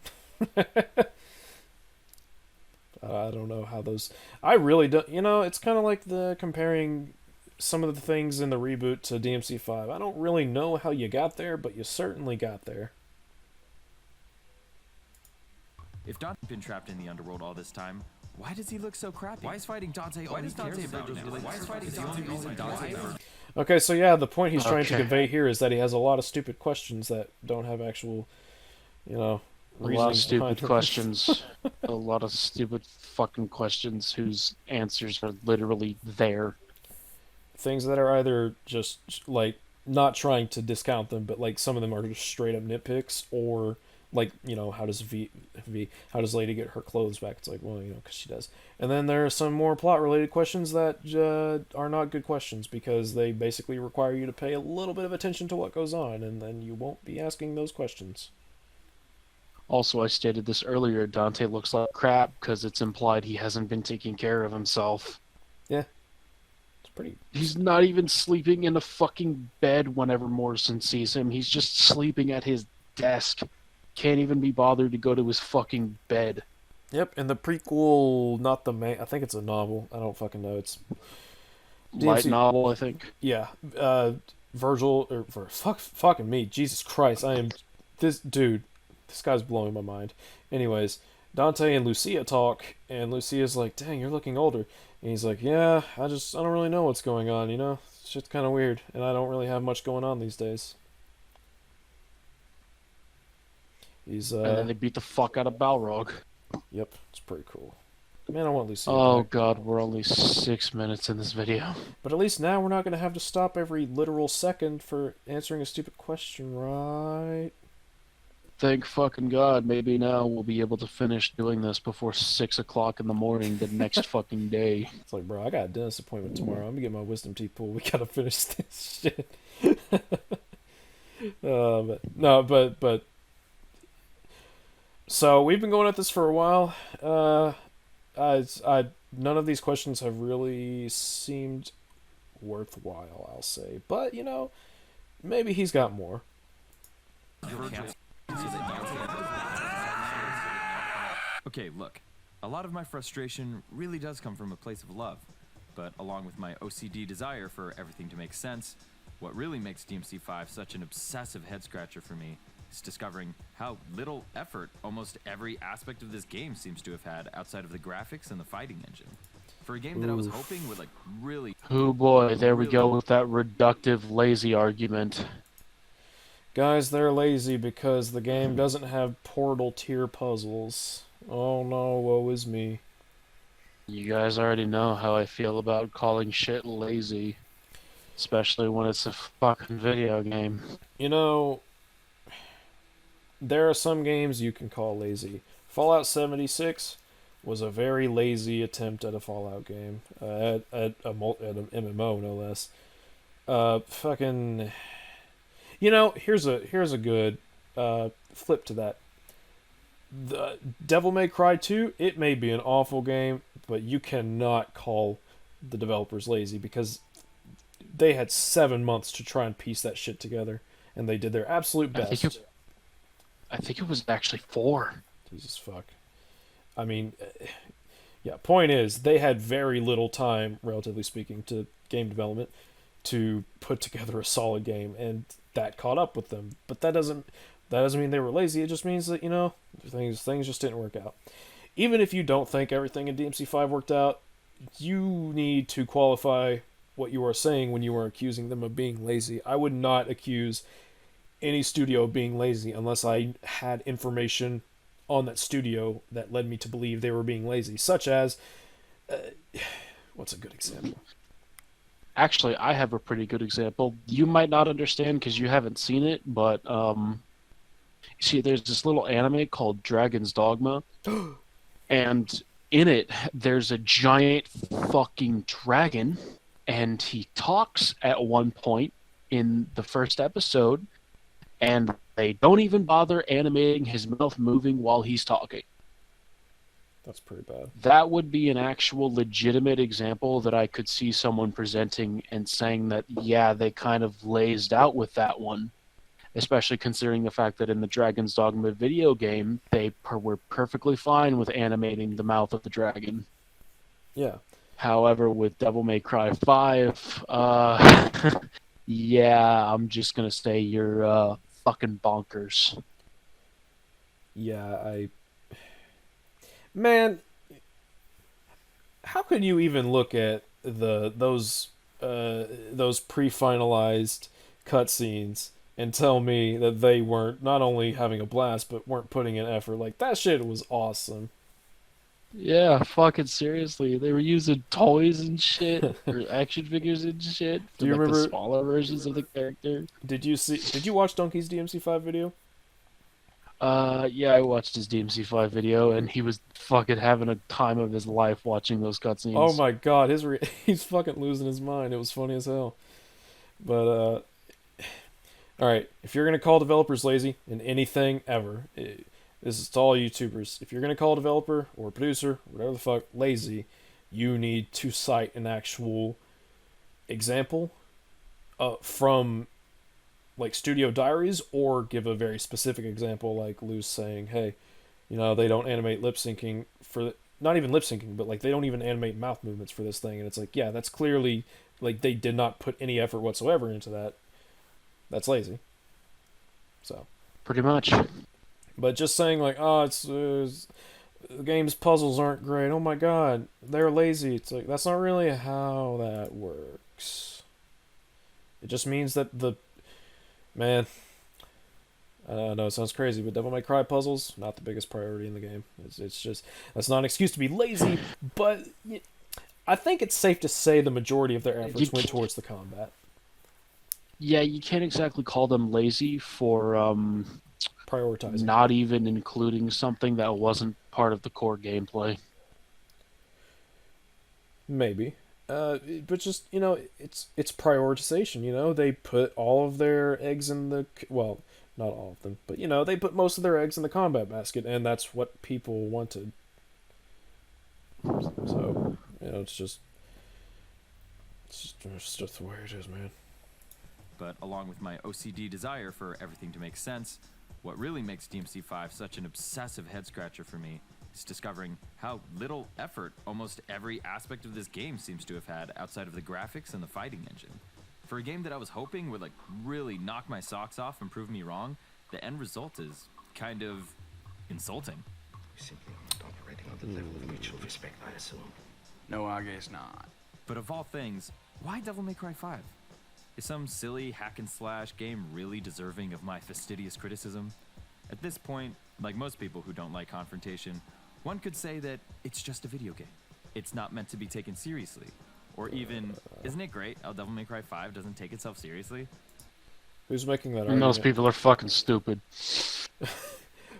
I don't know how those... I really don't... You know, it's kind of like the comparing some of the things in the reboot to DMC5. I don't really know how you got there, but you certainly got there. If Dante's been trapped in the underworld all this time, why does he look so crappy? Why is fighting Dante all he cares about now? Why is fighting Dante the only reason Dante... Okay, so yeah, the point he's trying to convey here is that he has a lot of stupid questions that don't have actual, you know, a lot of stupid questions. A lot of stupid fucking questions whose answers are literally there. Things that are either just, like, not trying to discount them, but, like, some of them are just straight up nitpicks, or, like, you know, how does how does Lady get her clothes back? It's like, well, you know, because she does. And then there are some more plot-related questions that are not good questions, because they basically require you to pay a little bit of attention to what goes on, and then you won't be asking those questions. Also, I stated this earlier, Dante looks like crap because it's implied he hasn't been taking care of himself. Yeah. It's pretty... He's not even sleeping in a fucking bed whenever Morrison sees him. He's just sleeping at his desk. Can't even be bothered to go to his fucking bed. Yep, and the prequel, not the main... I think it's a novel. I don't fucking know. It's... Light novel, I think. Yeah. Virgil... fucking me. Jesus Christ. I am... This dude... This guy's blowing my mind. Anyways, Dante and Lucia talk, and Lucia's like, dang, you're looking older. And he's like, yeah, I don't really know what's going on, you know? It's just kind of weird, and I don't really have much going on these days. He's And then they beat the fuck out of Balrog. Yep, it's pretty cool. Man, I want Lucia Oh back. god, we're only 6 minutes in this video. But at least now we're not gonna have to stop every literal second for answering a stupid question, right? Thank fucking god, maybe now we'll be able to finish doing this before 6 o'clock in the morning the next fucking day. It's like, bro, I got a dentist appointment tomorrow. I'm gonna get my wisdom teeth pulled. We gotta finish this shit. But no, but so we've been going at this for a while. None of these questions have really seemed worthwhile, I'll say. But you know, maybe he's got more. Okay, look. A lot of my frustration really does come from a place of love. But along with my OCD desire for everything to make sense, what really makes DMC5 such an obsessive head-scratcher for me is discovering how little effort almost every aspect of this game seems to have had outside of the graphics and the fighting engine. For a game that I was hoping would, like, really... Oh boy, there we go with that reductive, lazy argument. Guys, they're lazy because the game doesn't have Portal tier puzzles. Oh no, woe is me. You guys already know how I feel about calling shit lazy. Especially when it's a fucking video game. You know, there are some games you can call lazy. Fallout 76 was a very lazy attempt at a Fallout game. At an MMO, no less. Fucking... You know, here's a good flip to that. The Devil May Cry 2, it may be an awful game, but you cannot call the developers lazy because they had 7 months to try and piece that shit together, and they did their absolute best. I think it was actually 4. Jesus fuck. I mean, yeah, point is, they had very little time, relatively speaking, to game development to put together a solid game, and that caught up with them. But that doesn't mean they were lazy. It just means that, you know, things just didn't work out. Even if you don't think everything in DMC5 worked out, you need to qualify what you are saying when you are accusing them of being lazy. I would not accuse any studio of being lazy unless I had information on that studio that led me to believe they were being lazy, such as what's a good example? Actually, I have a pretty good example. You might not understand because you haven't seen it, but you see, there's this little anime called Dragon's Dogma, and in it, there's a giant fucking dragon, and he talks at one point in the first episode, and they don't even bother animating his mouth moving while he's talking. That's pretty bad. That would be an actual legitimate example that I could see someone presenting and saying that, yeah, they kind of lazed out with that one. Especially considering the fact that in the Dragon's Dogma video game, they were perfectly fine with animating the mouth of the dragon. Yeah. However, with Devil May Cry 5, yeah, I'm just going to say you're fucking bonkers. Yeah, Man, how could you even look at those pre-finalized cutscenes and tell me that they weren't not only having a blast but weren't putting in effort? Like, that shit was awesome. Yeah, fucking seriously, they were using toys and shit, or action figures and shit. Do you remember the smaller versions of the character? Did you watch Donkey's DMC5 video? Yeah, I watched his DMC5 video, and he was fucking having a time of his life watching those cutscenes. Oh my god, he's fucking losing his mind. It was funny as hell. But alright, if you're gonna call developers lazy in anything ever, this is to all YouTubers. If you're gonna call a developer or a producer, or whatever the fuck, lazy, you need to cite an actual example from like studio diaries, or give a very specific example, like Lou's saying, hey, you know, they don't animate lip syncing for not even lip syncing, but like they don't even animate mouth movements for this thing, and it's like, yeah, that's clearly like they did not put any effort whatsoever into that. That's lazy. So pretty much. But just saying like, oh, it's the game's puzzles aren't great. Oh my god, they're lazy. It's like, that's not really how that works. It just means that man, I know it sounds crazy, but Devil May Cry puzzles, not the biggest priority in the game. It's just, that's not an excuse to be lazy, but I think it's safe to say the majority of their efforts went towards the combat. Yeah, you can't exactly call them lazy for prioritizing, not even including something that wasn't part of the core gameplay. Maybe. But just, it's prioritization, they put all of their eggs in the, well, not all of them, but, they put most of their eggs in the combat basket, and that's what people wanted. So, it's just the way it is, man. But along with my OCD desire for everything to make sense, what really makes DMC5 such an obsessive head-scratcher for me is discovering how little effort almost every aspect of this game seems to have had outside of the graphics and the fighting engine. For a game that I was hoping would really knock my socks off and prove me wrong, the end result is kind of insulting. We're simply not operating on the level of mutual respect, I assume. No, I guess not. But of all things, why Devil May Cry 5? Is some silly hack-and-slash game really deserving of my fastidious criticism? At this point, like most people who don't like confrontation, one could say that it's just a video game. It's not meant to be taken seriously. Or even, isn't it great how Devil May Cry 5 doesn't take itself seriously? Who's making that argument? Those people are fucking stupid.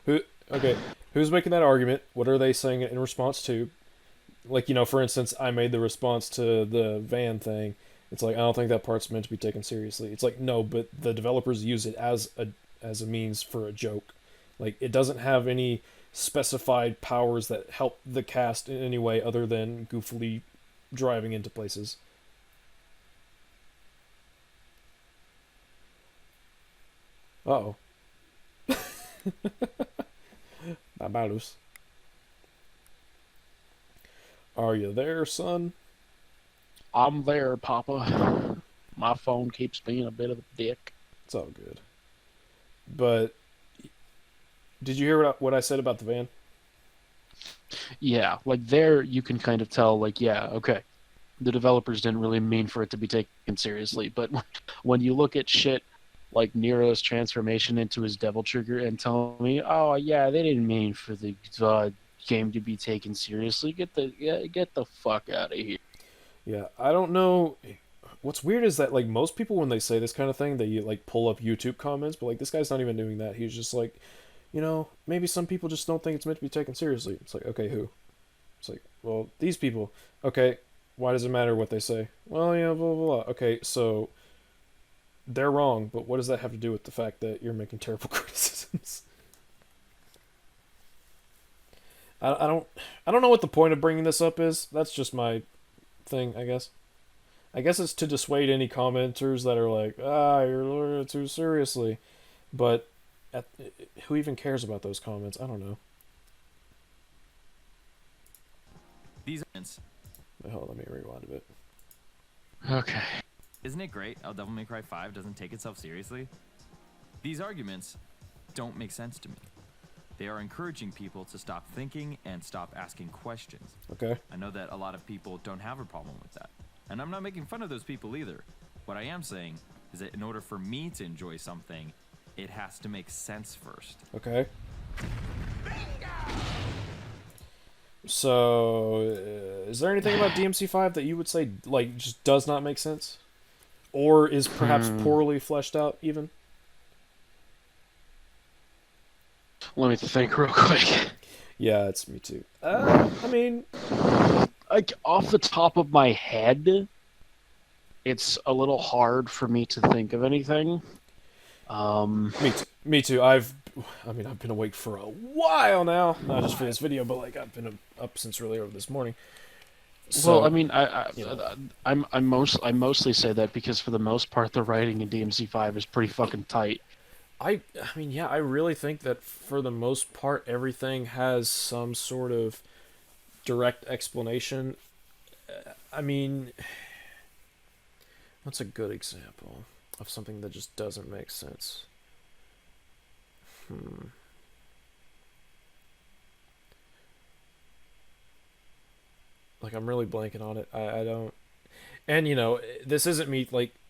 Who's making that argument? What are they saying in response to? For instance, I made the response to the van thing. It's I don't think that part's meant to be taken seriously. It's no, but the developers use it as a means for a joke. It doesn't have any specified powers that help the cast in any way other than goofily driving into places. Uh-oh. Babalus. Are you there, son? I'm there, Papa. My phone keeps being a bit of a dick. It's all good. But did you hear what I said about the van? Yeah, there you can kind of tell, okay, the developers didn't really mean for it to be taken seriously. But when you look at shit like Nero's transformation into his Devil Trigger and tell me, oh yeah, they didn't mean for the game to be taken seriously. Get the fuck out of here. Yeah, I don't know. What's weird is that most people when they say this kind of thing, they pull up YouTube comments, but this guy's not even doing that. He's just maybe some people just don't think it's meant to be taken seriously. It's okay, who? It's well, these people. Okay, why does it matter what they say? Well, blah, blah, blah. Okay, so they're wrong, but what does that have to do with the fact that you're making terrible criticisms? I don't know what the point of bringing this up is. That's just my thing, I guess. I guess it's to dissuade any commenters that are you're looking at it too seriously. But who even cares about those comments? I don't know. These Hold on, let me rewind a bit. Okay. Isn't it great how Devil May Cry 5 doesn't take itself seriously? These arguments don't make sense to me. They are encouraging people to stop thinking and stop asking questions. Okay. I know that a lot of people don't have a problem with that. And I'm not making fun of those people either. What I am saying is that in order for me to enjoy something, it has to make sense first. Okay. So, is there anything about DMC5 that you would say, just does not make sense? Or is perhaps poorly fleshed out, even? Let me think real quick. Yeah, it's me too. I mean... off the top of my head, it's a little hard for me to think of anything. Me too. I've been awake for a while now. Not just for this video, but I've been up since really early this morning. So, well, I mostly say that because for the most part, the writing in DMC5 is pretty fucking tight. I really think that for the most part, everything has some sort of direct explanation. What's a good example of something that just doesn't make sense? I'm really blanking on it. I don't... And, this isn't me,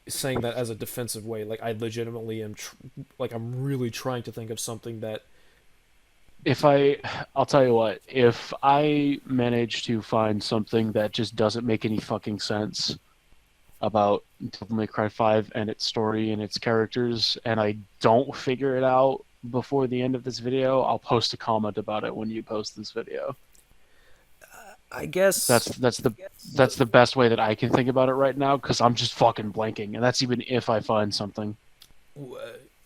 saying that as a defensive way. Like, I legitimately am, like, I'm really trying to think of something that. I'll tell you what, if I manage to find something that just doesn't make any fucking sense about Devil May Cry 5 and its story and its characters, and I don't figure it out before the end of this video, I'll post a comment about it when you post this video. I guess that's the best way that I can think about it right now, because I'm just fucking blanking, and that's even if I find something.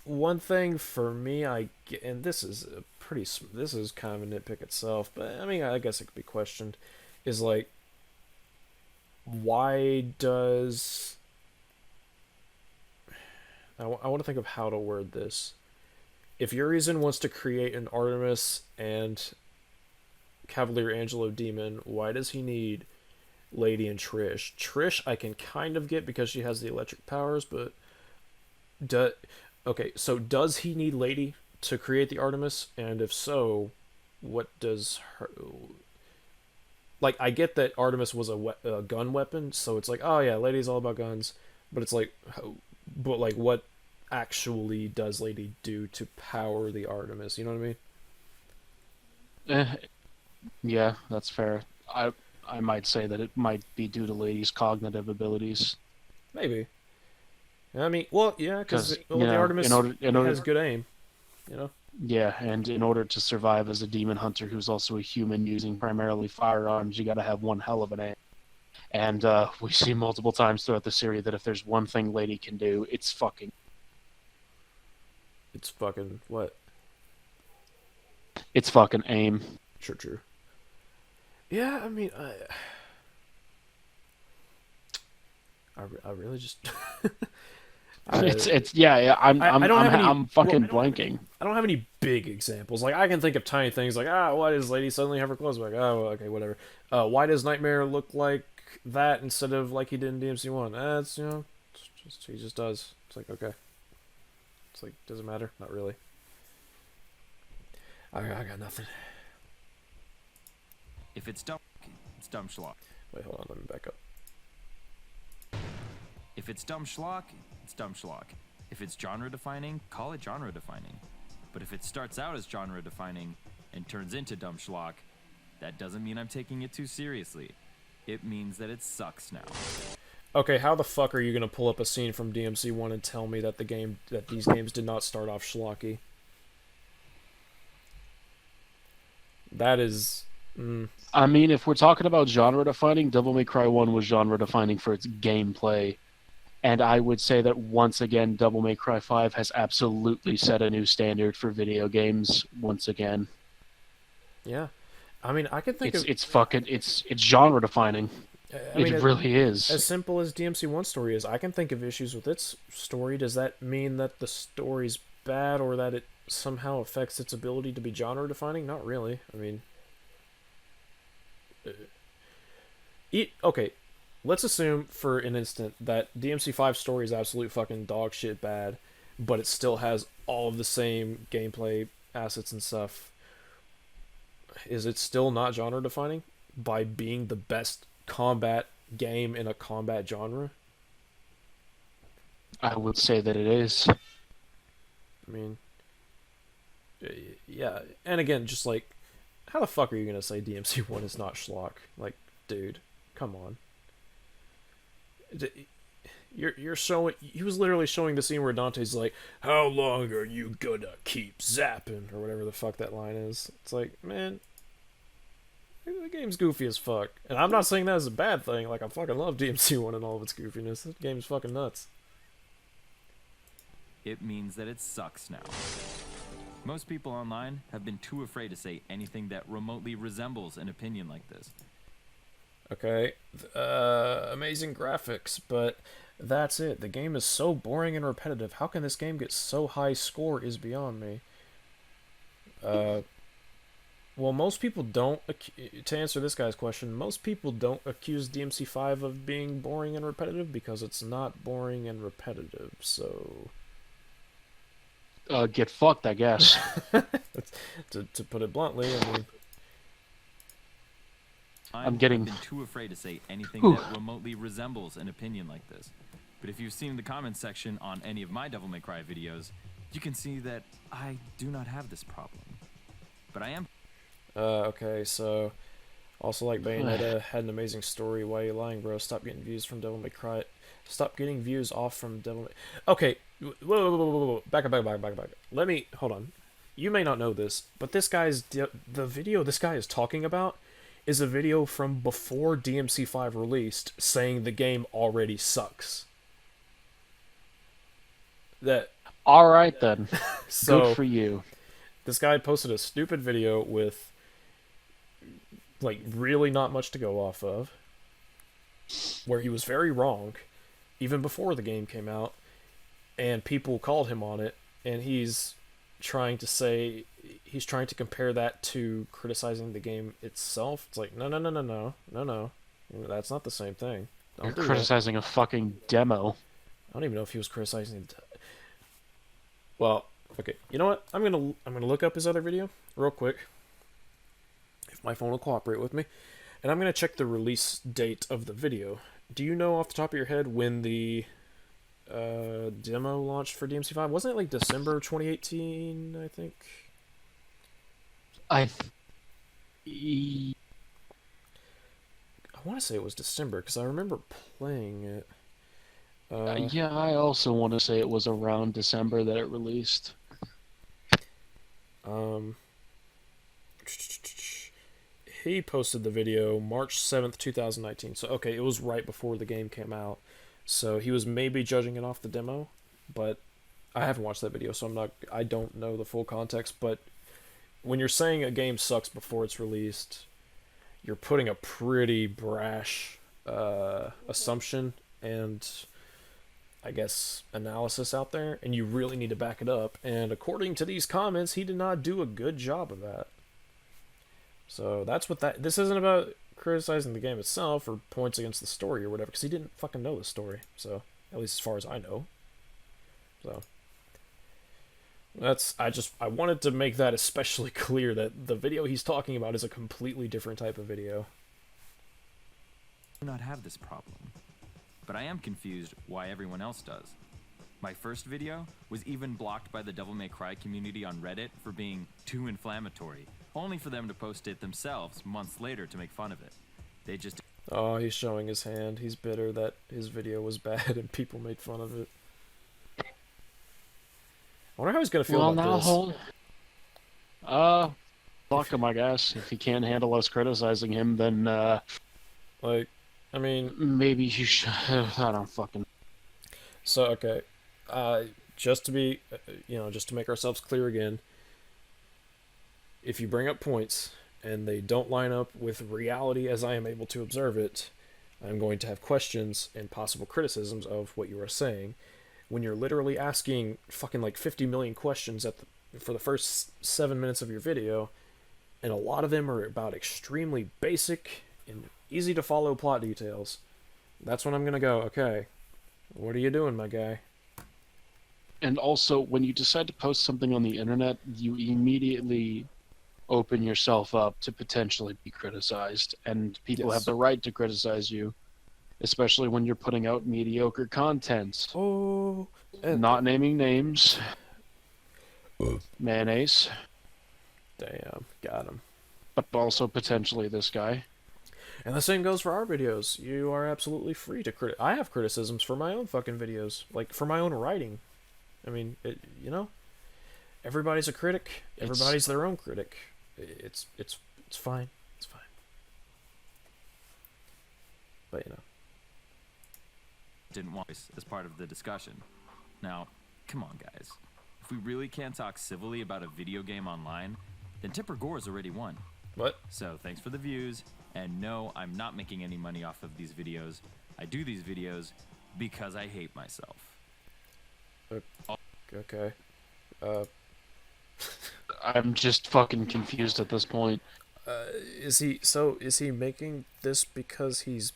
One thing for me, and this is kind of a nitpick itself, but I mean, I guess it could be questioned, is like, why does I want to think of how to word this. If Urizen wants to create an Artemis and Cavalier Angelo demon, why does he need Lady and Trish? Trish I can kind of get because she has the electric powers, but okay, so does he need Lady to create the Artemis? And if so, what does her... Like, I get that Artemis was a gun weapon, so it's like, oh yeah, Lady's all about guns, but it's like, but like, what actually does Lady do to power the Artemis? You know what I mean? Yeah, that's fair. I might say that it might be due to Lady's cognitive abilities. Maybe. I mean, well, yeah, because the Artemis has good aim, you know? Yeah, and in order to survive as a demon hunter who's also a human using primarily firearms, you gotta have one hell of an aim. And we see multiple times throughout the series that if there's one thing Lady can do, it's fucking... It's fucking what? It's fucking aim. True. Yeah, I mean, I really just... I'm fucking blanking. I don't have any big examples. Like, I can think of tiny things like, why does Lady suddenly have her clothes back? Oh, okay, whatever. Why does Nightmare look like that instead of like he did in DMC1? It's, you know, he just does. It's like, okay. It's like, doesn't matter? Not really. I got nothing. If it's dumb, it's dumb schlock. Wait, hold on, let me back up. If it's dumb schlock, it's dumb schlock. If it's genre defining, call it genre defining. But if it starts out as genre defining and turns into dumb schlock, that doesn't mean I'm taking it too seriously. It means that it sucks now. Okay, how the fuck are you gonna pull up a scene from DMC1 and tell me that these games did not start off schlocky? That is... I mean, if we're talking about genre defining, Devil May Cry 1 was genre defining for its gameplay. And I would say that once again, Devil May Cry 5 has absolutely set a new standard for video games once again. Yeah. I mean, I could think it's genre defining. It really is. As simple as DMC1 story is, I can think of issues with its story. Does that mean that the story's bad or that it somehow affects its ability to be genre defining? Not really. I mean... okay, let's assume for an instant that DMC5 story is absolute fucking dog shit bad, but it still has all of the same gameplay assets and stuff. Is it still not genre defining by being the best combat game in a combat genre? I would say that it is. I mean, yeah, and again, just like, how the fuck are you gonna say DMC1 is not schlock? Like, dude, come on. You're showing... He was literally showing the scene where Dante's like, how long are you gonna keep zapping? Or whatever the fuck that line is. It's like, man, the game's goofy as fuck. And I'm not saying that as a bad thing. Like, I fucking love DMC1 and all of its goofiness. That game's fucking nuts. It means that it sucks now. Most people online have been too afraid to say anything that remotely resembles an opinion like this. Okay, amazing graphics, but that's it. The game is so boring and repetitive. How can this game get so high score is beyond me. Well, most people don't, to answer this guy's question, most people don't accuse DMC5 of being boring and repetitive because it's not boring and repetitive, so... get fucked, I guess. to put it bluntly, I mean... I've been too afraid to say anything that remotely resembles an opinion like this. But if you've seen the comments section on any of my Devil May Cry videos, you can see that I do not have this problem. But I am... Okay, so... Also, like, Bayonetta had an amazing story. Why are you lying, bro? Stop getting views from Devil May Cry. Stop getting views off from Devil May... Okay, whoa. Back up. Let me... Hold on. You may not know this, but this guy's... The video this guy is talking about is a video from before DMC5 released saying the game already sucks. Alright then. So, good for you. This guy posted a stupid video with, like, really not much to go off of, where he was very wrong, even before the game came out, and people called him on it, and he's trying to compare that to criticizing the game itself. It's like, no. That's not the same thing. You're criticizing a fucking demo. I don't even know if he was criticizing the... Well, okay. You know what? I'm gonna look up his other video real quick, if my phone will cooperate with me, and I'm gonna check the release date of the video. Do you know off the top of your head when the demo launched for DMC5? Wasn't it like December 2018? I think. I want to say it was December because I remember playing it. Yeah, I also want to say it was around December that it released. He posted the video March 7th, 2019. So, okay, it was right before the game came out. So, he was maybe judging it off the demo, but I haven't watched that video, so I don't know the full context, but when you're saying a game sucks before it's released, you're putting a pretty brash assumption and, I guess, analysis out there, and you really need to back it up. And according to these comments, he did not do a good job of that. So that's what this isn't about criticizing the game itself or points against the story or whatever, because he didn't fucking know the story. So, at least as far as I know. So, I wanted to make that especially clear that the video he's talking about is a completely different type of video. I do not have this problem. But I am confused why everyone else does. My first video was even blocked by the Devil May Cry community on Reddit for being too inflammatory, only for them to post it themselves months later to make fun of it. They just... Oh, he's showing his hand. He's bitter that his video was bad and people made fun of it. I wonder how he's gonna feel about this. Fuck him, I guess. If he can't handle us criticizing him, then, like, I mean... Maybe you should... I don't fucking... So, okay. Just to be... just to make ourselves clear again, if you bring up points and they don't line up with reality as I am able to observe it, I'm going to have questions and possible criticisms of what you are saying. When you're literally asking fucking like 50 million questions for the first 7 minutes of your video, and a lot of them are about extremely basic and easy to follow plot details, that's when I'm gonna go, okay, what are you doing, my guy? And also, when you decide to post something on the internet, you immediately open yourself up to potentially be criticized, and people have the right to criticize you, especially when you're putting out mediocre content. Oh, not naming names. Mayonnaise. Damn, got him. But also potentially this guy. And the same goes for our videos. You are absolutely free to I have criticisms for my own fucking videos, like for my own writing. I mean, everybody's a critic. Everybody's their own critic. It's fine. It's fine. But didn't want this as part of the discussion. Now, come on, guys. If we really can't talk civilly about a video game online, then Tipper Gore's already won. What? So thanks for the views. And no, I'm not making any money off of these videos. I do these videos because I hate myself. Okay. I'm just fucking confused at this point. Is he making this because he's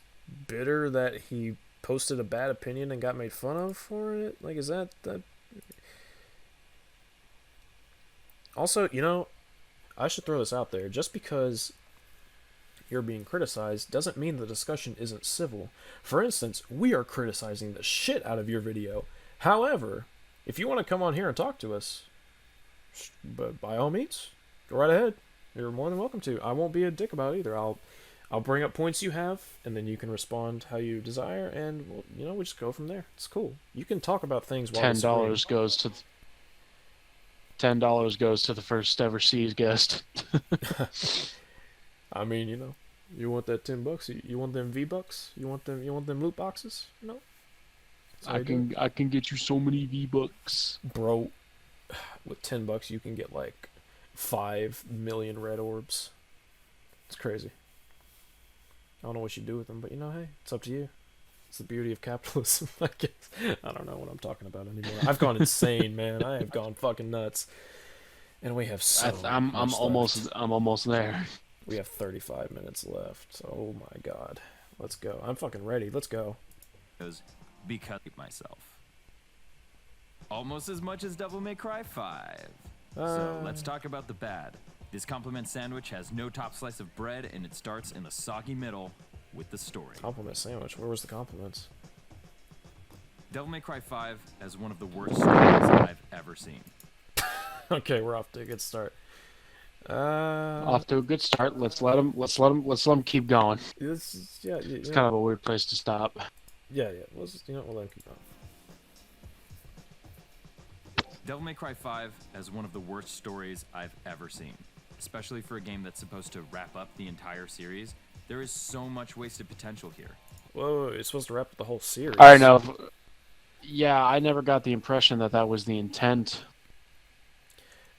bitter that he posted a bad opinion and got made fun of for it? Like, is that... Also, I should throw this out there. Just because here being criticized doesn't mean the discussion isn't civil. For instance, we are criticizing the shit out of your video. However, if you want to come on here and talk to us, but by all means, go right ahead. You're more than welcome to. I won't be a dick about it either. I'll bring up points you have, and then you can respond how you desire, and we'll just go from there. It's cool. You can talk about things while $10 goes to the first ever S.E.E.S guest. I mean, you want that $10? You want them V-Bucks? You want them loot boxes? No. I can get you so many V-Bucks, bro. With $10, you can get like 5 million red orbs. It's crazy. I don't know what you do with them, but hey, it's up to you. It's the beauty of capitalism, I guess. I don't know what I'm talking about anymore. I've gone insane, man. I have gone fucking nuts. And we have I'm almost there. We have 35 minutes left. So, oh my god. Let's go. I'm fucking ready. Let's go. Because myself. Almost as much as Devil May Cry 5. So let's talk about the bad. This compliment sandwich has no top slice of bread, and it starts in the soggy middle with the story. Compliment sandwich? Where was the compliments? Devil May Cry 5 has one of the worst stories I've ever seen. Okay, we're off to a good start. Off to a good start. Let's let him keep going. It's kind of a weird place to stop. Yeah. We'll let him keep going. Devil May Cry 5 has one of the worst stories I've ever seen. Especially for a game that's supposed to wrap up the entire series. There is so much wasted potential here. Whoa, it's supposed to wrap up the whole series. I know. Yeah, I never got the impression that was the intent.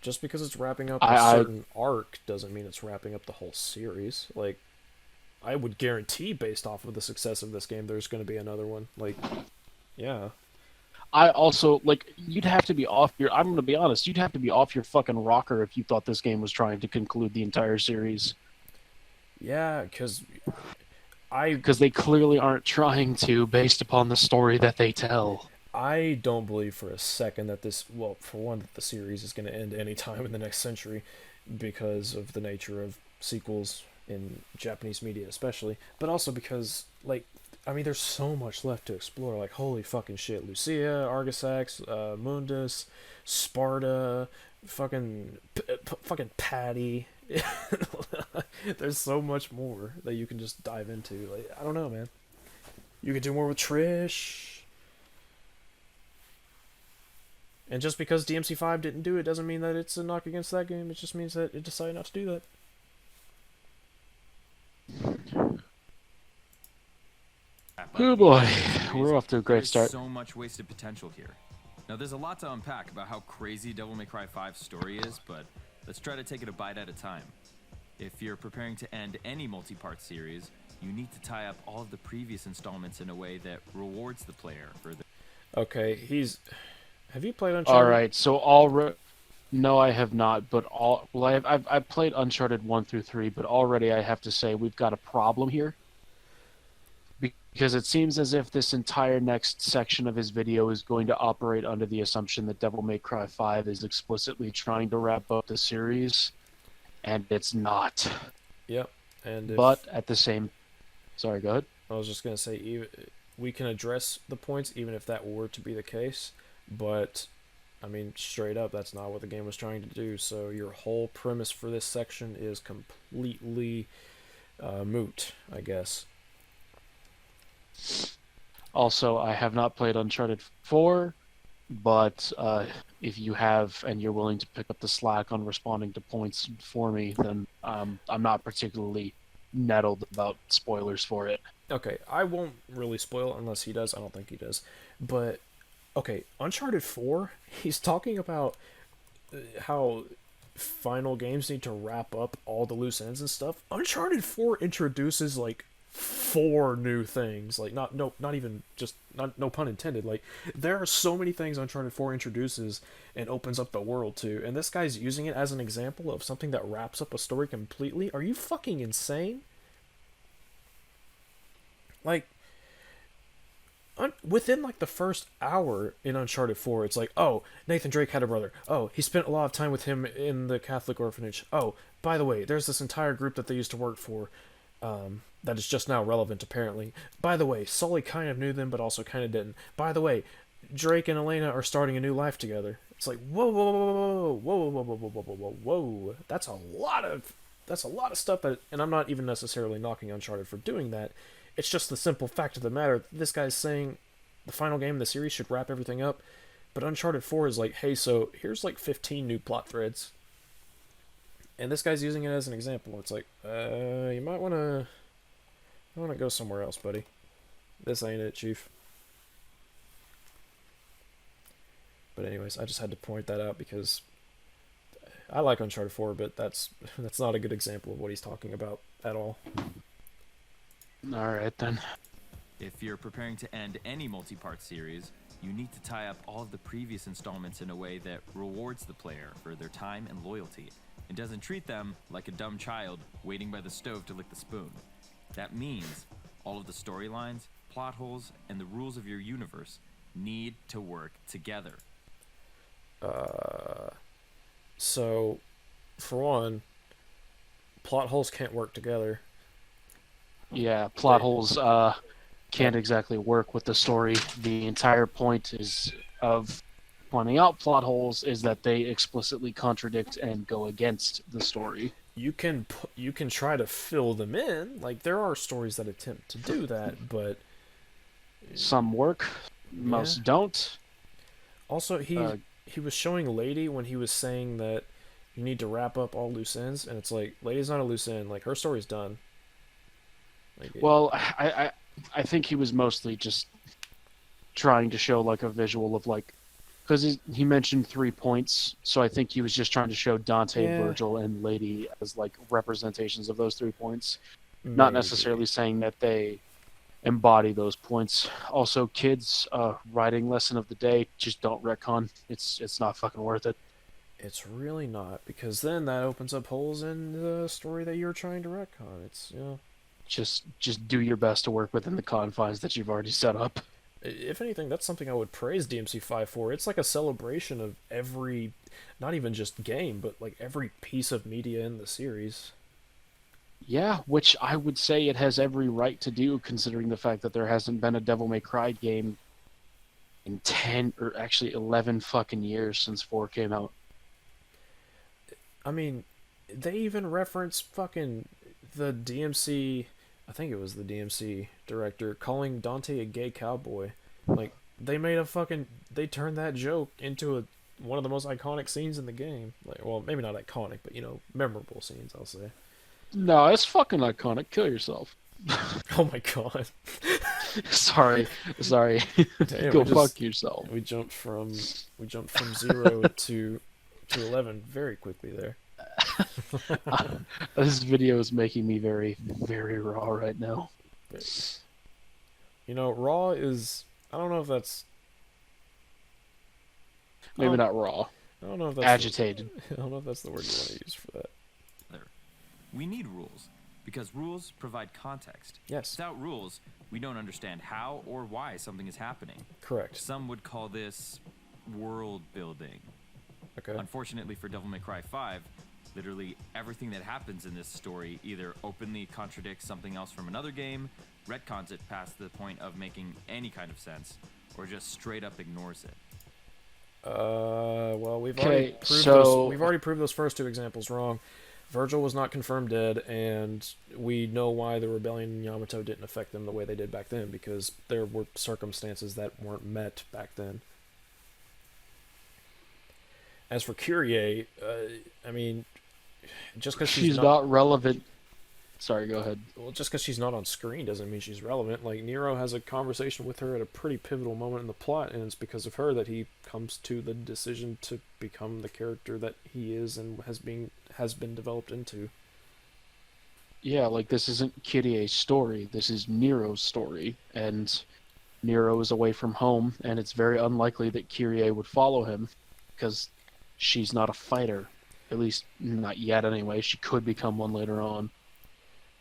Just because it's wrapping up a certain arc doesn't mean it's wrapping up the whole series. Like, I would guarantee, based off of the success of this game, there's going to be another one. Like, yeah. I also, you'd have to be off your... I'm going to be honest, you'd have to be off your fucking rocker if you thought this game was trying to conclude the entire series. Yeah, because they clearly aren't trying to, based upon the story that they tell. I don't believe for a second that for one, that the series is going to end anytime in the next century because of the nature of sequels in Japanese media especially, but also because, there's so much left to explore. Like, holy fucking shit. Lucia, Argisax, Mundus, Sparta, fucking Patty. There's so much more that you can just dive into. I don't know, man. You could do more with Trish. And just because DMC5 didn't do it doesn't mean that it's a knock against that game. It just means that it decided not to do that. Oh boy, we're off to a great start. There's so much wasted potential here. Now, there's a lot to unpack about how crazy Devil May Cry 5's story is, but let's try to take it a bite at a time. If you're preparing to end any multi-part series, you need to tie up all of the previous installments in a way that rewards the player for the... Okay, have you played Uncharted? Alright, so no, I have not, but I've played Uncharted 1 through 3, but already I have to say we've got a problem here. Because it seems as if this entire next section of his video is going to operate under the assumption that Devil May Cry 5 is explicitly trying to wrap up the series, and it's not. Yep. But at the same... Sorry, go ahead. I was just going to say, we can address the points even if that were to be the case, but, straight up, that's not what the game was trying to do, so your whole premise for this section is completely moot, I guess. Also, I have not played Uncharted 4, but if you have and you're willing to pick up the slack on responding to points for me, then I'm not particularly nettled about spoilers for it. Okay, I won't really spoil unless he does. I don't think he does. But, okay, Uncharted 4, he's talking about how final games need to wrap up all the loose ends and stuff. Uncharted 4 introduces, 4 new things. No pun intended. There are so many things Uncharted 4 introduces and opens up the world to, and this guy's using it as an example of something that wraps up a story completely. Are you fucking insane? Within the first hour in Uncharted 4, it's oh, Nathan Drake had a brother. Oh, he spent a lot of time with him in the Catholic orphanage. Oh, by the way, there's this entire group that they used to work for. that is just now relevant, apparently. By the way, Sully kind of knew them, but also kind of didn't. By the way, Drake and Elena are starting a new life together. It's like, whoa, whoa, whoa, whoa, whoa, whoa, whoa, whoa, whoa, whoa, whoa, whoa. That's a lot of stuff that, and I'm not even necessarily knocking Uncharted for doing that. It's just the simple fact of the matter. This guy's saying the final game of the series should wrap everything up, but Uncharted 4 is like, hey, so here's like 15 new plot threads. And this guy's using it as an example. It's like, you might want to go somewhere else, buddy. This ain't it, Chief. But anyways, I just had to point that out because I like Uncharted 4, but that's not a good example of what he's talking about at all. Alright then. If you're preparing to end any multi-part series, you need to tie up all of the previous installments in a way that rewards the player for their time and loyalty, and doesn't treat them like a dumb child waiting by the stove to lick the spoon. That means all of the storylines, plot holes, and the rules of your universe need to work together. So, for one, plot holes can't work together. Yeah, plot holes can't exactly work with the story. The entire point of pointing out plot holes is that they explicitly contradict and go against the story. You can try to fill them in. Like, there are stories that attempt to do that, but some work, most don't. Also, he was showing Lady when he was saying that you need to wrap up all loose ends, and it's like, Lady's not a loose end. Like, her story's done. Like, well, I think he was mostly just trying to show like a visual of like, because he mentioned 3 points, so I think he was just trying to show Dante, Virgil, and Lady as like representations of those 3 points, not necessarily saying that they embody those points. Also, kids, writing lesson of the day: just don't retcon. It's not fucking worth it. It's really not, because then that opens up holes in the story that you're trying to retcon. It's just do your best to work within the confines that you've already set up. If anything, that's something I would praise DMC5 for. It's like a celebration of every, not even just game, but like every piece of media in the series. Yeah, which I would say it has every right to do, considering the fact that there hasn't been a Devil May Cry game in 10 or actually 11 fucking years since 4 came out. I mean, they even reference fucking the DMC, I think it was the DMC director, calling Dante a gay cowboy. Like, they turned that joke into one of the most iconic scenes in the game. Like, well, maybe not iconic, but, memorable scenes, I'll say. No, it's fucking iconic. Kill yourself. Oh my god. Sorry. Damn, Go fuck yourself. We jumped from 0 to 11 very quickly there. This video is making me very, very raw right now. Raw is... I don't know if that's... Maybe not raw. I don't know if that's... Agitated. I don't know if that's the word you want to use for that. We need rules, because rules provide context. Yes. Without rules, we don't understand how or why something is happening. Correct. Some would call this world building. Okay. Unfortunately for Devil May Cry 5, literally everything that happens in this story either openly contradicts something else from another game, retcons it past the point of making any kind of sense, or just straight up ignores it. Well, we've already proved those first 2 examples wrong. Virgil was not confirmed dead, and we know why the rebellion in Yamato didn't affect them the way they did back then, because there were circumstances that weren't met back then. As for Kyrie, I mean, just because she's not relevant. Sorry, go ahead. Well, just because she's not on screen doesn't mean she's relevant. Like, Nero has a conversation with her at a pretty pivotal moment in the plot, and it's because of her that he comes to the decision to become the character that he is and has been developed into. Yeah, like, this isn't Kyrie's story. This is Nero's story, and Nero is away from home, and it's very unlikely that Kyrie would follow him, because she's not a fighter. At least, not yet anyway. She could become one later on.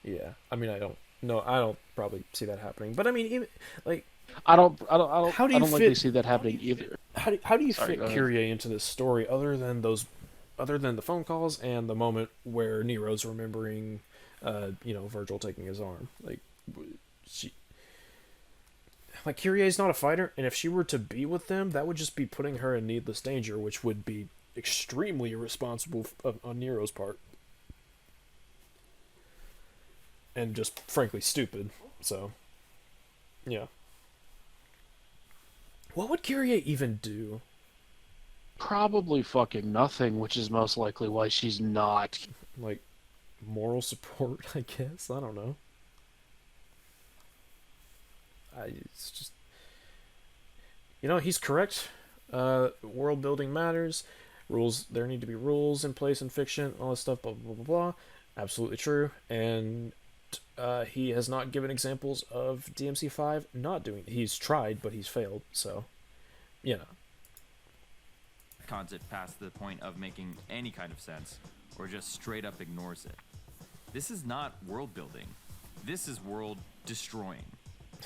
Yeah, I mean, I don't probably see that happening. But I mean, even like, I don't likely see that happening either. How do you fit Kyrie into this story other than the phone calls and the moment where Nero's remembering Virgil taking his arm. Like, she, like Kyrie's not a fighter, and if she were to be with them, that would just be putting her in needless danger, which would be extremely irresponsible on Nero's part, and just frankly stupid. So, yeah. What would Kyrie even do? Probably fucking nothing, which is most likely why she's not. Like, moral support, I guess? I don't know. It's just... he's correct. World building matters. Rules, there need to be rules in place in fiction, all this stuff, blah, blah, blah, blah. Absolutely true. And he has not given examples of DMC5 not doing it. He's tried, but he's failed, so, Concept past the point of making any kind of sense, or just straight up ignores it. This is not world building. This is world destroying.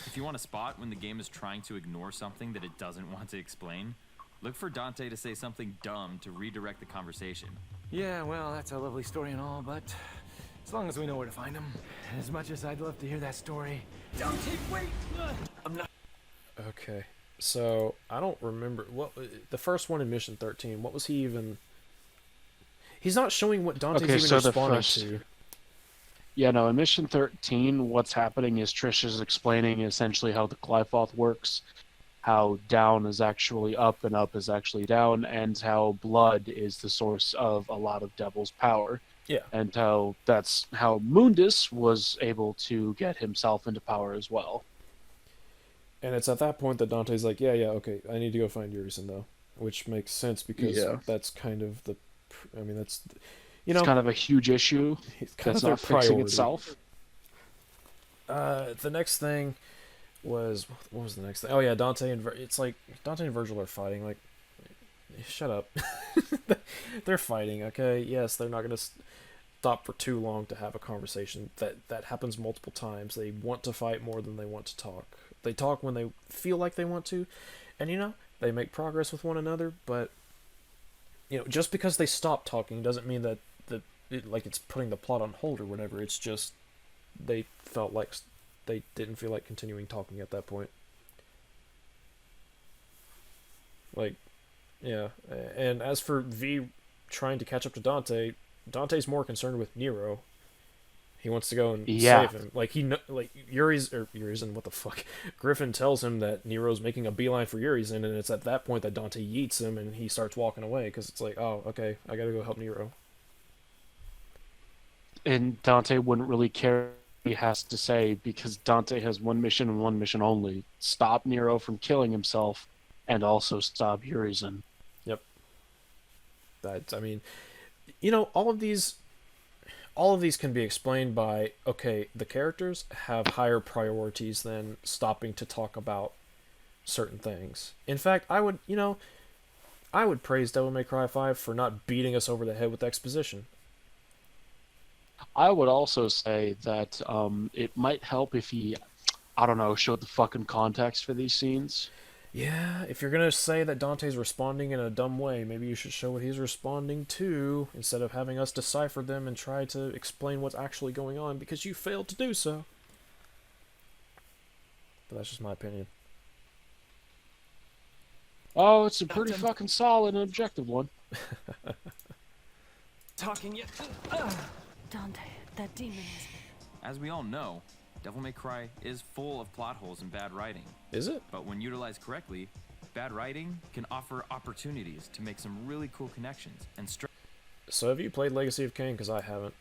If you want to spot when the game is trying to ignore something that it doesn't want to explain, look for Dante to say something dumb to redirect the conversation. Yeah, well, that's a lovely story and all, but as long as we know where to find him. As much as I'd love to hear that story. Dante, wait! I'm not... Okay. So, I don't remember... the first one in Mission 13, what was he even... He's not showing what Dante's even responding to. Yeah, no, in Mission 13, what's happening is Trish is explaining essentially how the Glyphoth works, how down is actually up and up is actually down, and how blood is the source of a lot of Devil's power. Yeah. And that's how Mundus was able to get himself into power as well. And it's at that point that Dante's like, yeah, okay, I need to go find Urizen, though. Which makes sense, because that's kind of the... that's... It's kind of a huge issue that's not fixing itself. The next thing was... What was the next thing? Oh, yeah, Dante and... It's like, Dante and Virgil are fighting, like... Shut up. They're fighting, okay? Yes, they're not going to stop for too long to have a conversation. That happens multiple times. They want to fight more than they want to talk. They talk when they feel like they want to, and they make progress with one another, but just because they stop talking doesn't mean that it's putting the plot on hold or whatever. It's just they felt like they didn't feel like continuing talking at that point. Like, yeah. And as for V trying to catch up to Dante, Dante's more concerned with Nero. He wants to go and save him. Like, Urizen, what the fuck? Griffin tells him that Nero's making a beeline for Urizen, and it's at that point that Dante yeets him, and he starts walking away, because it's like, oh, okay, I gotta go help Nero. And Dante wouldn't really care what he has to say, because Dante has one mission and one mission only. Stop Nero from killing himself, and also stop Urizen. Yep. All of these can be explained by, okay, the characters have higher priorities than stopping to talk about certain things. In fact, I would praise Devil May Cry 5 for not beating us over the head with exposition. I would also say that it might help if he, showed the fucking context for these scenes. Yeah, if you're gonna say that Dante's responding in a dumb way, maybe you should show what he's responding to, instead of having us decipher them and try to explain what's actually going on, because you failed to do so. But that's just my opinion. Oh, it's a pretty fucking solid and objective one. Talking yet? Dante, that demon is... As we all know, Devil May Cry is full of plot holes and bad writing. Is it? But when utilized correctly, bad writing can offer opportunities to make some really cool connections and So have you played Legacy of Kain? Because I haven't.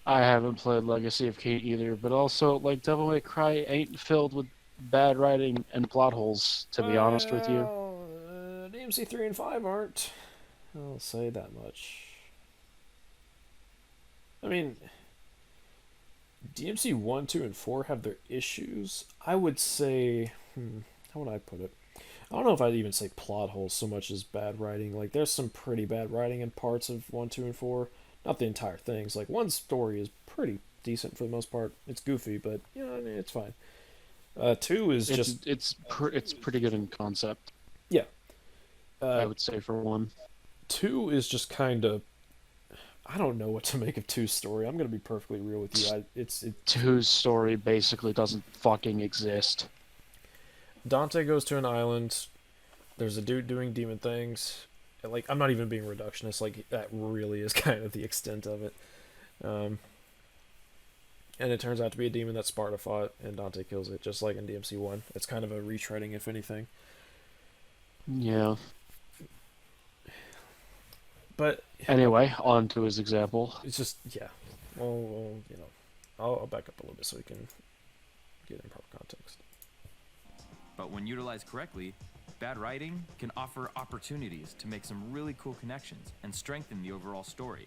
I haven't played Legacy of Kain either, but also, Devil May Cry ain't filled with bad writing and plot holes, to be honest with you. DMC 3 and 5 aren't. I'll say that much. DMC 1, 2, and 4 have their issues. I would say... how would I put it? I don't know if I'd even say plot holes so much as bad writing. There's some pretty bad writing in parts of 1, 2, and 4. Not the entire things. One's story is pretty decent for the most part. It's goofy, but, it's fine. 2 is just... It's pretty good in concept. Yeah. I would say for 1. 2 is just kind of I don't know what to make of Two's story. I'm gonna be perfectly real with you. Two's story basically doesn't fucking exist. Dante goes to an island. There's a dude doing demon things. Like, I'm not even being reductionist. Like, that really is kind of the extent of it. And it turns out to be a demon that Sparta fought, and Dante kills it, just like in DMC1. It's kind of a retreading, if anything. Yeah. But anyway, on to his example. It's just, yeah. Well, you know, I'll back up a little bit so we can get in proper context. But when utilized correctly, bad writing can offer opportunities to make some really cool connections and strengthen the overall story.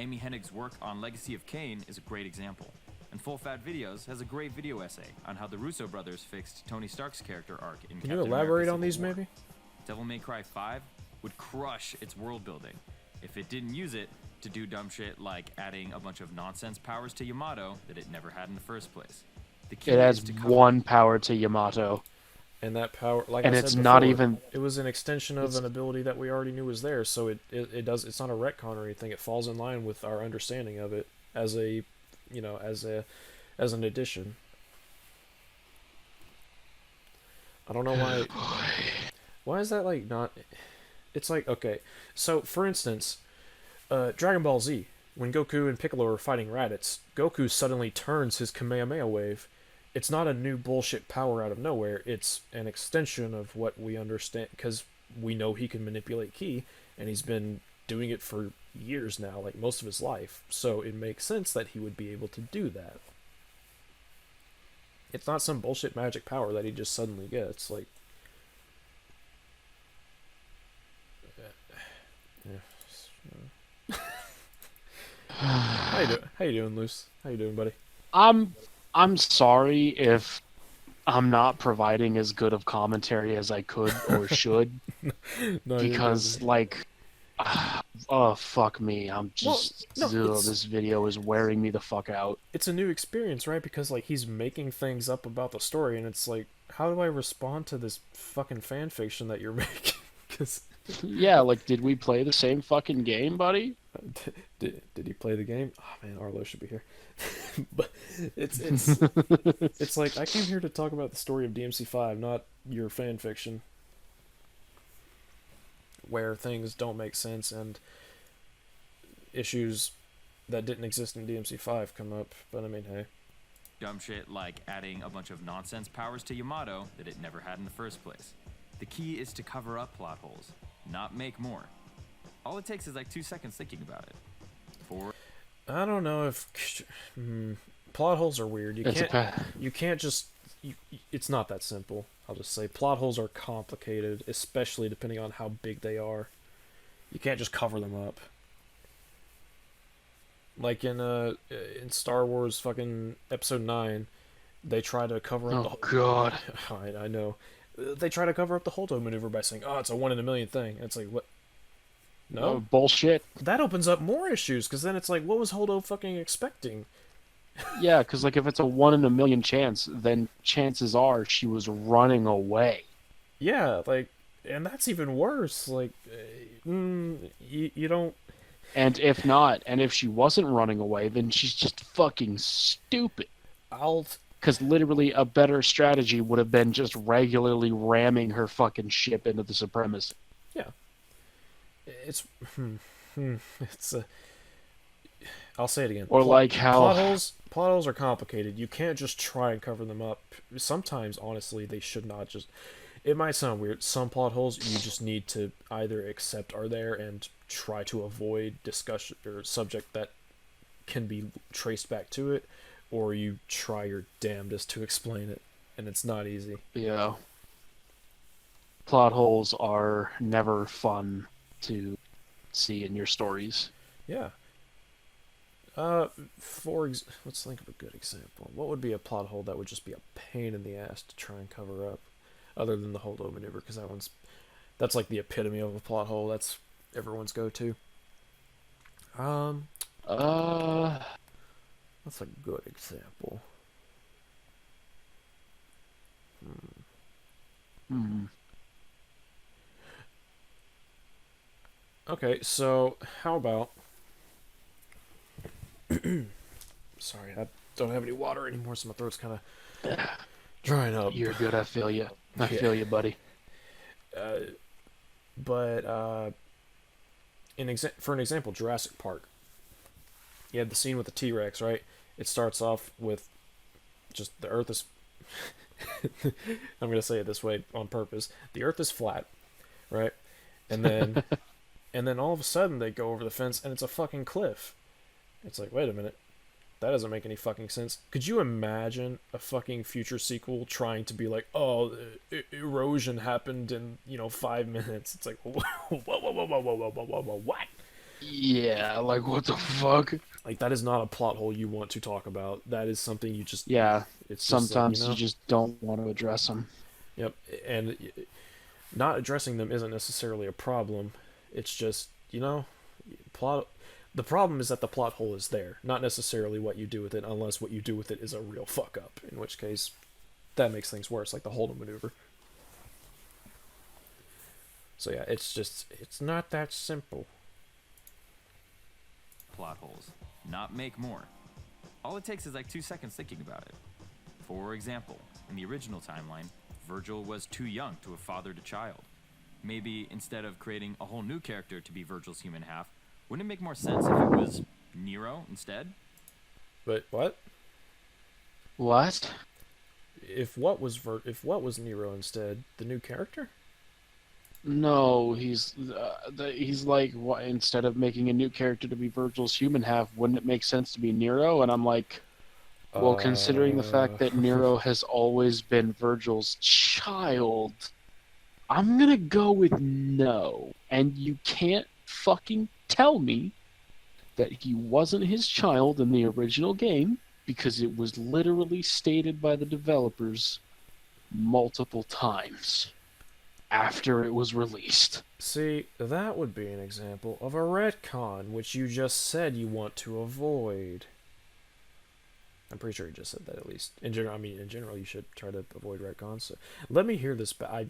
Amy Hennig's work on Legacy of Kain is a great example, and Full Fat Videos has a great video essay on how the Russo brothers fixed Tony Stark's character arc in Can Captain you elaborate America on these, Civil War. maybe? Devil May Cry 5 would crush its world building if it didn't use it to do dumb shit like adding a bunch of nonsense powers to Yamato that it never had in the first place. The key It has is to cover one power to Yamato. And that power, like and I it's said not before, even. It was an extension of an ability that we already knew was there, so it does. It's not a retcon or anything. It falls in line with our understanding of it as a, you know, as an addition. I don't know why. Why is that like not? It's like, okay, so for instance, Dragon Ball Z, when Goku and Piccolo are fighting Raditz, Goku suddenly turns his Kamehameha wave. It's not a new bullshit power out of nowhere. It's an extension of what we understand, because we know he can manipulate ki, and he's been doing it for years now, like most of his life. So it makes sense that he would be able to do that. It's not some bullshit magic power that he just suddenly gets. Like, yeah. How you doing, Luce? How you doing, buddy? I'm sorry if I'm not providing as good of commentary as I could or should. No, because, like, oh, fuck me. I'm just... no, this video is wearing me the fuck out. It's a new experience, right? Because, like, he's making things up about the story, and it's like, how do I respond to this fucking fan fiction that you're making? Because... Yeah, like, did we play the same fucking game, buddy? Did he play the game? Oh man, Arlo should be here. But it's it's like, I came here to talk about the story of DMC5, not your fan fiction, where things don't make sense and issues that didn't exist in DMC5 come up. But I mean, hey. dumb shit like adding a bunch of nonsense powers to Yamato that it never had in the first place. The key is to cover up plot holes, not make more. All it takes is like 2 seconds thinking about it. I don't know if plot holes are weird. You can't just. It's not that simple. I'll just say plot holes are complicated, especially depending on how big they are. You can't just cover them up. Like in Star Wars fucking Episode 9, they try to cover up. Oh god. I know. They try to cover up the Holdo maneuver by saying, "Oh, it's a 1 in a million thing." And it's like, what? No, bullshit. That opens up more issues, because then it's like, what was Holdo fucking expecting? Yeah, because like if it's a 1 in a million chance, then chances are she was running away. Yeah, like, and that's even worse. Like, you don't. And if not, and if she wasn't running away, then she's just fucking stupid. Because literally a better strategy would have been just regularly ramming her fucking ship into the supremacy. Yeah. It's I'll say it again. Or like how plot holes are complicated. You can't just try and cover them up. Sometimes, honestly, they should not just. It might sound weird. Some plot holes you just need to either accept are there and try to avoid discussion or subject that can be traced back to it, or you try your damnedest to explain it, and it's not easy. Yeah. Plot holes are never fun to see in your stories. Yeah. Let's think of a good example. What would be a plot hole that would just be a pain in the ass to try and cover up, other than the Holdo maneuver? Because that's like the epitome of a plot hole. That's everyone's go-to. That's a good example. Okay, so how about Sorry, I don't have any water anymore, so my throat's kind of drying up. You're good. I feel you. I feel you, buddy. But for an example, Jurassic Park. You had the scene with the T-Rex, right? It starts off with just the Earth is. I'm gonna say it this way on purpose. The Earth is flat, right? And then, and then all of a sudden they go over the fence and it's a fucking cliff. It's like, wait a minute, that doesn't make any fucking sense. Could you imagine a fucking future sequel trying to be like, oh, erosion happened in 5 minutes? It's like, whoa, what? Yeah, like what the fuck? Like that is not a plot hole you want to talk about. That is something you just It's sometimes just like, you just don't want to address them. Yep, and not addressing them isn't necessarily a problem. It's just plot. The problem is that the plot hole is there, not necessarily what you do with it, unless what you do with it is a real fuck up. In which case, that makes things worse, like the Holden maneuver. So yeah, it's not that simple. Plot holes, not make more. All it takes is like 2 seconds thinking about it. For example, in the original timeline, Virgil was too young to have fathered a child. Maybe instead of creating a whole new character to be Virgil's human half, wouldn't it make more sense if it was Nero instead? But what? What? If what was Nero instead, the new character? No, he's like, what, instead of making a new character to be Virgil's human half, wouldn't it make sense to be Nero? And I'm like, well, considering the fact that Nero has always been Virgil's child, I'm gonna go with no. And you can't fucking tell me that he wasn't his child in the original game, because it was literally stated by the developers multiple times after it was released. See, that would be an example of a retcon, which you just said you want to avoid. I'm pretty sure you just said that, at least. In general, you should try to avoid retcons. So let me hear this back.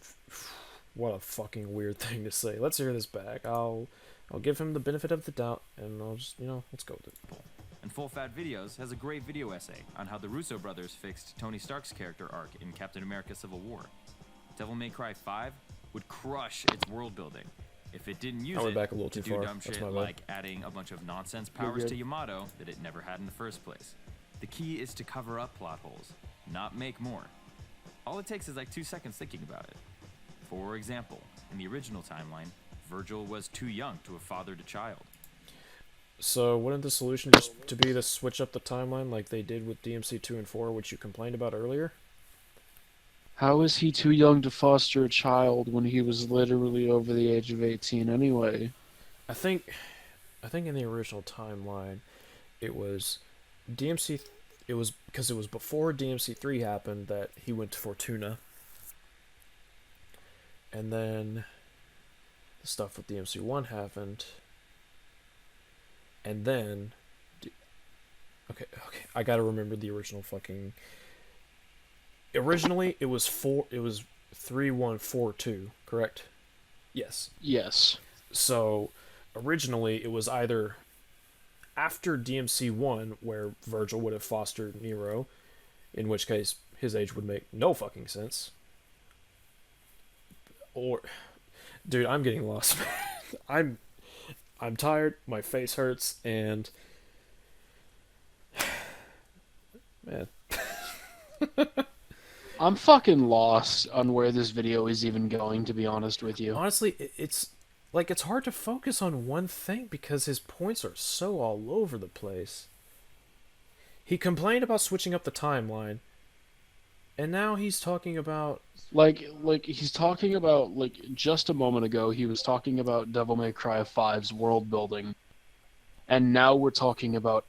What a fucking weird thing to say. Let's hear this back. I'll give him the benefit of the doubt, and I'll just, let's go with it. And Full Fat Videos has a great video essay on how the Russo brothers fixed Tony Stark's character arc in Captain America Civil War. Devil May Cry 5 would crush its world building if it didn't use it back a little to too do far. dumb That's shit my bad. like adding a bunch of nonsense powers to Yamato that it never had in the first place. The key is to cover up plot holes, not make more. All it takes is like 2 seconds thinking about it. For example, in the original timeline, Virgil was too young to have fathered a child. So wouldn't the solution just to be to switch up the timeline like they did with DMC2 and 4, which you complained about earlier? How is he too young to foster a child when he was literally over the age of 18 anyway? I think in the original timeline, it was DMC. It was because it was before DMC3 happened that he went to Fortuna, and then the stuff with DMC1 happened, and then. Okay, I gotta remember the original fucking. Originally, it was 3142, correct? Yes. Yes. So, originally, it was either after DMC1, where Virgil would have fostered Nero, in which case his age would make no fucking sense. Or, dude, I'm getting lost. I'm tired. My face hurts, and man. I'm fucking lost on where this video is even going, to be honest with you. Honestly, it's hard to focus on one thing because his points are so all over the place. He complained about switching up the timeline, and now he's talking about... he's talking about, just a moment ago, he was talking about Devil May Cry 5's world building. And now we're talking about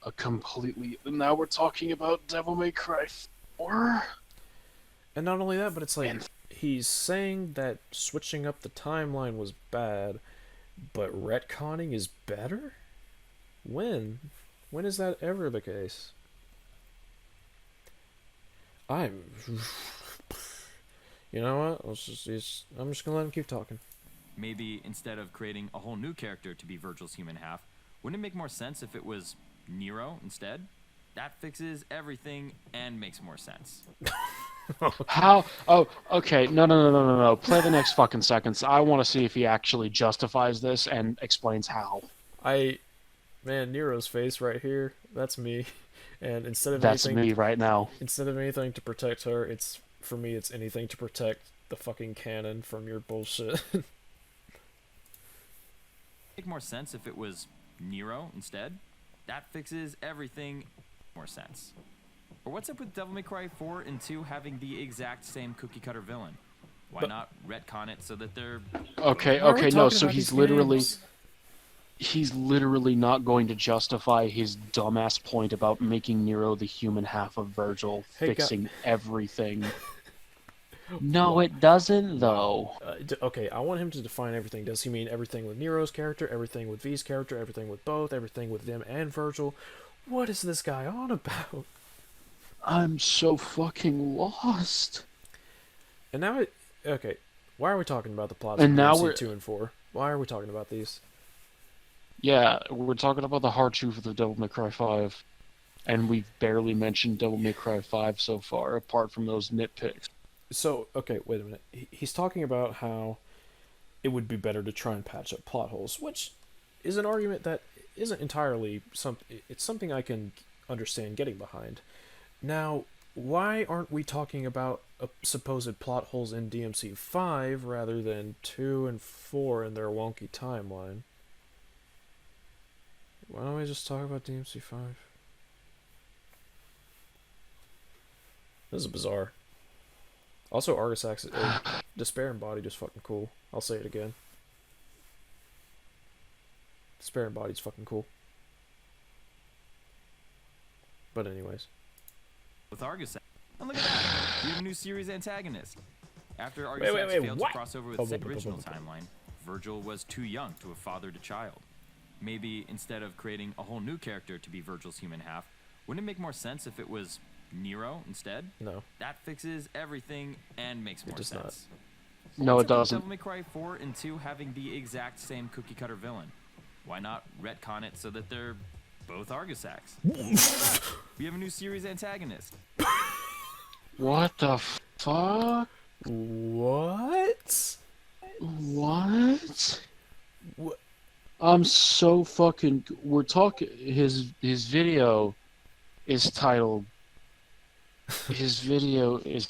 now we're talking about Devil May Cry 4? And not only that, but it's like, he's saying that switching up the timeline was bad, but retconning is better? When? When is that ever the case? You know what? I'm just gonna let him keep talking. Maybe instead of creating a whole new character to be Virgil's human half, wouldn't it make more sense if it was Nero instead, that fixes everything and makes more sense. How? Oh, okay. No. Play the next fucking seconds. I want to see if he actually justifies this and explains how. Man, Nero's face right here, that's me. And That's me right now. Instead of anything to protect her, for me it's anything to protect the fucking canon from your bullshit. Make more sense if it was Nero instead. That fixes everything. More sense. Or what's up with Devil May Cry 4 and 2 having the exact same cookie cutter villain? Why not retcon it so that they're... Okay, no, so he's literally not going to justify his dumbass point about making Nero the human half of Virgil, fixing everything. No, it doesn't, though. Okay, I want him to define everything. Does he mean everything with Nero's character, everything with V's character, everything with both, everything with them and Virgil? What is this guy on about? I'm so fucking lost. And now okay, why are we talking about the plots and of now DMC 2 and 4? Why are we talking about these? Yeah, we're talking about the hard truth of the Devil May Cry 5. And we've barely mentioned Devil May Cry 5 so far, apart from those nitpicks. So, okay, wait a minute. He's talking about how it would be better to try and patch up plot holes, which is an argument that isn't entirely it's something I can understand getting behind. Now, why aren't we talking about supposed plot holes in DMC5 rather than 2 and 4 in their wonky timeline? Why don't we just talk about DMC5? This is bizarre. Also, Argosax, Despair Embodied is fucking cool. I'll say it again. Despair Embodied is fucking cool. But anyways. With Argosax. And look at that! We have a new series antagonist. After Argosax failed to cross over with the original timeline, Virgil was too young to have fathered a child. Maybe instead of creating a whole new character to be Virgil's human half, wouldn't it make more sense if it was Nero instead? No. That fixes everything and makes more sense. No, it doesn't. Devil May Cry 4 and 2 having the exact same cookie cutter villain. Why not retcon it so that they're both Argosax? We have a new series antagonist. What the fuck? What? I'm so fucking... We're talking... His video is titled... His video is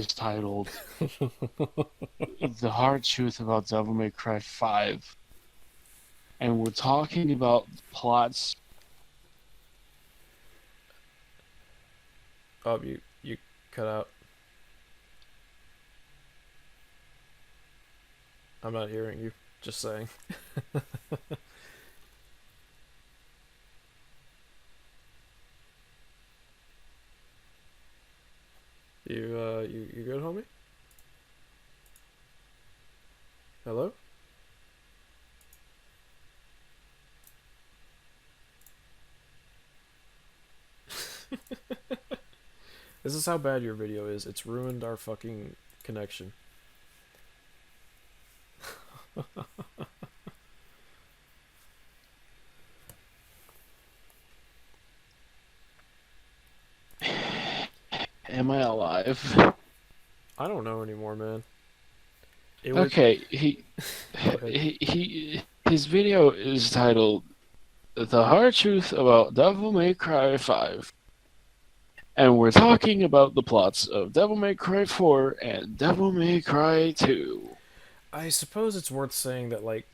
titled The Hard Truth About Devil May Cry 5. And we're talking about plots. Oh, you cut out. I'm not hearing you. Just saying. You good, homie? Hello? This is how bad your video is. It's ruined our fucking connection. Am I alive? I don't know anymore, man. Okay, his video is titled The Hard Truth About Devil May Cry 5. And we're talking about the plots of Devil May Cry 4 and Devil May Cry 2. I suppose it's worth saying that, like,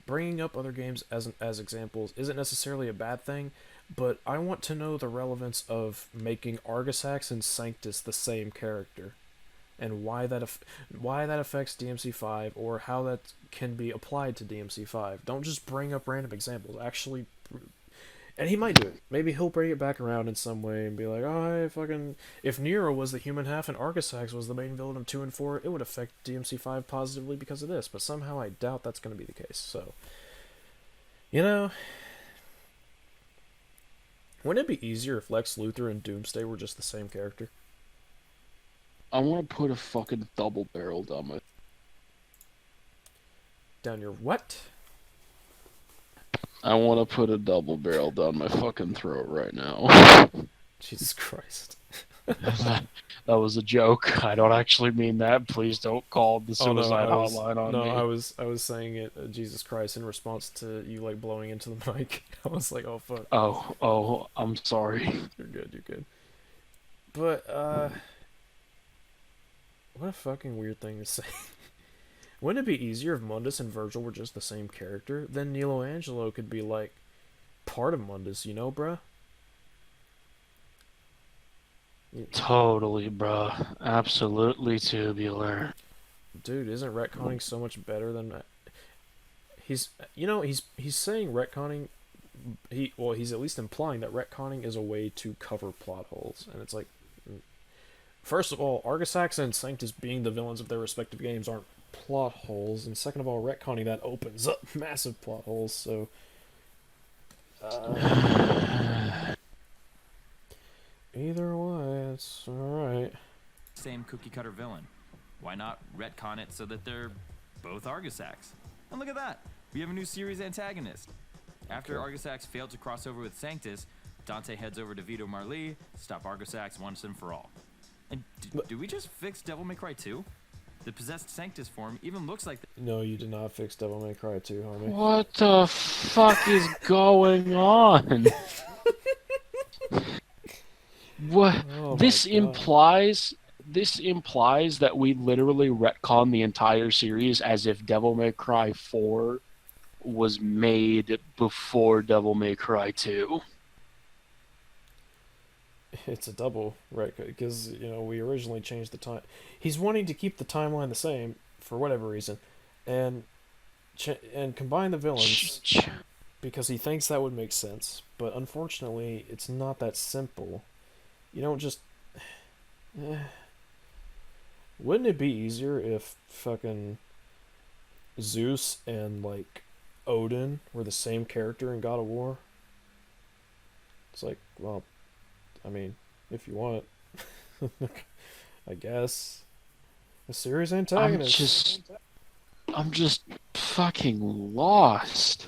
bringing up other games as examples isn't necessarily a bad thing, but I want to know the relevance of making Argosax and Sanctus the same character, and why that affects DMC5, or how that can be applied to DMC5. Don't just bring up random examples. Actually, and he might do it. Maybe he'll bring it back around in some way and be like, oh, if Nero was the human half and Argosax was the main villain of 2 and 4, it would affect DMC5 positively because of this. But somehow I doubt that's going to be the case. So, you know, wouldn't it be easier if Lex Luthor and Doomsday were just the same character? I want to put a fucking double barrel down your what? I want to put a double barrel down my fucking throat right now. Jesus Christ. That was a joke. I don't actually mean that. Please don't call the Oh no, suicide hotline on me. I was saying it, Jesus Christ, in response to you like blowing into the mic. I was like, oh fuck. Oh, I'm sorry. You're good. But what a fucking weird thing to say. Wouldn't it be easier if Mundus and Virgil were just the same character? Then Nilo Angelo could be like part of Mundus, you know, bruh? Totally, bruh. Absolutely tubular. Dude, isn't retconning so much better than he's saying retconning he's at least implying that retconning is a way to cover plot holes, and it's like, first of all, Argisax and Sanctus being the villains of their respective games aren't plot holes, and second of all, retconning that opens up massive plot holes, so either way, it's alright. Same cookie cutter villain. Why not retcon it so that they're both Argisax? And look at that, we have a new series antagonist. After Argisax failed to cross over with Sanctus, Dante heads over to Vito Marley to stop Argisax once and for all. And did we just fix Devil May Cry 2? The possessed Sanctus form even looks like... No, you did not fix Devil May Cry 2, homie. What the fuck is going on? What? Oh This implies that we literally retcon the entire series as if Devil May Cry 4 was made before Devil May Cry 2. It's a double, right? Because, we originally changed the time. He's wanting to keep the timeline the same for whatever reason, and combine the villains because he thinks that would make sense. But unfortunately, it's not that simple. You don't just. Wouldn't it be easier if fucking Zeus and like Odin were the same character in God of War? It's like, well, I mean, if you want, I guess. A series antagonist. I'm just fucking lost.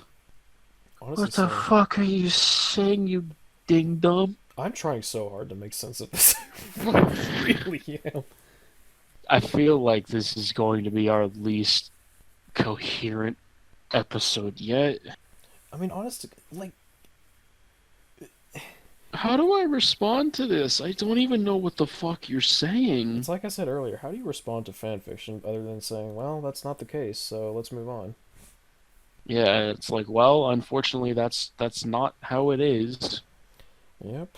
Honestly, what the fuck are you saying, you ding dum? I'm trying so hard to make sense of this. I really am. I feel like this is going to be our least coherent episode yet. I mean, honestly, like... How do I respond to this? I don't even know what the fuck you're saying. It's like I said earlier, how do you respond to fanfiction other than saying, well, that's not the case, so let's move on? Yeah, it's like, well, unfortunately, that's not how it is. Yep.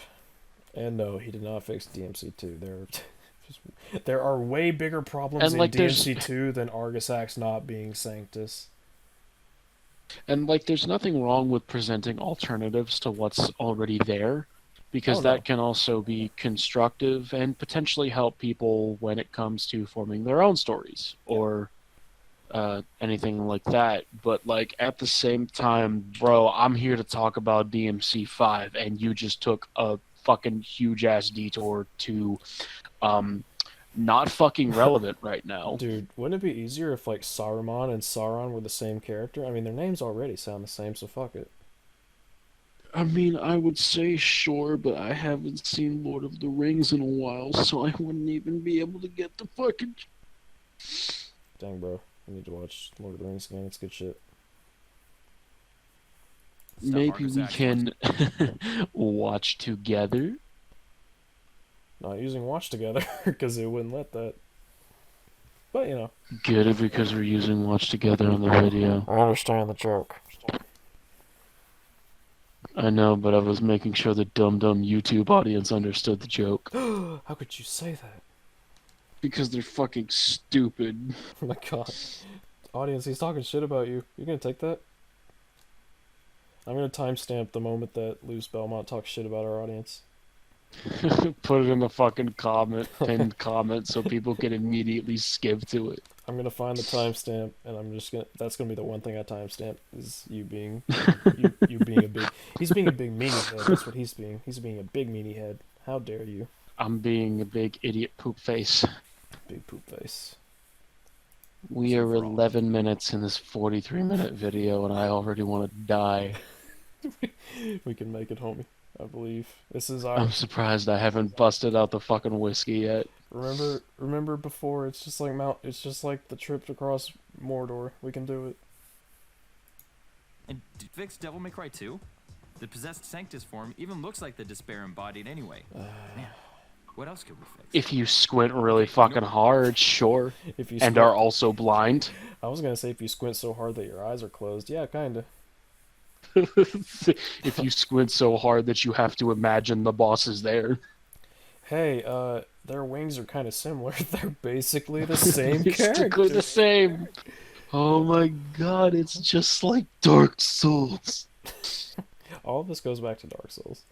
And no, he did not fix DMC2. There are way bigger problems in DMC2 than Argisax not being Sanctus. And, there's nothing wrong with presenting alternatives to what's already there, because that can also be constructive and potentially help people when it comes to forming their own stories, or anything like that. But, at the same time, bro, I'm here to talk about DMC5, and you just took a fucking huge-ass detour to... not fucking relevant right now. Dude, wouldn't it be easier if, Saruman and Sauron were the same character? I mean, their names already sound the same, so fuck it. I mean, I would say sure, but I haven't seen Lord of the Rings in a while, so I wouldn't even be able to get the fucking... Dang, bro. I need to watch Lord of the Rings again. It's good shit. Maybe we can watch together? Not using watch together, because it wouldn't let that. But, Get it, because we're using watch together on the video. I understand the joke. I know, but I was making sure the dumb YouTube audience understood the joke. How could you say that? Because they're fucking stupid. Oh my god. Audience, he's talking shit about you. You gonna take that? I'm gonna timestamp the moment that Luce Belmont talks shit about our audience. Put it in the fucking pinned comment, so people can immediately skip to it. I'm gonna find the timestamp, and that's gonna be the one thing I timestamp, is you being, you being a big, he's being a big meanie head, that's what he's being a big meanie head, how dare you. I'm being a big idiot poop face. Big poop face. We are 11 minutes in this 43-minute video, and I already want to die. We can make it, homie. I believe this is our. I'm surprised I haven't busted out the fucking whiskey yet. Remember before? It's just like It's just like the trip across Mordor. We can do it. And fix Devil May Cry 2? The possessed Sanctus form even looks like the despair embodied anyway. Man, what else could we fix? If you squint really fucking hard, sure. If you and are also blind. I was gonna say if you squint so hard that your eyes are closed. Yeah, kinda. If you squint so hard that you have to imagine the boss is there. Hey, their wings are kind of similar. They're basically the same Basically character. the same. Oh my god, it's just like Dark Souls. All of this goes back to Dark Souls.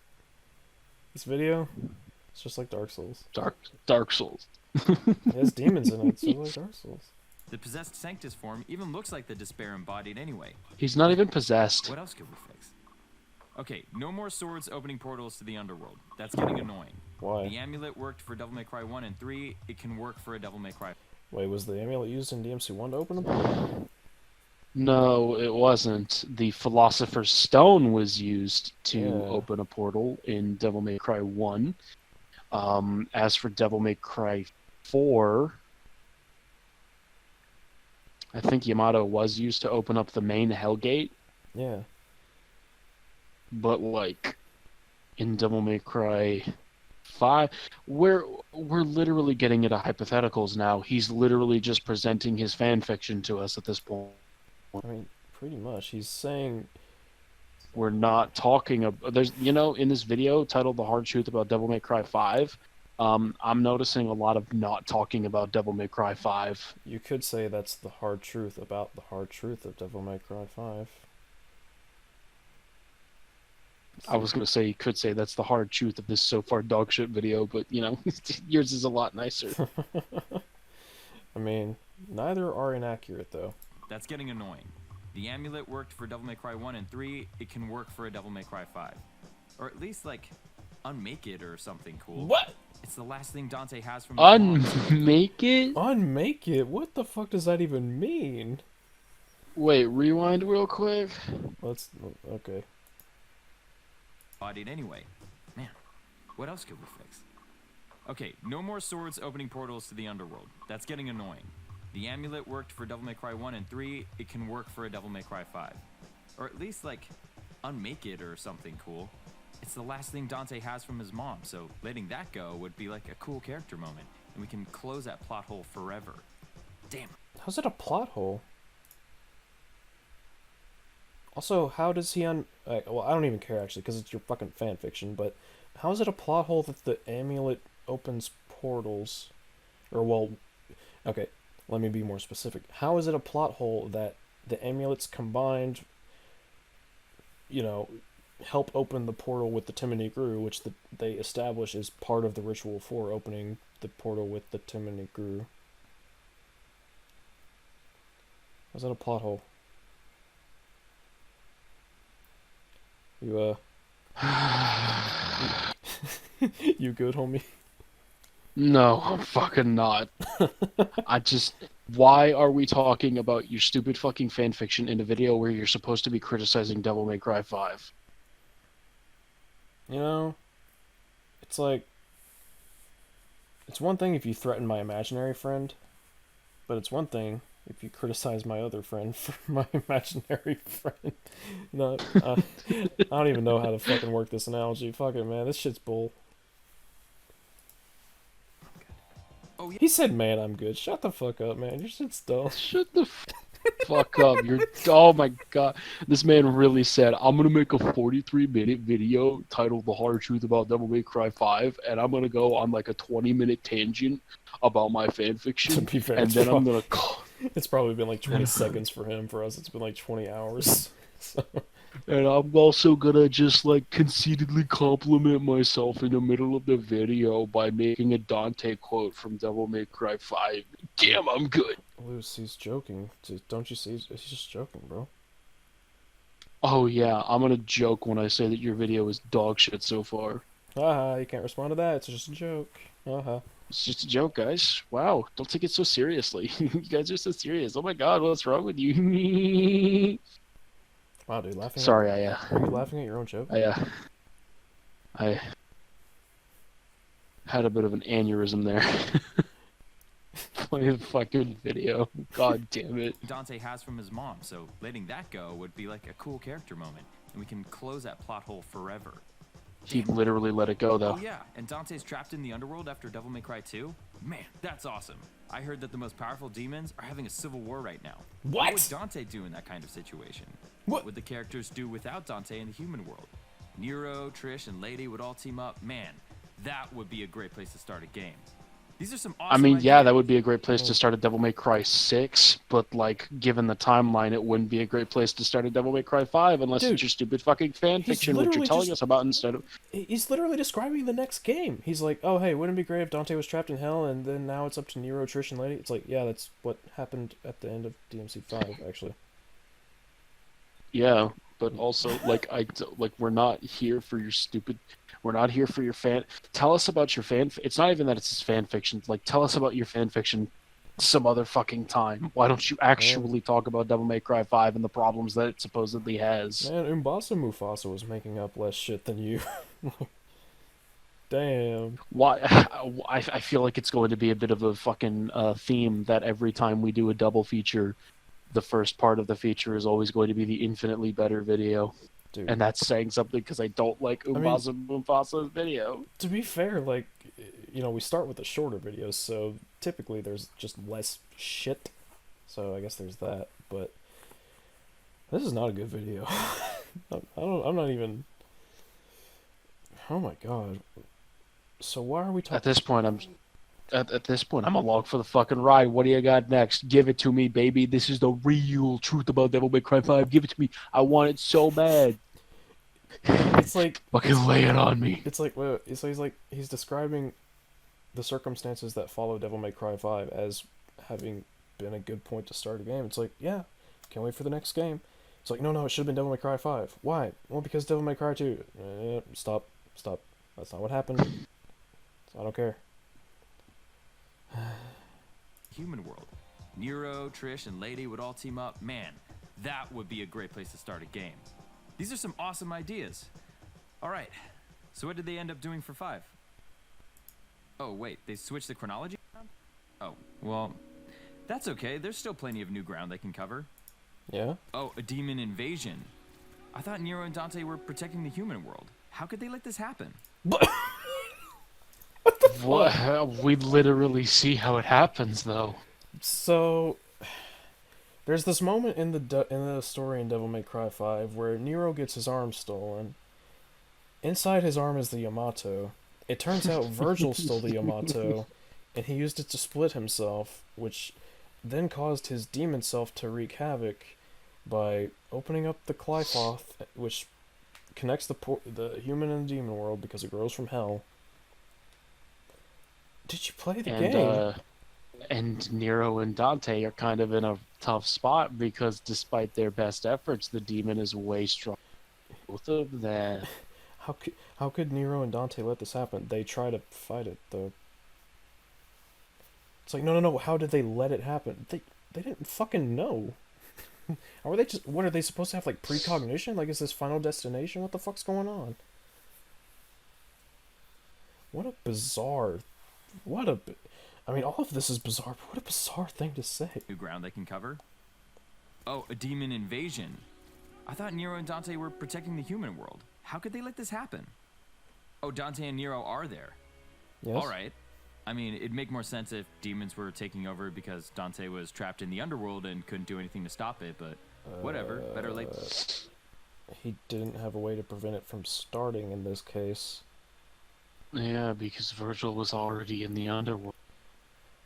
This video, it's just like Dark Souls. Dark Souls. It has demons in it, so it's like Dark Souls. The possessed Sanctus form even looks like the despair embodied anyway. He's not even possessed. What else could we fix? Okay, no more swords opening portals to the underworld. That's getting annoying. Why? The amulet worked for Devil May Cry 1 and 3. It can work for a Devil May Cry. Wait, was the amulet used in DMC1 to open a portal? No, it wasn't. The Philosopher's Stone was used to open a portal in Devil May Cry 1. As for Devil May Cry 4, I think Yamato was used to open up the main Hellgate. Yeah. But like in Devil May Cry 5, we're literally getting into hypotheticals now. He's literally just presenting his fan fiction to us at this point. I mean, pretty much. He's saying we're not talking about. There's, in this video titled "The Hard Truth About Devil May Cry 5." I'm noticing a lot of not talking about Devil May Cry 5. You could say that's the hard truth about the hard truth of Devil May Cry 5. I was going to say you could say that's the hard truth of this so far dog shit video, but, yours is a lot nicer. I mean, neither are inaccurate, though. That's getting annoying. The amulet worked for Devil May Cry 1 and 3. It can work for a Devil May Cry 5. Or at least, unmake it or something cool. What? It's the last thing Dante has from Unmake it? Unmake it? What the fuck does that even mean? Wait, rewind real quick. Okay. Bodied anyway. Man, what else could we fix? Okay, no more swords opening portals to the underworld. That's getting annoying. The amulet worked for Devil May Cry 1 and 3. It can work for a Devil May Cry 5. Or at least, unmake it or something cool. It's the last thing Dante has from his mom, so letting that go would be like a cool character moment, and we can close that plot hole forever. Damn. How's it a plot hole? Also, how does he well, I don't even care, actually, because it's your fucking fan fiction, but how is it a plot hole that the amulet opens portals? Or, well, okay, let me be more specific. How is it a plot hole that the amulets combined, help open the portal with the Timony Gru, which they establish is part of the ritual for opening the portal with the Timony Gru? How's that a plot hole? You, you good, homie? No, I'm fucking not. Why are we talking about your stupid fucking fanfiction in a video where you're supposed to be criticizing Devil May Cry 5? It's like, it's one thing if you threaten my imaginary friend, but it's one thing if you criticize my other friend for my imaginary friend. No, I don't even know how to fucking work this analogy. Fuck it, man. This shit's bull. Oh, yeah. He said, man, I'm good. Shut the fuck up, man. Your shit's dumb. Shut the fuck up. Oh my god. This man really said, I'm gonna make a 43-minute video titled The Hard Truth About Devil May Cry 5, and I'm gonna go on like a 20-minute tangent about my fanfiction. To be fair, and then I'm gonna... It's probably been like 20 seconds for him. For us, it's been like 20 hours. So. And I'm also gonna just conceitedly compliment myself in the middle of the video by making a Dante quote from Devil May Cry 5. Damn, I'm good. Luce, he's joking. Don't you see? He's just joking, bro. Oh yeah, I'm gonna joke when I say that your video is dog shit so far. Haha, you can't respond to that. It's just a joke. Haha. It's just a joke, guys. Wow, don't take it so seriously. You guys are so serious. Oh my god, what's wrong with you? Wow, dude, laughing. Sorry, Are you laughing at your own joke? I had a bit of an aneurysm there. Play the fucking video. God damn it. Dante has from his mom, so letting that go would be like a cool character moment, and we can close that plot hole forever. He literally let it go, though. Oh yeah, and Dante's trapped in the underworld after Devil May Cry 2? Man, that's awesome. I heard that the most powerful demons are having a civil war right now. What would Dante do in that kind of situation? What would the characters do without Dante in the human world? Nero, Trish, and Lady would all team up. Man, that would be a great place to start a game. These are some awesome ideas. Yeah, that would be a great place to start a Devil May Cry 6, but, like, given the timeline, it wouldn't be a great place to start a Devil May Cry 5 unless it's your stupid fucking fanfiction, which you're telling us about instead of... He's literally describing the next game. He's like, oh, hey, wouldn't it be great if Dante was trapped in hell, and then now it's up to Nero, Trish, and Lady? It's like, yeah, that's what happened at the end of DMC5, actually. Yeah, but also, like, we're not here for your stupid... We're not here for your fan... Tell us about your fan... It's not even that it's his fan fiction. Like, tell us about your fan fiction some other fucking time. Why don't you actually talk about Devil May Cry 5 and the problems that it supposedly has? Man, Umbasa Mufasa was making up less shit than you. Damn. Why? I feel like it's going to be a bit of a fucking theme that every time we do a double feature, the first part of the feature is always going to be the infinitely better video. Dude. And that's saying something because I don't like Mufasa's video. To be fair, like, you know, we start with the shorter videos, so typically there's just less shit. So I guess there's that, but this is not a good video. I'm not even... Oh my god. So why are we talking... At this point, I'm along for the fucking ride. What do you got next? Give it to me, baby. This is the real truth about Devil May Cry 5. Give it to me. I want it so bad. It's like... Fucking lay it on me. It's like, so he's describing the circumstances that follow Devil May Cry 5 as having been a good point to start a game. It's like, yeah, can't wait for the next game. It's like, no, it should have been Devil May Cry 5. Why? Well, because Devil May Cry 2. Stop. That's not what happened. So I don't care. Human world. Nero, Trish, and Lady would all team up. Man, that would be a great place to start a game. These are some awesome ideas. Alright, so what did they end up doing for 5? Oh, wait, they switched the chronology around? Oh, well, that's okay. There's still plenty of new ground they can cover. Yeah? Oh, a demon invasion. I thought Nero and Dante were protecting the human world. How could they let this happen? What? We literally see how it happens, though. So, there's this moment in the story in Devil May Cry 5 where Nero gets his arm stolen. Inside his arm is the Yamato. It turns out Virgil stole the Yamato, and he used it to split himself, which then caused his demon self to wreak havoc by opening up the Qliphoth, which connects the human and the demon world because it grows from hell. Did you play the game? And Nero and Dante are kind of in a tough spot because despite their best efforts, the demon is way stronger. Both of them. How could Nero and Dante let this happen? They try to fight it, though. It's like, no, how did they let it happen? They didn't fucking know. Or they just... What, are they supposed to have, like, precognition? Like, is this Final Destination? What the fuck's going on? What a bizarre... I mean, all of this is bizarre, but what a bizarre thing to say. New ground they can cover? Oh, a demon invasion. I thought Nero and Dante were protecting the human world. How could they let this happen? Oh, Dante and Nero are there. Yes. Alright. I mean, it'd make more sense if demons were taking over because Dante was trapped in the underworld and couldn't do anything to stop it, but whatever. Better late. He didn't have a way to prevent it from starting in this case. Yeah, because Virgil was already in the underworld.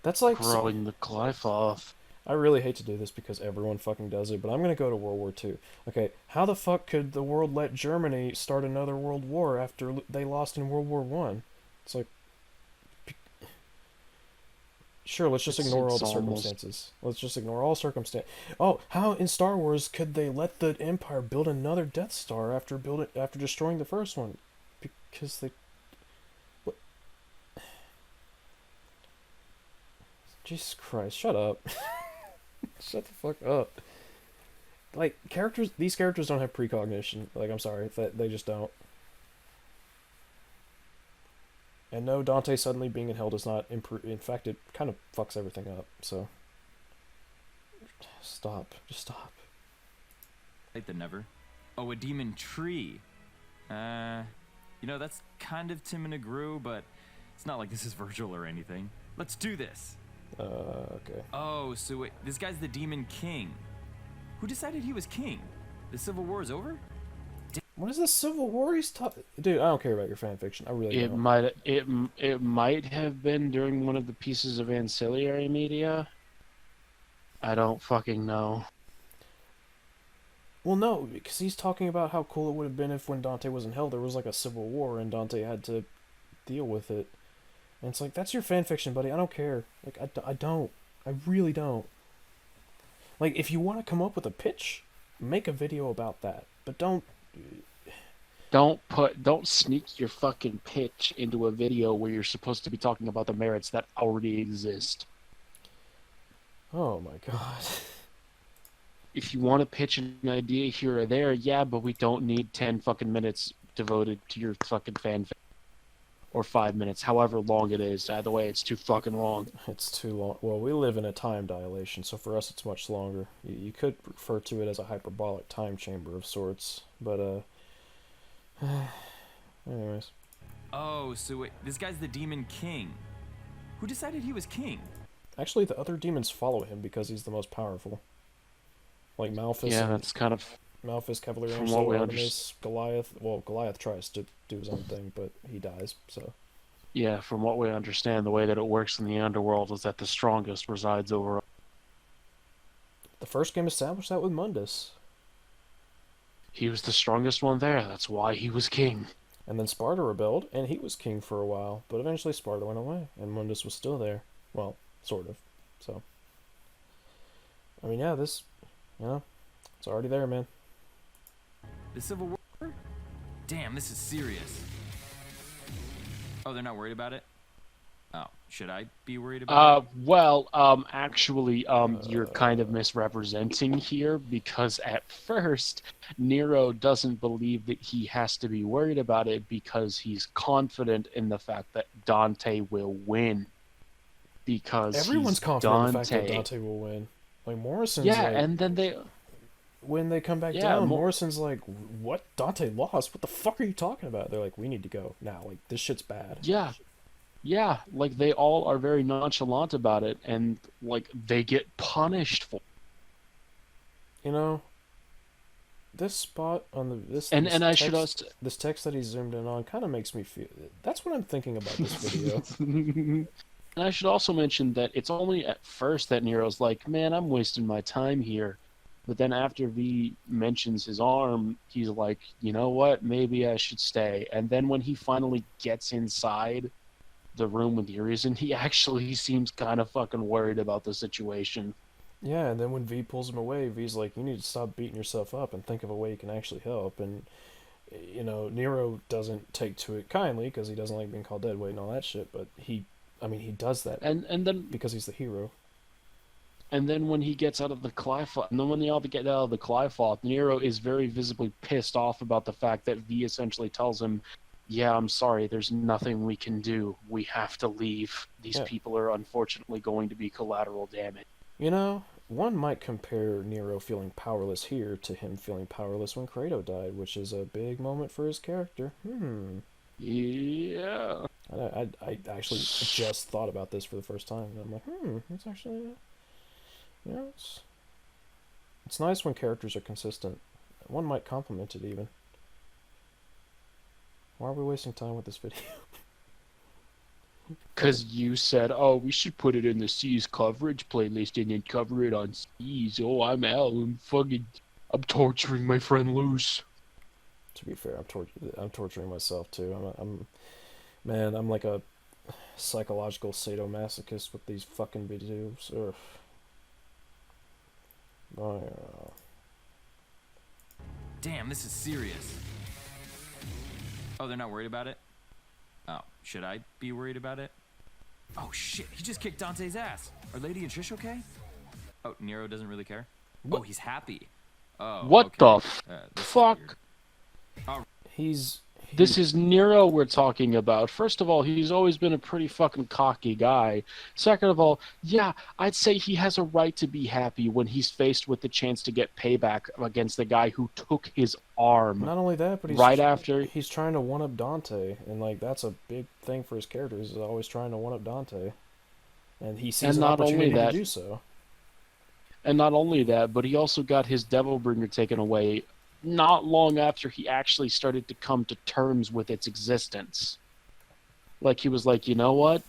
That's like growing the Qliphoth. I really hate to do this because everyone fucking does it, but I'm gonna go to World War II. Okay, how the fuck could the world let Germany start another world war after they lost in World War I? It's like... Sure, let's just ignore all the circumstances. Let's just ignore all circumstances. Oh, how in Star Wars could they let the Empire build another Death Star after destroying the first one? Because they... What? Jesus Christ, shut up. Shut the fuck up. like these characters don't have precognition. Like, I'm sorry, they just don't. And no, Dante suddenly being in hell does not improve. In fact, it kind of fucks everything up. So, stop. Just stop. Like the never. Oh, a demon tree. That's kind of Tim and a Gru, but it's not like this is Virgil or anything. Let's do this. Okay. Oh, so wait, this guy's the Demon King. Who decided he was king? The Civil War is over? What is this Civil War he's talking? Dude, I don't care about your fan fiction. I really don't. It might have been during one of the pieces of ancillary media. I don't fucking know. Well, no, because he's talking about how cool it would have been if when Dante was in hell there was like a civil war and Dante had to deal with it. And it's like, that's your fan fiction, buddy. I don't care. Like, I don't. I really don't. Like, if you want to come up with a pitch, make a video about that. But don't sneak your fucking pitch into a video where you're supposed to be talking about the merits that already exist. Oh my god. If you want to pitch an idea here or there, yeah, but we don't need 10 fucking minutes devoted to your fucking fanfic. Or 5 minutes, however long it is. Either way, it's too fucking long. It's too long. Well, we live in a time dilation, so for us it's much longer. You could refer to it as a hyperbolic time chamber of sorts, but, anyways. Oh, so wait, this guy's the Demon King. Who decided he was king? Actually, the other demons follow him because he's the most powerful. Like Malphus. Yeah, that's kind of... Malphus, Cavalier, from what we Artemis, Goliath. Well, Goliath tries to do his own thing, but he dies, so... Yeah, from what we understand, the way that it works in the underworld is that the strongest resides over... The first game established that with Mundus. He was the strongest one there, that's why he was king. And then Sparta rebelled, and he was king for a while, but eventually Sparta went away, and Mundus was still there. Well, sort of, so... I mean, yeah, this... it's already there, man. The Civil War? Damn, this is serious. Oh, they're not worried about it? Oh, should I be worried about it? Well, actually, you're kind of misrepresenting here, because at first, Nero doesn't believe that he has to be worried about it because he's confident in the fact that Dante will win. Because everyone's confident in the fact that Dante will win. Like, Morrison's like... and then they... When they come back down, Morrison's like, what? Dante lost? What the fuck are you talking about? They're like, we need to go now. Like, this shit's bad. Yeah, like, they all are very nonchalant about it, and, like, they get punished for it. This spot on this text that he zoomed in on kind of makes me feel... That's what I'm thinking about this video. And I should also mention that it's only at first that Nero's like, man, I'm wasting my time here. But then after V mentions his arm, he's like, you know what, maybe I should stay. And then when he finally gets inside the room with Urizen, he actually seems kind of fucking worried about the situation. Yeah, and then when V pulls him away, V's like, you need to stop beating yourself up and think of a way you can actually help. And, Nero doesn't take to it kindly because he doesn't like being called dead weight and all that shit, but he does that and then because he's the hero. And then when he gets out of the Clyfoth, and then when they all get out of the Clyfoth, Nero is very visibly pissed off about the fact that V essentially tells him, yeah, I'm sorry, there's nothing we can do. We have to leave. These people are unfortunately going to be collateral damage. One might compare Nero feeling powerless here to him feeling powerless when Kratos died, which is a big moment for his character. Yeah. I actually just thought about this for the first time, and I'm like, it's actually... it's nice when characters are consistent. One might compliment it, even. Why are we wasting time with this video? Because you said, oh, we should put it in the S.E.E.S coverage playlist and then cover it on S.E.E.S. Oh, I'm Al. I'm torturing my friend Luce. To be fair, I'm torturing myself, too. I'm like a psychological sadomasochist with these fucking videos. Ugh. Oh, yeah. Damn, this is serious. Oh, they're not worried about it? Oh, should I be worried about it? Oh shit, he just kicked Dante's ass. Are Lady and Trish okay? Oh, Nero doesn't really care? What? Oh, he's happy. Oh, What okay. the This is fuck? weird. This is Nero we're talking about. First of all, he's always been a pretty fucking cocky guy. Second of all, yeah, I'd say he has a right to be happy when he's faced with the chance to get payback against the guy who took his arm. Not only that, but he's trying to one-up Dante, and like that's a big thing for his character. He's always trying to one-up Dante, and he sees an opportunity to do so. And not only that, but he also got his Devilbringer taken away not long after he actually started to come to terms with its existence. Like, he was like, you know what?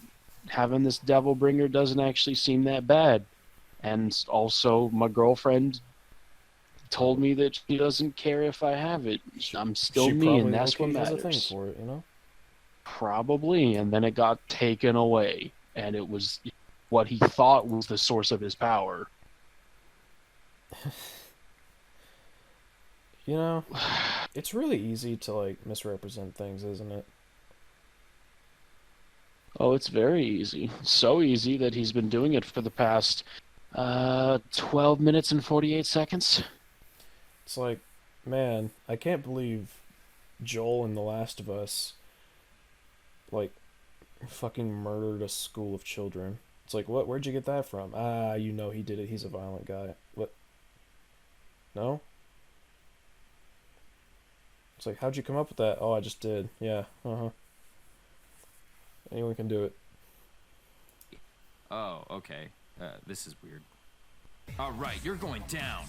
Having this Devilbringer doesn't actually seem that bad. And also, my girlfriend told me that she doesn't care if I have it. I'm still me, and that's what matters. Has a thing for it, you know? Probably, and then it got taken away, and it was what he thought was the source of his power. You know, it's really easy to like misrepresent things, isn't it? Oh, it's very easy. So easy that he's been doing it for the past 12 minutes and 48 seconds. It's like, man, I can't believe Joel in The Last of Us like fucking murdered a school of children. It's like, what? Where'd you get that from? Ah, you know he did it. He's a violent guy. What? No? It's like, how'd you come up with that? Oh, I just did. Yeah. Uh-huh. Anyone can do it. Oh, okay. This is weird. All right, you're going down.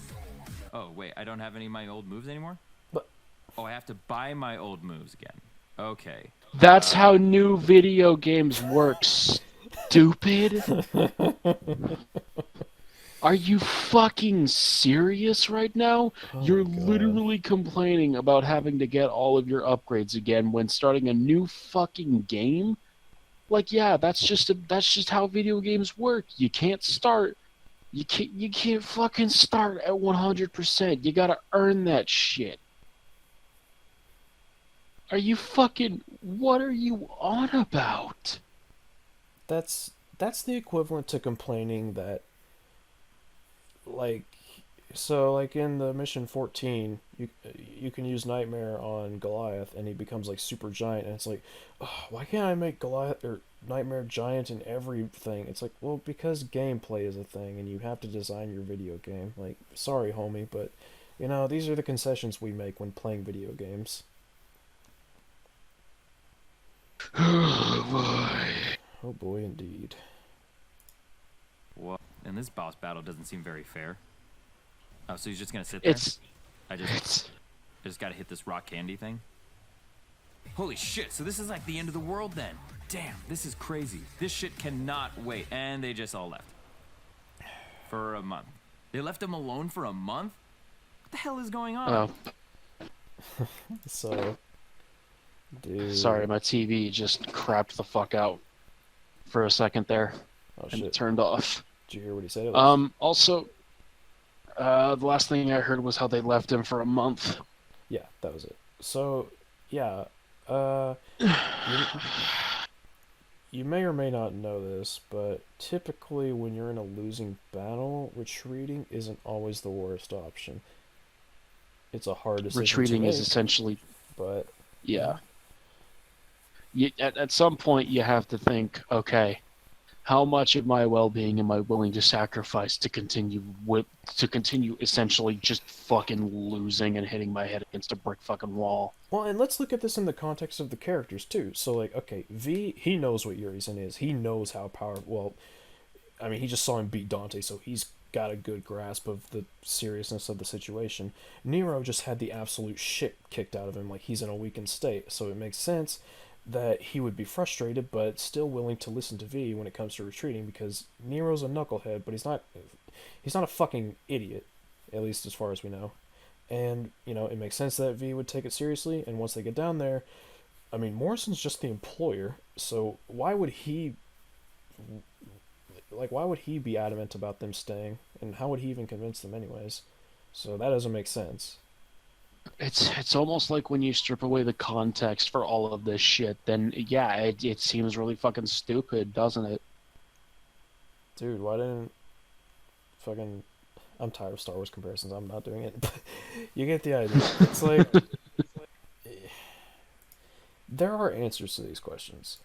Oh, wait, I don't have any of my old moves anymore? But oh, I have to buy my old moves again. Okay. That's how new video games work, stupid. Are you fucking serious right now? Oh, You're God. literally complaining about having to get all of your upgrades again when starting a new fucking game? Like, yeah, that's just how video games work. You can't start. You can't fucking start at 100%. You gotta earn that shit. Are you fucking... What are you on about? That's the equivalent to complaining that, like, so like in the mission 14, you can use Nightmare on Goliath and he becomes like super giant, and it's like, oh, why can't I make Goliath or Nightmare giant in everything? It's like, well, because gameplay is a thing and you have to design your video game. Like, sorry homie, but you know, these are the concessions we make when playing video games. Oh boy. Oh boy, indeed. What? And this boss battle doesn't seem very fair. Oh, so he's just gonna sit there? I just gotta hit this rock candy thing? Holy shit, so this is like the end of the world then. Damn, this is crazy. This shit cannot wait. And they just all left. For a month. They left him alone for a month? What the hell is going on? Oh. So... Dude. Sorry, my TV just crapped the fuck out for a second there. Oh, and shit. it turned off. Did you hear what he said? Also, the last thing I heard was how they left him for a month. Yeah, that was it. So, yeah, you may or may not know this, but typically when you're in a losing battle, retreating isn't always the worst option. It's a hard decision Retreating to make, is essentially... But... Yeah. At some point, you have to think, okay, how much of my well-being am I willing to sacrifice to continue essentially just fucking losing and hitting my head against a brick fucking wall? Well, and let's look at this in the context of the characters, too. So, like, okay, V, he knows what Urizen is. He knows how powerful... Well, I mean, he just saw him beat Dante, so he's got a good grasp of the seriousness of the situation. Nero just had the absolute shit kicked out of him, like he's in a weakened state, so it makes sense that he would be frustrated, but still willing to listen to V when it comes to retreating, because Nero's a knucklehead, but he's not a fucking idiot, at least as far as we know. And, you know, it makes sense that V would take it seriously, and once they get down there, I mean, Morrison's just the employer, so why would he be adamant about them staying, and how would he even convince them anyways? So that doesn't make sense. It's almost like when you strip away the context for all of this shit, then yeah, it seems really fucking stupid, doesn't it? Dude, why didn't fucking... I'm tired of Star Wars comparisons. I'm not doing it. But you get the idea. It's like there are answers to these questions.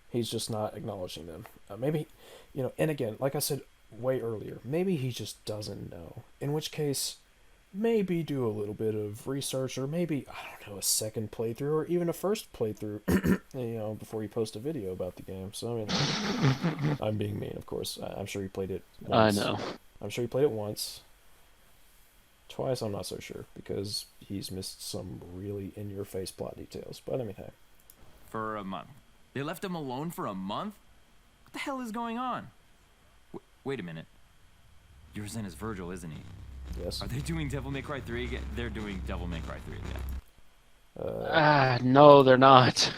He's just not acknowledging them. Maybe, and again, like I said way earlier, maybe he just doesn't know. In which case, maybe do a little bit of research, or maybe, I don't know, a second playthrough, or even a first playthrough, before you post a video about the game. So, I mean, I'm being mean, of course. I'm sure he played it once. I know. I'm sure he played it once. Twice, I'm not so sure, because he's missed some really in-your-face plot details. But I mean, hey. For a month. They left him alone for a month? What the hell is going on? Wait a minute. Your Zen is Virgil, isn't he? Yes. Are they doing Devil May Cry 3 again? They're doing Devil May Cry 3 again. No, they're not.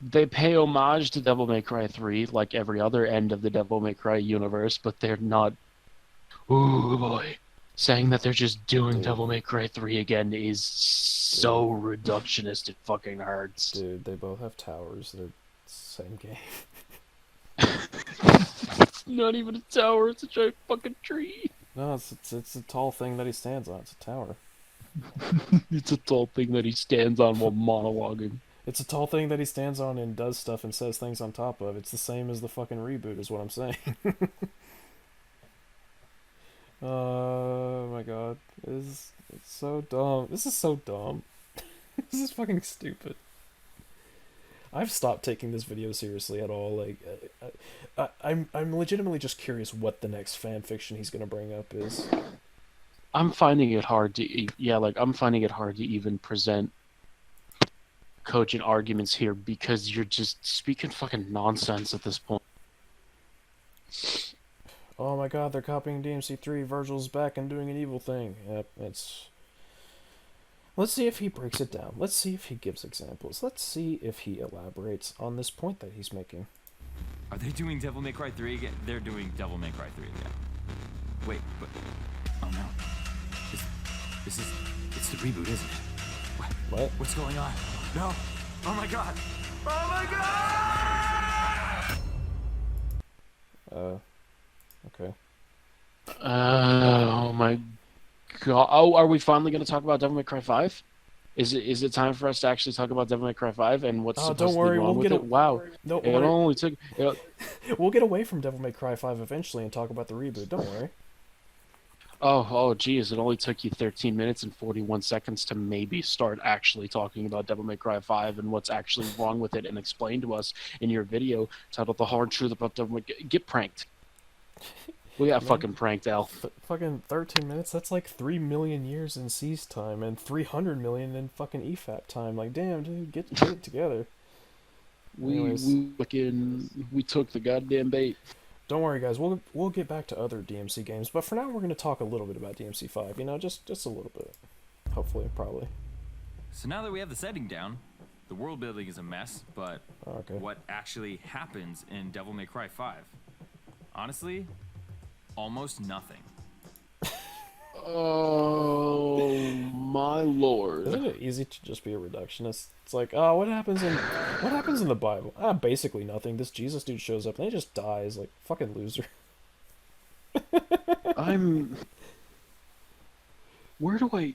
They pay homage to Devil May Cry 3 like every other end of the Devil May Cry universe, but they're not. Ooh boy. Saying that they're just doing Devil May Cry 3 again is so reductionist it fucking hurts. Dude, they both have towers. They're the same game. It's not even a tower, it's a giant fucking tree. No, it's a tall thing that he stands on. It's a tower. It's a tall thing that he stands on while monologuing. It's a tall thing that he stands on and does stuff and says things on top of. It's the same as the fucking reboot, is what I'm saying. Oh my god. It's so dumb. This is so dumb. This is fucking stupid. I've stopped taking this video seriously at all. Like, I'm legitimately just curious what the next fanfiction he's gonna bring up is. I'm finding it hard to, I'm finding it hard to even present cogent arguments here because you're just speaking fucking nonsense at this point. Oh my god, they're copying DMC3. Virgil's back and doing an evil thing. Yep, it's... Let's see if he breaks it down. Let's see if he gives examples. Let's see if he elaborates on this point that he's making. Are they doing Devil May Cry 3 again? They're doing Devil May Cry 3 again. Wait, but... Oh no. It's the reboot, isn't it? What? What's going on? No! Oh my god! Oh my god! Okay. Oh my god. Oh, are we finally going to talk about Devil May Cry 5? Is it time for us to actually talk about Devil May Cry 5 and what's supposed to be wrong with it? Wow. Don't it worry. only took... We'll get away from Devil May Cry 5 eventually and talk about the reboot. Don't worry. Oh, geez, it only took you 13 minutes and 41 seconds to maybe start actually talking about Devil May Cry 5 and what's actually wrong with it and explain to us in your video titled The Hard Truth About Devil May Cry. Get pranked. We got fucking pranked, Al. Fucking 13 minutes? That's like 3 million years in S.E.E.S time and 300 million in fucking EFAP time. Like, damn, dude, get it together. We took the goddamn bait. Don't worry, guys. We'll get back to other DMC games, but for now we're going to talk a little bit about DMC5. Just a little bit. Hopefully, probably. So now that we have the setting down, the world building is a mess, but what actually happens in Devil May Cry 5? Honestly, almost nothing. Oh my lord! Isn't it easy to just be a reductionist? It's like, oh, what happens in the Bible? Basically nothing. This Jesus dude shows up and he just dies. Like, fucking loser. Where do I?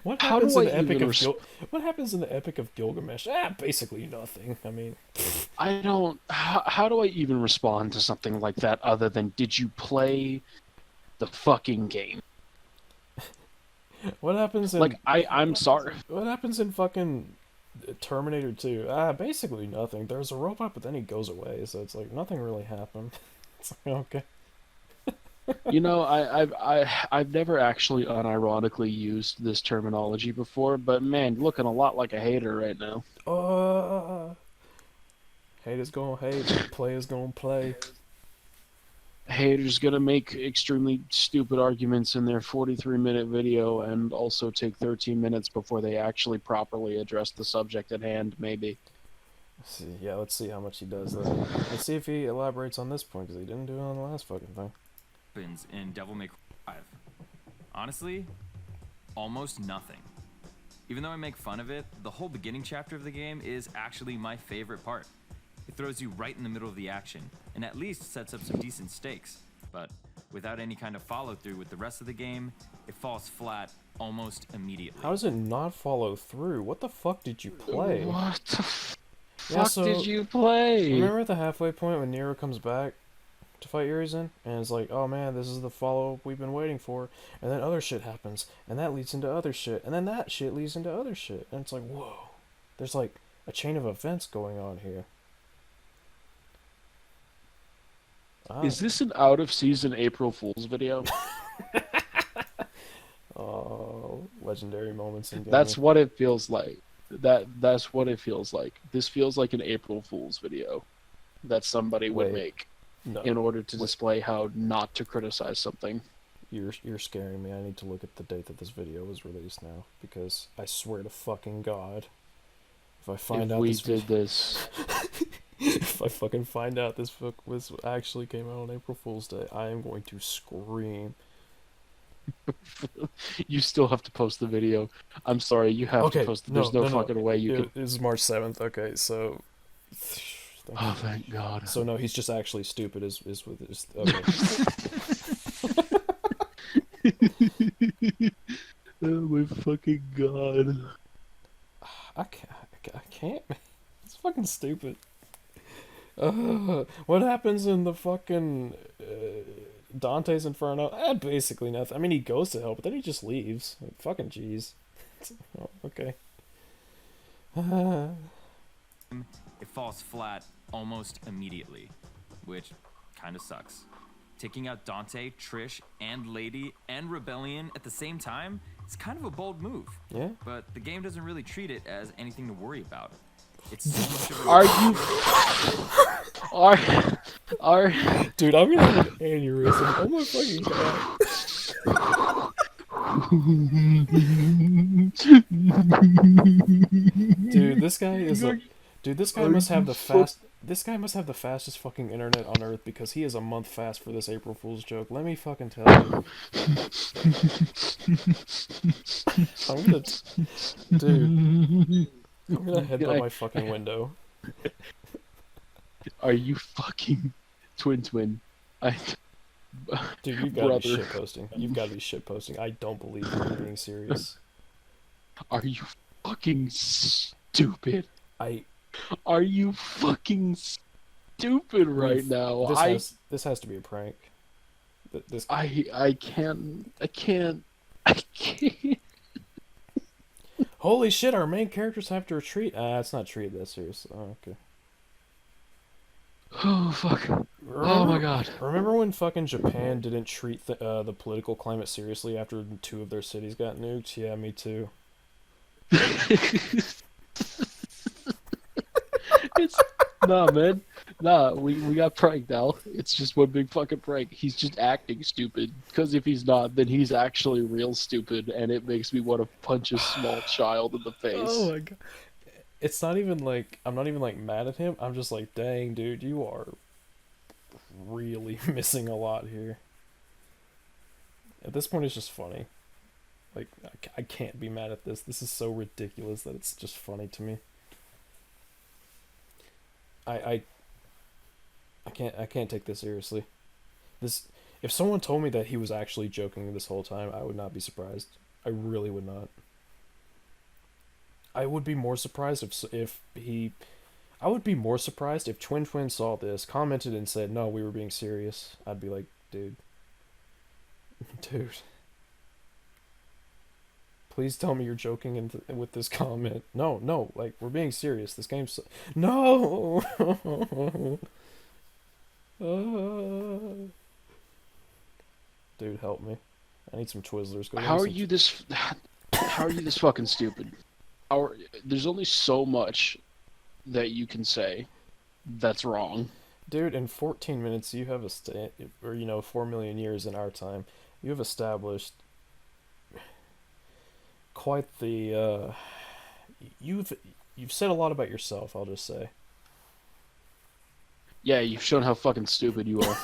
What happens in the Epic of Gilgamesh? Basically nothing. I mean, I don't. How do I even respond to something like that other than did you play the fucking game? What happens in I'm sorry. What happens in fucking Terminator 2? Basically nothing. There's a robot, but then he goes away, so it's like nothing really happened. It's like, okay. I've never actually unironically used this terminology before, but man, you're looking a lot like a hater right now. Haters gonna hate, players gonna play. Haters gonna make extremely stupid arguments in their 43-minute video and also take 13 minutes before they actually properly address the subject at hand, maybe. Let's see how much he does that. Let's see if he elaborates on this point, because he didn't do it on the last fucking thing. In Devil May Cry 5. Honestly, almost nothing. Even though I make fun of it, the whole beginning chapter of the game is actually my favorite part. It throws you right in the middle of the action, and at least sets up some decent stakes. But Without any kind of follow-through with the rest of the game, it falls flat almost immediately. How does it not follow through? What the fuck did you play? What the fuck did you play? Remember at the halfway point when Nero comes back to fight Urizen? And it's like, oh man, this is the follow-up we've been waiting for. And then other shit happens. And that leads into other shit. And then that shit leads into other shit. And it's like, whoa. There's like a chain of events going on here. Is this an out-of-season April Fool's video? Oh, legendary moments in gaming. That's what it feels like. That's what it feels like. This feels like an April Fool's video that somebody would make in order to display how not to criticize something. You're scaring me. I need to look at the date that this video was released now, because I swear to fucking God, if I find out we did this. If I fucking find out this book actually came out on April Fool's Day, I am going to scream. You still have to post the video. I'm sorry, you have to post it. There's no fucking way you can. This is March 7th, okay, so... Oh, thank God. So no, he's just actually stupid, is with his... Okay. Oh my fucking God. I can't, man. It's fucking stupid. What happens in the fucking Dante's Inferno? Basically nothing. I mean, he goes to hell, but then he just leaves. Like, fucking jeez. Oh, okay. It falls flat almost immediately, which kind of sucks. Taking out Dante, Trish, and Lady, and Rebellion at the same time is kind of a bold move. Yeah. But the game doesn't really treat it as anything to worry about. It's so much of a... Are Dude, I'm gonna have an aneurysm. Oh my fucking God. Dude, this guy is a... Dude, this guy must have the fastest fucking internet on earth, because he is a month fast for this April Fool's joke. Let me fucking tell you. Dude. I'm gonna headbutt my fucking window. Are you fucking twin? Dude, you've gotta be shitposting. You've gotta be shitposting. I don't believe you're being serious. Are you fucking stupid? Are you fucking stupid right now? This has to be a prank. I can't. Holy shit, our main characters have to retreat. It's not treated that serious. Oh, okay. Oh, fuck. Oh my God. Remember when fucking Japan didn't treat the political climate seriously after 2 of their cities got nuked? Yeah, me too. Nah, man. Nah, we got pranked now. It's just one big fucking prank. He's just acting stupid. Because if he's not, then he's actually real stupid, and it makes me want to punch a small child in the face. Oh my God. It's not even like... I'm not even like mad at him. I'm just like, dang, dude, you are really missing a lot here. At this point, it's just funny. Like, I can't be mad at this. This is so ridiculous that it's just funny to me. I can't take this seriously. If someone told me that he was actually joking this whole time, I would not be surprised. I really would not. I would be more surprised I would be more surprised if Twin saw this, commented and said, "No, we were being serious." I'd be like, dude. Please tell me you're joking with this comment. No, like, we're being serious. This game's... No! Dude, help me. I need some Twizzlers. How are you this fucking stupid? There's only so much that you can say that's wrong. Dude, in 14 minutes, you have 4 million years in our time, you have established quite the you've said a lot about yourself, I'll just say. Yeah, you've shown how fucking stupid you are.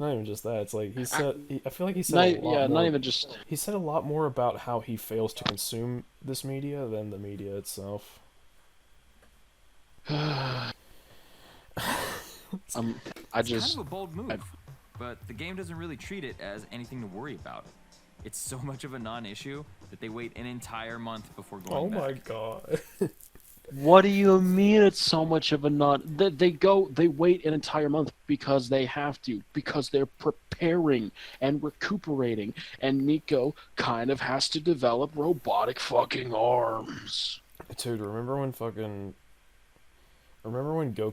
Not even just that. It's like I feel like he said a lot more. Not even just. He said a lot more about how he fails to consume this media than the media itself. It's kind of a bold move. but the game doesn't really treat it as anything to worry about. It's so much of a non-issue that they wait an entire month before going Oh back. my god. What do you mean it's so much of a non? They wait an entire month because they have to, because they're preparing and recuperating, and Nico kind of has to develop robotic fucking arms. Dude, remember when Goku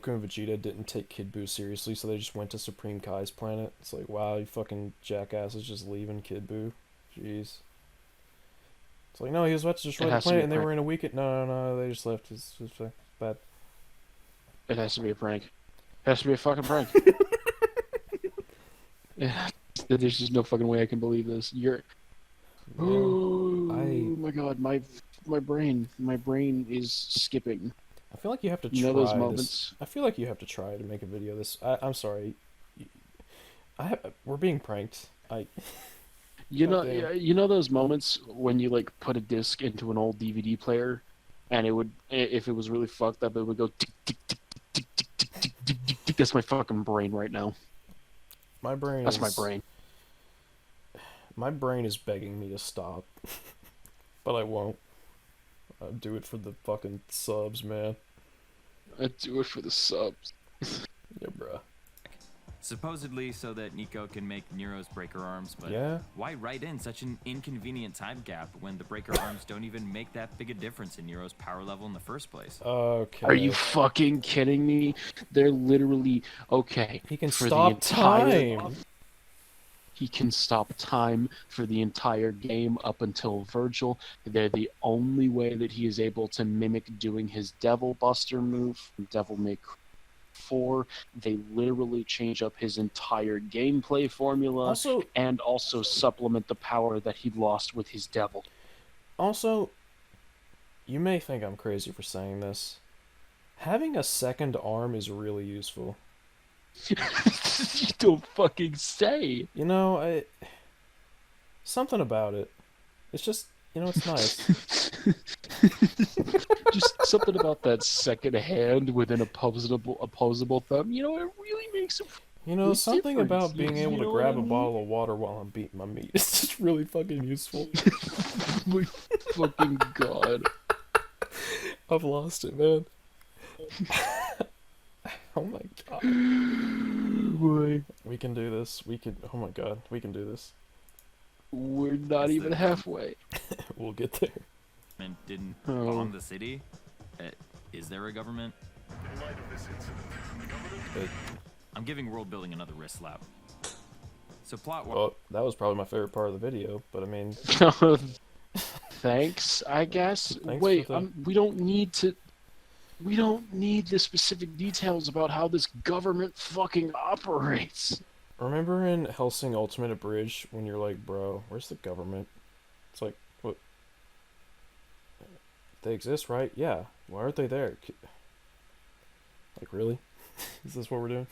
and Vegeta didn't take Kid Buu seriously, so they just went to Supreme Kai's planet? It's like, wow, you fucking jackasses just leaving Kid Buu. Jeez. It's like, no, he was about to destroy the planet and they were in a weekend. No, they just left. It's just bad. It has to be a prank. It has to be a fucking prank. Yeah, there's just no fucking way I can believe this. Oh my god, my brain is skipping. I feel like you have to try. You know those moments? I feel like you have to try to make a video of this. I'm sorry. We're being pranked. You know those moments when you like put a disc into an old DVD player, and it would, if it was really fucked up, it would go tick tick tick tick tick tick tick tick tick tick. That's my fucking brain right now. That's my brain. My brain is begging me to stop, but I won't. I'll do it for the fucking subs, man. I do it for the subs. Yeah, bruh. Supposedly so that Nico can make Nero's breaker arms, but yeah? Why write in such an inconvenient time gap when the breaker arms don't even make that big a difference in Nero's power level in the first place? Okay. Are you fucking kidding me? They're literally okay. He can stop time. He can stop time for the entire game up until Virgil. They're the only way that he is able to mimic doing his Devil Buster move from Devil May Cry 4. They literally change up his entire gameplay formula and also supplement the power that he lost with his Devil. Also, you may think I'm crazy for saying this. Having a second arm is really useful. You don't fucking say. You know, something about it. It's just, it's nice. Just something about that second hand with an opposable thumb. It really makes it. Something about being able to grab a bottle of water while I'm beating my meat. It's just really fucking useful. My fucking god. I've lost it, man. Oh my god. Boy. We can do this. Oh my god, we can do this. We're not even halfway. We'll get there. And didn't bomb the city? Is there a government? I'm giving world building another wrist slap. So plot. Well, that was probably my favorite part of the video, but I mean. Thanks, I guess. Thanks. Wait, we don't need the specific details about how this government fucking operates. Remember in Hellsing Ultimate Abridged when you're like, bro, where's the government? It's like, what? They exist, right? Yeah. Why aren't they there? Like, really? Is this what we're doing?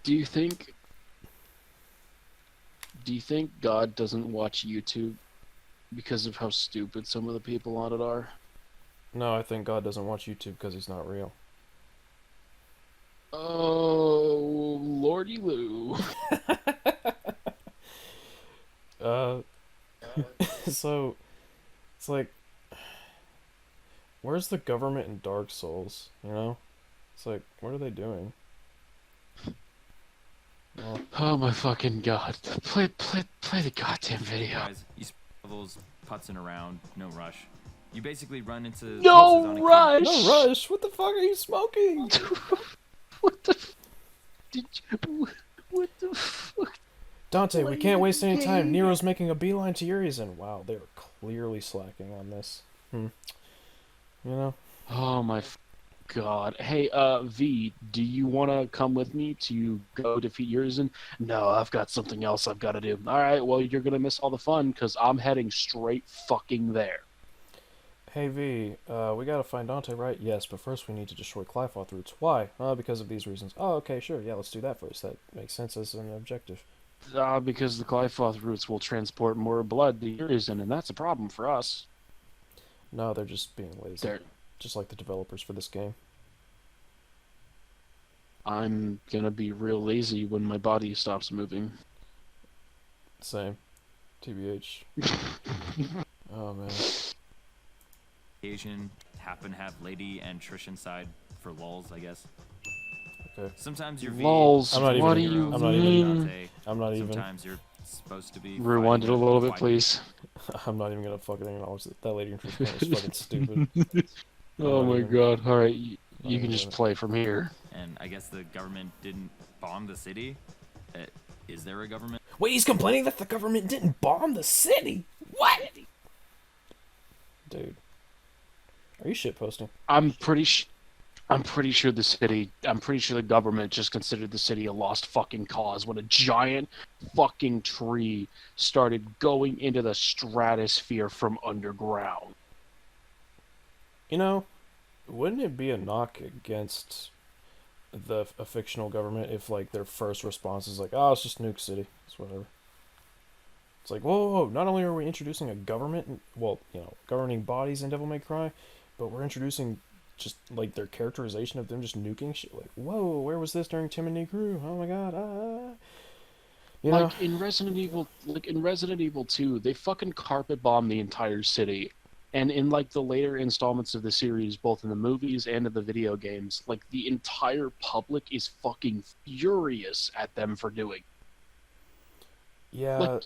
Do you think God doesn't watch YouTube because of how stupid some of the people on it are? No, I think God doesn't watch YouTube because he's not real. Oh, Lordy Lou. So, it's like, where's the government in Dark Souls, It's like, what are they doing? Well, oh my fucking god. Play the goddamn video. Guys, you levels putzing around, no rush. You basically run into No rush! No rush! What the fuck are you smoking? What the fuck? Dante, we can't waste any time. Nero's making a beeline to Urizen. Wow, they're clearly slacking on this. Oh my god. Hey, V, do you want to come with me to go defeat Urizen? No, I've got something else I've got to do. Alright, well, you're gonna miss all the fun, because I'm heading straight fucking there. Hey V, we gotta find Dante, right? Yes, but first we need to destroy Clifoth roots. Why? Because of these reasons. Oh, okay, sure, yeah, let's do that first. That makes sense as an objective. Because the Clifoth roots will transport more blood to Urizen, and that's a problem for us. No, they're just being lazy. Just like the developers for this game. I'm gonna be real lazy when my body stops moving. Same. TBH. Oh man. Occasion happen to have Lady and Trish inside for lulls, I guess. Okay. Sometimes you're V. Lols, I'm not what do even. you I'm not mean? even. Dante. I'm not even. Sometimes you're supposed to be Rewind it a fighting little bit, quiet- please. I'm not even gonna fucking acknowledge that that lady in Trish Payne is fucking stupid. Oh not my even- god! All right, you even can just doing it. play from here. And I guess the government didn't bomb the city. Is there a government? Wait, he's complaining that the government didn't bomb the city? What? Dude. Are you shitposting? I'm pretty sure the city. I'm pretty sure the government just considered the city a lost fucking cause when a giant fucking tree started going into the stratosphere from underground. You know, wouldn't it be a knock against a fictional government if like their first response is like, oh, it's just Nuke City, it's whatever. It's like, whoa, whoa, whoa, not only are we introducing a government, well, you know, governing bodies in Devil May Cry, but we're introducing just like their characterization of them just nuking shit. Like, whoa, where was this during Tim and Negru? Oh my god, You know, Like in Resident Evil 2, they fucking carpet bomb the entire city. And in like the later installments of the series, both in the movies and in the video games, like the entire public is fucking furious at them for doing. yeah, Like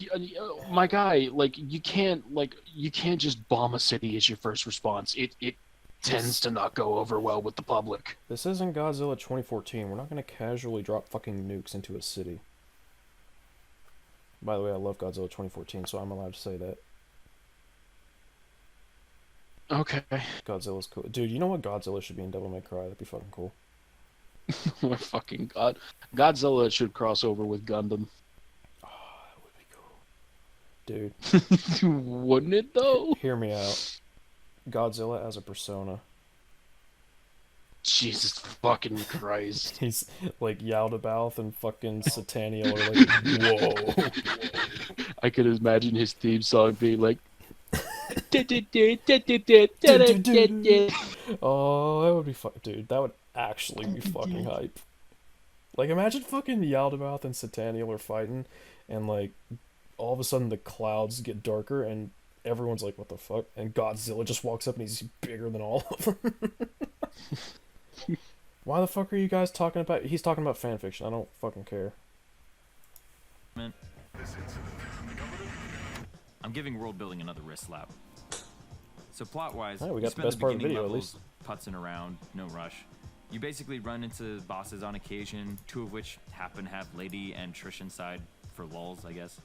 my guy, like you can't just bomb a city as your first response. It tends to not go over well with the public. this isn't Godzilla 2014. We're not gonna casually drop fucking nukes into a city. By the way, I love Godzilla 2014, so I'm allowed to say that. Okay. Godzilla's cool. Dude, you know what Godzilla should be in Devil May Cry? That'd be fucking cool. Oh my fucking god. Godzilla should cross over with Gundam. Oh, that would be cool. Dude, Wouldn't it though? hear me out. Godzilla as a persona. Jesus fucking Christ. He's like Yaldabaoth and fucking Sataniel are like, whoa. I could imagine his theme song being like Oh, that would be fun. Dude, that would actually be fucking hype. Like, imagine fucking Yaldabaoth and Sataniel are fighting, and like, all of a sudden the clouds get darker, and everyone's like, what the fuck? And Godzilla just walks up and he's bigger than all of them. Why the fuck are you guys talking about? He's talking about fanfiction. I don't fucking care. I'm giving world building another wrist slap. So plot-wise, Hey, we you got the spend best part of the beginning video, at levels putzing around, no rush. You basically run into bosses on occasion, two of which happen to have Lady and Trish inside for lulls, I guess.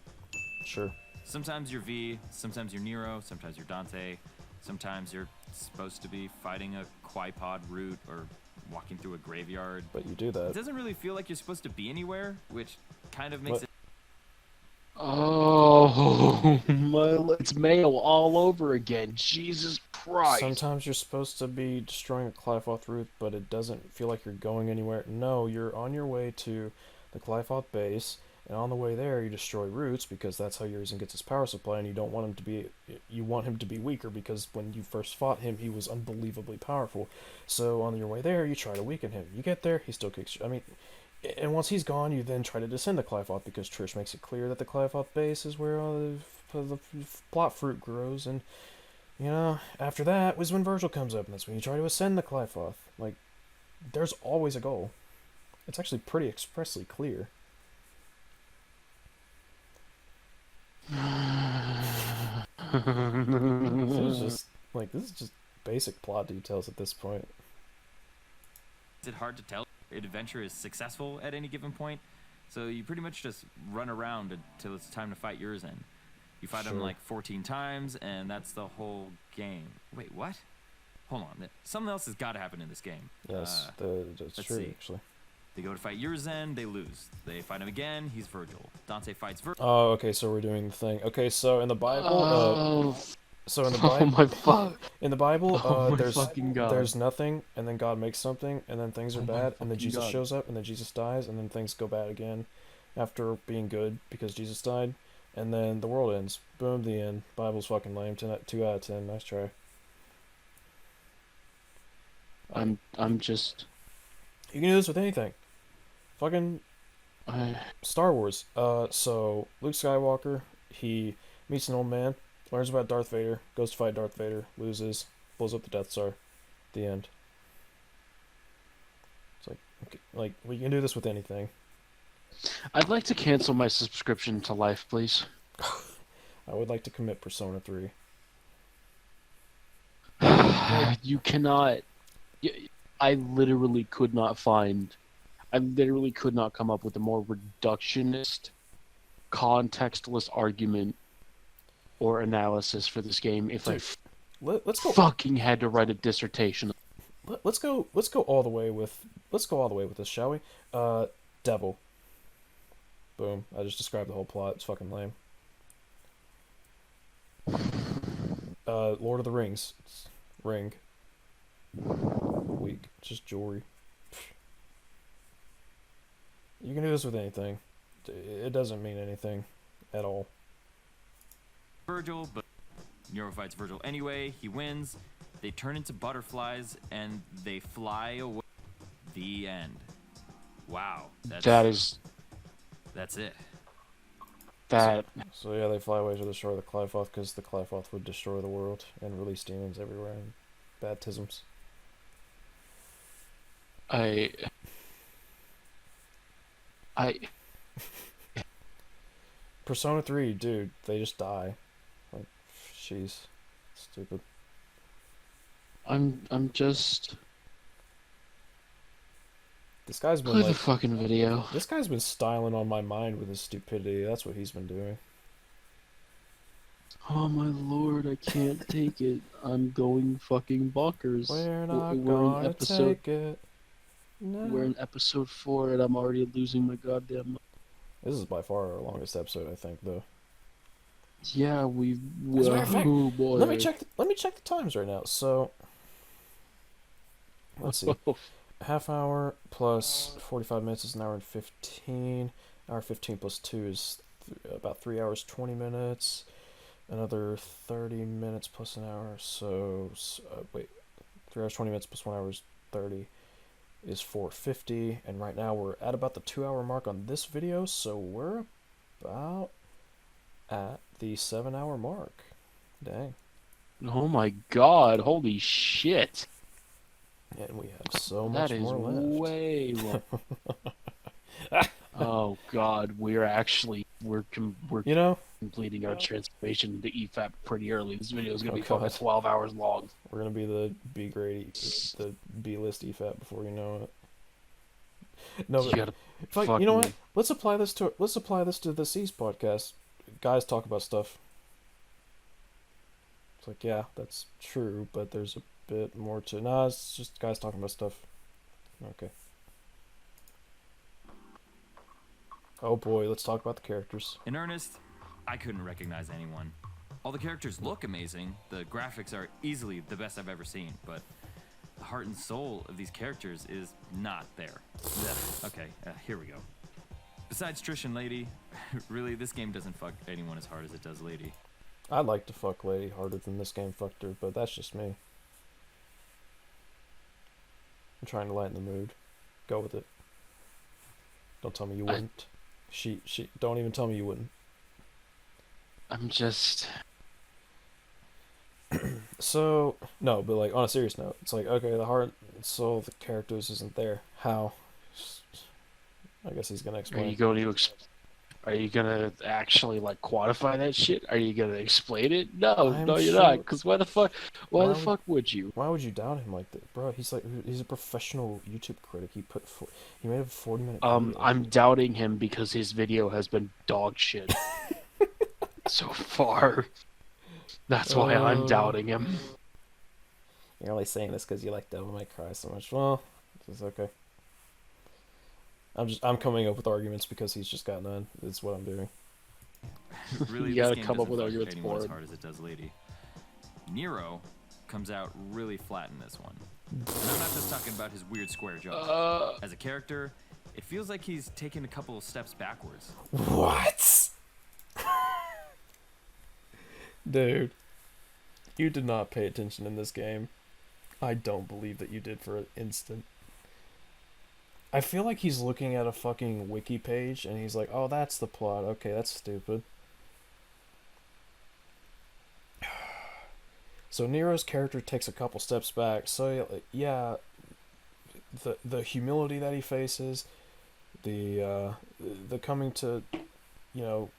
Sure. Sometimes you're V, sometimes you're Nero, sometimes you're Dante, sometimes you're supposed to be fighting a quipod route or walking through a graveyard. But you do It that. doesn't really feel like you're supposed to be anywhere, which kind of makes What? it. Oh my, it's male all over again. Jesus Christ. Sometimes you're supposed to be destroying a Clifoth route, but it doesn't feel like you're going anywhere. No, you're on your way to the Clifoth base, and on the way there you destroy routes because that's how Urizen gets his power supply, and you don't want him to be. You want him to be weaker because when you first fought him, he was unbelievably powerful. So on your way there, you try to weaken him. You get there, he still kicks you. I mean, and once he's gone, you then try to descend the Clifoth because Trish makes it clear that the Clifoth base is where all the plot fruit grows, and you know, after that was when Virgil comes up, and that's when you try to ascend the Clifoth. Like, there's always a goal. It's actually pretty expressly clear. This is just basic plot details at this point. Is it hard to tell if adventure is successful at any given point? So you pretty much just run around until it's time to fight Urizen. You fight him Sure. like 14 times, and that's the whole game. Wait, what? Hold on. Something else has got to happen in this game. Yes, that's let's true, see. actually. They go to fight Urizen, they lose. They fight him again, he's Virgil. Dante fights Virgil. Oh, okay, so we're doing the thing. Okay, so in the Bible, so in the Oh Bible, my fuck. in the Bible, Oh my there's fucking God. there's nothing, and then God makes something, and then things are Oh my bad, and then fucking Jesus God. shows up, and then Jesus dies, and then things go bad again, after being good because Jesus died, and then the world ends. Boom, the end. Bible's fucking lame. 2 out of 10. Nice try. I'm just You can do this with anything. Fucking Star Wars. So Luke Skywalker, he meets an old man, learns about Darth Vader, goes to fight Darth Vader, loses, blows up the Death Star. The end. It's like, okay, like we can do this with anything. I'd like to cancel my subscription to Life, please. I would like to commit Persona 3. You cannot. I literally could not find. I literally could not come up with a more reductionist, contextless argument or analysis for this game if I let's go. Fucking had to write a dissertation. Let's go all the way with. Let's go all the way with this, shall we? Devil. Boom. I just described the whole plot. It's fucking lame. Lord of the Rings. Ring. Weak. Just jewelry. You can do this with anything. It doesn't mean anything at all. Virgil, but Nero fights Virgil anyway. He wins. They turn into butterflies and they fly away. The end. Wow. That's it. So yeah, they fly away to destroy the Qliphoth because the Qliphoth would destroy the world and release demons everywhere and baptisms. Persona 3, dude, they just die. Like, jeez, stupid. I'm just. This guy's been play like, the fucking video. This guy's been styling on my mind with his stupidity. That's what he's been doing. Oh my lord, I can't take it. I'm going fucking bonkers. We're not gonna take it. No. We're in episode 4 and I'm already losing my goddamn mind. This is by far our longest episode, I think, though. Yeah, we. As a matter of fact, oh boy. Let me check the times right now. So, let's see. Half hour plus 45 minutes is an hour and 15. Hour 15 plus 2 is about 3 hours 20 minutes. Another 30 minutes plus an hour. So wait, 3 hours 20 minutes plus 1 hour is 30. Is 450, and right now we're at about the 2 hour mark on this video, so we're about at the 7 hour mark. Dang. Oh my god, holy shit. And we have so much more left. That is way more. Oh god, we're completing our transformation into EFAP pretty early. This video is gonna be fucking 12 hours long. We're gonna be the B grade, the B list EFAP before you know it. No, but you know what? Let's apply this to the S.E.E.S podcast. Guys talk about stuff. It's like, yeah, that's true, but there's a bit more to. Nah, it's just guys talking about stuff. Okay. Oh boy, let's talk about the characters. In earnest, I couldn't recognize anyone. All the characters look amazing. The graphics are easily the best I've ever seen, but the heart and soul of these characters is not there. Okay, here we go. Besides Trish and Lady, really, this game doesn't fuck anyone as hard as it does Lady. I'd like to fuck Lady harder than this game fucked her, but that's just me. I'm trying to lighten the mood. Go with it. Don't tell me you wouldn't. She don't even tell me you wouldn't. I'm just so no, but like on a serious note, it's like, okay, the heart and soul of the characters isn't there. How? I guess he's gonna explain. Are you gonna actually like quantify that shit? Are you gonna explain it? No, you're not. Because why the fuck would you? Why would you doubt him like that, bro? He's a professional YouTube critic. He made a 40-minute video. I'm doubting him because his video has been dog shit so far. That's why I'm doubting him. You're only saying this because you like Devil May Cry so much. Well, it's okay. I'm coming up with arguments because he's just got none. It's what I'm doing. Really, you gotta come up with arguments for it. As hard as it does Lady. Nero comes out really flat in this one. And I'm not just talking about his weird square jokes. As a character, it feels like he's taken a couple of steps backwards. What? Dude, you did not pay attention in this game. I don't believe that you did for an instant. I feel like he's looking at a fucking wiki page and he's like, oh, that's the plot. Okay, that's stupid. So Nero's character takes a couple steps back. So yeah, the humility that he faces, the coming to,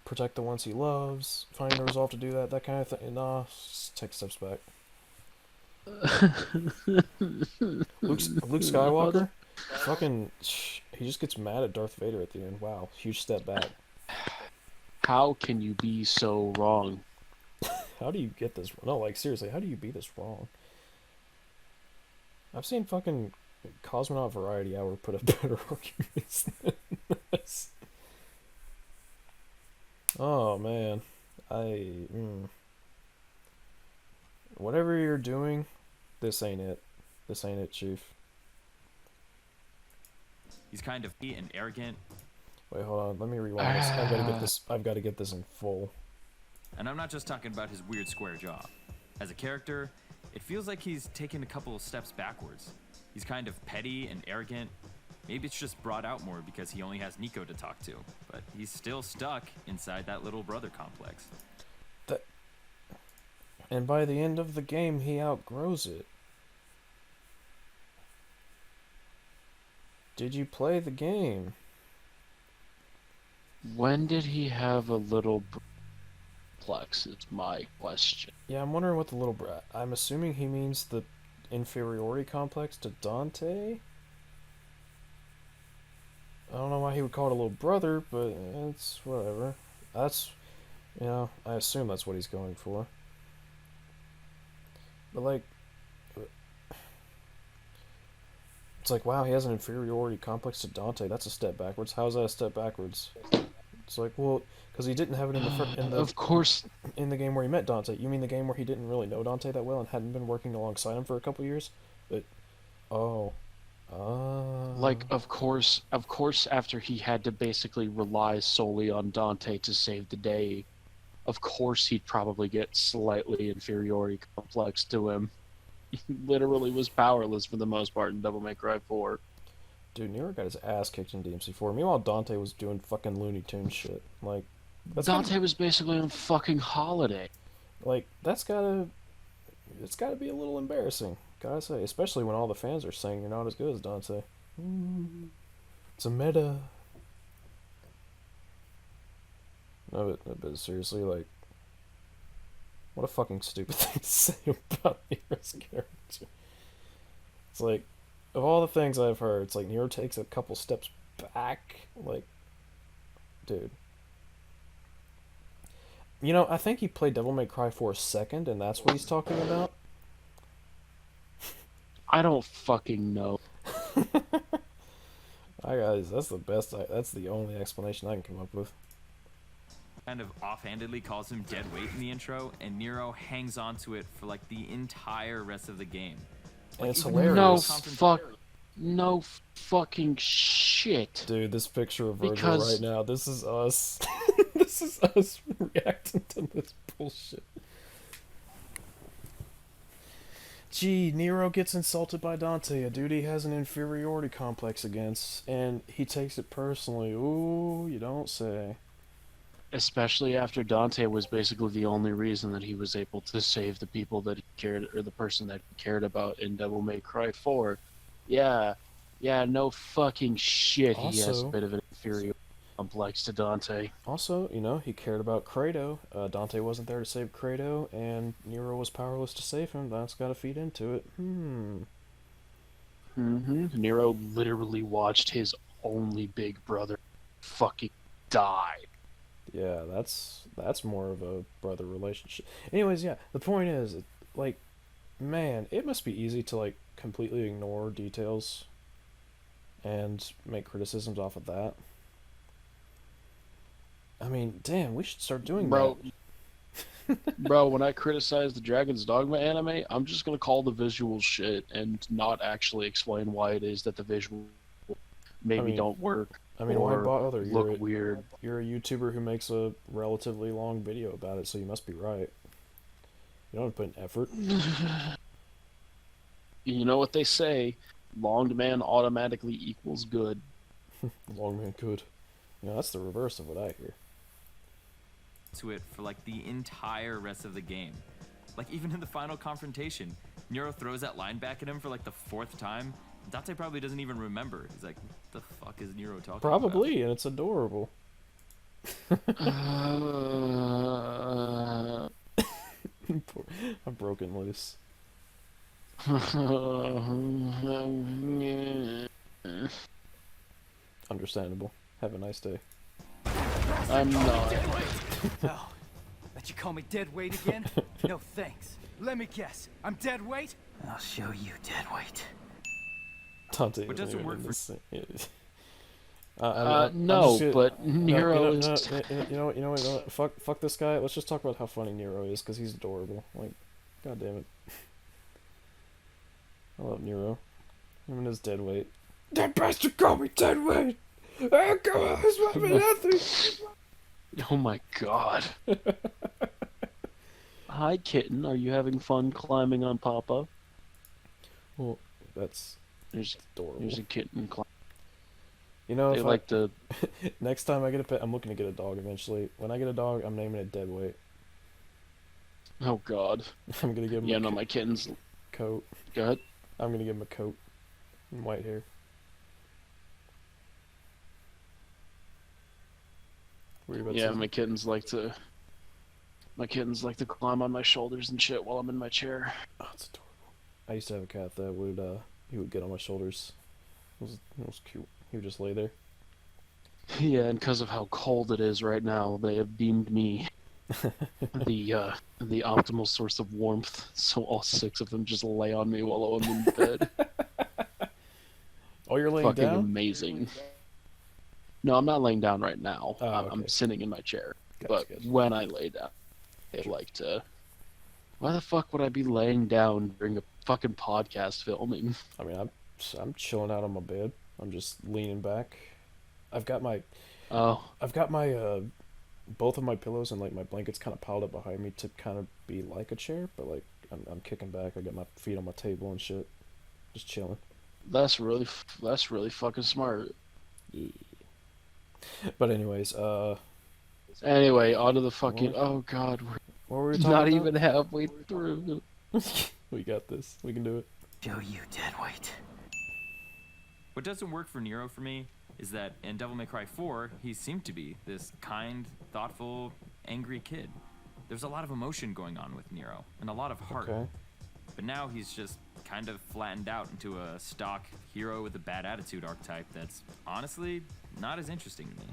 protect the ones he loves, finding the resolve to do that, that kind of thing. Nah, just take steps back. Luke Skywalker, fucking, he just gets mad at Darth Vader at the end. Wow, huge step back. How can you be so wrong? How do you get this? No, like seriously, how do you be this wrong? I've seen fucking Cosmonaut Variety Hour put up better arguments than this. Oh man, whatever you're doing, this ain't it. This ain't it, Chief. He's kind of and arrogant. Wait, hold on. Let me rewind this. I've got to get this. I've got to get this in full. And I'm not just talking about his weird square jaw. As a character, it feels like he's taken a couple of steps backwards. He's kind of petty and arrogant. Maybe it's just brought out more because he only has Nico to talk to, but he's still stuck inside that little brother complex. And by the end of the game, he outgrows it. Did you play the game? When did he have a little complex is my question. Yeah, I'm wondering what the little brat. I'm assuming he means the inferiority complex to Dante. I don't know why he would call it a little brother, but it's whatever. That's, I assume that's what he's going for. But like, it's like, wow, he has an inferiority complex to Dante. That's a step backwards. How's that a step backwards? It's like, well, because he didn't have it in the of course, in the game where he met Dante. You mean the game where he didn't really know Dante that well and hadn't been working alongside him for a couple years? But like, of course, after he had to basically rely solely on Dante to save the day, of course he'd probably get slightly inferiority complex to him. He literally was powerless for the most part in Devil May Cry 4. Dude, Nero got his ass kicked in DMC4. Meanwhile, Dante was doing fucking Looney Tunes shit. Like, Dante was basically on fucking holiday. Like, it's gotta be a little embarrassing, gotta say. Especially when all the fans are saying you're not as good as Dante. It's a meta. No, but seriously, like, what a fucking stupid thing to say about Nero's character. It's like, of all the things I've heard, it's like Nero takes a couple steps back. Like, dude. I think he played Devil May Cry 4 second, and that's what he's talking about. I don't fucking know. Guys, that's the best. That's the only explanation I can come up with. Kind of offhandedly calls him dead weight in the intro, and Nero hangs on to it for like the entire rest of the game. And it's hilarious. No fucking shit. Dude, this picture of Virgil right now, this is us. This is us reacting to this bullshit. Gee, Nero gets insulted by Dante, a dude he has an inferiority complex against, and he takes it personally. Ooh, you don't say. Especially after Dante was basically the only reason that he was able to save the people that he cared, or the person that he cared about in Devil May Cry 4. Yeah, no fucking shit. Also, he has a bit of an inferiority complex to Dante. Also, he cared about Kratos. Dante wasn't there to save Kratos, and Nero was powerless to save him. That's got to feed into it. Nero literally watched his only big brother fucking die. Yeah, that's more of a brother relationship. Anyways, yeah, the point is, like, man, it must be easy to, like, completely ignore details and make criticisms off of that. I mean, damn, we should start doing that. Bro, when I criticize the Dragon's Dogma anime, I'm just gonna call the visuals shit and not actually explain why it is that the visuals don't work. I mean, why bother? Look weird. You're a YouTuber who makes a relatively long video about it, so you must be right. You don't have to put in effort. You know what they say, Longed man automatically equals good. Long man good. That's the reverse of what I hear. To it for like the entire rest of the game. Like even in the final confrontation, Nero throws that line back at him for like the 4th time. Dante probably doesn't even remember. He's like, "What the fuck is Nero talking about?" Probably, and it's adorable. I'm broken loose. Understandable. Have a nice day. I'm not. Oh, let you call me dead weight again? No thanks. Let me guess. I'm dead weight? I'll show you dead weight. Dante But doesn't work for. No, but Nero. You know what? Fuck this guy. Let's just talk about how funny Nero is, because he's adorable. Like, god damn it. I love Nero. Him and his dead weight. That bastard called me dead weight! Oh, come on, this might be nothing! Oh my god. Hi, kitten. Are you having fun climbing on Papa? Well, that's adorable. There's a kitten climbing. You know, They if like to. next time I get a pet, I'm looking to get a dog eventually. When I get a dog, I'm naming it Deadweight. Oh god. I'm gonna give him Yeah, no, my kitten's. coat. Go ahead. I'm gonna give him a coat and white hair. What were you about to Yeah, say? my kittens like to. My kittens like to climb on my shoulders and shit while I'm in my chair. Oh, it's adorable. I used to have a cat that would he would get on my shoulders. It was cute. He would just lay there. Yeah, and because of how cold it is right now, they have deemed me the optimal source of warmth. So all 6 of them just lay on me while I'm in bed. Oh, you're laying Fucking down? amazing. No, I'm not laying down right now. Oh, I'm okay. sitting in my chair. Gotcha, But when I lay down, they like to. Why the fuck would I be laying down during a fucking podcast filming? I mean, I'm chilling out on my bed. I'm just leaning back. I've got my both of my pillows and like my blankets kind of piled up behind me to kind of be like a chair, but like I'm kicking back. I got my feet on my table and shit, just chilling. That's really fucking smart. Yeah. But anyways, Anyway, on to the fucking. Oh god, what were we we're talking not about? even halfway through. We got this. We can do it. Show you dead weight. What doesn't work for Nero for me is that in Devil May Cry 4, he seemed to be this kind, thoughtful, angry kid. There's a lot of emotion going on with Nero, and a lot of heart. Okay. But now he's just kind of flattened out into a stock hero with a bad attitude archetype that's honestly not as interesting to me.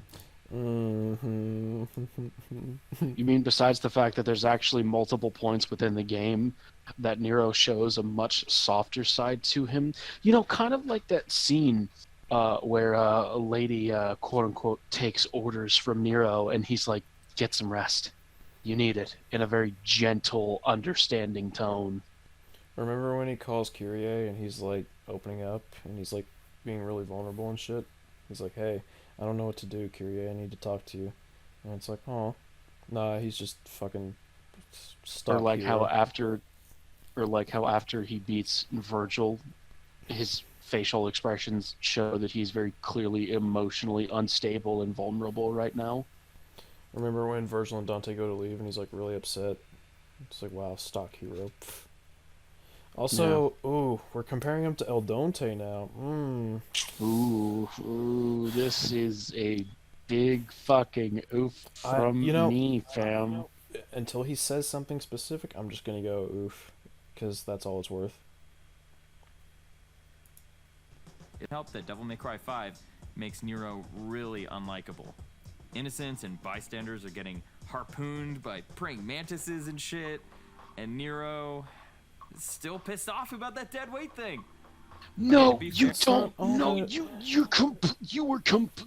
Mm-hmm. You mean besides the fact that there's actually multiple points within the game that Nero shows a much softer side to him? You know, kind of like that scene where a lady, quote unquote, takes orders from Nero and he's like, get some rest. You need it, in a very gentle, understanding tone. Remember when he calls Kyrie and he's like opening up and he's like being really vulnerable and shit? He's like, hey, I don't know what to do, Kyrie. I need to talk to you. And it's like, oh, nah, he's just fucking stuck. Or like how after he beats Virgil, his facial expressions show that he's very clearly emotionally unstable and vulnerable right now. Remember when Virgil and Dante go to leave and he's like really upset? It's like, wow, stock hero. Pfft. Also, ooh, we're comparing him to El Dante now. Ooh, this is a big fucking oof from me, fam. Until he says something specific, I'm just gonna go oof, because that's all it's worth. It helped that Devil May Cry 5 makes Nero really unlikable. Innocents and bystanders are getting harpooned by praying mantises and shit, and Nero is still pissed off about that dead weight thing. No, you don't. No,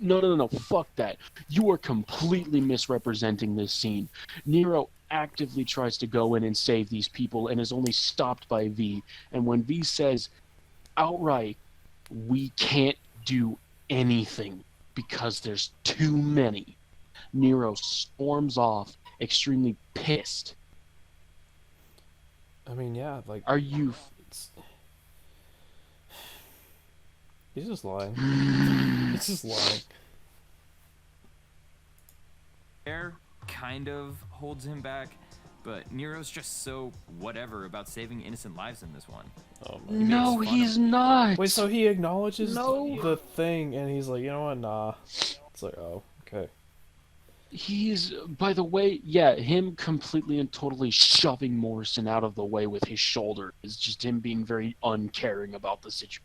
no. Fuck that. You are completely misrepresenting this scene. Nero actively tries to go in and save these people and is only stopped by V. And when V says outright, we can't do anything because there's too many, Nero storms off, extremely pissed. I mean, yeah, like... Are you... He's just lying. He's just lying. Air kind of holds him back, but Nero's just so whatever about saving innocent lives in this one. Oh my No, he's not. Wait, so he acknowledges No. the thing, and he's like, you know what, nah. It's like, oh, okay. He's, by the way, yeah, him completely and totally shoving Morrison out of the way with his shoulder is just him being very uncaring about the situation.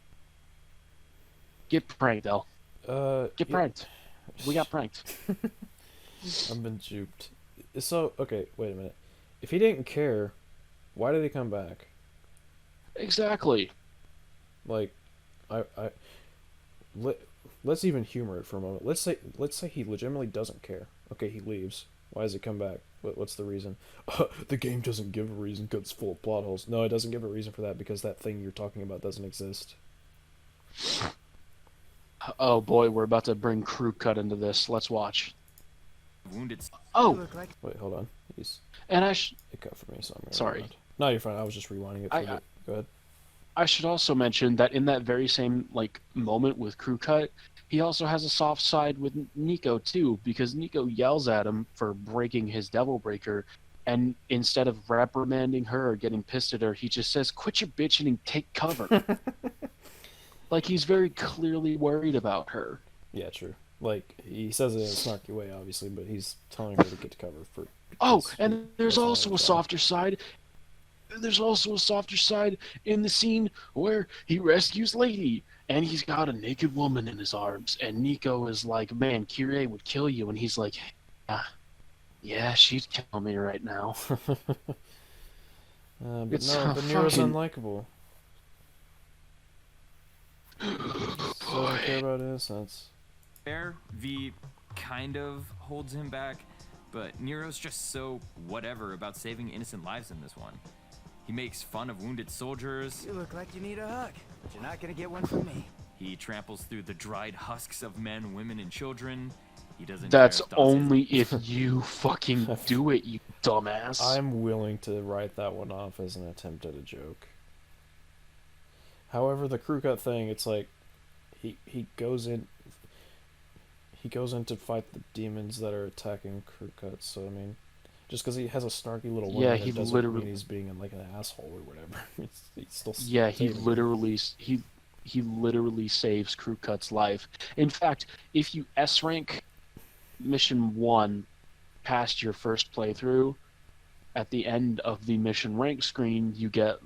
Get pranked, El. Get pranked. We got pranked. I've been duped. So, okay, wait a minute. If he didn't care, why did he come back? Exactly. Like, let's even humor it for a moment. Let's say he legitimately doesn't care. Okay, he leaves. Why does he come back? What's the reason? The game doesn't give a reason because it's full of plot holes. No, it doesn't give a reason for that because that thing you're talking about doesn't exist. Oh boy, we're about to bring Crew Cut into this. Let's watch. Wounded. Oh! Wait, hold on. And it cut for me, so I'm gonna Sorry. rewind. No, you're fine. I was just rewinding it for you. Go ahead. I should also mention that in that very same moment with Crew Cut, he also has a soft side with Nico too, because Nico yells at him for breaking his Devil Breaker, and instead of reprimanding her or getting pissed at her, he just says, "Quit your bitching and take cover." Like he's very clearly worried about her. Yeah, true. Like he says it in a snarky way, obviously, but he's telling her to get to cover for. Oh, and there's also a softer side. There's also a softer side in the scene where he rescues Lady, and he's got a naked woman in his arms, and Nico is like, "Man, Kyrie would kill you," and he's like, "Yeah, she'd kill me right now." But It's no, so but Nero's fucking- unlikable. Doesn't care about innocence. Air V kind of holds him back, but Nero's just so whatever about saving innocent lives in this one. He makes fun of wounded soldiers. You look like you need a hug, but you're not gonna get one from me. He tramples through the dried husks of men, women, and children. He doesn't. That's care if Dante's- only if you fucking do it, you dumbass. I'm willing to write that one off as an attempt at a joke. However, the Crew Cut thing, it's like he goes in to fight the demons that are attacking Crew Cut. So I mean, just because he has a snarky little woman, Yeah, it he doesn't literally- mean he's being like an asshole or whatever. He's still Yeah, he saving her. literally saves Crew Cut's life. In fact, if you S rank mission 1 past your first playthrough, at the end of the mission rank screen, you get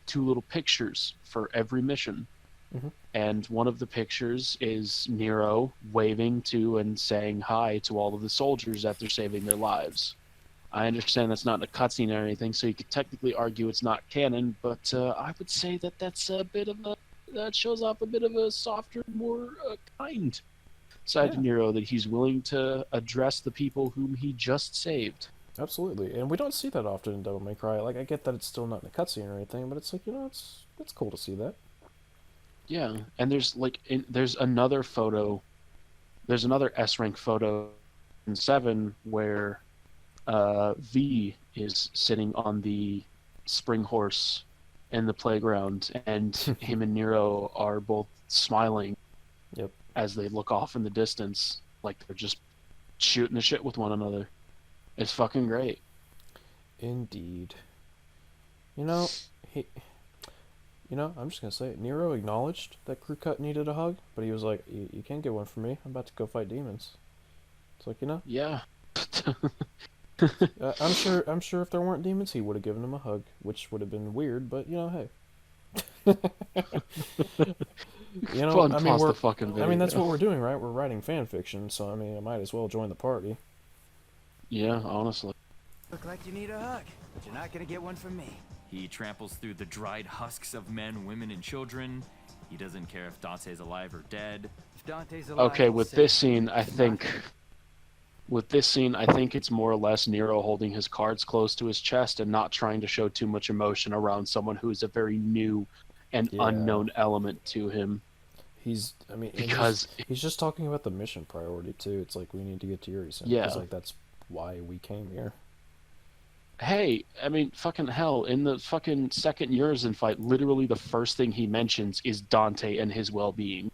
two little pictures for every mission. Mhm. And one of the pictures is Nero waving to and saying hi to all of the soldiers that they're saving their lives. I understand that's not in a cutscene or anything, so you could technically argue it's not canon, but I would say that that shows off a bit of a softer, more kind side to Nero, that he's willing to address the people whom he just saved. Absolutely, and we don't see that often in Devil May Cry. Like, I get that it's still not in a cutscene or anything, but it's like, it's cool to see that. Yeah, and there's another photo. There's another S rank photo in 7 where V is sitting on the spring horse in the playground, and him and Nero are both smiling. Yep. As they look off in the distance, like they're just shooting the shit with one another. It's fucking great. Indeed. I'm just gonna say it. Nero acknowledged that Crew Cut needed a hug, but he was like, "You can't get one from me. I'm about to go fight demons." It's like, Yeah. I'm sure if there weren't demons, he would have given him a hug, which would have been weird, but hey. Fun, pause the fucking video. I mean, that's what we're doing, right? We're writing fan fiction, so I mean, I might as well join the party. Yeah, honestly. Look like you need a hug, but you're not gonna get one from me. He tramples through the dried husks of men, women, and children. He doesn't care if Dante's alive or dead. If Dante's alive, Okay, he'll with save this you. scene, I think it's more or less Nero holding his cards close to his chest and not trying to show too much emotion around someone who is a very new and unknown element to him. He's just talking about the mission priority too. It's like, we need to get to Yuri soon. Yeah. 'Cause, like, that's why we came here. Hey, I mean, fucking hell, in the fucking second Urizen fight, literally the first thing he mentions is Dante and his well-being.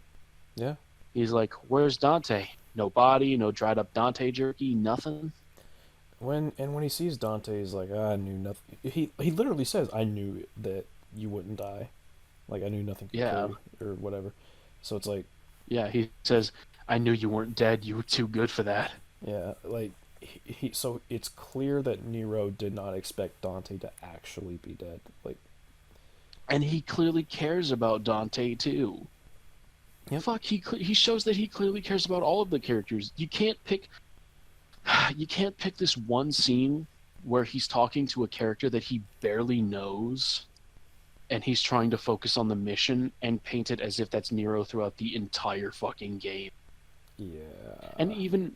Yeah. He's like, where's Dante? No body, no dried up Dante jerky, nothing. When he sees Dante, he's like, I knew nothing. He literally says, I knew that you wouldn't die. Like, I knew nothing could Yeah. kill you, or whatever. So it's like, Yeah, he says, I knew you weren't dead, you were too good for that. yeah, like, so it's clear that Nero did not expect Dante to actually be dead. Like, And he clearly cares about Dante, too. Yep. Fuck, he shows that he clearly cares about all of the characters. You can't pick this one scene where he's talking to a character that he barely knows, and he's trying to focus on the mission and paint it as if that's Nero throughout the entire fucking game. yeah. And even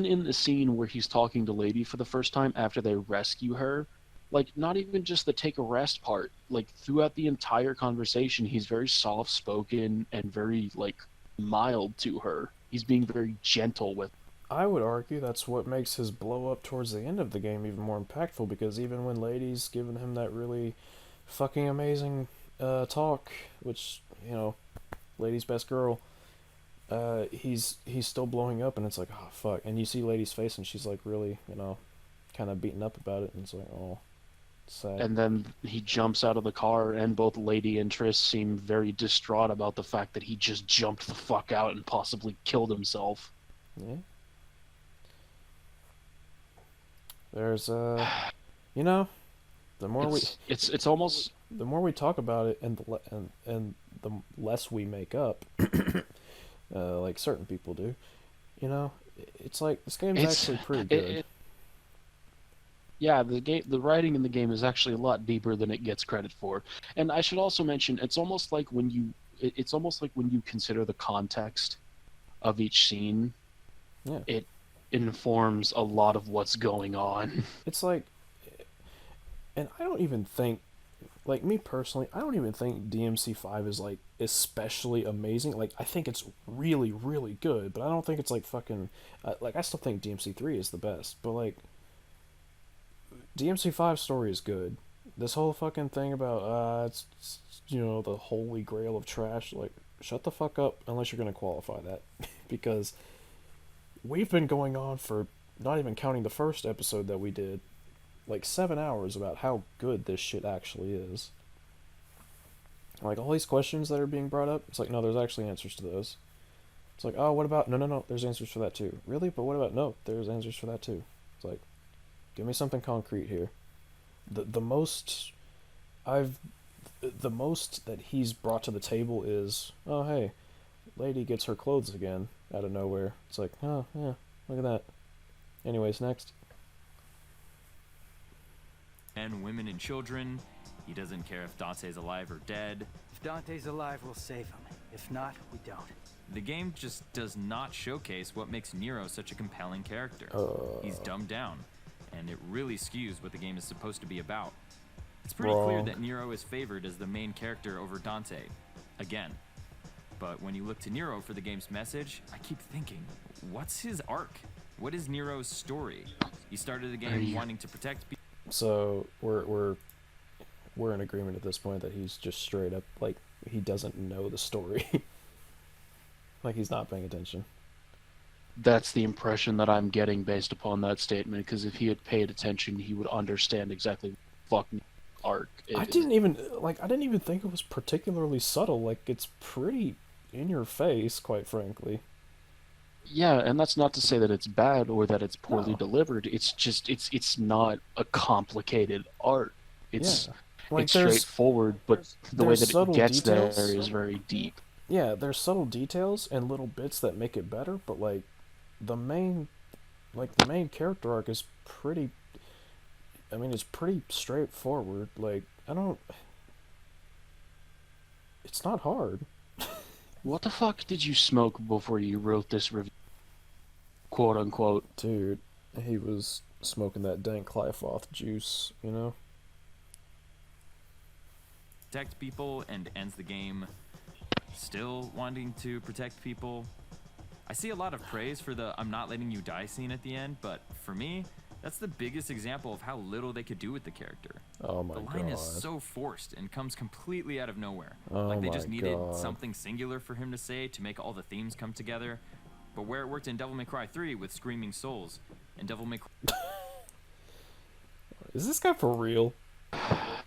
in the scene where he's talking to Lady for the first time after they rescue her, like, not even just the take a rest part, like, throughout the entire conversation, he's very soft spoken and very, like, mild to her. He's being very gentle with. I would argue that's what makes his blow up towards the end of the game even more impactful, because even when Lady's giving him that really fucking amazing talk, which, you know, Lady's best girl, he's still blowing up, and it's like, oh fuck. And you see Lady's face, and she's like really, you know, kind of beaten up about it, and it's like, oh, sad. And then he jumps out of the car, and both Lady and Triss seem very distraught about the fact that he just jumped the fuck out and possibly killed himself. Yeah. There's you know, the more it's almost the more we talk about it, and the less we make up, like certain people do, you know, it's like this game's actually pretty good. Yeah, the writing in the game is actually a lot deeper than it gets credit for. And I should also mention, it's almost like when you consider the context of each scene, Yeah. it informs a lot of what's going on. It's like, and I don't even think, like, me personally, I don't even think DMC5 is like especially amazing. Like, I think it's really, really good, but I don't think it's like fucking, like, I still think DMC3 is the best, but like, DMC5 story is good. This whole fucking thing about it's you know, the holy grail of trash, like, shut the fuck up unless you're gonna qualify that. Because we've been going on for, not even counting the first episode that we did, like 7 hours about how good this shit actually is. Like, all these questions that are being brought up, it's like, no, there's actually answers to those. It's like, oh, what about, no, there's answers for that too. Really? But what about, no, there's answers for that too. It's like, give me something concrete here. The most that he's brought to the table is, oh, hey, Lady gets her clothes again out of nowhere. It's like, oh, yeah, look at that. Anyways, next. And women and children. He doesn't care if Dante's alive or dead. If Dante's alive, we'll save him. If not, we don't. The game just does not showcase what makes Nero such a compelling character. He's dumbed down, and it really skews what the game is supposed to be about. It's pretty clear that Nero is favored as the main character over Dante, again. But when you look to Nero for the game's message, I keep thinking, what's his arc? What is Nero's story? He started the game wanting to protect people. So we're in agreement at this point that he's just straight up, like, he doesn't know the story. Like, he's not paying attention. That's the impression that I'm getting based upon that statement, because if he had paid attention, he would understand exactly what fucking arc it I didn't even think it was particularly subtle. Like, it's pretty in your face, quite frankly. Yeah, and that's not to say that it's bad or that it's poorly delivered. It's just it's not a complicated art. It's Like, it's straightforward, but the way that it gets there is very deep. Yeah, there's subtle details and little bits that make it better, but like the main character arc is pretty, I mean, it's pretty straightforward. Like, it's not hard. What the fuck did you smoke before you wrote this review? Quote unquote. Dude, he was smoking that dank Clyfoth juice, you know? Protect people and ends the game still wanting to protect people. I see a lot of praise for the I'm not letting you die scene at the end, but for me, That's the biggest example of how little they could do with the character. Oh my The line is god. so forced and comes completely out of nowhere. Oh Like they my just needed god. something singular for him to say to make all the themes come together. But where it worked in Devil May Cry 3 with Screaming Souls, and Devil May Cry... Is this guy for real?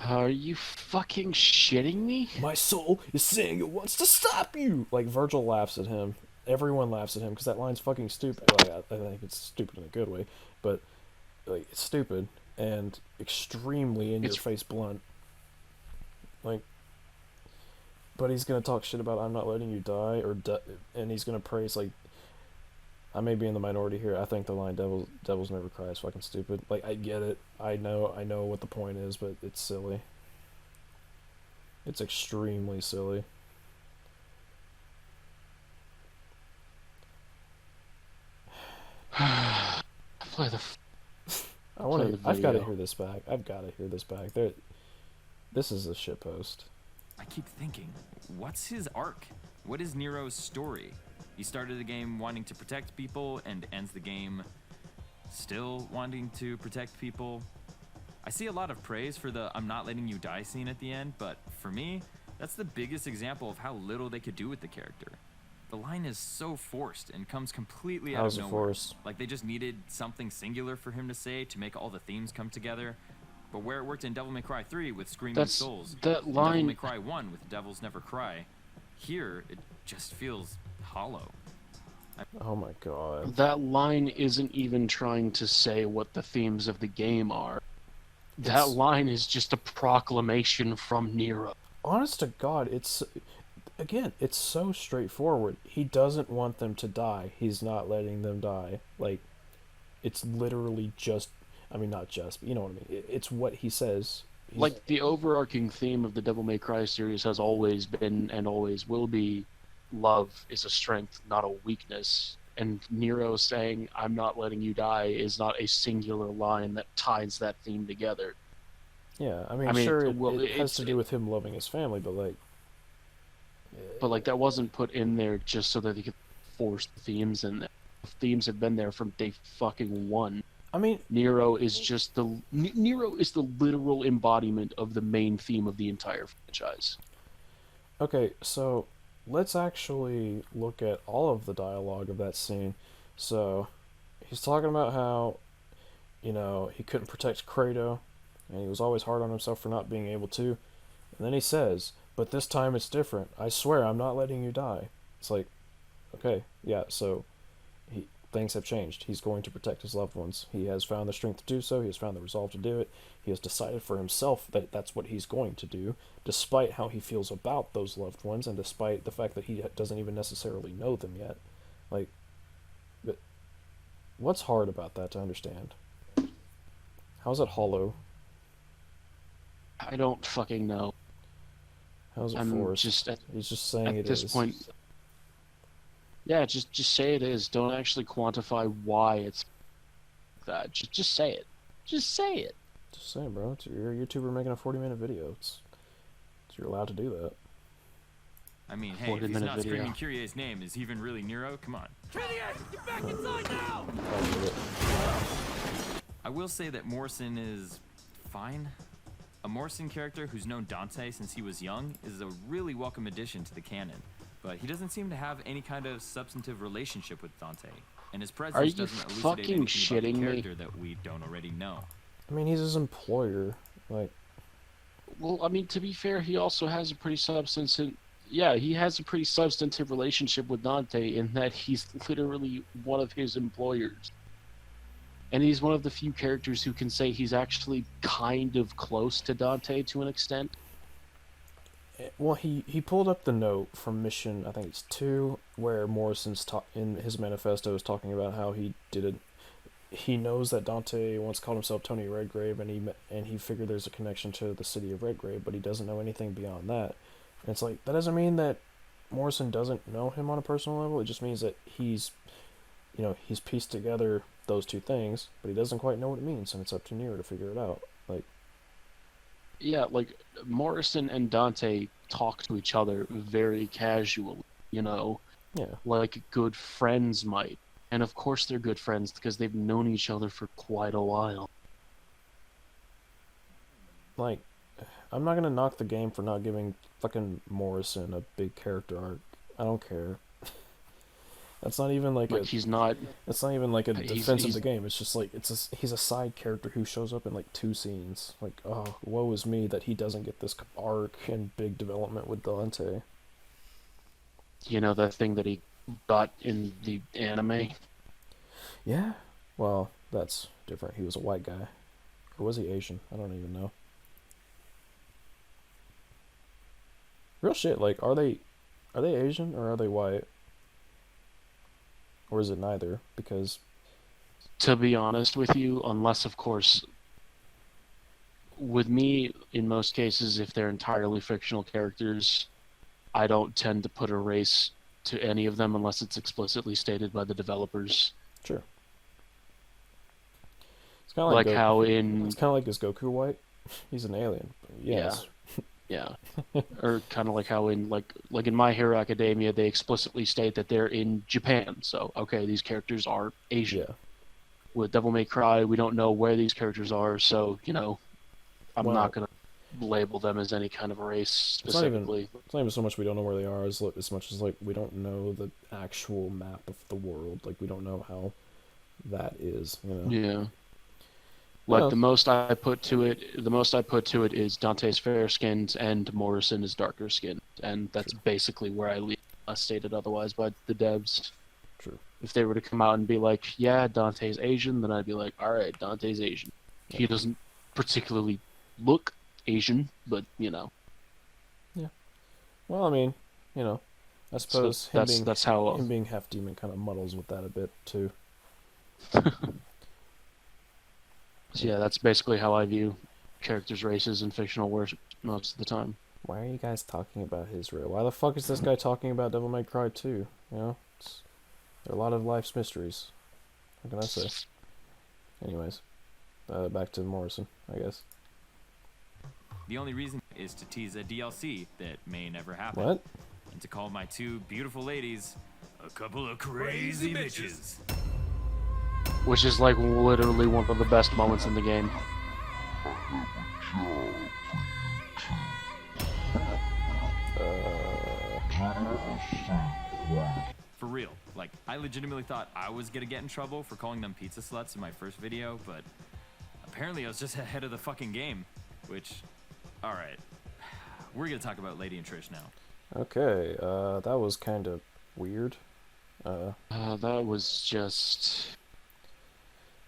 Are you fucking shitting me? My soul is saying it wants to stop you! Like, Virgil laughs at him. Everyone laughs at him because that line's fucking stupid. Like, I think it's stupid in a good way, but like, it's stupid and extremely in-your-face blunt. Like, but he's gonna talk shit about I'm not letting you die, and he's gonna praise, like, I may be in the minority here. I think the line "Devils never cry" is fucking stupid. Like, I get it. I know what the point is, but it's silly. It's extremely silly. Play the. I've got to hear this back. I've got to hear this back. This is a shitpost. I keep thinking, what's his arc? What is Nero's story? He started the game wanting to protect people and ends the game still wanting to protect people. I see a lot of praise for the "I'm not letting you die" scene at the end, but for me, that's the biggest example of how little they could do with the character. The line is so forced and comes completely out of nowhere. Forced? Like they just needed something singular for him to say to make all the themes come together. But where it worked in Devil May Cry 3 with Screaming Souls, that and line... Devil May Cry 1 with Devils Never Cry, here it just feels hollow. Oh my god. That line isn't even trying to say what the themes of the game are. That line is just a proclamation from Nero. Honest to God, it's so straightforward. He doesn't want them to die. He's not letting them die. Like, it's literally just, I mean, not just, but you know what I mean. It's what he says. Like, the overarching theme of the Devil May Cry series has always been and always will be, love is a strength, not a weakness. And Nero saying, "I'm not letting you die," is not a singular line that ties that theme together. Yeah, I mean sure, it has to do with him loving his family, but like... But like, that wasn't put in there just so that he could force the themes in there. The themes have been there from day fucking one. I mean... Nero is the literal embodiment of the main theme of the entire franchise. Okay, so... let's actually look at all of the dialogue of that scene. So, he's talking about how, you know, he couldn't protect Kratos, and he was always hard on himself for not being able to. And then he says, "But this time it's different. I swear I'm not letting you die." It's like, okay, yeah, so things have changed. He's going to protect his loved ones. He has found the strength to do so. He has found the resolve to do it. He has decided for himself that that's what he's going to do, despite how he feels about those loved ones, and despite the fact that he doesn't even necessarily know them yet. Like, but what's hard about that to understand? How's it hollow? I don't fucking know. How's it forced? He's just saying it is. At this point... Yeah, just say it is. Don't actually quantify why it's that. Just say it. Just say it. Just say it, bro. You're a YouTuber making a 40-minute video. You're allowed to do that. I mean, hey, if he's not screaming Kyrie's name, is he even really Nero? Come on. Kyrie, get back inside now! I will say that Morrison is fine. A Morrison character who's known Dante since he was young is a really welcome addition to the canon. But he doesn't seem to have any kind of substantive relationship with Dante, and his presence doesn't elucidate anything about the character that we don't already know. I mean, he's his employer, like... Well, I mean, to be fair, he also has a pretty substantive... Yeah, he has a pretty substantive relationship with Dante in that he's literally one of his employers. And he's one of the few characters who can say he's actually kind of close to Dante to an extent. Well, he pulled up the note from mission, I think it's 2, where Morrison's in his manifesto is talking about how he did it. He knows that Dante once called himself Tony Redgrave, and he figured there's a connection to the city of Redgrave, but he doesn't know anything beyond that. And it's like, that doesn't mean that Morrison doesn't know him on a personal level. It just means that he's pieced together those two things, but he doesn't quite know what it means, and it's up to Nero to figure it out. Like, yeah, like, Morrison and Dante talk to each other very casually, you know? Yeah. Like good friends might. And of course they're good friends because they've known each other for quite a while. Like, I'm not gonna knock the game for not giving fucking Morrison a big character arc. I don't care. That's not even like he's not. That's not even like a defense of he's the game. It's just like he's a side character who shows up in like 2 scenes. Like, oh, woe is me that he doesn't get this arc and big development with Dante. You know, that thing that he got in the anime? Yeah. Well, that's different. He was a white guy. Or was he Asian? I don't even know. Real shit, like, are they Asian or are they white? Or is it neither? Because, to be honest with you, unless, of course, with me, in most cases, if they're entirely fictional characters, I don't tend to put a race to any of them unless it's explicitly stated by the developers. Sure. It's kind of like how in... It's kind of like, is Goku white? He's an alien. Yes. Yeah. Or kind of like how in like in My Hero Academia, they explicitly state that they're in Japan. So, okay, these characters are Asian. Yeah. With Devil May Cry, we don't know where these characters are, so, you know, I'm not going to label them as any kind of a race specifically. It's not even so much we don't know where they are as much as, like, we don't know the actual map of the world. Like, we don't know how that is, you know? Yeah. Like, the most I put to it is Dante's fair-skinned and Morrison is darker-skinned. And that's basically where I leave, unless stated otherwise by the devs. True. If they were to come out and be like, yeah, Dante's Asian, then I'd be like, alright, Dante's Asian. He doesn't particularly look Asian, but, you know. Yeah. Well, I mean, you know, I suppose him being half demon kind of muddles with that a bit, too. So yeah, that's basically how I view characters' races in fictional work most of the time. Why are you guys talking about Israel? Why the fuck is this guy talking about Devil May Cry 2? You know? There are a lot of life's mysteries. What can I say? Anyways, back to Morrison, I guess. The only reason is to tease a DLC that may never happen. What? And to call my 2 beautiful ladies a couple of crazy bitches. Which is like literally one of the best moments in the game. For real. Like, I legitimately thought I was gonna get in trouble for calling them pizza sluts in my first video, but apparently I was just ahead of the fucking game. Which, alright. We're gonna talk about Lady and Trish now. Okay, that was kind of weird. That was just...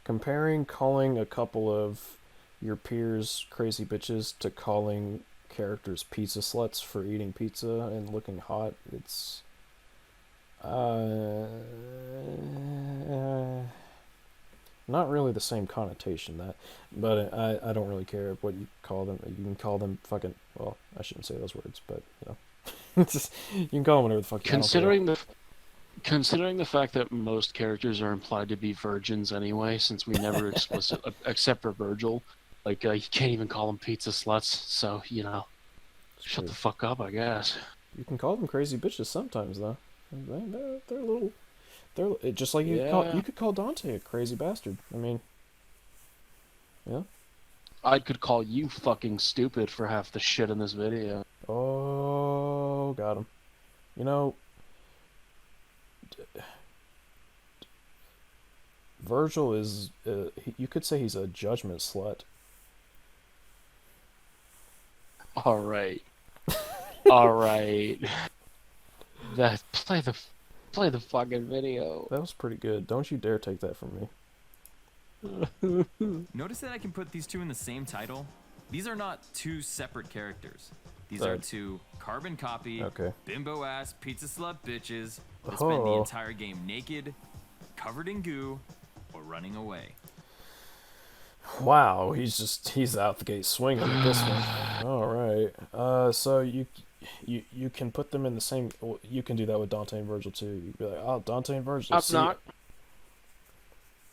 Comparing calling a couple of your peers crazy bitches to calling characters pizza sluts for eating pizza and looking hot, it's... not really the same connotation, but I don't really care what you call them. You can call them fucking... Well, I shouldn't say those words, but, you know. Just, you can call them whatever the fuck you want. Considering the fact that most characters are implied to be virgins anyway, since we never except for Virgil, like, you can't even call them pizza sluts, so, you know, shut the fuck up, I guess. You can call them crazy bitches sometimes, though. They're a little... They're just like you could call Dante a crazy bastard. I mean... Yeah? I could call you fucking stupid for half the shit in this video. Oh, got him. You know... Virgil is, you could say he's a judgment slut. Alright. Alright. Play the fucking video. That was pretty good. Don't you dare take that from me. Notice that I can put these 2 in the same title? These are not 2 separate characters. These are 2 carbon copy, bimbo ass pizza slut bitches that spend the entire game naked, covered in goo, or running away. Wow, he's out the gate swinging with this one. All right. So you can put them in the same. You can do that with Dante and Virgil too. You'd be like, oh, Dante and Virgil.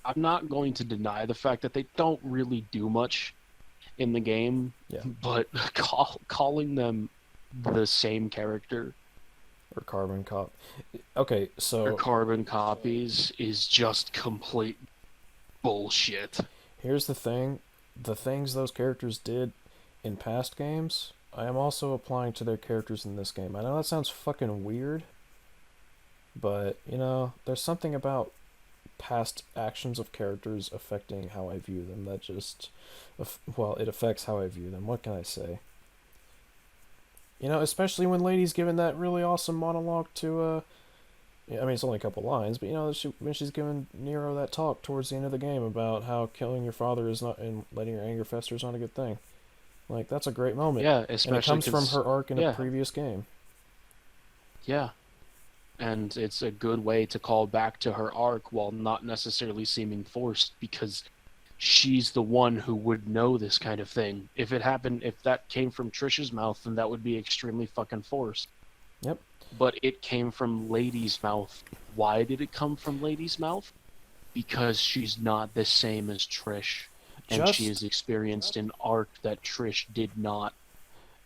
I'm not going to deny the fact that they don't really do much in the game. Yeah. But calling them the same character Or carbon cop. Okay, Her so carbon copies is just complete bullshit. here's the thing. The things those characters did in past games, I am also applying to their characters in this game. I know that sounds fucking weird, but, you know, there's something about past actions of characters affecting how I view them that just, well, it affects how I view them. What can I say? You know, especially when Lady's given that really awesome monologue to, I mean, it's only a couple lines, but you know, when she's giving Nero that talk towards the end of the game about how killing your father is not, and letting your anger fester is not a good thing. Like, that's a great moment. Yeah, and especially it comes from 'cause- her arc in yeah. a previous game. Yeah. And it's a good way to call back to her arc while not necessarily seeming forced, because she's the one who would know this kind of thing. If that came from Trish's mouth, then that would be extremely fucking forced. Yep. But it came from Lady's mouth. Why did it come from Lady's mouth? Because she's not the same as Trish. And she has experienced an arc that Trish did not.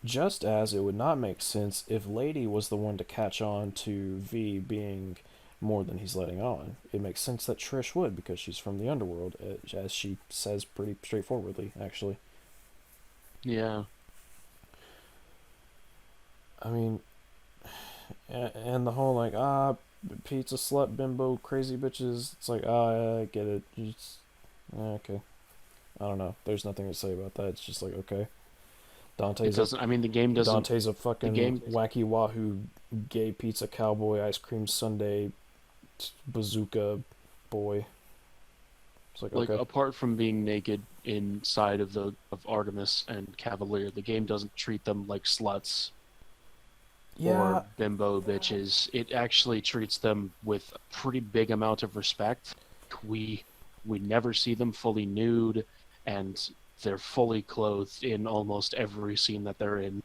Just as it would not make sense if Lady was the one to catch on to V being more than he's letting on. It makes sense that Trish would, because she's from the underworld, as she says pretty straightforwardly, actually. Yeah. I mean, and the whole, like, pizza slut bimbo crazy bitches, it's like, I get it. Okay. I don't know. There's nothing to say about that. It's just like, okay. It doesn't. I mean, the game doesn't. Dante's a fucking wacky wahoo gay pizza cowboy ice cream sundae bazooka boy. It's like, okay. Apart from being naked inside of Artemis and Cavalier, the game doesn't treat them like sluts or bimbo bitches. It actually treats them with a pretty big amount of respect. We never see them fully nude, and they're fully clothed in almost every scene that they're in.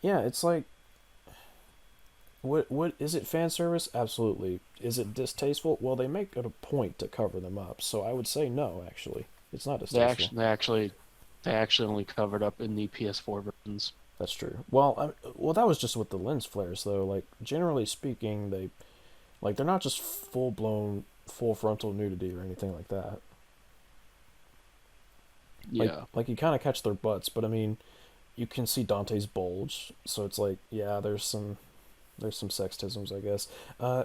Yeah, it's like, what is it, fan service? Absolutely. Is it distasteful? Well, they make it a point to cover them up, so I would say no. Actually, it's not distasteful. They actually only covered up in the PS4 versions. That's true. Well, that was just with the lens flares, though. Like, generally speaking, they're not just full frontal nudity or anything like that. Yeah. Like you kind of catch their butts, but I mean, you can see Dante's bulge, so it's like, yeah, there's some sexisms, I guess.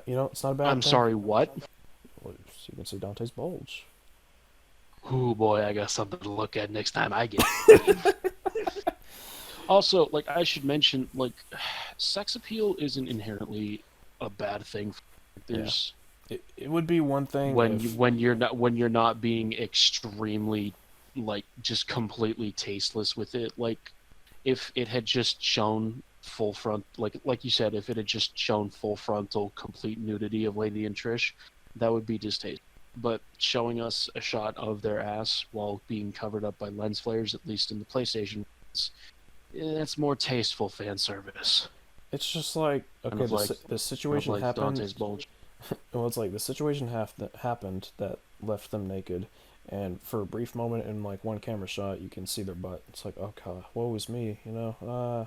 You know, it's not a bad thing. I'm sorry, what? Well, you can see Dante's bulge. Oh boy, I got something to look at next time I get it. Also, like, I should mention, like, sex appeal isn't inherently a bad thing. There's it would be one thing when you're not being extremely, like, just completely tasteless with it. Like, if it had just shown full front, like you said, if it had just shown full frontal complete nudity of Lady and Trish, that would be distasteful. But showing us a shot of their ass while being covered up by lens flares, at least in the PlayStation, that's more tasteful fan service. It's just like, okay, the situation happened. Dante's bulge. Well, it's like the situation happened that left them naked, and for a brief moment in like one camera shot, you can see their butt. It's like, oh god, woe is me, you know.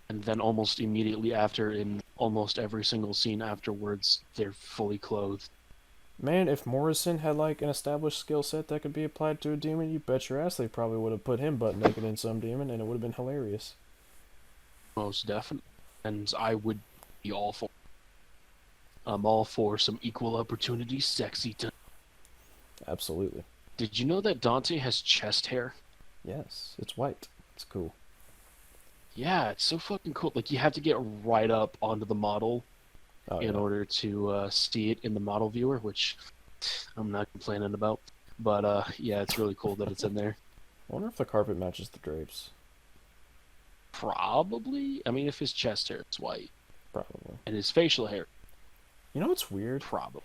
And then almost immediately after, in almost every single scene afterwards, they're fully clothed. Man, if Morrison had like an established skill set that could be applied to a demon, you bet your ass they probably would have put him butt naked in some demon, and it would have been hilarious. Most definitely. And I would be all for. I'm all for some equal opportunity sexy time. Absolutely. Did you know that Dante has chest hair? Yes, it's white. It's cool. Yeah, it's so fucking cool. Like, you have to get right up onto the model in order to see it in the model viewer, which I'm not complaining about. But yeah, it's really cool that it's in there. I wonder if the carpet matches the drapes. Probably. I mean, if his chest hair is white. Probably. And his facial hair. You know what's weird? Probably.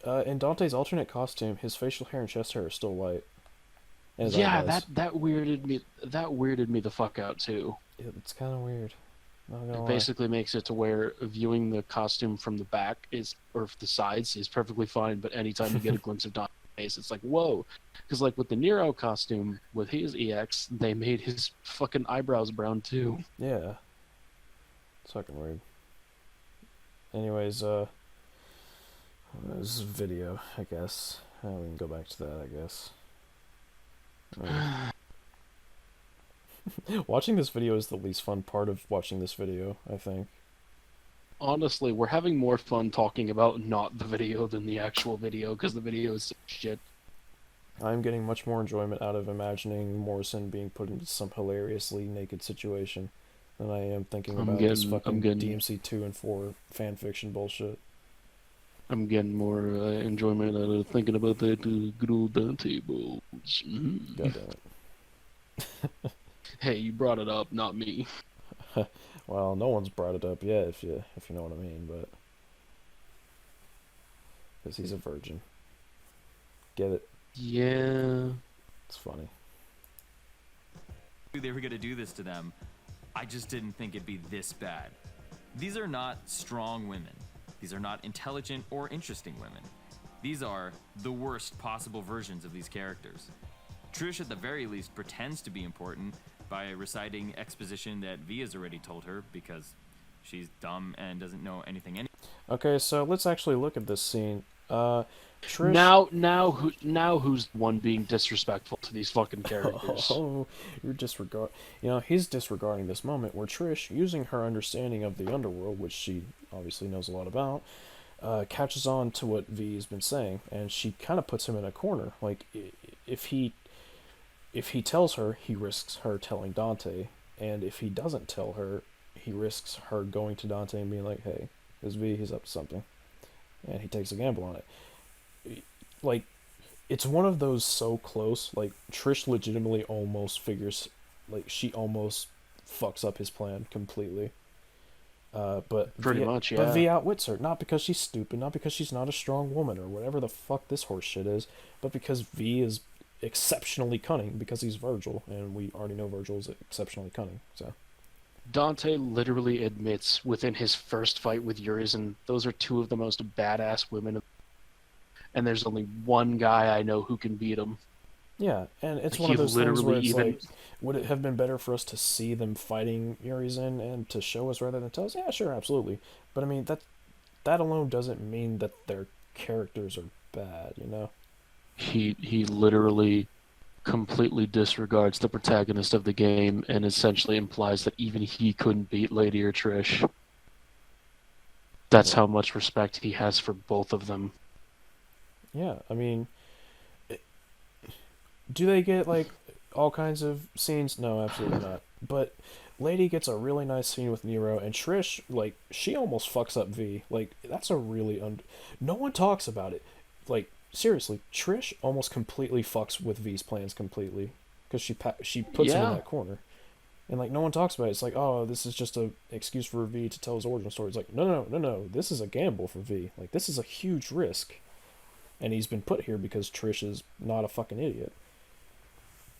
In Dante's alternate costume, his facial hair and chest hair are still white. Yeah, that weirded me. That weirded me the fuck out too. It's kind of weird. It basically makes it to where viewing the costume from the back or the sides is perfectly fine, but anytime you get a glimpse of Dante's face, it's like, whoa. Because like with the Nero costume, with his EX, they made his fucking eyebrows brown too. Yeah. It's fucking weird. anyways, this is a video, I guess. We can go back to that, I guess. Watching this video is the least fun part of watching this video, I think. Honestly, we're having more fun talking about not the video than the actual video, because the video is shit. I'm getting much more enjoyment out of imagining Morrison being put into some hilariously naked situation than I am thinking about this fucking DMC2 and 4 fanfiction bullshit. I'm getting more enjoyment out of thinking about that good old Dante balls. Mm. God damn it. Hey, you brought it up, not me. Well, no one's brought it up yet, if you know what I mean, but because he's a virgin. Get it? Yeah. It's funny. They were gonna do this to them. I just didn't think it'd be this bad. These are not strong women. These are not intelligent or interesting women. These are the worst possible versions of these characters. Trish, at the very least, pretends to be important by reciting exposition that V has already told her because she's dumb and doesn't know anything. Okay, so let's actually look at this scene. Trish... Now who's the one being disrespectful to these fucking characters? Oh, he's disregarding this moment where Trish, using her understanding of the underworld, which she obviously knows a lot about, catches on to what V has been saying, and she kind of puts him in a corner. Like, if he tells her, he risks her telling Dante, and if he doesn't tell her, he risks her going to Dante and being like, hey, this V, he's up to something. And he takes a gamble on it. Like, it's one of those so close, like, Trish legitimately almost figures, like, she almost fucks up his plan completely. But pretty much, yeah. But V outwits her, not because she's stupid, not because she's not a strong woman, or whatever the fuck this horse shit is, but because V is exceptionally cunning, because he's Virgil, and we already know Virgil is exceptionally cunning, so... Dante literally admits within his first fight with Urizen, those are two of the most badass women, and there's only one guy I know who can beat them. Yeah, and it's one of those things where it's like, would it have been better for us to see them fighting Urizen and to show us rather than tell us? Yeah, sure, absolutely. But I mean, that alone doesn't mean that their characters are bad, you know? He literally completely disregards the protagonist of the game and essentially implies that even he couldn't beat Lady or Trish. That's how much respect he has for both of them. Yeah, I mean, do they get, like, all kinds of scenes? No, absolutely not. But Lady gets a really nice scene with Nero, and Trish, like, she almost fucks up V. Like, that's a really... No one talks about it. Like, seriously, Trish almost completely fucks with V's plans completely. Because she puts him in that corner. And, like, no one talks about it. It's like, oh, this is just an excuse for V to tell his origin story. It's like, no. This is a gamble for V. Like, this is a huge risk. And he's been put here because Trish is not a fucking idiot.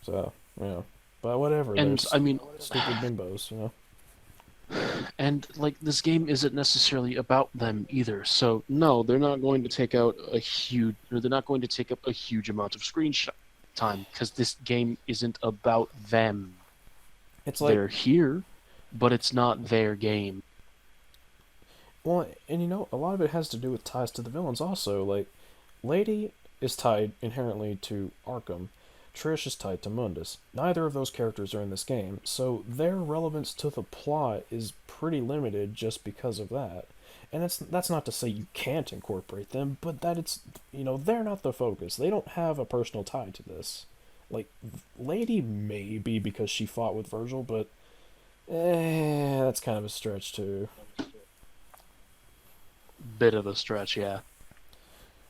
So, yeah. But whatever. And, I mean... Stupid bimbos, you know? And, like, this game isn't necessarily about them either. So, no, they're not going to take out a huge... Or they're not going to take up a huge amount of screenshot time. Because this game isn't about them. It's like... They're here, but it's not their game. Well, and you know, a lot of it has to do with ties to the villains also. Like, Lady is tied inherently to Arkham. Trish is tied to Mundus. Neither of those characters are in this game, so their relevance to the plot is pretty limited just because of that. And that's not to say you can't incorporate them, but that it's, you know, they're not the focus. They don't have a personal tie to this. Like, Lady maybe because she fought with Virgil, but that's kind of a stretch too. Bit of a stretch, yeah.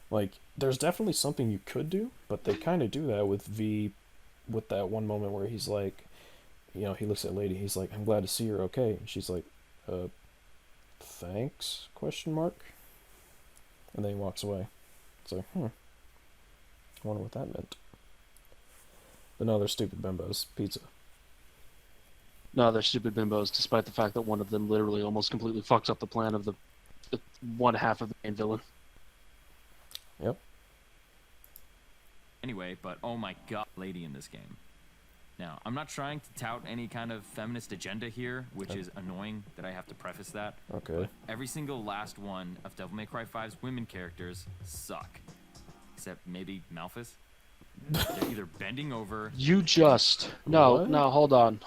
Like, there's definitely something you could do, but they kind of do that with V, with that one moment where he's like, you know, he looks at Lady, he's like, I'm glad to see you're okay. And she's like, thanks, question mark? And then he walks away. It's like, I wonder what that meant. But no, they're stupid bimbos. Pizza. No, they're stupid bimbos, despite the fact that one of them literally almost completely fucks up the plan of the one half of the main villain. Yep. Anyway, but oh my god, Lady in this game. Now, I'm not trying to tout any kind of feminist agenda here, which is annoying that I have to preface that. Okay. But every single last one of Devil May Cry 5's women characters suck. Except maybe Malphus. They're either bending over... You just... No, What? no, hold on.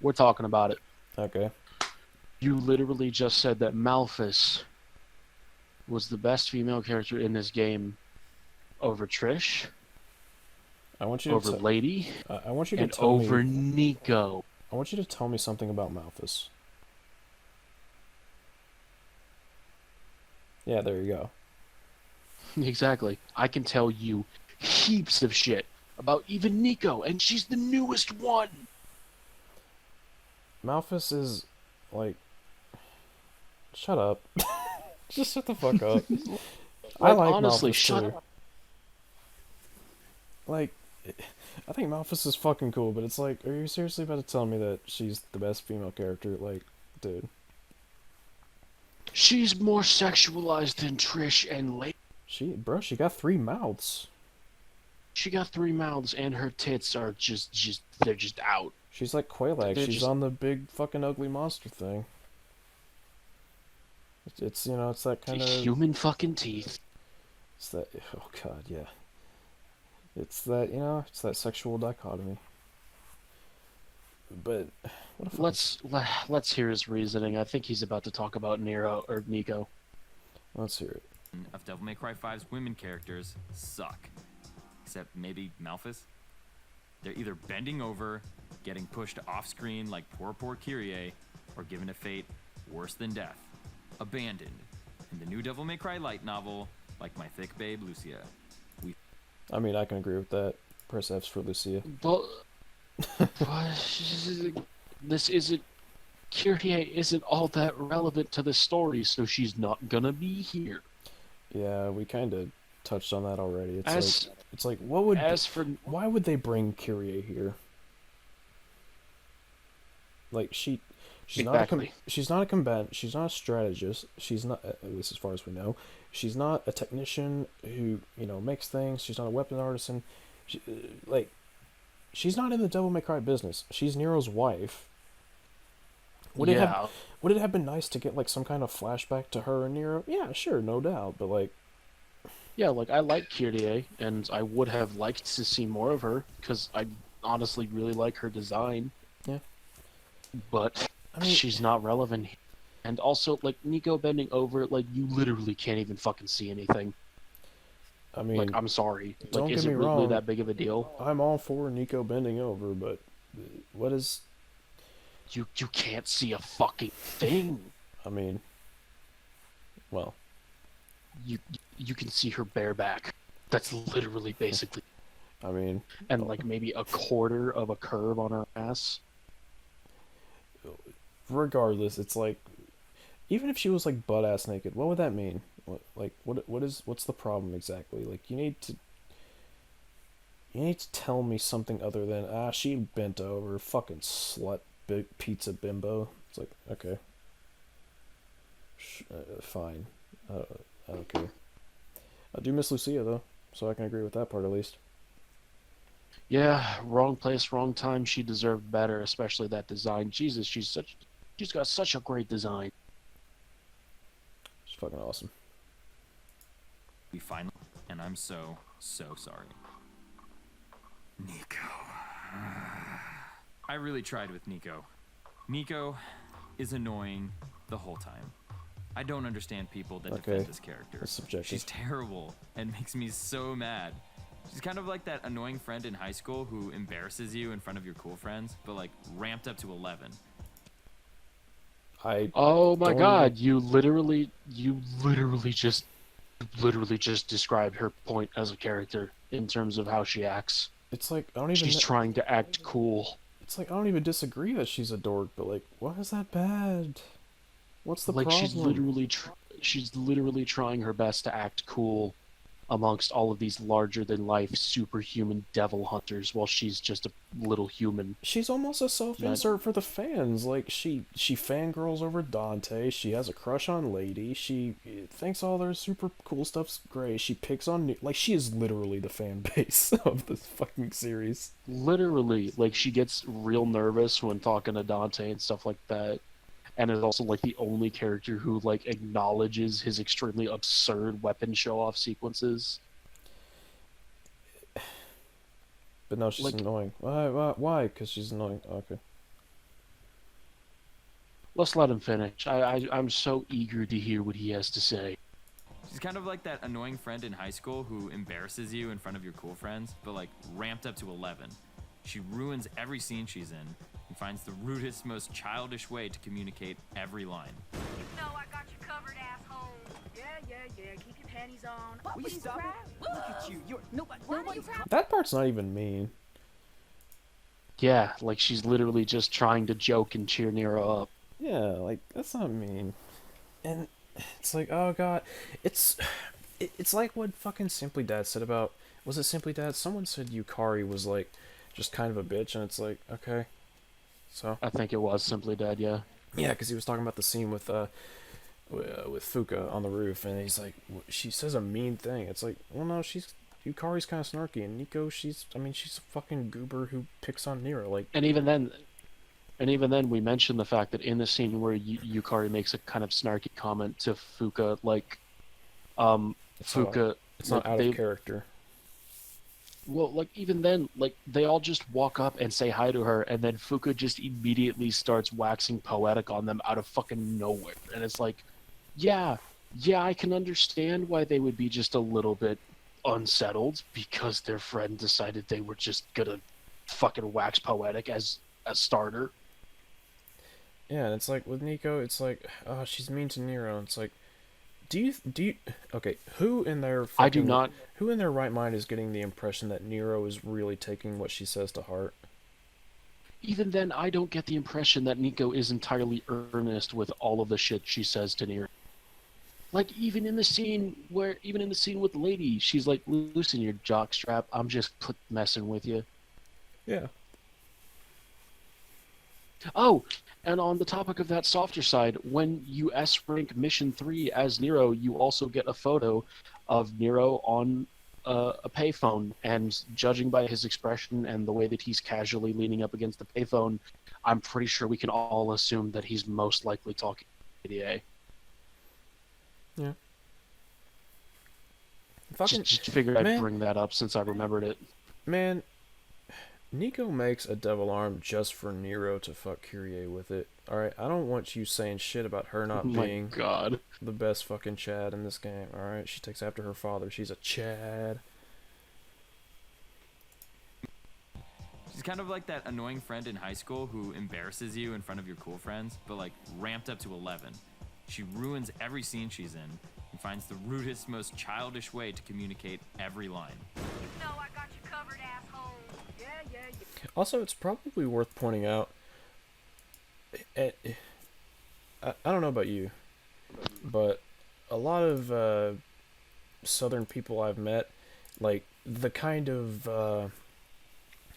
We're talking about it. Okay. You literally just said that Malphus was the best female character in this game over Trish, I want you to over Lady, I want you to and tell over me. Nico. I want you to tell me something about Malphus. Yeah, there you go. Exactly. I can tell you heaps of shit about even Nico, and she's the newest one. Malphus is like. Shut up. Just shut the fuck up. I like honestly, Malphus shut too. up. Like, I think Malphus is fucking cool, but it's like, are you seriously about to tell me that she's the best female character? Like, dude. She's more sexualized than Trish and Lady. She got 3 mouths. She got 3 mouths, and her tits are they're just out. She's like Quelaag. They're She's just- on the big fucking ugly monster thing. It's you know, it's that kind of human fucking teeth. It's that. Oh god, yeah. It's that, you know, it's that sexual dichotomy. But what if Let's hear his reasoning. I think he's about to talk about Nero or Nico. Let's hear it. Of Devil May Cry 5's women characters suck. Except maybe Malphus. They're either bending over, getting pushed off screen like poor Kyrie, or given a fate worse than death. Abandoned. In the new Devil May Cry light novel, like my thick babe Lucia. I mean, I can agree with that. Press F's for Lucia. But this isn't. Kyrie isn't all that relevant to the story, so she's not gonna be here. Yeah, we kind of touched on that already. It's like what would why would they bring Kyrie here? Like she's Exactly. not a combatant. She's not a strategist. She's not, at least as far as we know. She's not a technician who, you know, makes things. She's not a weapon artisan. She's not in the Devil May Cry business. She's Nero's wife. Would it have been nice to get like some kind of flashback to her and Nero? Yeah, sure, no doubt. But like, Yeah, like I like Kyrie, and I would have liked to see more of her because I honestly really like her design. Yeah. But I mean, she's not relevant. And also, like, Nico bending over, like, you literally can't even fucking see anything. I mean, like, I'm sorry. Don't Like, get is me it really wrong. that big of a deal? I'm all for Nico bending over, but what is? You can't see a fucking thing. I mean, well, you can see her bare back. That's literally basically. I mean, and like maybe a quarter of a curve on her ass. regardless, it's like, even if she was like butt ass naked, what would that mean? What's the problem exactly? Like, you need to tell me something other than she bent over, fucking slut, big pizza bimbo. It's like, okay, fine, I don't care. I do miss Lucia though, so I can agree with that part at least. Yeah, wrong place, wrong time. She deserved better, especially that design. Jesus, she's got such a great design. She's fucking awesome. We finally, and I'm so sorry. Nico. I really tried with Nico. Nico is annoying the whole time. I don't understand people that defend this character. That's subjective. She's terrible and makes me so mad. She's kind of like that annoying friend in high school who embarrasses you in front of your cool friends, but like ramped up to 11. Oh my god, you literally just described her point as a character in terms of how she acts. It's like, I don't even. She's trying to act cool. It's like, I don't even disagree that she's a dork, but like, why is that bad? What's the problem? She's literally trying her best to act cool, amongst all of these larger-than-life superhuman devil hunters, while she's just a little human. She's almost a self-insert for the fans. Like, she fangirls over Dante. She has a crush on Lady. She thinks all their super cool stuff's great. She picks on like, she is literally the fan base of this fucking series. Literally, like, she gets real nervous when talking to Dante and stuff like that. And is also like the only character who like acknowledges his extremely absurd weapon show-off sequences. But no, she's Like- annoying. Why? Because she's annoying. Okay. Let's let him finish. I'm so eager to hear what he has to say. She's kind of like that annoying friend in high school who embarrasses you in front of your cool friends, but like ramped up to 11. She ruins every scene she's in and finds the rudest, most childish way to communicate every line. You know I got you covered, asshole. Yeah. Keep your panties on. What? Will you stop it? Look at you. You're nobody's. That part's not even mean. Yeah, like she's literally just trying to joke and cheer Nero up. Yeah, like, that's not mean. And it's like, oh god, it's like what fucking Simply Dad said about, was it Simply Dad? Someone said Yukari was like just kind of a bitch, and it's like, okay, so I think it was Simply Dad, yeah. yeah, because he was talking about the scene with Fuka on the roof, and he's like, she says a mean thing. It's like, well, no, Yukari's kind of snarky, and Nico, she's a fucking goober who picks on Nero, like. And even then, we mentioned the fact that in the scene where Yukari makes a kind of snarky comment to Fuka, like, Fuka, it's not out of character. Well, like, even then, like, they all just walk up and say hi to her, and then Fuka just immediately starts waxing poetic on them out of fucking nowhere. And it's like, yeah, I can understand why they would be just a little bit unsettled, because their friend decided they were just gonna fucking wax poetic as a starter. Yeah, and it's like, with Nico, it's like, oh, she's mean to Nero, and it's like, do you, okay, who in their fucking, I do not. Who in their right mind is getting the impression that Nero is really taking what she says to heart? Even then, I don't get the impression that Nico is entirely earnest with all of the shit she says to Nero. Like, even in the scene with Lady, she's like, loosen your jockstrap, I'm just messing with you. Yeah. Oh, and on the topic of that softer side, when you S-rank Mission 3 as Nero, you also get a photo of Nero on a payphone, and judging by his expression and the way that he's casually leaning up against the payphone, I'm pretty sure we can all assume that he's most likely talking to ADA. Yeah. Fucking, just figured I'd bring that up since I remembered it. Man, Nico makes a devil arm just for Nero to fuck Kyrie with it. Alright, I don't want you saying shit about her not being God. the best fucking Chad in this game. Alright, she takes after her father. She's a Chad. She's kind of like that annoying friend in high school who embarrasses you in front of your cool friends, but like ramped up to 11. She ruins every scene she's in and finds the rudest, most childish way to communicate every line. You know I got you covered, asshole. Yeah. Also, it's probably worth pointing out, I don't know about you, but a lot of Southern people I've met, like, the kind of, I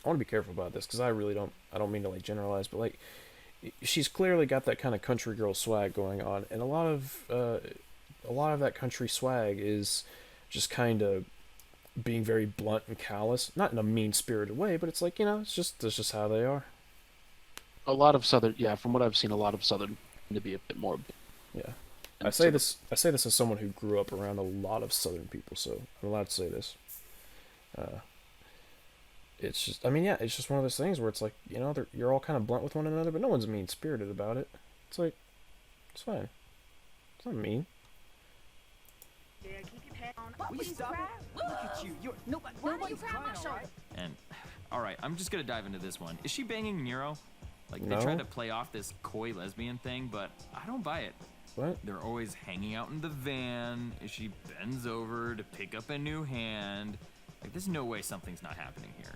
want to be careful about this, because I don't mean to, like, generalize, but, like, she's clearly got that kind of country girl swag going on, and a lot of that country swag is just kind of being very blunt and callous, not in a mean-spirited way, but it's like, that's just how they are. A lot of Southern, yeah, from what I've seen, a lot of Southern tend to be a bit more. Yeah, I say this as someone who grew up around a lot of Southern people, so I'm allowed to say this. It's just, it's just one of those things where it's like, you're all kind of blunt with one another, but no one's mean-spirited about it. It's like, it's fine. It's not mean. Yeah, keep your pants on. Will you stop it? Look at you. You're nobody's crying, alright? And, alright, I'm just gonna dive into this one. Is she banging Nero? Like, No. they try to play off this coy lesbian thing, but I don't buy it. What? They're always hanging out in the van. She bends over to pick up a new hand. Like, there's no way something's not happening here.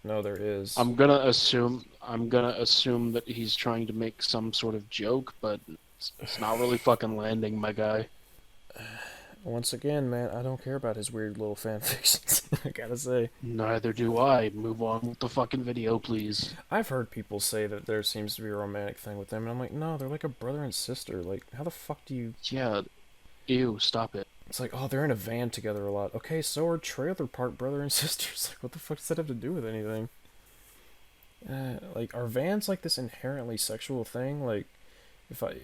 No, there is. I'm gonna assume that he's trying to make some sort of joke, but it's not really fucking landing, my guy. Once again, man, I don't care about his weird little fan fictions. I gotta say. Neither do I. Move on with the fucking video, please. I've heard people say that there seems to be a romantic thing with them, and I'm like, no, they're like a brother and sister. Like, how the fuck do you... Yeah. Ew, stop it. It's like, oh, they're in a van together a lot. Okay, so are trailer park brother and sisters. Like, what the fuck does that have to do with anything? Like, are vans like this inherently sexual thing? Like, if I...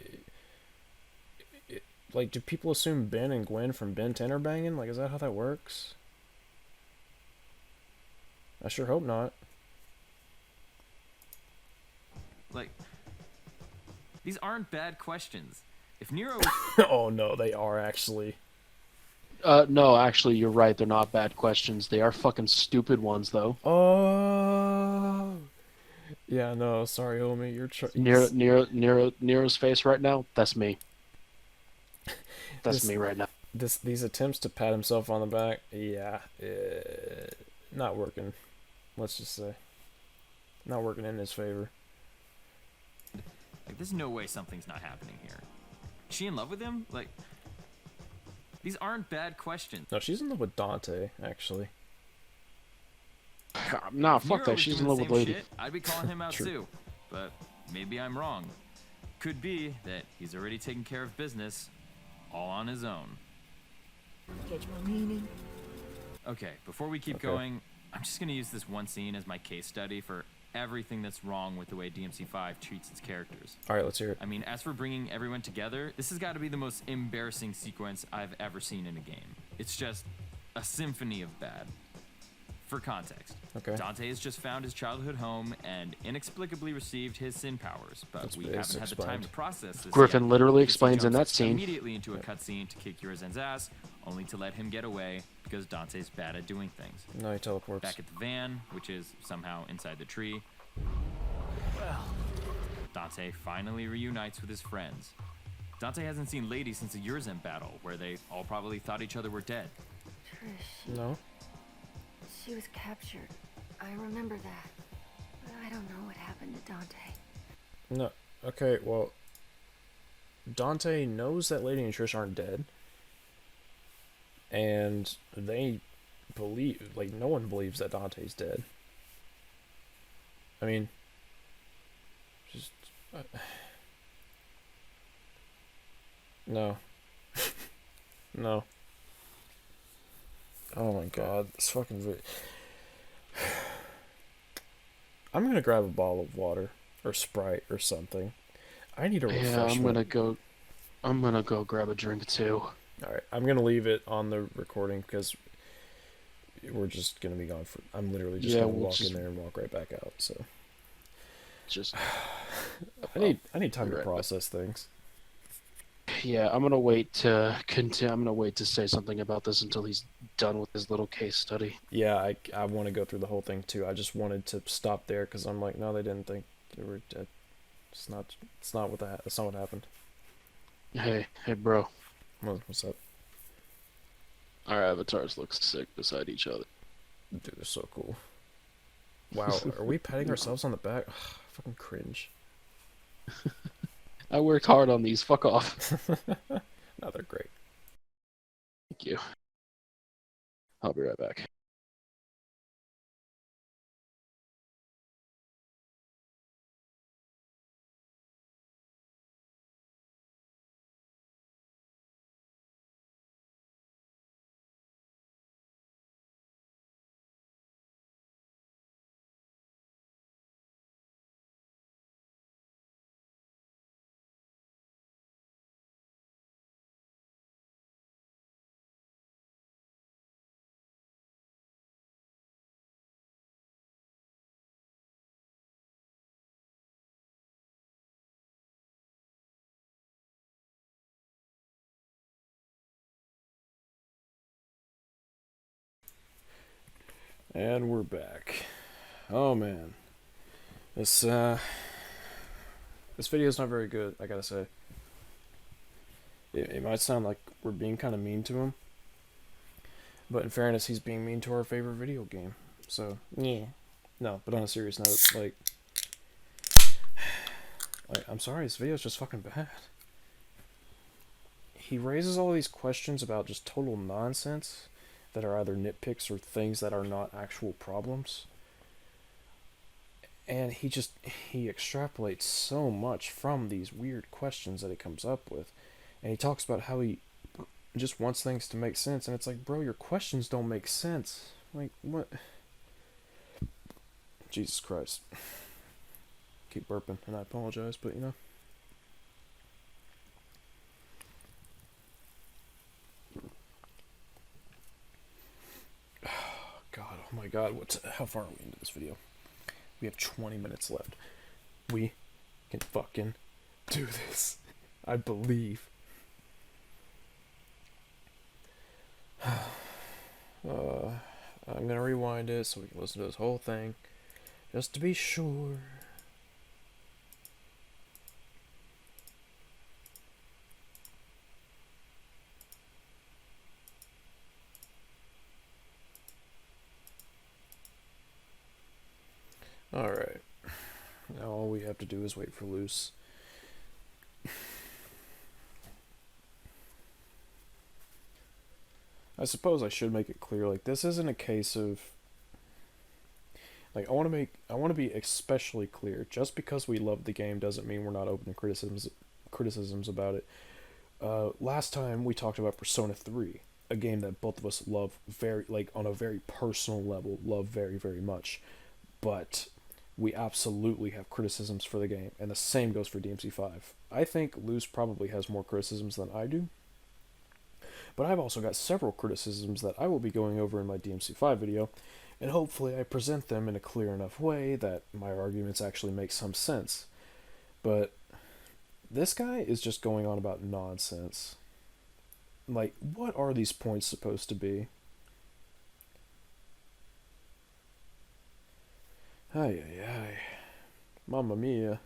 Like, do people assume Ben and Gwen from Ben 10 are banging? Like, is that how that works? I sure hope not. Like, these aren't bad questions. If Nero... Oh, no, they are, actually. No, actually, you're right. They're not bad questions. They are fucking stupid ones, though. Oh... Yeah, no, sorry, homie. Nero's face right now, that's me. That's me right now. These attempts to pat himself on the back, yeah, not working. Let's just say, not working in his favor. Like, there's no way something's not happening here. Is she in love with him? Like, these aren't bad questions. No, she's in love with Dante, actually. Nah, fuck that. She's in love with Lady. Shit, I'd be calling him out True. too. But maybe I'm wrong. Could be that he's already taken care of business all on his own. Catch my meaning? Okay, before we keep going, I'm just going to use this one scene as my case study for everything that's wrong with the way DMC5 treats its characters. Alright, let's hear it. I mean, as for bringing everyone together, this has got to be the most embarrassing sequence I've ever seen in a game. It's just a symphony of bad. For context, Dante has just found his childhood home and inexplicably received his sin powers, but we haven't had the time to process this Griffin yet. literally explains in that scene. Immediately into a cutscene to kick Urizen's ass, only to let him get away because Dante's bad at doing things. No, he teleports. Back at the van, which is somehow inside the tree, Dante finally reunites with his friends. Dante hasn't seen Lady since the Urizen battle, where they all probably thought each other were dead. Trish. No? She was captured. I remember that. But I don't know what happened to Dante. No. Okay, well, Dante knows that Lady and Trish aren't dead. And they believe, like, no one believes that Dante's dead. I mean, just... no. No. Oh my god, this fucking I'm gonna grab a bottle of water or Sprite or something. I need a refreshment. Yeah, I'm gonna go grab a drink too. Alright, I'm gonna leave it on the recording because we're just gonna be gone for... I'm literally just gonna walk in there and walk right back out, so... Just... I need time to process things. Yeah, I'm gonna wait to continue. I'm gonna wait to say something about this until he's done with his little case study. Yeah, I want to go through the whole thing too. I just wanted to stop there because I'm like, no, they didn't think they were dead. It's not what happened. Hey, bro. What's up? Our avatars look sick beside each other. Dude, they're so cool. Wow, are we patting ourselves on the back? Ugh, fucking cringe. I worked hard on these. Fuck off. No, they're great. Thank you. I'll be right back. And we're back. Oh man, this video's not very good, I gotta say. It might sound like we're being kind of mean to him, but in fairness, he's being mean to our favorite video game. So yeah, no. But on a serious note, like I'm sorry, this video's just fucking bad. he raises all these questions about just total nonsense that are either nitpicks or things that are not actual problems. And he extrapolates so much from these weird questions that he comes up with. And he talks about how he just wants things to make sense, and it's like, bro, your questions don't make sense. Like, what? Jesus Christ. Keep burping, and I apologize, but you know. God, oh my God, how far are we into this video? We have 20 minutes left. We can fucking do this. I believe. I'm gonna rewind it so we can listen to this whole thing, just to be sure. Alright. Now all we have to do is wait for Luce. I suppose I should make it clear, like, this isn't a case of, like, I want to be especially clear. Just because we love the game doesn't mean we're not open to criticisms about it. Last time we talked about Persona 3, a game that both of us love very, like, on a very personal level, love very, very much. But we absolutely have criticisms for the game, and the same goes for DMC5. I think Luce probably has more criticisms than I do, but I've also got several criticisms that I will be going over in my DMC5 video, and hopefully I present them in a clear enough way that my arguments actually make some sense. But this guy is just going on about nonsense. Like, what are these points supposed to be? Ay, ay, ay. Mamma mia.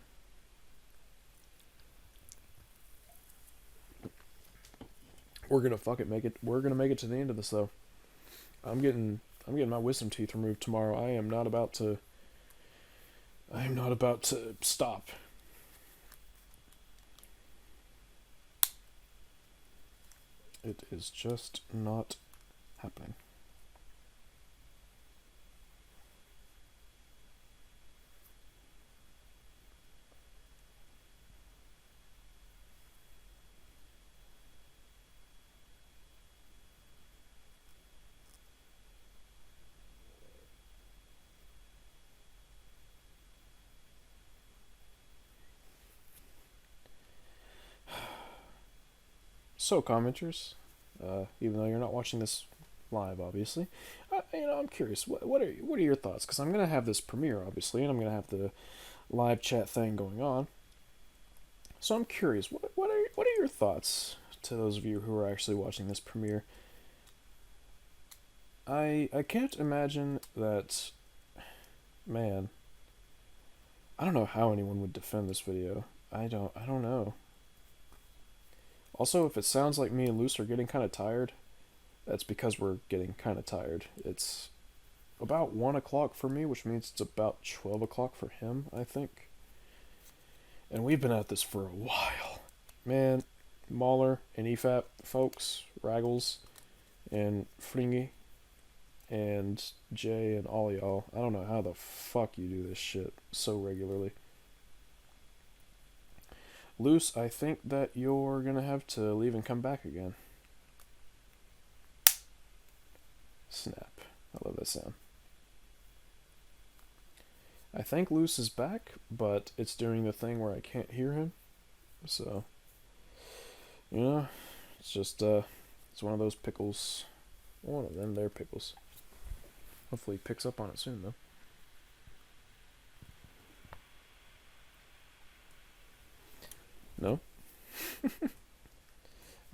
We're gonna fucking make it. We're gonna make it to the end of this, though. I'm getting my wisdom teeth removed tomorrow. I am not about to stop. It is just not happening. So, commenters, even though you're not watching this live, obviously, I'm curious. What are your thoughts? Because I'm gonna have this premiere, obviously, and I'm gonna have the live chat thing going on. So I'm curious. What are your thoughts to those of you who are actually watching this premiere? I can't imagine that. Man, I don't know how anyone would defend this video. I don't know. Also, if it sounds like me and Luce are getting kind of tired, that's because we're getting kind of tired. It's about 1 o'clock for me, which means it's about 12 o'clock for him, I think. And we've been at this for a while. Man, Mahler and EFAP folks, Raggles, and Fringy, and Jay, and all y'all. I don't know how the fuck you do this shit so regularly. Luce, I think that you're gonna have to leave and come back again. Snap. I love that sound. I think Luce is back, but it's doing the thing where I can't hear him. So, it's just, it's one of those pickles. One of them, they're pickles. Hopefully he picks up on it soon, though. No?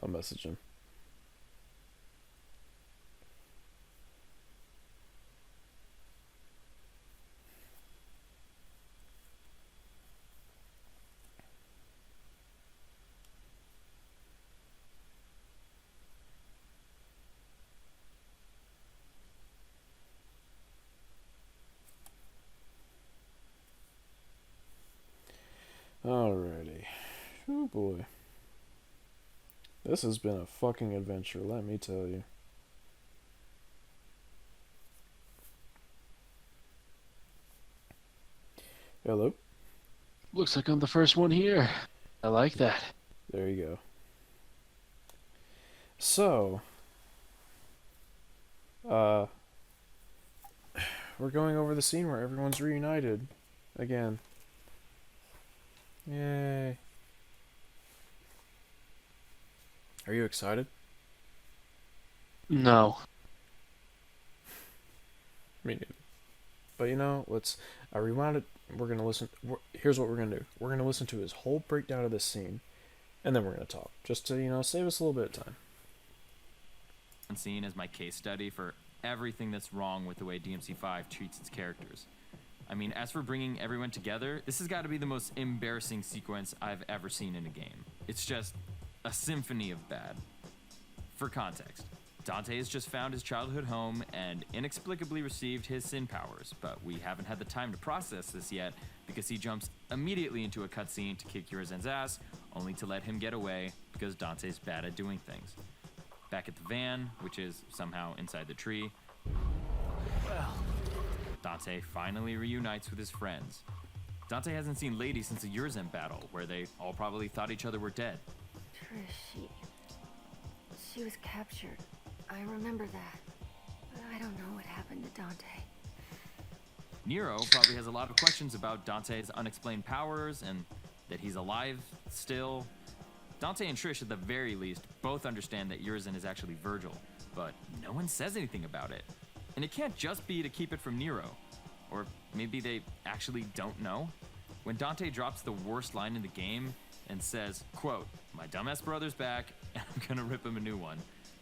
I'll message him. Alrighty. Oh boy. This has been a fucking adventure, let me tell you. Hello? Looks like I'm the first one here. I like that. There you go. So, we're going over the scene where everyone's reunited again. Yay. Are you excited? No. Me neither. But you know, I reminded, here's what we're gonna do. We're gonna listen to his whole breakdown of this scene, and then we're gonna talk. Just to, save us a little bit of time. Scene as my case study for everything that's wrong with the way DMC5 treats its characters. I mean, as for bringing everyone together, this has got to be the most embarrassing sequence I've ever seen in a game. It's just a symphony of bad. For context, Dante has just found his childhood home and inexplicably received his sin powers, but we haven't had the time to process this yet because he jumps immediately into a cutscene to kick Urizen's ass, only to let him get away because Dante's bad at doing things. Back at the van, which is somehow inside the tree, Dante finally reunites with his friends. Dante hasn't seen Lady since the Urizen battle, where they all probably thought each other were dead. Trish, she was captured. I remember that. But I don't know what happened to Dante. Nero probably has a lot of questions about Dante's unexplained powers and that he's alive still. Dante and Trish, at the very least, both understand that Urizen is actually Virgil, but no one says anything about it. And it can't just be to keep it from Nero. Or maybe they actually don't know. When Dante drops the worst line in the game and says, quote, "My dumbass brother's back, and I'm gonna rip him a new one,"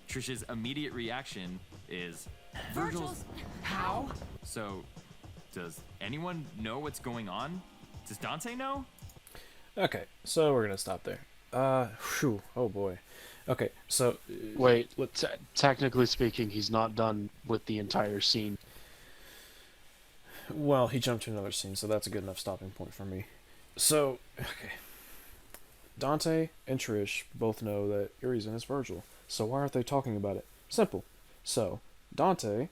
Trish's immediate reaction is, "Virgil's how?" So, does anyone know what's going on? Does Dante know? Okay, so we're gonna stop there. Oh boy. Okay, so wait. Technically speaking, he's not done with the entire scene. Well, he jumped to another scene, so that's a good enough stopping point for me. So, okay. Dante and Trish both know that Urizen is Virgil, so why aren't they talking about it? Simple. So, Dante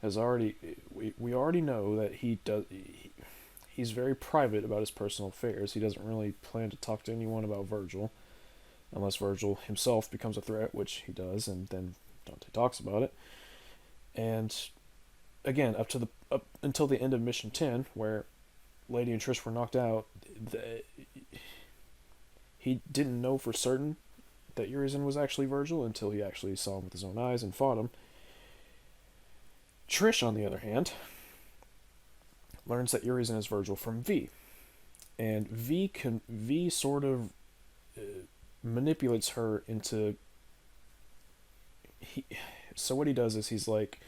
has already... We already know that he's very private about his personal affairs. He doesn't really plan to talk to anyone about Virgil, unless Virgil himself becomes a threat, which he does, and then Dante talks about it. And again, up until the end of Mission 10, where Lady and Trish were knocked out, he didn't know for certain that Urizen was actually Virgil until he actually saw him with his own eyes and fought him. Trish, on the other hand, learns that Urizen is Virgil from V. And V sort of manipulates her into... So what he does is he's like,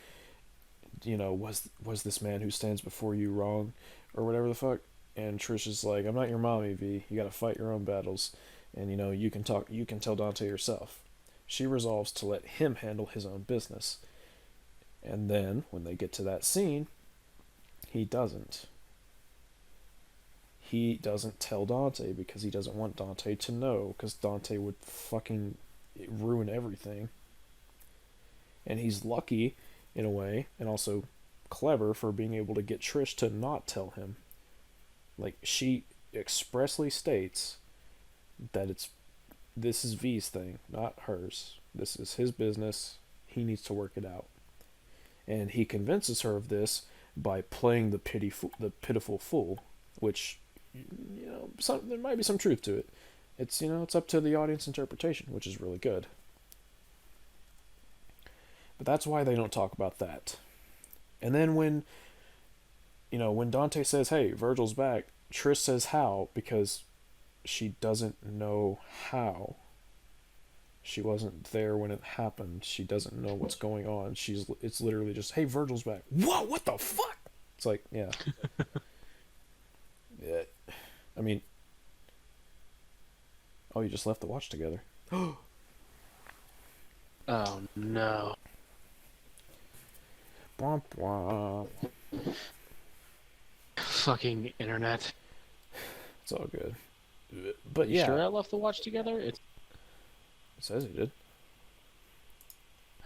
was this man who stands before you wrong? Or whatever the fuck. And Trish is like, I'm not your mommy, V. You gotta fight your own battles. And, you can tell Dante yourself. She resolves to let him handle his own business. And then, when they get to that scene, he doesn't. He doesn't tell Dante because he doesn't want Dante to know, because Dante would fucking ruin everything. And he's lucky, in a way, and also clever for being able to get Trish to not tell him. Like, she expressly states that this is V's thing, not hers. This is his business. He needs to work it out. And he convinces her of this by playing the pitiful fool, which, there might be some truth to it. It's, it's up to the audience interpretation, which is really good. But that's why they don't talk about that. And then when Dante says, hey, Virgil's back, Trish says how, because she doesn't know how. She wasn't there when it happened. She doesn't know what's going on. It's literally just, hey, Virgil's back. Whoa, what the fuck? It's like, yeah. Yeah. I mean, oh, you just left the watch together. Oh, no. Womp womp. Fucking internet. It's all good. But yeah. You sure I left the watch together? It's... It says he did.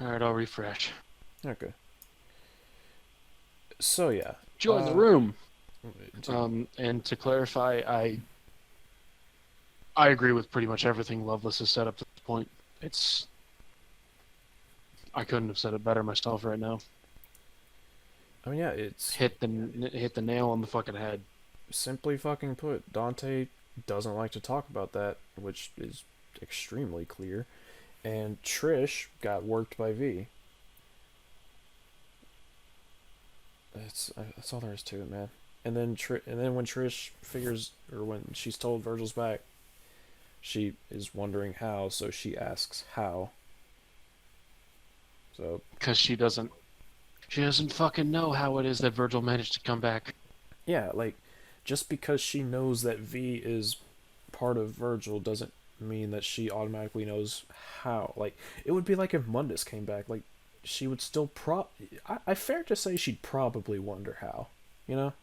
Alright, I'll refresh. Okay. So yeah. Join the room. to- And to clarify, I agree with pretty much everything Loveless has said up to this point. I couldn't have said it better myself right now. I mean, yeah, it's Hit the nail on the fucking head. simply fucking put. Dante doesn't like to talk about that, which is extremely clear. And Trish got worked by V. That's all there is to it, man. And then when Trish figures, or when she's told Virgil's back, she is wondering how, so she asks how. So Because she doesn't fucking know how it is that Virgil managed to come back. yeah, like, just because she knows that V is part of Virgil doesn't mean that she automatically knows how. Like, it would be like if Mundus came back, like, she would still I fair to say she'd probably wonder how, you know?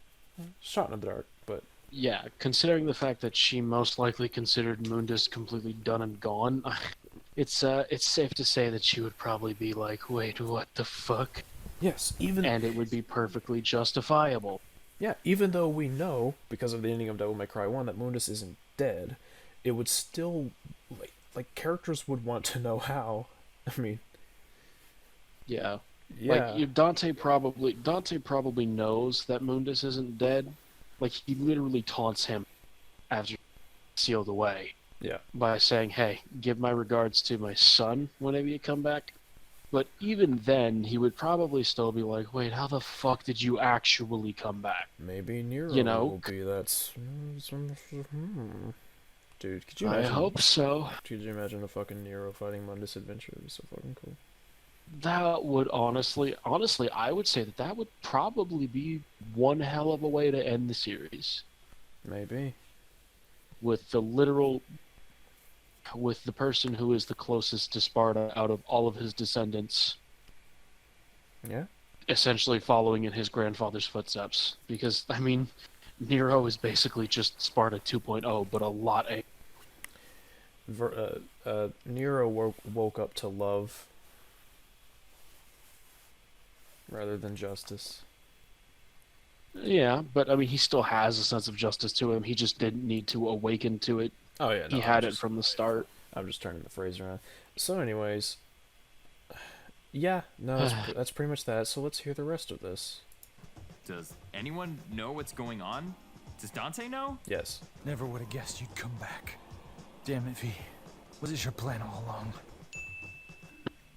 Shot in the dark, but Yeah, considering the fact that she most likely considered Mundus completely done and gone, it's safe to say that she would probably be like, wait, what the fuck? yes, And it would be perfectly justifiable. yeah, even though we know, because of the ending of Devil May Cry 1, that Mundus isn't dead, it would still, like characters would want to know how. I mean, Yeah. yeah. Like, Dante probably knows that Mundus isn't dead. Like, he literally taunts him after he's sealed away Yeah. by saying, hey, give my regards to my son whenever you come back. But even then, he would probably still be like, wait, how the fuck did you actually come back? Maybe Nero You know? will be that. Dude, could you I imagine? hope so. Could you imagine a fucking Nero fighting Mundus adventure? It'd be so fucking cool. That would honestly, I would say that would probably be one hell of a way to end the series. Maybe. With the person who is the closest to Sparta out of all of his descendants, Yeah. essentially following in his grandfather's footsteps. Because, I mean, Nero is basically just Sparta 2.0, but a lot Nero woke up to love rather than justice. Yeah, but I mean, he still has a sense of justice to him. He just didn't need to awaken to it. Oh yeah, He had it from the start. I'm just turning the phrase around. So, anyways, yeah, no, that's pretty much that. So let's hear the rest of this. Does anyone know what's going on? Does Dante know? Yes. Never would have guessed you'd come back. Damn it, V. Was it your plan all along?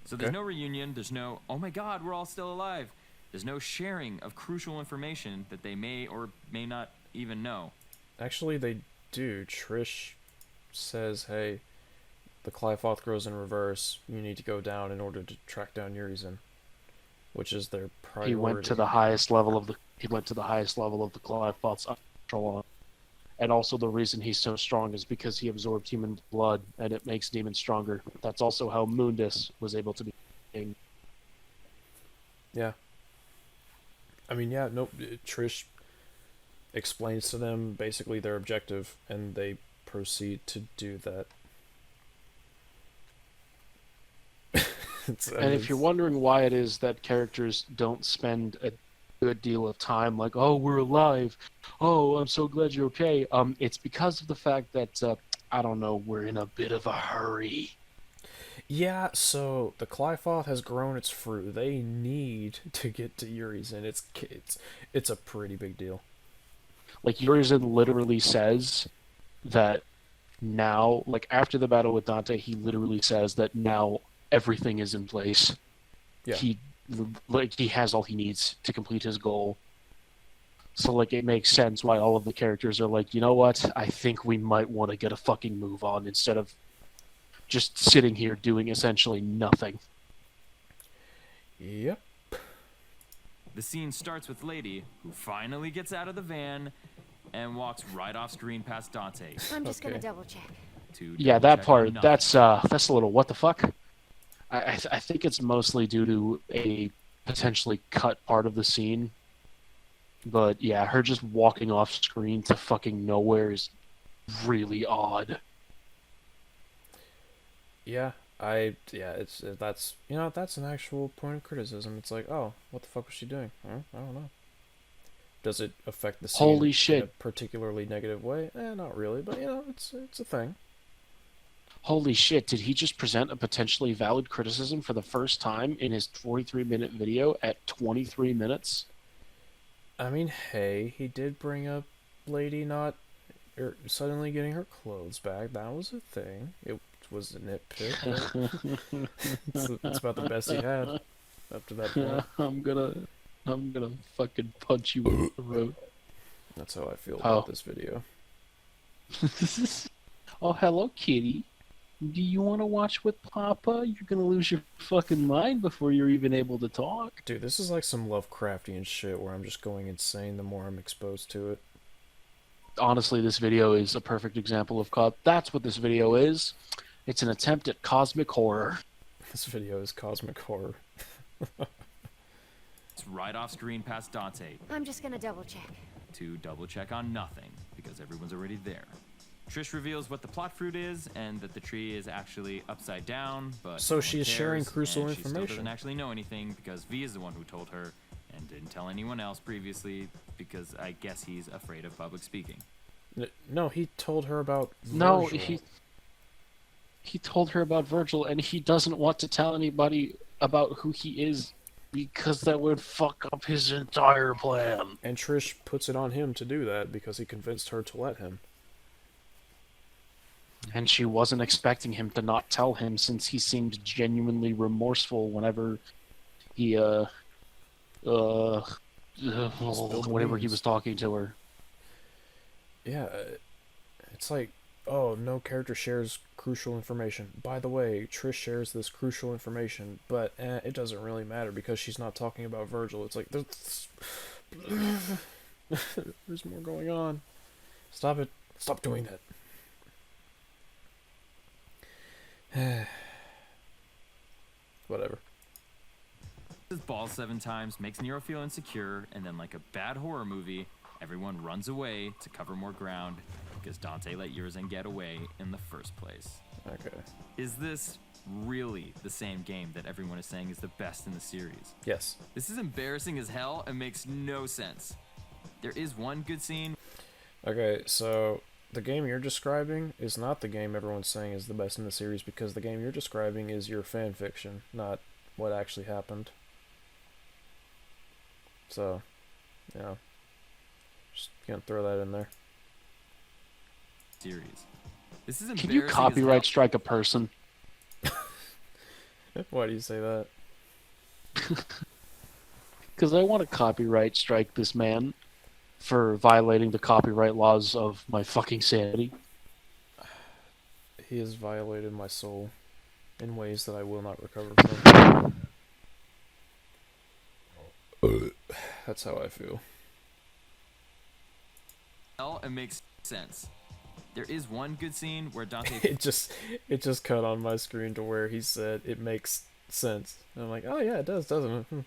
So there's no reunion, there's no, oh my god, we're all still alive. There's no sharing of crucial information that they may or may not even know. Actually, they do. Trish says, hey, the Clifoth grows in reverse. You need to go down in order to track down Urizen, which is their priority. He went to the highest level of the Clifoth's control. And also the reason he's so strong is because he absorbed human blood, and it makes demons stronger. That's also how Mundus was able to be king. Yeah. I mean, yeah, nope. Trish explains to them basically their objective, and they proceed to do that. And if you're wondering why it is that characters don't spend a good deal of time like, oh, we're alive, oh, I'm so glad you're okay, it's because of the fact that, I don't know, we're in a bit of a hurry. Yeah, so the Clifoth has grown its fruit. They need to get to Urizen. It's a pretty big deal. Like, Urizen literally says that now, like, after the battle with Dante, he literally says that now everything is in place. Yeah. He has all he needs to complete his goal. So, like, it makes sense why all of the characters are like, you know what, I think we might want to get a fucking move on instead of just sitting here doing essentially nothing. Yep. The scene starts with Lady, who finally gets out of the van and walks right off screen past Dante. I'm just gonna double check. Yeah, that part, that's a little what the fuck. I think it's mostly due to a potentially cut part of the scene. But yeah, her just walking off screen to fucking nowhere is really odd. Yeah, That's that's an actual point of criticism. It's like, oh, what the fuck was she doing? I don't know. Does it affect the scene Holy in a shit. particularly negative way? Not really, but it's a thing. Holy shit, did he just present a potentially valid criticism for the first time in his 43-minute video at 23 minutes? I mean, hey, he did bring up Lady not suddenly getting her clothes back. That was a thing. It was a nitpick. It's about the best he had up to that point. I'm gonna fucking punch you in the throat. That's how I feel about this video. Oh, hello, kitty. Do you want to watch with Papa? You're gonna lose your fucking mind before you're even able to talk. Dude, this is like some Lovecraftian shit where I'm just going insane the more I'm exposed to it. Honestly, this video is a perfect example of that's what this video is. It's an attempt at cosmic horror. This video is cosmic horror. It's right off screen past Dante. I'm just gonna double check. To double check on nothing, because everyone's already there. Trish reveals what the plot fruit is, and that the tree is actually upside down, but so no she one is sharing cares, crucial and she still information. doesn't actually know anything, because V is the one who told her, and didn't tell anyone else previously, because I guess he's afraid of public speaking. No, he told her about Virgil. No, he told her about Virgil, and he doesn't want to tell anybody about who he is, because that would fuck up his entire plan. And Trish puts it on him to do that, because he convinced her to let him. And she wasn't expecting him to not tell him, since he seemed genuinely remorseful whenever he, whenever he was talking to her. Yeah, it's like, oh, no character shares crucial information. By the way, Trish shares this crucial information, but it doesn't really matter because she's not talking about Virgil. It's like, there's more going on. Stop it. Stop doing that. Whatever. His balls 7 times, makes Nero feel insecure, and then like a bad horror movie, everyone runs away to cover more ground because Dante let Urizen get away in the first place. Okay. Is this really the same game that everyone is saying is the best in the series? Yes. This is embarrassing as hell and makes no sense. There is one good scene. Okay, so the game you're describing is not the game everyone's saying is the best in the series, because the game you're describing is your fan fiction, not what actually happened. So, yeah. Just gonna throw that in there. Series. This is Can embarrassing. you copyright strike a person? Why do you say that? Because I want to copyright strike this man for violating the copyright laws of my fucking sanity. He has violated my soul in ways that I will not recover from. That's how I feel. It makes sense. There is one good scene where Dante... it just cut on my screen to where he said it makes sense. And I'm like, oh yeah, it does, doesn't it?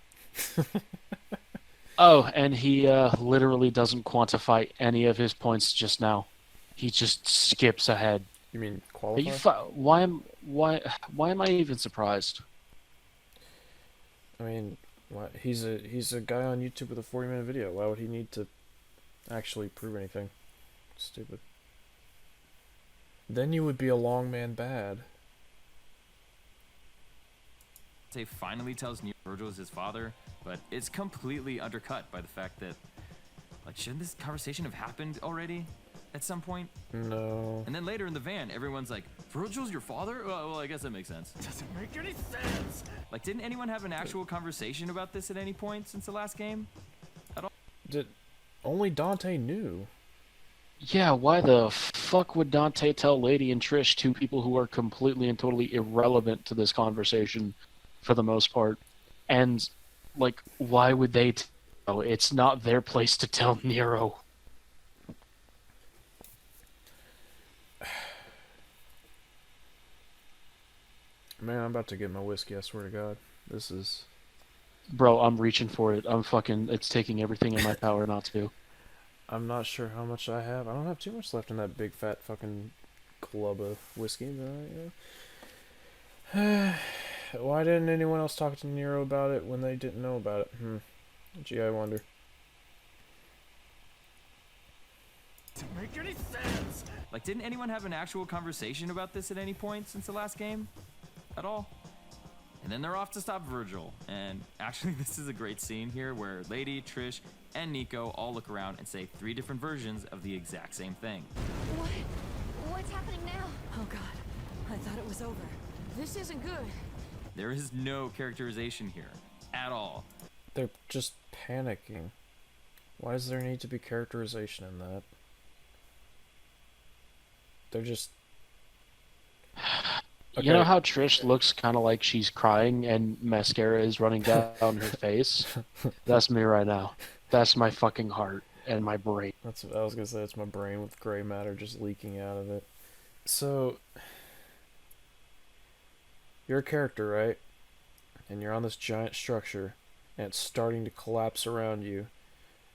Oh, and he literally doesn't quantify any of his points just now. He just skips ahead. You mean qualify? Why am I even surprised? I mean, he's a guy on YouTube with a 40-minute video. Why would he need to actually prove anything? Stupid. Then you would be a long man bad. Dante finally tells Nero Virgil is his father, but it's completely undercut by the fact that, like, shouldn't this conversation have happened already at some point? No. And then later in the van, everyone's like, Virgil's your father? Well, I guess that makes sense. Doesn't make any sense. Like, didn't anyone have an actual conversation about this at any point since the last game? At all? Only Dante knew. Yeah, why the fuck would Dante tell Lady and Trish, two people who are completely and totally irrelevant to this conversation for the most part? And, like, why would they tell? It's not their place to tell Nero. Man, I'm about to get my whiskey, I swear to God. This is... Bro, I'm reaching for it. It's taking everything in my power not to. I'm not sure how much I have. I don't have too much left in that big fat fucking club of whiskey, but Why didn't anyone else talk to Nero about it when they didn't know about it? Gee, I wonder. Doesn't make any sense. Like, didn't anyone have an actual conversation about this at any point since the last game? At all? And then they're off to stop Virgil. And actually, this is a great scene here where Lady, Trish, and Nico all look around and say 3 different versions of the exact same thing. What? What's happening now? Oh god, I thought it was over. This isn't good. There is no characterization here at all. They're just panicking. Why does there need to be characterization in that? They're just... You know how Trish looks kind of like she's crying and mascara is running down her face? That's me right now. That's my fucking heart and my brain. That's what I was gonna say. It's my brain with gray matter just leaking out of it. So, you're a character, right? And you're on this giant structure, and it's starting to collapse around you,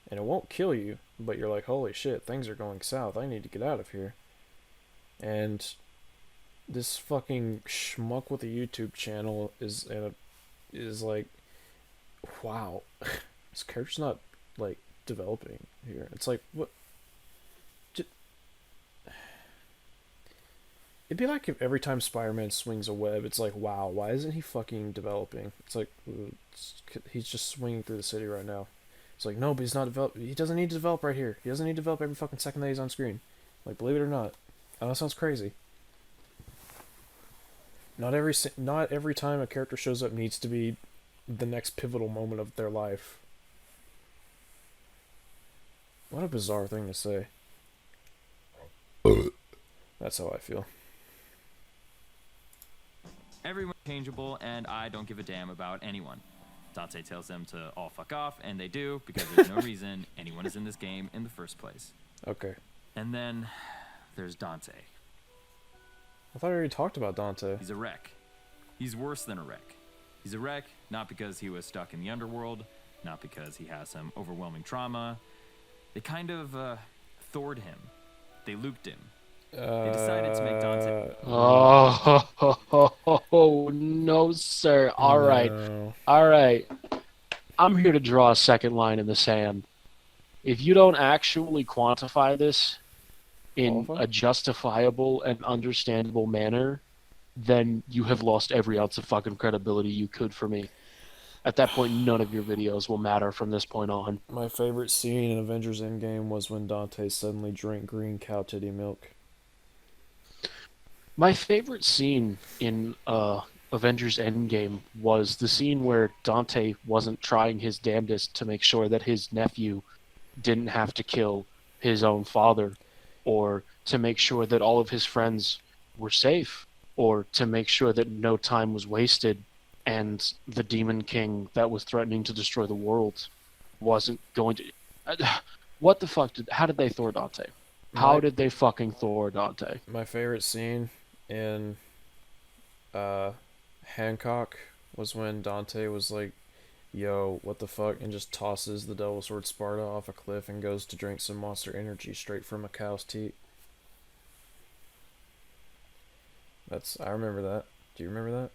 and it won't kill you, but you're like, holy shit, things are going south. I need to get out of here. And this fucking schmuck with a YouTube channel is like, wow, this character's not like developing here. It's like, what? It'd be like if every time Spider-Man swings a web, it's like, wow, why isn't he fucking developing? It's like, he's just swinging through the city right now. It's like, no, but he's not developing. He doesn't need to develop right here. He doesn't need to develop every fucking second that he's on screen. Like, believe it or not. I know it sounds crazy. Not every time a character shows up needs to be the next pivotal moment of their life. What a bizarre thing to say. That's how I feel. Everyone's changeable, and I don't give a damn about anyone. Dante tells them to all fuck off, and they do, because there's no reason anyone is in this game in the first place. Okay. And then there's Dante. I thought I already talked about Dante. He's a wreck. He's worse than a wreck. He's a wreck not because he was stuck in the underworld, not because he has some overwhelming trauma. They kind of Thored him. They looped him. They decided to make Dante... Oh, no, sir. All right. All right. I'm here to draw a second line in the sand. If you don't actually quantify this in a justifiable and understandable manner, then you have lost every ounce of fucking credibility you could for me. At that point, none of your videos will matter from this point on. My favorite scene in Avengers Endgame was when Dante suddenly drank green cow titty milk. My favorite scene in Avengers Endgame was the scene where Dante wasn't trying his damnedest to make sure that his nephew didn't have to kill his own father, or to make sure that all of his friends were safe, or to make sure that no time was wasted and the Demon King that was threatening to destroy the world wasn't going to... What the fuck how did they Thor Dante? How did they fucking Thor Dante? My favorite scene in Hancock was when Dante was like, yo, what the fuck, and just tosses the Devil Sword Sparta off a cliff and goes to drink some Monster Energy straight from a cow's teat. I remember that. Do you remember that?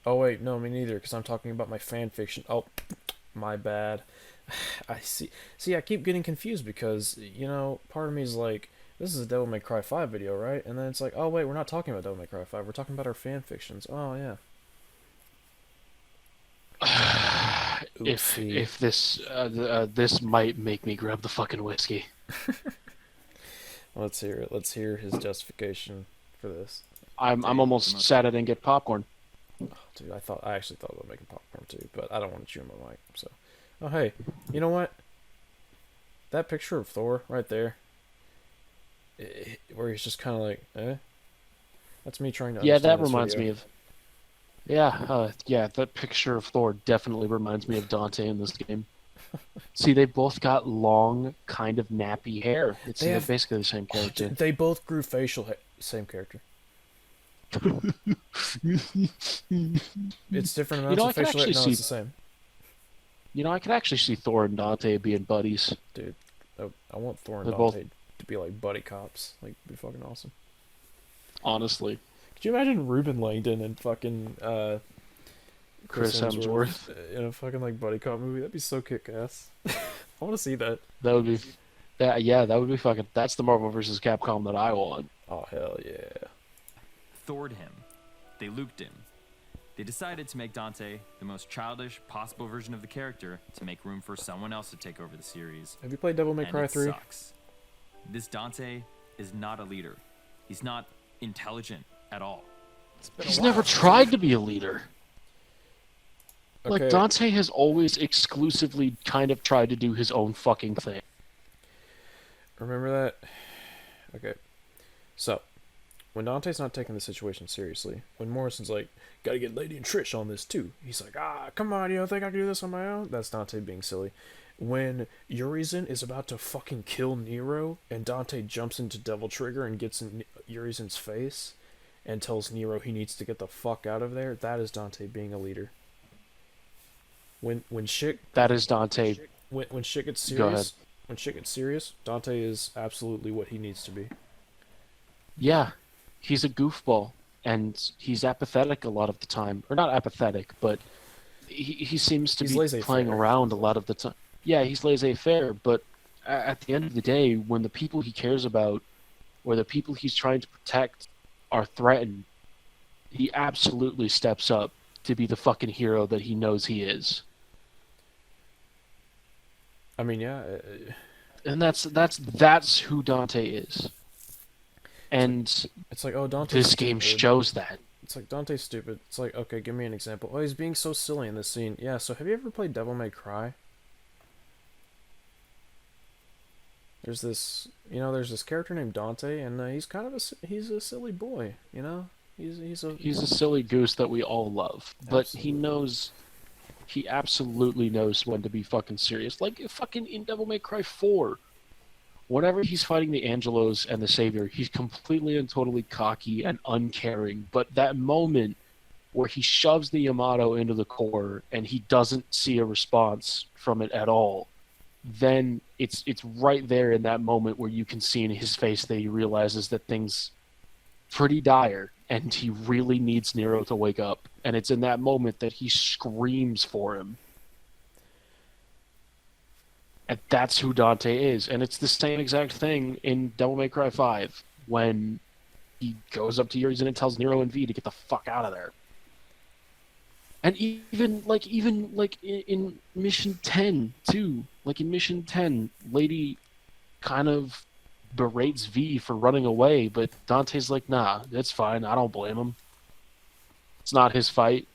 Oh wait, no, me neither, because I'm talking about my fan fiction. Oh, my bad. I see. See, I keep getting confused because, you know, part of me is like, this is a Devil May Cry 5 video, right? And then it's like, oh wait, we're not talking about Devil May Cry 5. We're talking about our fan fictions. Oh yeah. If this this might make me grab the fucking whiskey. Let's hear it. Let's hear his justification for this. I'm almost sad I didn't get popcorn. Oh, dude, I actually thought about making popcorn too, but I don't want to chew my mic. So, oh hey, you know what? That picture of Thor right there, where he's just kind of like, eh. That's me trying to. Yeah, that reminds me of. Yeah, that picture of Thor definitely reminds me of Dante in this game. See, they both got long, kind of nappy hair. They're basically the same character. They both grew facial hair. Same character. It's different amounts of facial hair. No, it's the same. You know, I could actually see Thor and Dante being buddies. Dude, I want Thor and Dante to be like buddy cops. Like, it'd be fucking awesome. Honestly. Could Could you imagine Ruben Langdon and fucking Chris Hemsworth in a fucking like buddy cop movie? That'd be so kick ass. I want to see that. That would be, that would be fucking. That's the Marvel vs. Capcom that I want. Oh hell yeah. Thored him. They looped him. They decided to make Dante the most childish possible version of the character to make room for someone else to take over the series. Have you played Devil May And Cry it 3? sucks. This Dante is not a leader. He's not intelligent at all. He's never tried to be a leader. Okay. Like, Dante has always exclusively kind of tried to do his own fucking thing. Remember that? Okay. So, when Dante's not taking the situation seriously, when Morrison's like, gotta get Lady and Trish on this too, he's like, come on, you don't think I can do this on my own? That's Dante being silly. When Urizen is about to fucking kill Nero, and Dante jumps into Devil Trigger and gets in Urizen's face, and tells Nero he needs to get the fuck out of there, that is Dante being a leader. When shit... That is Dante. When shit gets Go ahead. serious... When shit gets serious, Dante is absolutely what he needs to be. Yeah, he's a goofball, and he's apathetic a lot of the time. Or not apathetic, but he seems to He's be laissez-faire. playing around a lot of the time. Yeah, he's laissez-faire, but at the end of the day, when the people he cares about, or the people he's trying to protect, are threatened, he absolutely steps up to be the fucking hero that he knows he is. I mean, yeah. And that's who Dante is. And It's like, oh, Dante's this game stupid. shows that. It's like, Dante's stupid. It's like, okay, give me an example. Oh, he's being so silly in this scene. Yeah, so have you ever played Devil May Cry? There's this character named Dante, and he's kind of he's a silly boy, you know? He's a silly goose that we all love. But Absolutely. he absolutely knows when to be fucking serious. Like, fucking in Devil May Cry 4. Whenever he's fighting the Angelos and the Savior, he's completely and totally cocky and uncaring. But that moment where he shoves the Yamato into the core and he doesn't see a response from it at all, then it's right there in that moment where you can see in his face that he realizes that things pretty dire and he really needs Nero to wake up. And it's in that moment that he screams for him. And that's who Dante is. And it's the same exact thing in Devil May Cry 5 when he goes up to Urizen and tells Nero and V to get the fuck out of there. And even in Mission 10 too. Like in Mission 10, Lady kind of berates V for running away, but Dante's like, nah, it's fine. I don't blame him. It's not his fight.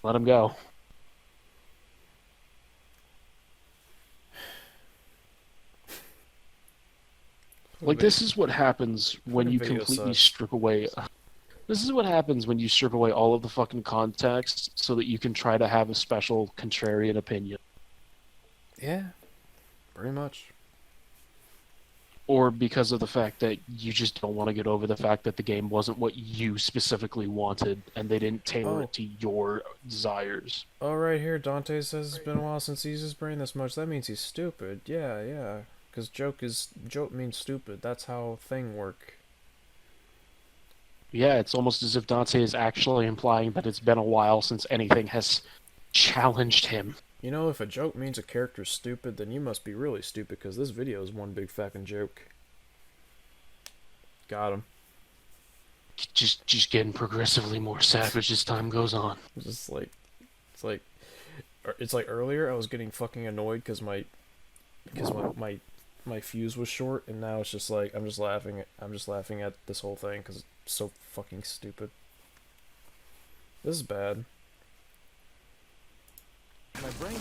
Let him go. Like, this is what happens when you completely strip away... This is what happens when you strip away all of the fucking context so that you can try to have a special contrarian opinion. Yeah, pretty much. Or because of the fact that you just don't want to get over the fact that the game wasn't what you specifically wanted and they didn't tailor it to your desires. Oh, right here, Dante says it's been a while since he used his brain this much. That means he's stupid. Yeah. Because joke means stupid. That's how thing work. Yeah, it's almost as if Dante is actually implying that it's been a while since anything has challenged him. You know, if a joke means a character's stupid, then you must be really stupid, because this video is one big fucking joke. Got him. Just getting progressively more savage as time goes on. It's like earlier I was getting fucking annoyed because my fuse was short, and now it's just like I'm just laughing at this whole thing because it's so fucking stupid. This is bad. My brain.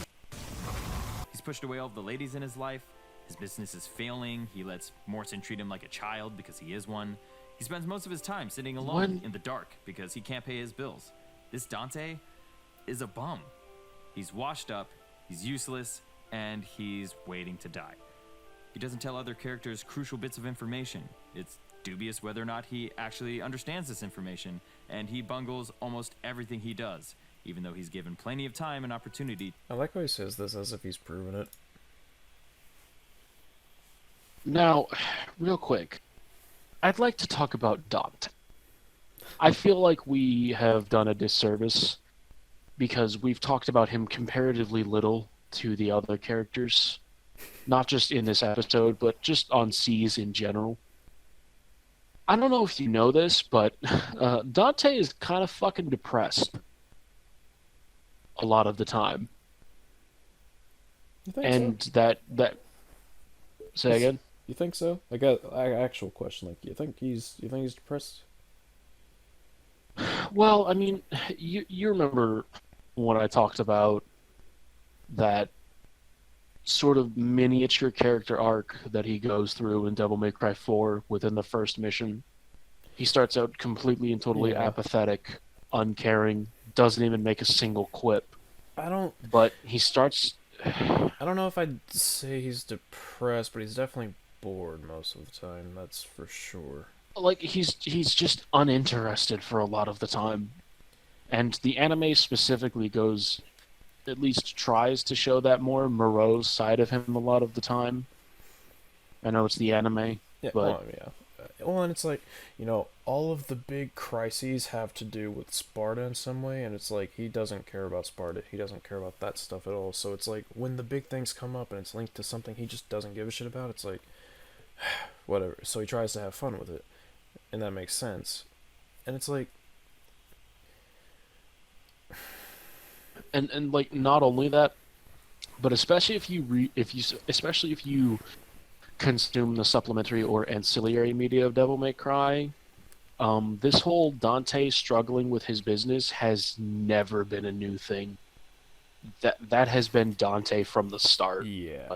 He's pushed away all the ladies in his life. His business is failing. He lets Morrison treat him like a child because he is one. He spends most of his time sitting alone in the dark because he can't pay his bills. This Dante is a bum. He's washed up, he's useless, and he's waiting to die. He doesn't tell other characters crucial bits of information. It's dubious whether or not he actually understands this information, and he bungles almost everything he does, even though he's given plenty of time and opportunity. I like how he says this as if he's proven it. Now, real quick, I'd like to talk about Dante. I feel like we have done a disservice because we've talked about him comparatively little to the other characters, not just in this episode, but just on S.E.E.S in general. I don't know if you know this, but Dante is kind of fucking depressed a lot of the time. You think And so? that say again? You think so? I got an actual question. Like, you think he's depressed? Well, I mean, you remember when I talked about that sort of miniature character arc that he goes through in Devil May Cry 4 within the first mission. He starts out completely and totally Yeah. apathetic, uncaring, doesn't even make a single quip. I don't. But he starts. I don't know if I'd say he's depressed, but he's definitely bored most of the time. That's for sure. Like he's just uninterested for a lot of the time, and the anime specifically goes, at least tries to show that more morose side of him a lot of the time. I know it's the anime, Yeah. but Well, yeah. Well, and it's like, all of the big crises have to do with Sparta in some way, and it's like he doesn't care about Sparta. He doesn't care about that stuff at all. So it's like when the big things come up and it's linked to something he just doesn't give a shit about, it's like whatever. So he tries to have fun with it, and that makes sense. And it's like, and like not only that, but especially if you consume the supplementary or ancillary media of Devil May Cry, this whole Dante struggling with his business has never been a new thing. That has been Dante from the start. yeah.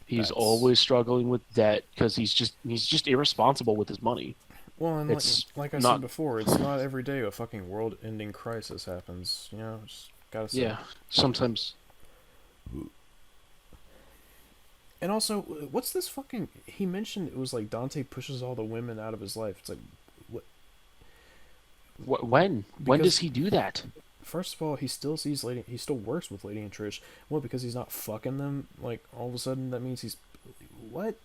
He's That's- always struggling with debt because he's just irresponsible with his money. Well, and It's like I not- said before, it's not every day a fucking world-ending crisis happens. Just gotta say. Yeah, sometimes. And also, what's this fucking? He mentioned it was like Dante pushes all the women out of his life. It's like, what? When Because- does he do that? First of all, he still sees Lady. He still works with Lady and Trish. What? Because he's not fucking them. Like all of a sudden, that means he's what?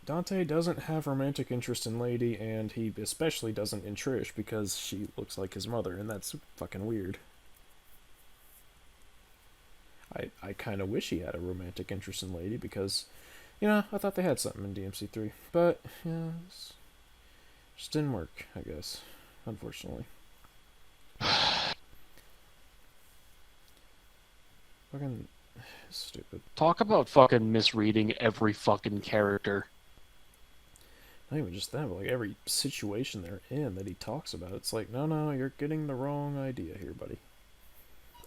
Dante doesn't have romantic interest in Lady, and he especially doesn't in Trish because she looks like his mother, and that's fucking weird. I kind of wish he had a romantic interest in Lady because, I thought they had something in DMC3, but just didn't work, I guess, unfortunately. Fucking stupid. Talk about fucking misreading every fucking character. Not even just that, but like every situation they're in that he talks about, it's like, no, you're getting the wrong idea here, buddy.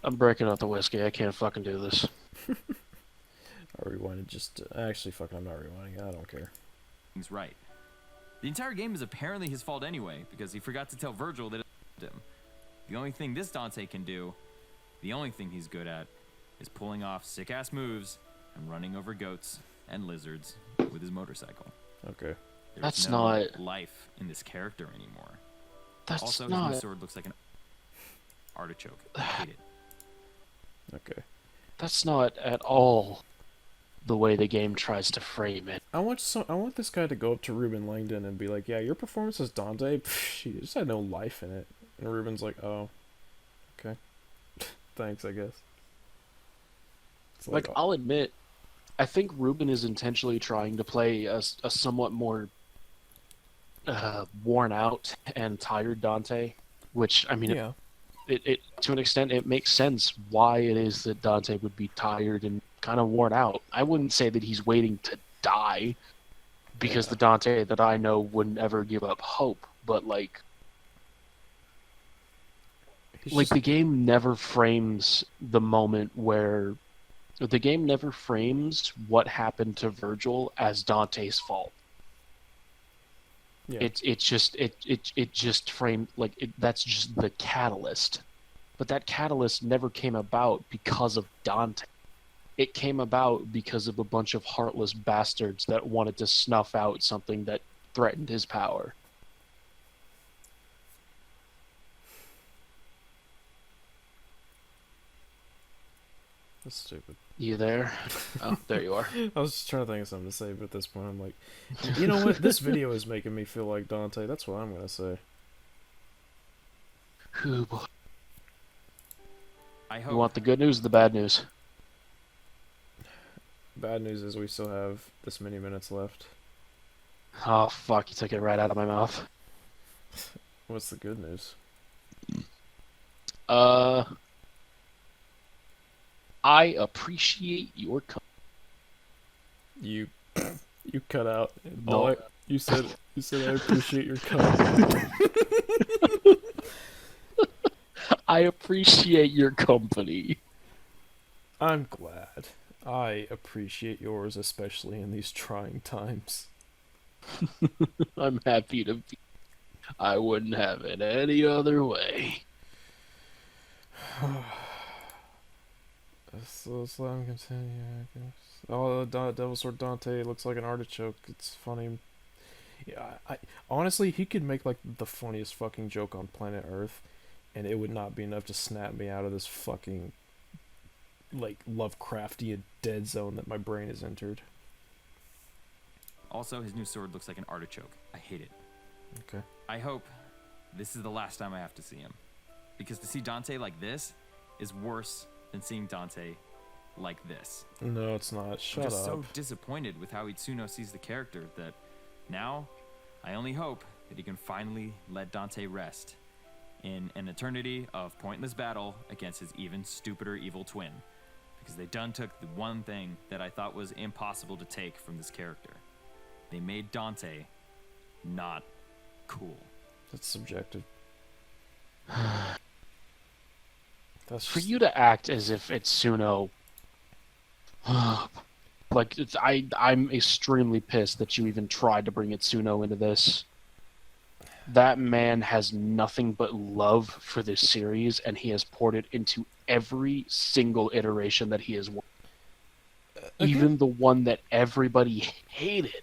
I'm breaking out the whiskey. I can't fucking do this. I rewinded just... actually, fucking, I'm not rewinding. I don't care. Things right. The entire game is apparently his fault anyway, because he forgot to tell Virgil that it him. The only thing this Dante can do, the only thing he's good at, is pulling off sick-ass moves and running over goats and lizards with his motorcycle. Okay. That's no not... life in this character anymore. That's also, not... his new sword looks like an artichoke. I hate it. Okay. That's not at all the way the game tries to frame it. I want this guy to go up to Ruben Langdon and be like, yeah, your performance as Dante, she just had no life in it. And Ruben's like, oh, okay. Thanks, I guess. It's Like, I'll admit, I think Ruben is intentionally trying to play a somewhat more worn out and tired Dante, which, I mean, yeah. It to an extent, it makes sense why it is that Dante would be tired and kind of worn out. I wouldn't say that he's waiting to die, because the Dante that I know wouldn't ever give up hope, but like the game never frames the moment where the game never frames what happened to Virgil as Dante's fault. Yeah. It just framed that's just the catalyst, but that catalyst never came about because of Dante. It came about because of a bunch of heartless bastards that wanted to snuff out something that threatened his power. That's stupid. You there? Oh, there you are. I was just trying to think of something to say, but at this point I'm like, you know what? This video is making me feel like Dante. That's what I'm gonna say. Ooh, boy. I hope. You want the good news or the bad news? Bad news is we still have this many minutes left. Oh, fuck, you took it right out of my mouth. What's the good news? I appreciate your You cut out. No. You said I appreciate your company. I appreciate your company. I'm glad. I appreciate yours, especially in these trying times. I'm happy to be. I wouldn't have it any other way. So let me continue, I guess. Oh, Devil Sword Dante looks like an artichoke. It's funny. Yeah, I honestly, he could make like the funniest fucking joke on planet Earth, and it would not be enough to snap me out of this fucking like Lovecraftian dead zone that my brain has entered. Also, his new sword looks like an artichoke. I hate it. Okay. I hope this is the last time I have to see him. Because to see Dante like this is worse than seeing Dante like this. No, it's not. Shut I'm just up. so disappointed with how Itsuno sees the character that now I only hope that he can finally let Dante rest in an eternity of pointless battle against his even stupider evil twin. Because they done took the one thing that I thought was impossible to take from this character. They made Dante not cool. That's subjective. That's For you to act as if Itsuno, like I'm extremely pissed that you even tried to bring Itsuno into this. That man has nothing but love for this series, and he has poured it into every single iteration that he has won. Even the one that everybody hated.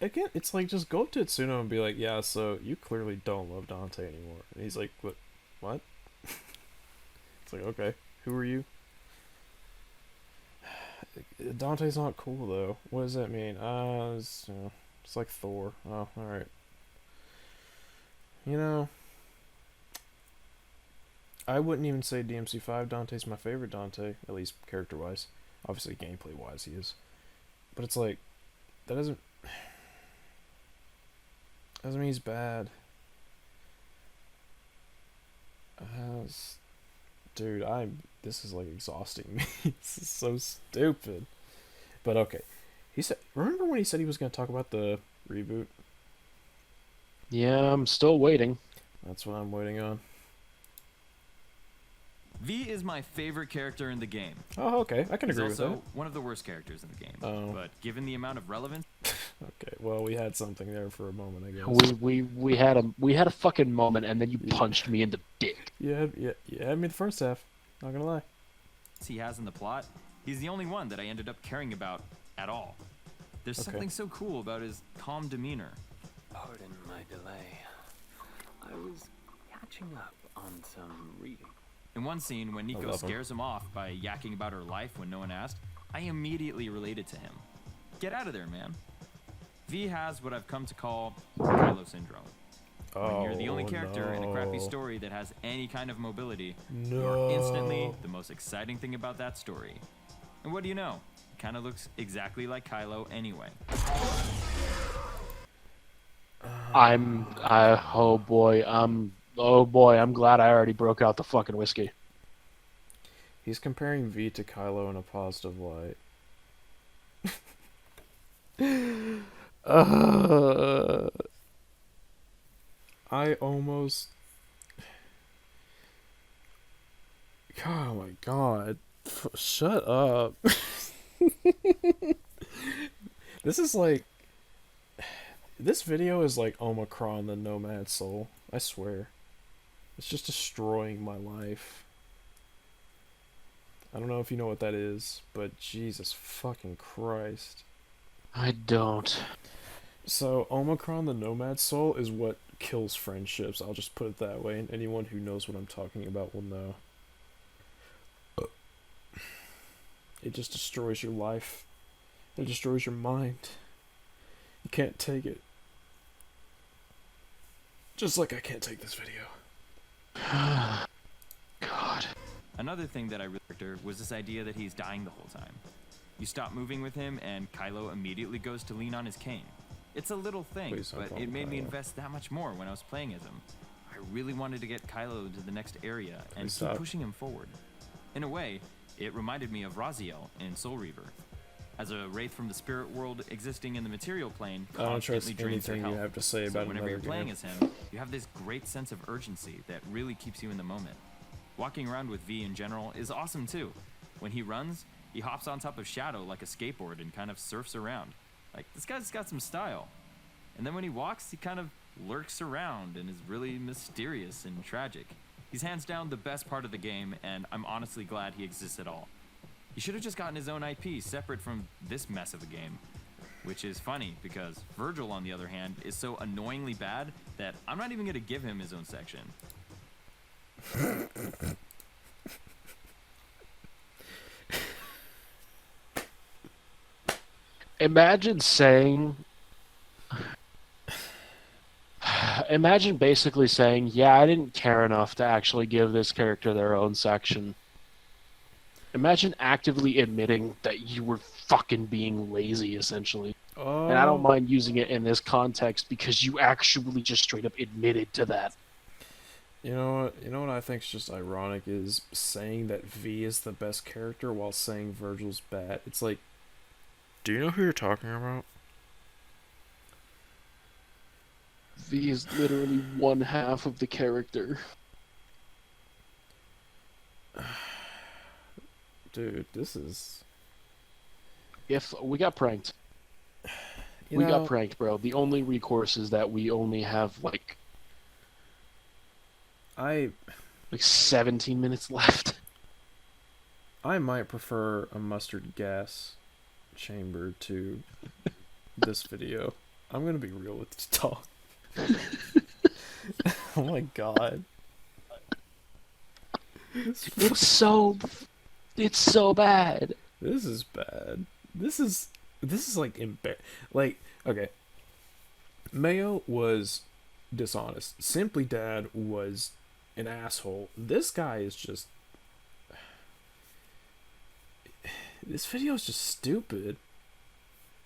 Again, it's like, just go up to Itsuno and be like, yeah, so you clearly don't love Dante anymore. And he's like, what? It's like, okay, who are you? Dante's not cool, though. What does that mean? It's like Thor. Oh, alright. You know, I wouldn't even say DMC5 Dante's my favorite Dante, at least character-wise. Obviously, gameplay-wise, he is. But it's like, that doesn't mean he's bad. Dude, this is like exhausting me. This is so stupid. But okay. Remember when he said he was going to talk about the reboot? Yeah, I'm still waiting. That's what I'm waiting on. V is my favorite character in the game. Oh, okay. I can agree with that. He's also one of the worst characters in the game. Oh. But given the amount of relevance... Okay, well, we had something there for a moment, I guess. We had a fucking moment, and then you punched me in the dick. Yeah, I mean the first half. Not gonna lie. He has in the plot, he's the only one that I ended up caring about at all. There's something so cool about his calm demeanor. Pardon my delay. I was catching up on some reading. In one scene, when Nico scares him off by yakking about her life when no one asked, I immediately related to him. Get out of there, man. V has what I've come to call Kylo syndrome. When you're the only character in a crappy story that has any kind of mobility, you're instantly the most exciting thing about that story. And what do you know? It kind of looks exactly like Kylo anyway. Oh boy, I'm glad I already broke out the fucking whiskey. He's comparing V to Kylo in a positive light. I almost... Oh my god. Shut up. This is like... This video is like Omicron the Nomad Soul. I swear. It's just destroying my life. I don't know if you know what that is, but Jesus fucking Christ. I don't. So, Omicron the Nomad Soul is what kills friendships. I'll just put it that way, and anyone who knows what I'm talking about will know. it just destroys your life. It destroys your mind. You can't take it. Just like I can't take this video. God. Another thing that I really liked was this idea that he's dying the whole time. You stop moving with him, and Kylo immediately goes to lean on his cane. It's a little thing, Please don't but call it him made me Kylo. invest that much more when I was playing as him. I really wanted to get Kylo to the next area and Please keep stop. pushing him forward. In a way, it reminded me of Raziel in Soul Reaver. As a wraith from the spirit world existing in the material plane, I don't trust constantly drains her anything you health. have to say So about whenever another you're playing game. as him, you have this great sense of urgency that really keeps you in the moment. Walking around with V in general is awesome too. When he runs, he hops on top of Shadow like a skateboard and kind of surfs around. Like, this guy's got some style. And then when he walks, he kind of lurks around and is really mysterious and tragic. He's hands down the best part of the game, and I'm honestly glad he exists at all. He should have just gotten his own IP separate from this mess of a game. Which is funny, because Virgil, on the other hand, is so annoyingly bad that I'm not even going to give him his own section. Imagine saying... Imagine basically saying, yeah, I didn't care enough to actually give this character their own section. Imagine actively admitting that you were fucking being lazy, essentially. And I don't mind using it in this context because you actually just straight up admitted to that. You know what? You know what I think is just ironic is saying that V is the best character while saying Virgil's bad. It's like, do you know who you're talking about? V is literally one half of the character. Dude, this is... If we got pranked. We got pranked, bro. The only recourse is that we only have, like 17 minutes left. I might prefer a mustard gas chamber to this video. I'm gonna be real with this talk. Oh my god. It's so bad. This is bad. This is like like, okay. Mayo was dishonest. Simply Dad was an asshole. This guy is just... This video is just stupid.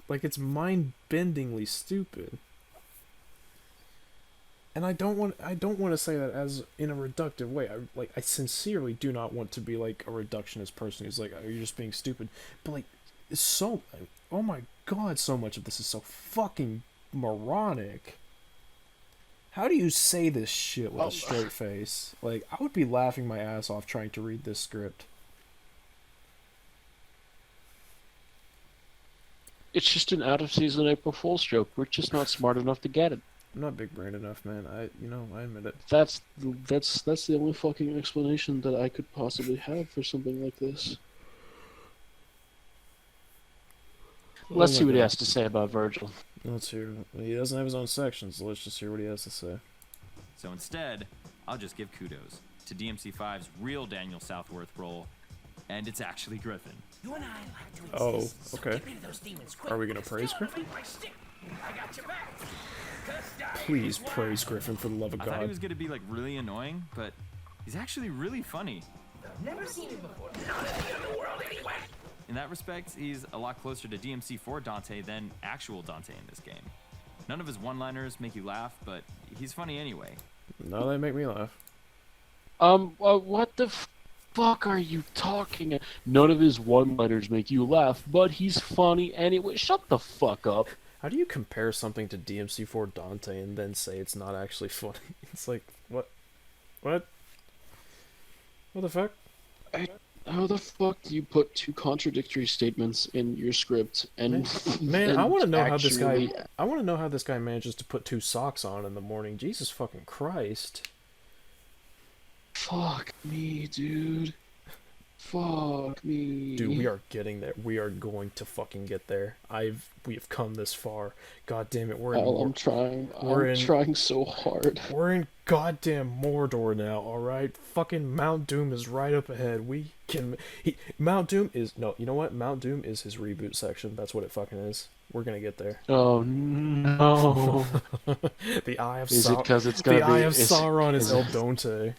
Like, it's mind-bendingly stupid. And I don't want to say that as in a reductive way. I sincerely do not want to be like a reductionist person who's like, oh, you're just being stupid. But like, it's so... Oh my god, so much of this is so fucking moronic. How do you say this shit with a straight face? Like, I would be laughing my ass off trying to read this script. It's just an out-of-season April Fool's joke. We're just not smart enough to get it. I'm not big-brained enough, man. I admit it. That's the only fucking explanation that I could possibly have for something like this. Let's see what he has to say about Virgil. Let's hear. He doesn't have his own section, so let's just hear what he has to say. So instead, I'll just give kudos to DMC5's real Daniel Southworth role, and it's actually Griffin. You and I like to Oh, exist, so okay. get rid of those demons quick. Are we gonna praise Griffin? I got your back. Please praise Griffin for the love of I thought he God. was going to be like really annoying, but he's actually really funny. Never seen him before. Not in the underworld anyway. In that respect, he's a lot closer to DMC4 Dante than actual Dante in this game. None of his one-liners make you laugh, but he's funny anyway. No, they make me laugh. What the fuck are you talking about? None of his one-liners make you laugh, but he's funny anyway. Shut the fuck up. How do you compare something to DMC4 Dante and then say it's not actually funny? It's like, what? What? What the fuck? How the fuck do you put two contradictory statements in your script and Man, and I want to know actually... I want to know how this guy manages to put two socks on in the morning. Jesus fucking Christ. Fuck me, dude. Fuck me. Dude, we are getting there. We are going to fucking get there. We have come this far. God damn it, I'm trying. I'm trying so hard. We're in goddamn Mordor now, alright? Fucking Mount Doom is right up ahead. We can... Mount Doom is... No, you know what? Mount Doom is his reboot section. That's what it fucking is. We're gonna get there. Oh, no. The Eye of Is it because it's gonna be... The Eye of Sauron is El Donte.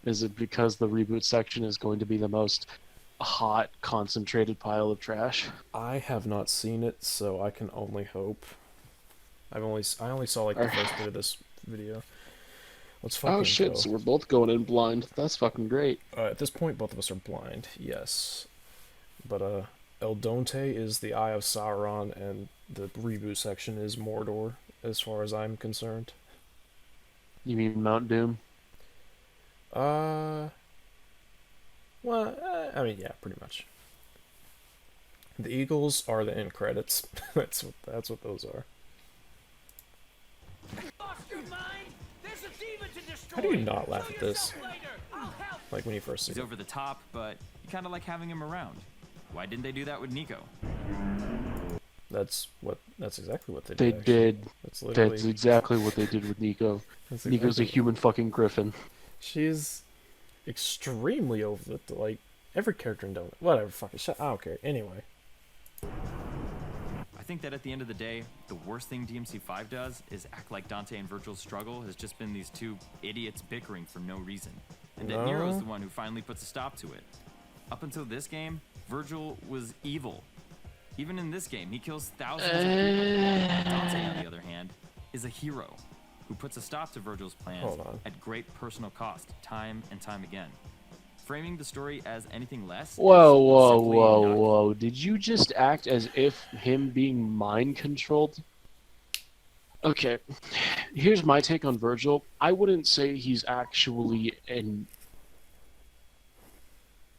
Is it because the reboot section is going to be the most hot, concentrated pile of trash? I have not seen it, so I can only hope. I only saw like the first bit of this video. Let's fucking Oh shit, go. so we're both going in blind. That's fucking great. At this point, both of us are blind, yes. But, El Donte is the Eye of Sauron, and the reboot section is Mordor, as far as I'm concerned. You mean Mount Doom? Well, I mean, yeah, pretty much. The Eagles are the end credits. That's what those are. How do you not laugh at this? Like when you first see He's it. over the top, but you kind of like having him around. Why didn't they do that with Nico? That's exactly what they did. They actually. did. That's exactly what they did with Nico. Nico's a human fucking griffin. She's extremely over the like every character in Donut. Whatever, fucking shut. I don't care. Anyway. I think that at the end of the day, the worst thing DMC5 does is act like Dante and Virgil's struggle has just been these two idiots bickering for no reason. And that Nero's the one who finally puts a stop to it. Up until this game, Virgil was evil. Even in this game, he kills thousands of people. Dante, on the other hand, is a hero who puts a stop to Virgil's plans at great personal cost, time and time again. Framing the story as anything less. Whoa. Did you just act as if him being mind controlled? Okay, here's my take on Virgil. I wouldn't say he's actually an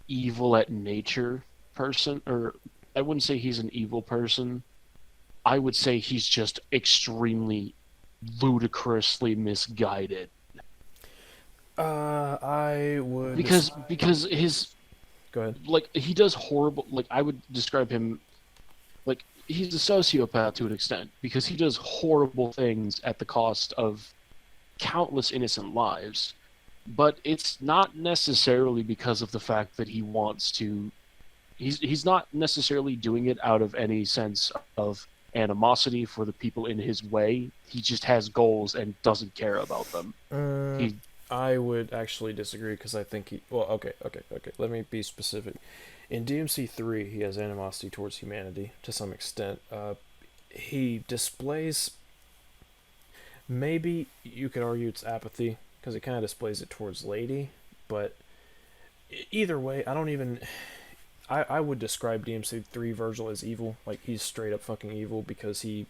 evil at nature person, or I wouldn't say he's an evil person. I would say he's just extremely ludicrously misguided. I would because his go ahead. Like he does horrible. Like I would describe him like he's a sociopath to an extent because he does horrible things at the cost of countless innocent lives. But it's not necessarily because of the fact that he wants to. He's not necessarily doing it out of any sense of animosity for the people in his way. He just has goals and doesn't care about them. I would actually disagree because I think he... Well, okay. Let me be specific. In DMC3, he has animosity towards humanity to some extent. He displays... Maybe you could argue it's apathy because it kind of displays it towards Lady, but either way, I don't even... I would describe DMC3 Virgil as evil. Like, he's straight up fucking evil because he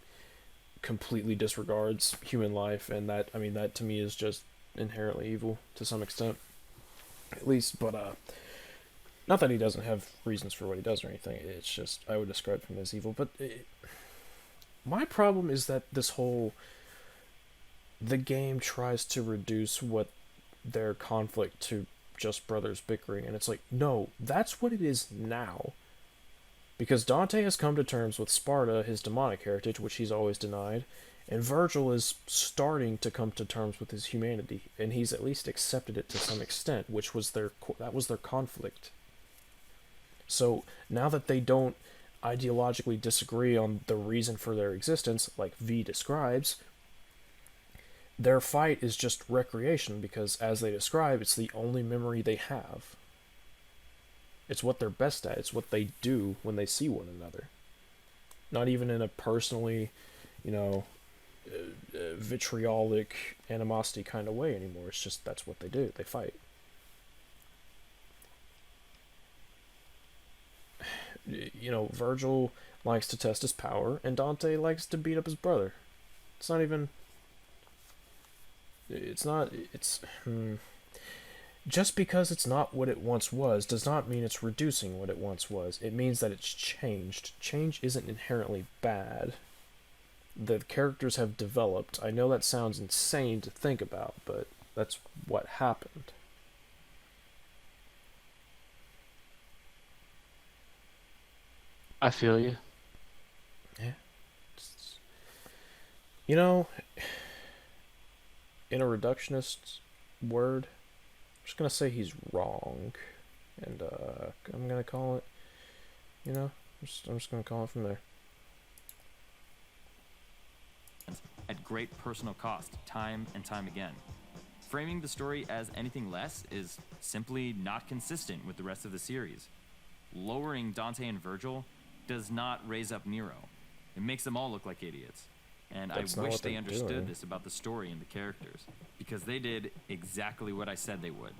completely disregards human life, and that to me is just inherently evil to some extent, at least. But not that he doesn't have reasons for what he does or anything. It's just I would describe him as evil. But my problem is that the game tries to reduce what their conflict to just brothers bickering, and it's like, no, that's what it is now. Because Dante has come to terms with Sparta, his demonic heritage, which he's always denied, and Virgil is starting to come to terms with his humanity, and he's at least accepted it to some extent, which was their conflict. So now that they don't ideologically disagree on the reason for their existence, like V describes, their fight is just recreation because, as they describe, it's the only memory they have. It's what they're best at. It's what they do when they see one another. Not even in a personally, vitriolic animosity kind of way anymore. It's just that's what they do. They fight. Virgil likes to test his power, and Dante likes to beat up his brother. It's not even... Just because it's not what it once was does not mean it's reducing what it once was. It means that it's changed. Change isn't inherently bad. The characters have developed. I know that sounds insane to think about, but that's what happened. I feel you. Yeah. You know, in a reductionist word, I'm just gonna say he's wrong, and I'm gonna call it. You know, I'm just gonna call it from there. At great personal cost, time and time again. Framing the story as anything less is simply not consistent with the rest of the series. Lowering Dante and Virgil does not raise up Nero. It makes them all look like idiots. And That's I not wish what they they're understood doing. this about the story and the characters, because they did exactly what I said they would.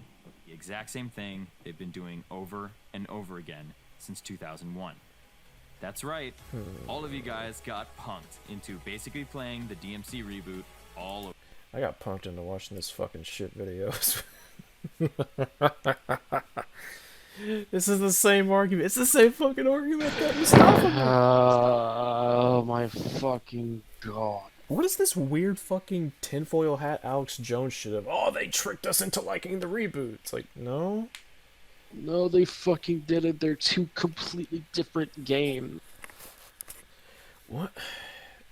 The exact same thing they've been doing over and over again since 2001. That's right, all of you guys got punked into basically playing the DMC reboot all over. I got punked into watching this fucking shit videos. This is the same argument. It's the same fucking argument that Mustafa. Oh my fucking god. What is this weird fucking tinfoil hat Alex Jones shit of? Oh, they tricked us into liking the reboot. It's like, no. No, they fucking did it. They're two completely different games. What?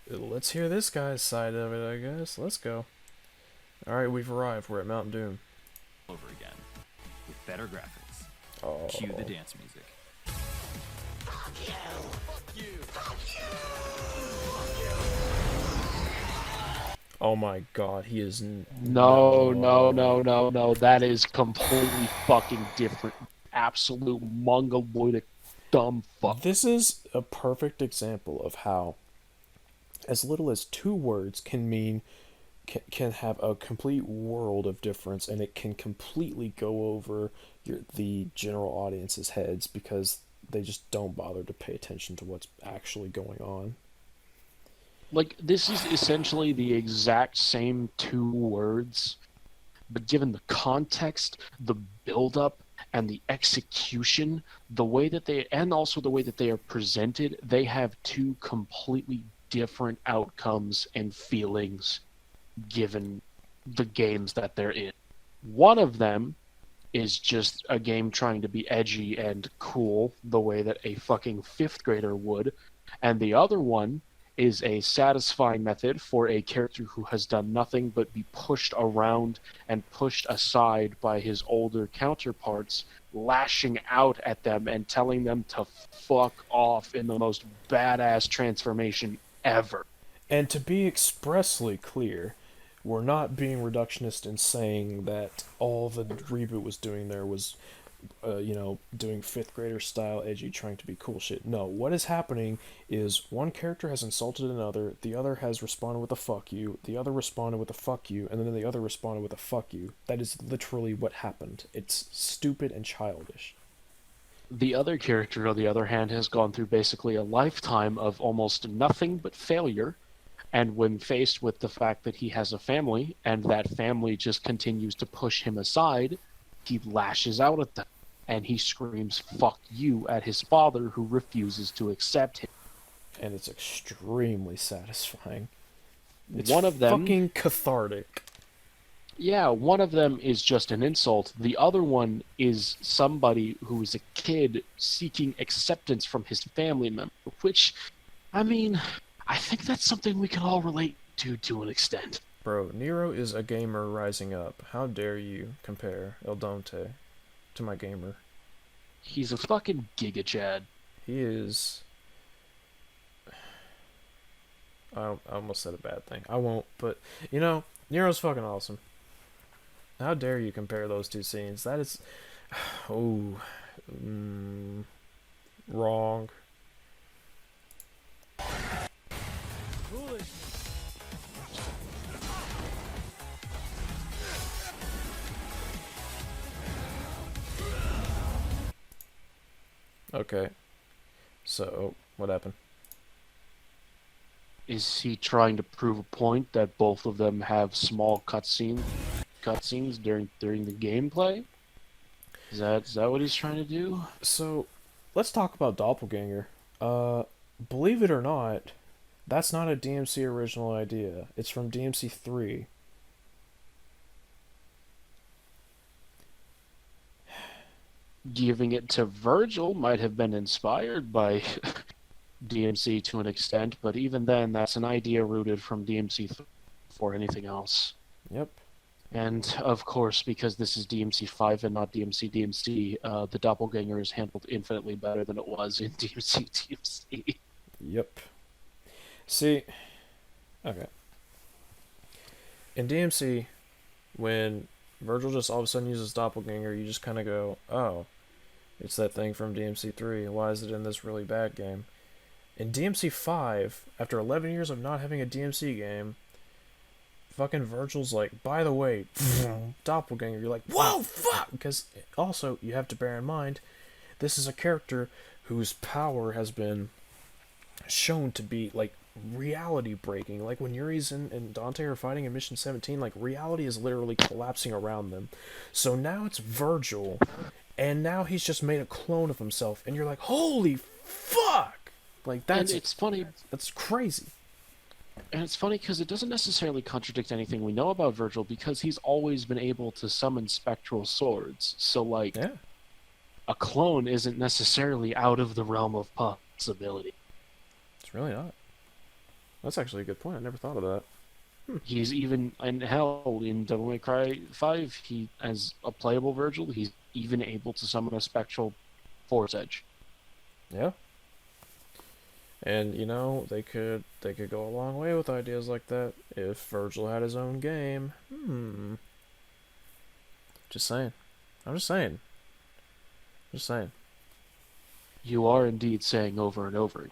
Let's hear this guy's side of it, I guess. Let's go. Alright, we've arrived. We're at Mount Doom. Over again, with better graphics. Oh. Cue the dance music. Fuck you! Fuck you! Fuck you! Oh my god, he is... No. That is completely fucking different. Absolute mongoloidic dumb fuck. This is a perfect example of how as little as 2 words can mean... Can have a complete world of difference, and it can completely go over the general audience's heads because they just don't bother to pay attention to what's actually going on. Like, this is essentially the exact same 2 words, but given the context, the build-up, and the execution, the way that they, and also the way that they are presented, they have 2 completely different outcomes and feelings given the games that they're in. One of them is just a game trying to be edgy and cool the way that a fucking 5th grader would, and the other one is a satisfying method for a character who has done nothing but be pushed around and pushed aside by his older counterparts, lashing out at them and telling them to fuck off in the most badass transformation ever. And to be expressly clear, we're not being reductionist in saying that all the reboot was doing there was, doing 5th grader style edgy, trying to be cool shit. No, what is happening is one character has insulted another, the other has responded with a fuck you, the other responded with a fuck you, and then the other responded with a fuck you. That is literally what happened. It's stupid and childish. The other character, on the other hand, has gone through basically a lifetime of almost nothing but failure. And when faced with the fact that he has a family, and that family just continues to push him aside, he lashes out at them, and he screams, "Fuck you," at his father, who refuses to accept him. And it's extremely satisfying. It's one of them, fucking cathartic. Yeah, one of them is just an insult. The other one is somebody who is a kid seeking acceptance from his family member, which, I mean... I think that's something we can all relate to an extent. Bro, Nero is a gamer rising up. How dare you compare El Dante to my gamer? He's a fucking Giga Chad. He is... I almost said a bad thing. I won't, but, Nero's fucking awesome. How dare you compare those 2 scenes? That is... wrong. Okay. So, what happened? Is he trying to prove a point that both of them have small cutscenes during the gameplay? Is that what he's trying to do? So, let's talk about Doppelganger. Believe it or not, that's not a DMC original idea. It's from DMC3. Giving it to Virgil might have been inspired by DMC to an extent, but even then, that's an idea rooted from DMC3 before anything else. Yep. And of course, because this is DMC5 and not DMC, the doppelganger is handled infinitely better than it was in DMC. Yep. See, okay. In DMC, when Virgil just all of a sudden uses doppelganger, you just kind of go, oh, it's that thing from DMC3. Why is it in this really bad game? In DMC5, after 11 years of not having a DMC game, fucking Virgil's like, by the way, doppelganger. You're like, whoa, fuck! Because also, you have to bear in mind, this is a character whose power has been shown to be, like, reality breaking. Like, when Yuri's and Dante are fighting in Mission 17, like, reality is literally collapsing around them. So now it's Virgil, and now he's just made a clone of himself, and you're like, holy fuck! Like, that's... And it's funny. That's crazy. And it's funny because it doesn't necessarily contradict anything we know about Virgil, because he's always been able to summon spectral swords. So, like, yeah. A clone isn't necessarily out of the realm of possibility. It's really not. That's actually a good point. I never thought of that. He's even, in hell, in Devil May Cry 5, he, as a playable Virgil, he's even able to summon a spectral force edge. Yeah. And, you know, they could go a long way with ideas like that if Virgil had his own game. Just saying. I'm just saying. Just saying. You are indeed saying over and over.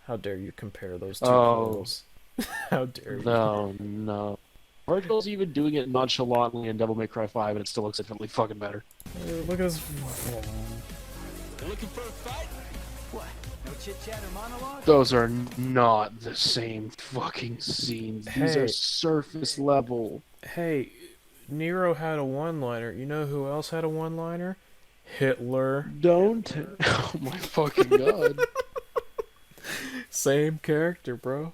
How dare you compare those two girls? How dare you? No. Virgil's even doing it nonchalantly in Devil May Cry 5, and it still looks infinitely fucking better. Look at this. Looking for a fight? What? No chit-chat or monologue? Those are not the same fucking scenes. These Hey. are surface level. Hey, Nero had a one-liner. You know who else had a one-liner? Hitler. Don't. Oh my fucking god. Same character, bro.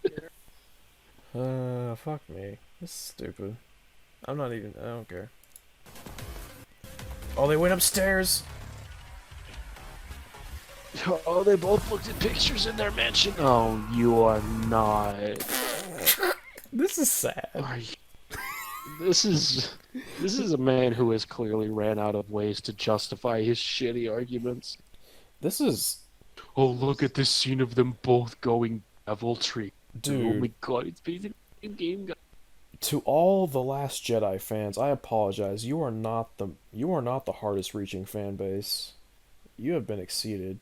Fuck me. This is stupid. I don't care. Oh, they went upstairs! Oh, they both looked at pictures in their mansion. Oh, you are not. This is sad. This is a man who has clearly ran out of ways to justify his shitty arguments. This is... Oh, look at this scene of them both going devil tree. Dude. Oh my god, it's basically a game. To all the Last Jedi fans, I apologize. You are not the hardest reaching fan base. You have been exceeded.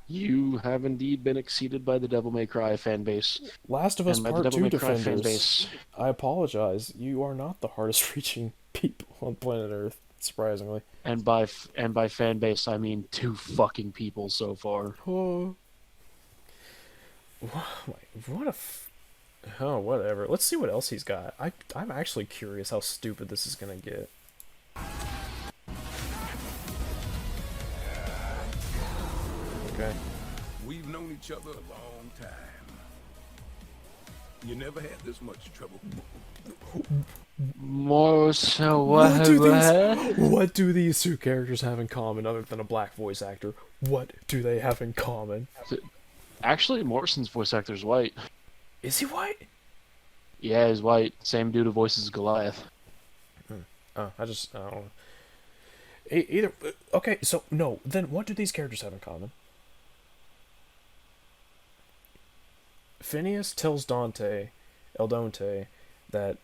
You have indeed been exceeded by the Devil May Cry fan base. Last of Us and by the Part Devil 2 May Cry fan defenders. base. I apologize. You are not the hardest reaching people on planet Earth, surprisingly. And by fan base, I mean 2 fucking people so far. Oh. Oh, whatever. Let's see what else he's got. I'm actually curious how stupid this is gonna get. Okay. We've known each other a long time. You never had this much trouble. More so What do these two characters have in common other than a black voice actor? What do they have in common? Actually, Morrison's voice actor is white. Is he white? Yeah, he's white. Same dude who voices Goliath. Oh, I don't know. Either... Okay, so, no. Then what do these characters have in common? Phineas tells Eldonte, that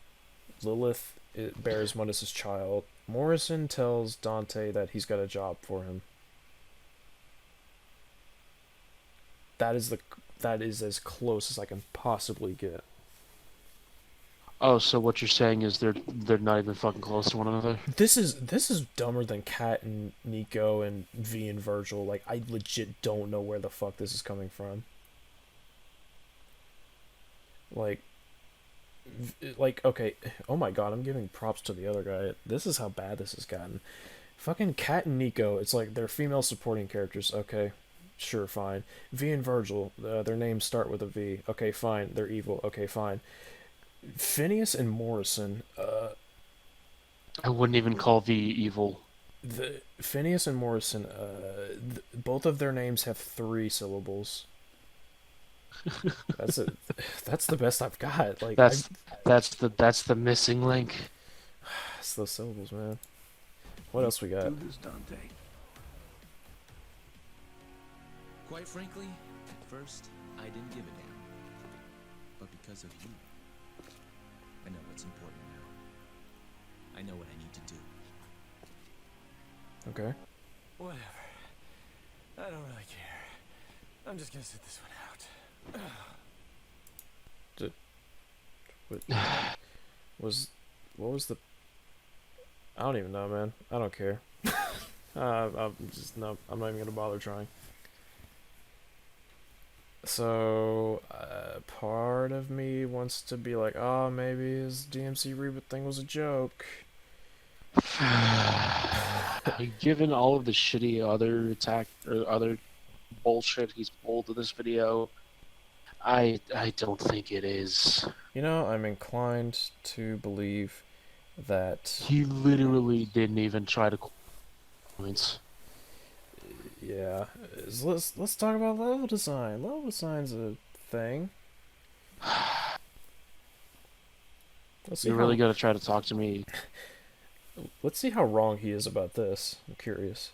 Lilith bears Mundus' child. Morrison tells Dante that he's got a job for him. That is as close as I can possibly get. Oh, so what you're saying is they're not even fucking close to one another? This is dumber than Kat and Nico and V and Virgil. Like, I legit don't know where the fuck this is coming from. Like, okay, oh my god, I'm giving props to the other guy. This is how bad this has gotten. Fucking Kat and Nico, it's like they're female supporting characters. Okay, sure, fine. V and Virgil, their names start with a V. Okay, fine, they're evil. Okay, fine. Phineas and Morrison, I wouldn't even call V evil. The Phineas and Morrison, both of their names have 3 syllables. That's it. That's the best I've got. Like that's the missing link. it's those syllables, man. What else we got? Do this, Dante. Quite frankly, at first, I didn't give a damn. But because of you, I know what's important now. I know what I need to do. Okay. Whatever. I don't really care. I'm just gonna sit this one out. What was the? I don't even know, man. I don't care. I'm just no. I'm not even gonna bother trying. So, part of me wants to be like, oh, maybe his DMC reboot thing was a joke. Given all of the shitty other attack or other bullshit he's pulled to this video, I don't think it is. You know, I'm inclined to believe that he literally didn't even try to points. Yeah, let's talk about level design. Level design's a thing. You're really gonna try to talk to me. Let's see how wrong he is about this. I'm curious.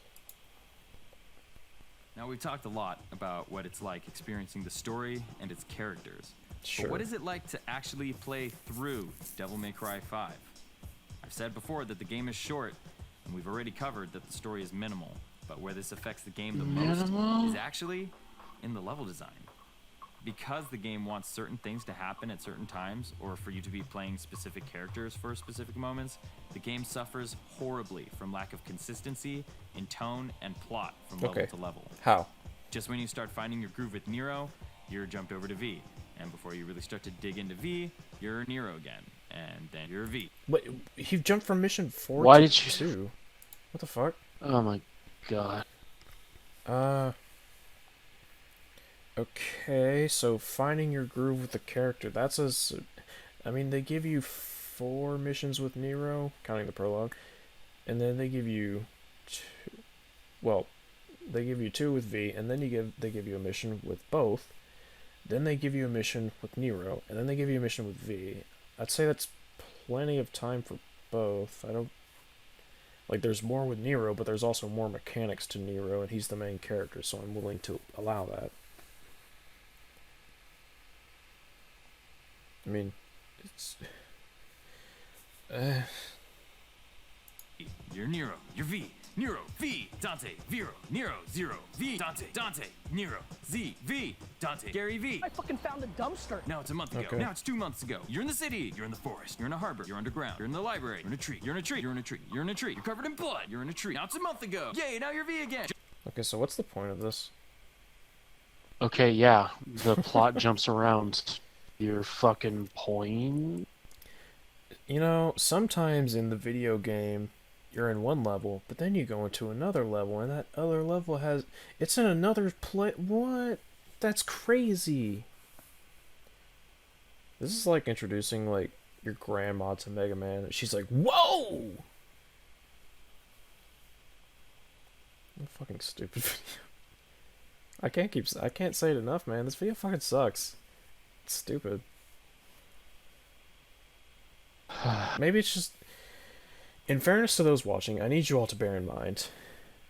Now, we've talked a lot about what it's like experiencing the story and its characters. Sure. But what is it like to actually play through Devil May Cry 5? I've said before that the game is short, and we've already covered that the story is minimal. But where this affects the game the most is actually in the level design. Because the game wants certain things to happen at certain times, or for you to be playing specific characters for specific moments, the game suffers horribly from lack of consistency in tone and plot from level to level. How? Just when you start finding your groove with Nero, you're jumped over to V. And before you really start to dig into V, you're Nero again. And then you're V. Wait, he jumped from mission 4 Why to did you 2. What the fuck? Oh my god. Okay, so finding your groove with the character, that's I mean, they give you 4 missions with Nero, counting the prologue, and then they give you 2, they give you 2 with V, and then they give you a mission with both, then they give you a mission with Nero, and then they give you a mission with V. I'd say that's plenty of time for both. Like, there's more with Nero, but there's also more mechanics to Nero, and he's the main character, so I'm willing to allow that. I mean, it's... You're Nero, you're V, Nero, V, Dante, Vero, Nero, Zero, V, Dante, Dante, Nero, Z, V, Dante, Gary V. I fucking found the dumpster. Now it's a month ago. Okay. Now it's 2 months ago. You're in the city. You're in the forest. You're in a harbor. You're underground. You're in the library. You're in a tree. You're in a tree. You're in a tree. You're in a tree. You're covered in blood. You're in a tree. Now it's a month ago. Yay, now you're V again. Okay, so what's the point of this? Okay, yeah, the plot jumps around. Your fucking point? You know, sometimes in the video game, you're in one level, but then you go into another level, and that other level it's in another what? That's crazy. This is like introducing, like, your grandma to Mega Man. She's like, whoa! What a fucking stupid video. I can't say it enough, man. This video fucking sucks. It's stupid. Maybe it's just... In fairness to those watching, I need you all to bear in mind,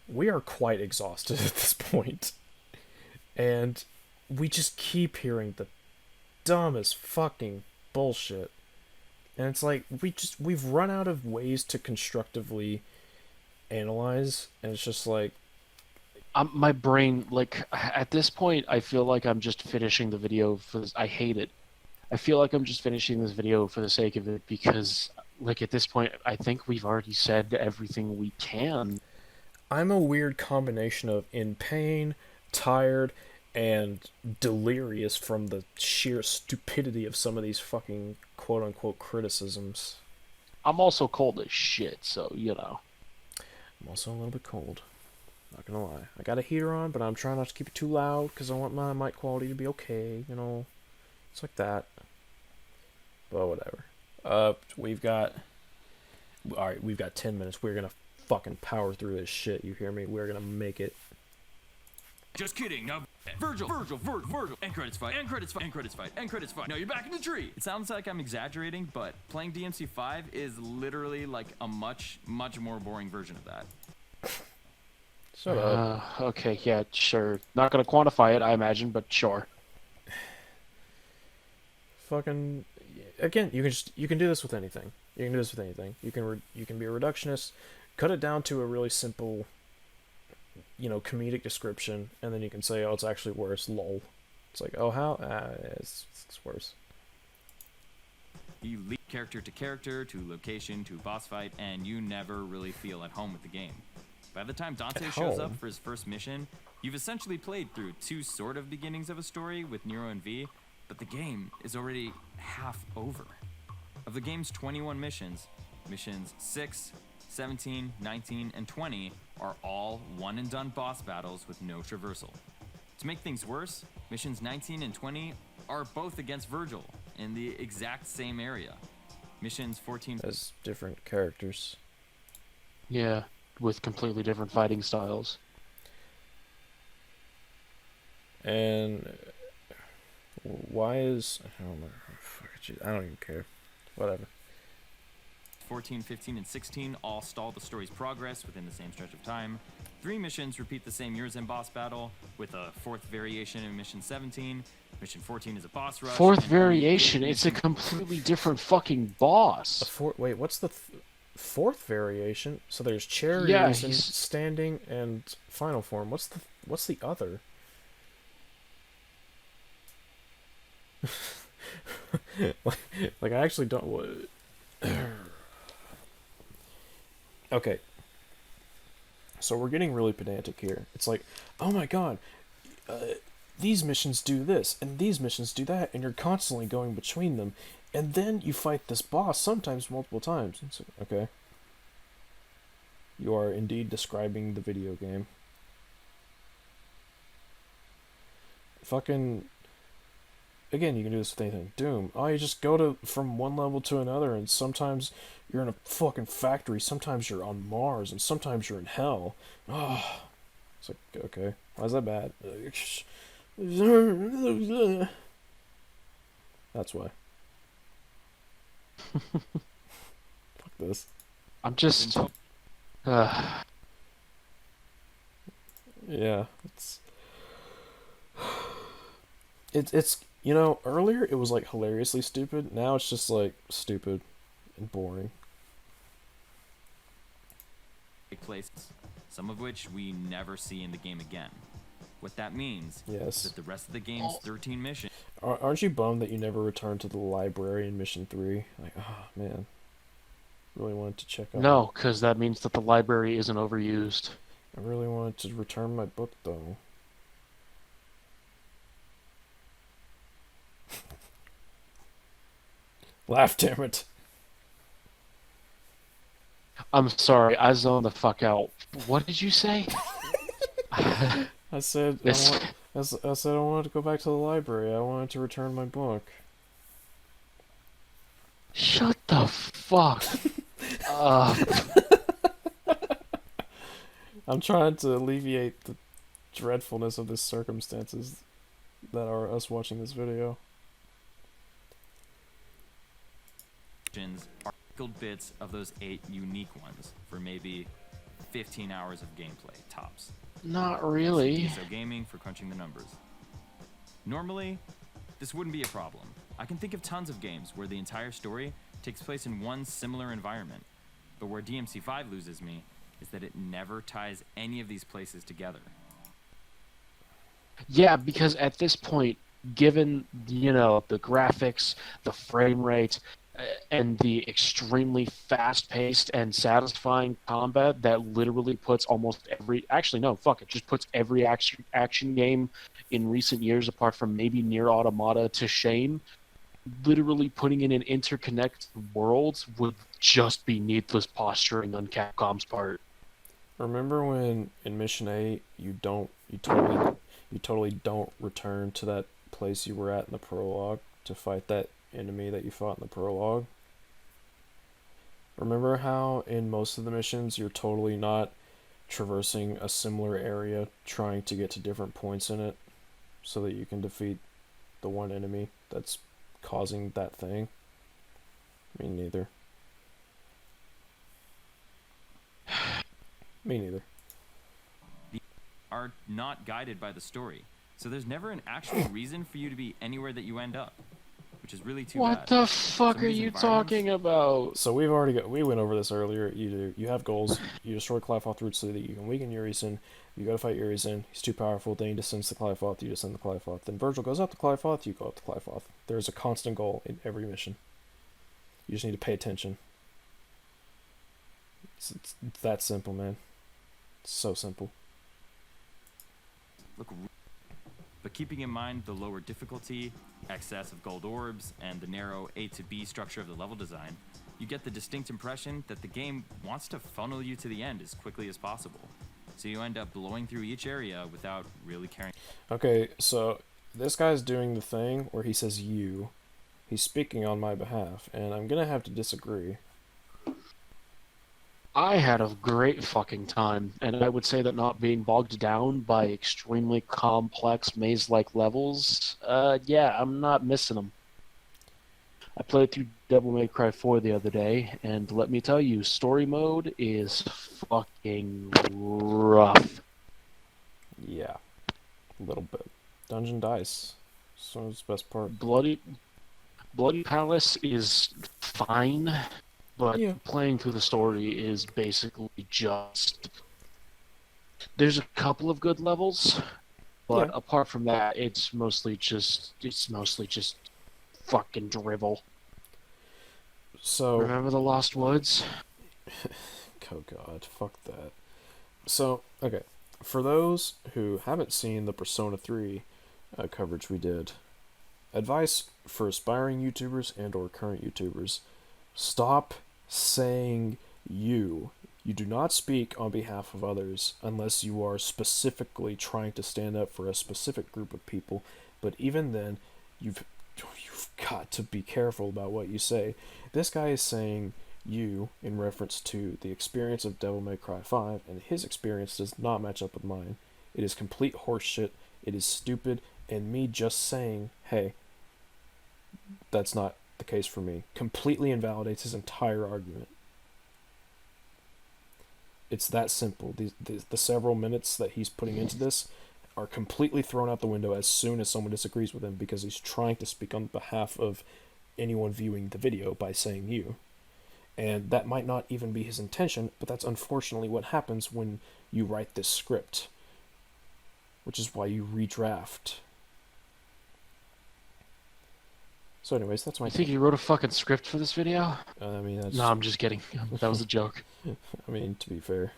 we are quite exhausted at this point. And we just keep hearing the dumbest fucking bullshit. And it's like, we've run out of ways to constructively analyze, and it's just like... My brain, like, at this point, I feel like I'm just finishing the video for this. I hate it. I feel like I'm just finishing this video for the sake of it, because, like, at this point, I think we've already said everything we can. I'm a weird combination of in pain, tired, and delirious from the sheer stupidity of some of these fucking quote-unquote criticisms. I'm also cold as shit, so, you know. I'm also a little bit cold. Not gonna lie. I got a heater on, but I'm trying not to keep it too loud, because I want my mic quality to be okay, you know. It's like that. But whatever. We've got 10 minutes. We're gonna fucking power through this shit. You hear me? We're gonna make it. Just kidding. Now, Virgil, end credits fight, end credits fight, end credits fight, end credits fight. Now you're back in the tree. It sounds like I'm exaggerating, but playing DMC5 is literally like a much more boring version of that. Shut up. Okay, yeah, sure. Not gonna quantify it, I imagine, but sure. Fucking again, you can do this with anything. You can do this with anything. You can be a reductionist, cut it down to a really simple, comedic description, and then you can say, oh, it's actually worse. Lol. It's like, oh, how? It's worse. You leap character to character, to location, to boss fight, and you never really feel at home with the game. By the time Dante shows up for his first mission, you've essentially played through two sort of beginnings of a story with Nero and V, but the game is already half over. Of the game's 21 missions, missions 6, 17, 19, and 20 are all one-and-done boss battles with no traversal. To make things worse, missions 19 and 20 are both against Virgil in the exact same area. Missions 14 as different characters. Yeah, with completely different fighting styles. And why is... I don't even care. Whatever. 14, 15, and 16 all stall the story's progress within the same stretch of time. 3 missions repeat the same Urizen boss battle, with a 4th variation in Mission 17. Mission 14 is a boss rush. 4th variation? It's a completely different fucking boss. Wait, what's the 4th variation? So there's Cherry, Standing, and Final Form. What's the other? like I actually don't. Okay. So we're getting really pedantic here. It's like, oh my god, these missions do this, and these missions do that, and you're constantly going between them, and then you fight this boss, sometimes multiple times. It's like, okay. You are indeed describing the video game. Fucking... Again, you can do this with anything. Doom. Oh, you just go from one level to another, and sometimes you're in a fucking factory, sometimes you're on Mars, and sometimes you're in hell. Oh. It's like, okay, why is that bad? That's why. Fuck this. I'm just... Yeah, it's earlier it was like hilariously stupid. Now it's just like stupid and boring. Places, some of which we never see in the game again. What that means is that the rest of the game's 13 missions... Aren't you bummed that you never returned to the library in Mission 3? Like, oh, man. Really wanted to check out... No, because that means that the library isn't overused. I really wanted to return my book, though. Laugh, damn it. I'm sorry, I zoned the fuck out. What did you say? I said I wanted to go back to the library. I wanted to return my book. Shut the fuck I'm trying to alleviate the dreadfulness of the circumstances that are us watching this video. Are bits of those 8 unique ones for maybe 15 hours of gameplay tops. Not really. So gaming for crunching the numbers. Normally, this wouldn't be a problem. I can think of tons of games where the entire story takes place in one similar environment, but where DMC5 loses me is that it never ties any of these places together. Yeah, because at this point, given, the graphics, the frame rate, and the extremely fast-paced and satisfying combat that literally puts almost every... Actually, no, fuck it. Just puts every action game in recent years, apart from maybe Nier Automata, to shame. Literally putting in an interconnected world would just be needless posturing on Capcom's part. Remember when in Mission 8 you totally don't return to that place you were at in the prologue to fight that enemy that you fought in the prologue? Remember how in most of the missions you're totally not traversing a similar area, trying to get to different points in it so that you can defeat the one enemy that's causing that thing? Me neither. Me neither. Are not guided by the story, so there's never an actual reason for you to be anywhere that you end up, which is really too bad. What the fuck Some are of these you environments- talking about? So we went over this earlier. You have goals. You destroy Clifoth roots so that you can weaken Urizen. You go to fight Urizen. He's too powerful. Then he descends to Clifoth. You descend to Clifoth. Then Virgil goes up to Clifoth. You go up to Clifoth. There's a constant goal in every mission. You just need to pay attention. It's that simple, man. It's so simple. But keeping in mind the lower difficulty, excess of gold orbs, and the narrow A to B structure of the level design, you get the distinct impression that the game wants to funnel you to the end as quickly as possible. So you end up blowing through each area without really caring. Okay, so this guy's doing the thing where he says you. He's speaking on my behalf, and I'm gonna have to disagree. I had a great fucking time, and I would say that not being bogged down by extremely complex maze-like levels, yeah, I'm not missing them. I played through Devil May Cry 4 the other day, and let me tell you, story mode is fucking rough. Yeah, a little bit. Dungeon dice. So it's the best part. Bloody Palace is fine. But playing through the story is basically just... There's a couple of good levels, but apart from that, it's mostly just fucking drivel. So remember the Lost Woods? Oh god, fuck that. So, okay. For those who haven't seen the Persona 3 coverage we did, advice for aspiring YouTubers and or current YouTubers: stop saying you. You do not speak on behalf of others unless you are specifically trying to stand up for a specific group of people. But even then, you've got to be careful about what you say. This guy is saying you in reference to the experience of Devil May Cry 5, and his experience does not match up with mine. It is complete horseshit. It is stupid, and me just saying, hey, that's not the case for me, completely invalidates his entire argument. It's that simple. The several minutes that he's putting into this are completely thrown out the window as soon as someone disagrees with him, because he's trying to speak on behalf of anyone viewing the video by saying you. And that might not even be his intention, but that's unfortunately what happens when you write this script, which is why you redraft. So anyways, that's my... You think you wrote a fucking script for this video? I mean, that's... No, I'm just kidding. That was a joke. I mean, to be fair,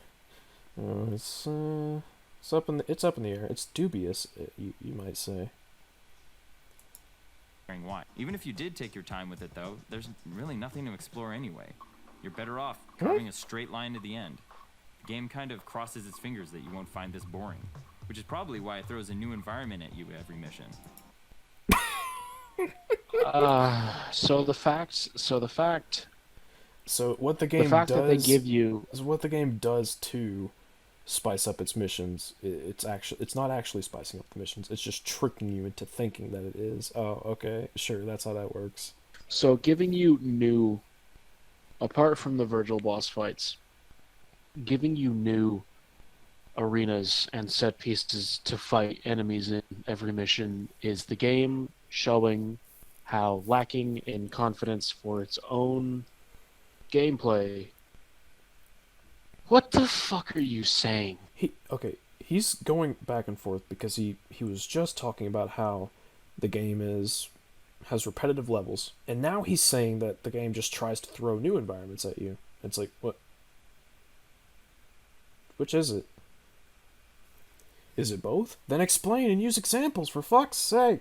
it's up in the air. It's dubious, you might say. Why? Even if you did take your time with it, though, there's really nothing to explore anyway. You're better off carving a straight line to the end. The game kind of crosses its fingers that you won't find this boring, which is probably why it throws a new environment at you every mission. So what the game does, that they give you is what the game does to spice up its missions. It's not actually spicing up the missions. It's just tricking you into thinking that it is. Oh, okay, sure, that's how that works. So giving you new, apart from the Virgil boss fights, giving you new arenas and set pieces to fight enemies in every mission is the game showing how lacking in confidence for its own gameplay. What the fuck are you saying? He's going back and forth because he was just talking about how the game has repetitive levels, and now he's saying that the game just tries to throw new environments at you. It's like, what? Which is it? Is it both? Then explain and use examples, for fuck's sake!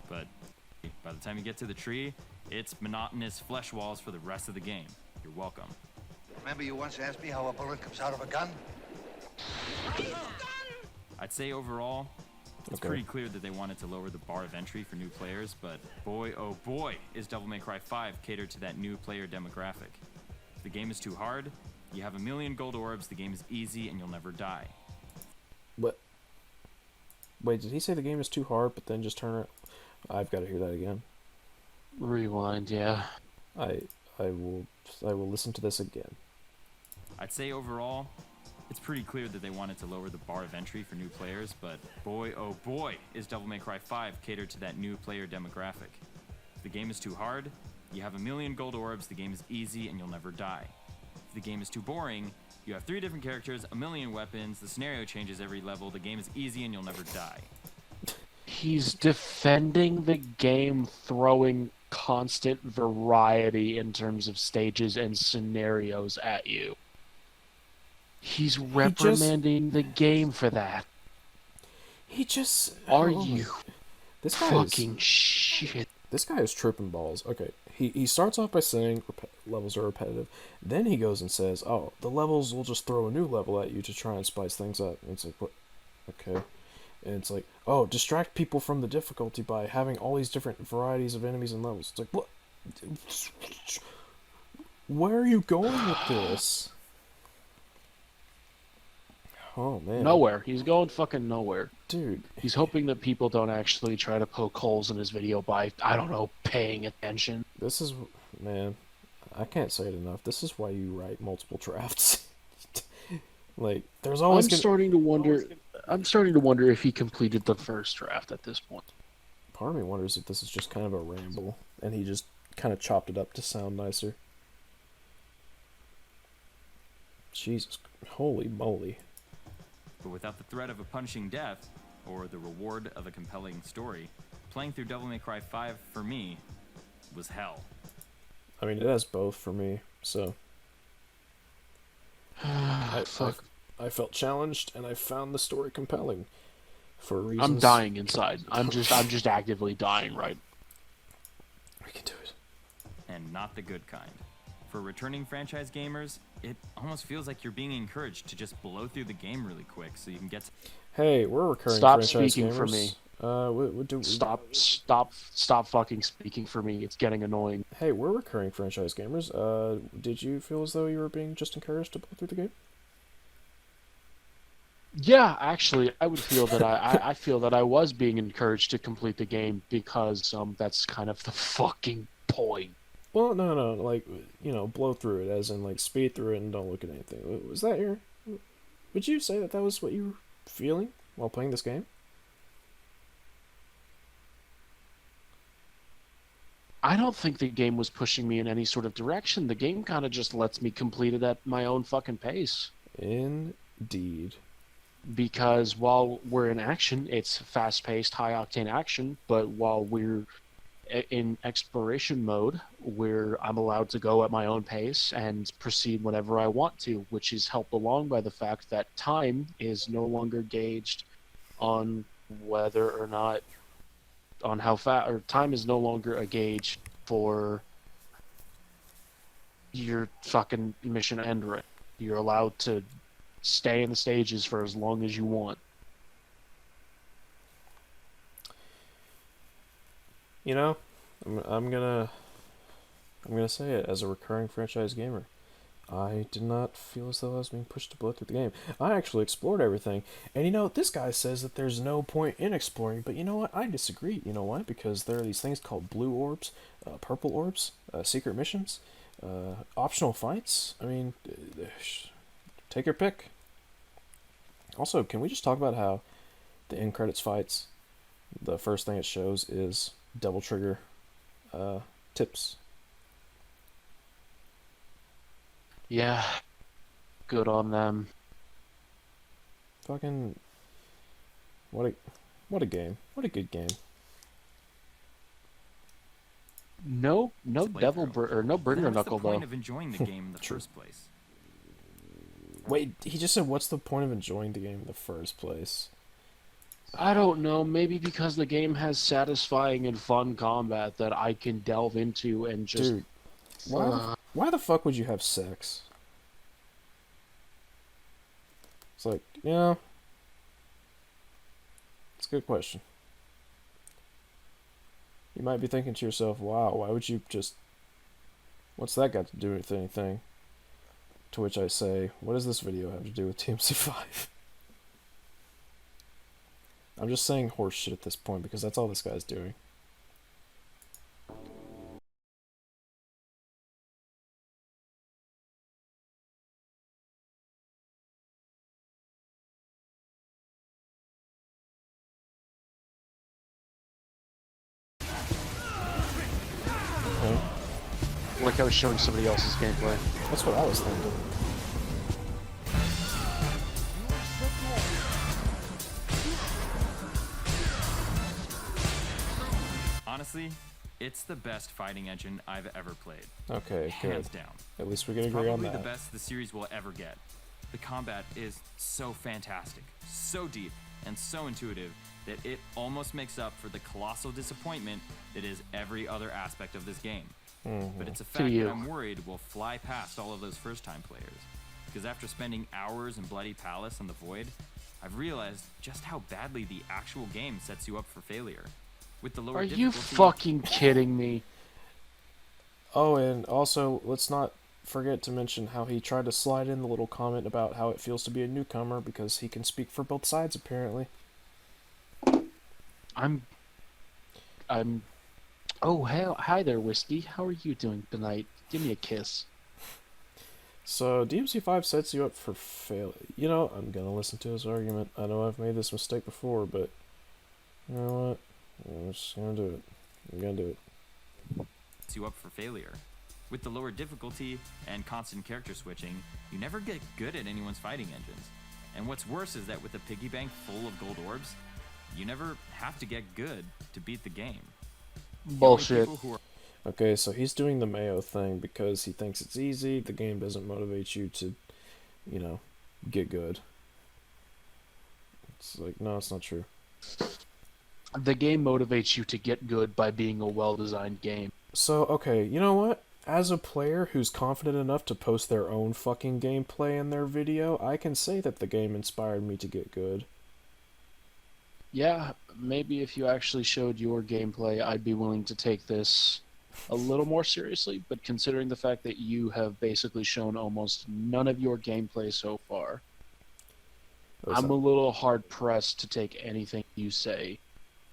But by the time you get to the tree, it's monotonous flesh walls for the rest of the game. You're welcome. Remember you once asked me how a bullet comes out of a gun? I'd say overall, It's Okay. pretty clear that they wanted to lower the bar of entry for new players, but boy, oh boy, is Devil May Cry 5 catered to that new player demographic. If the game is too hard, you have a million gold orbs, the game is easy, and you'll never die. What? Wait, did he say the game is too hard, but then just turn it? I've got to hear that again. Rewind, yeah. I will listen to this again. I'd say overall, it's pretty clear that they wanted to lower the bar of entry for new players, but boy, oh boy, is Devil May Cry 5 catered to that new player demographic. If the game is too hard, you have a million gold orbs, the game is easy, and you'll never die. If the game is too boring, you have 3 different characters, a million weapons, the scenario changes every level, the game is easy, and you'll never die. He's defending the game, throwing constant variety in terms of stages and scenarios at you. He's reprimanding the game for that. He just... Are oh you this guy fucking shit? This guy is tripping balls. Okay, he starts off by saying levels are repetitive. Then he goes and says, oh, the levels will just throw a new level at you to try and spice things up. And it's like, what? Okay. And it's like, oh, distract people from the difficulty by having all these different varieties of enemies and levels. It's like, what? Where are you going with this? Oh, man. Nowhere. He's going fucking nowhere. Dude. He's hoping that people don't actually try to poke holes in his video by, I don't know, paying attention. This is, man, I can't say it enough. This is why you write multiple drafts. Like, there's always I'm starting to wonder if he completed the first draft at this point. Part of me wonders if this is just kind of a ramble, and he just kind of chopped it up to sound nicer. Jesus, holy moly. But without the threat of a punishing death, or the reward of a compelling story, playing through Devil May Cry 5 for me was hell. I mean, it has both for me, so... I felt challenged, and I found the story compelling. For reasons... I'm dying inside. I'm just actively dying, right? We can do it. And not the good kind. For returning franchise gamers, it almost feels like you're being encouraged to just blow through the game really quick so you can get... Hey, we're recurring Stop franchise speaking gamers. for me. Stop fucking speaking for me. It's getting annoying. Hey, we're recurring franchise gamers. Did you feel as though you were being just encouraged to blow through the game? Yeah, actually, I would feel that I feel that I was being encouraged to complete the game because that's kind of the fucking point. Well, no, like, you know, blow through it, as in, like, speed through it and don't look at anything. Was that your... Would you say that was what you were feeling while playing this game? I don't think the game was pushing me in any sort of direction. The game kind of just lets me complete it at my own fucking pace. Indeed. Because while we're in action, it's fast-paced, high-octane action, but while we're in exploration mode, I'm allowed to go at my own pace and proceed whenever I want to, which is helped along by the fact that time is no longer gauged on whether or not on how fast, or time is no longer a gauge for your fucking mission end rate. You're allowed to stay in the stages for as long as you want. You know, I'm gonna say it as a recurring franchise gamer. I did not feel as though I was being pushed to blow through the game. I actually explored everything. And you know, this guy says that there's no point in exploring, but you know what? I disagree. You know why? Because there are these things called blue orbs, purple orbs, secret missions, optional fights. I mean, take your pick. Also, can we just talk about how the end credits fights, the first thing it shows is Devil Trigger tips. Yeah, good on them. Fucking, what a game. What a good game. No Bringer Knuckle What's the point though. of enjoying the game in the first place? Wait, he just said, what's the point of enjoying the game in the first place? I don't know, maybe because the game has satisfying and fun combat that I can delve into and just... Dude, why the fuck would you have sex? It's like, you know, it's a good question. You might be thinking to yourself, wow, why would you just... What's that got to do with anything? To which I say, what does this video have to do with DMC5? I'm just saying horse shit at this point because that's all this guy's doing. Like I was showing somebody else's gameplay. That's what I was thinking. Honestly, it's the best fighting engine I've ever played. Okay, good. Hands down. At least we can It's agree on probably that. the best the series will ever get. The combat is so fantastic, so deep, and so intuitive that it almost makes up for the colossal disappointment that is every other aspect of this game. But it's a fact that I'm worried will fly past all of those first-time players. Because after spending hours in Bloody Palace and the Void, I've realized just how badly the actual game sets you up for failure. With the lower Are difficulty... you fucking kidding me? Oh, and also, let's not forget to mention how he tried to slide in the little comment about how it feels to be a newcomer because he can speak for both sides, apparently. Oh, hell, hi there, Whiskey. How are you doing tonight? Give me a kiss. So, DMC5 sets you up for failure. You know, I'm gonna listen to his argument. I know I've made this mistake before, but... You know what? I'm just gonna do it. I'm gonna do it. Sets you up for failure. With the lower difficulty and constant character switching, you never get good at anyone's fighting engines. And what's worse is that with a piggy bank full of gold orbs, you never have to get good to beat the game. Bullshit. Okay, so he's doing the Mayo thing because he thinks it's easy, the game doesn't motivate you to, you know, get good. It's like, no, it's not true. The game motivates you to get good by being a well-designed game. So, okay, you know what? As a player who's confident enough to post their own fucking gameplay in their video, I can say that the game inspired me to get good. Yeah, maybe if you actually showed your gameplay, I'd be willing to take this a little more seriously, but considering the fact that you have basically shown almost none of your gameplay so far, I'm a little hard-pressed to take anything you say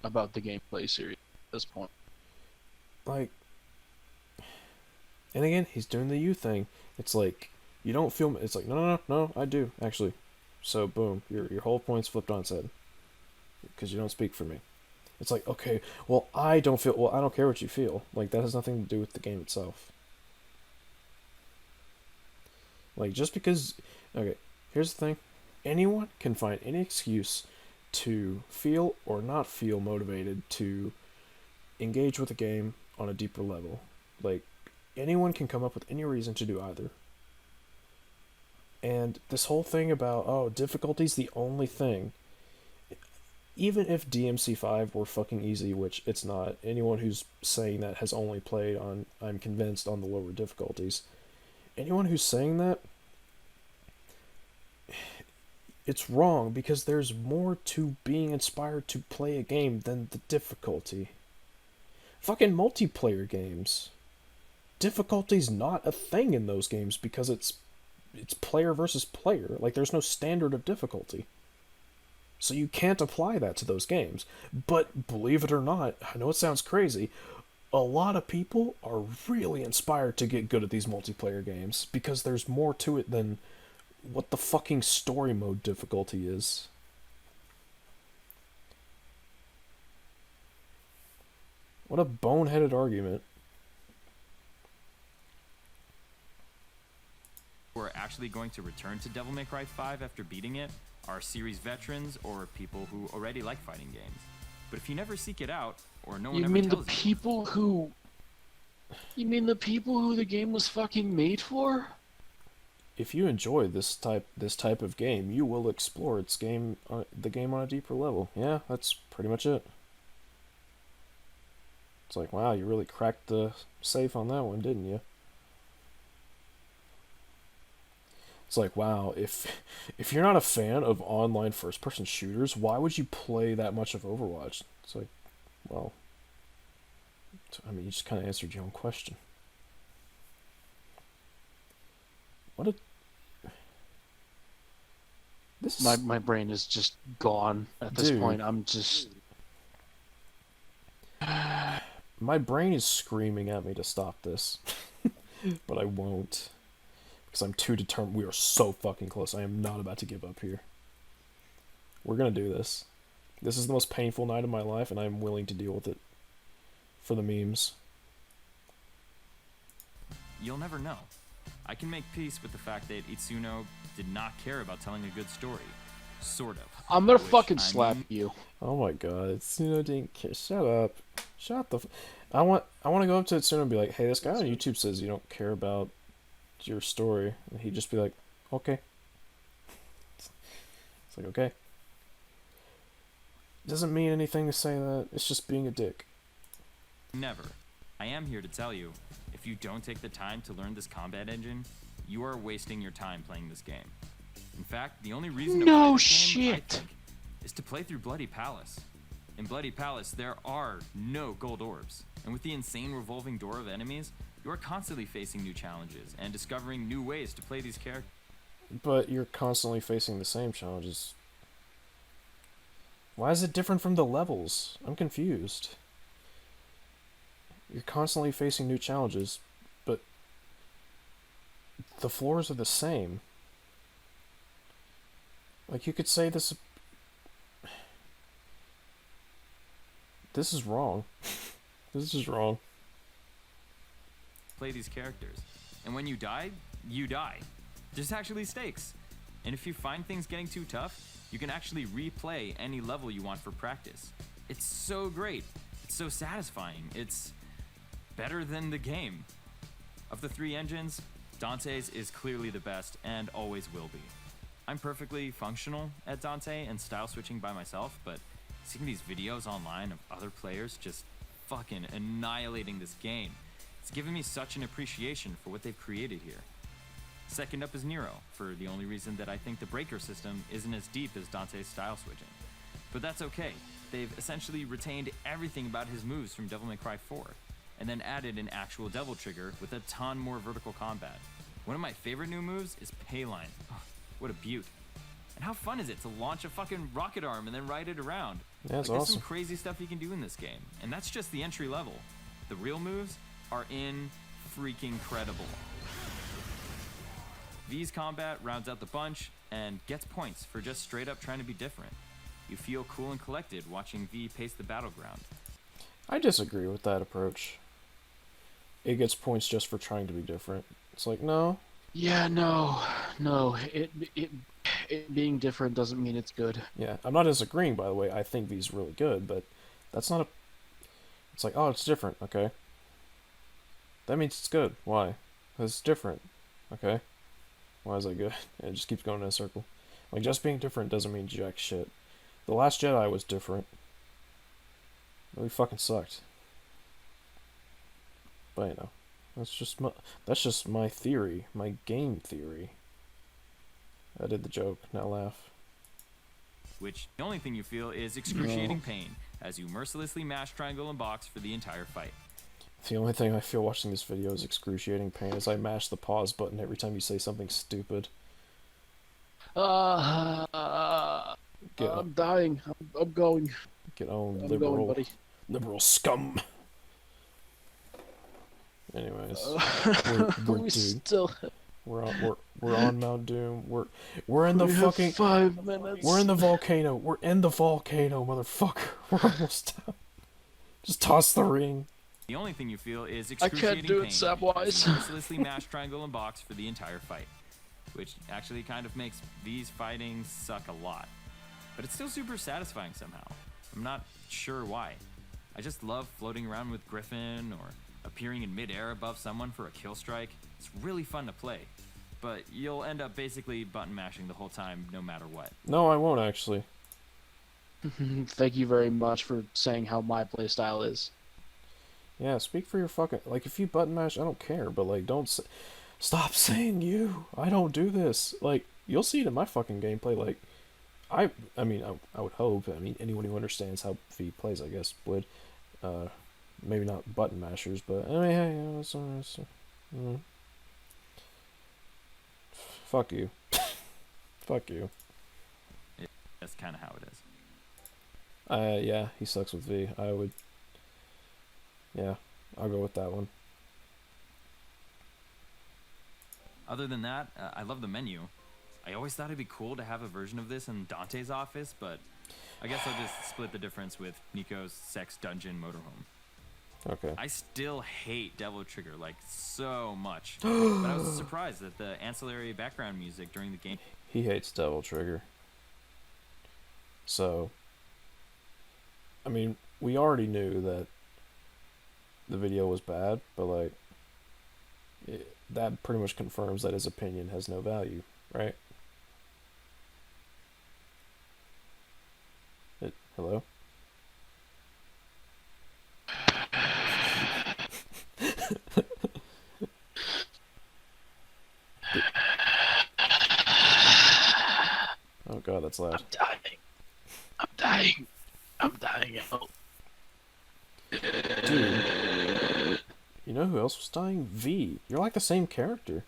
about the gameplay series at this point. Like, and again, he's doing the you thing. It's like, you don't feel, it's like, no, I do, actually. So, boom, your whole point's flipped on its head. Because you don't speak for me. It's like, okay, well, I don't care what you feel. Like, that has nothing to do with the game itself. Like, just because, okay, here's the thing. Anyone can find any excuse to feel or not feel motivated to engage with a game on a deeper level. Like, anyone can come up with any reason to do either. And this whole thing about, oh, difficulty's the only thing. Even if DMC5 were fucking easy, which it's not, anyone who's saying that has only played on, I'm convinced, on the lower difficulties. Anyone who's saying that, it's wrong, because there's more to being inspired to play a game than the difficulty. Fucking multiplayer games. Difficulty's not a thing in those games because it's player versus player. Like, there's no standard of difficulty. So you can't apply that to those games. But believe it or not, I know it sounds crazy, a lot of people are really inspired to get good at these multiplayer games because there's more to it than what the fucking story mode difficulty is. What a boneheaded argument. Who are actually going to return to Devil May Cry 5 after beating it are series veterans or people who already like fighting games. But if you never seek it out, or no one ever tells you... You mean the people who the game was fucking made for? If you enjoy this type of game, you will explore the game on a deeper level. Yeah, that's pretty much it. It's like, wow, you really cracked the safe on that one, didn't you? It's like, wow, if you're not a fan of online first-person shooters, why would you play that much of Overwatch? It's like, well, I mean, you just kind of answered your own question. What a... This is... My brain is just gone at this point. I'm just... My brain is screaming at me to stop this. But I won't. Because I'm too determined. We are so fucking close. I am not about to give up here. We're gonna do this. This is the most painful night of my life, and I'm willing to deal with it. For the memes. You'll never know. I can make peace with the fact that Itsuno did not care about telling a good story. Sort of. I'm gonna fucking slap you. Oh my god, Itsuno didn't care. Shut up. Shut the I want to go up to Itsuno and be like, hey, this guy on YouTube says you don't care about your story. And he'd just be like, okay. It's like, okay. It doesn't mean anything to say that. It's just being a dick. Never. I am here to tell you, if you don't take the time to learn this combat engine, you are wasting your time playing this game. In fact, the only reason to play this game, I think, is to play through Bloody Palace. In Bloody Palace, there are no gold orbs, and with the insane revolving door of enemies, you are constantly facing new challenges and discovering new ways to play these characters. But you're constantly facing the same challenges. Why is it different from the levels? I'm confused. You're constantly facing new challenges, but the floors are the same. Like, you could say this... This is wrong. This is wrong. Play these characters. And when you die, you die. There's actually stakes. And if you find things getting too tough, you can actually replay any level you want for practice. It's so great. It's so satisfying. It's better than the game. Of the three engines, Dante's is clearly the best and always will be. I'm perfectly functional at Dante and style switching by myself, but seeing these videos online of other players just fucking annihilating this game, it's given me such an appreciation for what they've created here. Second up is Nero, for the only reason that I think the breaker system isn't as deep as Dante's style switching. But that's okay. They've essentially retained everything about his moves from Devil May Cry 4, and then added an actual devil trigger with a ton more vertical combat. One of my favorite new moves is Payline. Oh, what a beaut. And how fun is it to launch a fucking rocket arm and then ride it around? Yeah, that's there's awesome. some crazy stuff you can do in this game, and that's just the entry level. The real moves are freaking credible. V's combat rounds out the bunch and gets points for just straight up trying to be different. You feel cool and collected watching V pace the battleground. I disagree with that approach. It gets points just for trying to be different. It's like, no. Yeah, no. It being different doesn't mean it's good. Yeah, I'm not disagreeing, by the way. I think V's really good, but that's not a... It's like, oh, it's different, okay. That means it's good. Why? Because it's different, okay. Why is that good? It just keeps going in a circle. Like, just being different doesn't mean jack shit. The Last Jedi was different. Really fucking sucked. But, you know, that's just my theory, my game theory. I did the joke, now laugh. Which, the only thing you feel is excruciating pain, as you mercilessly mash triangle and box for the entire fight. The only thing I feel watching this video is excruciating pain as I mash the pause button every time you say something stupid. I'm dying. I'm going. Get on, I'm liberal. going, buddy. Liberal scum. Anyways, we still. We're on Mount Doom. We're in the fucking 5 minutes. We're in the volcano. We're in the volcano, motherfucker. We're almost down. Just toss the ring. The only thing you feel is I excruciating can't do pain, it, Samwise. as you mercilessly mash triangle and box for the entire fight, which actually kind of makes these fighting suck a lot. But it's still super satisfying somehow. I'm not sure why. I just love floating around with Griffin or appearing in midair above someone for a kill strike. It's really fun to play. But you'll end up basically button mashing the whole time no matter what. No, I won't actually. Thank you very much for saying how my playstyle is. Yeah, speak for your fucking... Like, if you button mash, I don't care, but, like, don't say... Stop saying you. I don't do this. Like, you'll see it in my fucking gameplay. Like, I mean, I would hope. I mean, anyone who understands how V plays, I guess, would. Maybe not button mashers, but I mean, hey, fuck you. Fuck you. That's kind of how it is. Yeah, he sucks with V. I would. Yeah, I'll go with that one. Other than that, I love the menu. I always thought it'd be cool to have a version of this in Dante's office, but I guess I'll just split the difference with Nico's sex dungeon motorhome. Okay. I still hate Devil Trigger, like, so much. But I was surprised that the ancillary background music during the game... He hates Devil Trigger. So, I mean, we already knew that the video was bad, but, like, that pretty much confirms that his opinion has no value, right? Hello? Oh god, that's loud. I'm dying out. Dude, you know who else was dying? V. You're like the same character.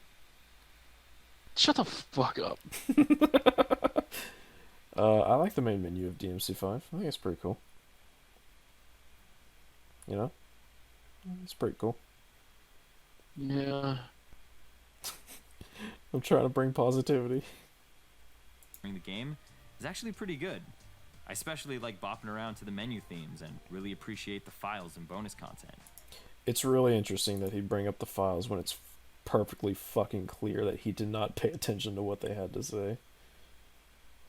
Shut the fuck up. I like the main menu of DMC5. I think it's pretty cool. You know? It's pretty cool. Yeah. I'm trying to bring positivity. During the game is actually pretty good. I especially like bopping around to the menu themes and really appreciate the files and bonus content. It's really interesting that he'd bring up the files when it's perfectly fucking clear that he did not pay attention to what they had to say.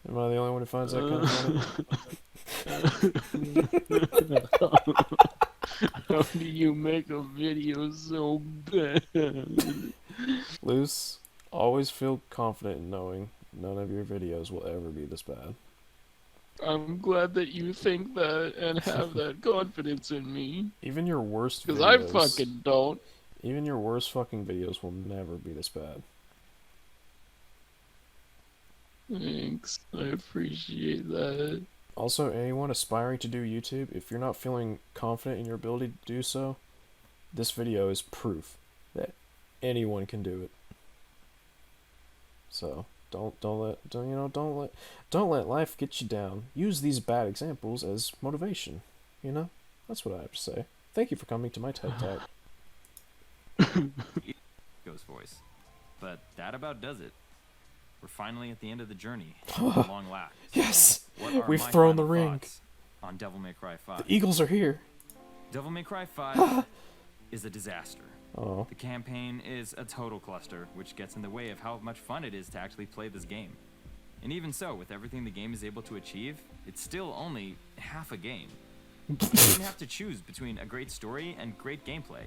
Am I the only one who finds that kind of funny? How do you make a video so bad? Luce, always feel confident in knowing none of your videos will ever be this bad. I'm glad that you think that and have that confidence in me. Even your worst videos... Because I fucking don't. Even your worst fucking videos will never be this bad. Thanks. I appreciate that. Also, anyone aspiring to do YouTube, if you're not feeling confident in your ability to do so, this video is proof that anyone can do it. So, don't let life get you down. Use these bad examples as motivation. You know? That's what I have to say. Thank you for coming to my TED Talk. Ghost voice. But that about does it. We're finally at the end of the journey. Long last. Yes! We've my thrown the final ring. thoughts on Devil May Cry 5? The Eagles are here. Devil May Cry 5 is a disaster. Oh. The campaign is a total cluster, which gets in the way of how much fun it is to actually play this game. And even so, with everything the game is able to achieve, it's still only half a game. You even have to choose between a great story and great gameplay.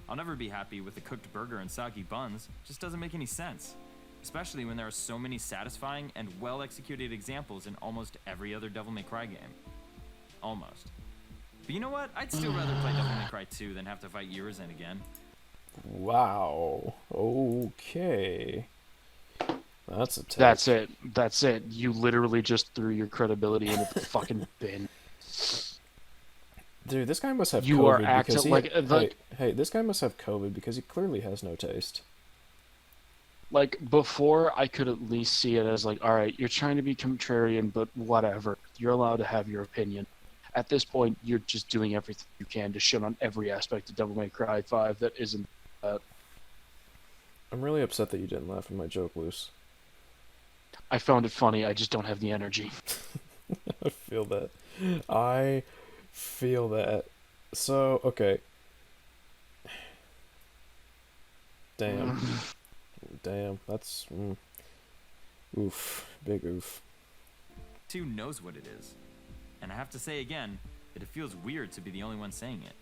I'll never be happy with a cooked burger and soggy buns. It just doesn't make any sense. Especially when there are so many satisfying and well-executed examples in almost every other Devil May Cry game. Almost. But you know what? I'd still rather play Devil May Cry 2 than have to fight Urizen again. Wow. Okay. That's a take. That's it. You literally just threw your credibility into the fucking bin. Dude, this guy must have you COVID. Are acting because like hey, this guy must have COVID because he clearly has no taste. Like, before, I could at least see it as like, alright, you're trying to be contrarian, but whatever. You're allowed to have your opinion. At this point, you're just doing everything you can to shit on every aspect of Devil May Cry 5 that isn't that. I'm really upset that you didn't laugh at my joke, Luce. I found it funny, I just don't have the energy. I feel that. I feel that. So, okay. Damn. Damn, that's... oof. Big oof. 2 knows what it is. And I have to say again, that it feels weird to be the only one saying it.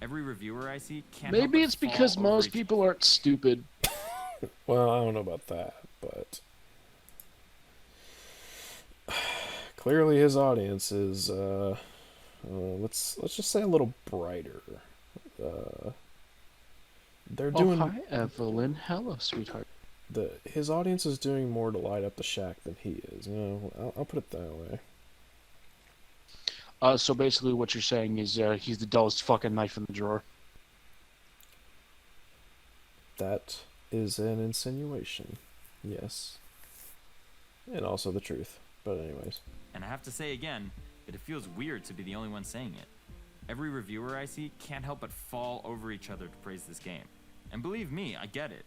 Every reviewer I see can't help Maybe but it's because fall most over people aren't stupid. Well, I don't know about that, but... Clearly his audience is, let's just say a little brighter they're Oh, doing hi, Evelyn. Hello, sweetheart. his audience is doing more to light up the shack than he is. You know, I'll put it that way. So basically what you're saying is he's the dullest fucking knife in the drawer. That is an insinuation. Yes. And also the truth. But anyways. And I have to say again that it feels weird to be the only one saying it. Every reviewer I see can't help but fall over each other to praise this game. And believe me, I get it.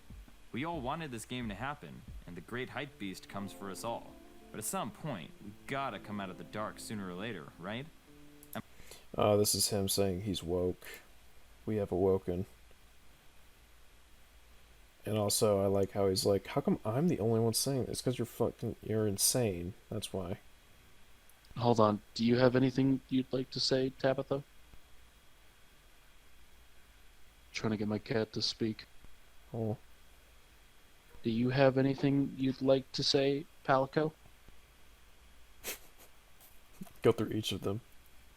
We all wanted this game to happen, and the great hype beast comes for us all. But at some point, we gotta come out of the dark sooner or later, right? This is him saying he's woke. We have awoken. And also, I like how he's like, how come I'm the only one saying this? Because you're insane. That's why. Hold on. Do you have anything you'd like to say, Tabitha? Trying to get my cat to speak. Oh. Do you have anything you'd like to say, Palico? Go through each of them.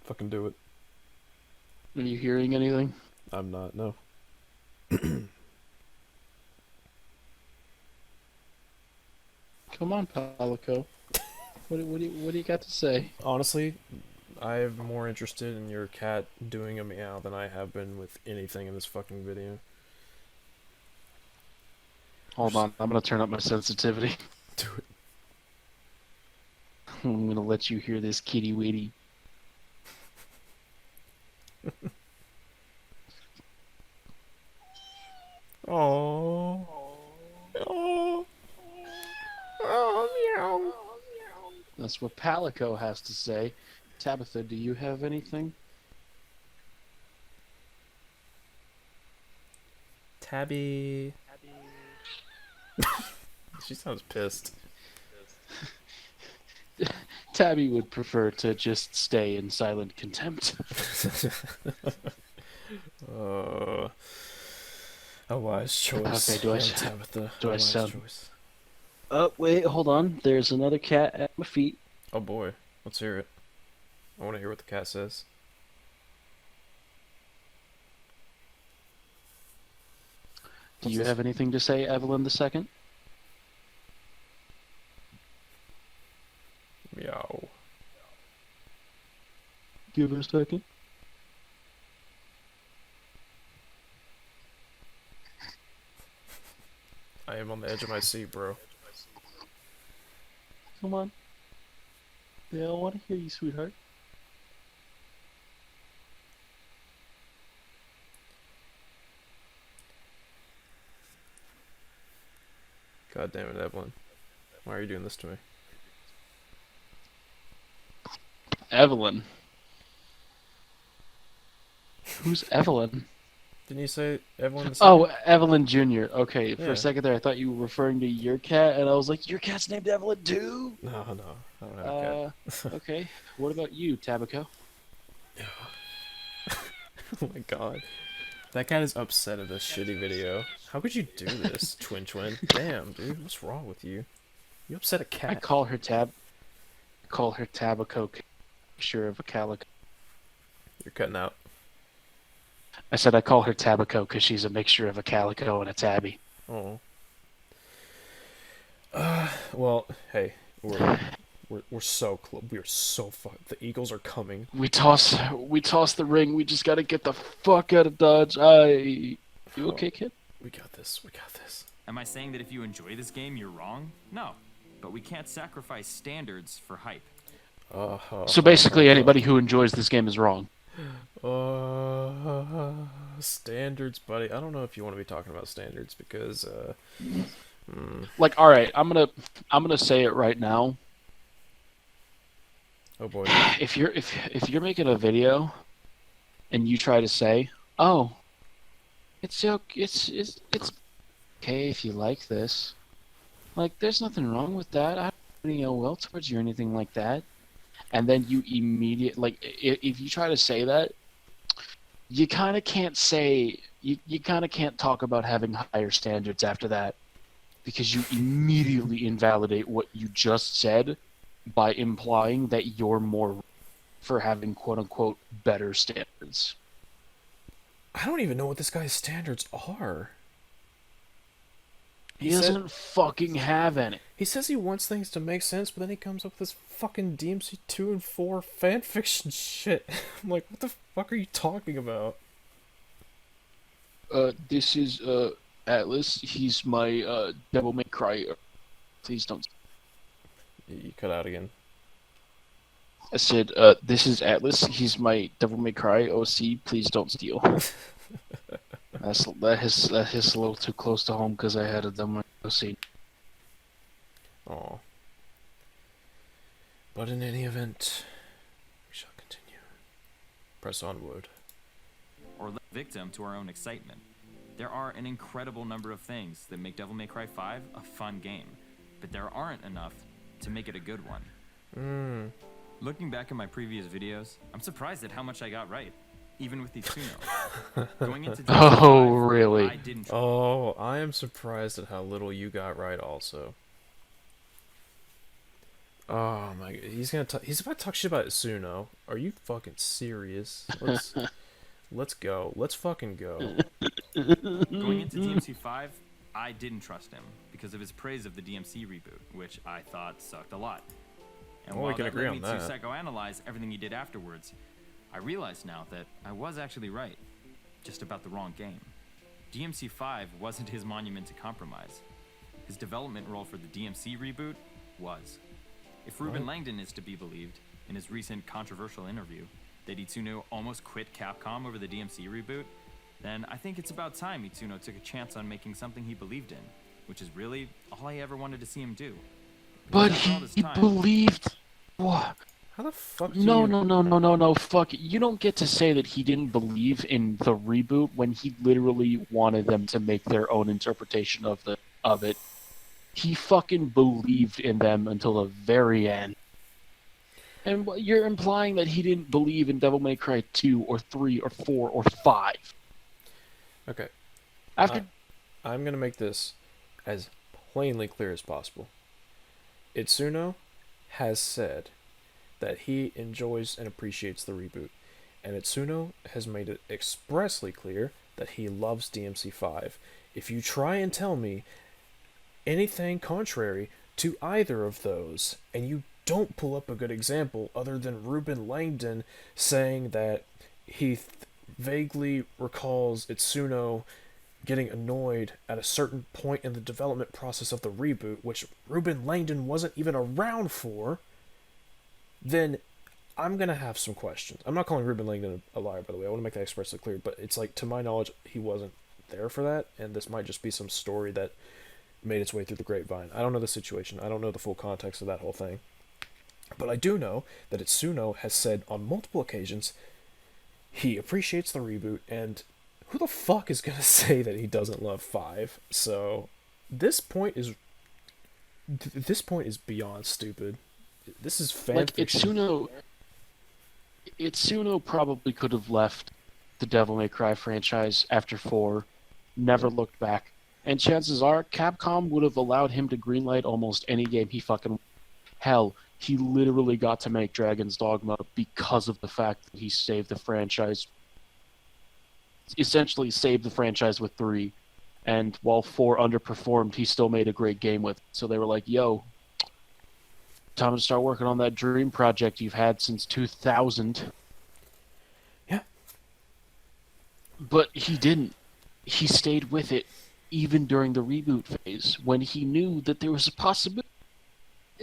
Fucking do it. Are you hearing anything? I'm not, no. Come on, Palico. What do you got to say? Honestly, I'm more interested in your cat doing a meow than I have been with anything in this fucking video. Hold on, I'm gonna turn up my sensitivity. Do it. I'm gonna let you hear this kitty witty. Oh. Oh. Oh, meow. That's what Palico has to say. Tabitha, do you have anything? Tabby. She sounds pissed. Tabby would prefer to just stay in silent contempt. A wise choice. Okay, do I Tabitha? do I wise sound? choice. Oh wait, hold on. There's another cat at my feet. Oh boy, let's hear it. I want to hear what the cat says. Do you have anything to say, Evelyn II? Meow. Give her a second. I am on the edge of my seat, bro. Come on. They all want to hear you, sweetheart. God damn it, Evelyn. Why are you doing this to me? Evelyn. Who's Evelyn? Didn't you say Evelyn? Oh, Evelyn Jr. Okay, for Yeah. a second there, I thought you were referring to your cat, and I was like, your cat's named Evelyn too? No, I don't have a cat. Okay. What about you, Tabico? Oh my god. That cat is upset at this shitty video. How could you do this, Twin? Damn, dude, what's wrong with you? You upset a cat. I call her Tabico, picture of a calico. You're cutting out. I said I call her Tabico because she's a mixture of a calico and a tabby. Oh. Well, hey, we're so close. We're so fucked. The Eagles are coming. We toss the ring. We just gotta get the fuck out of Dodge. You okay, kid? We got this. We got this. Am I saying that if you enjoy this game, you're wrong? No. But we can't sacrifice standards for hype. So basically, anybody who enjoys this game is wrong. Standards, buddy. I don't know if you want to be talking about standards because Like, all right, I'm gonna say it right now. Oh boy. If you're making a video and you try to say, "Oh, it's okay if you like this," like, there's nothing wrong with that. I don't have any ill will towards you or anything like that. And then you immediately, like, if you try to say that, you kind of can't say, you kind of can't talk about having higher standards after that, because you immediately invalidate what you just said by implying that you're more for having quote-unquote better standards. I don't even know what this guy's standards are. He doesn't fucking have any. He says he wants things to make sense, but then he comes up with this fucking DMC2 and 4 fanfiction shit. I'm like, what the fuck are you talking about? This is, Atlas. He's my, Devil May Cry. Please don't. You cut out again. I said, this is Atlas. He's my Devil May Cry OC. Please don't steal. That hits a little too close to home because I had a Devil May Cry OC. Aw. But in any event, we shall continue. Press onward. Or left victim to our own excitement. There are an incredible number of things that make Devil May Cry 5 a fun game, but there aren't enough to make it a good one. Looking back at my previous videos, I'm surprised at how much I got right, even with Itsuno. Going into Oh, really? I didn't. Oh, I am surprised at how little you got right also. Oh my god, he's about to talk shit about Itsuno. Are you fucking serious? Let's go. Let's fucking go. Going into DMC5, I didn't trust him because of his praise of the DMC reboot, which I thought sucked a lot. And Well, we while can that agree led me on to that. psychoanalyze everything he did afterwards, I realize now that I was actually right, just about the wrong game. DMC5 wasn't his monument to compromise. His development role for the DMC reboot was. If Ruben Langdon is to be believed, in his recent controversial interview, that Itsuno almost quit Capcom over the DMC reboot, then I think it's about time Itsuno took a chance on making something he believed in, which is really all I ever wanted to see him do. But After all this he time- believed. What? How the fuck do No, you... no, fuck it. You don't get to say that he didn't believe in the reboot when he literally wanted them to make their own interpretation of it. He fucking believed in them until the very end. And you're implying that he didn't believe in Devil May Cry 2 or 3 or 4 or 5. Okay. After I'm going to make this as plainly clear as possible. Itsuno has said that he enjoys and appreciates the reboot, and Itsuno has made it expressly clear that he loves DMC5. If you try and tell me anything contrary to either of those, and you don't pull up a good example other than Ruben Langdon saying that he vaguely recalls Itsuno getting annoyed at a certain point in the development process of the reboot, which Ruben Langdon wasn't even around for, then I'm going to have some questions. I'm not calling Ruben Langdon a liar, by the way. I want to make that expressly clear, but it's like, to my knowledge, he wasn't there for that, and this might just be some story that made its way through the grapevine. I don't know the situation. I don't know the full context of that whole thing. But I do know that Itsuno has said on multiple occasions he appreciates the reboot, and who the fuck is going to say that he doesn't love 5? So this point is beyond stupid. This is fan like fiction. Itsuno probably could have left the Devil May Cry franchise after 4, never looked back. And chances are Capcom would have allowed him to greenlight almost any game he fucking... Hell, he literally got to make Dragon's Dogma because of the fact that he saved the franchise. Essentially saved the franchise with 3. And while 4 underperformed, he still made a great game with it. So they were like, yo, time to start working on that dream project you've had since 2000. Yeah. But he didn't. He stayed with it even during the reboot phase when he knew that there was a possibility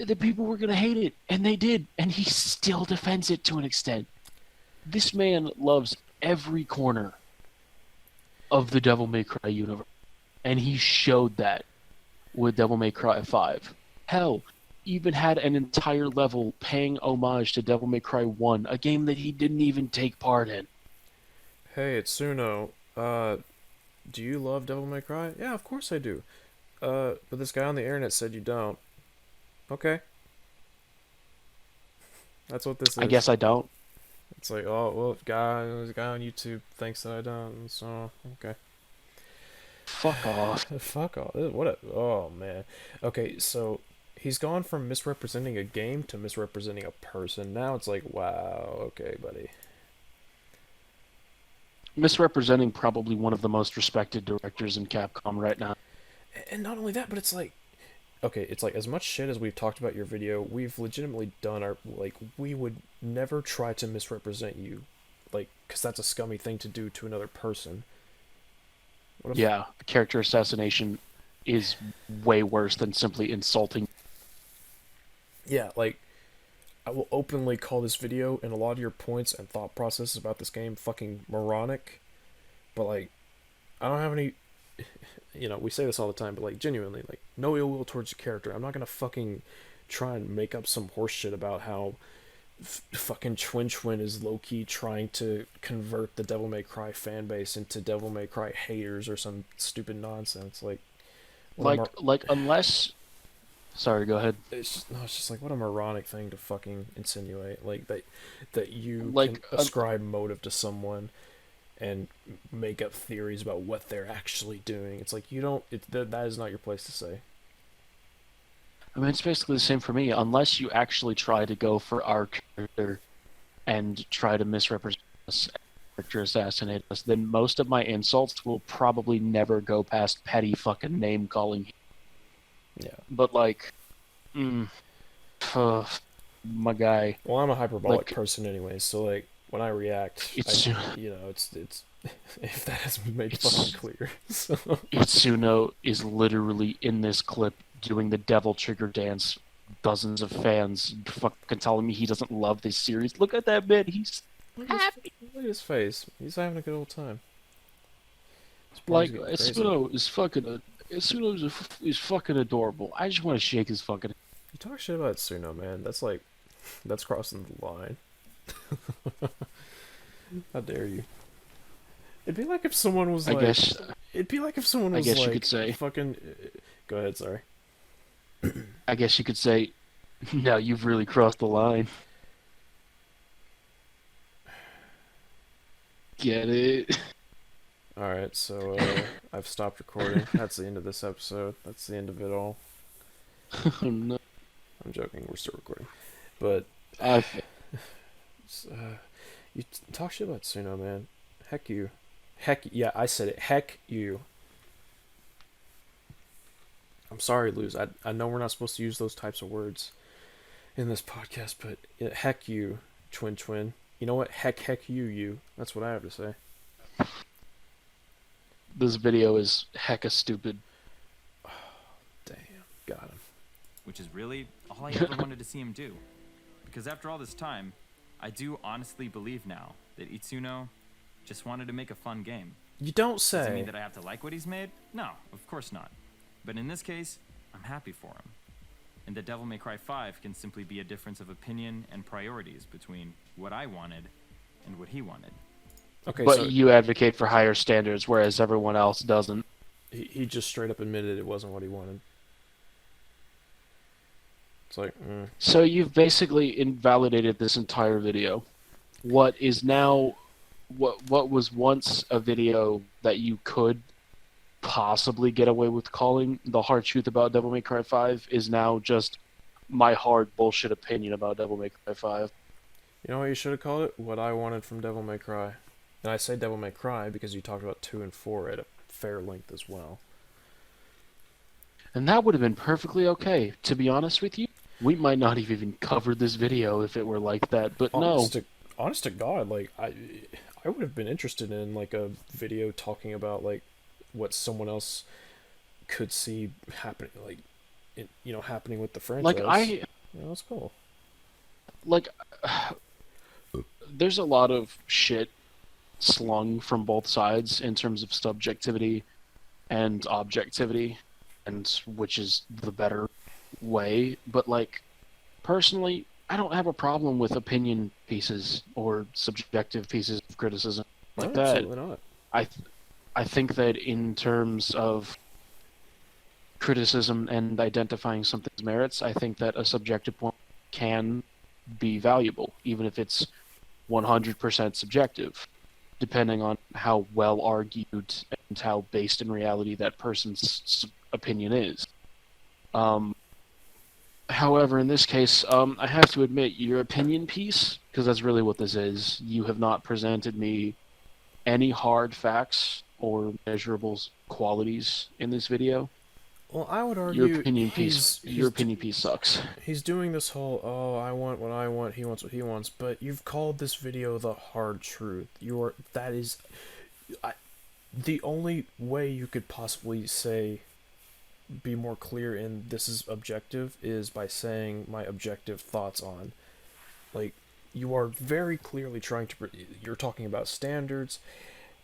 that people were going to hate it. And they did. And he still defends it to an extent. This man loves every corner of the Devil May Cry universe. And he showed that with Devil May Cry 5. Hell, even had an entire level paying homage to Devil May Cry 1, a game that he didn't even take part in. Hey, Itsuno, do you love Devil May Cry? Yeah, of course I do. But this guy on the internet said you don't. Okay. That's what this is. I guess I don't. It's like, oh, well, there's a guy on YouTube thinks that I don't, so, okay. Fuck off. Fuck off. Oh, man. Okay, so he's gone from misrepresenting a game to misrepresenting a person. Now it's like, wow, okay, buddy. Misrepresenting probably one of the most respected directors in Capcom right now. And not only that, but it's like, okay, it's like as much shit as we've talked about your video, we've legitimately done our, like, we would never try to misrepresent you, like, because that's a scummy thing to do to another person. Yeah, character assassination is way worse than simply insulting. Yeah, like, I will openly call this video and a lot of your points and thought processes about this game fucking moronic, but, like, I don't have any, you know, we say this all the time, but, like, genuinely, like, no ill will towards your character. I'm not gonna fucking try and make up some horse shit about how fucking Twin is low-key trying to convert the Devil May Cry fan base into Devil May Cry haters or some stupid nonsense. Like unless... Sorry, go ahead. It's just like, what a moronic thing to fucking insinuate. Like, that you Like, can ascribe motive to someone and make up theories about what they're actually doing. It's like, you don't... that is not your place to say. I mean, it's basically the same for me. Unless you actually try to go for our character and try to misrepresent us, character assassinate us, then most of my insults will probably never go past petty fucking name calling. Yeah. But, like, my guy. Well, I'm a hyperbolic like, person anyway, so, like, when I react, it's you know, it's if that hasn't been made fucking clear. So. Itsuno is literally in this clip doing the devil trigger dance. Dozens of fans fucking telling me he doesn't love this series. Look at that man, he's happy. Look at his face. He's having a good old time. Like, Itsuno is fucking adorable. I just want to shake his fucking... You talk shit about Itsuno, man. That's like... That's crossing the line. How dare you? It'd be like if someone was like... It'd be like if someone was like... I guess you could say... Fucking... Go ahead, sorry. I guess you could say... No, you've really crossed the line. Get it? Alright, so I've stopped recording. That's the end of this episode. That's the end of it all. Oh, no. I'm joking, we're still recording. But... you talk shit about Tsuno, man. Heck you. Heck, yeah, I said it. Heck you. I'm sorry, Luz. I know we're not supposed to use those types of words in this podcast, but heck you, Twin. You know what? Heck you. That's what I have to say. This video is hecka stupid. Oh, damn. Got him. Which is really all I ever wanted to see him do. Because after all this time, I do honestly believe now that Itsuno just wanted to make a fun game. You don't say. Does it mean that I have to like what he's made? No, of course not. But in this case, I'm happy for him. And that Devil May Cry 5 can simply be a difference of opinion and priorities between what I wanted and what he wanted. Okay, but so you advocate for higher standards, whereas everyone else doesn't. He just straight up admitted it wasn't what he wanted. It's like... So you've basically invalidated this entire video. What is now... What was once a video that you could possibly get away with calling the hard truth about Devil May Cry 5 is now just my hard bullshit opinion about Devil May Cry 5. You know what you should have called it? What I wanted from Devil May Cry. And I say Devil May Cry because you talked about 2 and 4 at a fair length as well. And that would have been perfectly okay. To be honest with you, we might not have even covered this video if it were like that, but Honest to God, like, I would have been interested in, like, a video talking about, like, what someone else could see happening, like, happening with the franchise. Like, that's cool. Like, there's a lot of shit slung from both sides in terms of subjectivity and objectivity, and which is the better way. But, like, personally, I don't have a problem with opinion pieces or subjective pieces of criticism like that. Absolutely not. I think that in terms of criticism and identifying something's merits, I think that a subjective point can be valuable, even if it's 100% subjective, depending on how well argued and how based in reality that person's opinion is. However, in this case, I have to admit, your opinion piece, because that's really what this is, you have not presented me any hard facts or measurable qualities in this video. Well, I would argue your opinion piece sucks. He's doing this whole, oh, I want what I want, he wants what he wants, but you've called this video the hard truth. That is, the only way you could possibly say, be more clear in this is objective, is by saying my objective thoughts on. Like, you are very clearly trying to, you're talking about standards,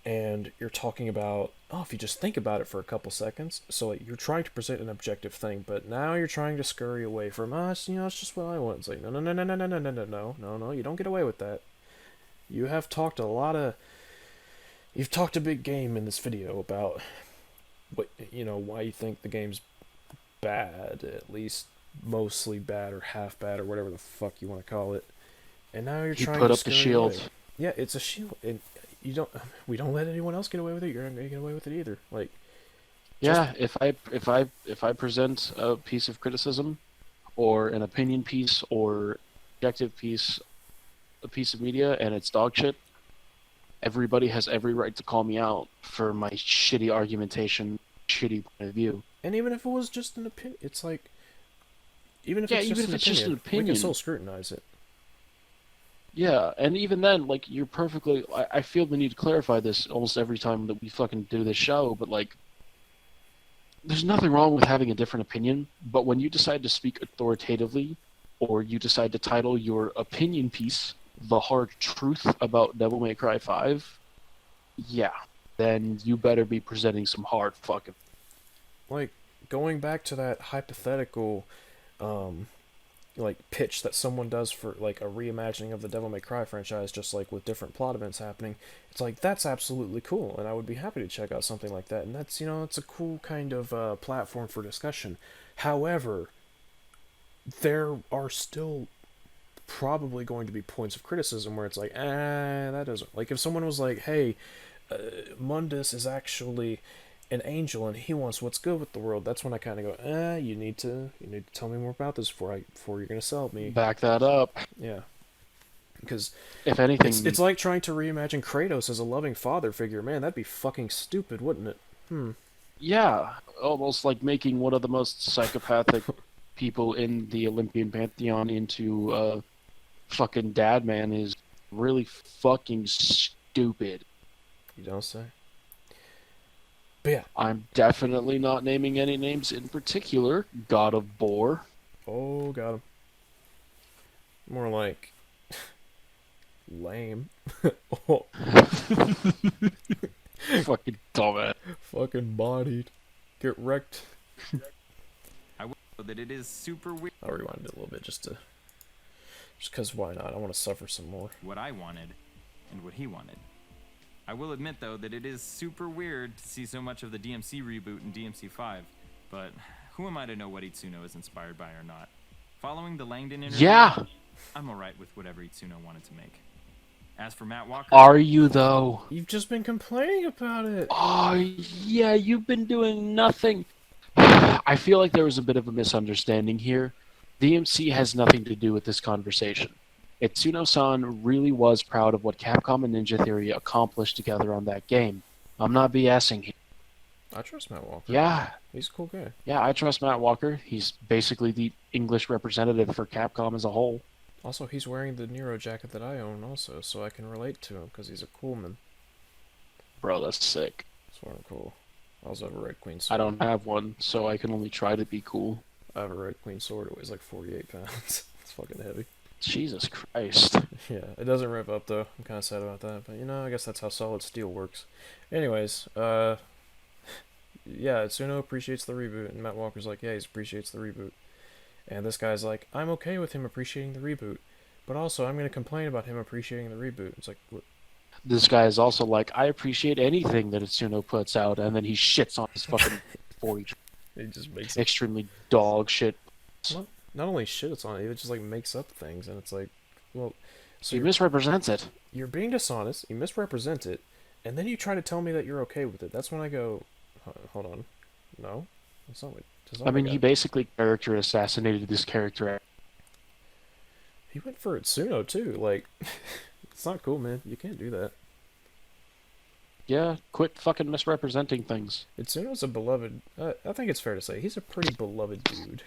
and you're talking about, oh, if you just think about it for a couple seconds, so like, you're trying to present an objective thing, but now you're trying to scurry away from us, it's just what I want. It's like, no, you don't get away with that. You have talked you've talked a big game in this video about what, why you think the game's bad, at least mostly bad or half bad or whatever the fuck you want to call it. And now you're trying to put up the shield. Away. Yeah, it's a shield, and we don't let anyone else get away with it. You're not gonna get away with it either. Like, yeah, if I present a piece of criticism, or an opinion piece, or objective piece, a piece of media, and it's dog shit, everybody has every right to call me out for my shitty argumentation, shitty point of view. And even if it was just an opinion, it's like, even if it's just an opinion, we can still scrutinize it. Yeah, and even then, like, you're perfectly... I feel the need to clarify this almost every time that we fucking do this show, but, like, there's nothing wrong with having a different opinion, but when you decide to speak authoritatively, or you decide to title your opinion piece The Hard Truth About Devil May Cry 5, yeah, then you better be presenting some hard fucking... Like, going back to that hypothetical, like, pitch that someone does for, like, a reimagining of the Devil May Cry franchise, just, like, with different plot events happening, it's like, that's absolutely cool, and I would be happy to check out something like that, and that's, it's a cool kind of platform for discussion. However, there are still probably going to be points of criticism where it's like, that doesn't... Like, if someone was like, hey, Mundus is actually an angel and he wants what's good with the world, that's when I kind of go, you need to tell me more about this before you're gonna sell me. Back that up. Yeah, because if anything, it's like trying to reimagine Kratos as a loving father figure. Man, that'd be fucking stupid, wouldn't it? Yeah, almost like making one of the most psychopathic people in the Olympian pantheon into fucking dad man is really fucking stupid. You don't say. But yeah, I'm definitely not naming any names in particular. God of Boar. Oh, got him. More like lame. Oh. Fucking dumbass. Fucking bodied. Get wrecked. I will know that it is super weird. I'll rewind it a little bit just because why not? I want to suffer some more. What I wanted and what he wanted. I will admit, though, that it is super weird to see so much of the DMC reboot in DMC5, but who am I to know what Itsuno is inspired by or not? Following the Langdon interview, yeah, I'm alright with whatever Itsuno wanted to make. As for Matt Walker... Are you, though? You've just been complaining about it. Oh, yeah, you've been doing nothing. I feel like there was a bit of a misunderstanding here. DMC has nothing to do with this conversation. Itsuno-san really was proud of what Capcom and Ninja Theory accomplished together on that game. I'm not BSing here. I trust Matt Walker. Yeah. He's a cool guy. Yeah, I trust Matt Walker. He's basically the English representative for Capcom as a whole. Also, he's wearing the Nero jacket that I own also, so I can relate to him, because he's a cool man. Bro, that's sick. Sort of cool. I also have a Red Queen sword. I don't have one, so I can only try to be cool. I have a Red Queen sword. It weighs like 48 pounds. It's fucking heavy. Jesus Christ. Yeah, it doesn't rip up though. I'm kind of sad about that, but I guess that's how solid steel works. Anyways, yeah, Itsuno appreciates the reboot, and Matt Walker's like, yeah, he appreciates the reboot. And this guy's like, I'm okay with him appreciating the reboot, but also I'm going to complain about him appreciating the reboot. It's like, what? This guy is also like, I appreciate anything that Itsuno puts out, and then he shits on his fucking 40. He just makes extremely dog shit. Well, not only shits on it, he just like makes up things, and it's like, well, so he misrepresents it. You're being dishonest. You misrepresent it, and then you try to tell me that you're okay with it. That's when I go, hold on, no, that's not what. I mean, he basically character assassinated this character. He went for Itsuno too. Like, it's not cool, man. You can't do that. Yeah, quit fucking misrepresenting things. Itsuno's a beloved. I think it's fair to say he's a pretty beloved dude.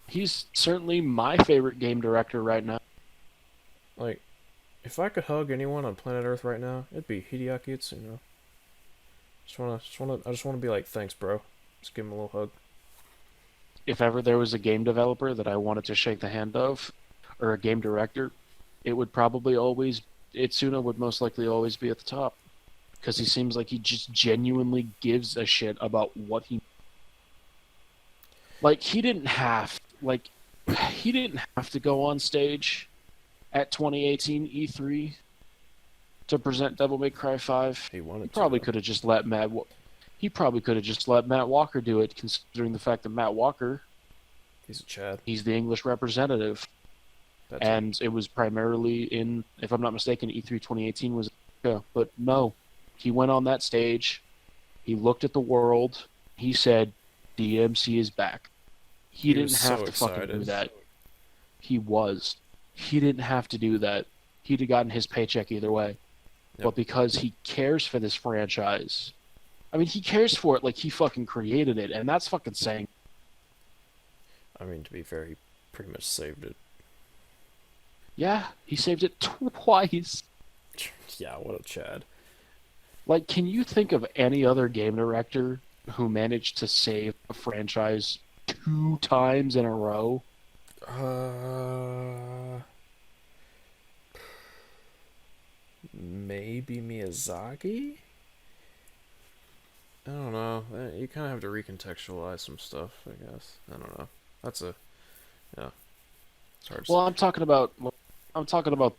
He's certainly my favorite game director right now. Like, if I could hug anyone on planet Earth right now, it'd be Hideaki Itsuno. I just wanna be like, thanks, bro. Just give him a little hug. If ever there was a game developer that I wanted to shake the hand of, or a game director, it would probably always Itsuno would most likely always be at the top, because he seems like he just genuinely gives a shit about what he. Like he didn't have to go on stage at 2018 E3 to present Devil May Cry 5. He wanted He probably could have just let Matt Walker do it, considering the fact that Matt Walker, he's a Chad. He's the English representative. It was primarily in, if I'm not mistaken, E3 2018 was, but no, he went on that stage, he looked at the world, he said, DMC is back. He didn't have to fucking do that. He didn't have to do that. He'd have gotten his paycheck either way. Yep. But because he cares for this franchise, I mean, he cares for it like he fucking created it, and that's fucking saying. I mean, to be fair, he pretty much saved it. Yeah, he saved it twice. Yeah, what a Chad. Like, can you think of any other game director who managed to save a franchise 2 times in a row? Maybe Miyazaki? I don't know. You kind of have to recontextualize some stuff, I guess. I don't know. Yeah. It's hard. Well, I'm talking about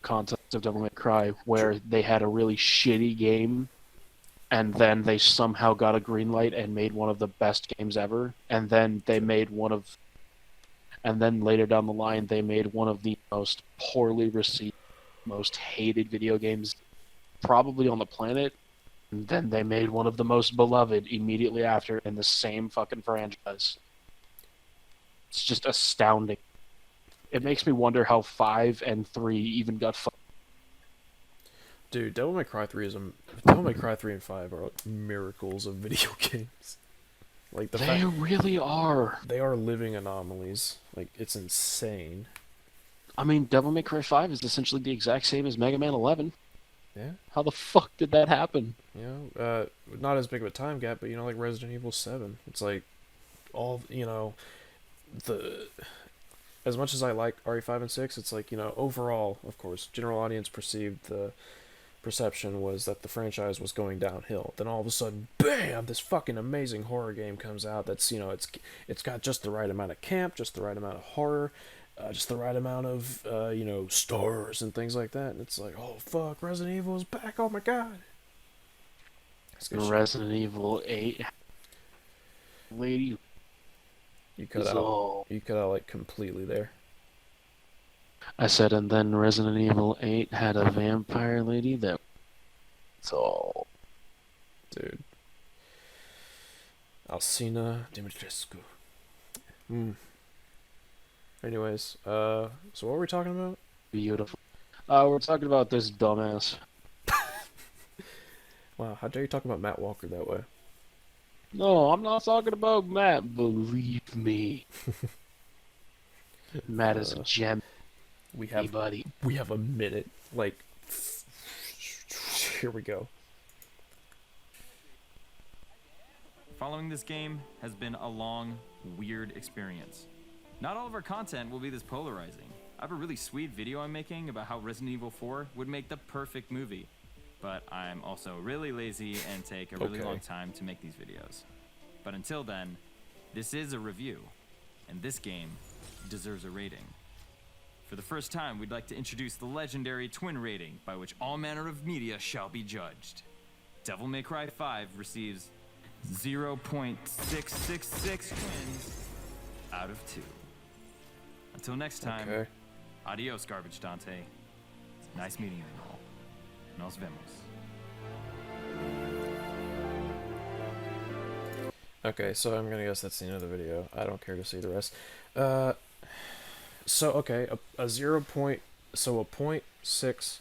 concepts of Devil May Cry where they had a really shitty game, and then they somehow got a green light and made one of the best games ever, and then later down the line they made one of the most poorly received, most hated video games probably on the planet, and then they made one of the most beloved immediately after in the same fucking franchise. It's just astounding. It makes me wonder how 5 and 3 even got Dude, Devil May Cry 3 and 5 are like miracles of video games. Like they really are. They are living anomalies. Like, it's insane. I mean, Devil May Cry 5 is essentially the exact same as Mega Man 11. Yeah. How the fuck did that happen? Not as big of a time gap, but like Resident Evil 7. It's like all, as much as I like RE5 and 6, it's like, overall, of course, general audience perceived the perception was that the franchise was going downhill. Then all of a sudden, bam, this fucking amazing horror game comes out that's, it's got just the right amount of camp, just the right amount of horror, just the right amount of, stars and things like that. And it's like, oh, fuck, Resident Evil is back, oh my god. Resident Evil 8. Lady. You cut out like completely there. I said, and then Resident Evil 8 had a vampire lady that. It's all. Dude. Alcina Dimitrescu. Anyways, so what were we talking about? Beautiful. We're talking about this dumbass. Wow, how dare you talk about Matt Walker that way? No, I'm not talking about Matt. Believe me. Matt is a gem. We have a minute. Like, here we go. Following this game has been a long, weird experience. Not all of our content will be this polarizing. I have a really sweet video I'm making about how Resident Evil 4 would make the perfect movie. But I'm also really lazy and take a really long time to make these videos. But until then, this is a review, and this game deserves a rating. For the first time, we'd like to introduce the legendary twin rating by which all manner of media shall be judged. Devil May Cry 5 receives 0.666 twins out of 2. Until next time, adios, Garbage Dante. It's nice meeting you all. Nos vemos. Okay, so I'm gonna guess that's the end of the video. I don't care to see the rest. So okay, a 0.6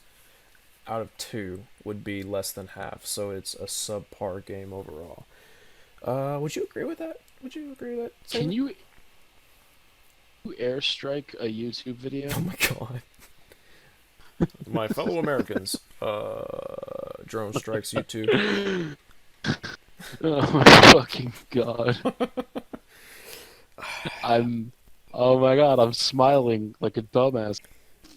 out of 2 would be less than half, so it's a subpar game overall. Would you agree with that? Would you agree with that? Can you airstrike a YouTube video? Oh my god. My fellow Americans, drone strikes YouTube. Oh my fucking god. Oh my god, I'm smiling like a dumbass.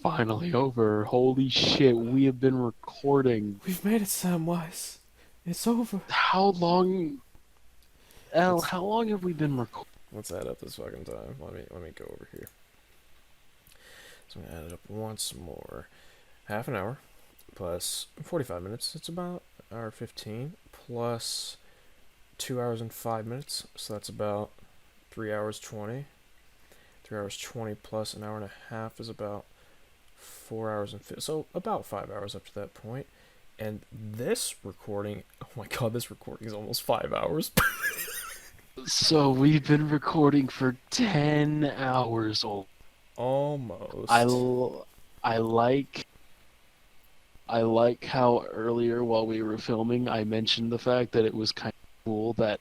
Finally over. Holy shit, we have been recording. We've made it, Samwise. It's over. How long how long have we been recording? Let's add up this fucking time. Let me go over here. So I'm gonna add it up once more. Half an hour plus 45 minutes. It's about an hour 15 plus 2 hours and 5 minutes. So that's about 3 hours 20. 3 hours 20 plus an hour and a half is about 4 hours and 50. So about 5 hours up to that point. And this recording, oh my god, this recording is almost 5 hours. So we've been recording for 10 hours old. Almost. I like how earlier while we were filming I mentioned the fact that it was kind of cool that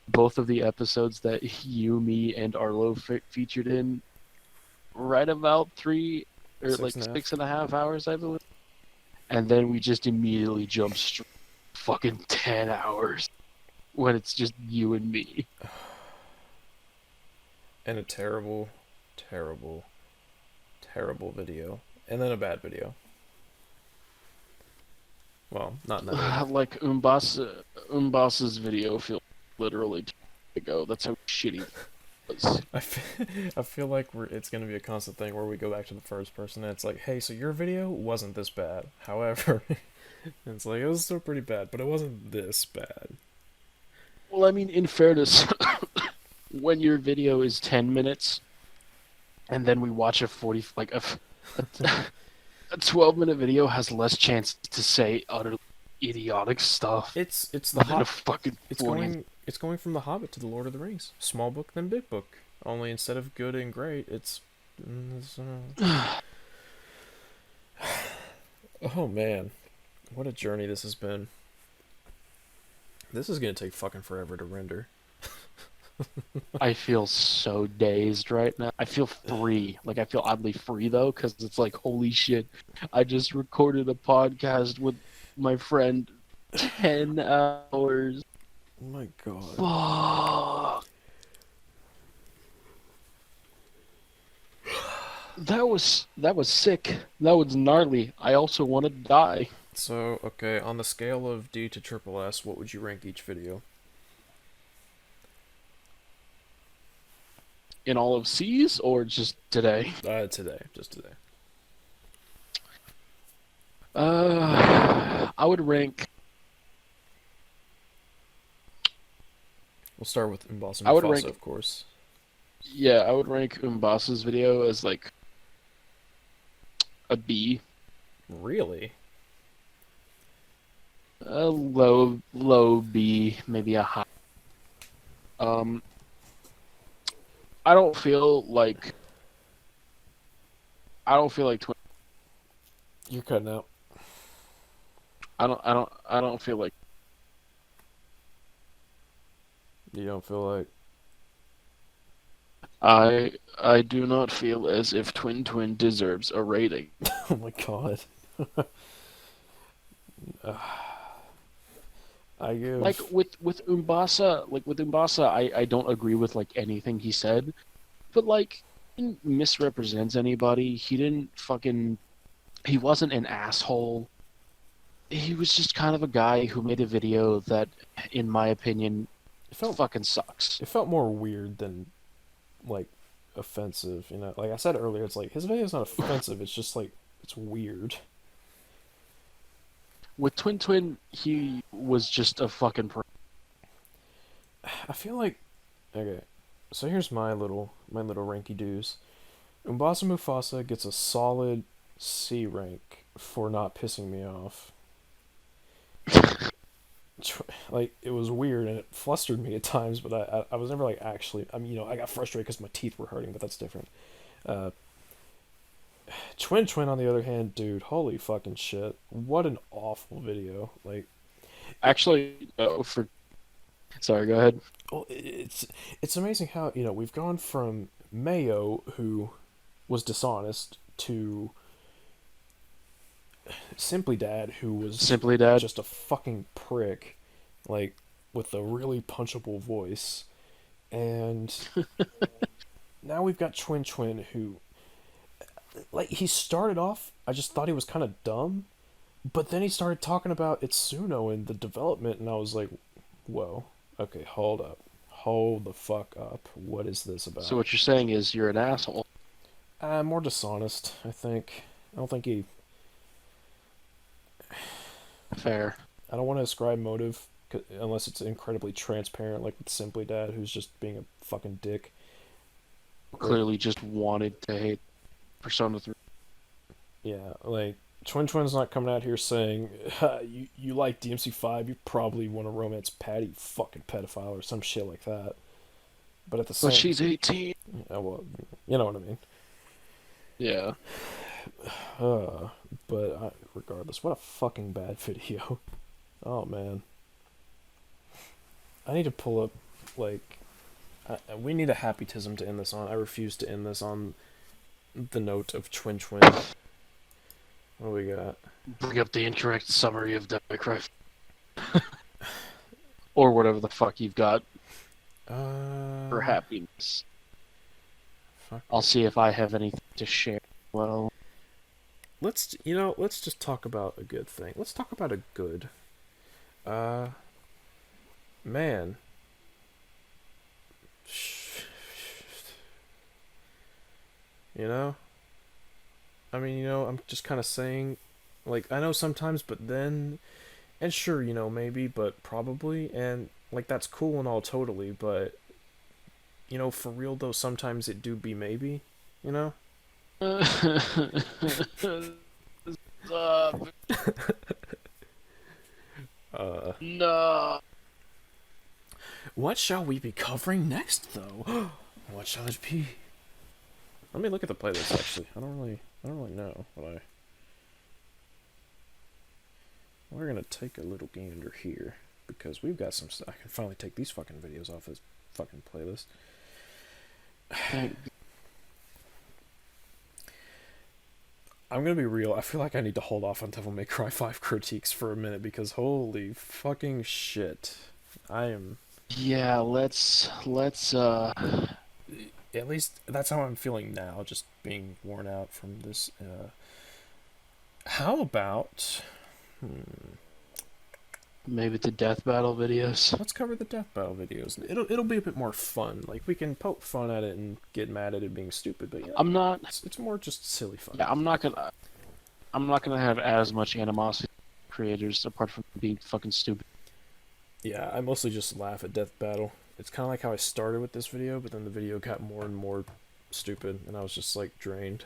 both of the episodes that you, me, and Arlo featured in right about 3 or like 6.5 hours, I believe. And then we just immediately jumped straight fucking 10 hours when it's just you and me. And a terrible, terrible, terrible video. And then a bad video. Well, not that. Like Umbasa's video feels literally 2 years ago. That's how shitty it was. I feel like it's going to be a constant thing where we go back to the first person and it's like, hey, so your video wasn't this bad. However, it's like, it was still pretty bad, but it wasn't this bad. Well, I mean, in fairness, when your video is 10 minutes, and then we watch a 12-minute video has less chance to say utterly idiotic stuff. It's going from The Hobbit to The Lord of the Rings. Small book, then big book. Only instead of good and great, it's oh man, what a journey this has been. This is gonna take fucking forever to render. I feel so dazed right now. I feel free. Like, I feel oddly free, though, because it's like, holy shit, I just recorded a podcast with my friend 10 hours. Oh my god. Fuck. That was sick. That was gnarly. I also want to die. So, okay, on the scale of D to triple S, what would you rank each video? In all of C's, or just today? Today. Just today. I would rank... We'll start with Mbossa and Mufasa, of course. Yeah, I would rank Umbasa's video as, like, a B. Really? A low B, maybe a high. I don't feel like You're cutting out. I don't feel like You don't feel like I do not feel as if Twin Twin deserves a rating. Oh my god. I give with Umbasa, I don't agree with like anything he said, but like he didn't misrepresent anybody. He wasn't an asshole. He was just kind of a guy who made a video that, in my opinion, fucking sucks. It felt more weird than like offensive, you know. Like I said earlier, it's like his video's not offensive. It's just like it's weird. With Twin Twin, he was just a fucking I feel like, okay, so here's my little ranky doos. Umbasa Mufasa gets a solid C rank for not pissing me off. Like, it was weird and it flustered me at times, but I was never like actually, I mean, you know, I got frustrated because my teeth were hurting, but that's different. Twin Twin, on the other hand, dude, holy fucking shit. What an awful video. Like, Actually, sorry, go ahead. well, it's amazing how, you know, we've gone from Mayo, who was dishonest, to Simply Dad, who was Simply Dad. just a fucking prick, like, with a really punchable voice. And now we've got Twin Twin, who, like, he started off, I just thought he was kind of dumb, but then he started talking about Itsuno and the development, and I was like, whoa, okay, hold up. Hold the fuck up. What is this about? So what you're saying is you're an asshole. More dishonest, I think. I don't think he... Fair. I don't want to ascribe motive, unless it's incredibly transparent, like with Simply Dad, who's just being a fucking dick. Clearly just wanted to hate Persona 3. Yeah, like, Twin Twin's not coming out here saying, you like DMC5, you probably want to romance Patty, you fucking pedophile, or some shit like that. But at the same... But she's 18. Yeah, well, you know what I mean. Yeah. But regardless, what a fucking bad video. Oh, man. I need to pull up, like... we need a happytism to end this on. I refuse to end this on the note of Twin Twin. What do we got? Bring up the incorrect summary of Devil May Cry. Or whatever the fuck you've got. For happiness. Fuck. I'll see if I have anything to share. Well, let's just talk about a good thing. Let's talk about a good. Man. You know? I mean, you know, I'm just kind of saying, like, I know sometimes, but then, and sure, you know, maybe, but probably, and, like, that's cool and all totally, but, you know, for real, though, sometimes it do be maybe, you know? No. What shall we be covering next, though? What shall it be? Let me look at the playlist, actually. I don't really know what We're gonna take a little gander here, because we've got some stuff. I can finally take these fucking videos off this fucking playlist. I'm gonna be real, I feel like I need to hold off on Devil May Cry 5 critiques for a minute, because holy fucking shit. I am... Yeah, let's At least, that's how I'm feeling now, just being worn out from this, How about... Maybe the death battle videos. Let's cover the death battle videos. It'll be a bit more fun. Like, we can poke fun at it and get mad at it being stupid, but yeah, I'm not. It's more just silly fun. Yeah, I'm not gonna have as much animosity to creators apart from being fucking stupid. Yeah, I mostly just laugh at death battle. It's kind of like how I started with this video, but then the video got more and more stupid, and I was just like drained.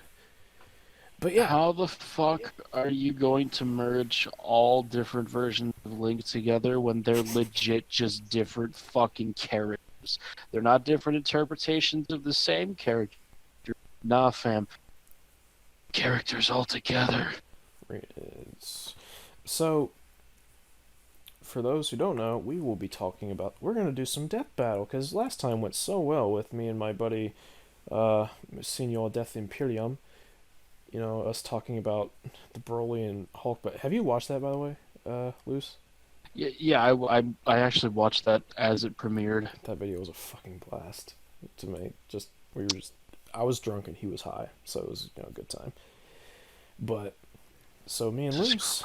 But yeah, how the fuck are you going to merge all different versions of Link together when they're legit just different fucking characters? They're not different interpretations of the same character. Nah, fam. Characters all together. So, for those who don't know, we will be talking about... We're going to do some death battle, because last time went so well with me and my buddy, Senor Death Imperium. You know, us talking about the Broly and Hulk. But have you watched that, by the way, Luce? Yeah, I actually watched that as it premiered. That video was a fucking blast to me. I was drunk and he was high, so it was, you know, a good time. But so me and Luce,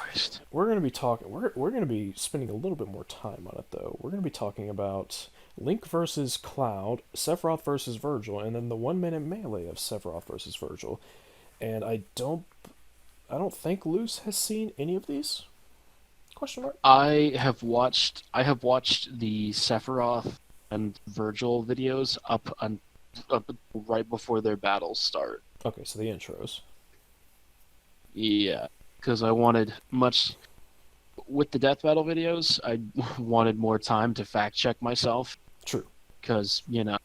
we're gonna be talking. We're gonna be spending a little bit more time on it, though. We're gonna be talking about Link versus Cloud, Sephiroth versus Virgil, and then the 1 minute melee of Sephiroth versus Virgil. And I don't think Luce has seen any of these. Question mark? I have watched the Sephiroth and Virgil videos up right before their battles start. Okay, so the intros. Yeah, because I wanted with the death battle videos, I wanted more time to fact check myself. True. Because, you know,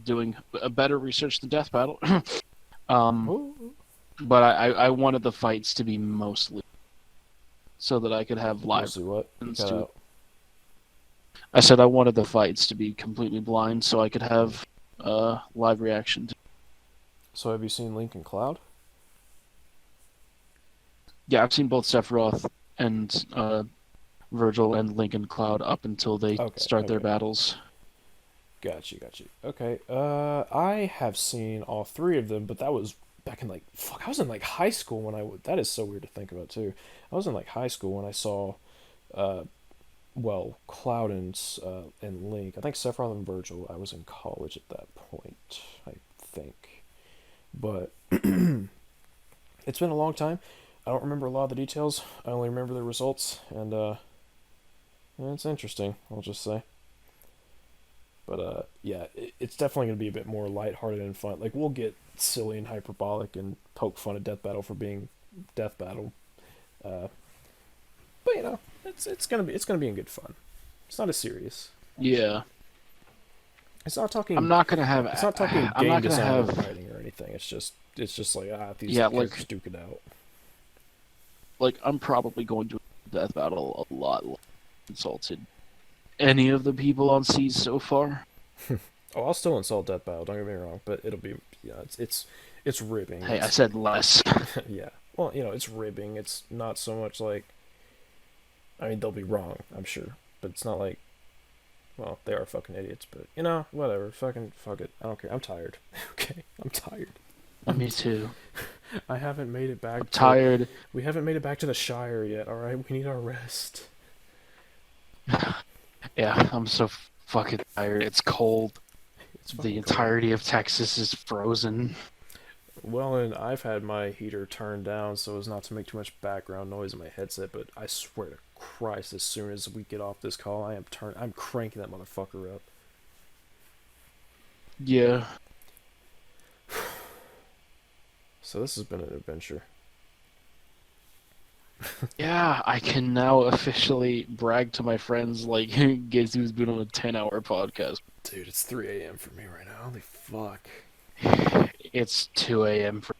doing a better research than death battle. but I wanted the fights to be mostly so that I could have live. Mostly what? You cut out. I said I wanted the fights to be completely blind so I could have live reaction. So have you seen Lincoln Cloud? Yeah, I've seen both Sephiroth and Virgil and Lincoln Cloud up until they start their battles. Got you. Okay, I have seen all three of them, but that was back in like, fuck, I was in like high school when that is so weird to think about too. I was in like high school when I saw, well, Cloud and Link. I think Sephiroth and Virgil, I was in college at that point, I think. But, it's been a long time. I don't remember a lot of the details. I only remember the results, and, it's interesting, I'll just say. But, yeah, it's definitely going to be a bit more lighthearted and fun. Like, we'll get silly and hyperbolic and poke fun at Death Battle for being Death Battle. But, you know, it's gonna be in good fun. It's not as serious. Yeah. It's not talking... I'm not gonna have... It's not talking I'm game not gonna design or have... writing or anything. It's just like, these yeah, characters duke it out. Like, I'm probably going to Death Battle a lot less insulted any of the people on S.E.E.S so far. Oh, I'll still insult Death Battle, don't get me wrong, but it'll be, yeah, it's ribbing. Hey, I said less. Yeah. Well, you know, it's ribbing. It's not so much like, I mean, they'll be wrong, I'm sure, but it's not like, well, they are fucking idiots, but, you know, whatever, fuck it, I don't care, I'm tired, okay, I'm tired. Me too. I haven't made it back. I'm tired. We haven't made it back to the Shire yet, alright? We need our rest. Yeah, I'm so fucking tired. It's cold. The entirety of Texas is frozen. Well, and I've had my heater turned down so as not to make too much background noise in my headset, but I swear to Christ, as soon as we get off this call, I'm cranking that motherfucker up. Yeah. So this has been an adventure. Yeah, I can now officially brag to my friends like, guess who's been on a 10-hour podcast. Dude, it's 3 a.m. for me right now. Holy fuck. It's 2 a.m. for...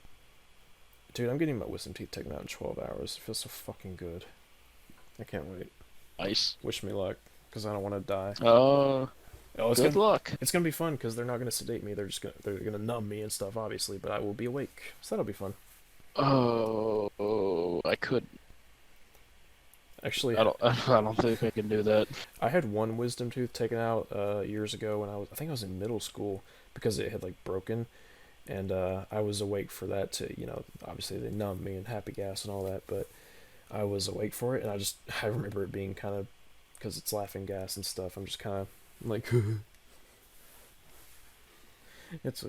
Dude, I'm getting my wisdom teeth taken out in 12 hours. It feels so fucking good. I can't wait. Nice. Wish me luck, because I don't want to die. Good luck. It's gonna be fun, because they're not gonna sedate me. They're gonna numb me and stuff, obviously, but I will be awake. So that'll be fun. Oh, I could. Actually, I don't think I can do that. I had one wisdom tooth taken out years ago when I think I was in middle school because it had like broken, and I was awake for that to, you know, obviously they numbed me and happy gas and all that, but I was awake for it, and I remember it being kind of, because it's laughing gas and stuff, I'm just kind of like it's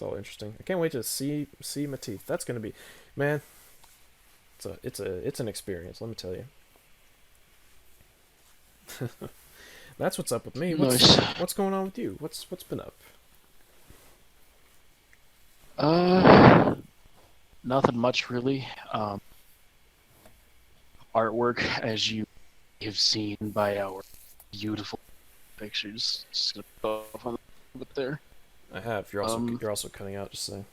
all interesting. I can't wait to see my teeth. That's gonna be, man. It's an experience, let me tell you. That's what's up with me. What's going on with you? What's been up? Nothing much really. Artwork, as you have seen by our beautiful pictures. Just gonna go off on it there. I have. You're also cutting out, just saying.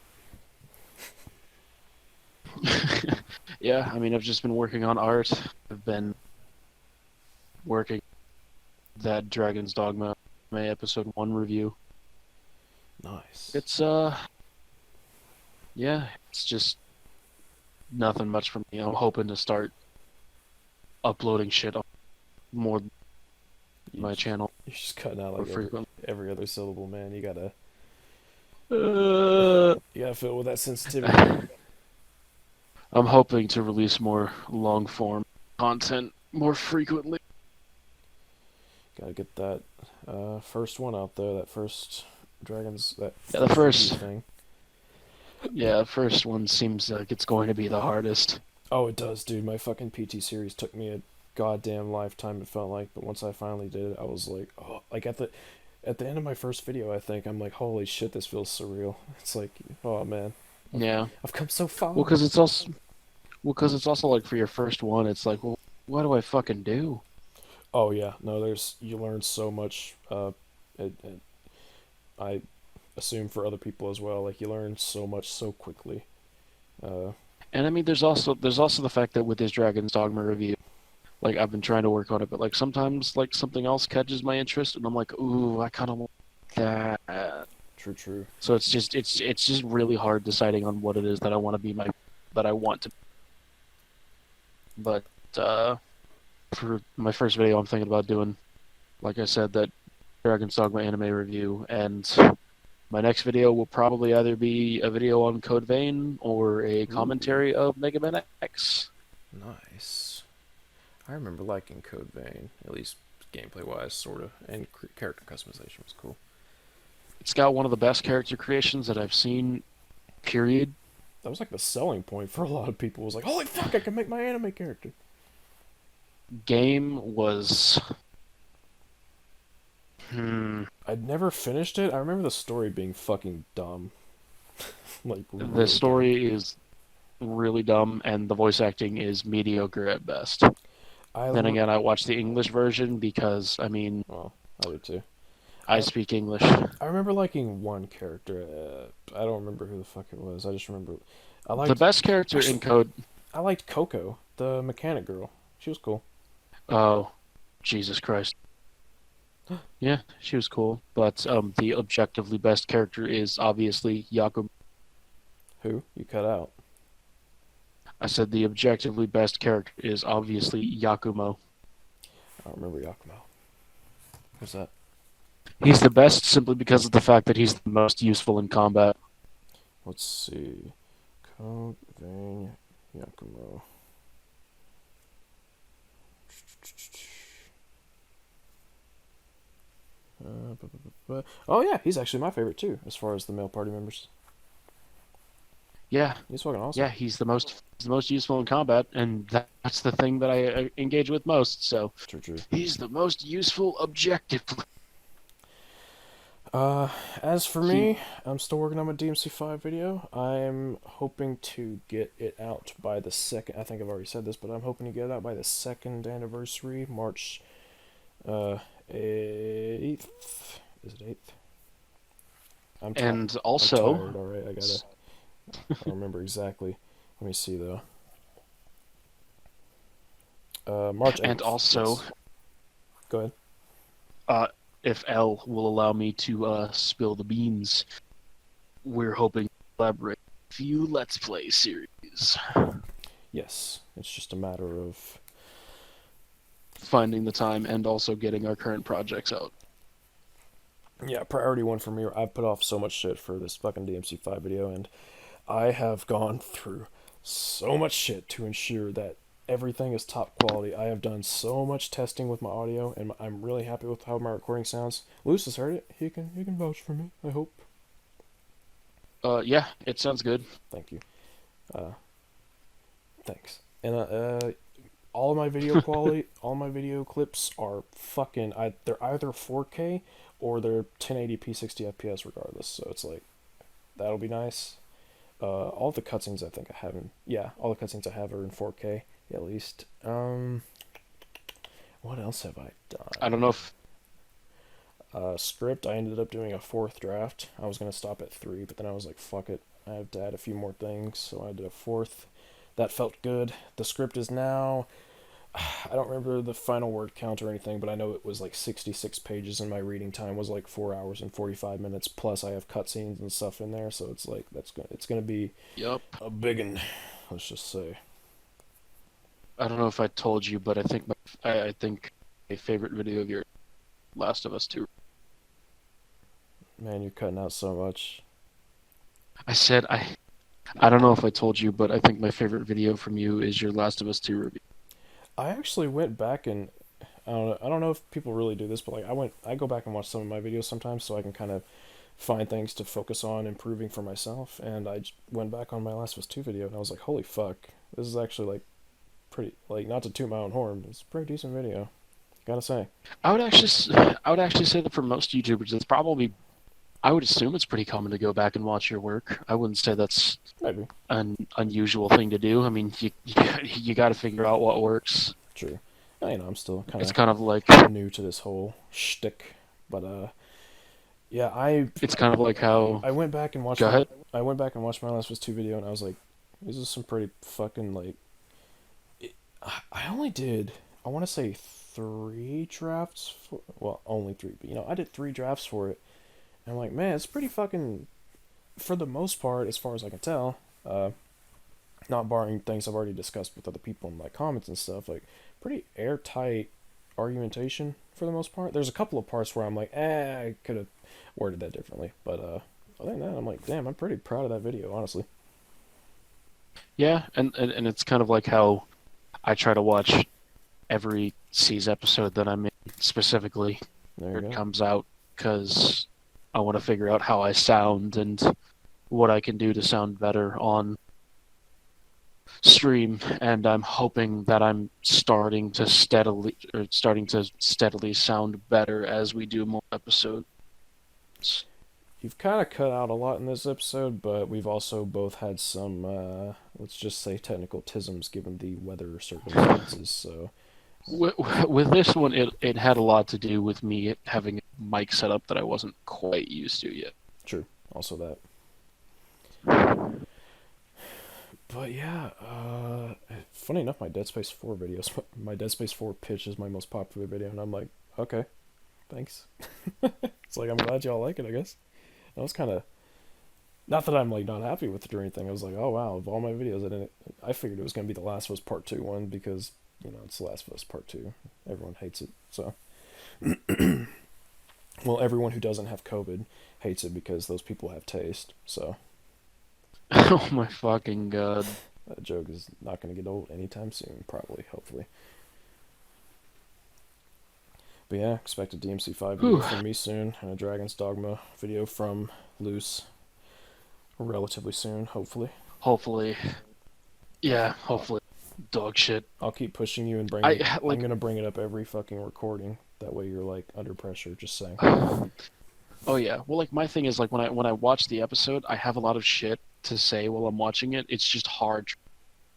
Yeah, I mean, I've just been working on art. I've been working that Dragon's Dogma episode 1 review. Nice. It's yeah, it's just nothing much for me. I'm hoping to start uploading shit on more my channel. You're just cutting out like every other syllable, man. You gotta fill with that sensitivity. I'm hoping to release more long-form content more frequently. Gotta get that first one out there. That first Dragons. The first thing. Yeah, the first one seems like it's going to be the hardest. Oh, it does, dude. My fucking PT series took me a goddamn lifetime. It felt like, but once I finally did it, I was like, oh, like at the end of my first video, I think I'm like, holy shit, this feels surreal. It's like, oh man. Yeah. I've come so far. Well, because it's also like for your first one, it's like, well, what do I fucking do? Oh yeah, no, you learn so much. I assume for other people as well. Like you learn so much so quickly. And I mean, there's also the fact that with this Dragon's Dogma review, like I've been trying to work on it, but like sometimes like something else catches my interest, and I'm like, ooh, I kind of want that. True. So it's just really hard deciding on what it is that I want to be that I want to. But for my first video, I'm thinking about doing, like I said, that Dragon's Dogma anime review, and my next video will probably either be a video on Code Vein or a commentary of Mega Man X. Nice. I remember liking Code Vein, at least gameplay-wise, sort of, and character customization was cool. It's got one of the best character creations that I've seen, period. That was like the selling point for a lot of people. It was like, holy fuck, I can make my anime character. Game was... I'd never finished it. I remember the story being fucking dumb. Like really the story is really dumb, and the voice acting is mediocre at best. Then again, I watched the English version because, I mean... Well, I do too. I speak English. I remember liking one character. I don't remember who the fuck it was. I just remember... I liked... The best character in Code... I liked Coco, the mechanic girl. She was cool. Oh, Jesus Christ. Yeah, she was cool, but the objectively best character is obviously Yakumo. Who? You cut out. I said the objectively best character is obviously Yakumo. I don't remember Yakumo. Who's that? He's the best simply because of the fact that he's the most useful in combat. Let's see. Code Vein Yakumo. Oh yeah, he's actually my favorite too, as far as the male party members. Yeah, he's fucking awesome. Yeah, he's the most useful in combat, and that's the thing that I engage with most. So true. He's the most useful objectively. As for me, I'm still working on my DMC5 video. I'm hoping to get it out by the second. I think I've already said this, but I'm hoping to get it out by the 2nd anniversary, March 8th. Is it 8th? And also, I'm tired, all right. I don't remember exactly. Let me see though. March 8th. And also, yes. Go ahead. If L will allow me to spill the beans, we're hoping to collaborate with a few Let's Play series. Yes, it's just a matter of finding the time and also getting our current projects out. Yeah, priority one for me. I've put off so much shit for this fucking DMC5 video, and I have gone through so much shit to ensure that everything is top quality. I have done so much testing with my audio, and I'm really happy with how my recording sounds. Luce has heard it. He can vouch for me, I hope. Yeah, it sounds good. Thank you. Thanks. And all of my video quality, all my video clips are fucking. They're either 4K or they're 1080p 60 FPS regardless. So it's like that'll be nice. All the cutscenes I think I have all the cutscenes I have are in 4K at least. What else have I done? I don't know if script. I ended up doing a 4th draft. I was gonna stop at 3, but then I was like, fuck it. I have to add a few more things, so I did a 4th. That felt good. The script is now. I don't remember the final word count or anything, but I know it was like 66 pages, and my reading time was like 4 hours and 45 minutes. Plus, I have cutscenes and stuff in there, so it's like it's gonna be a big one. Let's just say. I don't know if I told you, but I think a favorite video of yours, Last of Us 2. Man, you're cutting out so much. I said I don't know if I told you, but I think my favorite video from you is your Last of Us 2 review. I actually went back and I don't know if people really do this, but like I go back and watch some of my videos sometimes so I can kind of find things to focus on improving for myself. And I went back on my Last of Us 2 video and I was like, holy fuck, this is actually like pretty, like, not to toot my own horn, it's a pretty decent video, gotta say. I would actually say that for most YouTubers, it's probably, I would assume it's pretty common to go back and watch your work. I wouldn't say that's maybe an unusual thing to do. I mean, you got to figure out what works. True. I'm still it's kind of like new to this whole shtick, but yeah, it's kind of like how I went back and watched. Go ahead. I went back and watched my Last of Us 2 video, and I was like, These are some pretty fucking, like... I only did, I want to say 3 drafts for... Well, only 3, but, you know, I did 3 drafts for it. And I'm like, man, it's pretty fucking... For the most part, as far as I can tell, not barring things I've already discussed with other people in my comments and stuff, like, pretty airtight argumentation for the most part. There's a couple of parts where I'm like, I could have worded that differently. But other than that, I'm like, damn, I'm pretty proud of that video, honestly. Yeah, and it's kind of like how I try to watch every S.E.E.S episode that I'm in, specifically where it comes out, because I want to figure out how I sound and what I can do to sound better on stream, and I'm hoping that I'm starting to steadily sound better as we do more episodes. You've kind of cut out a lot in this episode, but we've also both had some, let's just say, technical tisms given the weather circumstances, so... With this one, it had a lot to do with me having a mic set up that I wasn't quite used to yet. True, also that. But yeah, funny enough, my Dead Space 4 videos, my Dead Space 4 pitch is my most popular video, and I'm like, okay, thanks. It's like, I'm glad y'all like it, I guess. I was kind of, not that I'm like not happy with it or anything. I was like, oh wow, of all my videos, I figured it was gonna be the Last of Us Part 2 one because, you know, it's the Last of Us Part 2. Everyone hates it, so. Well, everyone who doesn't have COVID hates it because those people have taste, so. Oh my fucking god. That joke is not gonna get old anytime soon, probably, hopefully. But yeah, expect a DMC5 video from me soon, and a Dragon's Dogma video from Loose relatively soon, hopefully. Hopefully. Yeah, hopefully. Dog shit. I'll keep pushing you and bring it. I'm gonna bring it up every fucking recording. That way you're like under pressure, just saying. Oh yeah. Well, like my thing is like when I watch the episode, I have a lot of shit to say while I'm watching it. It's just hard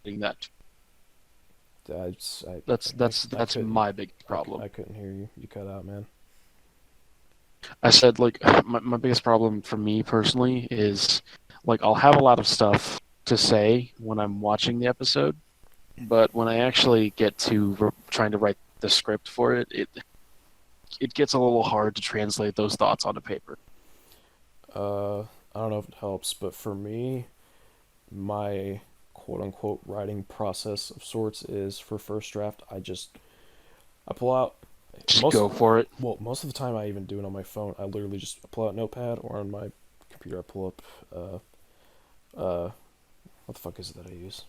getting that. That's my big problem. I couldn't hear you. You cut out, man. I said like my biggest problem for me personally is like I'll have a lot of stuff to say when I'm watching the episode, but when I actually get to trying to write the script for it, it gets a little hard to translate those thoughts onto paper. I don't know if it helps, but for me, my quote-unquote writing process of sorts is for first draft, I pull out... Just go for it. Well, most of the time I even do it on my phone. I literally just pull out Notepad, or on my computer I pull up, what the fuck is it that I use?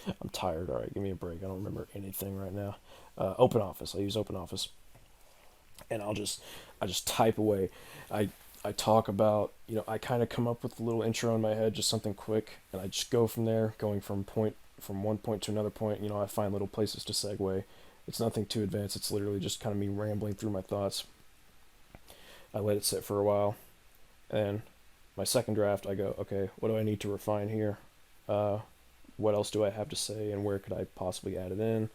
I'm tired, alright, give me a break. I don't remember anything right now. OpenOffice, I use OpenOffice. And I just type away. I talk about, you know, I kind of come up with a little intro in my head, just something quick, and I just go from there, going from one point to another point. You know, I find little places to segue. It's nothing too advanced. It's literally just kind of me rambling through my thoughts. I let it sit for a while, and my second draft, I go, okay, what do I need to refine here? What else do I have to say, and where could I possibly add it in?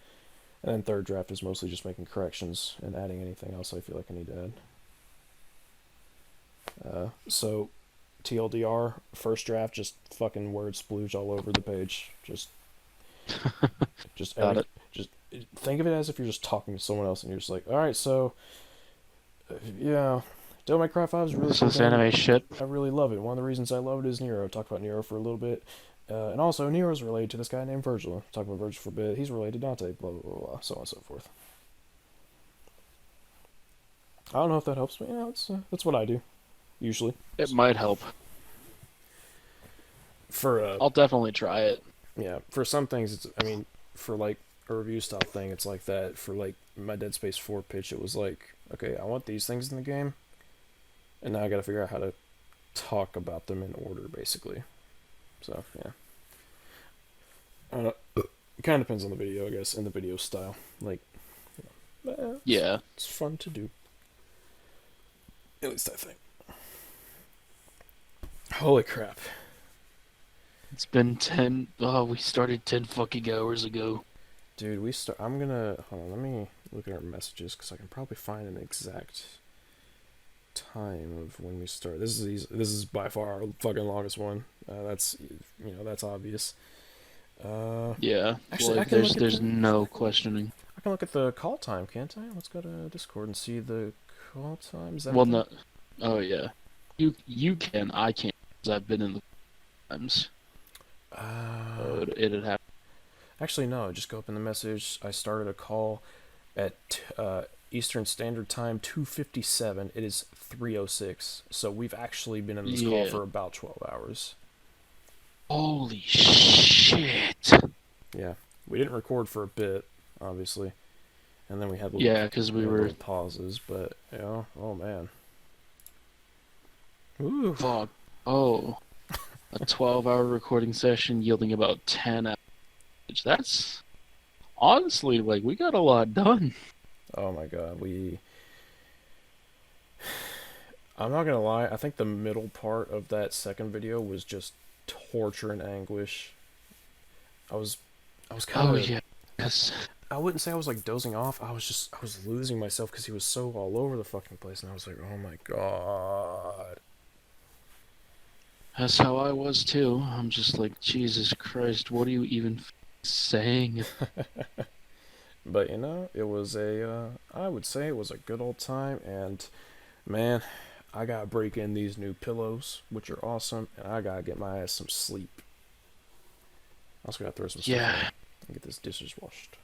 And then third draft is mostly just making corrections and adding anything else I feel like I need to add. So, TLDR, first draft, just fucking word splooge all over the page. Just think of it as if you're just talking to someone else and you're just like, alright, so, yeah, Devil May Cry 5 is really cool. This anime shit. I really love it. One of the reasons I love it is Nero. Talk about Nero for a little bit. And also, Nero's related to this guy named Virgil. Talk about Virgil for a bit. He's related to Dante, blah, blah, blah, blah, so on and so forth. I don't know if that helps, but yeah, that's what I do, usually. It might help. I'll definitely try it. Yeah, for some things, for like a review style thing, it's like that. For like my Dead Space 4 pitch, it was like, okay, I want these things in the game, and now I gotta figure out how to talk about them in order, basically. So, yeah. I don't know. It kind of depends on the video, I guess, and the video style. Like, yeah. It's fun to do. At least I think. Holy crap. It's been 10... Oh, we started 10 fucking hours ago. Dude, I'm gonna... Hold on, let me look at our messages, because I can probably find an exact... time of when we start. This is easy. This is by far our fucking longest one. That's that's obvious. Yeah. Actually, Like, there's no questioning. I can look at the call time, can't I? Let's go to Discord and see the call time. Is that Well, no. Oh yeah. You can. I can't. Because I've been in the times. It'd happen. Actually, no. Just go up in the message. I started a call at Eastern Standard Time, 2:57. It is 3:06. So we've actually been in this call for about 12 hours. Holy shit! Yeah, we didn't record for a bit, obviously, and then we had because we were pauses. But oh man. Ooh. Fuck. Oh. A 12-hour recording session yielding about 10 hours. That's honestly, like, we got a lot done. Oh my god, I'm not gonna lie, I think the middle part of that second video was just torture and anguish. I was kind of... Oh yeah, yes. I wouldn't say I was like dozing off, I was losing myself because he was so all over the fucking place, and I was like, oh my god. That's how I was too. I'm just like, Jesus Christ, what are you even saying? But it was I would say it was a good old time, and man, I gotta break in these new pillows, which are awesome, and I gotta get my ass some sleep. I also gotta throw some stuff in and get this dishes washed.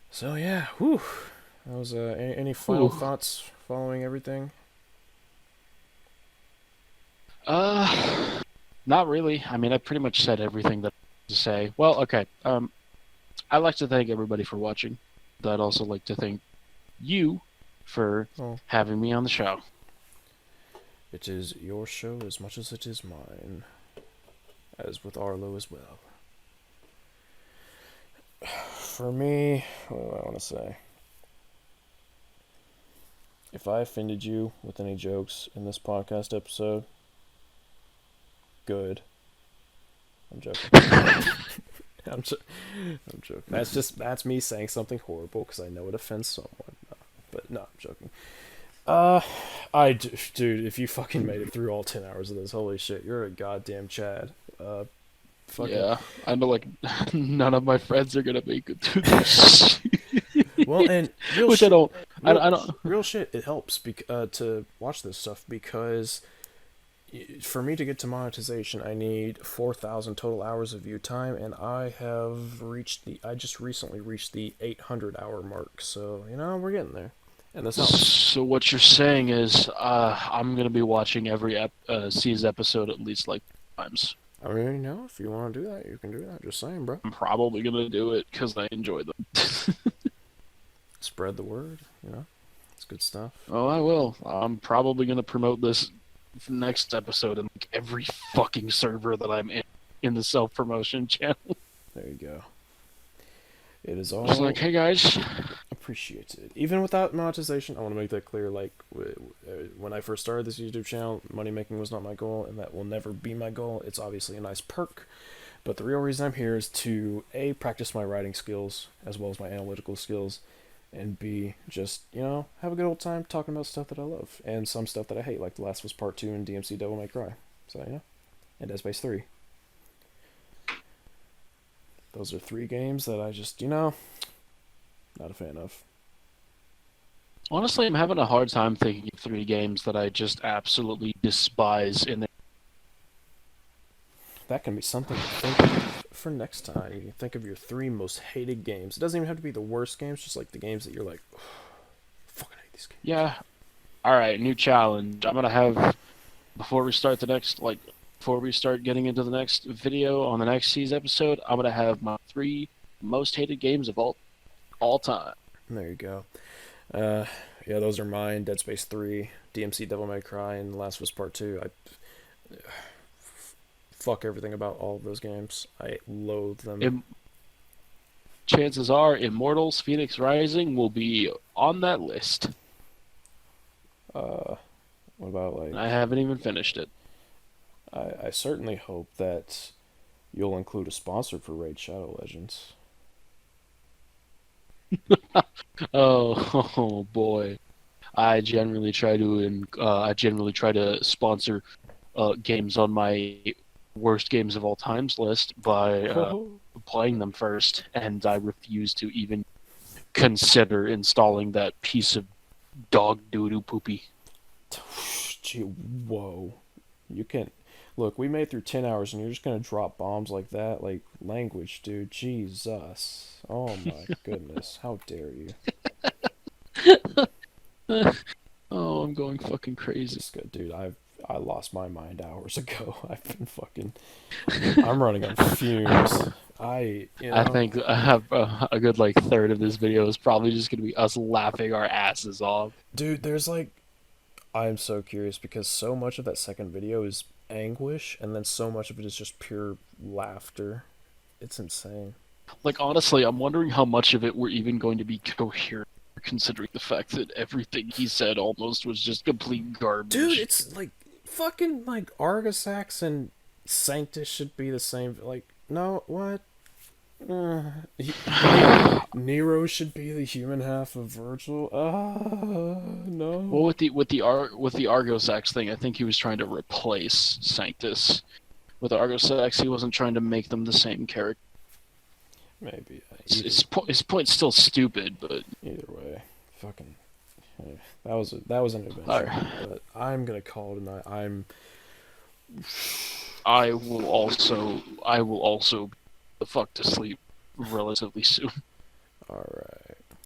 So yeah, whew. That was any final thoughts following everything? Not really. I mean, I pretty much said everything that I had to say. Well, okay. I'd like to thank everybody for watching. I'd also like to thank you for having me on the show. It is your show as much as it is mine, as with Arlo as well. For me, what do I want to say? If I offended you with any jokes in this podcast episode, good. I'm joking. I'm joking. That's me saying something horrible because I know it offends someone. But no, I'm joking. Dude, if you fucking made it through all 10 hours of this, holy shit, you're a goddamn Chad. Yeah, I know, like, none of my friends are gonna make it through this. Well, and real Which shit, I don't. Real shit, it helps to watch this stuff because for me to get to monetization, I need 4,000 total hours of view time, and I just recently reached the 800 hour mark. So we're getting there, and this helps. So what you're saying is, I'm gonna be watching every S.E.E.S episode at least like times. I mean, if you want to do that, you can do that. Just saying, bro. I'm probably gonna do it because I enjoy them. Spread the word, it's good stuff. Oh, I will. I'm probably gonna promote this next episode in like every fucking server that I'm in the self-promotion channel. There you go. It is all just like, hey guys, appreciated. Even without monetization, I want to make that clear. Like when I first started this YouTube channel, money making was not my goal, and that will never be my goal. It's obviously a nice perk, but the real reason I'm here is to A, practice my writing skills as well as my analytical skills, and B, just have a good old time talking about stuff that I love and some stuff that I hate, like The Last of Us Part 2 and DMC Devil May Cry. So and S.E.E.S 3. Those are 3 games that I just, not a fan of. Honestly, I'm having a hard time thinking of 3 games that I just absolutely despise in the... That can be something to think of for next time. You can think of your 3 most hated games. It doesn't even have to be the worst games, just like the games that you're like, oh, I fucking hate these games. Yeah. Alright, new challenge. I'm gonna have, before we start getting into the next video on the next S.E.E.S episode, I'm gonna have my 3 most hated games of all time. There you go. Yeah, those are mine. Dead Space 3, DMC Devil May Cry, and The Last of Us Part 2. Fuck everything about all of those games. I loathe them. Chances are Immortals Phoenix Rising will be on that list. What about like... I haven't even finished it. I certainly hope that you'll include a sponsor for Raid Shadow Legends. Oh boy. I generally try to sponsor games on my worst games of all times list by playing them first, and I refuse to even consider installing that piece of dog doo-doo poopy. Gee, whoa. You can look, we made through 10 hours and you're just gonna drop bombs like that? Like, language, dude. Jesus. Oh my goodness. How dare you? Oh, I'm going fucking crazy. It's good, dude. I lost my mind hours ago. I've been fucking. I'm running on fumes. I think I have a good like third of this video is probably just gonna be us laughing our asses off. Dude, there's like, I'm so curious because so much of that second video is anguish, and then so much of it is just pure laughter. It's insane. Like, honestly, I'm wondering how much of it we're even going to be coherent, considering the fact that everything he said almost was just complete garbage. Dude, it's like fucking like Argosax and Sanctus should be the same. Like, no, what? Nero should be the human half of Virgil. No. Well, with the Argosax thing, I think he was trying to replace Sanctus. With Argosax, he wasn't trying to make them the same character. Maybe. His point's still stupid, but either way, fucking. That was an adventure. Right. But I'm gonna call it a night. I will also the fuck to sleep relatively soon. All right.